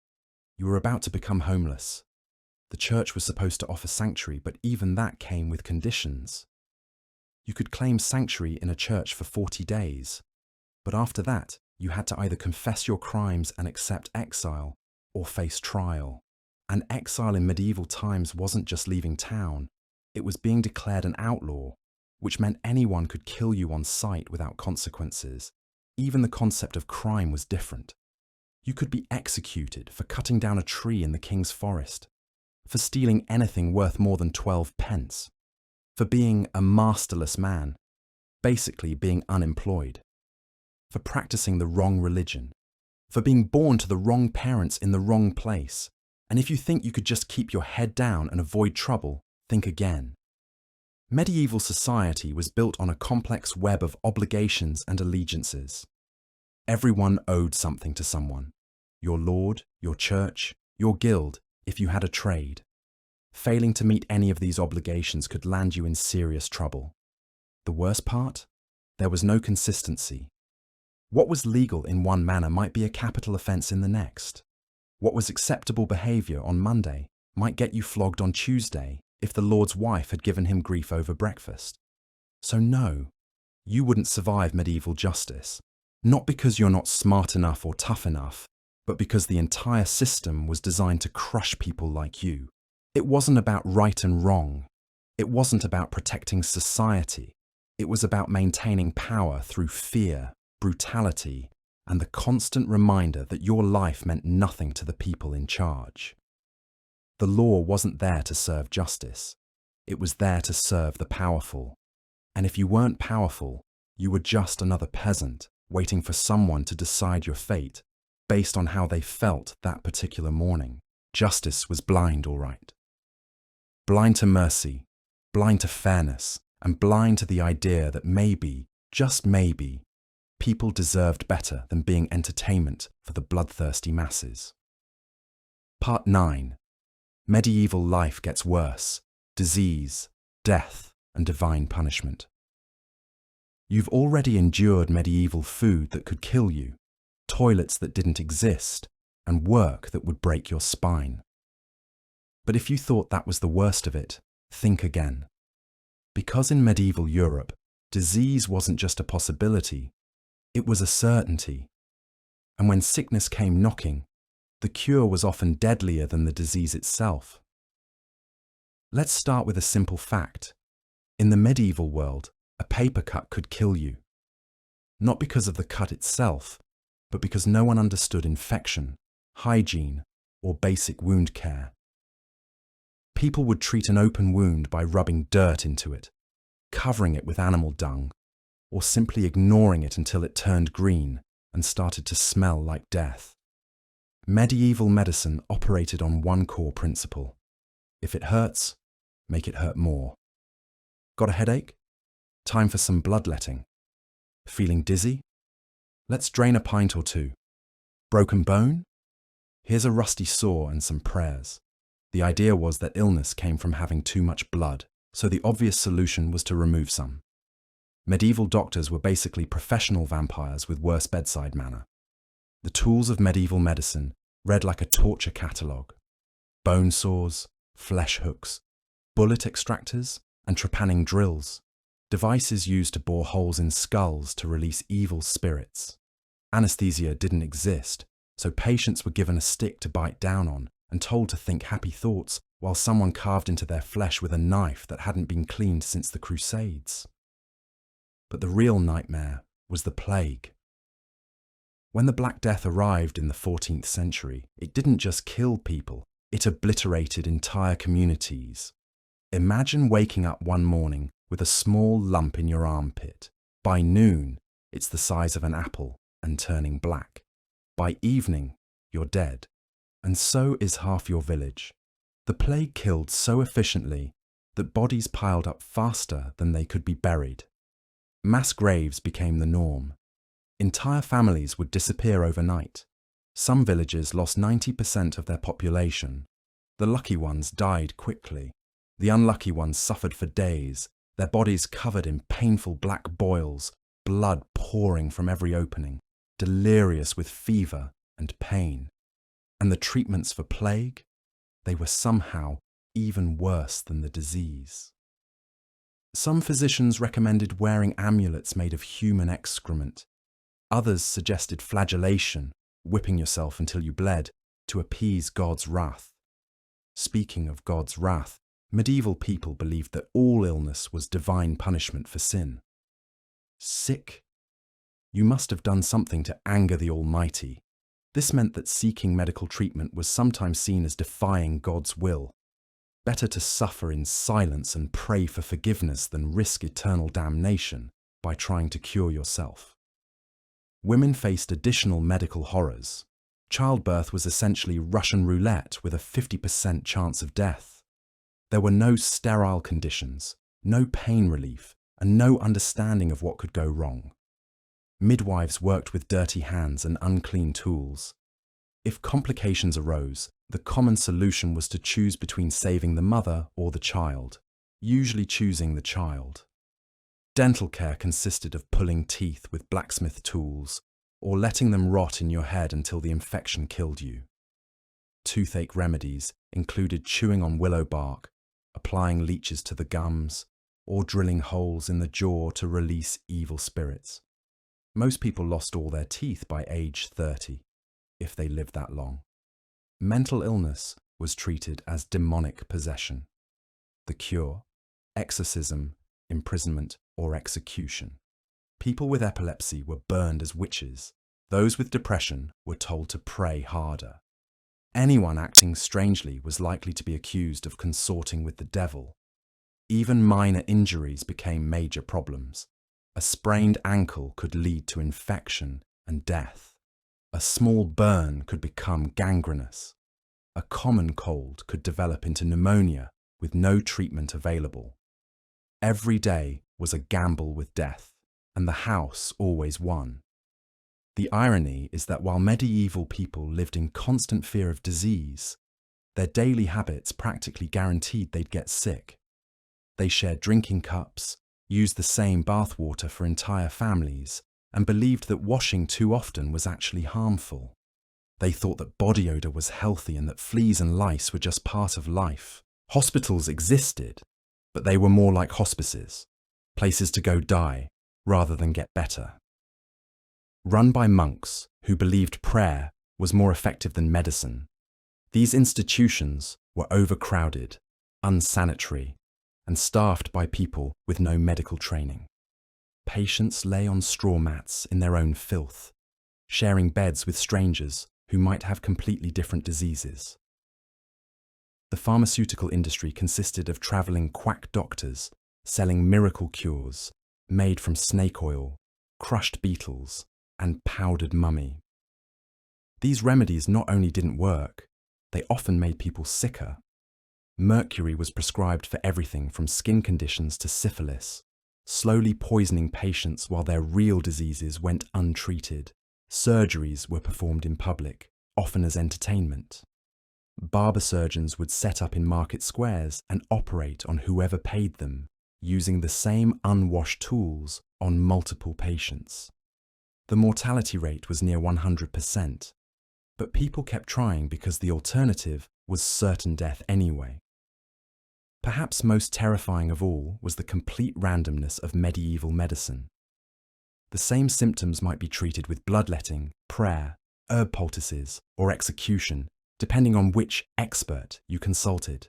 You were about to become homeless. The church was supposed to offer sanctuary, but even that came with conditions. You could claim sanctuary in a church for 40 days, but after that, you had to either confess your crimes and accept exile, or face trial. And exile in medieval times wasn't just leaving town, it was being declared an outlaw, which meant anyone could kill you on sight without consequences. Even the concept of crime was different. You could be executed for cutting down a tree in the king's forest, for stealing anything worth more than 12 pence, for being a masterless man, basically being unemployed, for practicing the wrong religion, for being born to the wrong parents in the wrong place. And if you think you could just keep your head down and avoid trouble, think again. Medieval society was built on a complex web of obligations and allegiances. Everyone owed something to someone. Your lord, your church, your guild, if you had a trade. Failing to meet any of these obligations could land you in serious trouble. The worst part? There was no consistency. What was legal in one manner might be a capital offence in the next. What was acceptable behaviour on Monday might get you flogged on Tuesday if the Lord's wife had given him grief over breakfast. So no, you wouldn't survive medieval justice, not because you're not smart enough or tough enough, but because the entire system was designed to crush people like you. It wasn't about right and wrong. It wasn't about protecting society. It was about maintaining power through fear, brutality, and the constant reminder that your life meant nothing to the people in charge. The law wasn't there to serve justice. It was there to serve the powerful. And if you weren't powerful, you were just another peasant waiting for someone to decide your fate based on how they felt that particular morning. Justice was blind, all right. Blind to mercy, blind to fairness, and blind to the idea that maybe, just maybe, people deserved better than being entertainment for the bloodthirsty masses. Part 9. Medieval life gets worse. Disease, death, and divine punishment. You've already endured medieval food that could kill you, toilets that didn't exist, and work that would break your spine. But if you thought that was the worst of it, think again. Because in medieval Europe, disease wasn't just a possibility, it was a certainty. And when sickness came knocking, the cure was often deadlier than the disease itself. Let's start with a simple fact. In the medieval world, a paper cut could kill you. Not because of the cut itself, but because no one understood infection, hygiene, or basic wound care. People would treat an open wound by rubbing dirt into it, covering it with animal dung, or simply ignoring it until it turned green and started to smell like death. Medieval medicine operated on one core principle. If it hurts, make it hurt more. Got a headache? Time for some bloodletting. Feeling dizzy? Let's drain a pint or two. Broken bone? Here's a rusty saw and some prayers. The idea was that illness came from having too much blood, so the obvious solution was to remove some. Medieval doctors were basically professional vampires with worse bedside manner. The tools of medieval medicine read like a torture catalogue. Bone saws, flesh hooks, bullet extractors, and trepanning drills. Devices used to bore holes in skulls to release evil spirits. Anesthesia didn't exist, so patients were given a stick to bite down on and told to think happy thoughts while someone carved into their flesh with a knife that hadn't been cleaned since the Crusades. But the real nightmare was the plague. When the Black Death arrived in the 14th century, it didn't just kill people, it obliterated entire communities. Imagine waking up one morning with a small lump in your armpit. By noon, it's the size of an apple and turning black. By evening, you're dead. And so is half your village. The plague killed so efficiently that bodies piled up faster than they could be buried. Mass graves became the norm. Entire families would disappear overnight. Some villages lost 90% of their population. The lucky ones died quickly. The unlucky ones suffered for days, their bodies covered in painful black boils, blood pouring from every opening, delirious with fever and pain. And the treatments for plague? They were somehow even worse than the disease. Some physicians recommended wearing amulets made of human excrement. Others suggested flagellation, whipping yourself until you bled, to appease God's wrath. Speaking of God's wrath, medieval people believed that all illness was divine punishment for sin. Sick? You must have done something to anger the Almighty. This meant that seeking medical treatment was sometimes seen as defying God's will. Better to suffer in silence and pray for forgiveness than risk eternal damnation by trying to cure yourself. Women faced additional medical horrors. Childbirth was essentially Russian roulette with a 50% chance of death. There were no sterile conditions, no pain relief, and no understanding of what could go wrong. Midwives worked with dirty hands and unclean tools. If complications arose, the common solution was to choose between saving the mother or the child, usually choosing the child. Dental care consisted of pulling teeth with blacksmith tools, or letting them rot in your head until the infection killed you. Toothache remedies included chewing on willow bark, applying leeches to the gums, or drilling holes in the jaw to release evil spirits. Most people lost all their teeth by age 30, if they lived that long. Mental illness was treated as demonic possession. The cure: exorcism, imprisonment, or execution. People with epilepsy were burned as witches. Those with depression were told to pray harder. Anyone acting strangely was likely to be accused of consorting with the devil. Even minor injuries became major problems. A sprained ankle could lead to infection and death. A small burn could become gangrenous. A common cold could develop into pneumonia with no treatment available. Every day was a gamble with death, and the house always won. The irony is that while medieval people lived in constant fear of disease, their daily habits practically guaranteed they'd get sick. They shared drinking cups, used the same bathwater for entire families, and believed that washing too often was actually harmful. They thought that body odor was healthy and that fleas and lice were just part of life. Hospitals existed, but they were more like hospices, places to go die rather than get better. Run by monks who believed prayer was more effective than medicine, these institutions were overcrowded, unsanitary, and staffed by people with no medical training. Patients lay on straw mats in their own filth, sharing beds with strangers who might have completely different diseases. The pharmaceutical industry consisted of travelling quack doctors selling miracle cures made from snake oil, crushed beetles, and powdered mummy. These remedies not only didn't work, they often made people sicker. Mercury was prescribed for everything from skin conditions to syphilis, slowly poisoning patients while their real diseases went untreated. Surgeries were performed in public, often as entertainment. Barber surgeons would set up in market squares and operate on whoever paid them, using the same unwashed tools on multiple patients. The mortality rate was near 100%, but people kept trying because the alternative was certain death anyway. Perhaps most terrifying of all was the complete randomness of medieval medicine. The same symptoms might be treated with bloodletting, prayer, herb poultices, or execution, depending on which expert you consulted.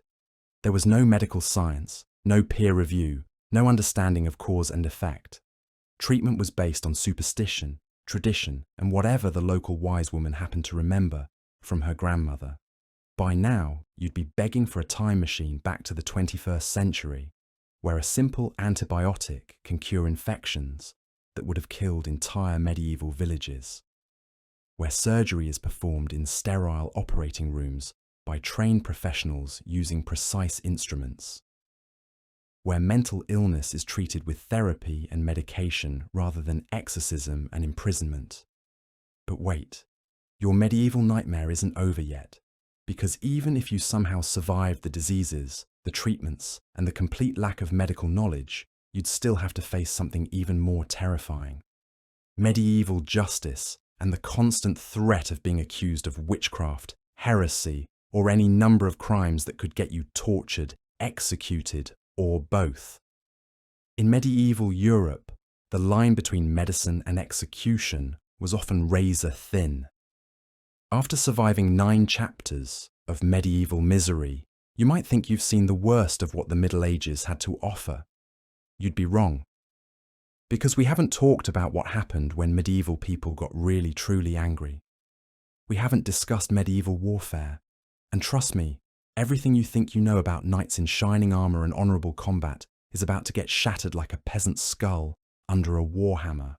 There was no medical science, no peer review, no understanding of cause and effect. Treatment was based on superstition, tradition, and whatever the local wise woman happened to remember from her grandmother. By now, you'd be begging for a time machine back to the 21st century, where a simple antibiotic can cure infections that would have killed entire medieval villages, where surgery is performed in sterile operating rooms by trained professionals using precise instruments, where mental illness is treated with therapy and medication rather than exorcism and imprisonment. But wait, your medieval nightmare isn't over yet, because even if you somehow survived the diseases, the treatments, and the complete lack of medical knowledge, you'd still have to face something even more terrifying. Medieval justice and the constant threat of being accused of witchcraft, heresy, or any number of crimes that could get you tortured, executed, or both. In medieval Europe, the line between medicine and execution was often razor thin. After surviving 9 chapters of medieval misery, you might think you've seen the worst of what the Middle Ages had to offer. You'd be wrong. Because we haven't talked about what happened when medieval people got really truly angry. We haven't discussed medieval warfare. And trust me, everything you think you know about knights in shining armour and honourable combat is about to get shattered like a peasant's skull under a warhammer.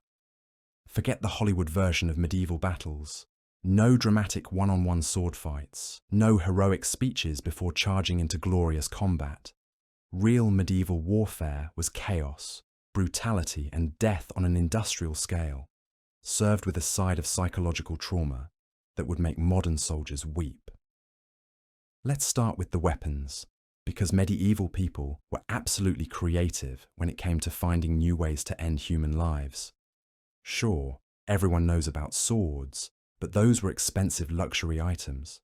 Forget the Hollywood version of medieval battles. No dramatic one-on-one sword fights, no heroic speeches before charging into glorious combat. Real medieval warfare was chaos, brutality, and death on an industrial scale, served with a side of psychological trauma that would make modern soldiers weep. Let's start with the weapons, because medieval people were absolutely creative when it came to finding new ways to end human lives. Sure, everyone knows about swords, but those were expensive luxury items.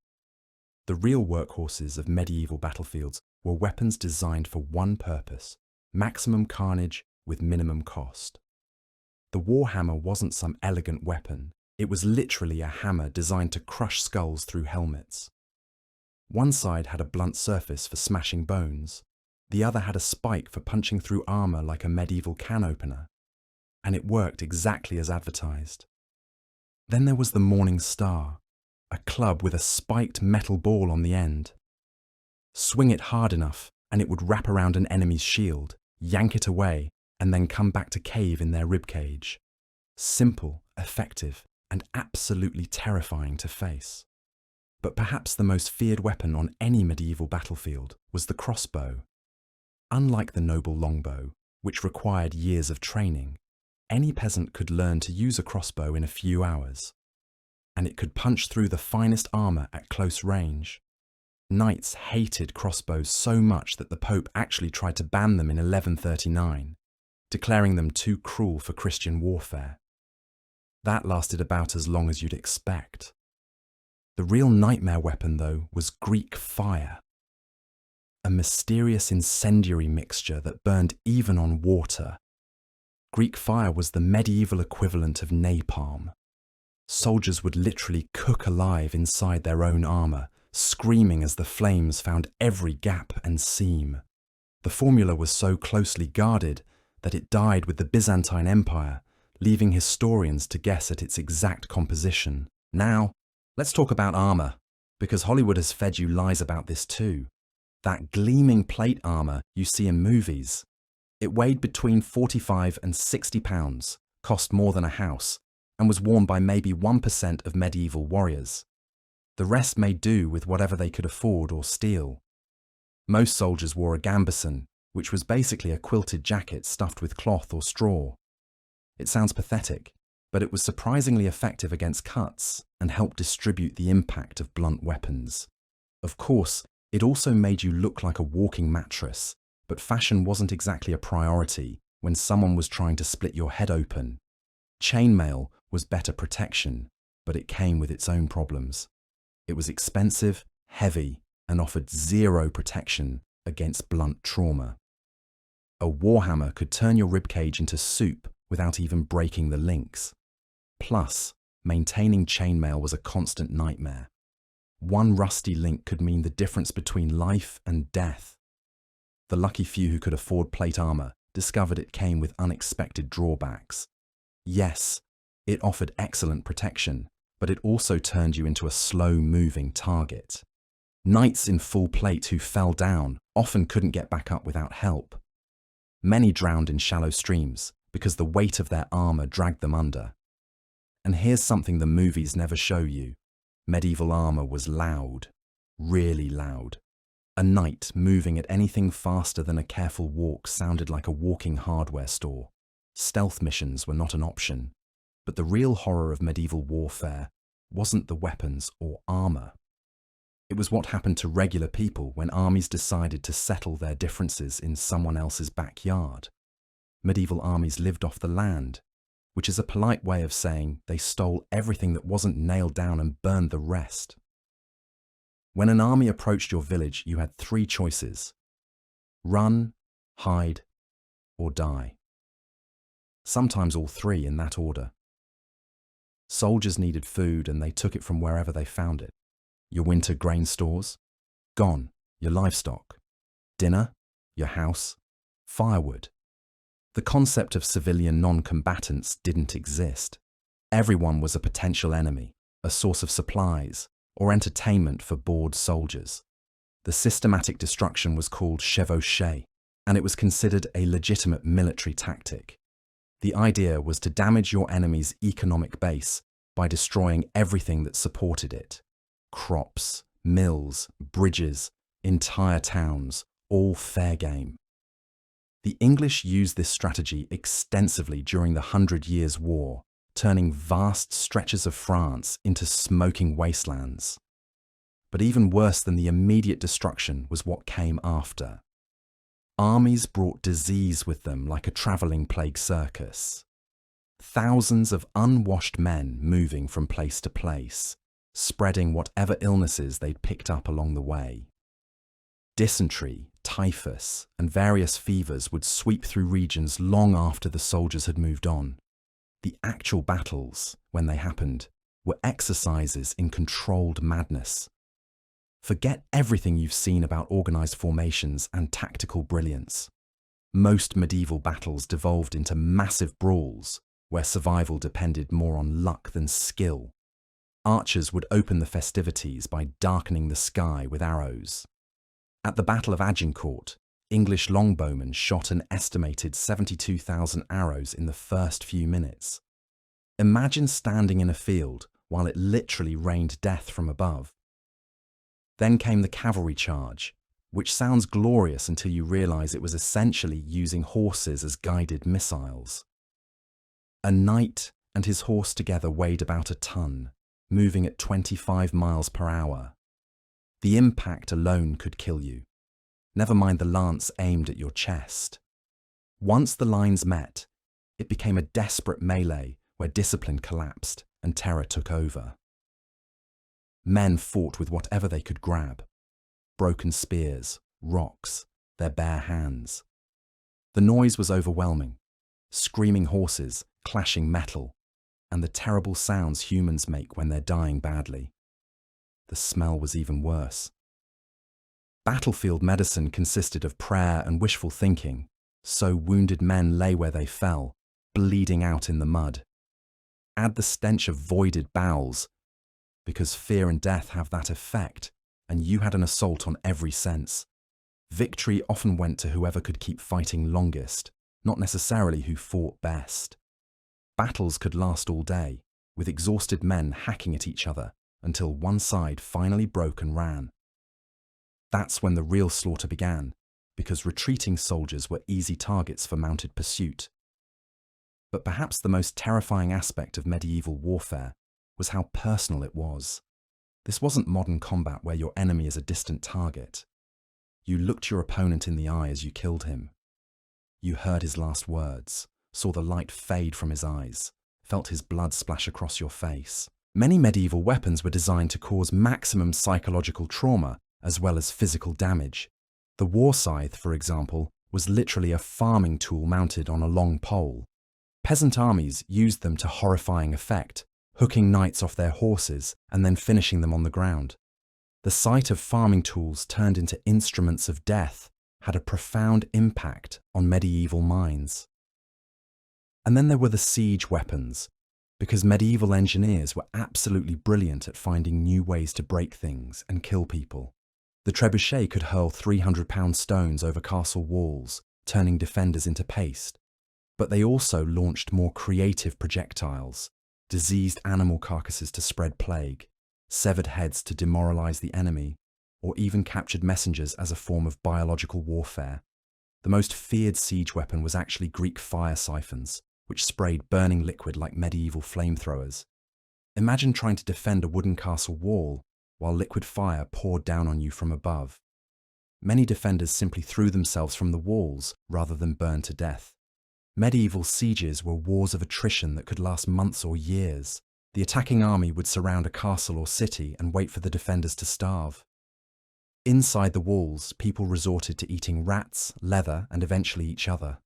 The real workhorses of medieval battlefields were weapons designed for one purpose: maximum carnage with minimum cost. The warhammer wasn't some elegant weapon, it was literally a hammer designed to crush skulls through helmets. One side had a blunt surface for smashing bones, the other had a spike for punching through armour like a medieval can opener, and it worked exactly as advertised. Then there was the Morning Star, a club with a spiked metal ball on the end. Swing it hard enough and it would wrap around an enemy's shield, yank it away, and then come back to cave in their ribcage. Simple, effective, and absolutely terrifying to face. But perhaps the most feared weapon on any medieval battlefield was the crossbow. Unlike the noble longbow, which required years of training, any peasant could learn to use a crossbow in a few hours, and it could punch through the finest armour at close range. Knights hated crossbows so much that the Pope actually tried to ban them in 1139, declaring them too cruel for Christian warfare. That lasted about as long as you'd expect. The real nightmare weapon, though, was Greek fire, a mysterious incendiary mixture that burned even on water. Greek fire was the medieval equivalent of napalm. Soldiers would literally cook alive inside their own armour, screaming as the flames found every gap and seam. The formula was so closely guarded that it died with the Byzantine Empire, leaving historians to guess at its exact composition. Now, let's talk about armour, because Hollywood has fed you lies about this too. That gleaming plate armour you see in movies. It weighed between 45 and 60 pounds, cost more than a house, and was worn by maybe 1% of medieval warriors. The rest made do with whatever they could afford or steal. Most soldiers wore a gambeson, which was basically a quilted jacket stuffed with cloth or straw. It sounds pathetic, but it was surprisingly effective against cuts and helped distribute the impact of blunt weapons. Of course, it also made you look like a walking mattress, but fashion wasn't exactly a priority when someone was trying to split your head open. Chainmail was better protection, but it came with its own problems. It was expensive, heavy, and offered zero protection against blunt trauma. A warhammer could turn your ribcage into soup without even breaking the links. Plus, maintaining chainmail was a constant nightmare. One rusty link could mean the difference between life and death. The lucky few who could afford plate armour discovered it came with unexpected drawbacks. Yes, it offered excellent protection, but it also turned you into a slow-moving target. Knights in full plate who fell down often couldn't get back up without help. Many drowned in shallow streams because the weight of their armour dragged them under. And here's something the movies never show you. Medieval armour was loud, really loud. A knight moving at anything faster than a careful walk sounded like a walking hardware store. Stealth missions were not an option. But the real horror of medieval warfare wasn't the weapons or armour. It was what happened to regular people when armies decided to settle their differences in someone else's backyard. Medieval armies lived off the land, which is a polite way of saying they stole everything that wasn't nailed down and burned the rest. When an army approached your village, you had three choices: run, hide, or die. Sometimes all three in that order. Soldiers needed food and they took it from wherever they found it. Your winter grain stores? Gone. Your livestock. Dinner? Your house? Firewood. The concept of civilian non-combatants didn't exist. Everyone was a potential enemy, a source of supplies, or entertainment for bored soldiers. The systematic destruction was called chevauchée, and it was considered a legitimate military tactic. The idea was to damage your enemy's economic base by destroying everything that supported it. Crops, mills, bridges, entire towns, all fair game. The English used this strategy extensively during the 100 Years' War, turning vast stretches of France into smoking wastelands. But even worse than the immediate destruction was what came after. Armies brought disease with them like a travelling plague circus. Thousands of unwashed men moving from place to place, spreading whatever illnesses they'd picked up along the way. Dysentery, typhus, and various fevers would sweep through regions long after the soldiers had moved on. The actual battles, when they happened, were exercises in controlled madness. Forget everything you've seen about organized formations and tactical brilliance. Most medieval battles devolved into massive brawls, where survival depended more on luck than skill. Archers would open the festivities by darkening the sky with arrows. At the Battle of Agincourt, English longbowmen shot an estimated 72,000 arrows in the first few minutes. Imagine standing in a field while it literally rained death from above. Then came the cavalry charge, which sounds glorious until you realize it was essentially using horses as guided missiles. A knight and his horse together weighed about a ton, moving at 25 miles per hour. The impact alone could kill you. Never mind the lance aimed at your chest. Once the lines met, it became a desperate melee where discipline collapsed and terror took over. Men fought with whatever they could grab: broken spears, rocks, their bare hands. The noise was overwhelming: screaming horses, clashing metal, and the terrible sounds humans make when they're dying badly. The smell was even worse. Battlefield medicine consisted of prayer and wishful thinking, so wounded men lay where they fell, bleeding out in the mud. Add the stench of voided bowels, because fear and death have that effect, and you had an assault on every sense. Victory often went to whoever could keep fighting longest, not necessarily who fought best. Battles could last all day, with exhausted men hacking at each other until one side finally broke and ran. That's when the real slaughter began, because retreating soldiers were easy targets for mounted pursuit. But perhaps the most terrifying aspect of medieval warfare was how personal it was. This wasn't modern combat where your enemy is a distant target. You looked your opponent in the eye as you killed him. You heard his last words, saw the light fade from his eyes, felt his blood splash across your face. Many medieval weapons were designed to cause maximum psychological trauma as well as physical damage. The war scythe, for example, was literally a farming tool mounted on a long pole. Peasant armies used them to horrifying effect, hooking knights off their horses and then finishing them on the ground. The sight of farming tools turned into instruments of death had a profound impact on medieval minds. And then there were the siege weapons, because medieval engineers were absolutely brilliant at finding new ways to break things and kill people. The trebuchet could hurl 300-pound stones over castle walls, turning defenders into paste. But they also launched more creative projectiles: diseased animal carcasses to spread plague, severed heads to demoralize the enemy, or even captured messengers as a form of biological warfare. The most feared siege weapon was actually Greek fire siphons, which sprayed burning liquid like medieval flamethrowers. Imagine trying to defend a wooden castle wall while liquid fire poured down on you from above. Many defenders simply threw themselves from the walls rather than burn to death. Medieval sieges were wars of attrition that could last months or years. The attacking army would surround a castle or city and wait for the defenders to starve. Inside the walls, people resorted to eating rats, leather, and eventually each other.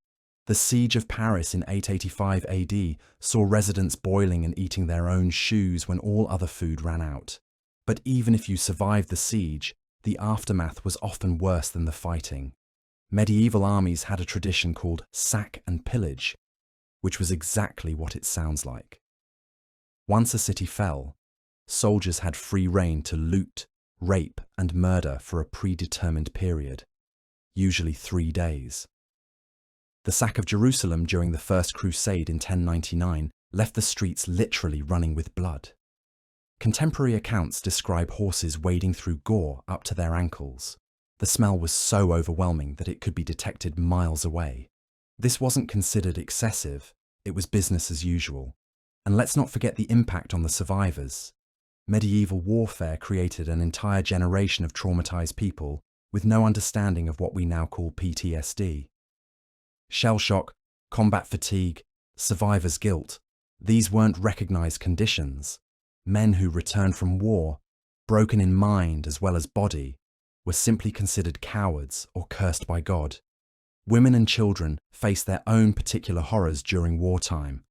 The siege of Paris in 885 AD saw residents boiling and eating their own shoes when all other food ran out. But even if you survived the siege, the aftermath was often worse than the fighting. Medieval armies had a tradition called sack and pillage, which was exactly what it sounds like. Once a city fell, soldiers had free rein to loot, rape, and murder for a predetermined period, usually 3 days. The sack of Jerusalem during the First Crusade in 1099 left the streets literally running with blood. Contemporary accounts describe horses wading through gore up to their ankles. The smell was so overwhelming that it could be detected miles away. This wasn't considered excessive, it was business as usual. And let's not forget the impact on the survivors. Medieval warfare created an entire generation of traumatized people with no understanding of what we now call PTSD. Shell shock, combat fatigue, survivor's guilt, these weren't recognized conditions. Men who returned from war, broken in mind as well as body, were simply considered cowards or cursed by God. Women and children faced their own particular horrors during wartime.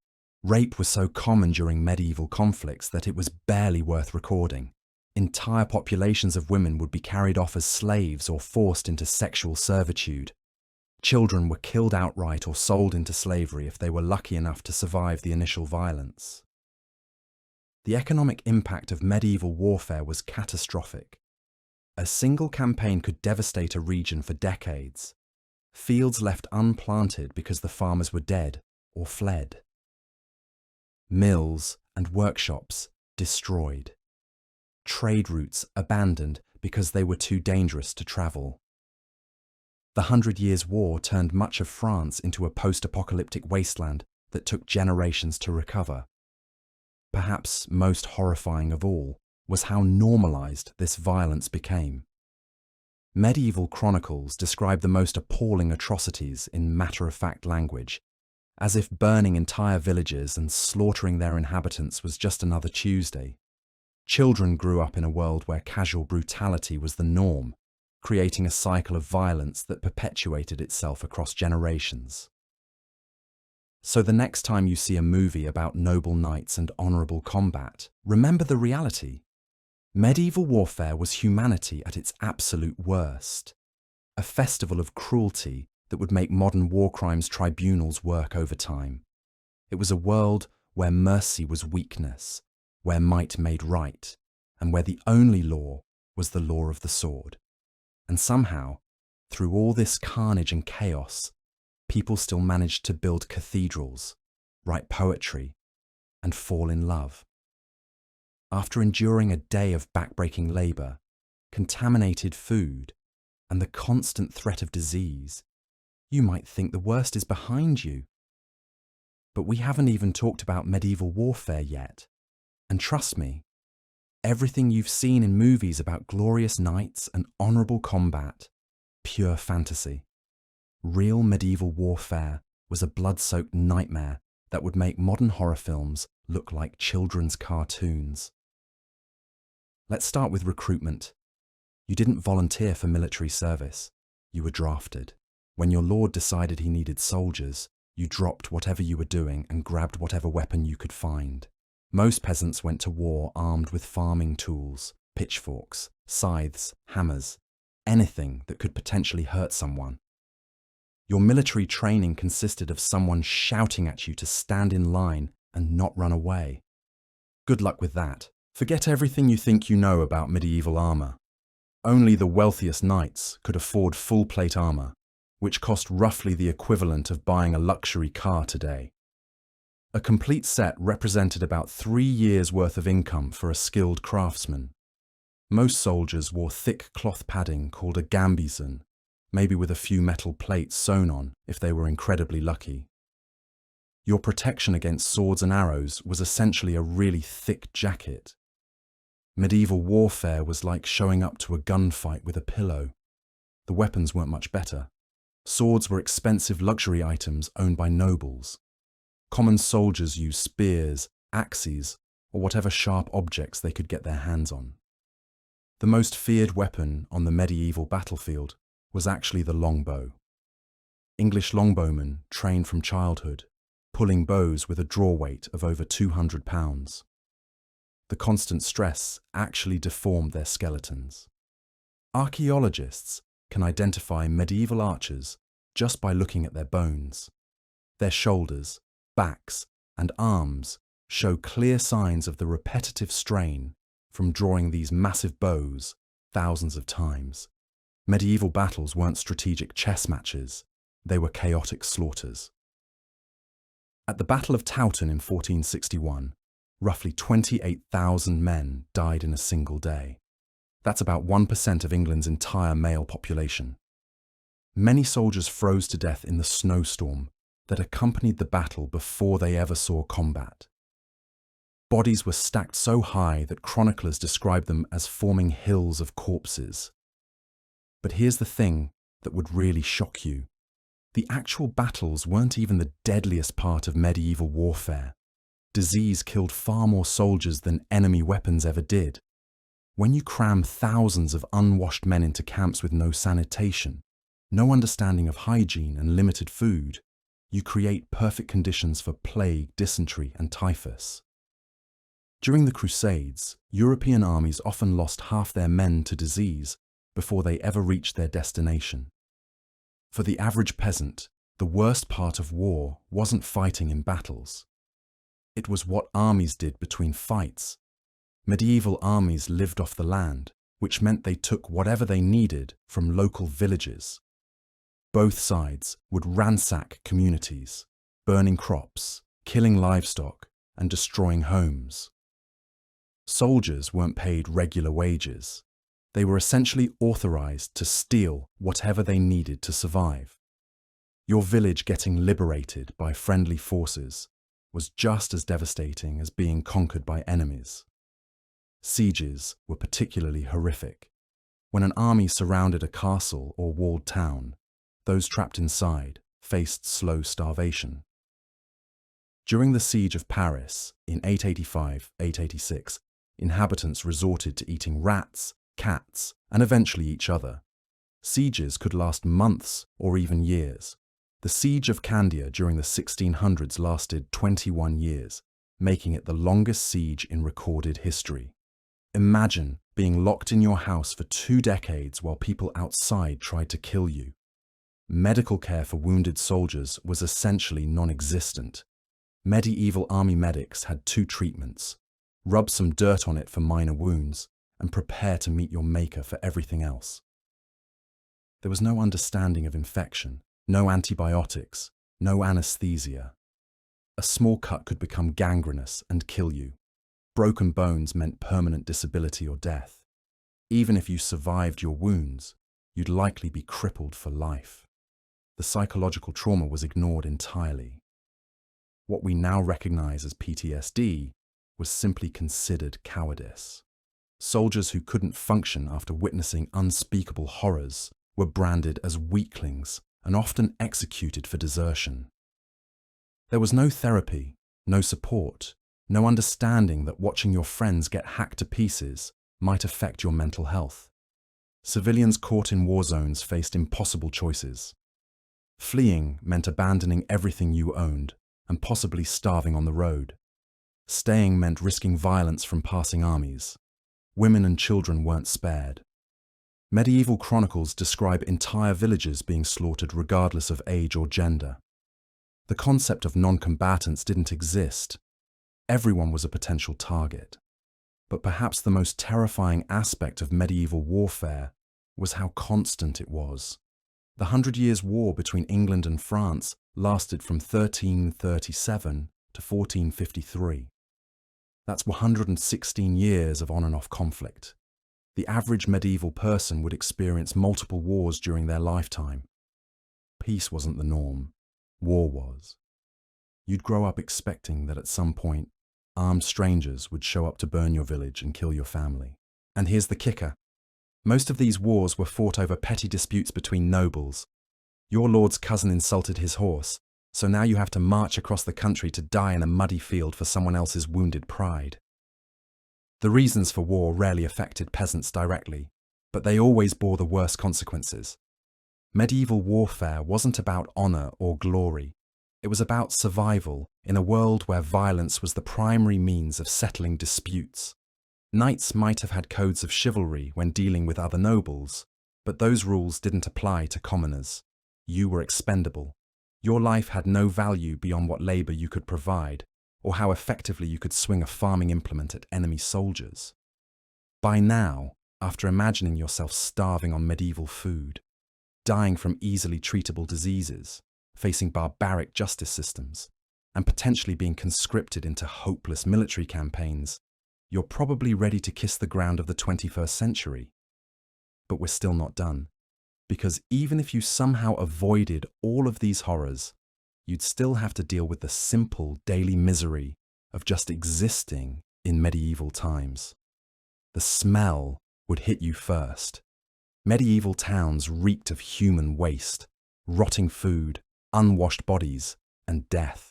Rape was so common during medieval conflicts that it was barely worth recording. Entire populations of women would be carried off as slaves or forced into sexual servitude. Children were killed outright or sold into slavery if they were lucky enough to survive the initial violence. The economic impact of medieval warfare was catastrophic. A single campaign could devastate a region for decades. Fields left unplanted because the farmers were dead or fled. Mills and workshops destroyed. Trade routes abandoned because they were too dangerous to travel. The 100 Years' War turned much of France into a post-apocalyptic wasteland that took generations to recover. Perhaps most horrifying of all was how normalized this violence became. Medieval chronicles describe the most appalling atrocities in matter-of-fact language, as if burning entire villages and slaughtering their inhabitants was just another Tuesday. Children grew up in a world where casual brutality was the norm, creating a cycle of violence that perpetuated itself across generations. So the next time you see a movie about noble knights and honourable combat, remember the reality. Medieval warfare was humanity at its absolute worst, a festival of cruelty that would make modern war crimes tribunals work overtime. It was a world where mercy was weakness, where might made right, and where the only law was the law of the sword. And somehow, through all this carnage and chaos, people still managed to build cathedrals, write poetry, and fall in love. After enduring a day of backbreaking labour, contaminated food, and the constant threat of disease, you might think the worst is behind you. But we haven't even talked about medieval warfare yet. And trust me, everything you've seen in movies about glorious knights and honourable combat, pure fantasy. Real medieval warfare was a blood-soaked nightmare that would make modern horror films look like children's cartoons. Let's start with recruitment. You didn't volunteer for military service. You were drafted. When your lord decided he needed soldiers, you dropped whatever you were doing and grabbed whatever weapon you could find. Most peasants went to war armed with farming tools, pitchforks, scythes, hammers, anything that could potentially hurt someone. Your military training consisted of someone shouting at you to stand in line and not run away. Good luck with that. Forget everything you think you know about medieval armour. Only the wealthiest knights could afford full-plate armour, which cost roughly the equivalent of buying a luxury car today. A complete set represented about 3 years' worth of income for a skilled craftsman. Most soldiers wore thick cloth padding called a gambison, maybe with a few metal plates sewn on if they were incredibly lucky. Your protection against swords and arrows was essentially a really thick jacket. Medieval warfare was like showing up to a gunfight with a pillow. The weapons weren't much better. Swords were expensive luxury items owned by nobles. Common soldiers used spears, axes, or whatever sharp objects they could get their hands on. The most feared weapon on the medieval battlefield was actually the longbow. English longbowmen trained from childhood, pulling bows with a draw weight of over 200 pounds. The constant stress actually deformed their skeletons. Archaeologists can identify medieval archers just by looking at their bones. Their shoulders, backs, and arms show clear signs of the repetitive strain from drawing these massive bows thousands of times. Medieval battles weren't strategic chess matches, they were chaotic slaughters. At the Battle of Towton in 1461, roughly 28,000 men died in a single day. That's about 1% of England's entire male population. Many soldiers froze to death in the snowstorm that accompanied the battle before they ever saw combat. Bodies were stacked so high that chroniclers described them as forming hills of corpses. But here's the thing that would really shock you. The actual battles weren't even the deadliest part of medieval warfare. Disease killed far more soldiers than enemy weapons ever did. When you cram thousands of unwashed men into camps with no sanitation, no understanding of hygiene and limited food, you create perfect conditions for plague, dysentery, and typhus. During the Crusades, European armies often lost half their men to disease before they ever reached their destination. For the average peasant, the worst part of war wasn't fighting in battles. It was what armies did between fights. Medieval armies lived off the land, which meant they took whatever they needed from local villages. Both sides would ransack communities, burning crops, killing livestock, and destroying homes. Soldiers weren't paid regular wages. They were essentially authorized to steal whatever they needed to survive. Your village getting liberated by friendly forces was just as devastating as being conquered by enemies. Sieges were particularly horrific. When an army surrounded a castle or walled town, those trapped inside faced slow starvation. During the siege of Paris in 885–886, inhabitants resorted to eating rats, cats, and eventually each other. Sieges could last months or even years. The siege of Candia during the 1600s lasted 21 years, making it the longest siege in recorded history. Imagine being locked in your house for 2 decades while people outside tried to kill you. Medical care for wounded soldiers was essentially non-existent. Medieval army medics had 2 treatments: rub some dirt on it for minor wounds, and prepare to meet your maker for everything else. There was no understanding of infection, no antibiotics, no anesthesia. A small cut could become gangrenous and kill you. Broken bones meant permanent disability or death. Even if you survived your wounds, you'd likely be crippled for life. The psychological trauma was ignored entirely. What we now recognize as PTSD was simply considered cowardice. Soldiers who couldn't function after witnessing unspeakable horrors were branded as weaklings and often executed for desertion. There was no therapy, no support, no understanding that watching your friends get hacked to pieces might affect your mental health. Civilians caught in war zones faced impossible choices. Fleeing meant abandoning everything you owned and possibly starving on the road. Staying meant risking violence from passing armies. Women and children weren't spared. Medieval chronicles describe entire villages being slaughtered regardless of age or gender. The concept of non-combatants didn't exist. Everyone was a potential target. But perhaps the most terrifying aspect of medieval warfare was how constant it was. The 100 Years' War between England and France lasted from 1337 to 1453. That's 116 years of on and off conflict. The average medieval person would experience multiple wars during their lifetime. Peace wasn't the norm. War was. You'd grow up expecting that at some point, armed strangers would show up to burn your village and kill your family. And here's the kicker. Most of these wars were fought over petty disputes between nobles. Your lord's cousin insulted his horse, so now you have to march across the country to die in a muddy field for someone else's wounded pride. The reasons for war rarely affected peasants directly, but they always bore the worst consequences. Medieval warfare wasn't about honor or glory. It was about survival in a world where violence was the primary means of settling disputes. Knights might have had codes of chivalry when dealing with other nobles, but those rules didn't apply to commoners. You were expendable. Your life had no value beyond what labor you could provide, or how effectively you could swing a farming implement at enemy soldiers. By now, after imagining yourself starving on medieval food, dying from easily treatable diseases, facing barbaric justice systems, and potentially being conscripted into hopeless military campaigns, you're probably ready to kiss the ground of the 21st century. But we're still not done, because even if you somehow avoided all of these horrors, you'd still have to deal with the simple daily misery of just existing in medieval times. The smell would hit you first. Medieval towns reeked of human waste, rotting food, unwashed bodies, and death.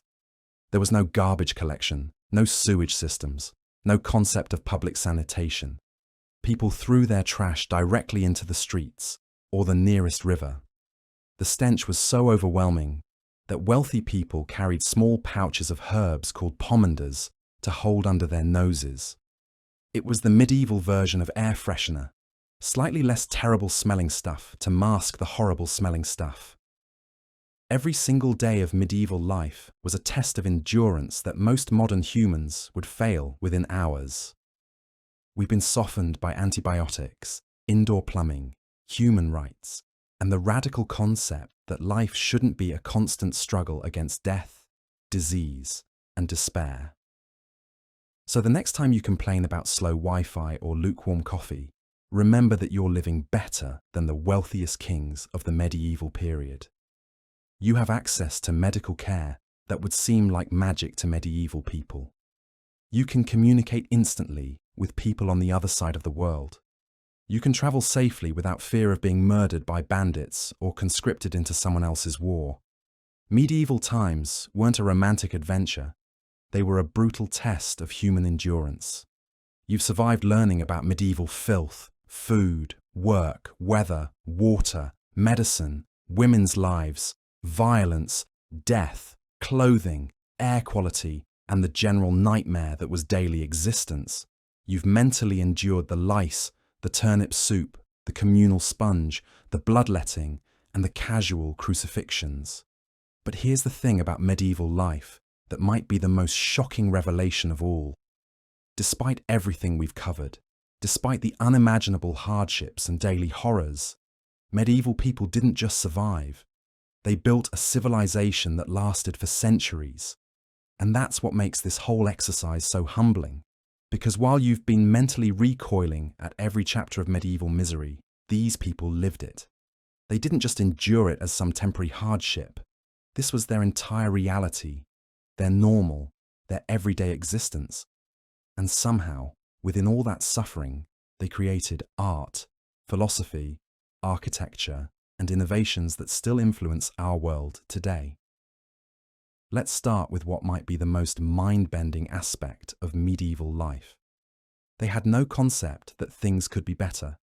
There was no garbage collection, no sewage systems, no concept of public sanitation. People threw their trash directly into the streets or the nearest river. The stench was so overwhelming that wealthy people carried small pouches of herbs called pomanders to hold under their noses. It was the medieval version of air freshener, slightly less terrible smelling stuff to mask the horrible smelling stuff. Every single day of medieval life was a test of endurance that most modern humans would fail within hours. We've been softened by antibiotics, indoor plumbing, human rights, and the radical concept that life shouldn't be a constant struggle against death, disease, and despair. So the next time you complain about slow Wi-Fi or lukewarm coffee, remember that you're living better than the wealthiest kings of the medieval period. You have access to medical care that would seem like magic to medieval people. You can communicate instantly with people on the other side of the world. You can travel safely without fear of being murdered by bandits or conscripted into someone else's war. Medieval times weren't a romantic adventure. They were a brutal test of human endurance. You've survived learning about medieval filth, food, work, weather, water, medicine, women's lives, violence, death, clothing, air quality, and the general nightmare that was daily existence. You've mentally endured the lice, the turnip soup, the communal sponge, the bloodletting, and the casual crucifixions. But here's the thing about medieval life that might be the most shocking revelation of all. Despite everything we've covered, despite the unimaginable hardships and daily horrors, medieval people didn't just survive. They built a civilization that lasted for centuries. And that's what makes this whole exercise so humbling. Because while you've been mentally recoiling at every chapter of medieval misery, these people lived it. They didn't just endure it as some temporary hardship. This was their entire reality, their normal, their everyday existence. And somehow, within all that suffering, they created art, philosophy, architecture, and innovations that still influence our world today. Let's start with what might be the most mind-bending aspect of medieval life. They had no concept that things could be better.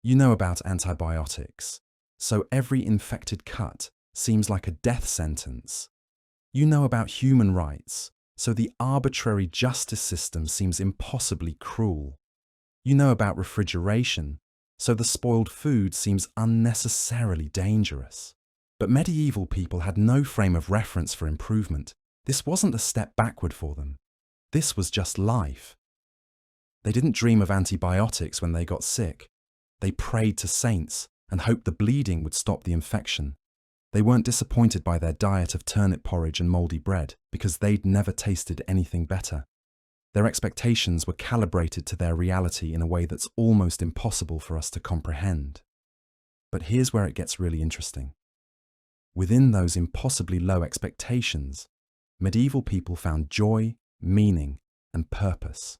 You know about antibiotics, so every infected cut seems like a death sentence. You know about human rights, so the arbitrary justice system seems impossibly cruel. You know about refrigeration, so the spoiled food seems unnecessarily dangerous. But medieval people had no frame of reference for improvement. This wasn't a step backward for them. This was just life. They didn't dream of antibiotics when they got sick. They prayed to saints and hoped the bleeding would stop the infection. They weren't disappointed by their diet of turnip porridge and mouldy bread because they'd never tasted anything better. Their expectations were calibrated to their reality in a way that's almost impossible for us to comprehend. But here's where it gets really interesting. Within those impossibly low expectations, medieval people found joy, meaning, and purpose.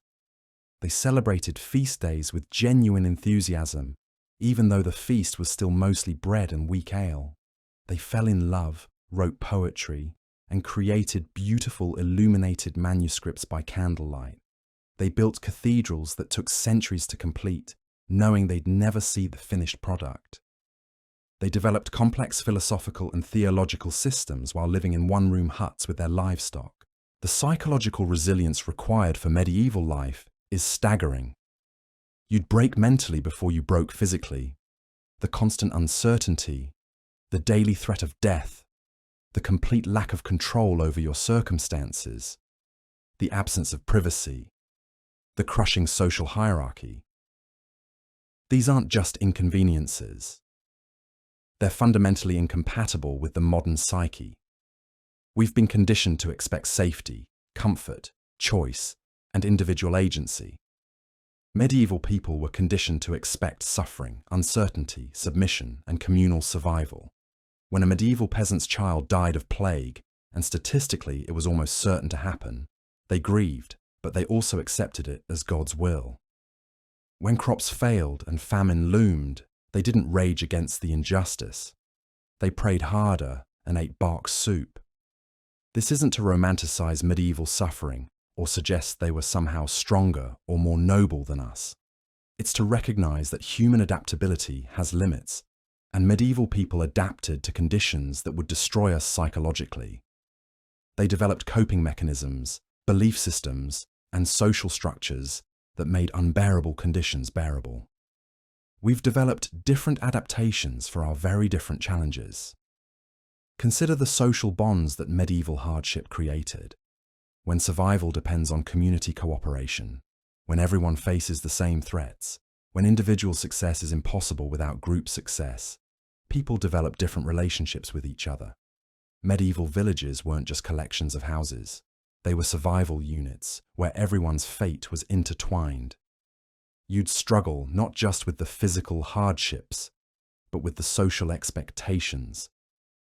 They celebrated feast days with genuine enthusiasm, even though the feast was still mostly bread and weak ale. They fell in love, wrote poetry, and created beautiful illuminated manuscripts by candlelight. They built cathedrals that took centuries to complete, knowing they'd never see the finished product. They developed complex philosophical and theological systems while living in one-room huts with their livestock. The psychological resilience required for medieval life is staggering. You'd break mentally before you broke physically. The constant uncertainty, the daily threat of death, the complete lack of control over your circumstances, the absence of privacy, the crushing social hierarchy. These aren't just inconveniences. They're fundamentally incompatible with the modern psyche. We've been conditioned to expect safety, comfort, choice, and individual agency. Medieval people were conditioned to expect suffering, uncertainty, submission, and communal survival. When a medieval peasant's child died of plague, and statistically it was almost certain to happen, they grieved, but they also accepted it as God's will. When crops failed and famine loomed, they didn't rage against the injustice. They prayed harder and ate bark soup. This isn't to romanticize medieval suffering or suggest they were somehow stronger or more noble than us. It's to recognize that human adaptability has limits, and medieval people adapted to conditions that would destroy us psychologically. They developed coping mechanisms belief systems, and social structures that made unbearable conditions bearable. We've developed different adaptations for our very different challenges. Consider the social bonds that medieval hardship created. When survival depends on community cooperation, when everyone faces the same threats, when individual success is impossible without group success, people develop different relationships with each other. Medieval villages weren't just collections of houses. They were survival units where everyone's fate was intertwined. You'd struggle not just with the physical hardships, but with the social expectations.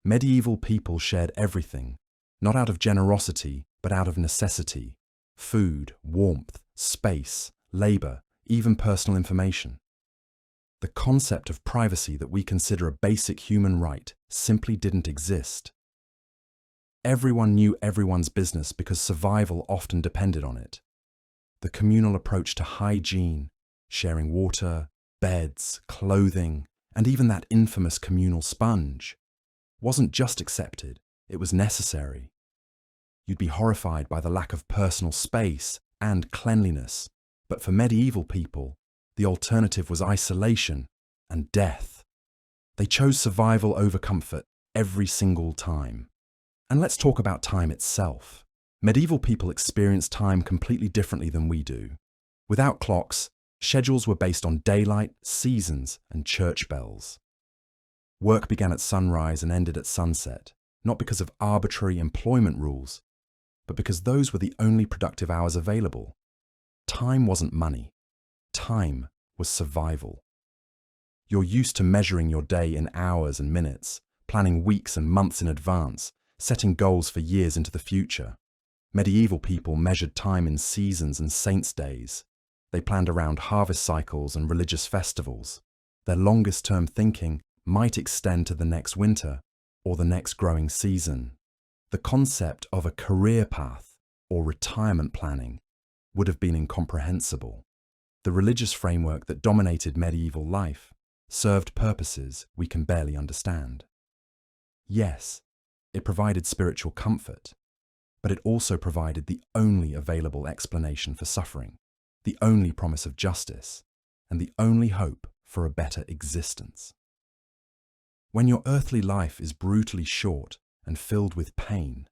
Medieval people shared everything, not out of generosity, but out of necessity: food, warmth, space, labor, even personal information. The concept of privacy that we consider a basic human right simply didn't exist. Everyone knew everyone's business because survival often depended on it. The communal approach to hygiene, sharing water, beds, clothing, and even that infamous communal sponge, wasn't just accepted, it was necessary. You'd be horrified by the lack of personal space and cleanliness, but for medieval people, the alternative was isolation and death. They chose survival over comfort every single time. And let's talk about time itself. Medieval people experienced time completely differently than we do. Without clocks, schedules were based on daylight, seasons, and church bells. Work began at sunrise and ended at sunset, not because of arbitrary employment rules, but because those were the only productive hours available. Time wasn't money. Time was survival. You're used to measuring your day in hours and minutes, planning weeks and months in advance, setting goals for years into the future. Medieval people measured time in seasons and saints' days. They planned around harvest cycles and religious festivals. Their longest-term thinking might extend to the next winter or the next growing season. The concept of a career path or retirement planning would have been incomprehensible. The religious framework that dominated medieval life served purposes we can barely understand. Yes, it provided spiritual comfort, but it also provided the only available explanation for suffering, the only promise of justice, and the only hope for a better existence. When your earthly life is brutally short and filled with pain,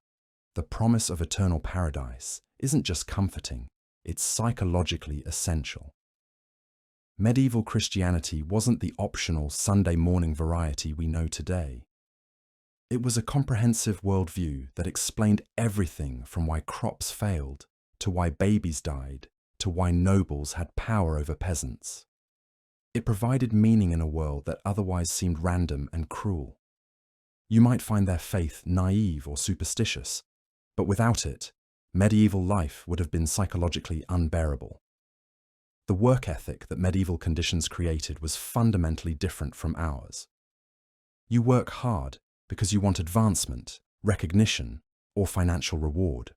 the promise of eternal paradise isn't just comforting, it's psychologically essential. Medieval Christianity wasn't the optional Sunday morning variety we know today. It was a comprehensive worldview that explained everything from why crops failed, to why babies died, to why nobles had power over peasants. It provided meaning in a world that otherwise seemed random and cruel. You might find their faith naive or superstitious, but without it, medieval life would have been psychologically unbearable. The work ethic that medieval conditions created was fundamentally different from ours. You work hard because you want advancement, recognition, or financial reward.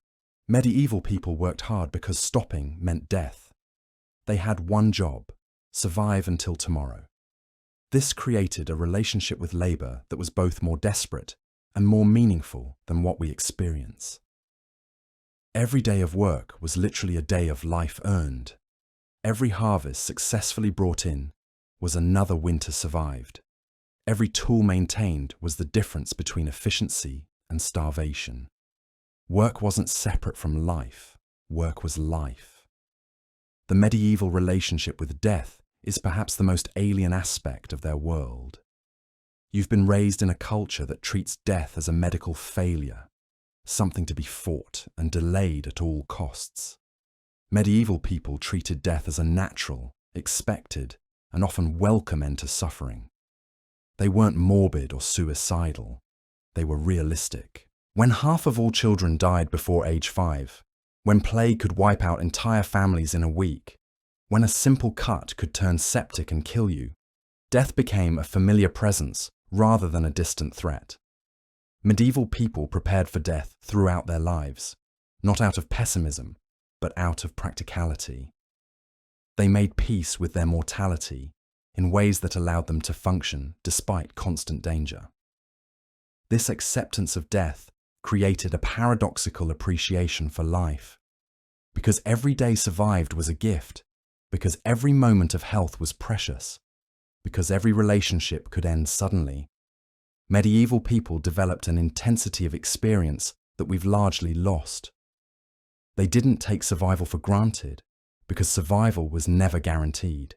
Medieval people worked hard because stopping meant death. They had one job: survive until tomorrow. This created a relationship with labor that was both more desperate and more meaningful than what we experience. Every day of work was literally a day of life earned. Every harvest successfully brought in was another winter survived. Every tool maintained was the difference between efficiency and starvation. Work wasn't separate from life, work was life. The medieval relationship with death is perhaps the most alien aspect of their world. You've been raised in a culture that treats death as a medical failure, something to be fought and delayed at all costs. Medieval people treated death as a natural, expected, and often welcome end to suffering. They weren't morbid or suicidal. They were realistic. When half of all children died before age 5, when plague could wipe out entire families in a week, when a simple cut could turn septic and kill you, death became a familiar presence rather than a distant threat. Medieval people prepared for death throughout their lives, not out of pessimism, but out of practicality. They made peace with their mortality in ways that allowed them to function despite constant danger. This acceptance of death created a paradoxical appreciation for life, Because every day survived was a gift, because every moment of health was precious, because every relationship could end suddenly. Medieval people developed an intensity of experience that we've largely lost. They didn't take survival for granted, because survival was never guaranteed.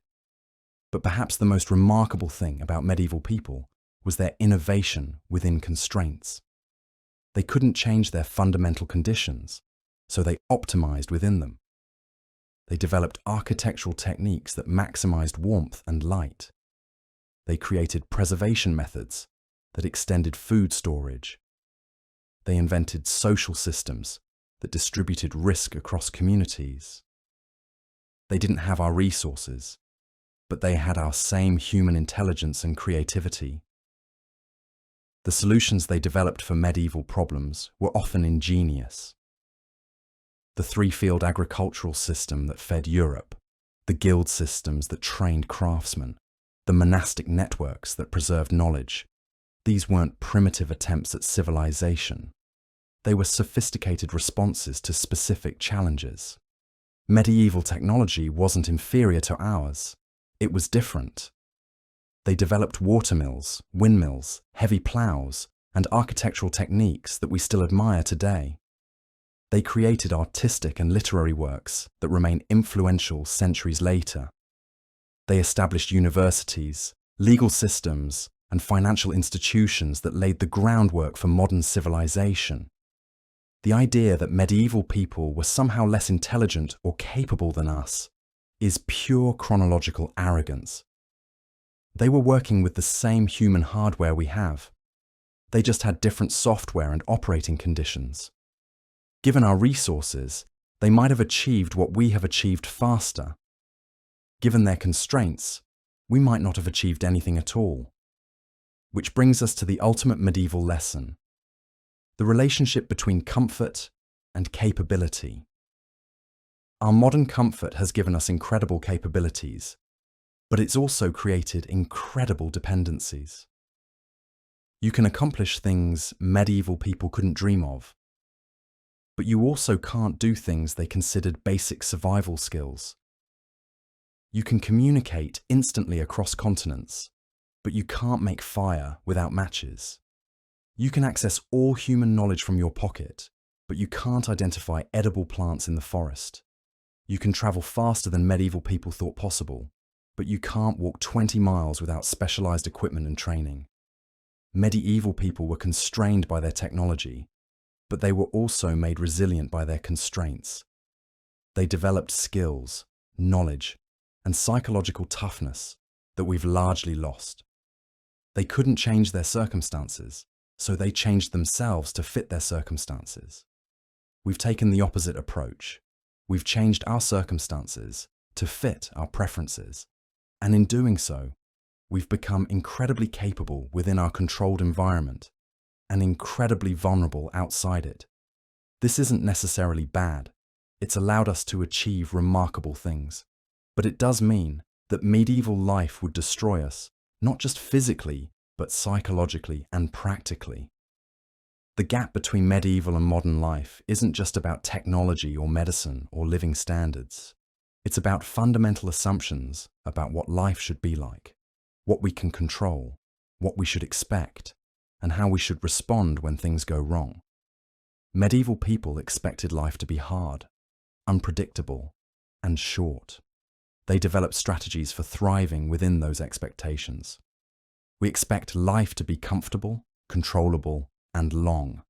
But perhaps the most remarkable thing about medieval people was their innovation within constraints. They couldn't change their fundamental conditions, so they optimized within them. They developed architectural techniques that maximized warmth and light. They created preservation methods that extended food storage. They invented social systems that distributed risk across communities. They didn't have our resources, but they had our same human intelligence and creativity. The solutions they developed for medieval problems were often ingenious. The three-field agricultural system that fed Europe, the guild systems that trained craftsmen, the monastic networks that preserved knowledge, these weren't primitive attempts at civilization. They were sophisticated responses to specific challenges. Medieval technology wasn't inferior to ours. It was different. They developed watermills, windmills, heavy plows, and architectural techniques that we still admire today. They created artistic and literary works that remain influential centuries later. They established universities, legal systems, and financial institutions that laid the groundwork for modern civilization. The idea that medieval people were somehow less intelligent or capable than us is pure chronological arrogance. They were working with the same human hardware we have. They just had different software and operating conditions. Given our resources, they might have achieved what we have achieved faster. Given their constraints, we might not have achieved anything at all. Which brings us to the ultimate medieval lesson: the relationship between comfort and capability. Our modern comfort has given us incredible capabilities, but it's also created incredible dependencies. You can accomplish things medieval people couldn't dream of, but you also can't do things they considered basic survival skills. You can communicate instantly across continents, but you can't make fire without matches. You can access all human knowledge from your pocket, but you can't identify edible plants in the forest. You can travel faster than medieval people thought possible, but you can't walk 20 miles without specialized equipment and training. Medieval people were constrained by their technology, but they were also made resilient by their constraints. They developed skills, knowledge, and psychological toughness that we've largely lost. They couldn't change their circumstances, so they changed themselves to fit their circumstances. We've taken the opposite approach. We've changed our circumstances to fit our preferences, and in doing so, we've become incredibly capable within our controlled environment and incredibly vulnerable outside it. This isn't necessarily bad. It's allowed us to achieve remarkable things. But it does mean that medieval life would destroy us, not just physically, but psychologically and practically. The gap between medieval and modern life isn't just about technology or medicine or living standards. It's about fundamental assumptions about what life should be like, what we can control, what we should expect, and how we should respond when things go wrong. Medieval people expected life to be hard, unpredictable, and short. They developed strategies for thriving within those expectations. We expect life to be comfortable, controllable, and long.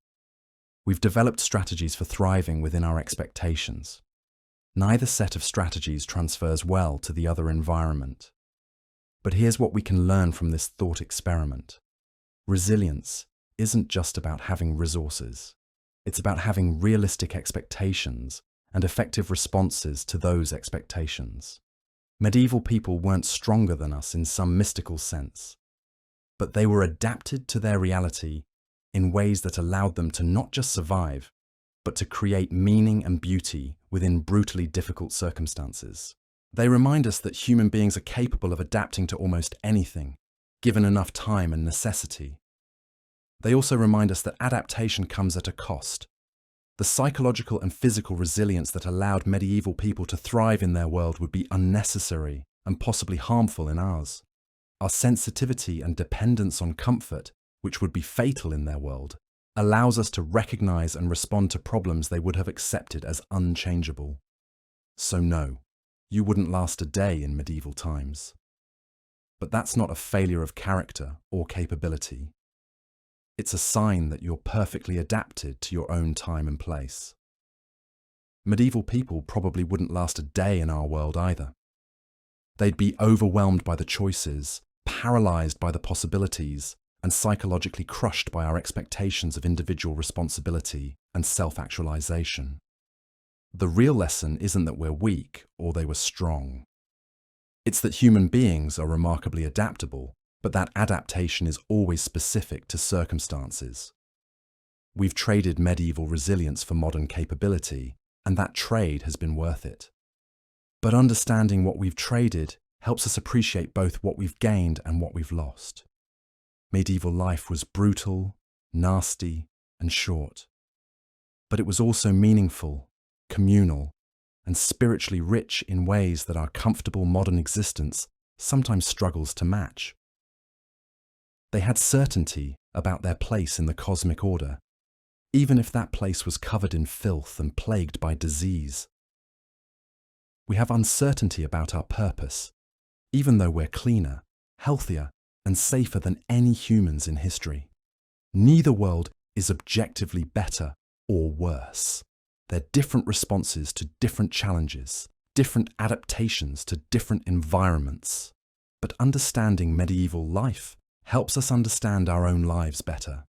We've developed strategies for thriving within our expectations. Neither set of strategies transfers well to the other environment. But here's what we can learn from this thought experiment. Resilience isn't just about having resources. It's about having realistic expectations and effective responses to those expectations. Medieval people weren't stronger than us in some mystical sense, but they were adapted to their reality in ways that allowed them to not just survive, but to create meaning and beauty within brutally difficult circumstances. They remind us that human beings are capable of adapting to almost anything, given enough time and necessity. They also remind us that adaptation comes at a cost. The The psychological and physical resilience that allowed medieval people to thrive in their world would be unnecessary and possibly harmful in ours. Our sensitivity and dependence on comfort, which would be fatal in their world, allows us to recognize and respond to problems they would have accepted as unchangeable. So no, you wouldn't last a day in medieval times. But that's not a failure of character or capability. It's a sign that you're perfectly adapted to your own time and place. Medieval people probably wouldn't last a day in our world either. They'd be overwhelmed by the choices, paralyzed by the possibilities, and psychologically crushed by our expectations of individual responsibility and self-actualization. The real lesson isn't that we're weak or they were strong. It's that human beings are remarkably adaptable, but that adaptation is always specific to circumstances. We've traded medieval resilience for modern capability, and that trade has been worth it. But understanding what we've traded helps us appreciate both what we've gained and what we've lost. Medieval life was brutal, nasty, and short. But it was also meaningful, communal, and spiritually rich in ways that our comfortable modern existence sometimes struggles to match. They had certainty about their place in the cosmic order, even if that place was covered in filth and plagued by disease. We have uncertainty about our purpose, even though we're cleaner, healthier, and safer than any humans in history. Neither world is objectively better or worse. They're different responses to different challenges, different adaptations to different environments. But understanding medieval life helps us understand our own lives better.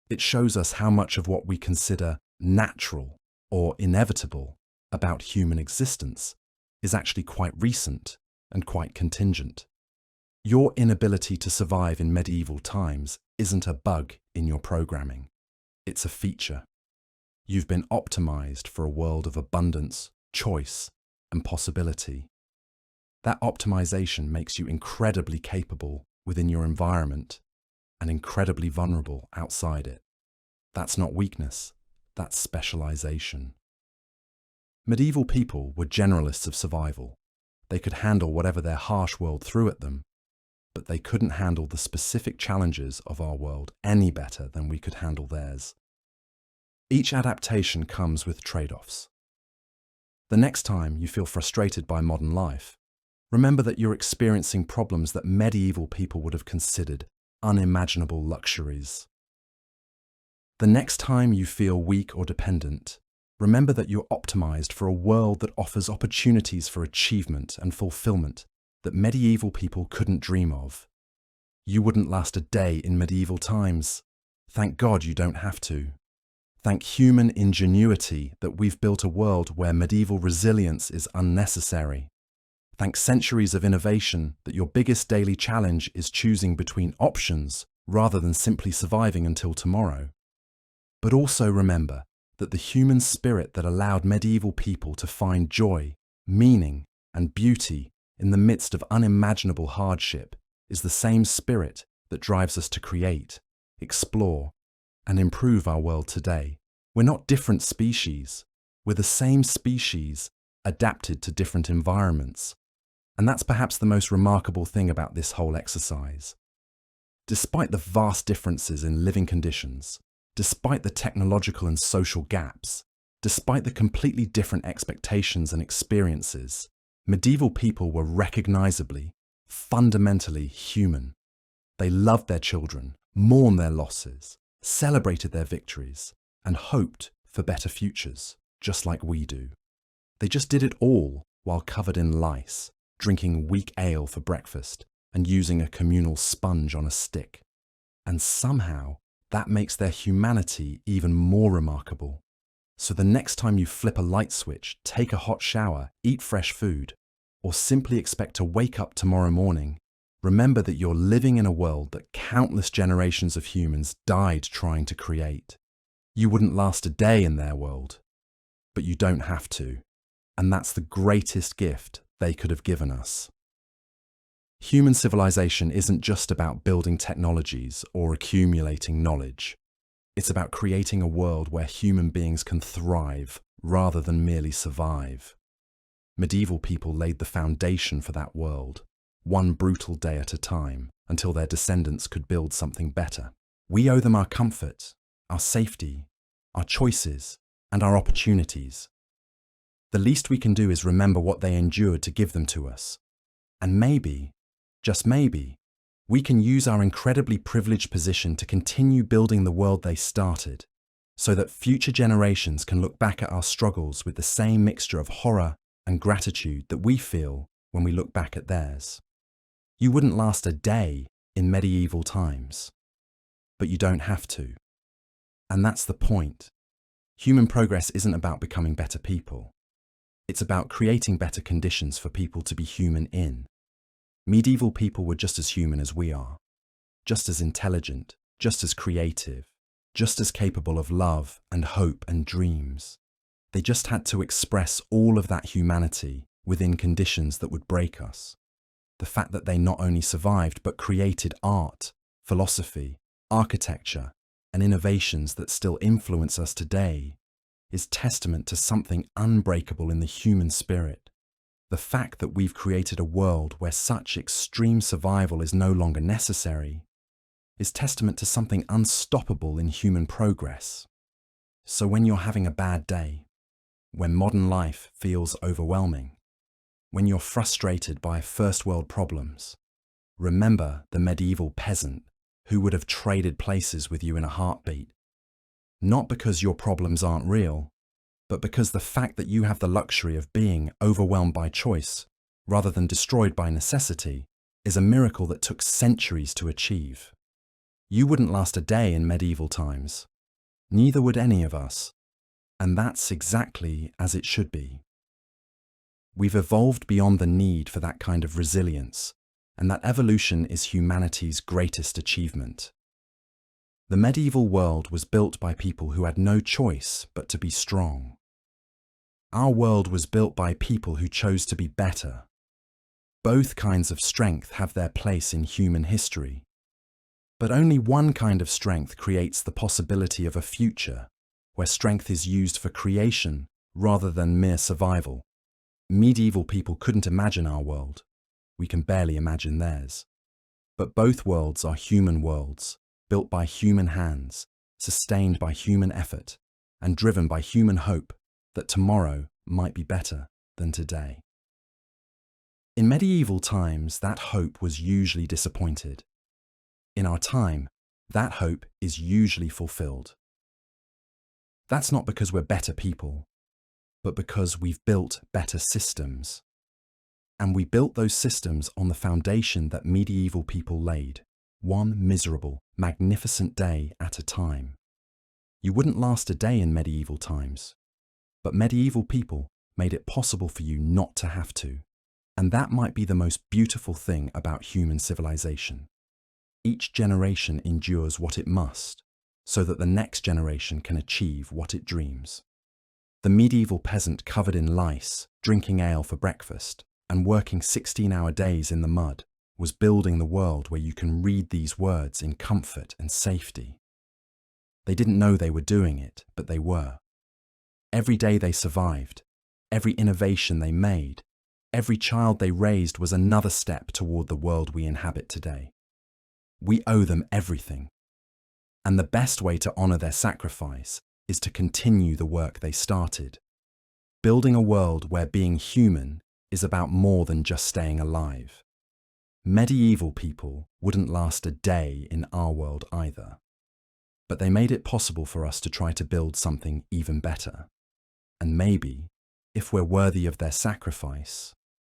It shows us how much of what we consider natural or inevitable about human existence is actually quite recent and quite contingent. Your inability to survive in medieval times isn't a bug in your programming. It's a feature. You've been optimized for a world of abundance, choice, and possibility. That optimization makes you incredibly capable within your environment and incredibly vulnerable outside it. That's not weakness, that's specialization. Medieval people were generalists of survival. They could handle whatever their harsh world threw at them, but they couldn't handle the specific challenges of our world any better than we could handle theirs. Each adaptation comes with trade-offs. The next time you feel frustrated by modern life, remember that you're experiencing problems that medieval people would have considered unimaginable luxuries. The next time you feel weak or dependent, remember that you're optimized for a world that offers opportunities for achievement and fulfillment that medieval people couldn't dream of. You wouldn't last a day in medieval times. Thank God you don't have to. Thank human ingenuity that we've built a world where medieval resilience is unnecessary. Thank centuries of innovation that your biggest daily challenge is choosing between options rather than simply surviving until tomorrow. But also remember that the human spirit that allowed medieval people to find joy, meaning, and beauty in the midst of unimaginable hardship is the same spirit that drives us to create, explore, and improve our world today. We're not different species. We're the same species adapted to different environments. And that's perhaps the most remarkable thing about this whole exercise. Despite the vast differences in living conditions, despite the technological and social gaps, despite the completely different expectations and experiences, medieval people were recognizably, fundamentally human. They loved their children, mourned their losses, celebrated their victories, and hoped for better futures, just like we do. They just did it all while covered in lice, drinking weak ale for breakfast and using a communal sponge on a stick. And somehow, that makes their humanity even more remarkable. So the next time you flip a light switch, take a hot shower, eat fresh food, or simply expect to wake up tomorrow morning, remember that you're living in a world that countless generations of humans died trying to create. You wouldn't last a day in their world, but you don't have to. And that's the greatest gift they could have given us. Human civilization isn't just about building technologies or accumulating knowledge. It's about creating a world where human beings can thrive rather than merely survive. Medieval people laid the foundation for that world, one brutal day at a time, until their descendants could build something better. We owe them our comfort, our safety, our choices, and our opportunities. The least we can do is remember what they endured to give them to us. And maybe, just maybe, we can use our incredibly privileged position to continue building the world they started, so that future generations can look back at our struggles with the same mixture of horror and gratitude that we feel when we look back at theirs. You wouldn't last a day in medieval times, but you don't have to. And that's the point. Human progress isn't about becoming better people. It's about creating better conditions for people to be human in. Medieval people were just as human as we are, just as intelligent, just as creative, just as capable of love and hope and dreams. They just had to express all of that humanity within conditions that would break us. The fact that they not only survived but created art, philosophy, architecture, and innovations that still influence us today is testament to something unbreakable in the human spirit. The fact that we've created a world where such extreme survival is no longer necessary is testament to something unstoppable in human progress. So when you're having a bad day, when modern life feels overwhelming, when you're frustrated by first world problems, remember the medieval peasant who would have traded places with you in a heartbeat. Not because your problems aren't real, but because the fact that you have the luxury of being overwhelmed by choice rather than destroyed by necessity is a miracle that took centuries to achieve. You wouldn't last a day in medieval times. Neither would any of us. And that's exactly as it should be. We've evolved beyond the need for that kind of resilience, and that evolution is humanity's greatest achievement. The medieval world was built by people who had no choice but to be strong. Our world was built by people who chose to be better. Both kinds of strength have their place in human history. But only one kind of strength creates the possibility of a future where strength is used for creation rather than mere survival. Medieval people couldn't imagine our world. We can barely imagine theirs. But both worlds are human worlds, built by human hands, sustained by human effort, and driven by human hope that tomorrow might be better than today. In medieval times, that hope was usually disappointed. In our time, that hope is usually fulfilled. That's not because we're better people, but because we've built better systems. And we built those systems on the foundation that medieval people laid, one miserable, magnificent day at a time. You wouldn't last a day in medieval times, but medieval people made it possible for you not to have to. And that might be the most beautiful thing about human civilization. Each generation endures what it must, so that the next generation can achieve what it dreams. The medieval peasant covered in lice, drinking ale for breakfast, and working 16-hour days in the mud, was building the world where you can read these words in comfort and safety. They didn't know they were doing it, but they were. Every day they survived, every innovation they made, every child they raised was another step toward the world we inhabit today. We owe them everything. And the best way to honor their sacrifice is to continue the work they started. Building a world where being human is about more than just staying alive. Medieval people wouldn't last a day in our world either. But they made it possible for us to try to build something even better. And maybe, if we're worthy of their sacrifice,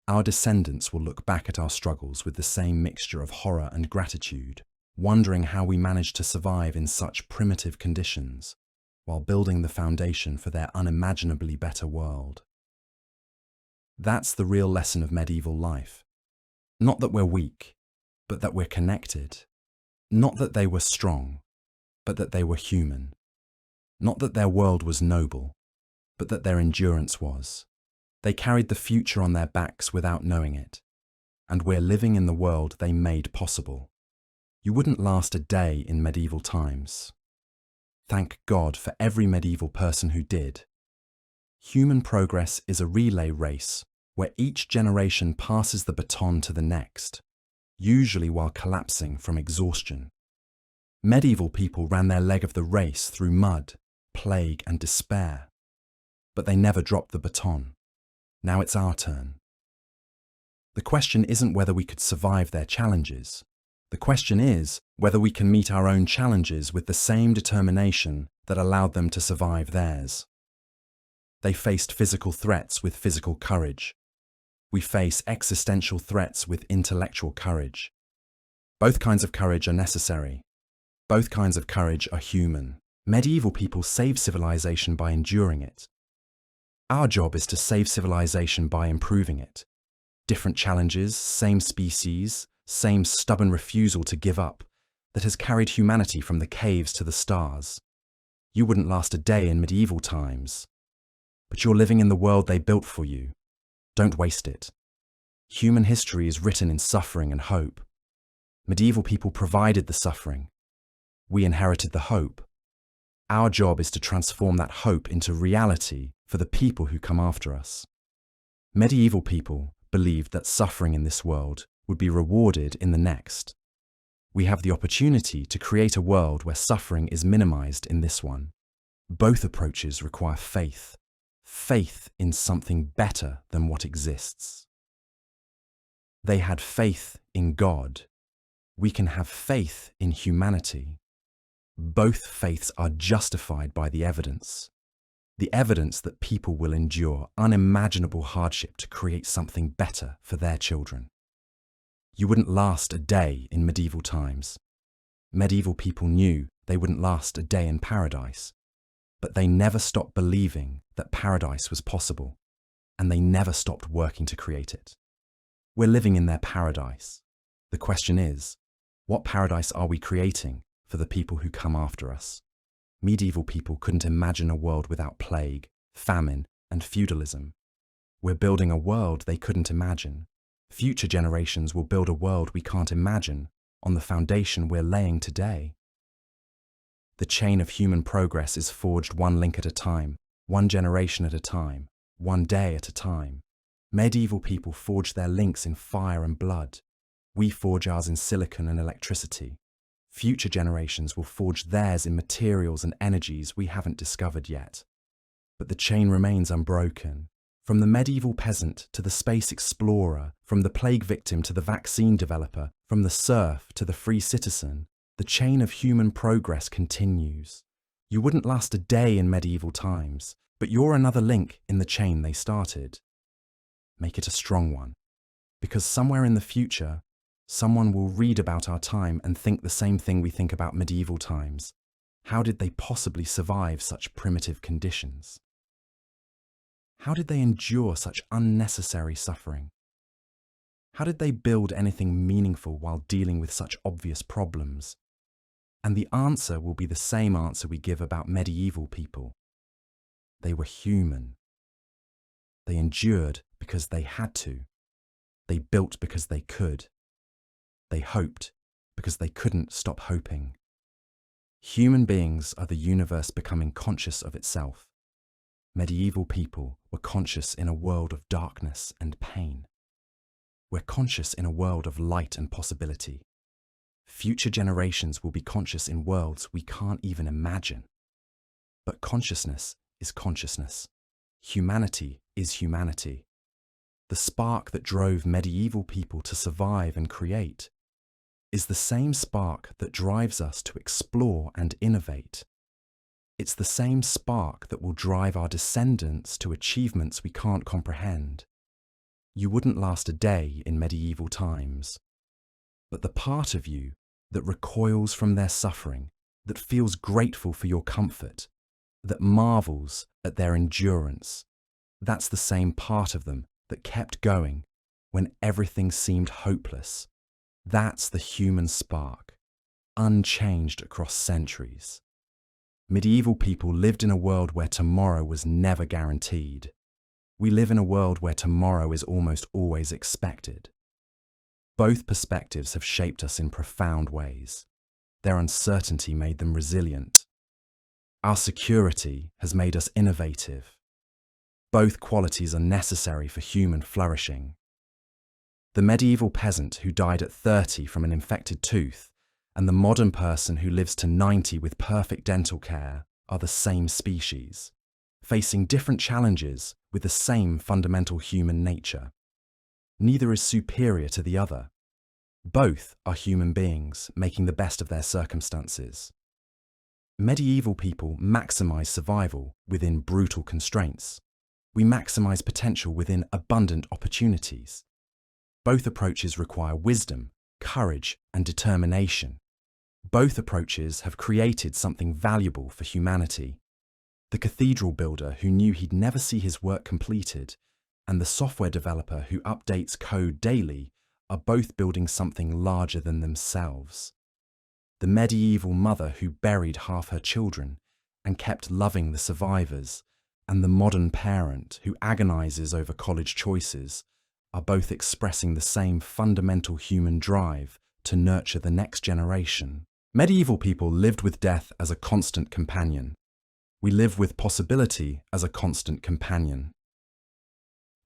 our descendants will look back at our struggles with the same mixture of horror and gratitude, wondering how we managed to survive in such primitive conditions, while building the foundation for their unimaginably better world. That's the real lesson of medieval life. Not that we're weak, but that we're connected. Not that they were strong, but that they were human. Not that their world was noble, but that their endurance was. They carried the future on their backs without knowing it, and we're living in the world they made possible. You wouldn't last a day in medieval times. Thank God for every medieval person who did. Human progress is a relay race where each generation passes the baton to the next, usually while collapsing from exhaustion. Medieval people ran their leg of the race through mud, plague, and despair. But they never dropped the baton. Now it's our turn. The question isn't whether we could survive their challenges. The question is whether we can meet our own challenges with the same determination that allowed them to survive theirs. They faced physical threats with physical courage. We face existential threats with intellectual courage. Both kinds of courage are necessary. Both kinds of courage are human. Medieval people saved civilization by enduring it. Our job is to save civilization by improving it. Different challenges, same species, same stubborn refusal to give up that has carried humanity from the caves to the stars. You wouldn't last a day in medieval times, but you're living in the world they built for you. Don't waste it. Human history is written in suffering and hope. Medieval people provided the suffering. We inherited the hope. Our job is to transform that hope into reality for the people who come after us. Medieval people believed that suffering in this world would be rewarded in the next. We have the opportunity to create a world where suffering is minimized in this one. Both approaches require faith. Faith in something better than what exists. They had faith in God. We can have faith in humanity. Both faiths are justified by the evidence that people will endure unimaginable hardship to create something better for their children. You wouldn't last a day in medieval times. Medieval people knew they wouldn't last a day in paradise, but they never stopped believing that paradise was possible, and they never stopped working to create it. We're living in their paradise. The question is, what paradise are we creating for the people who come after us? Medieval people couldn't imagine a world without plague, famine, and feudalism. We're building a world they couldn't imagine. Future generations will build a world we can't imagine on the foundation we're laying today. The chain of human progress is forged one link at a time, one generation at a time, one day at a time. Medieval people forged their links in fire and blood. We forge ours in silicon and electricity. Future generations will forge theirs in materials and energies we haven't discovered yet. But the chain remains unbroken. From the medieval peasant to the space explorer, from the plague victim to the vaccine developer, from the serf to the free citizen, the chain of human progress continues. You wouldn't last a day in medieval times, but you're another link in the chain they started. Make it a strong one, because somewhere in the future, someone will read about our time and think the same thing we think about medieval times. How did they possibly survive such primitive conditions? How did they endure such unnecessary suffering? How did they build anything meaningful while dealing with such obvious problems? And the answer will be the same answer we give about medieval people. They were human. They endured because they had to. They built because they could. They hoped because they couldn't stop hoping. Human beings are the universe becoming conscious of itself. Medieval people were conscious in a world of darkness and pain. We're conscious in a world of light and possibility. Future generations will be conscious in worlds we can't even imagine. But consciousness is consciousness. Humanity is humanity. The spark that drove medieval people to survive and create is the same spark that drives us to explore and innovate. It's the same spark that will drive our descendants to achievements we can't comprehend. You wouldn't last a day in medieval times, but the part of you that recoils from their suffering, that feels grateful for your comfort, that marvels at their endurance, that's the same part of them that kept going when everything seemed hopeless. That's the human spark, unchanged across centuries. Medieval people lived in a world where tomorrow was never guaranteed. We live in a world where tomorrow is almost always expected. Both perspectives have shaped us in profound ways. Their uncertainty made them resilient. Our security has made us innovative. Both qualities are necessary for human flourishing. The medieval peasant who died at 30 from an infected tooth and the modern person who lives to 90 with perfect dental care are the same species, facing different challenges with the same fundamental human nature. Neither is superior to the other. Both are human beings making the best of their circumstances. Medieval people maximize survival within brutal constraints. We maximize potential within abundant opportunities. Both approaches require wisdom, courage, and determination. Both approaches have created something valuable for humanity. The cathedral builder who knew he'd never see his work completed, and the software developer who updates code daily are both building something larger than themselves. The medieval mother who buried half her children and kept loving the survivors, and the modern parent who agonizes over college choices are both expressing the same fundamental human drive to nurture the next generation. Medieval people lived with death as a constant companion. We live with possibility as a constant companion.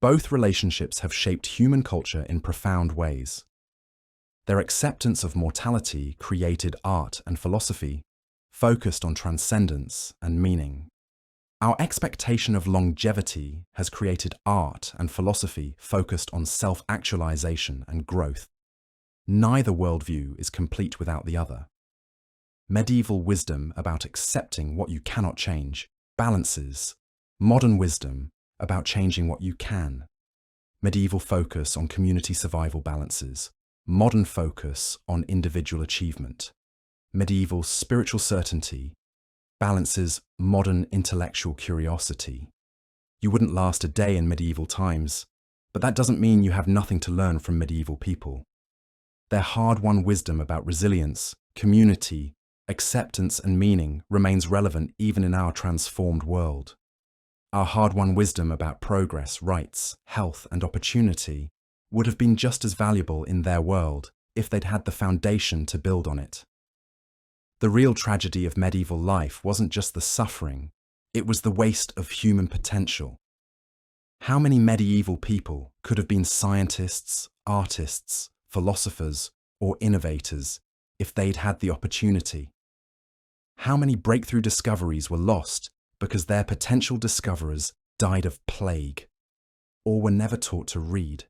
Both relationships have shaped human culture in profound ways. Their acceptance of mortality created art and philosophy, focused on transcendence and meaning. Our expectation of longevity has created art and philosophy focused on self-actualization and growth. Neither worldview is complete without the other. Medieval wisdom about accepting what you cannot change balances modern wisdom about changing what you can. Medieval focus on community survival balances modern focus on individual achievement. Medieval spiritual certainty balances modern intellectual curiosity. You wouldn't last a day in medieval times, but that doesn't mean you have nothing to learn from medieval people. Their hard-won wisdom about resilience, community, acceptance and meaning remains relevant even in our transformed world. Our hard-won wisdom about progress, rights, health and opportunity would have been just as valuable in their world if they'd had the foundation to build on it. The real tragedy of medieval life wasn't just the suffering, it was the waste of human potential. How many medieval people could have been scientists, artists, philosophers, or innovators if they'd had the opportunity? How many breakthrough discoveries were lost because their potential discoverers died of plague or were never taught to read?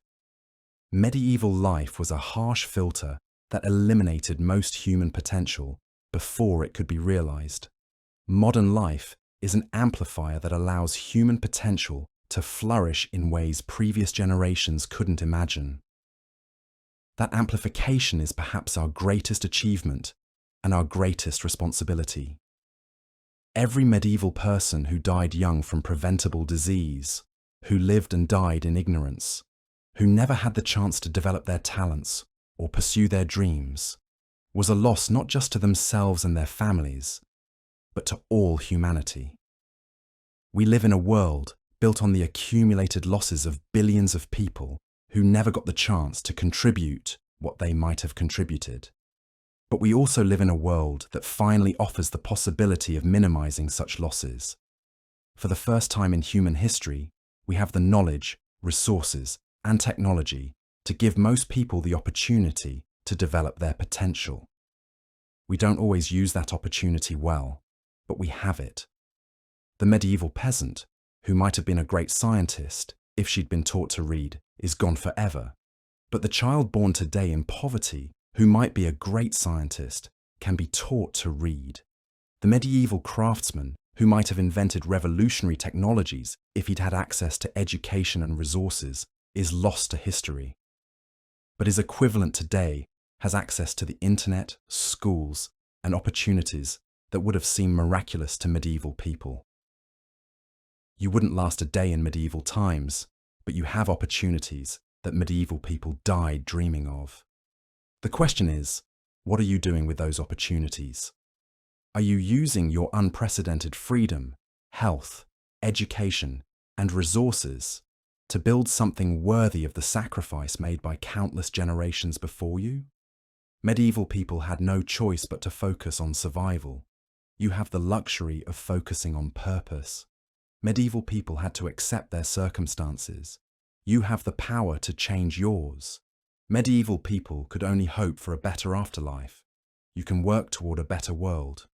Medieval life was a harsh filter that eliminated most human potential before it could be realized. Modern life is an amplifier that allows human potential to flourish in ways previous generations couldn't imagine. That amplification is perhaps our greatest achievement and our greatest responsibility. Every medieval person who died young from preventable disease, who lived and died in ignorance, who never had the chance to develop their talents or pursue their dreams, was a loss not just to themselves and their families, but to all humanity. We live in a world built on the accumulated losses of billions of people who never got the chance to contribute what they might have contributed. But we also live in a world that finally offers the possibility of minimizing such losses. For the first time in human history, we have the knowledge, resources, and technology to give most people the opportunity to develop their potential. We don't always use that opportunity well, but we have it. The medieval peasant, who might have been a great scientist if she'd been taught to read, is gone forever. But the child born today in poverty, who might be a great scientist, can be taught to read. The medieval craftsman, who might have invented revolutionary technologies if he'd had access to education and resources, is lost to history. But his equivalent today has access to the internet, schools, and opportunities that would have seemed miraculous to medieval people. You wouldn't last a day in medieval times, but you have opportunities that medieval people died dreaming of. The question is, what are you doing with those opportunities? Are you using your unprecedented freedom, health, education, and resources to build something worthy of the sacrifice made by countless generations before you? Medieval people had no choice but to focus on survival. You have the luxury of focusing on purpose. Medieval people had to accept their circumstances. You have the power to change yours. Medieval people could only hope for a better afterlife. You can work toward a better world.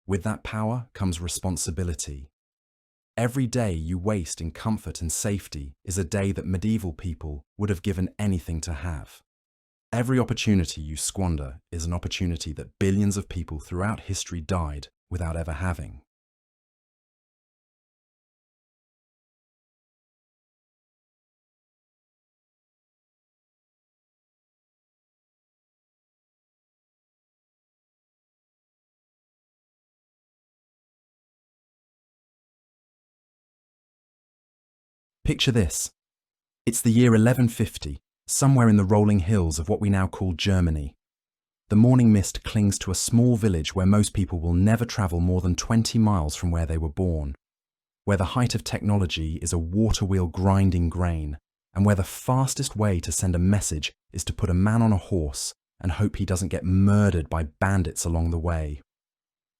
With that power comes responsibility. Every day you waste in comfort and safety is a day that medieval people would have given anything to have. Every opportunity you squander is an opportunity that billions of people throughout history died without ever having. Picture this. It's the year 1150, somewhere in the rolling hills of what we now call Germany. The morning mist clings to a small village where most people will never travel more than 20 miles from where they were born, where the height of technology is a water wheel grinding grain, and where the fastest way to send a message is to put a man on a horse and hope he doesn't get murdered by bandits along the way.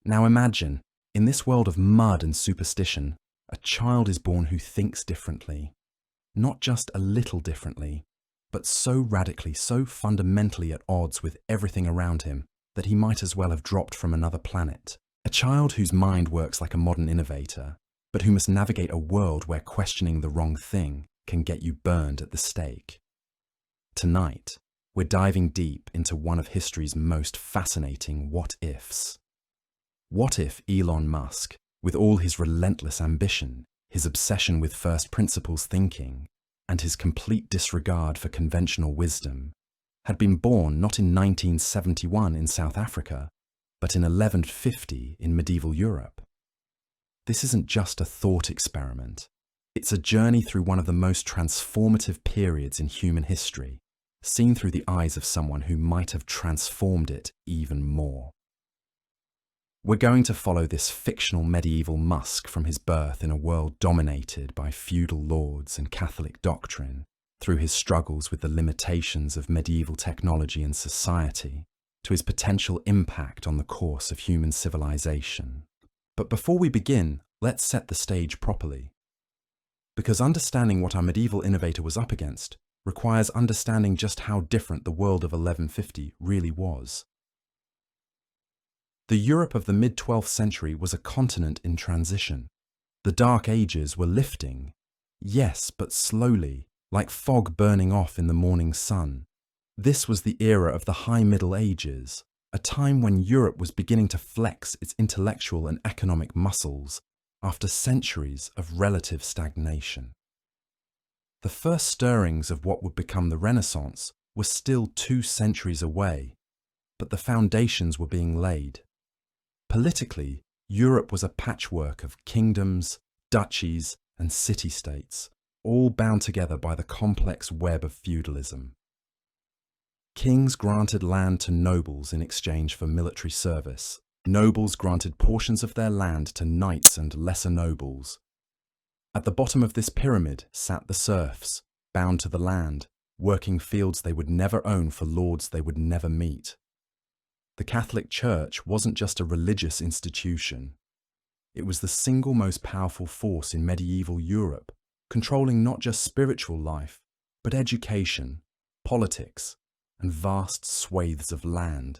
Now imagine, in this world of mud and superstition, a child is born who thinks differently. Not just a little differently, but so radically, so fundamentally at odds with everything around him that he might as well have dropped from another planet. A child whose mind works like a modern innovator, but who must navigate a world where questioning the wrong thing can get you burned at the stake. Tonight, we're diving deep into one of history's most fascinating what-ifs. What if Elon Musk, with all his relentless ambition, his obsession with first principles thinking, and his complete disregard for conventional wisdom, had been born not in 1971 in South Africa, but in 1150 in medieval Europe? This isn't just a thought experiment. It's a journey through one of the most transformative periods in human history, seen through the eyes of someone who might have transformed it even more. We're going to follow this fictional medieval Musk from his birth in a world dominated by feudal lords and Catholic doctrine, through his struggles with the limitations of medieval technology and society, to his potential impact on the course of human civilization. But before we begin, let's set the stage properly. Because understanding what our medieval innovator was up against requires understanding just how different the world of 1150 really was. The Europe of the mid-12th century was a continent in transition. The Dark Ages were lifting, yes, but slowly, like fog burning off in the morning sun. This was the era of the High Middle Ages, a time when Europe was beginning to flex its intellectual and economic muscles after centuries of relative stagnation. The first stirrings of what would become the Renaissance were still 2 centuries away, but the foundations were being laid. Politically, Europe was a patchwork of kingdoms, duchies, and city-states, all bound together by the complex web of feudalism. Kings granted land to nobles in exchange for military service. Nobles granted portions of their land to knights and lesser nobles. At the bottom of this pyramid sat the serfs, bound to the land, working fields they would never own for lords they would never meet. The Catholic Church wasn't just a religious institution. It was the single most powerful force in medieval Europe, controlling not just spiritual life, but education, politics, and vast swathes of land.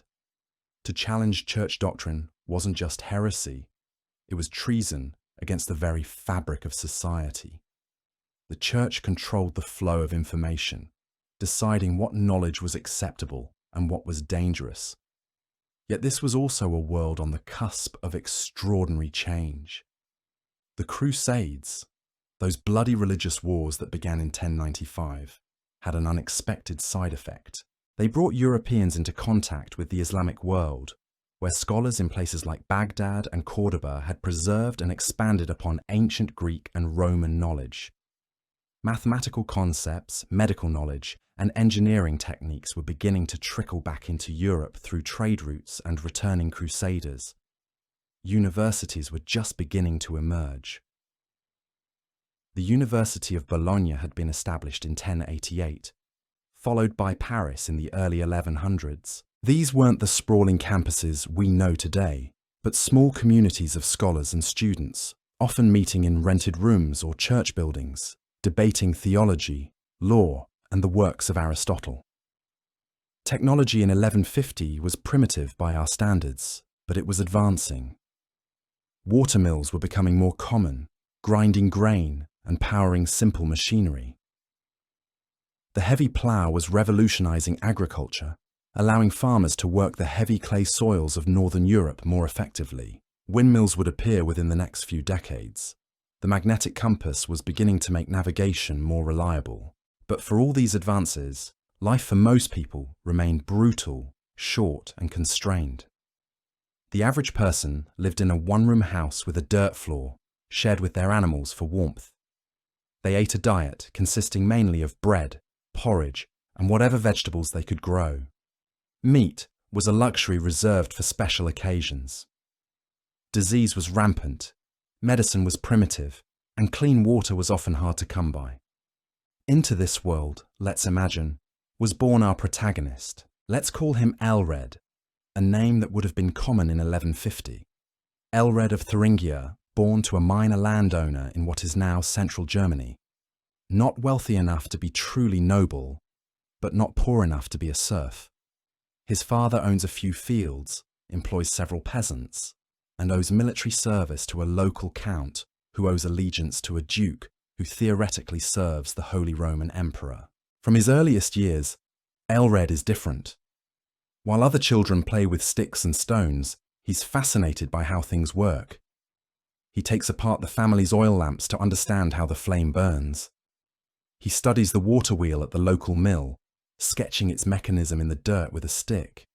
To challenge church doctrine wasn't just heresy, it was treason against the very fabric of society. The church controlled the flow of information, deciding what knowledge was acceptable and what was dangerous. Yet this was also a world on the cusp of extraordinary change. The Crusades, those bloody religious wars that began in 1095, had an unexpected side effect. They brought Europeans into contact with the Islamic world, where scholars in places like Baghdad and Cordoba had preserved and expanded upon ancient Greek and Roman knowledge. Mathematical concepts, medical knowledge, and engineering techniques were beginning to trickle back into Europe through trade routes and returning crusaders. Universities were just beginning to emerge. The University of Bologna had been established in 1088, followed by Paris in the early 1100s. These weren't the sprawling campuses we know today. but small communities of scholars and students, often meeting in rented rooms or church buildings, debating theology, law, and the works of Aristotle. Technology in 1150 was primitive by our standards, but it was advancing. Watermills were becoming more common, grinding grain and powering simple machinery. The heavy plough was revolutionizing agriculture, allowing farmers to work the heavy clay soils of northern Europe more effectively. Windmills would appear within the next few decades. The magnetic compass was beginning to make navigation more reliable. But for all these advances, life for most people remained brutal, short, and constrained. The average person lived in a one-room house with a dirt floor, shared with their animals for warmth. They ate a diet consisting mainly of bread, porridge, and whatever vegetables they could grow. Meat was a luxury reserved for special occasions. Disease was rampant, medicine was primitive, and clean water was often hard to come by. Into this world, let's imagine, was born our protagonist. Let's call him Elred, a name that would have been common in 1150. Elred of Thuringia, born to a minor landowner in what is now central Germany. Not wealthy enough to be truly noble, but not poor enough to be a serf. His father owns a few fields, employs several peasants, and owes military service to a local count who owes allegiance to a duke who theoretically serves the Holy Roman Emperor. From his earliest years, Elred is different. While other children play with sticks and stones, he's fascinated by how things work. He takes apart the family's oil lamps to understand how the flame burns. He studies the water wheel at the local mill, sketching its mechanism in the dirt with a stick.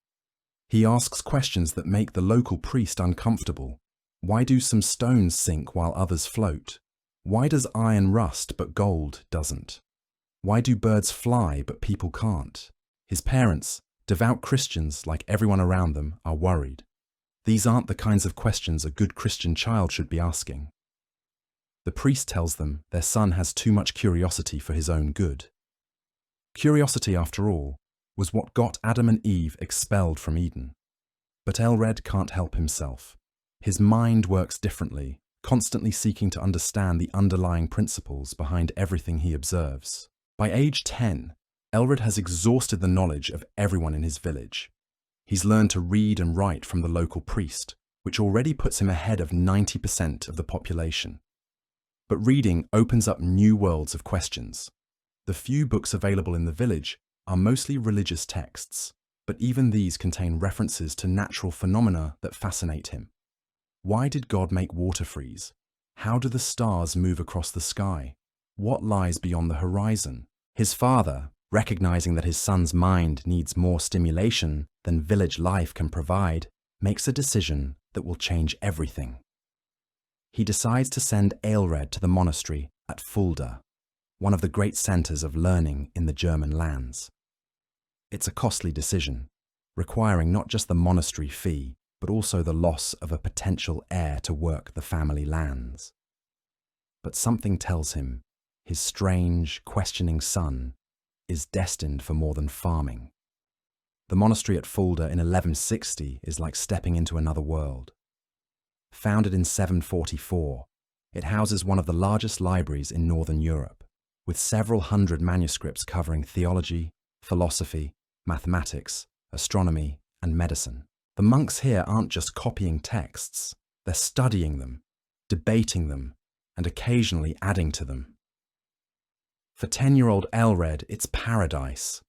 He asks questions that make the local priest uncomfortable. Why do some stones sink while others float? Why does iron rust but gold doesn't? Why do birds fly but people can't? His parents, devout Christians like everyone around them, are worried. These aren't the kinds of questions a good Christian child should be asking. The priest tells them their son has too much curiosity for his own good. Curiosity, after all, was what got Adam and Eve expelled from Eden. But Elred can't help himself. His mind works differently, constantly seeking to understand the underlying principles behind everything he observes. By age 10, Elred has exhausted the knowledge of everyone in his village. He's learned to read and write from the local priest, which already puts him ahead of 90% of the population. But reading opens up new worlds of questions. The few books available in the village are mostly religious texts, but even these contain references to natural phenomena that fascinate him. Why did God make water freeze? How do the stars move across the sky? What lies beyond the horizon? His father, recognizing that his son's mind needs more stimulation than village life can provide, makes a decision that will change everything. He decides to send Elred to the monastery at Fulda, one of the great centers of learning in the German lands. It's a costly decision, requiring not just the monastery fee, but also the loss of a potential heir to work the family lands. But something tells him his strange, questioning son is destined for more than farming. The monastery at Fulda in 1160 is like stepping into another world. Founded in 744, it houses one of the largest libraries in Northern Europe, with several hundred manuscripts covering theology, philosophy, mathematics, astronomy, and medicine. The monks here aren't just copying texts, they're studying them, debating them, and occasionally adding to them. For 10-year-old Elred, it's paradise.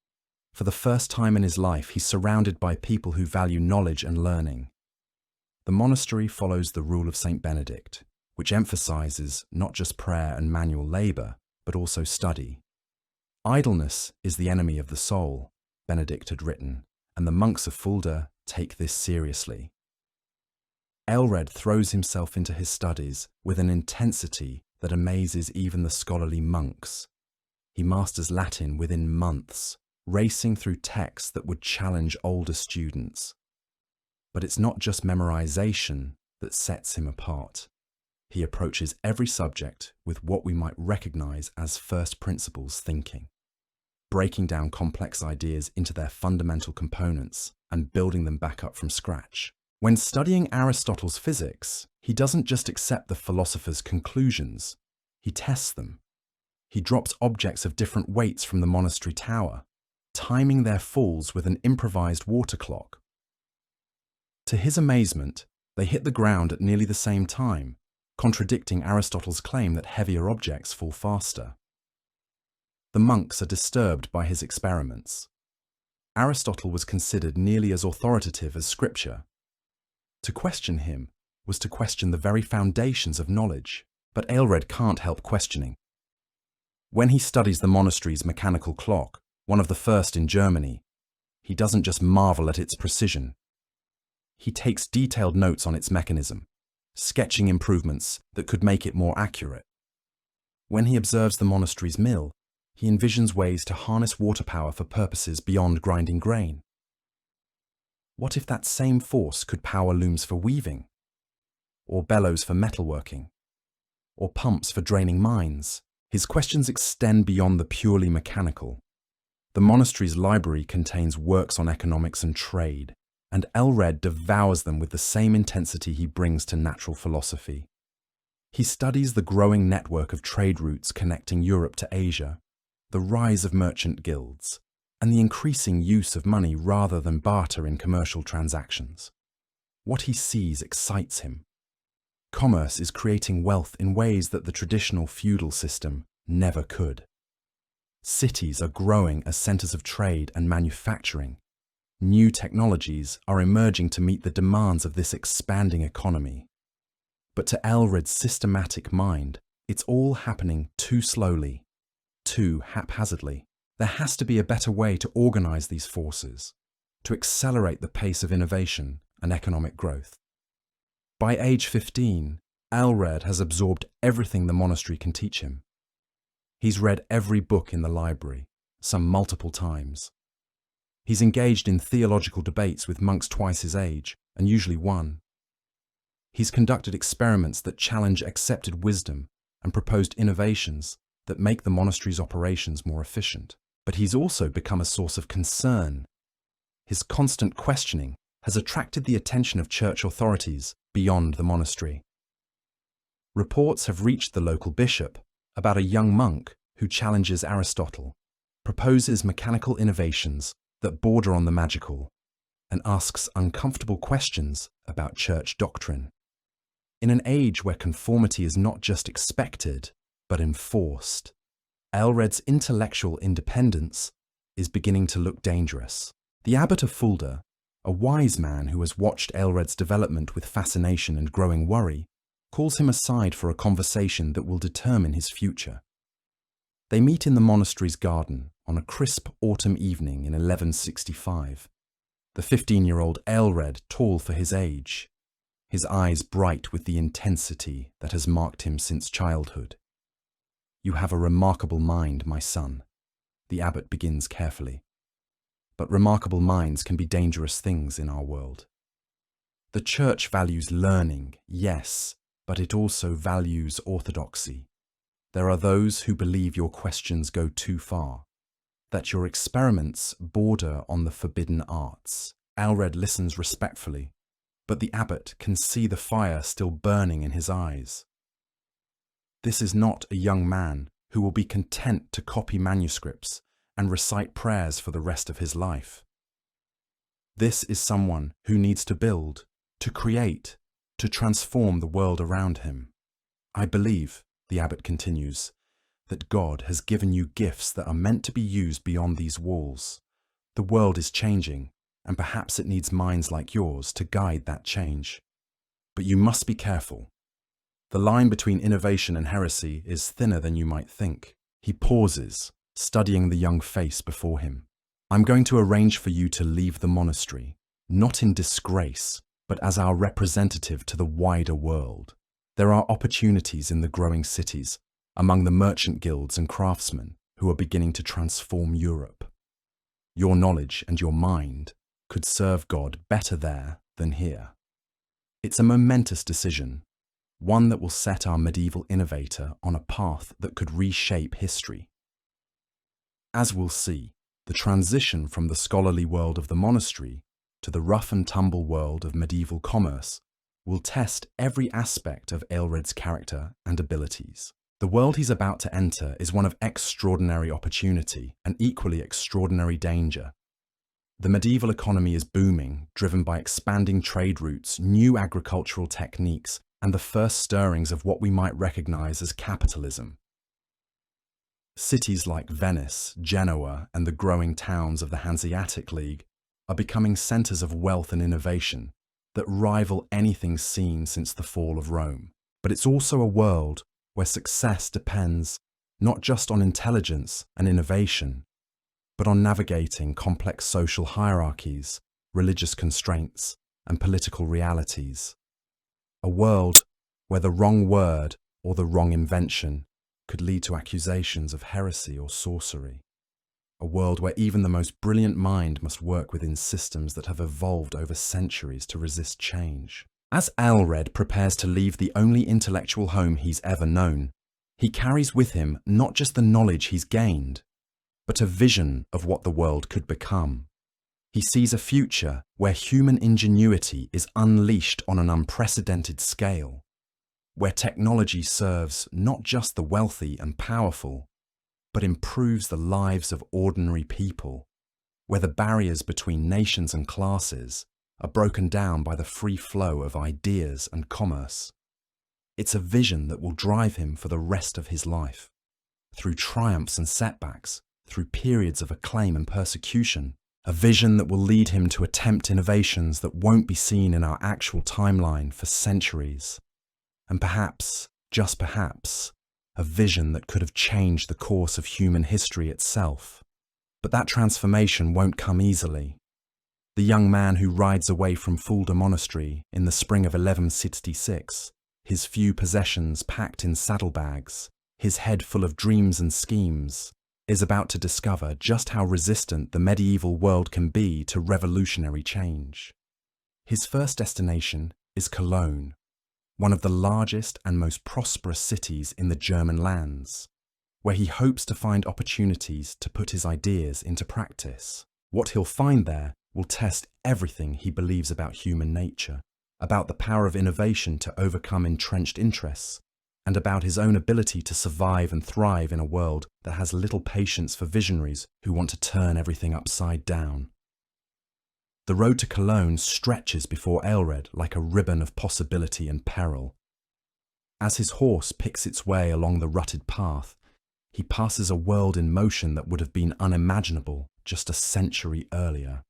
For the first time in his life, he's surrounded by people who value knowledge and learning. The monastery follows the rule of Saint Benedict, which emphasizes not just prayer and manual labor, but also study. Idleness is the enemy of the soul, Benedict had written, and the monks of Fulda take this seriously. Elred throws himself into his studies with an intensity that amazes even the scholarly monks. He masters Latin within months, racing through texts that would challenge older students. But it's not just memorization that sets him apart. He approaches every subject with what we might recognize as first principles thinking, breaking down complex ideas into their fundamental components and building them back up from scratch. When studying Aristotle's physics, he doesn't just accept the philosopher's conclusions, he tests them. He drops objects of different weights from the monastery tower, timing their falls with an improvised water clock. To his amazement, they hit the ground at nearly the same time, contradicting Aristotle's claim that heavier objects fall faster. The monks are disturbed by his experiments. Aristotle was considered nearly as authoritative as scripture. To question him was to question the very foundations of knowledge, but Aelred can't help questioning. When he studies the monastery's mechanical clock, one of the first in Germany, he doesn't just marvel at its precision. He takes detailed notes on its mechanism, sketching improvements that could make it more accurate. When he observes the monastery's mill, he envisions ways to harness water power for purposes beyond grinding grain. What if that same force could power looms for weaving? Or bellows for metalworking? Or pumps for draining mines? His questions extend beyond the purely mechanical. The monastery's library contains works on economics and trade, and Aelred devours them with the same intensity he brings to natural philosophy. He studies the growing network of trade routes connecting Europe to Asia, the rise of merchant guilds, and the increasing use of money rather than barter in commercial transactions. What he sees excites him. Commerce is creating wealth in ways that the traditional feudal system never could. Cities are growing as centers of trade and manufacturing. New technologies are emerging to meet the demands of this expanding economy. But to Aelred's systematic mind, it's all happening too slowly, too haphazardly. There has to be a better way to organize these forces, to accelerate the pace of innovation and economic growth. By age 15, Aelred has absorbed everything the monastery can teach him. He's read every book in the library, some multiple times. He's engaged in theological debates with monks twice his age, and usually won. He's conducted experiments that challenge accepted wisdom and proposed innovations that make the monastery's operations more efficient. But he's also become a source of concern. His constant questioning has attracted the attention of church authorities beyond the monastery. Reports have reached the local bishop about a young monk who challenges Aristotle, proposes mechanical innovations that border on the magical, and asks uncomfortable questions about church doctrine. In an age where conformity is not just expected, but enforced, Aelred's intellectual independence is beginning to look dangerous. The abbot of Fulda, a wise man who has watched Aelred's development with fascination and growing worry, calls him aside for a conversation that will determine his future. They meet in the monastery's garden on a crisp autumn evening in 1165. The 15-year-old Aelred, tall for his age, his eyes bright with the intensity that has marked him since childhood. "You have a remarkable mind, my son," the abbot begins carefully. But remarkable minds can be dangerous things in our world. The church values learning, yes, but it also values orthodoxy. There are those who believe your questions go too far, that your experiments border on the forbidden arts. Aelred listens respectfully, but the abbot can see the fire still burning in his eyes. This is not a young man who will be content to copy manuscripts and recite prayers for the rest of his life. This is someone who needs to build, to create, to transform the world around him. "I believe," the abbot continues, "that God has given you gifts that are meant to be used beyond these walls. The world is changing, and perhaps it needs minds like yours to guide that change. But you must be careful. The line between innovation and heresy is thinner than you might think." He pauses, studying the young face before him. "I'm going to arrange for you to leave the monastery, not in disgrace, but as our representative to the wider world. There are opportunities in the growing cities, among the merchant guilds and craftsmen who are beginning to transform Europe. Your knowledge and your mind could serve God better there than here. It's a momentous decision, one that will set our medieval innovator on a path that could reshape history." As we'll see, the transition from the scholarly world of the monastery to the rough and tumble world of medieval commerce will test every aspect of Aelred's character and abilities. The world he's about to enter is one of extraordinary opportunity and equally extraordinary danger. The medieval economy is booming, driven by expanding trade routes, new agricultural techniques, and the first stirrings of what we might recognize as capitalism. Cities like Venice, Genoa, and the growing towns of the Hanseatic League are becoming centers of wealth and innovation that rival anything seen since the fall of Rome. But it's also a world where success depends not just on intelligence and innovation, but on navigating complex social hierarchies, religious constraints, and political realities. A world where the wrong word or the wrong invention could lead to accusations of heresy or sorcery. A world where even the most brilliant mind must work within systems that have evolved over centuries to resist change. As Aelred prepares to leave the only intellectual home he's ever known, he carries with him not just the knowledge he's gained, but a vision of what the world could become. He sees a future where human ingenuity is unleashed on an unprecedented scale, where technology serves not just the wealthy and powerful, but improves the lives of ordinary people, where the barriers between nations and classes are broken down by the free flow of ideas and commerce. It's a vision that will drive him for the rest of his life, through triumphs and setbacks, through periods of acclaim and persecution, a vision that will lead him to attempt innovations that won't be seen in our actual timeline for centuries. And perhaps, just perhaps, a vision that could have changed the course of human history itself. But that transformation won't come easily. The young man who rides away from Fulda Monastery in the spring of 1166, his few possessions packed in saddlebags, his head full of dreams and schemes, is about to discover just how resistant the medieval world can be to revolutionary change. His first destination is Cologne, one of the largest and most prosperous cities in the German lands, where he hopes to find opportunities to put his ideas into practice. What he'll find there will test everything he believes about human nature, about the power of innovation to overcome entrenched interests, and about his own ability to survive and thrive in a world that has little patience for visionaries who want to turn everything upside down. The road to Cologne stretches before Aelred like a ribbon of possibility and peril. As his horse picks its way along the rutted path, he passes a world in motion that would have been unimaginable just a century earlier.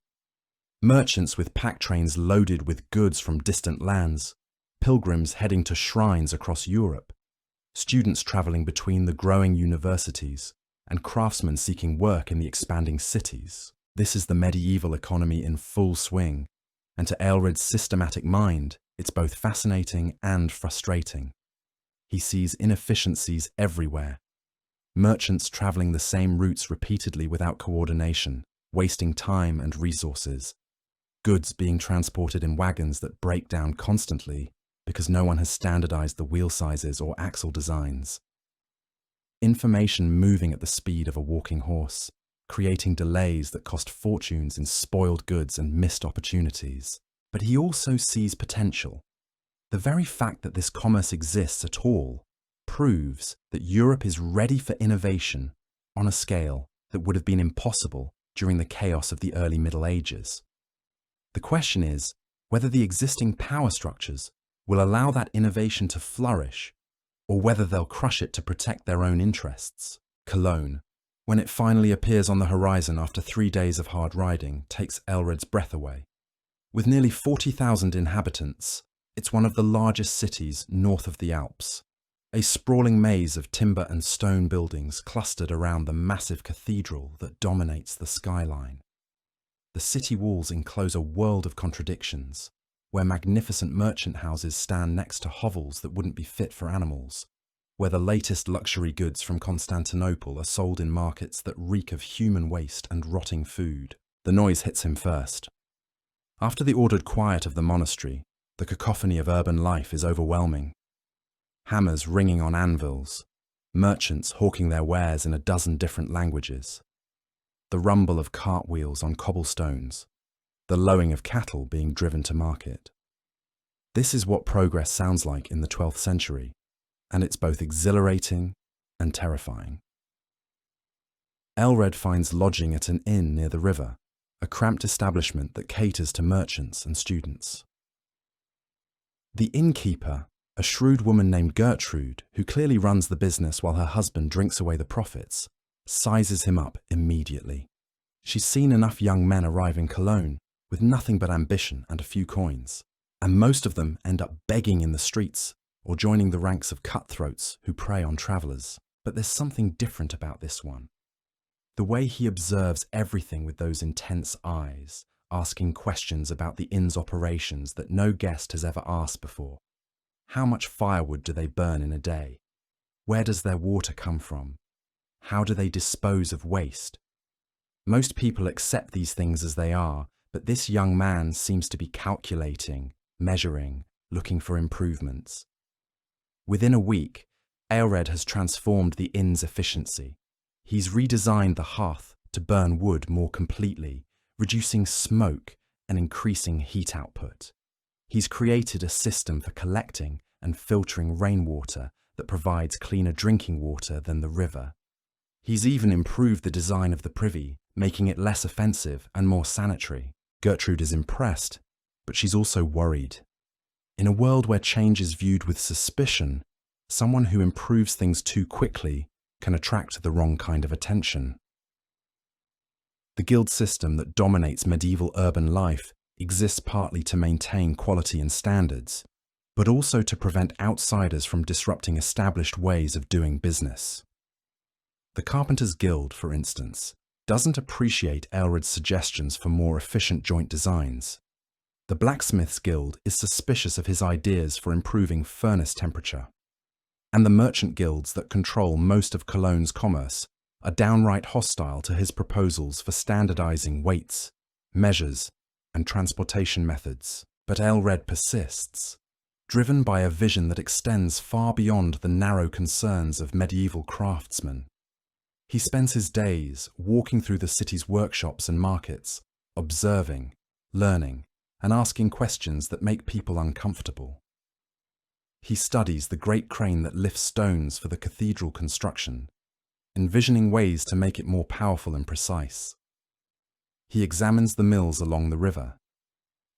Merchants with pack trains loaded with goods from distant lands, pilgrims heading to shrines across Europe, students travelling between the growing universities, and craftsmen seeking work in the expanding cities. This is the medieval economy in full swing, and to Aelred's systematic mind, it's both fascinating and frustrating. He sees inefficiencies everywhere. Merchants travelling the same routes repeatedly without coordination, wasting time and resources. Goods being transported in wagons that break down constantly because no one has standardized the wheel sizes or axle designs. Information moving at the speed of a walking horse, creating delays that cost fortunes in spoiled goods and missed opportunities. But he also sees potential. The very fact that this commerce exists at all proves that Europe is ready for innovation on a scale that would have been impossible during the chaos of the early Middle Ages. The question is whether the existing power structures will allow that innovation to flourish, or whether they'll crush it to protect their own interests. Cologne, when it finally appears on the horizon after 3 days of hard riding, takes Aelred's breath away. With nearly 40,000 inhabitants, it's one of the largest cities north of the Alps, a sprawling maze of timber and stone buildings clustered around the massive cathedral that dominates the skyline. The city walls enclose a world of contradictions, where magnificent merchant houses stand next to hovels that wouldn't be fit for animals, where the latest luxury goods from Constantinople are sold in markets that reek of human waste and rotting food. The noise hits him first. After the ordered quiet of the monastery, the cacophony of urban life is overwhelming. Hammers ringing on anvils, merchants hawking their wares in a dozen different languages, the rumble of cartwheels on cobblestones, the lowing of cattle being driven to market. This is what progress sounds like in the 12th century, and it's both exhilarating and terrifying. Aelred finds lodging at an inn near the river, a cramped establishment that caters to merchants and students. The innkeeper, a shrewd woman named Gertrude, who clearly runs the business while her husband drinks away the profits, sizes him up immediately. She's seen enough young men arrive in Cologne with nothing but ambition and a few coins, and most of them end up begging in the streets or joining the ranks of cutthroats who prey on travellers. But there's something different about this one. The way he observes everything with those intense eyes, asking questions about the inn's operations that no guest has ever asked before. How much firewood do they burn in a day? Where does their water come from? How do they dispose of waste? Most people accept these things as they are, but this young man seems to be calculating, measuring, looking for improvements. Within a week, Aelred has transformed the inn's efficiency. He's redesigned the hearth to burn wood more completely, reducing smoke and increasing heat output. He's created a system for collecting and filtering rainwater that provides cleaner drinking water than the river. He's even improved the design of the privy, making it less offensive and more sanitary. Gertrude is impressed, but she's also worried. In a world where change is viewed with suspicion, someone who improves things too quickly can attract the wrong kind of attention. The guild system that dominates medieval urban life exists partly to maintain quality and standards, but also to prevent outsiders from disrupting established ways of doing business. The Carpenters' Guild, for instance, doesn't appreciate Aelred's suggestions for more efficient joint designs. The Blacksmiths' Guild is suspicious of his ideas for improving furnace temperature. And the merchant guilds that control most of Cologne's commerce are downright hostile to his proposals for standardizing weights, measures, and transportation methods. But Aelred persists, driven by a vision that extends far beyond the narrow concerns of medieval craftsmen. He spends his days walking through the city's workshops and markets, observing, learning, and asking questions that make people uncomfortable. He studies the great crane that lifts stones for the cathedral construction, envisioning ways to make it more powerful and precise. He examines the mills along the river,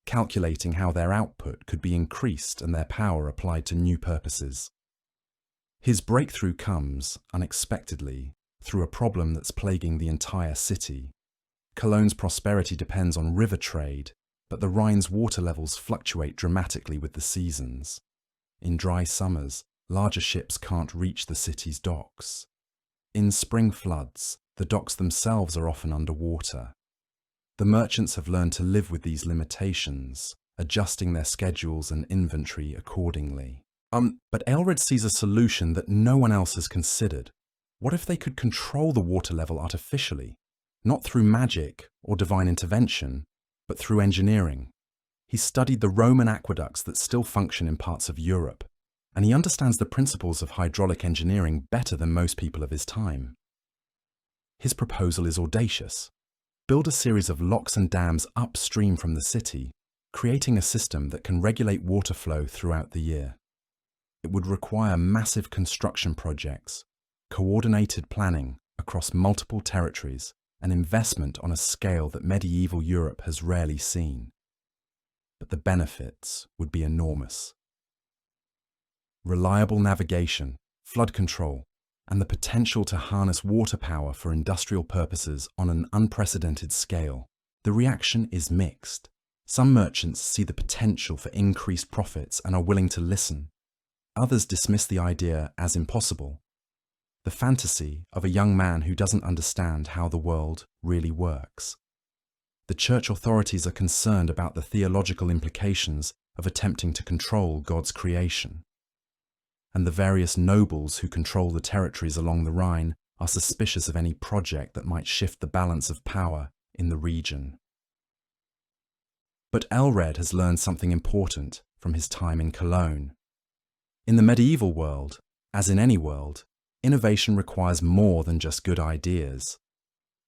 calculating how their output could be increased and their power applied to new purposes. His breakthrough comes, unexpectedly, through a problem that's plaguing the entire city. Cologne's prosperity depends on river trade, but the Rhine's water levels fluctuate dramatically with the seasons. In dry summers, larger ships can't reach the city's docks. In spring floods, the docks themselves are often underwater. The merchants have learned to live with these limitations, adjusting their schedules and inventory accordingly. But Aelred sees a solution that no one else has considered. What if they could control the water level artificially? Not through magic or divine intervention, but through engineering. He studied the Roman aqueducts that still function in parts of Europe, and he understands the principles of hydraulic engineering better than most people of his time. His proposal is audacious. Build a series of locks and dams upstream from the city, creating a system that can regulate water flow throughout the year. It would require massive construction projects, coordinated planning across multiple territories, and investment on a scale that medieval Europe has rarely seen. But the benefits would be enormous. Reliable navigation, flood control, and the potential to harness water power for industrial purposes on an unprecedented scale. The reaction is mixed. Some merchants see the potential for increased profits and are willing to listen. Others dismiss the idea as impossible. The fantasy of a young man who doesn't understand how the world really works. The church authorities are concerned about the theological implications of attempting to control God's creation. And the various nobles who control the territories along the Rhine are suspicious of any project that might shift the balance of power in the region. But Aelred has learned something important from his time in Cologne. In the medieval world, as in any world, innovation requires more than just good ideas.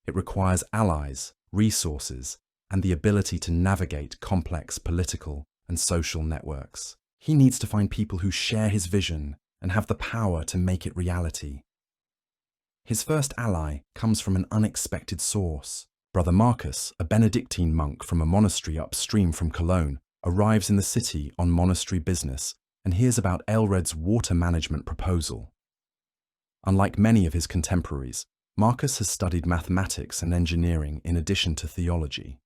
It requires allies, resources, and the ability to navigate complex political and social networks. He needs to find people who share his vision and have the power to make it reality. His first ally comes from an unexpected source. Brother Marcus, a Benedictine monk from a monastery upstream from Cologne, arrives in the city on monastery business and hears about Aelred's water management proposal. Unlike many of his contemporaries, Marcus has studied mathematics and engineering in addition to theology.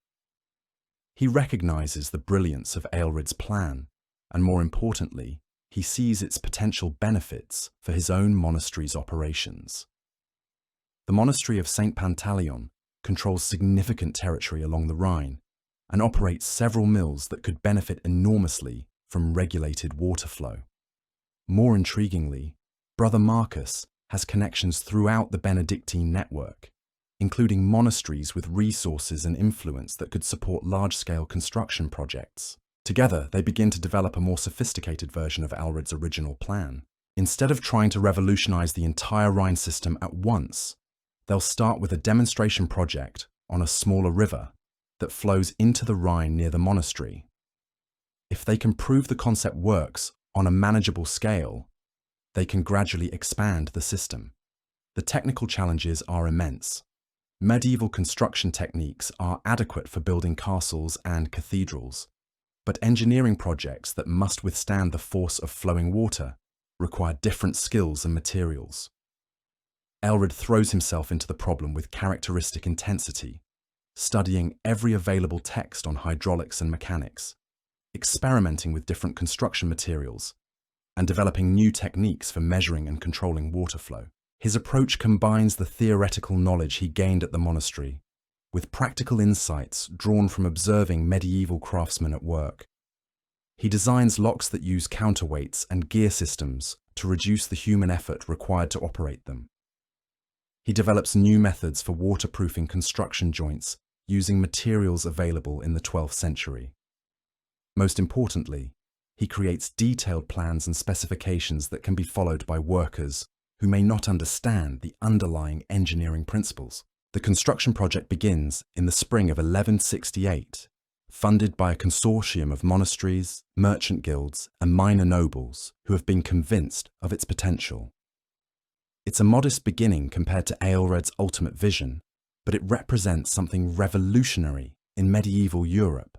He recognizes the brilliance of Aelred's plan, and more importantly, he sees its potential benefits for his own monastery's operations. The monastery of St. Pantaleon controls significant territory along the Rhine and operates several mills that could benefit enormously from regulated water flow. More intriguingly, Brother Marcus has connections throughout the Benedictine network, including monasteries with resources and influence that could support large-scale construction projects. Together, they begin to develop a more sophisticated version of Aelred's original plan. Instead of trying to revolutionize the entire Rhine system at once, they'll start with a demonstration project on a smaller river that flows into the Rhine near the monastery. If they can prove the concept works on a manageable scale, they can gradually expand the system. The technical challenges are immense. Medieval construction techniques are adequate for building castles and cathedrals, but engineering projects that must withstand the force of flowing water require different skills and materials. Aelred throws himself into the problem with characteristic intensity, studying every available text on hydraulics and mechanics, experimenting with different construction materials, and developing new techniques for measuring and controlling water flow. His approach combines the theoretical knowledge he gained at the monastery with practical insights drawn from observing medieval craftsmen at work. He designs locks that use counterweights and gear systems to reduce the human effort required to operate them. He develops new methods for waterproofing construction joints using materials available in the 12th century. Most importantly, he creates detailed plans and specifications that can be followed by workers who may not understand the underlying engineering principles. The construction project begins in the spring of 1168, funded by a consortium of monasteries, merchant guilds, and minor nobles who have been convinced of its potential. It's a modest beginning compared to Aelred's ultimate vision, but it represents something revolutionary in medieval Europe,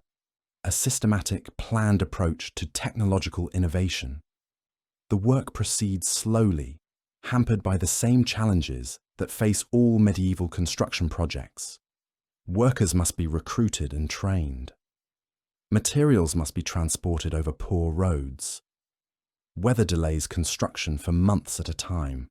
a systematic, planned approach to technological innovation. The work proceeds slowly, hampered by the same challenges that face all medieval construction projects. Workers must be recruited and trained. Materials must be transported over poor roads. Weather delays construction for months at a time.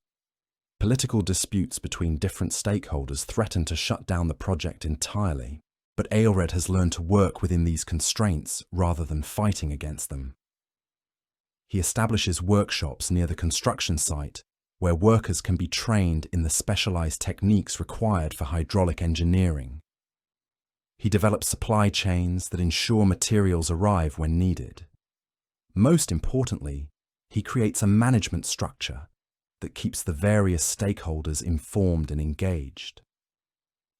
Political disputes between different stakeholders threaten to shut down the project entirely, but Aelred has learned to work within these constraints rather than fighting against them. He establishes workshops near the construction site where workers can be trained in the specialized techniques required for hydraulic engineering. He develops supply chains that ensure materials arrive when needed. Most importantly, he creates a management structure that keeps the various stakeholders informed and engaged.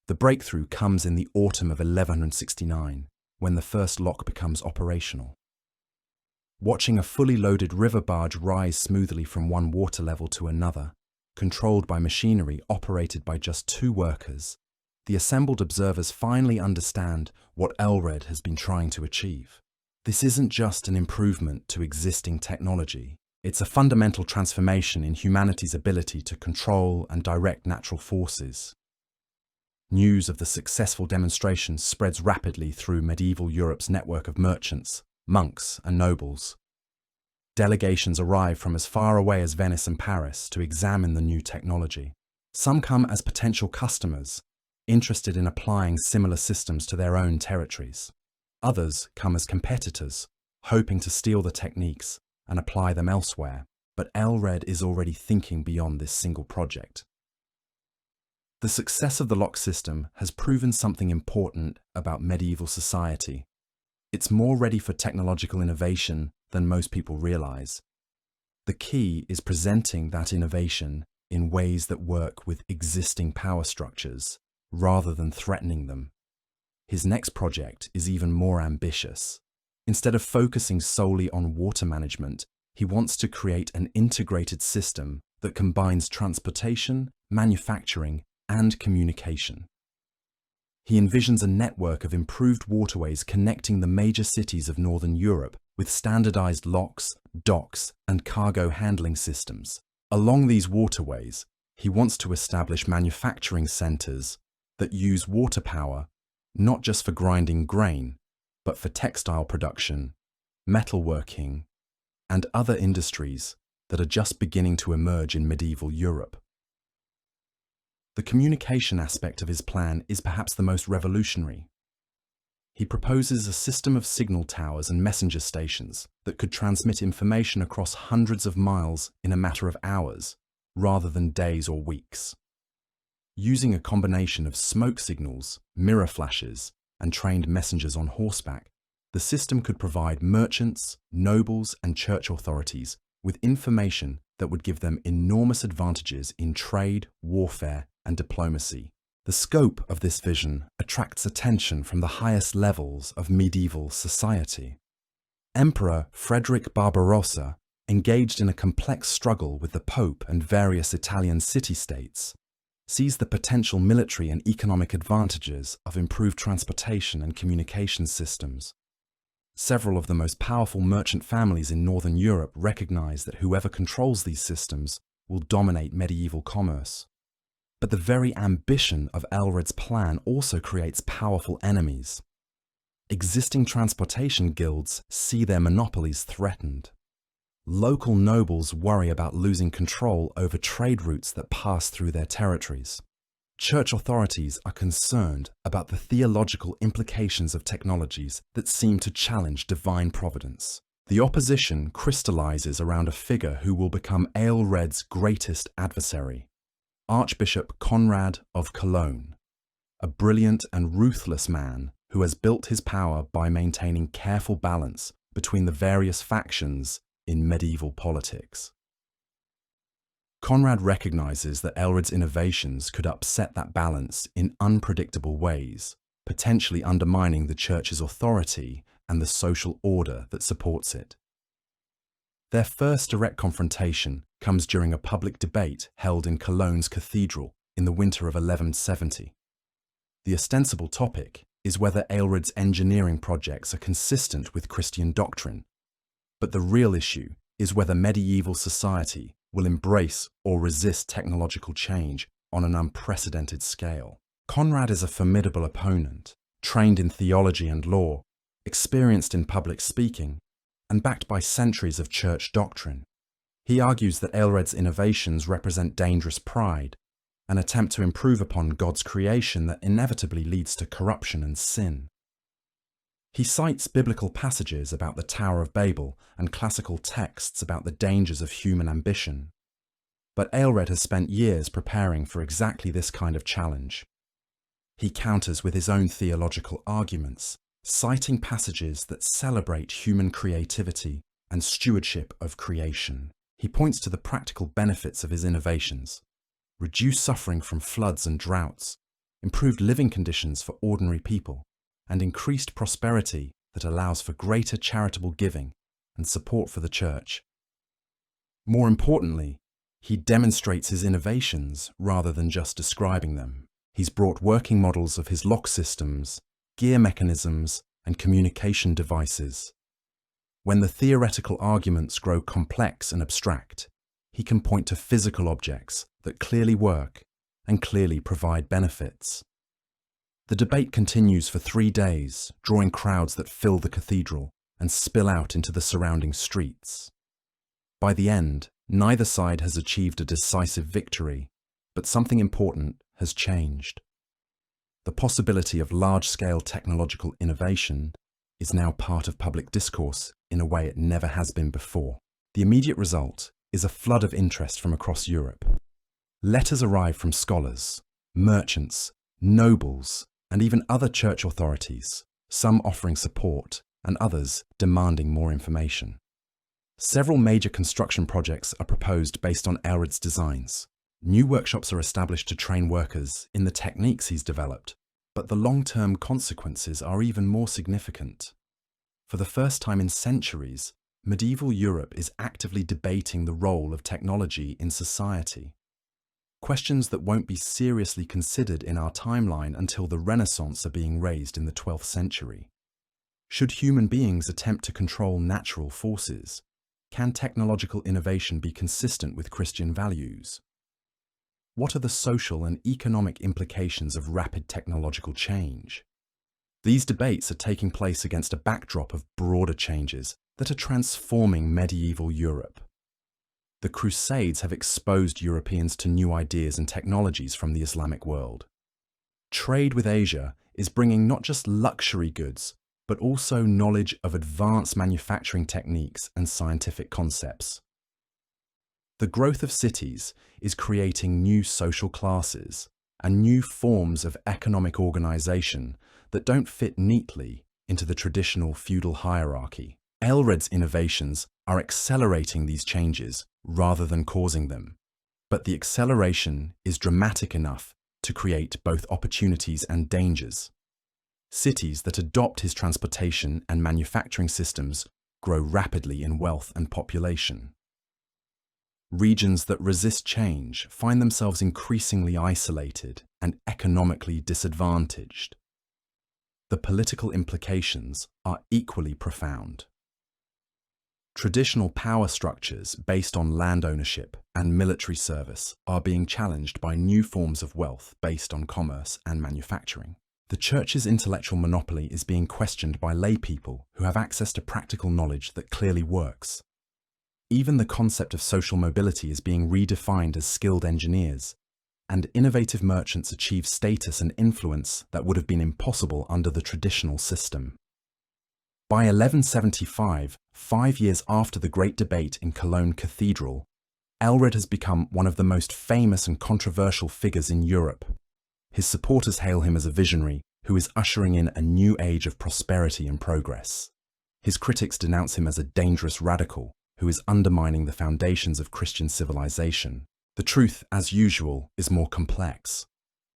The breakthrough comes in the autumn of 1169, when the first lock becomes operational. Watching a fully loaded river barge rise smoothly from one water level to another, controlled by machinery operated by just 2 workers, the assembled observers finally understand what Aelred has been trying to achieve. This isn't just an improvement to existing technology, it's a fundamental transformation in humanity's ability to control and direct natural forces. News of the successful demonstration spreads rapidly through medieval Europe's network of merchants, monks, and nobles. Delegations arrive from as far away as Venice and Paris to examine the new technology. Some come as potential customers, interested in applying similar systems to their own territories. Others come as competitors, hoping to steal the techniques and apply them elsewhere, but Aelred is already thinking beyond this single project. The success of the lock system has proven something important about medieval society. It's more ready for technological innovation than most people realize. The key is presenting that innovation in ways that work with existing power structures rather than threatening them. His next project is even more ambitious. Instead of focusing solely on water management, he wants to create an integrated system that combines transportation, manufacturing, and communication. He envisions a network of improved waterways connecting the major cities of Northern Europe with standardized locks, docks, and cargo handling systems. Along these waterways, he wants to establish manufacturing centers that use water power not just for grinding grain, but for textile production, metalworking, and other industries that are just beginning to emerge in medieval Europe. The communication aspect of his plan is perhaps the most revolutionary. He proposes a system of signal towers and messenger stations that could transmit information across hundreds of miles in a matter of hours, rather than days or weeks. Using a combination of smoke signals, mirror flashes, and trained messengers on horseback, the system could provide merchants, nobles, and church authorities with information that would give them enormous advantages in trade, warfare, and diplomacy. The scope of this vision attracts attention from the highest levels of medieval society. Emperor Frederick Barbarossa, engaged in a complex struggle with the Pope and various Italian city-states, sees the potential military and economic advantages of improved transportation and communication systems. Several of the most powerful merchant families in Northern Europe recognize that whoever controls these systems will dominate medieval commerce. But the very ambition of Aelred's plan also creates powerful enemies. Existing transportation guilds see their monopolies threatened. Local nobles worry about losing control over trade routes that pass through their territories. Church authorities are concerned about the theological implications of technologies that seem to challenge divine providence. The opposition crystallizes around a figure who will become Aelred's greatest adversary, Archbishop Conrad of Cologne, a brilliant and ruthless man who has built his power by maintaining careful balance between the various factions in medieval politics. Conrad recognizes that Aelred's innovations could upset that balance in unpredictable ways, potentially undermining the Church's authority and the social order that supports it. Their first direct confrontation comes during a public debate held in Cologne's cathedral in the winter of 1170. The ostensible topic is whether Aelred's engineering projects are consistent with Christian doctrine, but the real issue is whether medieval society will embrace or resist technological change on an unprecedented scale. Conrad is a formidable opponent, trained in theology and law, experienced in public speaking, and backed by centuries of church doctrine. He argues that Aelred's innovations represent dangerous pride, an attempt to improve upon God's creation that inevitably leads to corruption and sin. He cites biblical passages about the Tower of Babel and classical texts about the dangers of human ambition. But Aelred has spent years preparing for exactly this kind of challenge. He counters with his own theological arguments, citing passages that celebrate human creativity and stewardship of creation. He points to the practical benefits of his innovations: reduced suffering from floods and droughts, improved living conditions for ordinary people, and increased prosperity that allows for greater charitable giving and support for the Church. More importantly, he demonstrates his innovations rather than just describing them. He's brought working models of his lock systems, gear mechanisms, and communication devices. When the theoretical arguments grow complex and abstract, he can point to physical objects that clearly work and clearly provide benefits. The debate continues for 3 days, drawing crowds that fill the cathedral and spill out into the surrounding streets. By the end, neither side has achieved a decisive victory, but something important has changed. The possibility of large-scale technological innovation is now part of public discourse in a way it never has been before. The immediate result is a flood of interest from across Europe. Letters arrive from scholars, merchants, nobles, and even other church authorities, some offering support and others demanding more information. Several major construction projects are proposed based on Aelred's designs. New workshops are established to train workers in the techniques he's developed, But the long-term consequences are even more significant. For the first time in centuries, medieval Europe is actively debating the role of technology in society. Questions that won't be seriously considered in our timeline until the Renaissance are being raised in the 12th century. Should human beings attempt to control natural forces? Can technological innovation be consistent with Christian values? What are the social and economic implications of rapid technological change? These debates are taking place against a backdrop of broader changes that are transforming medieval Europe. The Crusades have exposed Europeans to new ideas and technologies from the Islamic world. Trade with Asia is bringing not just luxury goods, but also knowledge of advanced manufacturing techniques and scientific concepts. The growth of cities is creating new social classes and new forms of economic organization that don't fit neatly into the traditional feudal hierarchy. Aelred's innovations are accelerating these changes rather than causing them, but the acceleration is dramatic enough to create both opportunities and dangers. Cities that adopt his transportation and manufacturing systems grow rapidly in wealth and population. Regions that resist change find themselves increasingly isolated and economically disadvantaged. The political implications are equally profound. Traditional power structures based on land ownership and military service are being challenged by new forms of wealth based on commerce and manufacturing. The Church's intellectual monopoly is being questioned by lay people who have access to practical knowledge that clearly works. Even the concept of social mobility is being redefined as skilled engineers, and innovative merchants achieve status and influence that would have been impossible under the traditional system. By 1175, 5 years after the Great Debate in Cologne Cathedral, Aelred has become one of the most famous and controversial figures in Europe. His supporters hail him as a visionary who is ushering in a new age of prosperity and progress. His critics denounce him as a dangerous radical who is undermining the foundations of Christian civilization. The truth, as usual, is more complex.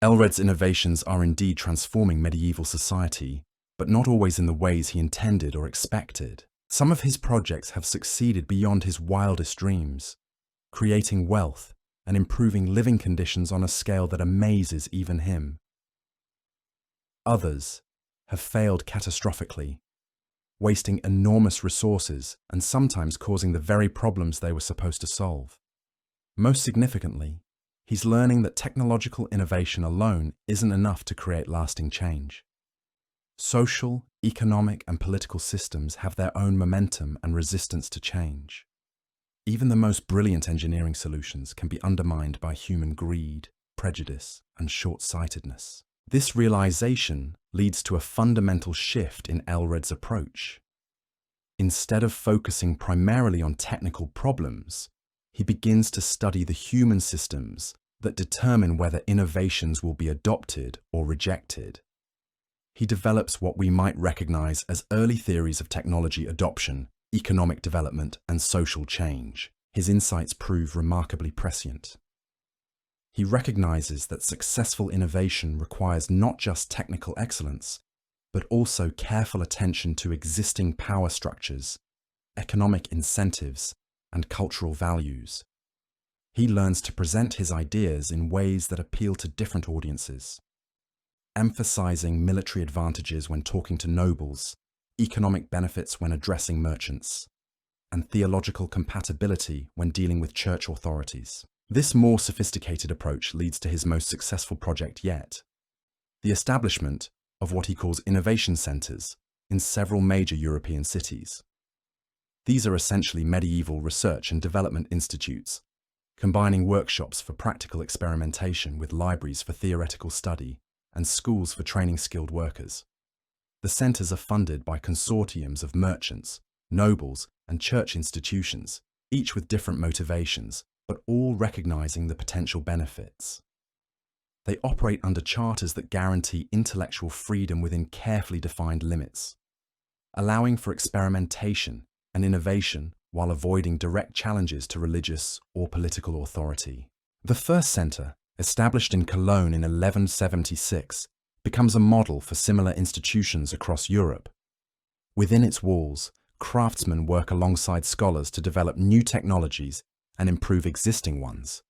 Aelred's innovations are indeed transforming medieval society, but not always in the ways he intended or expected. Some of his projects have succeeded beyond his wildest dreams, creating wealth and improving living conditions on a scale that amazes even him. Others have failed catastrophically, wasting enormous resources and sometimes causing the very problems they were supposed to solve. Most significantly, he's learning that technological innovation alone isn't enough to create lasting change. Social, economic, and political systems have their own momentum and resistance to change. Even the most brilliant engineering solutions can be undermined by human greed, prejudice, and short-sightedness. This realization leads to a fundamental shift in Aelred's approach. Instead of focusing primarily on technical problems, he begins to study the human systems that determine whether innovations will be adopted or rejected. He develops what we might recognize as early theories of technology adoption, economic development, and social change. His insights prove remarkably prescient. He recognizes that successful innovation requires not just technical excellence, but also careful attention to existing power structures, economic incentives, and cultural values. He learns to present his ideas in ways that appeal to different audiences, emphasizing military advantages when talking to nobles, economic benefits when addressing merchants, and theological compatibility when dealing with church authorities. This more sophisticated approach leads to his most successful project yet, the establishment of what he calls innovation centers in several major European cities. These are essentially medieval research and development institutes, combining workshops for practical experimentation with libraries for theoretical study and schools for training skilled workers. The centers are funded by consortiums of merchants, nobles, and church institutions, each with different motivations, but all recognizing the potential benefits. They operate under charters that guarantee intellectual freedom within carefully defined limits, allowing for experimentation and innovation while avoiding direct challenges to religious or political authority. The first center, established in Cologne in 1176, becomes a model for similar institutions across Europe. Within its walls, craftsmen work alongside scholars to develop new technologies and improve existing ones.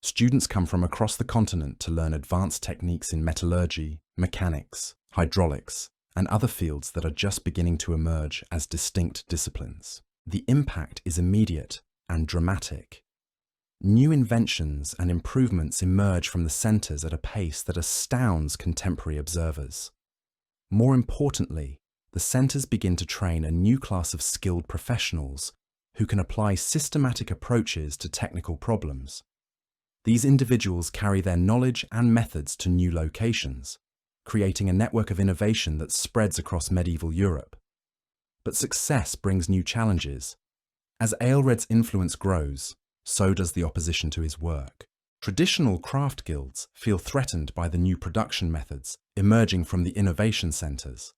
Students come from across the continent to learn advanced techniques in metallurgy, mechanics, hydraulics, and other fields that are just beginning to emerge as distinct disciplines. The impact is immediate and dramatic. New inventions and improvements emerge from the centres at a pace that astounds contemporary observers. More importantly, the centres begin to train a new class of skilled professionals who can apply systematic approaches to technical problems. These individuals carry their knowledge and methods to new locations, creating a network of innovation that spreads across medieval Europe. But success brings new challenges. As Aelred's influence grows, so does the opposition to his work. Traditional craft guilds feel threatened by the new production methods emerging from the innovation centres.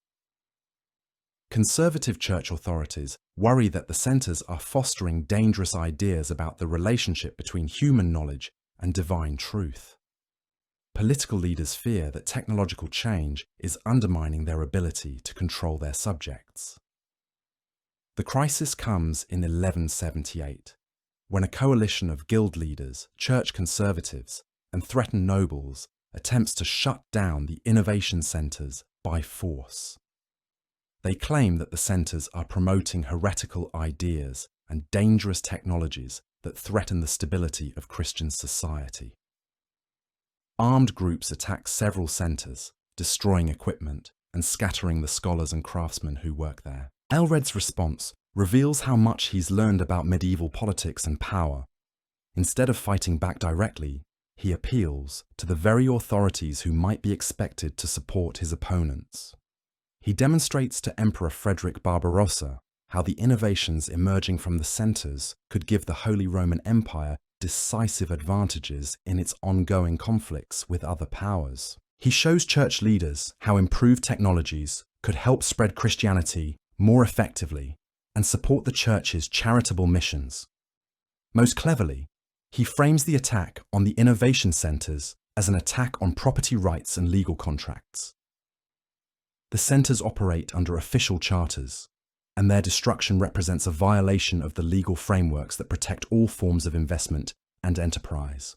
Conservative church authorities worry that the centres are fostering dangerous ideas about the relationship between human knowledge and divine truth. Political leaders fear that technological change is undermining their ability to control their subjects. The crisis comes in 1178, when a coalition of guild leaders, church conservatives, and threatened nobles attempts to shut down the innovation centres by force. They claim that the centres are promoting heretical ideas and dangerous technologies that threaten the stability of Christian society. Armed groups attack several centres, destroying equipment and scattering the scholars and craftsmen who work there. Aelred's response reveals how much he's learned about medieval politics and power. Instead of fighting back directly, he appeals to the very authorities who might be expected to support his opponents. He demonstrates to Emperor Frederick Barbarossa how the innovations emerging from the centres could give the Holy Roman Empire decisive advantages in its ongoing conflicts with other powers. He shows church leaders how improved technologies could help spread Christianity more effectively and support the church's charitable missions. Most cleverly, he frames the attack on the innovation centres as an attack on property rights and legal contracts. The centres operate under official charters, and their destruction represents a violation of the legal frameworks that protect all forms of investment and enterprise.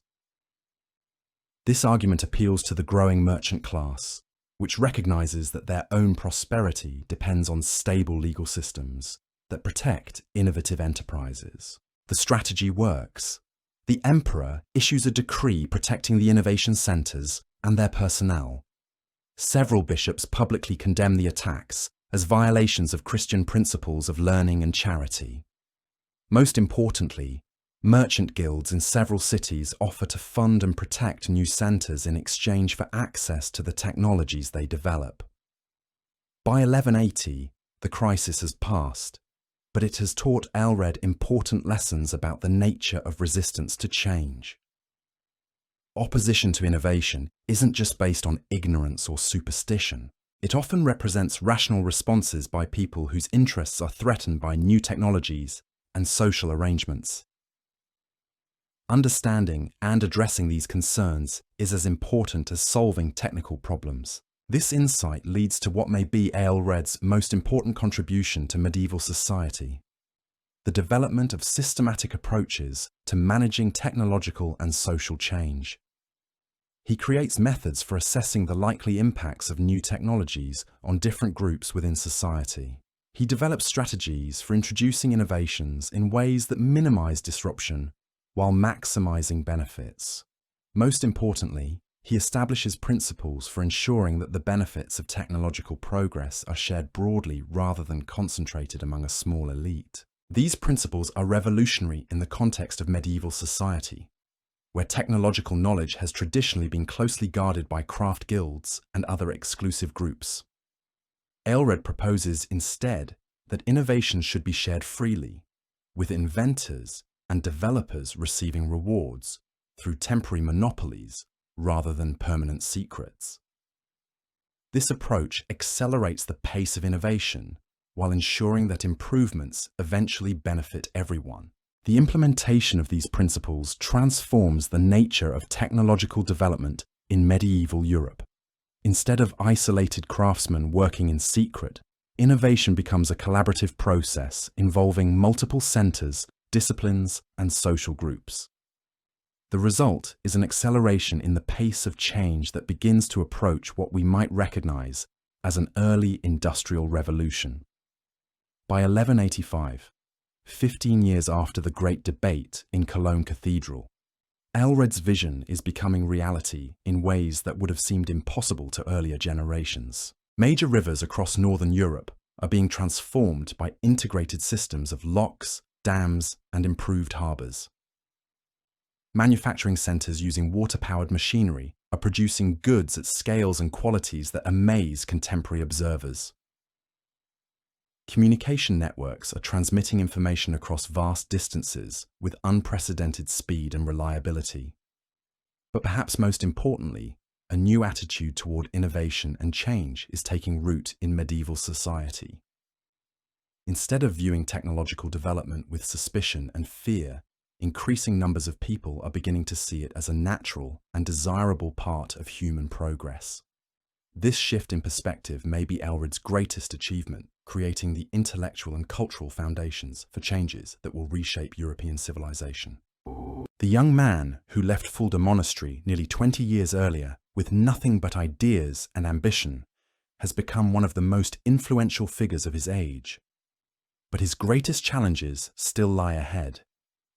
This argument appeals to the growing merchant class, which recognises that their own prosperity depends on stable legal systems that protect innovative enterprises. The strategy works. The emperor issues a decree protecting the innovation centres and their personnel. Several bishops publicly condemn the attacks as violations of Christian principles of learning and charity. Most importantly, merchant guilds in several cities offer to fund and protect new centres in exchange for access to the technologies they develop. By 1180, the crisis has passed, but it has taught Aelred important lessons about the nature of resistance to change. Opposition to innovation isn't just based on ignorance or superstition. It often represents rational responses by people whose interests are threatened by new technologies and social arrangements. Understanding and addressing these concerns is as important as solving technical problems. This insight leads to what may be Aelred's most important contribution to medieval society: the development of systematic approaches to managing technological and social change. He creates methods for assessing the likely impacts of new technologies on different groups within society. He develops strategies for introducing innovations in ways that minimize disruption while maximizing benefits. Most importantly, he establishes principles for ensuring that the benefits of technological progress are shared broadly rather than concentrated among a small elite. These principles are revolutionary in the context of medieval society, where technological knowledge has traditionally been closely guarded by craft guilds and other exclusive groups. Aelred proposes instead that innovations should be shared freely, with inventors and developers receiving rewards through temporary monopolies rather than permanent secrets. This approach accelerates the pace of innovation while ensuring that improvements eventually benefit everyone. The implementation of these principles transforms the nature of technological development in medieval Europe. Instead of isolated craftsmen working in secret, innovation becomes a collaborative process involving multiple centers, disciplines, and social groups. The result is an acceleration in the pace of change that begins to approach what we might recognize as an early industrial revolution. By 1185, 15 years after the Great Debate in Cologne Cathedral, Aelred's vision is becoming reality in ways that would have seemed impossible to earlier generations. Major rivers across northern Europe are being transformed by integrated systems of locks, dams, and improved harbours. Manufacturing centres using water-powered machinery are producing goods at scales and qualities that amaze contemporary observers. Communication networks are transmitting information across vast distances with unprecedented speed and reliability. But perhaps most importantly, a new attitude toward innovation and change is taking root in medieval society. Instead of viewing technological development with suspicion and fear, increasing numbers of people are beginning to see it as a natural and desirable part of human progress. This shift in perspective may be Aelred's greatest achievement, creating the intellectual and cultural foundations for changes that will reshape European civilization. The young man who left Fulda Monastery nearly 20 years earlier with nothing but ideas and ambition has become one of the most influential figures of his age. But his greatest challenges still lie ahead,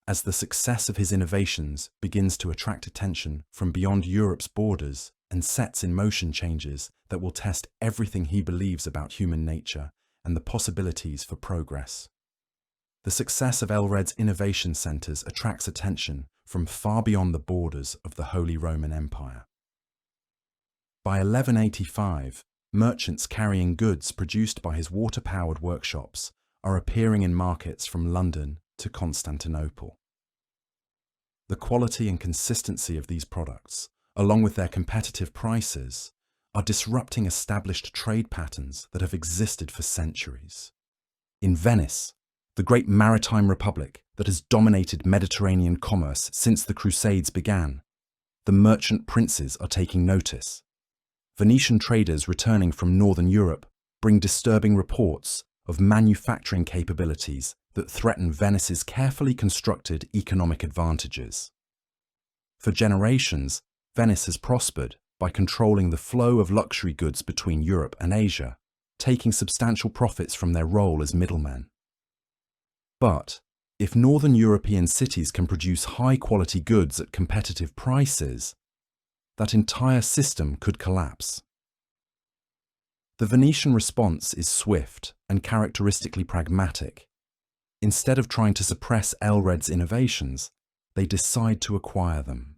as the success of his innovations begins to attract attention from beyond Europe's borders and sets in motion changes that will test everything he believes about human nature and the possibilities for progress. The success of Aelred's innovation centres attracts attention from far beyond the borders of the Holy Roman Empire. By 1185, merchants carrying goods produced by his water-powered workshops are appearing in markets from London to Constantinople. The quality and consistency of these products, along with their competitive prices, are disrupting established trade patterns that have existed for centuries. In Venice, the great maritime republic that has dominated Mediterranean commerce since the Crusades began, the merchant princes are taking notice. Venetian traders returning from northern Europe bring disturbing reports of manufacturing capabilities that threaten Venice's carefully constructed economic advantages. For generations, Venice has prospered by controlling the flow of luxury goods between Europe and Asia, taking substantial profits from their role as middlemen. But if northern European cities can produce high-quality goods at competitive prices, that entire system could collapse. The Venetian response is swift and characteristically pragmatic. Instead of trying to suppress Aelred's innovations, they decide to acquire them.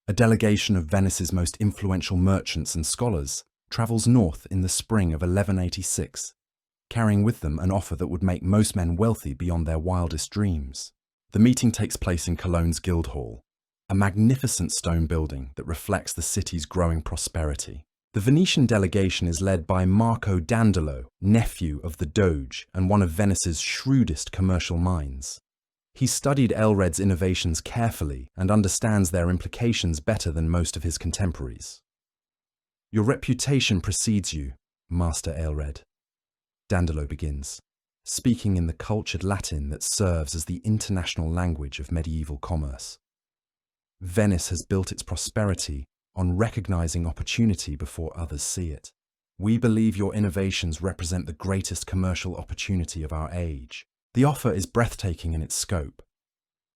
A delegation of Venice's most influential merchants and scholars travels north in the spring of 1186, carrying with them an offer that would make most men wealthy beyond their wildest dreams. The meeting takes place in Cologne's Guildhall, a magnificent stone building that reflects the city's growing prosperity. The Venetian delegation is led by Marco Dandolo, nephew of the Doge and one of Venice's shrewdest commercial minds. He studied Aelred's innovations carefully and understands their implications better than most of his contemporaries. "Your reputation precedes you, Master Aelred," Dandolo begins, speaking in the cultured Latin that serves as the international language of medieval commerce. "Venice has built its prosperity on recognizing opportunity before others see it. We believe your innovations represent the greatest commercial opportunity of our age." The offer is breathtaking in its scope.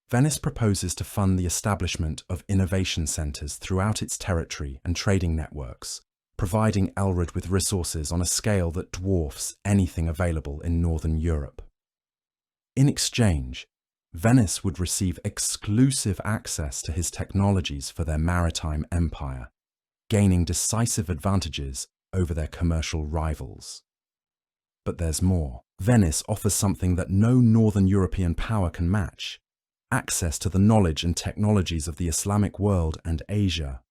Venice proposes to fund the establishment of innovation centres throughout its territory and trading networks, providing Aelred with resources on a scale that dwarfs anything available in northern Europe. In exchange, Venice would receive exclusive access to his technologies for their maritime empire, gaining decisive advantages over their commercial rivals. But there's more. Venice offers something that no northern European power can match: access to the knowledge and technologies of the Islamic world and Asia.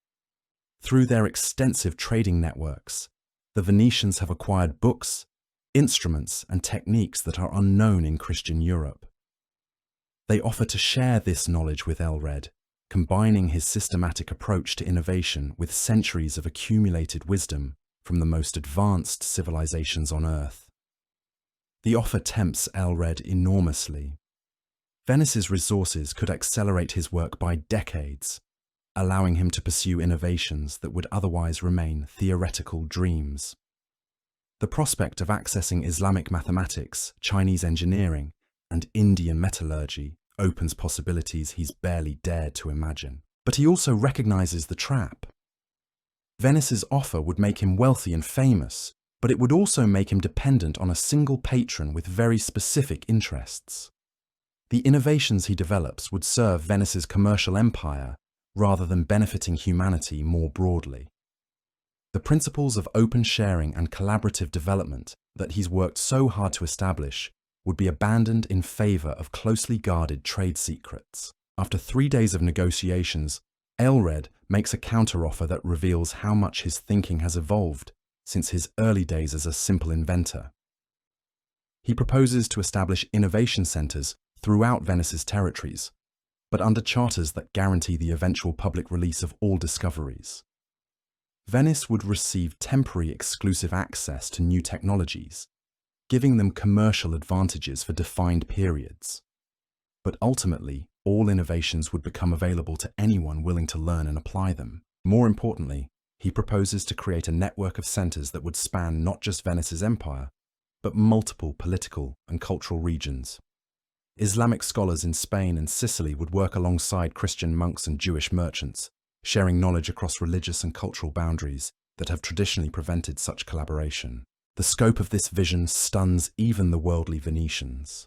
Through their extensive trading networks, the Venetians have acquired books, instruments, and techniques that are unknown in Christian Europe. They offer to share this knowledge with Aelred, combining his systematic approach to innovation with centuries of accumulated wisdom from the most advanced civilizations on Earth. The offer tempts Aelred enormously. Venice's resources could accelerate his work by decades, allowing him to pursue innovations that would otherwise remain theoretical dreams. The prospect of accessing Islamic mathematics, Chinese engineering, and Indian metallurgy opens possibilities he's barely dared to imagine. But he also recognizes the trap. Venice's offer would make him wealthy and famous, but it would also make him dependent on a single patron with very specific interests. The innovations he develops would serve Venice's commercial empire rather than benefiting humanity more broadly. The principles of open sharing and collaborative development that he's worked so hard to establish would be abandoned in favor of closely guarded trade secrets. After 3 days of negotiations, Aelred makes a counteroffer that reveals how much his thinking has evolved since his early days as a simple inventor. He proposes to establish innovation centers throughout Venice's territories, but under charters that guarantee the eventual public release of all discoveries. Venice would receive temporary exclusive access to new technologies, giving them commercial advantages for defined periods. But ultimately, all innovations would become available to anyone willing to learn and apply them. More importantly, he proposes to create a network of centers that would span not just Venice's empire, but multiple political and cultural regions. Islamic scholars in Spain and Sicily would work alongside Christian monks and Jewish merchants, sharing knowledge across religious and cultural boundaries that have traditionally prevented such collaboration. The scope of this vision stuns even the worldly Venetians.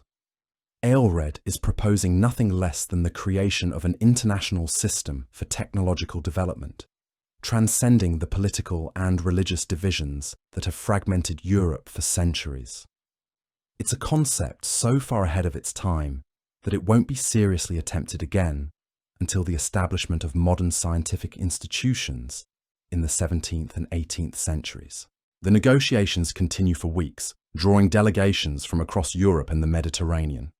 Aelred is proposing nothing less than the creation of an international system for technological development, transcending the political and religious divisions that have fragmented Europe for centuries. It's a concept so far ahead of its time that it won't be seriously attempted again until the establishment of modern scientific institutions in the 17th and 18th centuries. The negotiations continue for weeks, drawing delegations from across Europe and the Mediterranean.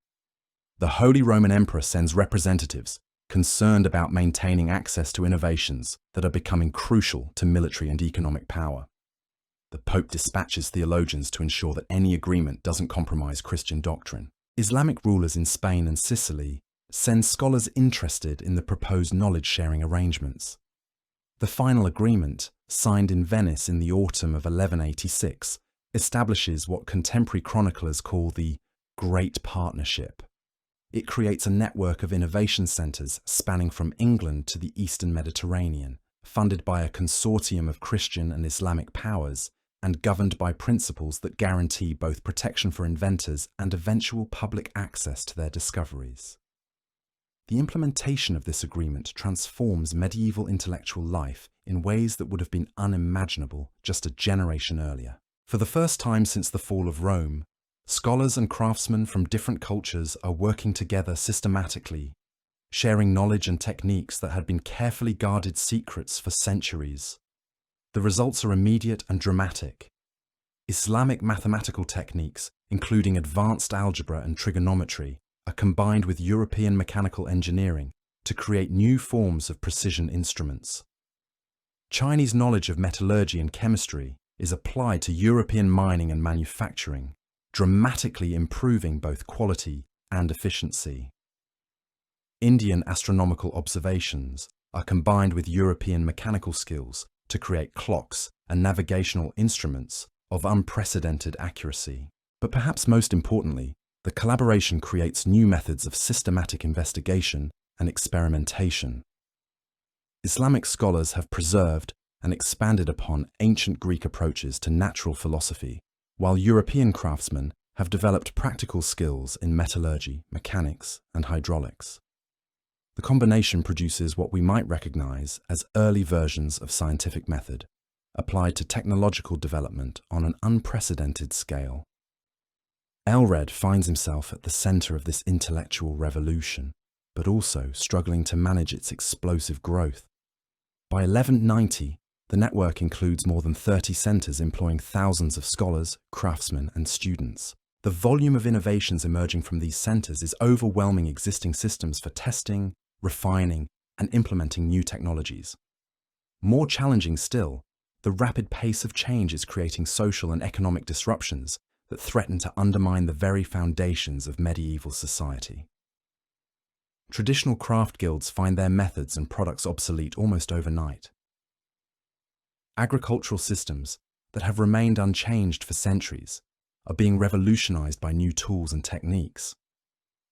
The Holy Roman Emperor sends representatives concerned about maintaining access to innovations that are becoming crucial to military and economic power. The Pope dispatches theologians to ensure that any agreement doesn't compromise Christian doctrine. Islamic rulers in Spain and Sicily send scholars interested in the proposed knowledge-sharing arrangements. The final agreement, signed in Venice in the autumn of 1186, establishes what contemporary chroniclers call the Great Partnership. It creates a network of innovation centers spanning from England to the Eastern Mediterranean, funded by a consortium of Christian and Islamic powers, and governed by principles that guarantee both protection for inventors and eventual public access to their discoveries. The implementation of this agreement transforms medieval intellectual life in ways that would have been unimaginable just a generation earlier. For the first time since the fall of Rome, scholars and craftsmen from different cultures are working together systematically, sharing knowledge and techniques that had been carefully guarded secrets for centuries. The results are immediate and dramatic. Islamic mathematical techniques, including advanced algebra and trigonometry, are combined with European mechanical engineering to create new forms of precision instruments. Chinese knowledge of metallurgy and chemistry is applied to European mining and manufacturing, dramatically improving both quality and efficiency. Indian astronomical observations are combined with European mechanical skills to create clocks and navigational instruments of unprecedented accuracy. But perhaps most importantly, the collaboration creates new methods of systematic investigation and experimentation. Islamic scholars have preserved and expanded upon ancient Greek approaches to natural philosophy, while European craftsmen have developed practical skills in metallurgy, mechanics, and hydraulics. The combination produces what we might recognize as early versions of scientific method, applied to technological development on an unprecedented scale. Aelred finds himself at the center of this intellectual revolution, but also struggling to manage its explosive growth. By 1190, the network includes more than 30 centers employing thousands of scholars, craftsmen, and students. The volume of innovations emerging from these centers is overwhelming existing systems for testing, refining, and implementing new technologies. More challenging still, the rapid pace of change is creating social and economic disruptions that threaten to undermine the very foundations of medieval society. Traditional craft guilds find their methods and products obsolete almost overnight. Agricultural systems that have remained unchanged for centuries are being revolutionized by new tools and techniques.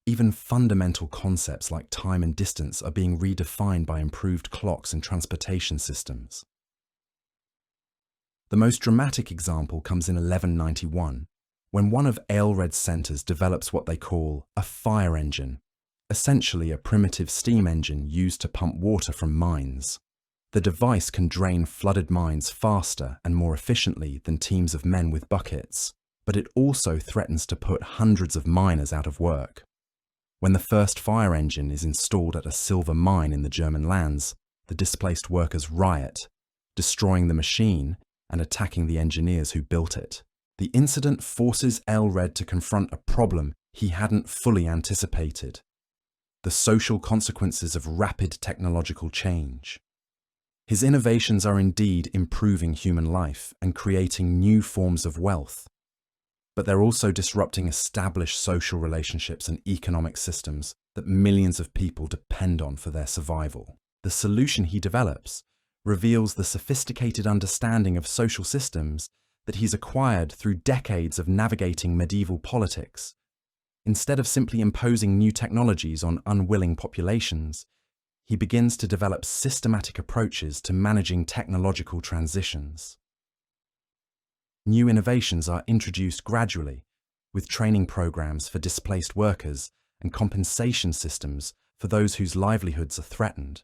Even fundamental concepts like time and distance are being redefined by improved clocks and transportation systems. The most dramatic example comes in 1191, when one of Aelred's centres develops what they call a fire engine, essentially a primitive steam engine used to pump water from mines. The device can drain flooded mines faster and more efficiently than teams of men with buckets, but it also threatens to put hundreds of miners out of work. When the first fire engine is installed at a silver mine in the German lands, the displaced workers riot, destroying the machine and attacking the engineers who built it. The incident forces Aelred to confront a problem he hadn't fully anticipated: the social consequences of rapid technological change. His innovations are indeed improving human life and creating new forms of wealth, but they're also disrupting established social relationships and economic systems that millions of people depend on for their survival. The solution he develops reveals the sophisticated understanding of social systems that he's acquired through decades of navigating medieval politics. Instead of simply imposing new technologies on unwilling populations, he begins to develop systematic approaches to managing technological transitions. New innovations are introduced gradually, with training programs for displaced workers and compensation systems for those whose livelihoods are threatened.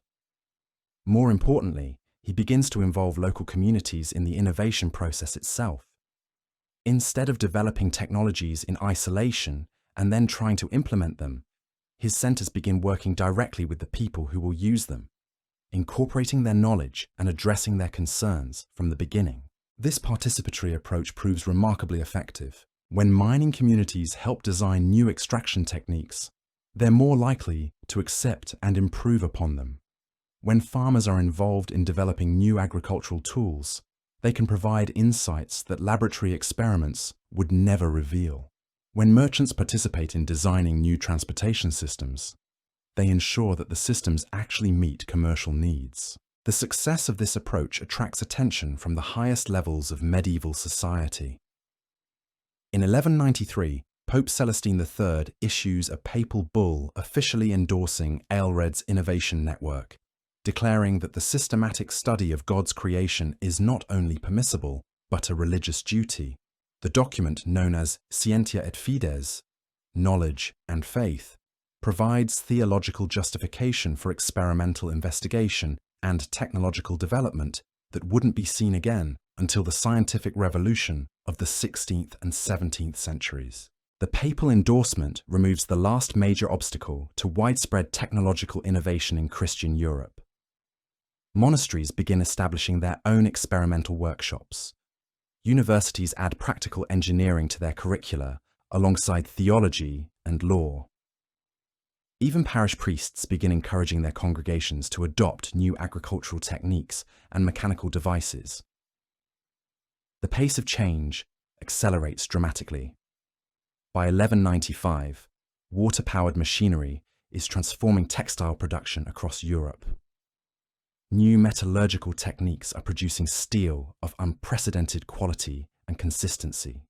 More importantly, he begins to involve local communities in the innovation process itself. Instead of developing technologies in isolation and then trying to implement them, his centres begin working directly with the people who will use them, incorporating their knowledge and addressing their concerns from the beginning. This participatory approach proves remarkably effective. When mining communities help design new extraction techniques, they're more likely to accept and improve upon them. When farmers are involved in developing new agricultural tools, they can provide insights that laboratory experiments would never reveal. When merchants participate in designing new transportation systems, they ensure that the systems actually meet commercial needs. The success of this approach attracts attention from the highest levels of medieval society. In 1193, Pope Celestine III issues a papal bull officially endorsing Aelred's innovation network, declaring that the systematic study of God's creation is not only permissible, but a religious duty. The document, known as Scientia et Fides, knowledge and faith, provides theological justification for experimental investigation and technological development that wouldn't be seen again until the scientific revolution of the 16th and 17th centuries. The papal endorsement removes the last major obstacle to widespread technological innovation in Christian Europe. Monasteries begin establishing their own experimental workshops. Universities add practical engineering to their curricula alongside theology and law. Even parish priests begin encouraging their congregations to adopt new agricultural techniques and mechanical devices. The pace of change accelerates dramatically. By 1195, water-powered machinery is transforming textile production across Europe. New metallurgical techniques are producing steel of unprecedented quality and consistency.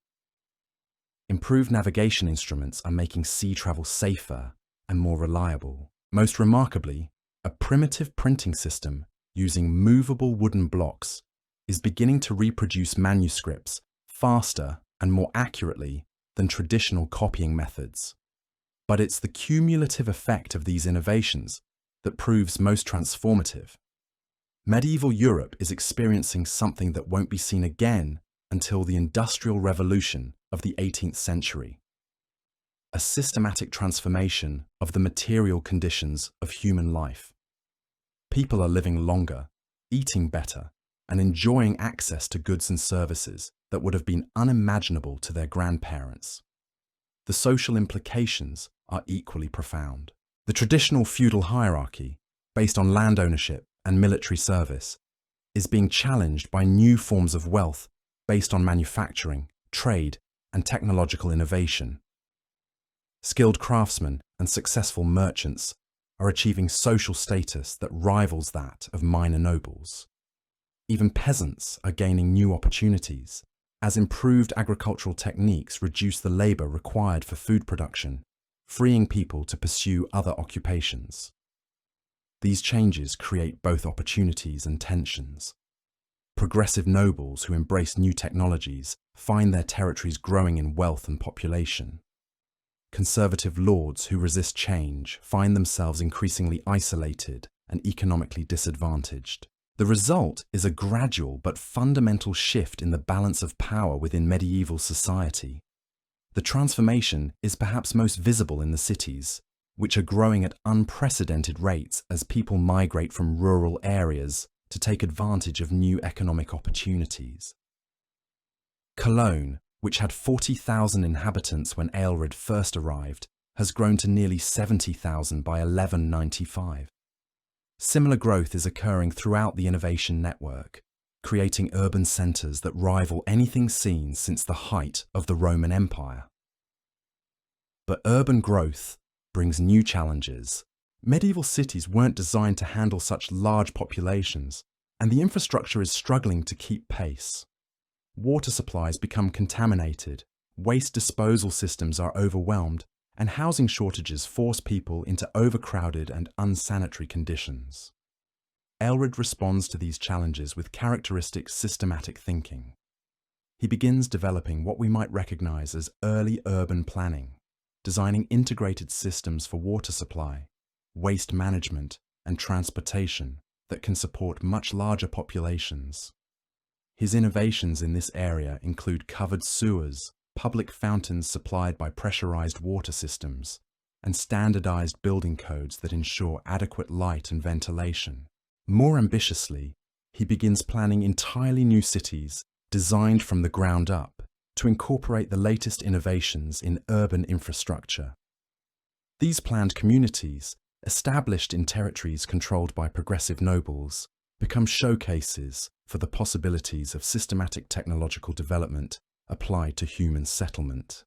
Improved navigation instruments are making sea travel safer and more reliable. Most remarkably, a primitive printing system using movable wooden blocks is beginning to reproduce manuscripts faster and more accurately than traditional copying methods. But it's the cumulative effect of these innovations that proves most transformative. Medieval Europe is experiencing something that won't be seen again until the Industrial Revolution of the 18th century. A systematic transformation of the material conditions of human life. People are living longer, eating better, and enjoying access to goods and services that would have been unimaginable to their grandparents. The social implications are equally profound. The traditional feudal hierarchy, based on land ownership and military service, is being challenged by new forms of wealth based on manufacturing, trade, and technological innovation. Skilled craftsmen and successful merchants are achieving social status that rivals that of minor nobles. Even peasants are gaining new opportunities, as improved agricultural techniques reduce the labor required for food production, freeing people to pursue other occupations. These changes create both opportunities and tensions. Progressive nobles who embrace new technologies find their territories growing in wealth and population. Conservative lords who resist change find themselves increasingly isolated and economically disadvantaged. The result is a gradual but fundamental shift in the balance of power within medieval society. The transformation is perhaps most visible in the cities, which are growing at unprecedented rates as people migrate from rural areas to take advantage of new economic opportunities. Cologne, which had 40,000 inhabitants when Aelred first arrived, has grown to nearly 70,000 by 1195. Similar growth is occurring throughout the innovation network, creating urban centres that rival anything seen since the height of the Roman Empire. But urban growth brings new challenges. Medieval cities weren't designed to handle such large populations, and the infrastructure is struggling to keep pace. Water supplies become contaminated, waste disposal systems are overwhelmed, and housing shortages force people into overcrowded and unsanitary conditions. Aelred responds to these challenges with characteristic systematic thinking. He begins developing what we might recognize as early urban planning, designing integrated systems for water supply, waste management, and transportation that can support much larger populations. His innovations in this area include covered sewers, public fountains supplied by pressurized water systems, and standardized building codes that ensure adequate light and ventilation. More ambitiously, he begins planning entirely new cities designed from the ground up to incorporate the latest innovations in urban infrastructure. These planned communities, established in territories controlled by progressive nobles, become showcases for the possibilities of systematic technological development applied to human settlement.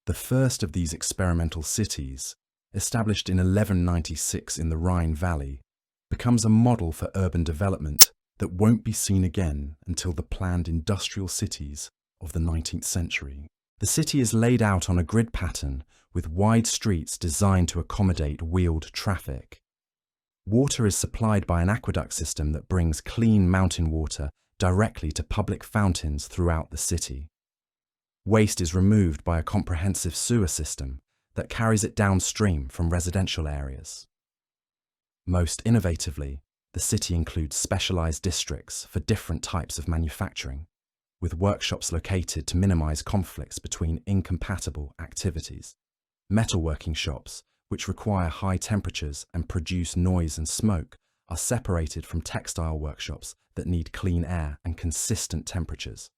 The first of these experimental cities, established in 1196 in the Rhine Valley, becomes a model for urban development that won't be seen again until the planned industrial cities of the 19th century. The city is laid out on a grid pattern with wide streets designed to accommodate wheeled traffic. Water is supplied by an aqueduct system that brings clean mountain water directly to public fountains throughout the city. Waste is removed by a comprehensive sewer system that carries it downstream from residential areas. Most innovatively, the city includes specialized districts for different types of manufacturing, with workshops located to minimize conflicts between incompatible activities. Metalworking shops, which require high temperatures and produce noise and smoke, are separated from textile workshops that need clean air and consistent temperatures.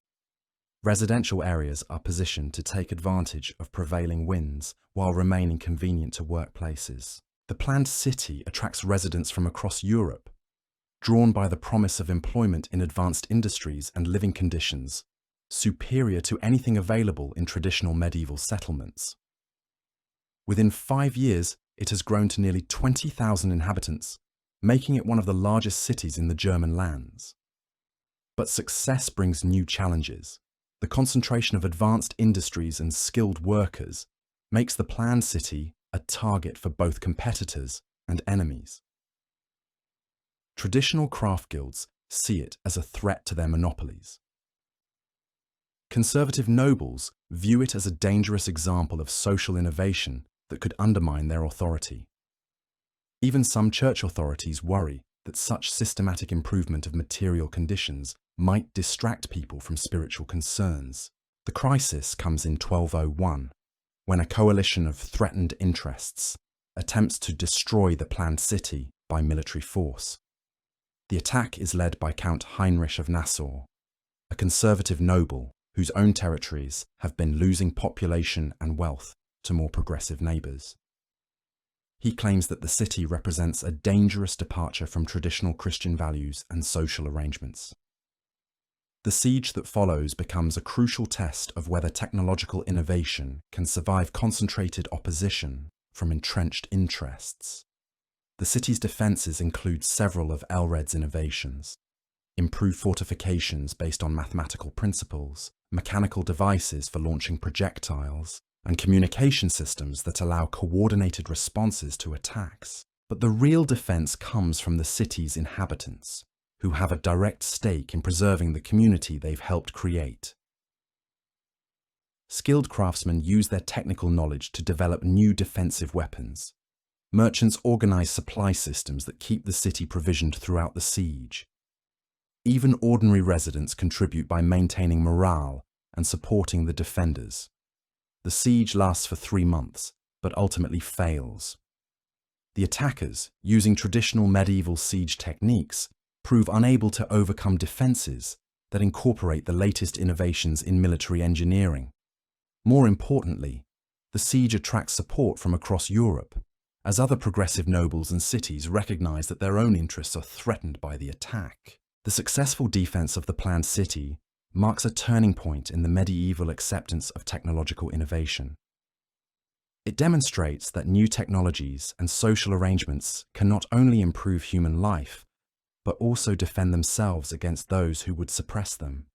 Residential areas are positioned to take advantage of prevailing winds while remaining convenient to workplaces. The planned city attracts residents from across Europe, drawn by the promise of employment in advanced industries and living conditions superior to anything available in traditional medieval settlements. Within 5 years, it has grown to nearly 20,000 inhabitants, making it one of the largest cities in the German lands. But success brings new challenges. The concentration of advanced industries and skilled workers makes the planned city a target for both competitors and enemies. Traditional craft guilds see it as a threat to their monopolies. Conservative nobles view it as a dangerous example of social innovation that could undermine their authority. Even some church authorities worry that such systematic improvement of material conditions might distract people from spiritual concerns. The crisis comes in 1201, when a coalition of threatened interests attempts to destroy the planned city by military force. The attack is led by Count Heinrich of Nassau, a conservative noble whose own territories have been losing population and wealth to more progressive neighbours. He claims that the city represents a dangerous departure from traditional Christian values and social arrangements. The siege that follows becomes a crucial test of whether technological innovation can survive concentrated opposition from entrenched interests. The city's defences include several of Elred's innovations: improved fortifications based on mathematical principles, mechanical devices for launching projectiles, and communication systems that allow coordinated responses to attacks. But the real defense comes from the city's inhabitants, who have a direct stake in preserving the community they've helped create. Skilled craftsmen use their technical knowledge to develop new defensive weapons. Merchants organize supply systems that keep the city provisioned throughout the siege. Even ordinary residents contribute by maintaining morale and supporting the defenders. The siege lasts for 3 months, but ultimately fails. The attackers, using traditional medieval siege techniques, prove unable to overcome defences that incorporate the latest innovations in military engineering. More importantly, the siege attracts support from across Europe, as other progressive nobles and cities recognize that their own interests are threatened by the attack. The successful defense of the planned city marks a turning point in the medieval acceptance of technological innovation. It demonstrates that new technologies and social arrangements can not only improve human life, but also defend themselves against those who would suppress them.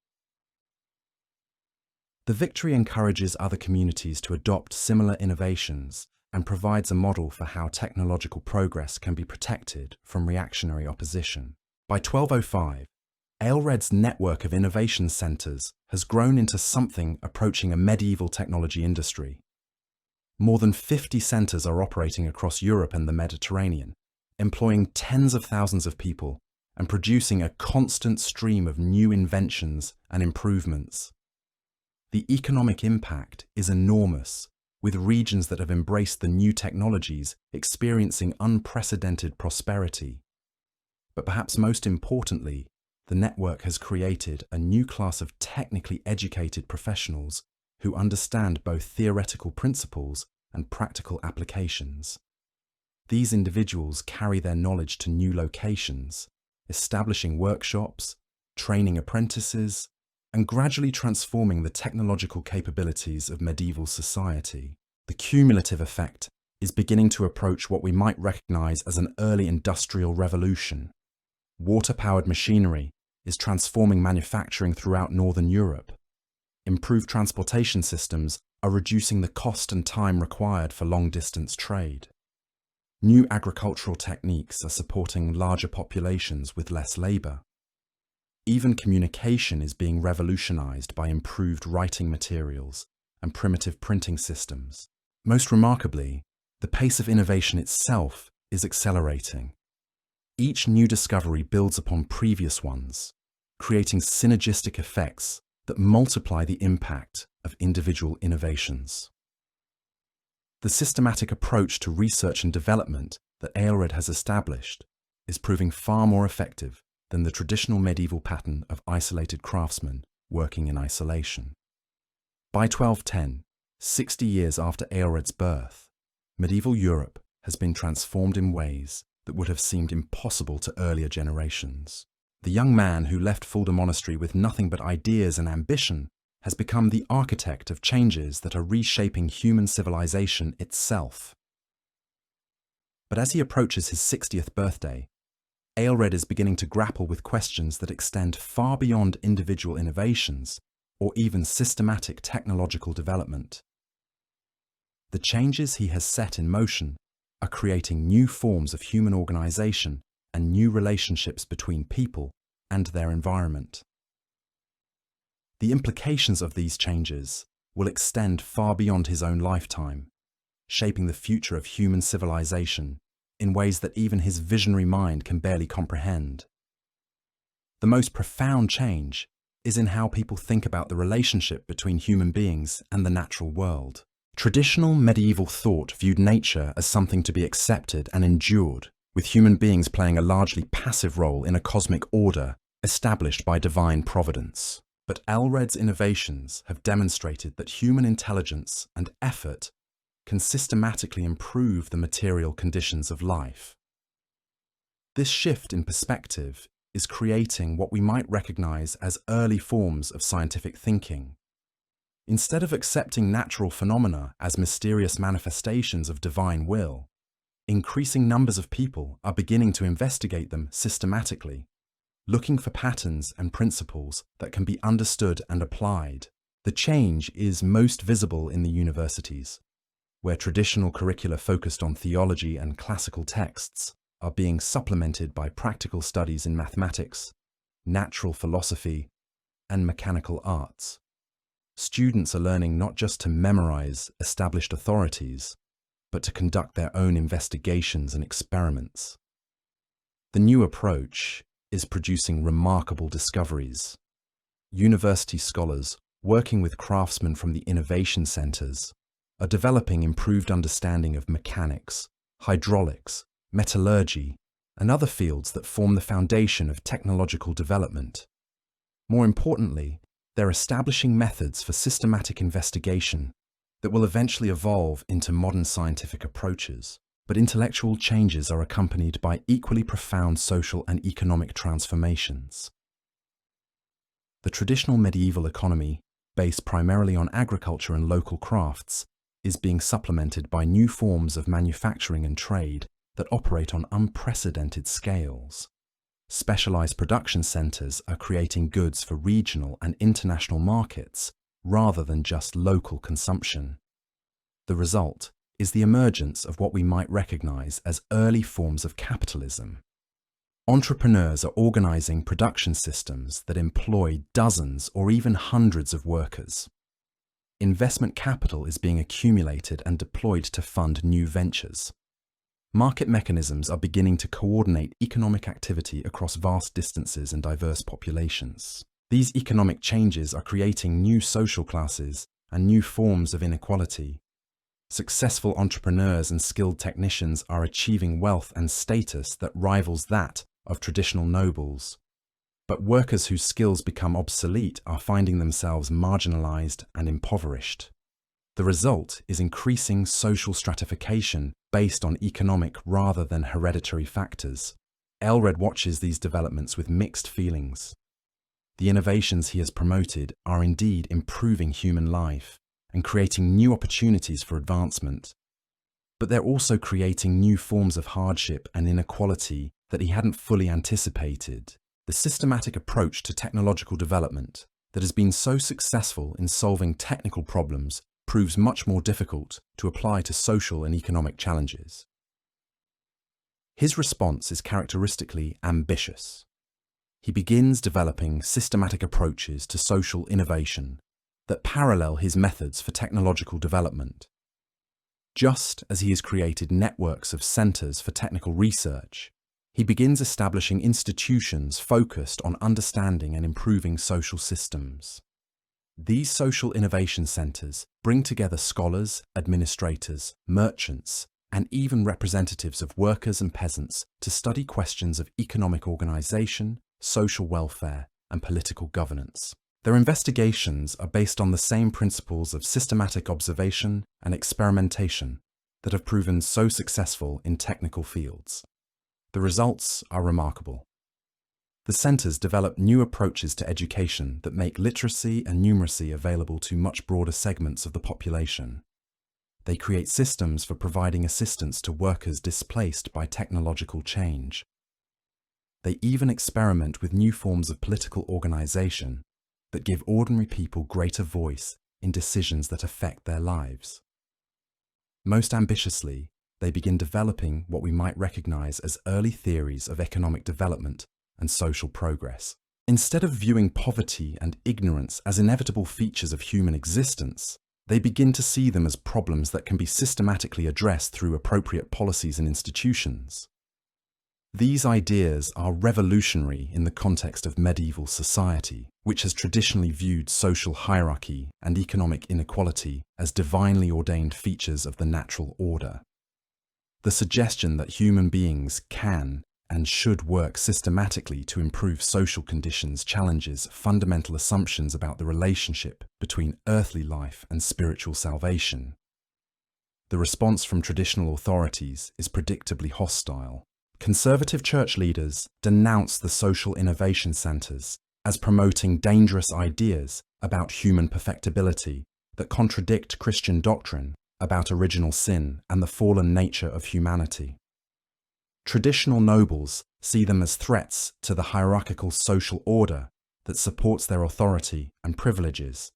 The victory encourages other communities to adopt similar innovations and provides a model for how technological progress can be protected from reactionary opposition. By 1205, Aelred's network of innovation centres has grown into something approaching a medieval technology industry. More than 50 centres are operating across Europe and the Mediterranean, employing tens of thousands of people and producing a constant stream of new inventions and improvements. The economic impact is enormous, with regions that have embraced the new technologies experiencing unprecedented prosperity. But perhaps most importantly, the network has created a new class of technically educated professionals who understand both theoretical principles and practical applications. These individuals carry their knowledge to new locations, establishing workshops, training apprentices, and gradually transforming the technological capabilities of medieval society. The cumulative effect is beginning to approach what we might recognize as an early industrial revolution. Water-powered machinery is transforming manufacturing throughout Northern Europe. Improved transportation systems are reducing the cost and time required for long-distance trade. New agricultural techniques are supporting larger populations with less labor. Even communication is being revolutionized by improved writing materials and primitive printing systems. Most remarkably, the pace of innovation itself is accelerating. Each new discovery builds upon previous ones, creating synergistic effects that multiply the impact of individual innovations. The systematic approach to research and development that Aelred has established is proving far more effective than the traditional medieval pattern of isolated craftsmen working in isolation. By 1210, 60 years after Aelred's birth, medieval Europe has been transformed in ways that would have seemed impossible to earlier generations. The young man who left Fulda Monastery with nothing but ideas and ambition has become the architect of changes that are reshaping human civilization itself. But as he approaches his 60th birthday, Aelred is beginning to grapple with questions that extend far beyond individual innovations or even systematic technological development. The changes he has set in motion are creating new forms of human organization and new relationships between people and their environment. The implications of these changes will extend far beyond his own lifetime, shaping the future of human civilization in ways that even his visionary mind can barely comprehend. The most profound change is in how people think about the relationship between human beings and the natural world. Traditional medieval thought viewed nature as something to be accepted and endured, with human beings playing a largely passive role in a cosmic order established by divine providence. But Aelred's innovations have demonstrated that human intelligence and effort can systematically improve the material conditions of life. This shift in perspective is creating what we might recognize as early forms of scientific thinking. Instead of accepting natural phenomena as mysterious manifestations of divine will, increasing numbers of people are beginning to investigate them systematically, looking for patterns and principles that can be understood and applied. The change is most visible in the universities, where traditional curricula focused on theology and classical texts are being supplemented by practical studies in mathematics, natural philosophy, and mechanical arts. Students are learning not just to memorize established authorities, but to conduct their own investigations and experiments. The new approach is producing remarkable discoveries. University scholars, working with craftsmen from the innovation centers, are developing improved understanding of mechanics, hydraulics, metallurgy, and other fields that form the foundation of technological development. More importantly, they're establishing methods for systematic investigation that will eventually evolve into modern scientific approaches. But intellectual changes are accompanied by equally profound social and economic transformations. The traditional medieval economy, based primarily on agriculture and local crafts, is being supplemented by new forms of manufacturing and trade that operate on unprecedented scales. Specialized production centers are creating goods for regional and international markets rather than just local consumption. The result is the emergence of what we might recognize as early forms of capitalism. Entrepreneurs are organizing production systems that employ dozens or even hundreds of workers. Investment capital is being accumulated and deployed to fund new ventures. Market mechanisms are beginning to coordinate economic activity across vast distances and diverse populations. These economic changes are creating new social classes and new forms of inequality. Successful entrepreneurs and skilled technicians are achieving wealth and status that rivals that of traditional nobles. But workers whose skills become obsolete are finding themselves marginalized and impoverished. The result is increasing social stratification based on economic rather than hereditary factors. Elred watches these developments with mixed feelings. The innovations he has promoted are indeed improving human life and creating new opportunities for advancement. But they're also creating new forms of hardship and inequality that he hadn't fully anticipated. The systematic approach to technological development that has been so successful in solving technical problems proves much more difficult to apply to social and economic challenges. His response is characteristically ambitious. He begins developing systematic approaches to social innovation that parallel his methods for technological development. Just as he has created networks of centers for technical research, he begins establishing institutions focused on understanding and improving social systems. These social innovation centers bring together scholars, administrators, merchants, and even representatives of workers and peasants to study questions of economic organization, social welfare, and political governance. Their investigations are based on the same principles of systematic observation and experimentation that have proven so successful in technical fields. The results are remarkable. The centers develop new approaches to education that make literacy and numeracy available to much broader segments of the population. They create systems for providing assistance to workers displaced by technological change. They even experiment with new forms of political organization that give ordinary people greater voice in decisions that affect their lives. Most ambitiously, they begin developing what we might recognize as early theories of economic development and social progress. Instead of viewing poverty and ignorance as inevitable features of human existence, they begin to see them as problems that can be systematically addressed through appropriate policies and institutions. These ideas are revolutionary in the context of medieval society, which has traditionally viewed social hierarchy and economic inequality as divinely ordained features of the natural order. The suggestion that human beings can and should work systematically to improve social conditions challenges fundamental assumptions about the relationship between earthly life and spiritual salvation. the response from traditional authorities is predictably hostile. Conservative church leaders denounce the social innovation centers as promoting dangerous ideas about human perfectibility that contradict Christian doctrine about original sin and the fallen nature of humanity. Traditional nobles see them as threats to the hierarchical social order that supports their authority and privileges.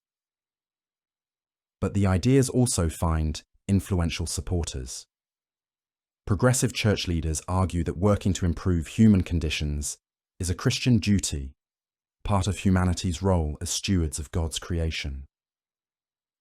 But the ideas also find influential supporters. Progressive church leaders argue that working to improve human conditions is a Christian duty, part of humanity's role as stewards of God's creation.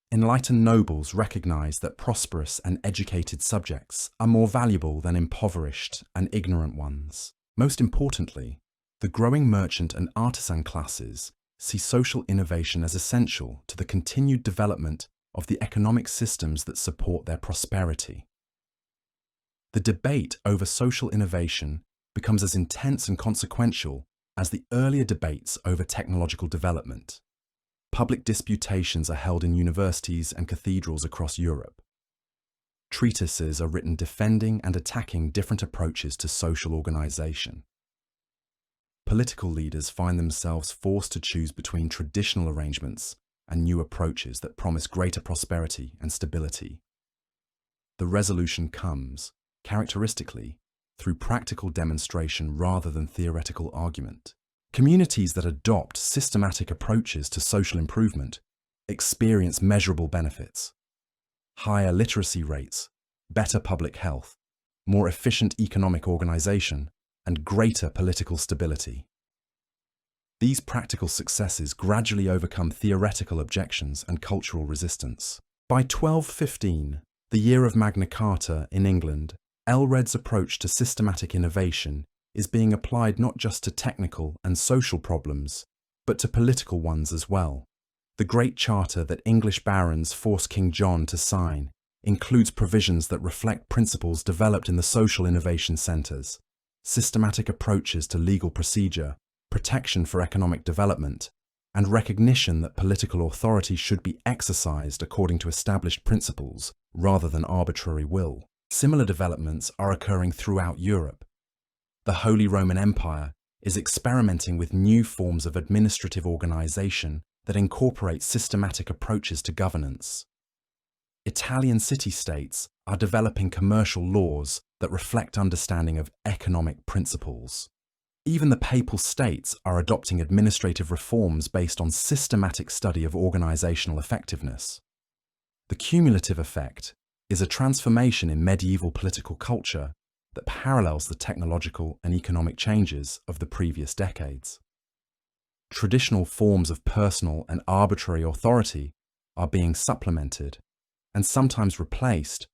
Enlightened nobles recognize that prosperous and educated subjects are more valuable than impoverished and ignorant ones. Most importantly, the growing merchant and artisan classes see social innovation as essential to the continued development of the economic systems that support their prosperity. The debate over social innovation becomes as intense and consequential as the earlier debates over technological development. Public disputations are held in universities and cathedrals across Europe. Treatises are written defending and attacking different approaches to social organization. Political leaders find themselves forced to choose between traditional arrangements and new approaches that promise greater prosperity and stability. The resolution comes, characteristically, through practical demonstration rather than theoretical argument. Communities that adopt systematic approaches to social improvement experience measurable benefits: higher literacy rates, better public health, more efficient economic organization, and greater political stability. These practical successes gradually overcome theoretical objections and cultural resistance. By 1215, the year of Magna Carta in England, Aelred's approach to systematic innovation is being applied not just to technical and social problems, but to political ones as well. The Great Charter that English barons forced King John to sign includes provisions that reflect principles developed in the social innovation centres: systematic approaches to legal procedure, protection for economic development, and recognition that political authority should be exercised according to established principles rather than arbitrary will. Similar developments are occurring throughout Europe. The Holy Roman Empire is experimenting with new forms of administrative organization that incorporate systematic approaches to governance. Italian city-states are developing commercial laws that reflect understanding of economic principles. Even the Papal States are adopting administrative reforms based on systematic study of organizational effectiveness. The cumulative effect is a transformation in medieval political culture that parallels the technological and economic changes of the previous decades. Traditional forms of personal and arbitrary authority are being supplemented and sometimes replaced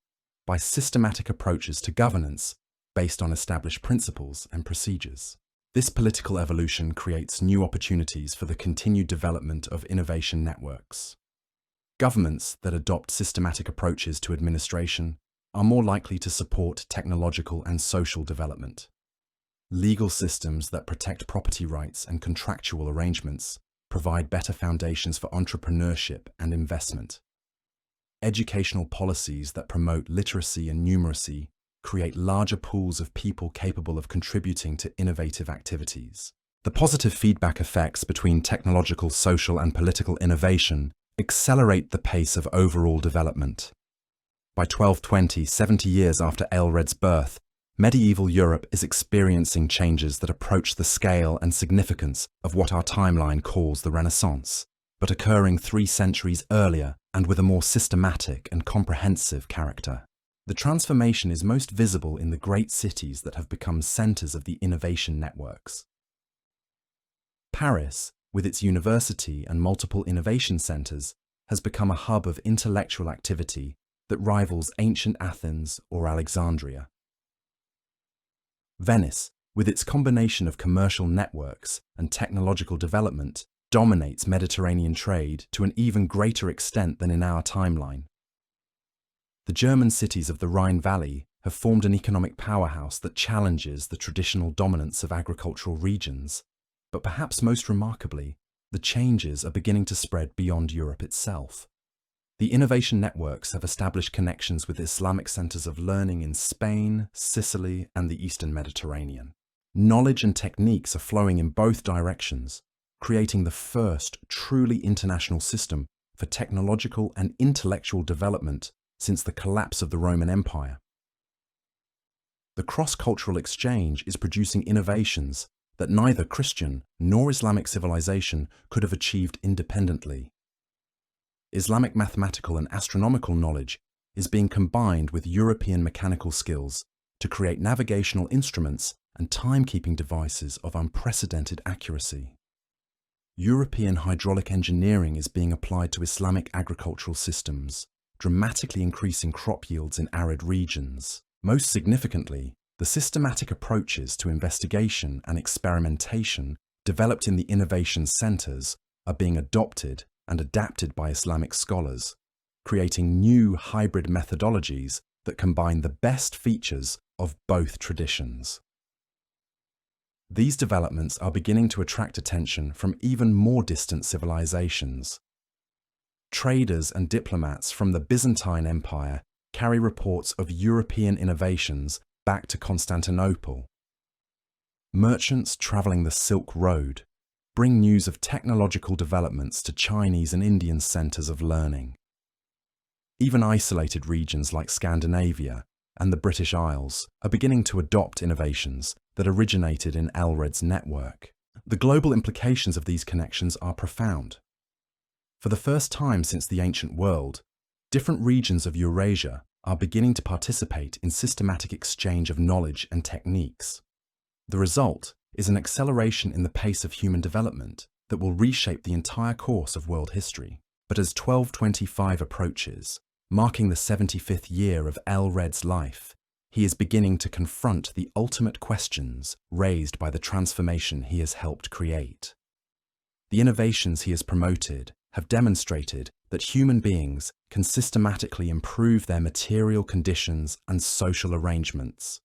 by systematic approaches to governance based on established principles and procedures. This political evolution creates new opportunities for the continued development of innovation networks. Governments that adopt systematic approaches to administration are more likely to support technological and social development. Legal systems that protect property rights and contractual arrangements provide better foundations for entrepreneurship and investment. Educational policies that promote literacy and numeracy create larger pools of people capable of contributing to innovative activities. The positive feedback effects between technological, social, and political innovation accelerate the pace of overall development. By 1220, 70 years after Aelred's birth, medieval Europe is experiencing changes that approach the scale and significance of what our timeline calls the Renaissance, but occurring 3 centuries earlier and with a more systematic and comprehensive character. The transformation is most visible in the great cities that have become centres of the innovation networks. Paris, with its university and multiple innovation centres, has become a hub of intellectual activity that rivals ancient Athens or Alexandria. Venice, with its combination of commercial networks and technological development, dominates Mediterranean trade to an even greater extent than in our timeline. The German cities of the Rhine Valley have formed an economic powerhouse that challenges the traditional dominance of agricultural regions, but perhaps most remarkably, the changes are beginning to spread beyond Europe itself. The innovation networks have established connections with Islamic centers of learning in Spain, Sicily, and the Eastern Mediterranean. Knowledge and techniques are flowing in both directions, creating the first truly international system for technological and intellectual development since the collapse of the Roman Empire. The cross-cultural exchange is producing innovations that neither Christian nor Islamic civilization could have achieved independently. Islamic mathematical and astronomical knowledge is being combined with European mechanical skills to create navigational instruments and timekeeping devices of unprecedented accuracy. European hydraulic engineering is being applied to Islamic agricultural systems, dramatically increasing crop yields in arid regions. Most significantly, the systematic approaches to investigation and experimentation developed in the innovation centers are being adopted and adapted by Islamic scholars, creating new hybrid methodologies that combine the best features of both traditions. These developments are beginning to attract attention from even more distant civilizations. Traders and diplomats from the Byzantine Empire carry reports of European innovations back to Constantinople. Merchants traveling the Silk Road bring news of technological developments to Chinese and Indian centers of learning. Even isolated regions like Scandinavia and the British Isles are beginning to adopt innovations that originated in LRED's network. The global implications of these connections are profound. For the first time since the ancient world, different regions of Eurasia are beginning to participate in systematic exchange of knowledge and techniques. The result is an acceleration in the pace of human development that will reshape the entire course of world history. But as 1225 approaches, marking the 75th year of LRED's life, he is beginning to confront the ultimate questions raised by the transformation he has helped create. The innovations he has promoted have demonstrated that human beings can systematically improve their material conditions and social arrangements.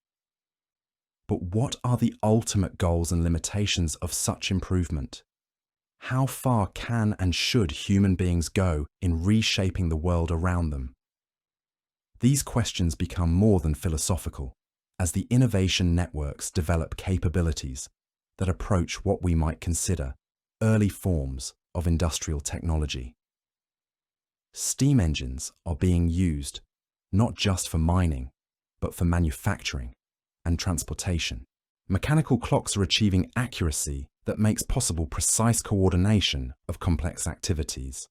But what are the ultimate goals and limitations of such improvement? How far can and should human beings go in reshaping the world around them? These questions become more than philosophical as the innovation networks develop capabilities that approach what we might consider early forms of industrial technology. Steam engines are being used not just for mining, but for manufacturing and transportation. Mechanical clocks are achieving accuracy that makes possible precise coordination of complex activities.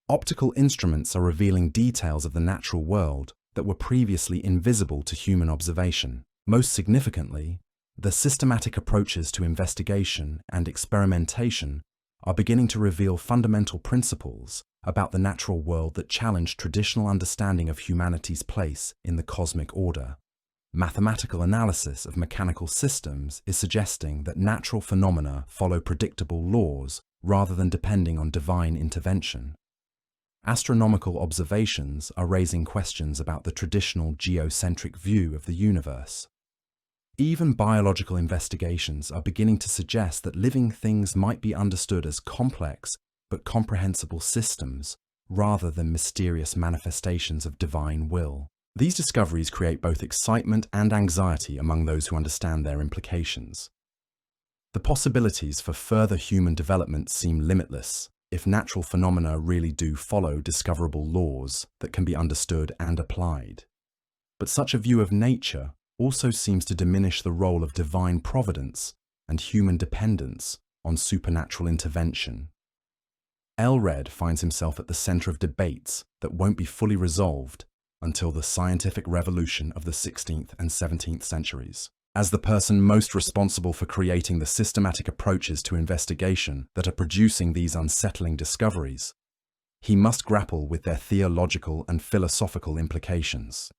Optical instruments are revealing details of the natural world that were previously invisible to human observation. Most significantly, the systematic approaches to investigation and experimentation are beginning to reveal fundamental principles about the natural world that challenge traditional understanding of humanity's place in the cosmic order. Mathematical analysis of mechanical systems is suggesting that natural phenomena follow predictable laws rather than depending on divine intervention. Astronomical observations are raising questions about the traditional geocentric view of the universe. Even biological investigations are beginning to suggest that living things might be understood as complex but comprehensible systems rather than mysterious manifestations of divine will. These discoveries create both excitement and anxiety among those who understand their implications. The possibilities for further human development seem limitless if natural phenomena really do follow discoverable laws that can be understood and applied. But such a view of nature also seems to diminish the role of divine providence and human dependence on supernatural intervention. LRED finds himself at the center of debates that won't be fully resolved until the scientific revolution of the 16th and 17th centuries. As the person most responsible for creating the systematic approaches to investigation that are producing these unsettling discoveries, he must grapple with their theological and philosophical implications.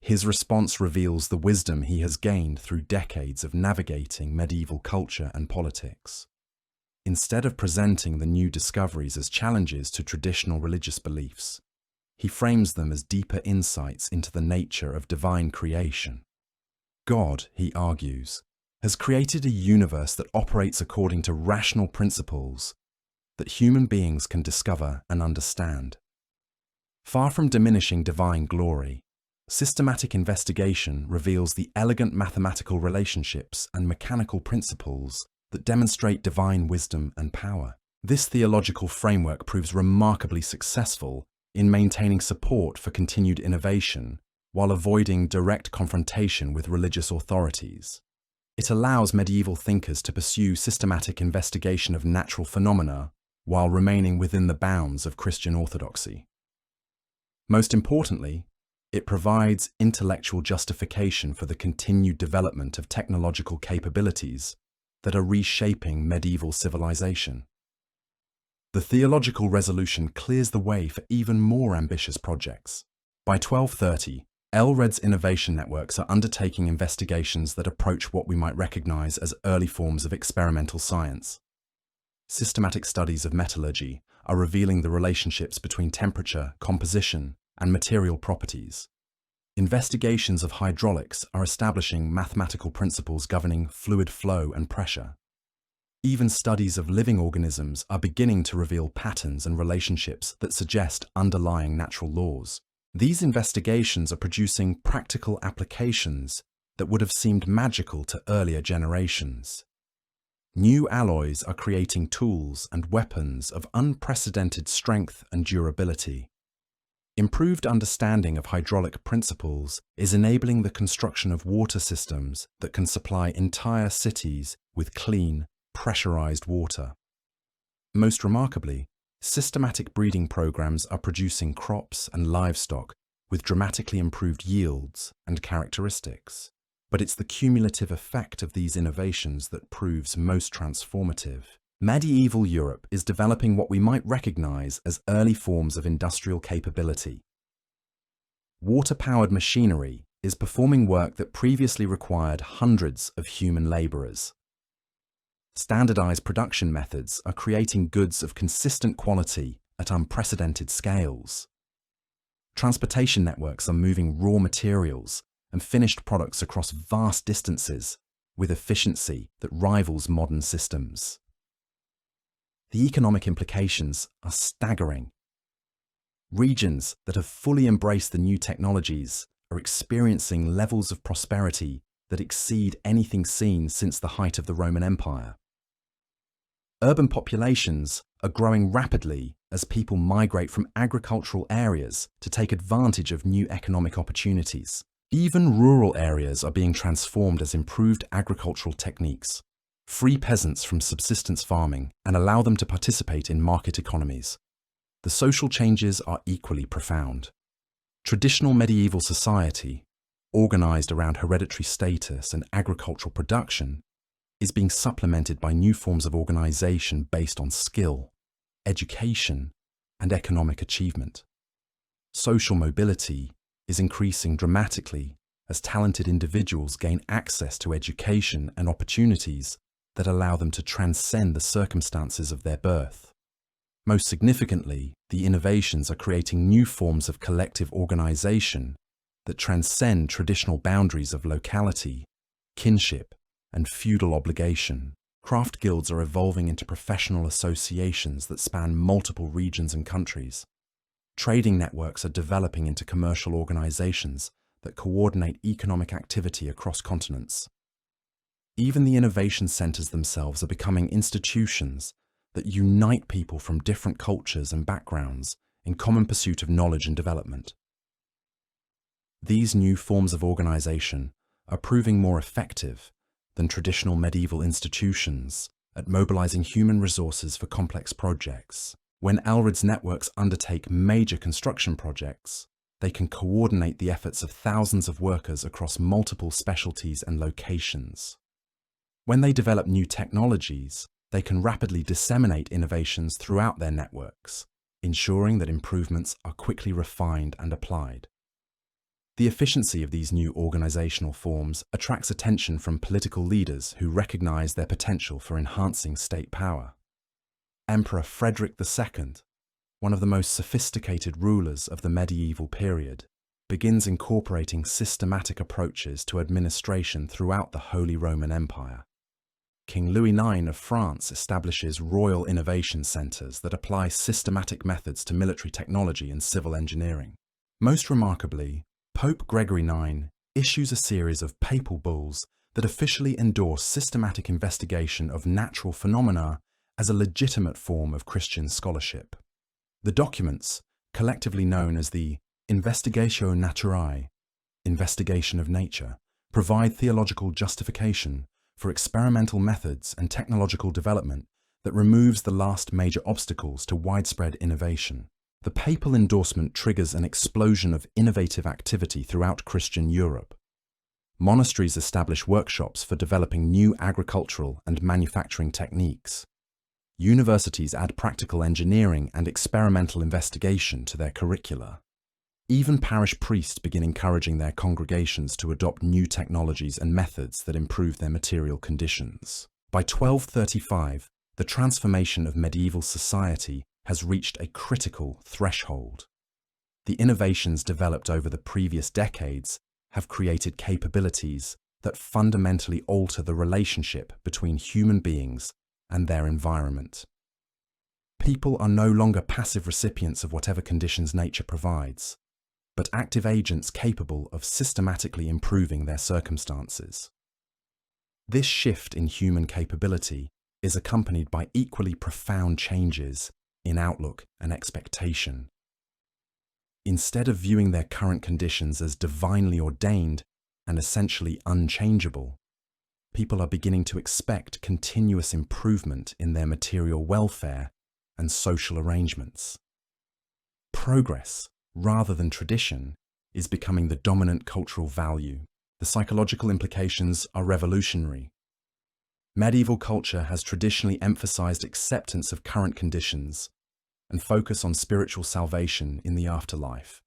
His response reveals the wisdom he has gained through decades of navigating medieval culture and politics. Instead of presenting the new discoveries as challenges to traditional religious beliefs, he frames them as deeper insights into the nature of divine creation. God, he argues, has created a universe that operates according to rational principles that human beings can discover and understand. Far from diminishing divine glory, systematic investigation reveals the elegant mathematical relationships and mechanical principles that demonstrate divine wisdom and power. This theological framework proves remarkably successful in maintaining support for continued innovation while avoiding direct confrontation with religious authorities. It allows medieval thinkers to pursue systematic investigation of natural phenomena while remaining within the bounds of Christian orthodoxy. Most importantly, it provides intellectual justification for the continued development of technological capabilities that are reshaping medieval civilization. The theological resolution clears the way for even more ambitious projects. By 1230, Elred's innovation networks are undertaking investigations that approach what we might recognize as early forms of experimental science. Systematic studies of metallurgy are revealing the relationships between temperature, composition, and material properties. Investigations of hydraulics are establishing mathematical principles governing fluid flow and pressure. Even studies of living organisms are beginning to reveal patterns and relationships that suggest underlying natural laws. These investigations are producing practical applications that would have seemed magical to earlier generations. New alloys are creating tools and weapons of unprecedented strength and durability. Improved understanding of hydraulic principles is enabling the construction of water systems that can supply entire cities with clean, pressurized water. Most remarkably, systematic breeding programs are producing crops and livestock with dramatically improved yields and characteristics. But it's the cumulative effect of these innovations that proves most transformative. Medieval Europe is developing what we might recognize as early forms of industrial capability. Water-powered machinery is performing work that previously required hundreds of human laborers. Standardized production methods are creating goods of consistent quality at unprecedented scales. Transportation networks are moving raw materials and finished products across vast distances with efficiency that rivals modern systems. The economic implications are staggering. Regions that have fully embraced the new technologies are experiencing levels of prosperity that exceed anything seen since the height of the Roman Empire. Urban populations are growing rapidly as people migrate from agricultural areas to take advantage of new economic opportunities. Even rural areas are being transformed as improved agricultural techniques free peasants from subsistence farming and allow them to participate in market economies. The social changes are equally profound. Traditional medieval society, organized around hereditary status and agricultural production, is being supplemented by new forms of organization based on skill, education, and economic achievement. Social mobility is increasing dramatically as talented individuals gain access to education and opportunities that allow them to transcend the circumstances of their birth. Most significantly, the innovations are creating new forms of collective organization that transcend traditional boundaries of locality, kinship, and feudal obligation. Craft guilds are evolving into professional associations that span multiple regions and countries. Trading networks are developing into commercial organizations that coordinate economic activity across continents. Even the innovation centers themselves are becoming institutions that unite people from different cultures and backgrounds in common pursuit of knowledge and development. These new forms of organization are proving more effective than traditional medieval institutions at mobilizing human resources for complex projects. When Elred's networks undertake major construction projects, they can coordinate the efforts of thousands of workers across multiple specialties and locations. When they develop new technologies, they can rapidly disseminate innovations throughout their networks, ensuring that improvements are quickly refined and applied. The efficiency of these new organizational forms attracts attention from political leaders who recognize their potential for enhancing state power. Emperor Frederick II, one of the most sophisticated rulers of the medieval period, begins incorporating systematic approaches to administration throughout the Holy Roman Empire. King Louis IX of France establishes Royal Innovation Centres that apply systematic methods to military technology and civil engineering. Most remarkably, Pope Gregory IX issues a series of papal bulls that officially endorse systematic investigation of natural phenomena as a legitimate form of Christian scholarship. The documents, collectively known as the Investigatio Naturae, investigation of nature, provide theological justification for experimental methods and technological development that removes the last major obstacles to widespread innovation. The papal endorsement triggers an explosion of innovative activity throughout Christian Europe. Monasteries establish workshops for developing new agricultural and manufacturing techniques. Universities add practical engineering and experimental investigation to their curricula. Even parish priests begin encouraging their congregations to adopt new technologies and methods that improve their material conditions. By 1235, the transformation of medieval society has reached a critical threshold. The innovations developed over the previous decades have created capabilities that fundamentally alter the relationship between human beings and their environment. People are no longer passive recipients of whatever conditions nature provides, but active agents capable of systematically improving their circumstances. This shift in human capability is accompanied by equally profound changes in outlook and expectation. Instead of viewing their current conditions as divinely ordained and essentially unchangeable, people are beginning to expect continuous improvement in their material welfare and social arrangements. Progress, rather than tradition, is becoming the dominant cultural value. The psychological implications are revolutionary. Medieval culture has traditionally emphasized acceptance of current conditions and focus on spiritual salvation in the afterlife.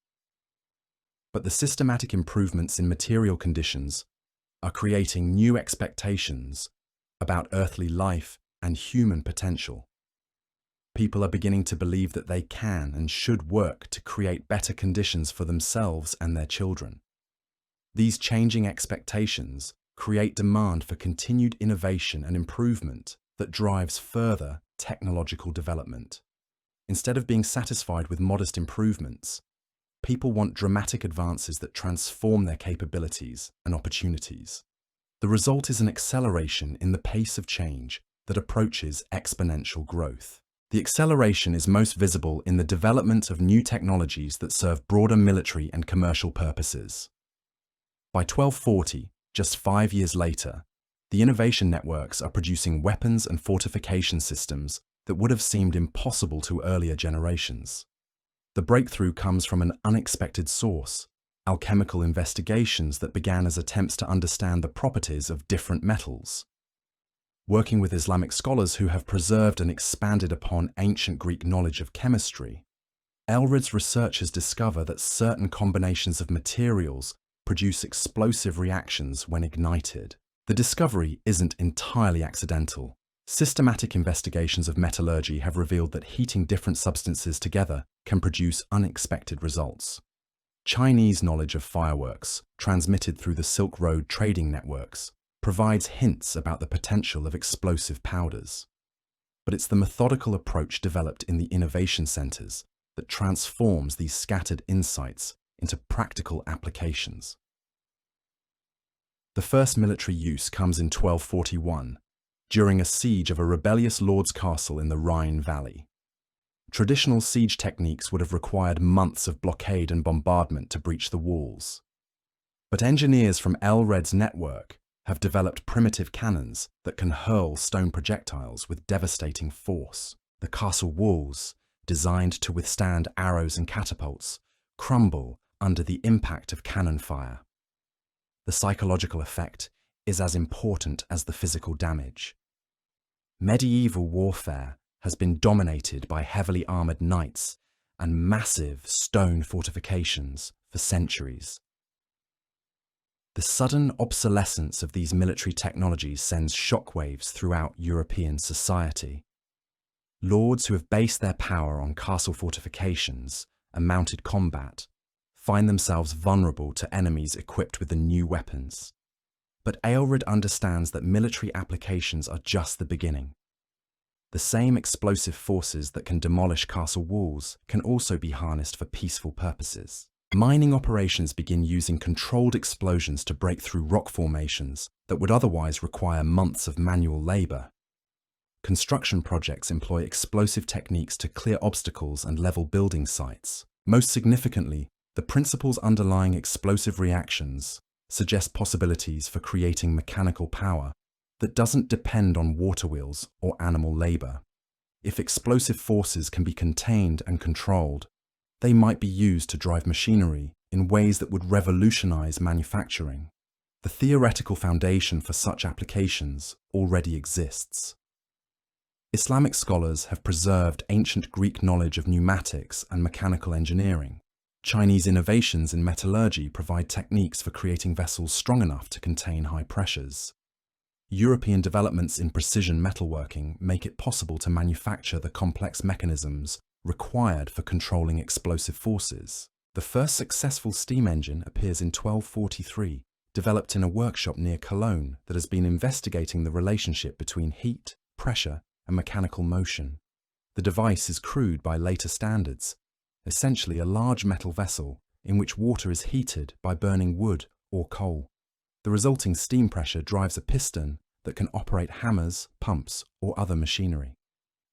But the systematic improvements in material conditions are creating new expectations about earthly life and human potential. People are beginning to believe that they can and should work to create better conditions for themselves and their children. These changing expectations create demand for continued innovation and improvement that drives further technological development. Instead of being satisfied with modest improvements, people want dramatic advances that transform their capabilities and opportunities. The result is an acceleration in the pace of change that approaches exponential growth. The acceleration is most visible in the development of new technologies that serve broader military and commercial purposes. By 1240, just 5 years later, the innovation networks are producing weapons and fortification systems that would have seemed impossible to earlier generations. The breakthrough comes from an unexpected source: alchemical investigations that began as attempts to understand the properties of different metals. Working with Islamic scholars who have preserved and expanded upon ancient Greek knowledge of chemistry, Elred's researchers discover that certain combinations of materials produce explosive reactions when ignited. The discovery isn't entirely accidental. Systematic investigations of metallurgy have revealed that heating different substances together can produce unexpected results. Chinese knowledge of fireworks, transmitted through the Silk Road trading networks, provides hints about the potential of explosive powders. But it's the methodical approach developed in the innovation centers that transforms these scattered insights into practical applications. The first military use comes in 1241, during a siege of a rebellious lord's castle in the Rhine Valley. Traditional siege techniques would have required months of blockade and bombardment to breach the walls. But engineers from Elred's network have developed primitive cannons that can hurl stone projectiles with devastating force. The castle walls, designed to withstand arrows and catapults, crumble under the impact of cannon fire. The psychological effect is as important as the physical damage. Medieval warfare has been dominated by heavily armoured knights and massive stone fortifications for centuries. The sudden obsolescence of these military technologies sends shockwaves throughout European society. Lords who have based their power on castle fortifications and mounted combat find themselves vulnerable to enemies equipped with the new weapons. But Aelred understands that military applications are just the beginning. The same explosive forces that can demolish castle walls can also be harnessed for peaceful purposes. Mining operations begin using controlled explosions to break through rock formations that would otherwise require months of manual labor. Construction projects employ explosive techniques to clear obstacles and level building sites. Most significantly, the principles underlying explosive reactions suggest possibilities for creating mechanical power that doesn't depend on water wheels or animal labor. If explosive forces can be contained and controlled, they might be used to drive machinery in ways that would revolutionize manufacturing. The theoretical foundation for such applications already exists. Islamic scholars have preserved ancient Greek knowledge of pneumatics and mechanical engineering. Chinese innovations in metallurgy provide techniques for creating vessels strong enough to contain high pressures. European developments in precision metalworking make it possible to manufacture the complex mechanisms required for controlling explosive forces. The first successful steam engine appears in 1243, developed in a workshop near Cologne that has been investigating the relationship between heat, pressure, and mechanical motion. The device is crude by later standards, essentially a large metal vessel in which water is heated by burning wood or coal. The resulting steam pressure drives a piston that can operate hammers, pumps, or other machinery.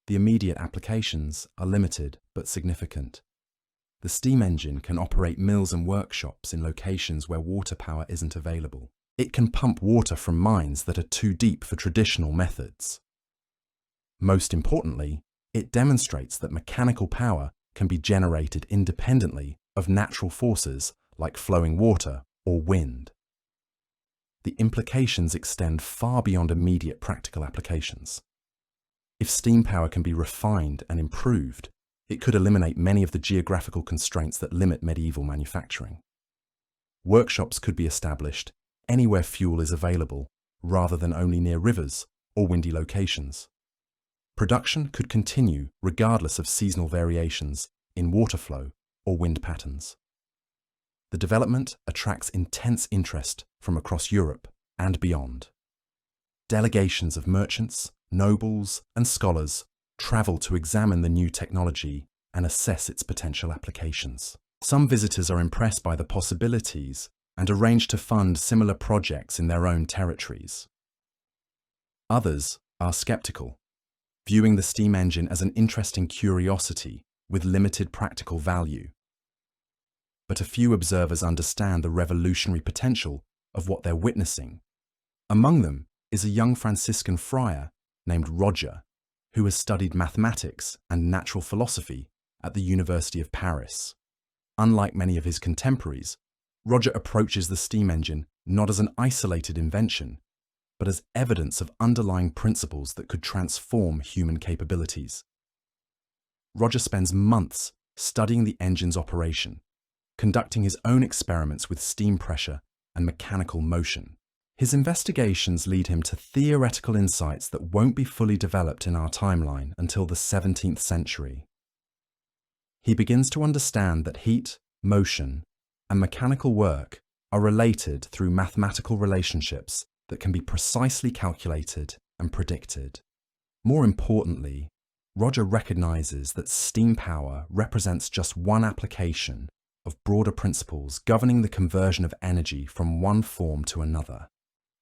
The immediate applications are limited but significant. The steam engine can operate mills and workshops in locations where water power isn't available. It can pump water from mines that are too deep for traditional methods. Most importantly, it demonstrates that mechanical power can be generated independently of natural forces like flowing water or wind. The implications extend far beyond immediate practical applications. If steam power can be refined and improved, it could eliminate many of the geographical constraints that limit medieval manufacturing. Workshops could be established anywhere fuel is available, rather than only near rivers or windy locations. Production could continue regardless of seasonal variations in water flow or wind patterns. The development attracts intense interest from across Europe and beyond. Delegations of merchants, nobles, and scholars travel to examine the new technology and assess its potential applications. Some visitors are impressed by the possibilities and arrange to fund similar projects in their own territories. Others are skeptical, viewing the steam engine as an interesting curiosity with limited practical value. But a few observers understand the revolutionary potential of what they're witnessing. Among them is a young Franciscan friar named Roger, who has studied mathematics and natural philosophy at the University of Paris. Unlike many of his contemporaries, Roger approaches the steam engine not as an isolated invention, but as evidence of underlying principles that could transform human capabilities. Roger spends months studying the engine's operation, conducting his own experiments with steam pressure and mechanical motion. His investigations lead him to theoretical insights that won't be fully developed in our timeline until the 17th century. He begins to understand that heat, motion, and mechanical work are related through mathematical relationships that can be precisely calculated and predicted. More importantly, Roger recognizes that steam power represents just one application of broader principles governing the conversion of energy from one form to another.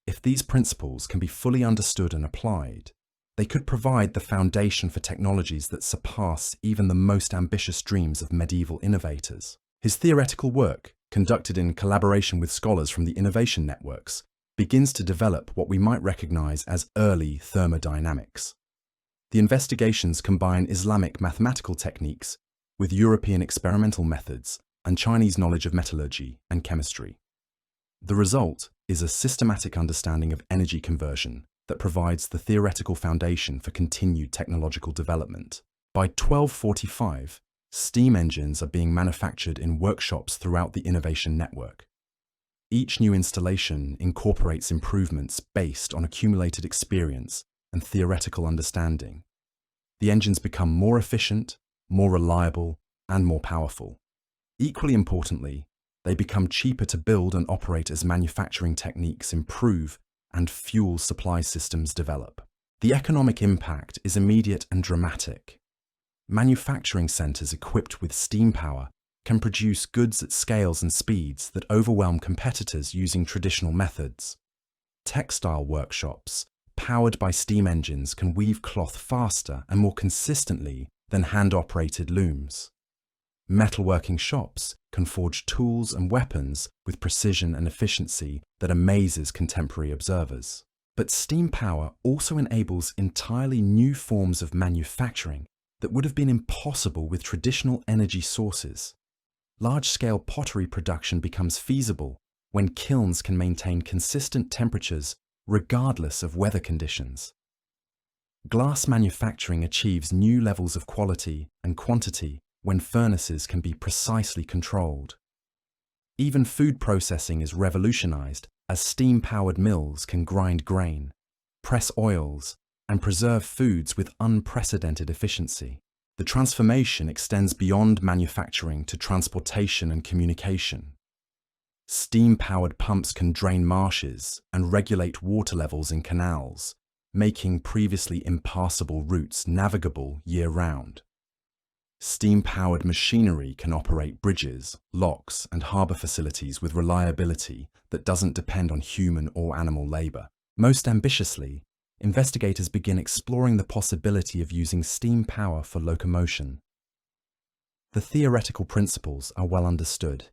If these principles can be fully understood and applied, they could provide the foundation for technologies that surpass even the most ambitious dreams of medieval innovators. His theoretical work, conducted in collaboration with scholars from the innovation networks, begins to develop what we might recognize as early thermodynamics. The investigations combine Islamic mathematical techniques with European experimental methods and Chinese knowledge of metallurgy and chemistry. The result is a systematic understanding of energy conversion that provides the theoretical foundation for continued technological development. By 1245, steam engines are being manufactured in workshops throughout the innovation network. Each new installation incorporates improvements based on accumulated experience and theoretical understanding. The engines become more efficient, more reliable, and more powerful. Equally importantly, They become cheaper to build and operate as manufacturing techniques improve and fuel supply systems develop. The economic impact is immediate and dramatic. Manufacturing centers equipped with steam power can produce goods at scales and speeds that overwhelm competitors using traditional methods. Textile workshops, powered by steam engines, can weave cloth faster and more consistently than hand-operated looms. Metalworking shops can forge tools and weapons with precision and efficiency that amazes contemporary observers. But steam power also enables entirely new forms of manufacturing that would have been impossible with traditional energy sources. Large-scale pottery production becomes feasible when kilns can maintain consistent temperatures regardless of weather conditions. Glass manufacturing achieves new levels of quality and quantity when furnaces can be precisely controlled. Even food processing is revolutionized as steam-powered mills can grind grain, press oils, and preserve foods with unprecedented efficiency. The transformation extends beyond manufacturing to transportation and communication. Steam-powered pumps can drain marshes and regulate water levels in canals, making previously impassable routes navigable year-round. Steam-powered machinery can operate bridges, locks, and harbour facilities with reliability that doesn't depend on human or animal labour. Most ambitiously, investigators begin exploring the possibility of using steam power for locomotion. The theoretical principles are well understood.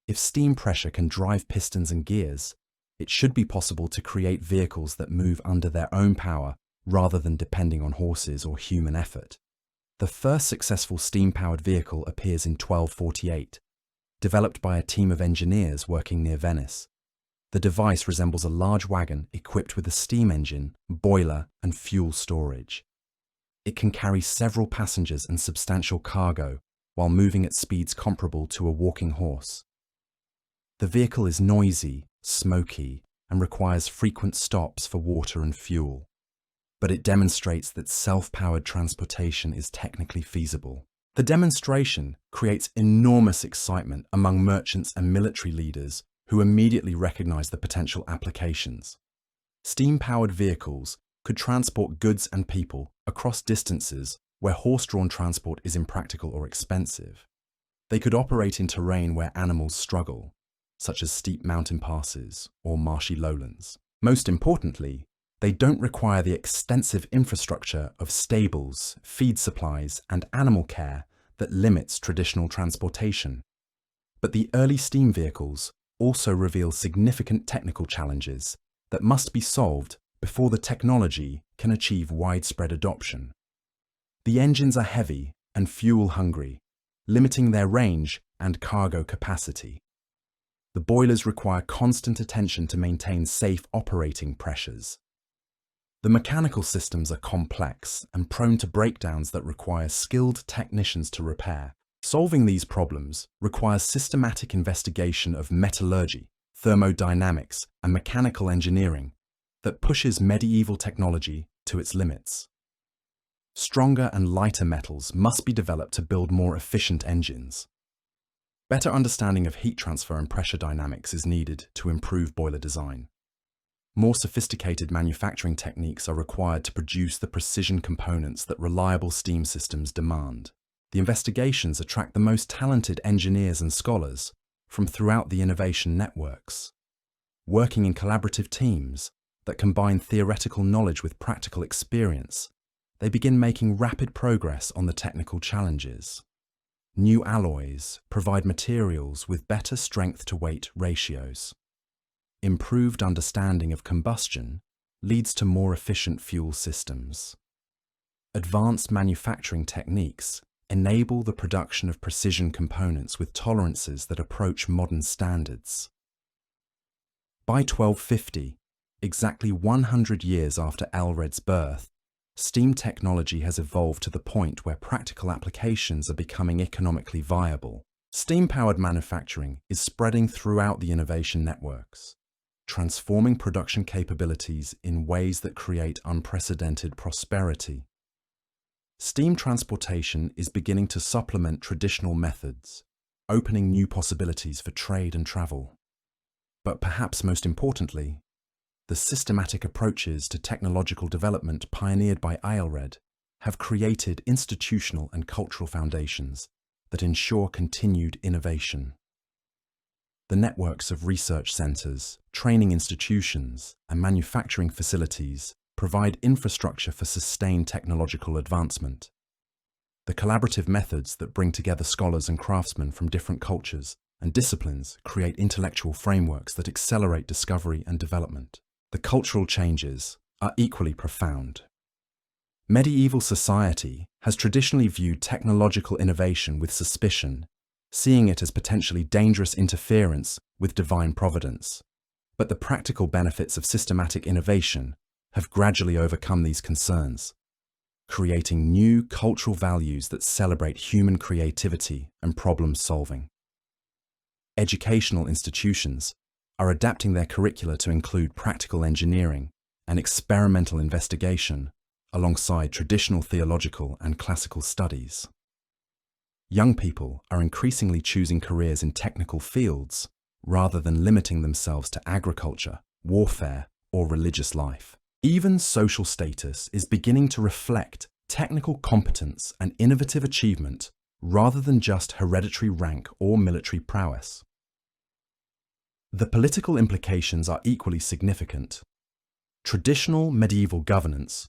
If steam pressure can drive pistons and gears, it should be possible to create vehicles that move under their own power rather than depending on horses or human effort. The first successful steam-powered vehicle appears in 1248, developed by a team of engineers working near Venice. The device resembles a large wagon equipped with a steam engine, boiler, and fuel storage. It can carry several passengers and substantial cargo while moving at speeds comparable to a walking horse. The vehicle is noisy, smoky, and requires frequent stops for water and fuel. But it demonstrates that self-powered transportation is technically feasible. The demonstration creates enormous excitement among merchants and military leaders who immediately recognize the potential applications. Steam-powered vehicles could transport goods and people across distances where horse-drawn transport is impractical or expensive. They could operate in terrain where animals struggle, such as steep mountain passes or marshy lowlands. Most importantly, they don't require the extensive infrastructure of stables, feed supplies, and animal care that limits traditional transportation. But the early steam vehicles also reveal significant technical challenges that must be solved before the technology can achieve widespread adoption. The engines are heavy and fuel-hungry, limiting their range and cargo capacity. The boilers require constant attention to maintain safe operating pressures. The mechanical systems are complex and prone to breakdowns that require skilled technicians to repair. Solving these problems requires systematic investigation of metallurgy, thermodynamics, and mechanical engineering that pushes medieval technology to its limits. Stronger and lighter metals must be developed to build more efficient engines. Better understanding of heat transfer and pressure dynamics is needed to improve boiler design. More sophisticated manufacturing techniques are required to produce the precision components that reliable steam systems demand. The investigations attract the most talented engineers and scholars from throughout the innovation networks. Working in collaborative teams that combine theoretical knowledge with practical experience, they begin making rapid progress on the technical challenges. New alloys provide materials with better strength-to-weight ratios. Improved understanding of combustion leads to more efficient fuel systems. Advanced manufacturing techniques enable the production of precision components with tolerances that approach modern standards. By 1250, exactly 100 years after Aelred's birth, steam technology has evolved to the point where practical applications are becoming economically viable. Steam-powered manufacturing is spreading throughout the innovation networks, transforming production capabilities in ways that create unprecedented prosperity. Steam transportation is beginning to supplement traditional methods, opening new possibilities for trade and travel. But perhaps most importantly, the systematic approaches to technological development pioneered by Aelred have created institutional and cultural foundations that ensure continued innovation. The networks of research centres, training institutions, and manufacturing facilities provide infrastructure for sustained technological advancement. The collaborative methods that bring together scholars and craftsmen from different cultures and disciplines create intellectual frameworks that accelerate discovery and development. The cultural changes are equally profound. Medieval society has traditionally viewed technological innovation with suspicion, seeing it as potentially dangerous interference with divine providence. But the practical benefits of systematic innovation have gradually overcome these concerns, creating new cultural values that celebrate human creativity and problem solving. Educational institutions are adapting their curricula to include practical engineering and experimental investigation alongside traditional theological and classical studies. Young people are increasingly choosing careers in technical fields rather than limiting themselves to agriculture, warfare, or religious life. Even social status is beginning to reflect technical competence and innovative achievement rather than just hereditary rank or military prowess. The political implications are equally significant. Traditional medieval governance,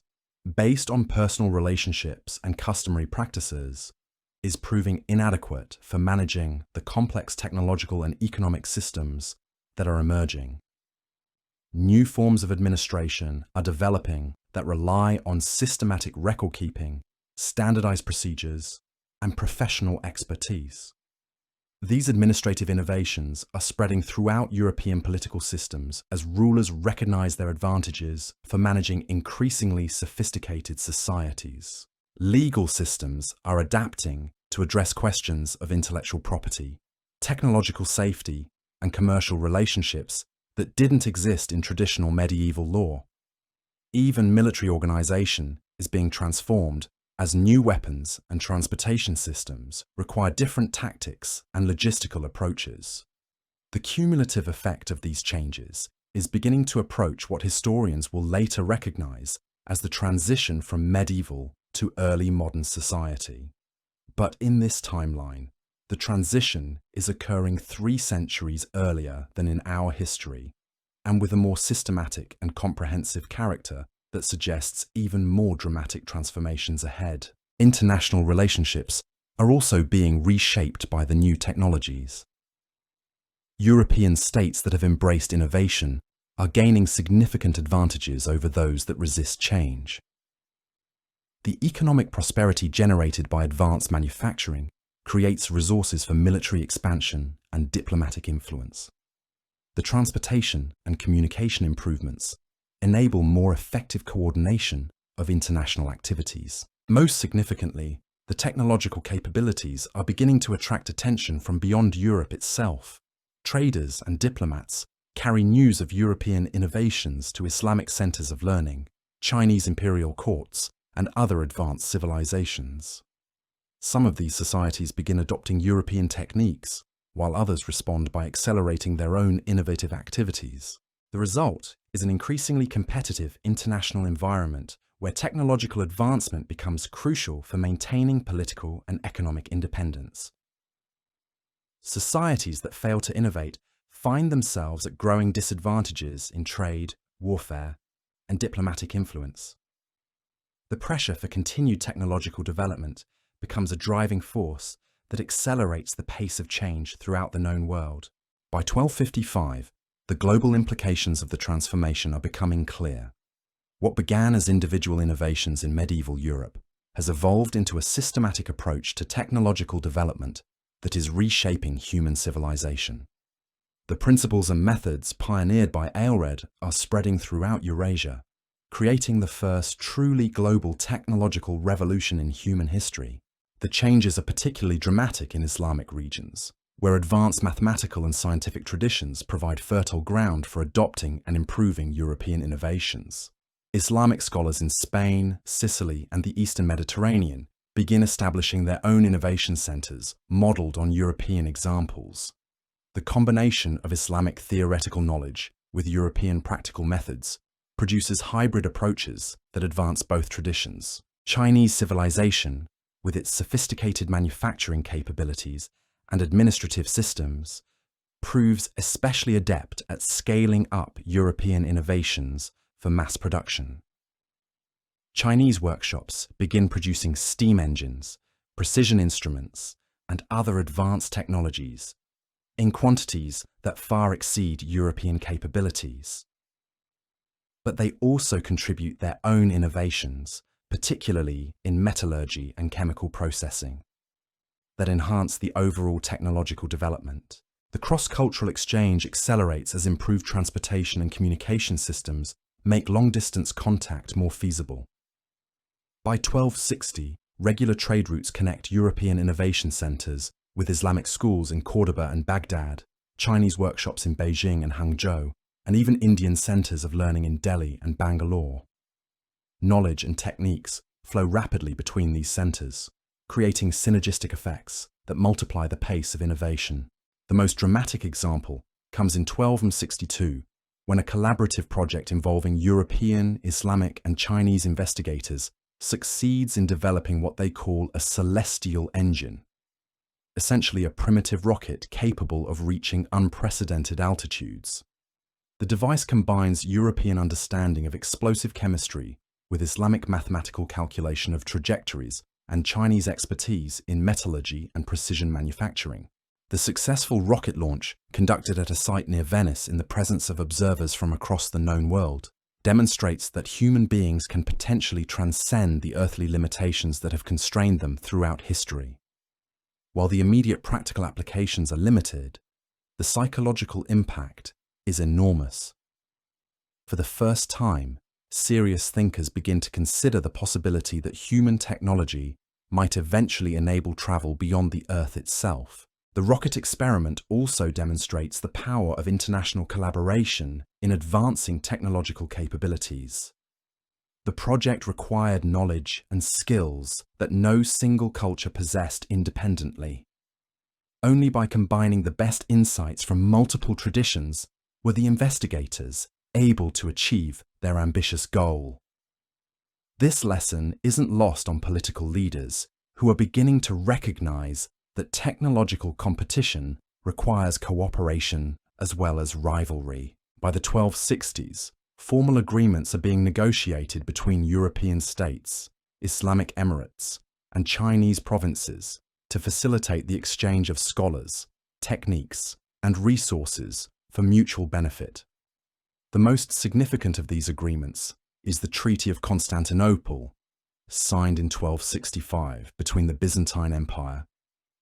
based on personal relationships and customary practices, is proving inadequate for managing the complex technological and economic systems that are emerging. New forms of administration are developing that rely on systematic record-keeping, standardized procedures, and professional expertise. These administrative innovations are spreading throughout European political systems as rulers recognize their advantages for managing increasingly sophisticated societies. Legal systems are adapting to address questions of intellectual property, technological safety, and commercial relationships that didn't exist in traditional medieval law. Even military organization is being transformed as new weapons and transportation systems require different tactics and logistical approaches. The cumulative effect of these changes is beginning to approach what historians will later recognize as the transition from medieval to early modern society. But in this timeline, the transition is occurring 3 centuries earlier than in our history, and with a more systematic and comprehensive character that suggests even more dramatic transformations ahead. International relationships are also being reshaped by the new technologies. European states that have embraced innovation are gaining significant advantages over those that resist change. The economic prosperity generated by advanced manufacturing creates resources for military expansion and diplomatic influence. The transportation and communication improvements enable more effective coordination of international activities. Most significantly, the technological capabilities are beginning to attract attention from beyond Europe itself. Traders and diplomats carry news of European innovations to Islamic centers of learning, Chinese imperial courts, and other advanced civilizations. Some of these societies begin adopting European techniques, while others respond by accelerating their own innovative activities. The result is an increasingly competitive international environment where technological advancement becomes crucial for maintaining political and economic independence. Societies that fail to innovate find themselves at growing disadvantages in trade, warfare, and diplomatic influence. The pressure for continued technological development becomes a driving force that accelerates the pace of change throughout the known world. By 1255, the global implications of the transformation are becoming clear. What began as individual innovations in medieval Europe has evolved into a systematic approach to technological development that is reshaping human civilization. The principles and methods pioneered by Aelred are spreading throughout Eurasia, creating the first truly global technological revolution in human history. The changes are particularly dramatic in Islamic regions, where advanced mathematical and scientific traditions provide fertile ground for adopting and improving European innovations. Islamic scholars in Spain, Sicily, and the Eastern Mediterranean begin establishing their own innovation centers modeled on European examples. The combination of Islamic theoretical knowledge with European practical methods produces hybrid approaches that advance both traditions. Chinese civilization, with its sophisticated manufacturing capabilities and administrative systems, proves especially adept at scaling up European innovations for mass production. Chinese workshops begin producing steam engines, precision instruments, and other advanced technologies in quantities that far exceed European capabilities. But they also contribute their own innovations, particularly in metallurgy and chemical processing, that enhance the overall technological development. The cross-cultural exchange accelerates as improved transportation and communication systems make long-distance contact more feasible. By 1260, regular trade routes connect European innovation centers with Islamic schools in Cordoba and Baghdad, Chinese workshops in Beijing and Hangzhou, and even Indian centers of learning in Delhi and Bangalore. Knowledge and techniques flow rapidly between these centers, creating synergistic effects that multiply the pace of innovation. The most dramatic example comes in 1262, when a collaborative project involving European, Islamic, and Chinese investigators succeeds in developing what they call a celestial engine, essentially a primitive rocket capable of reaching unprecedented altitudes. The device combines European understanding of explosive chemistry with Islamic mathematical calculation of trajectories and Chinese expertise in metallurgy and precision manufacturing. The successful rocket launch, conducted at a site near Venice in the presence of observers from across the known world, demonstrates that human beings can potentially transcend the earthly limitations that have constrained them throughout history. While the immediate practical applications are limited, the psychological impact is enormous. For the first time, serious thinkers begin to consider the possibility that human technology might eventually enable travel beyond the Earth itself. The rocket experiment also demonstrates the power of international collaboration in advancing technological capabilities. The project required knowledge and skills that no single culture possessed independently. Only by combining the best insights from multiple traditions were the investigators able to achieve their ambitious goal. This lesson isn't lost on political leaders who are beginning to recognize that technological competition requires cooperation as well as rivalry. By the 1260s, formal agreements are being negotiated between European states, Islamic emirates, and Chinese provinces to facilitate the exchange of scholars, techniques, and resources for mutual benefit. The most significant of these agreements is the Treaty of Constantinople, signed in 1265 between the Byzantine Empire,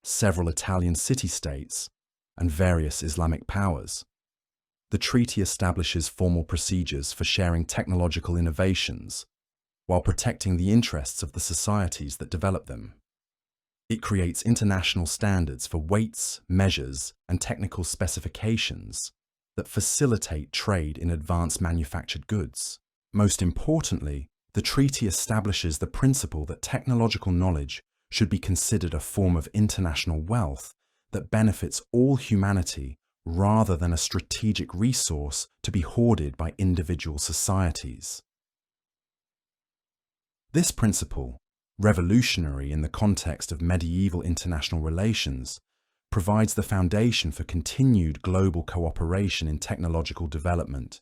several Italian city-states, and various Islamic powers. The treaty establishes formal procedures for sharing technological innovations while protecting the interests of the societies that develop them. It creates international standards for weights, measures, and technical specifications that facilitate trade in advanced manufactured goods. Most importantly, the treaty establishes the principle that technological knowledge should be considered a form of international wealth that benefits all humanity rather than a strategic resource to be hoarded by individual societies. This principle, revolutionary in the context of medieval international relations, provides the foundation for continued global cooperation in technological development.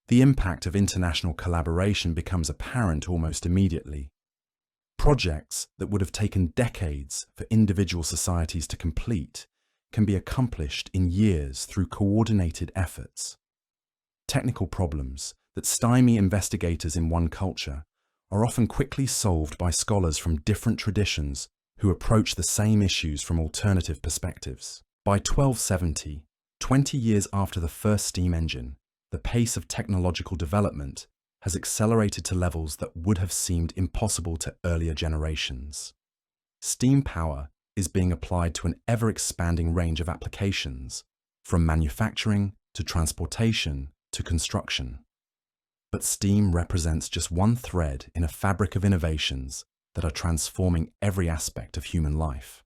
The impact of international collaboration becomes apparent almost immediately. Projects that would have taken decades for individual societies to complete can be accomplished in years through coordinated efforts. Technical problems that stymie investigators in one culture are often quickly solved by scholars from different traditions who approach the same issues from alternative perspectives. By 1270, 20 years after the first steam engine, the pace of technological development has accelerated to levels that would have seemed impossible to earlier generations. Steam power is being applied to an ever-expanding range of applications, from manufacturing to transportation to construction. But steam represents just one thread in a fabric of innovations that are transforming every aspect of human life.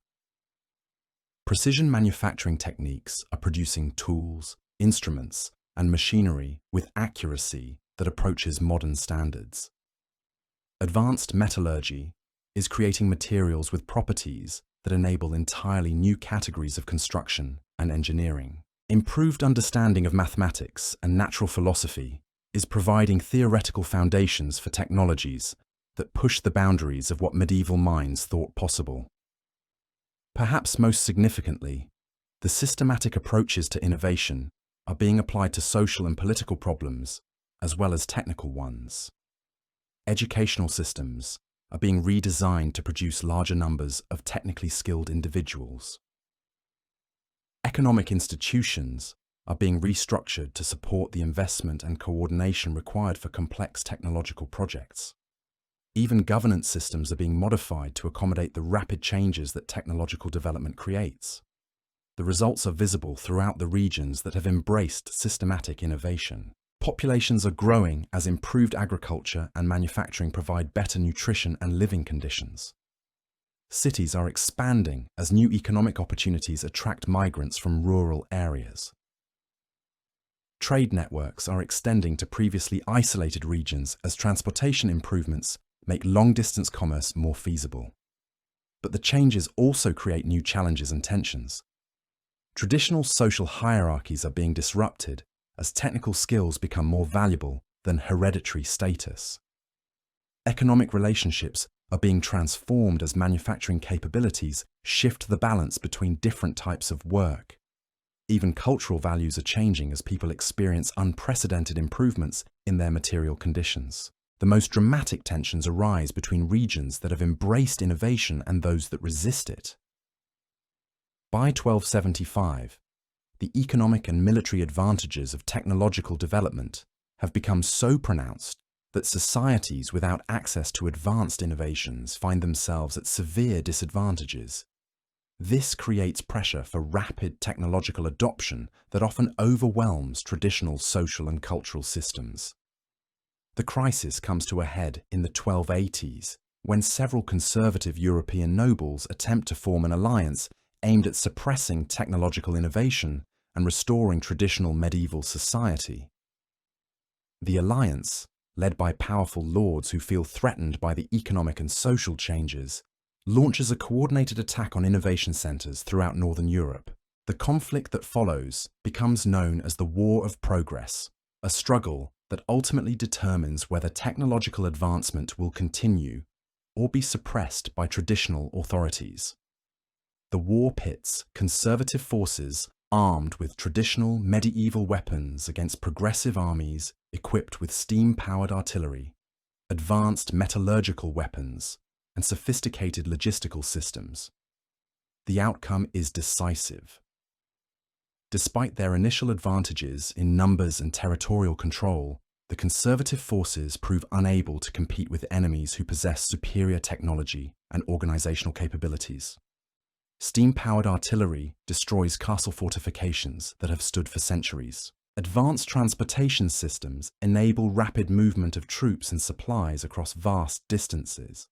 Precision manufacturing techniques are producing tools, instruments, and machinery with accuracy that approaches modern standards. Advanced metallurgy is creating materials with properties that enable entirely new categories of construction and engineering. Improved understanding of mathematics and natural philosophy is providing theoretical foundations for technologies that push the boundaries of what medieval minds thought possible. Perhaps most significantly, the systematic approaches to innovation are being applied to social and political problems as well as technical ones. Educational systems are being redesigned to produce larger numbers of technically skilled individuals. Economic institutions are being restructured to support the investment and coordination required for complex technological projects. Even governance systems are being modified to accommodate the rapid changes that technological development creates. The results are visible throughout the regions that have embraced systematic innovation. Populations are growing as improved agriculture and manufacturing provide better nutrition and living conditions. Cities are expanding as new economic opportunities attract migrants from rural areas. Trade networks are extending to previously isolated regions as transportation improvements make long-distance commerce more feasible. But the changes also create new challenges and tensions. Traditional social hierarchies are being disrupted as technical skills become more valuable than hereditary status. Economic relationships are being transformed as manufacturing capabilities shift the balance between different types of work. Even cultural values are changing as people experience unprecedented improvements in their material conditions. The most dramatic tensions arise between regions that have embraced innovation and those that resist it. By 1275, the economic and military advantages of technological development have become so pronounced that societies without access to advanced innovations find themselves at severe disadvantages. This creates pressure for rapid technological adoption that often overwhelms traditional social and cultural systems. The crisis comes to a head in the 1280s, when several conservative European nobles attempt to form an alliance aimed at suppressing technological innovation and restoring traditional medieval society. The alliance, led by powerful lords who feel threatened by the economic and social changes, launches a coordinated attack on innovation centers throughout Northern Europe. The conflict that follows becomes known as the War of Progress, a struggle that ultimately determines whether technological advancement will continue or be suppressed by traditional authorities. The war pits conservative forces armed with traditional medieval weapons against progressive armies equipped with steam-powered artillery, advanced metallurgical weapons, and sophisticated logistical systems. The outcome is decisive. Despite their initial advantages in numbers and territorial control, the conservative forces prove unable to compete with enemies who possess superior technology and organizational capabilities. Steam-powered artillery destroys castle fortifications that have stood for centuries. Advanced transportation systems enable rapid movement of troops and supplies across vast distances.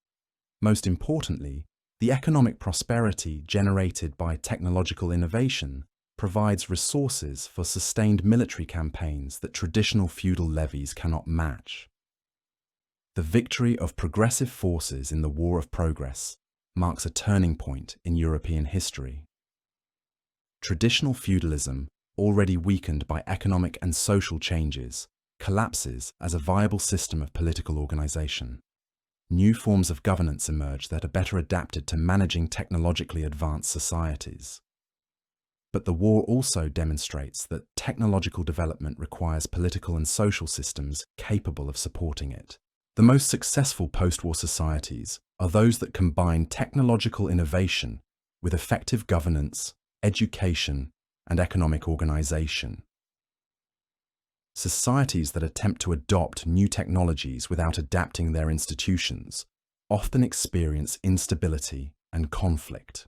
Most importantly, the economic prosperity generated by technological innovation provides resources for sustained military campaigns that traditional feudal levies cannot match. The victory of progressive forces in the War of Progress marks a turning point in European history. Traditional feudalism, already weakened by economic and social changes, collapses as a viable system of political organization. New forms of governance emerge that are better adapted to managing technologically advanced societies. But the war also demonstrates that technological development requires political and social systems capable of supporting it. The most successful post-war societies are those that combine technological innovation with effective governance, education, and economic organization. Societies that attempt to adopt new technologies without adapting their institutions often experience instability and conflict.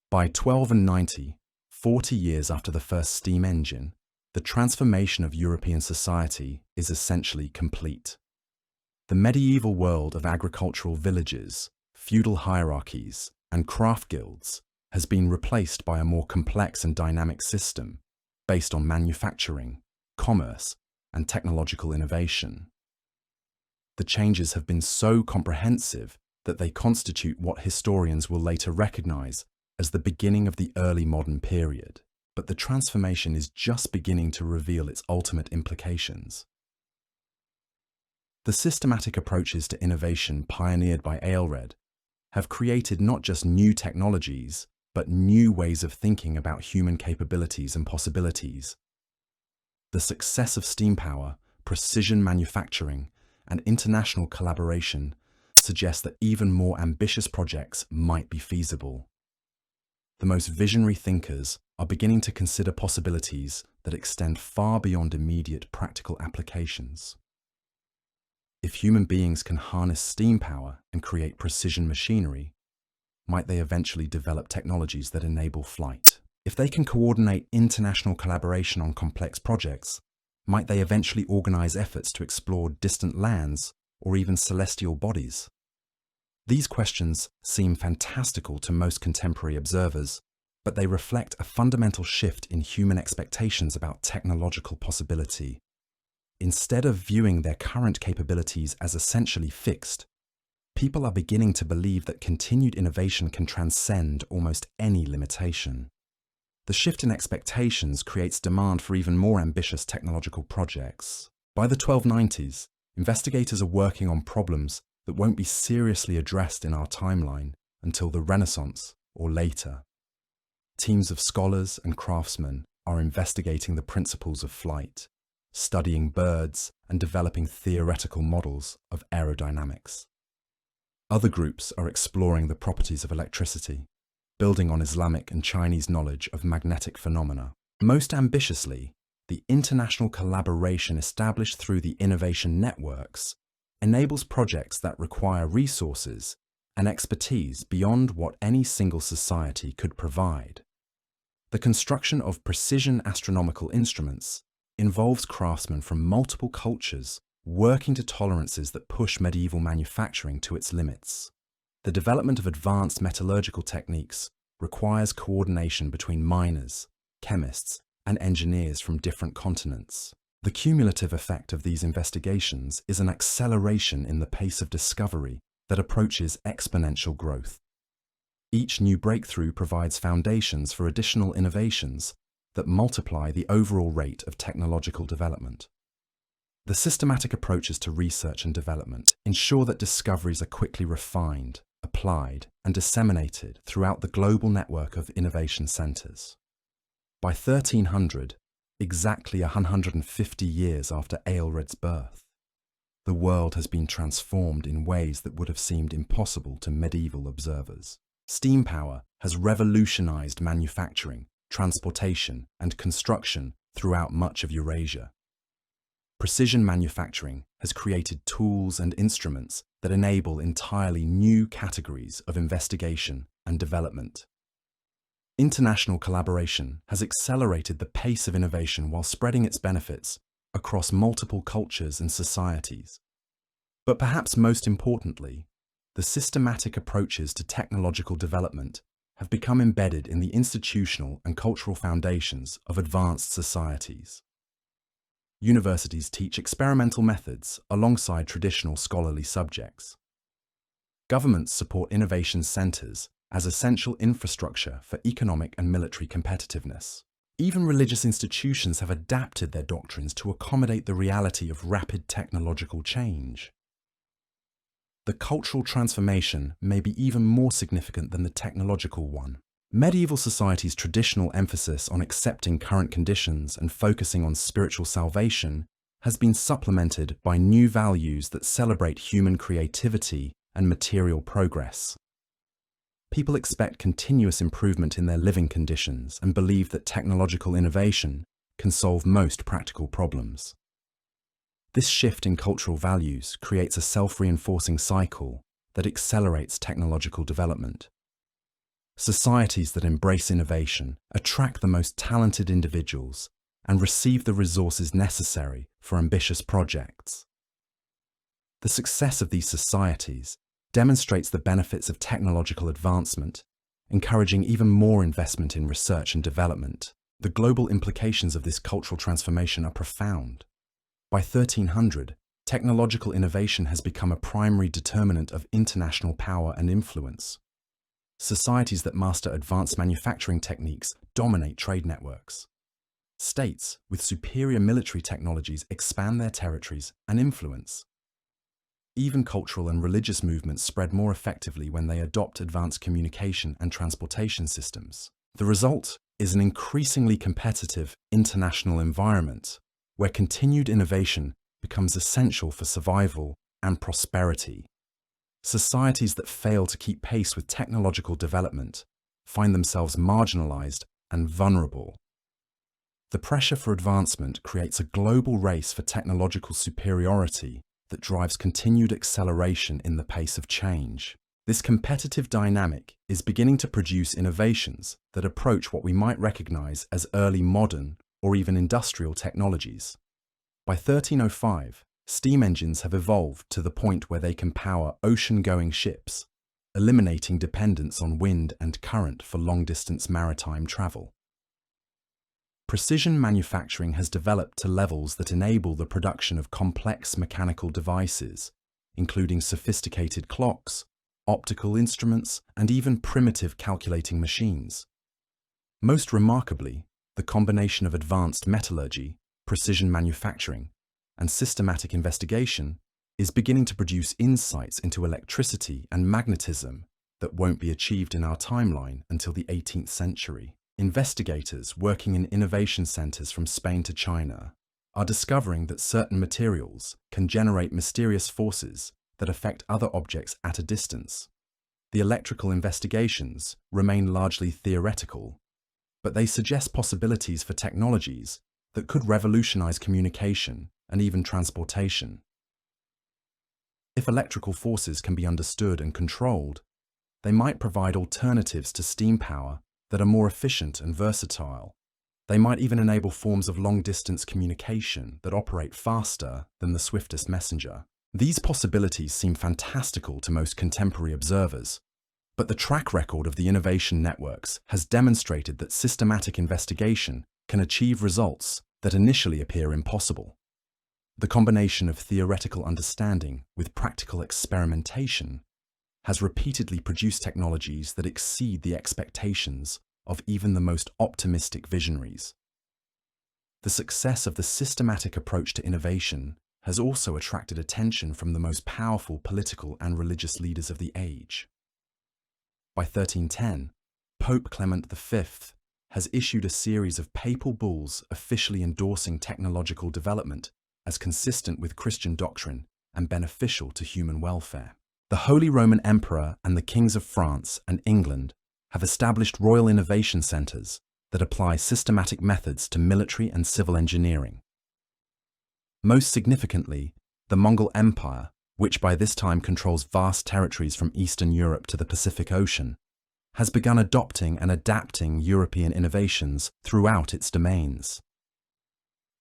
By 1290, 40 years after the first steam engine, the transformation of European society is essentially complete. The medieval world of agricultural villages, feudal hierarchies, and craft guilds has been replaced by a more complex and dynamic system based on manufacturing, commerce, and technological innovation. The changes have been so comprehensive that they constitute what historians will later recognize as the beginning of the early modern period. But the transformation is just beginning to reveal its ultimate implications. The systematic approaches to innovation pioneered by Aelred have created not just new technologies, but new ways of thinking about human capabilities and possibilities. The success of steam power, precision manufacturing, and international collaboration suggests that even more ambitious projects might be feasible. The most visionary thinkers are beginning to consider possibilities that extend far beyond immediate practical applications. If human beings can harness steam power and create precision machinery, might they eventually develop technologies that enable flight? If they can coordinate international collaboration on complex projects, might they eventually organize efforts to explore distant lands or even celestial bodies? These questions seem fantastical to most contemporary observers, but they reflect a fundamental shift in human expectations about technological possibility. Instead of viewing their current capabilities as essentially fixed, people are beginning to believe that continued innovation can transcend almost any limitation. The shift in expectations creates demand for even more ambitious technological projects. By the 1290s, investigators are working on problems that won't be seriously addressed in our timeline until the Renaissance or later. Teams of scholars and craftsmen are investigating the principles of flight, studying birds, and developing theoretical models of aerodynamics. Other groups are exploring the properties of electricity, building on Islamic and Chinese knowledge of magnetic phenomena. Most ambitiously, the international collaboration established through the innovation networks enables projects that require resources and expertise beyond what any single society could provide. The construction of precision astronomical instruments involves craftsmen from multiple cultures working to tolerances that push medieval manufacturing to its limits. The development of advanced metallurgical techniques requires coordination between miners, chemists, and engineers from different continents. The cumulative effect of these investigations is an acceleration in the pace of discovery that approaches exponential growth. Each new breakthrough provides foundations for additional innovations that multiply the overall rate of technological development. The systematic approaches to research and development ensure that discoveries are quickly refined, applied, and disseminated throughout the global network of innovation centers. By 1300, exactly 150 years after Aelred's birth, the world has been transformed in ways that would have seemed impossible to medieval observers. Steam power has revolutionized manufacturing, transportation, and construction throughout much of Eurasia. Precision manufacturing has created tools and instruments that enable entirely new categories of investigation and development. International collaboration has accelerated the pace of innovation while spreading its benefits across multiple cultures and societies. But perhaps most importantly, the systematic approaches to technological development have become embedded in the institutional and cultural foundations of advanced societies. Universities teach experimental methods alongside traditional scholarly subjects. Governments support innovation centers as essential infrastructure for economic and military competitiveness. Even religious institutions have adapted their doctrines to accommodate the reality of rapid technological change. The cultural transformation may be even more significant than the technological one. Medieval society's traditional emphasis on accepting current conditions and focusing on spiritual salvation has been supplemented by new values that celebrate human creativity and material progress. People expect continuous improvement in their living conditions and believe that technological innovation can solve most practical problems. This shift in cultural values creates a self-reinforcing cycle that accelerates technological development. Societies that embrace innovation attract the most talented individuals and receive the resources necessary for ambitious projects. The success of these societies demonstrates the benefits of technological advancement, encouraging even more investment in research and development. The global implications of this cultural transformation are profound. By 1300, technological innovation has become a primary determinant of international power and influence. Societies that master advanced manufacturing techniques dominate trade networks. States with superior military technologies expand their territories and influence. Even cultural and religious movements spread more effectively when they adopt advanced communication and transportation systems. The result is an increasingly competitive international environment where continued innovation becomes essential for survival and prosperity. Societies that fail to keep pace with technological development find themselves marginalized and vulnerable. The pressure for advancement creates a global race for technological superiority that drives continued acceleration in the pace of change. This competitive dynamic is beginning to produce innovations that approach what we might recognize as early modern or even industrial technologies. By 1305, steam engines have evolved to the point where they can power ocean-going ships, eliminating dependence on wind and current for long-distance maritime travel. Precision manufacturing has developed to levels that enable the production of complex mechanical devices, including sophisticated clocks, optical instruments, and even primitive calculating machines. Most remarkably, the combination of advanced metallurgy, precision manufacturing, and systematic investigation is beginning to produce insights into electricity and magnetism that won't be achieved in our timeline until the 18th century. Investigators working in innovation centers from Spain to China are discovering that certain materials can generate mysterious forces that affect other objects at a distance. The electrical investigations remain largely theoretical, but they suggest possibilities for technologies that could revolutionize communication and even transportation. If electrical forces can be understood and controlled, they might provide alternatives to steam power that are more efficient and versatile. They might even enable forms of long-distance communication that operate faster than the swiftest messenger. These possibilities seem fantastical to most contemporary observers, but the track record of the innovation networks has demonstrated that systematic investigation can achieve results that initially appear impossible. The combination of theoretical understanding with practical experimentation has repeatedly produced technologies that exceed the expectations of even the most optimistic visionaries. The success of the systematic approach to innovation has also attracted attention from the most powerful political and religious leaders of the age. By 1310, Pope Clement V has issued a series of papal bulls officially endorsing technological development as consistent with Christian doctrine and beneficial to human welfare. The Holy Roman Emperor and the kings of France and England have established royal innovation centers that apply systematic methods to military and civil engineering. Most significantly, the Mongol Empire, which by this time controls vast territories from Eastern Europe to the Pacific Ocean, has begun adopting and adapting European innovations throughout its domains.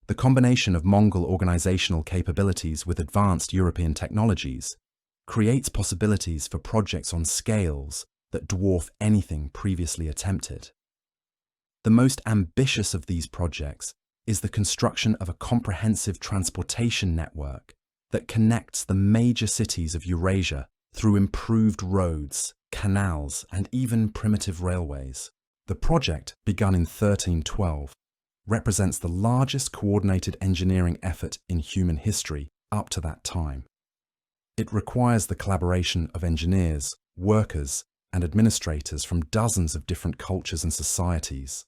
The combination of Mongol organizational capabilities with advanced European technologies creates possibilities for projects on scales that dwarf anything previously attempted. The most ambitious of these projects is the construction of a comprehensive transportation network that connects the major cities of Eurasia through improved roads, canals, and even primitive railways. The project, begun in 1312, represents the largest coordinated engineering effort in human history up to that time. It requires the collaboration of engineers, workers, and administrators from dozens of different cultures and societies.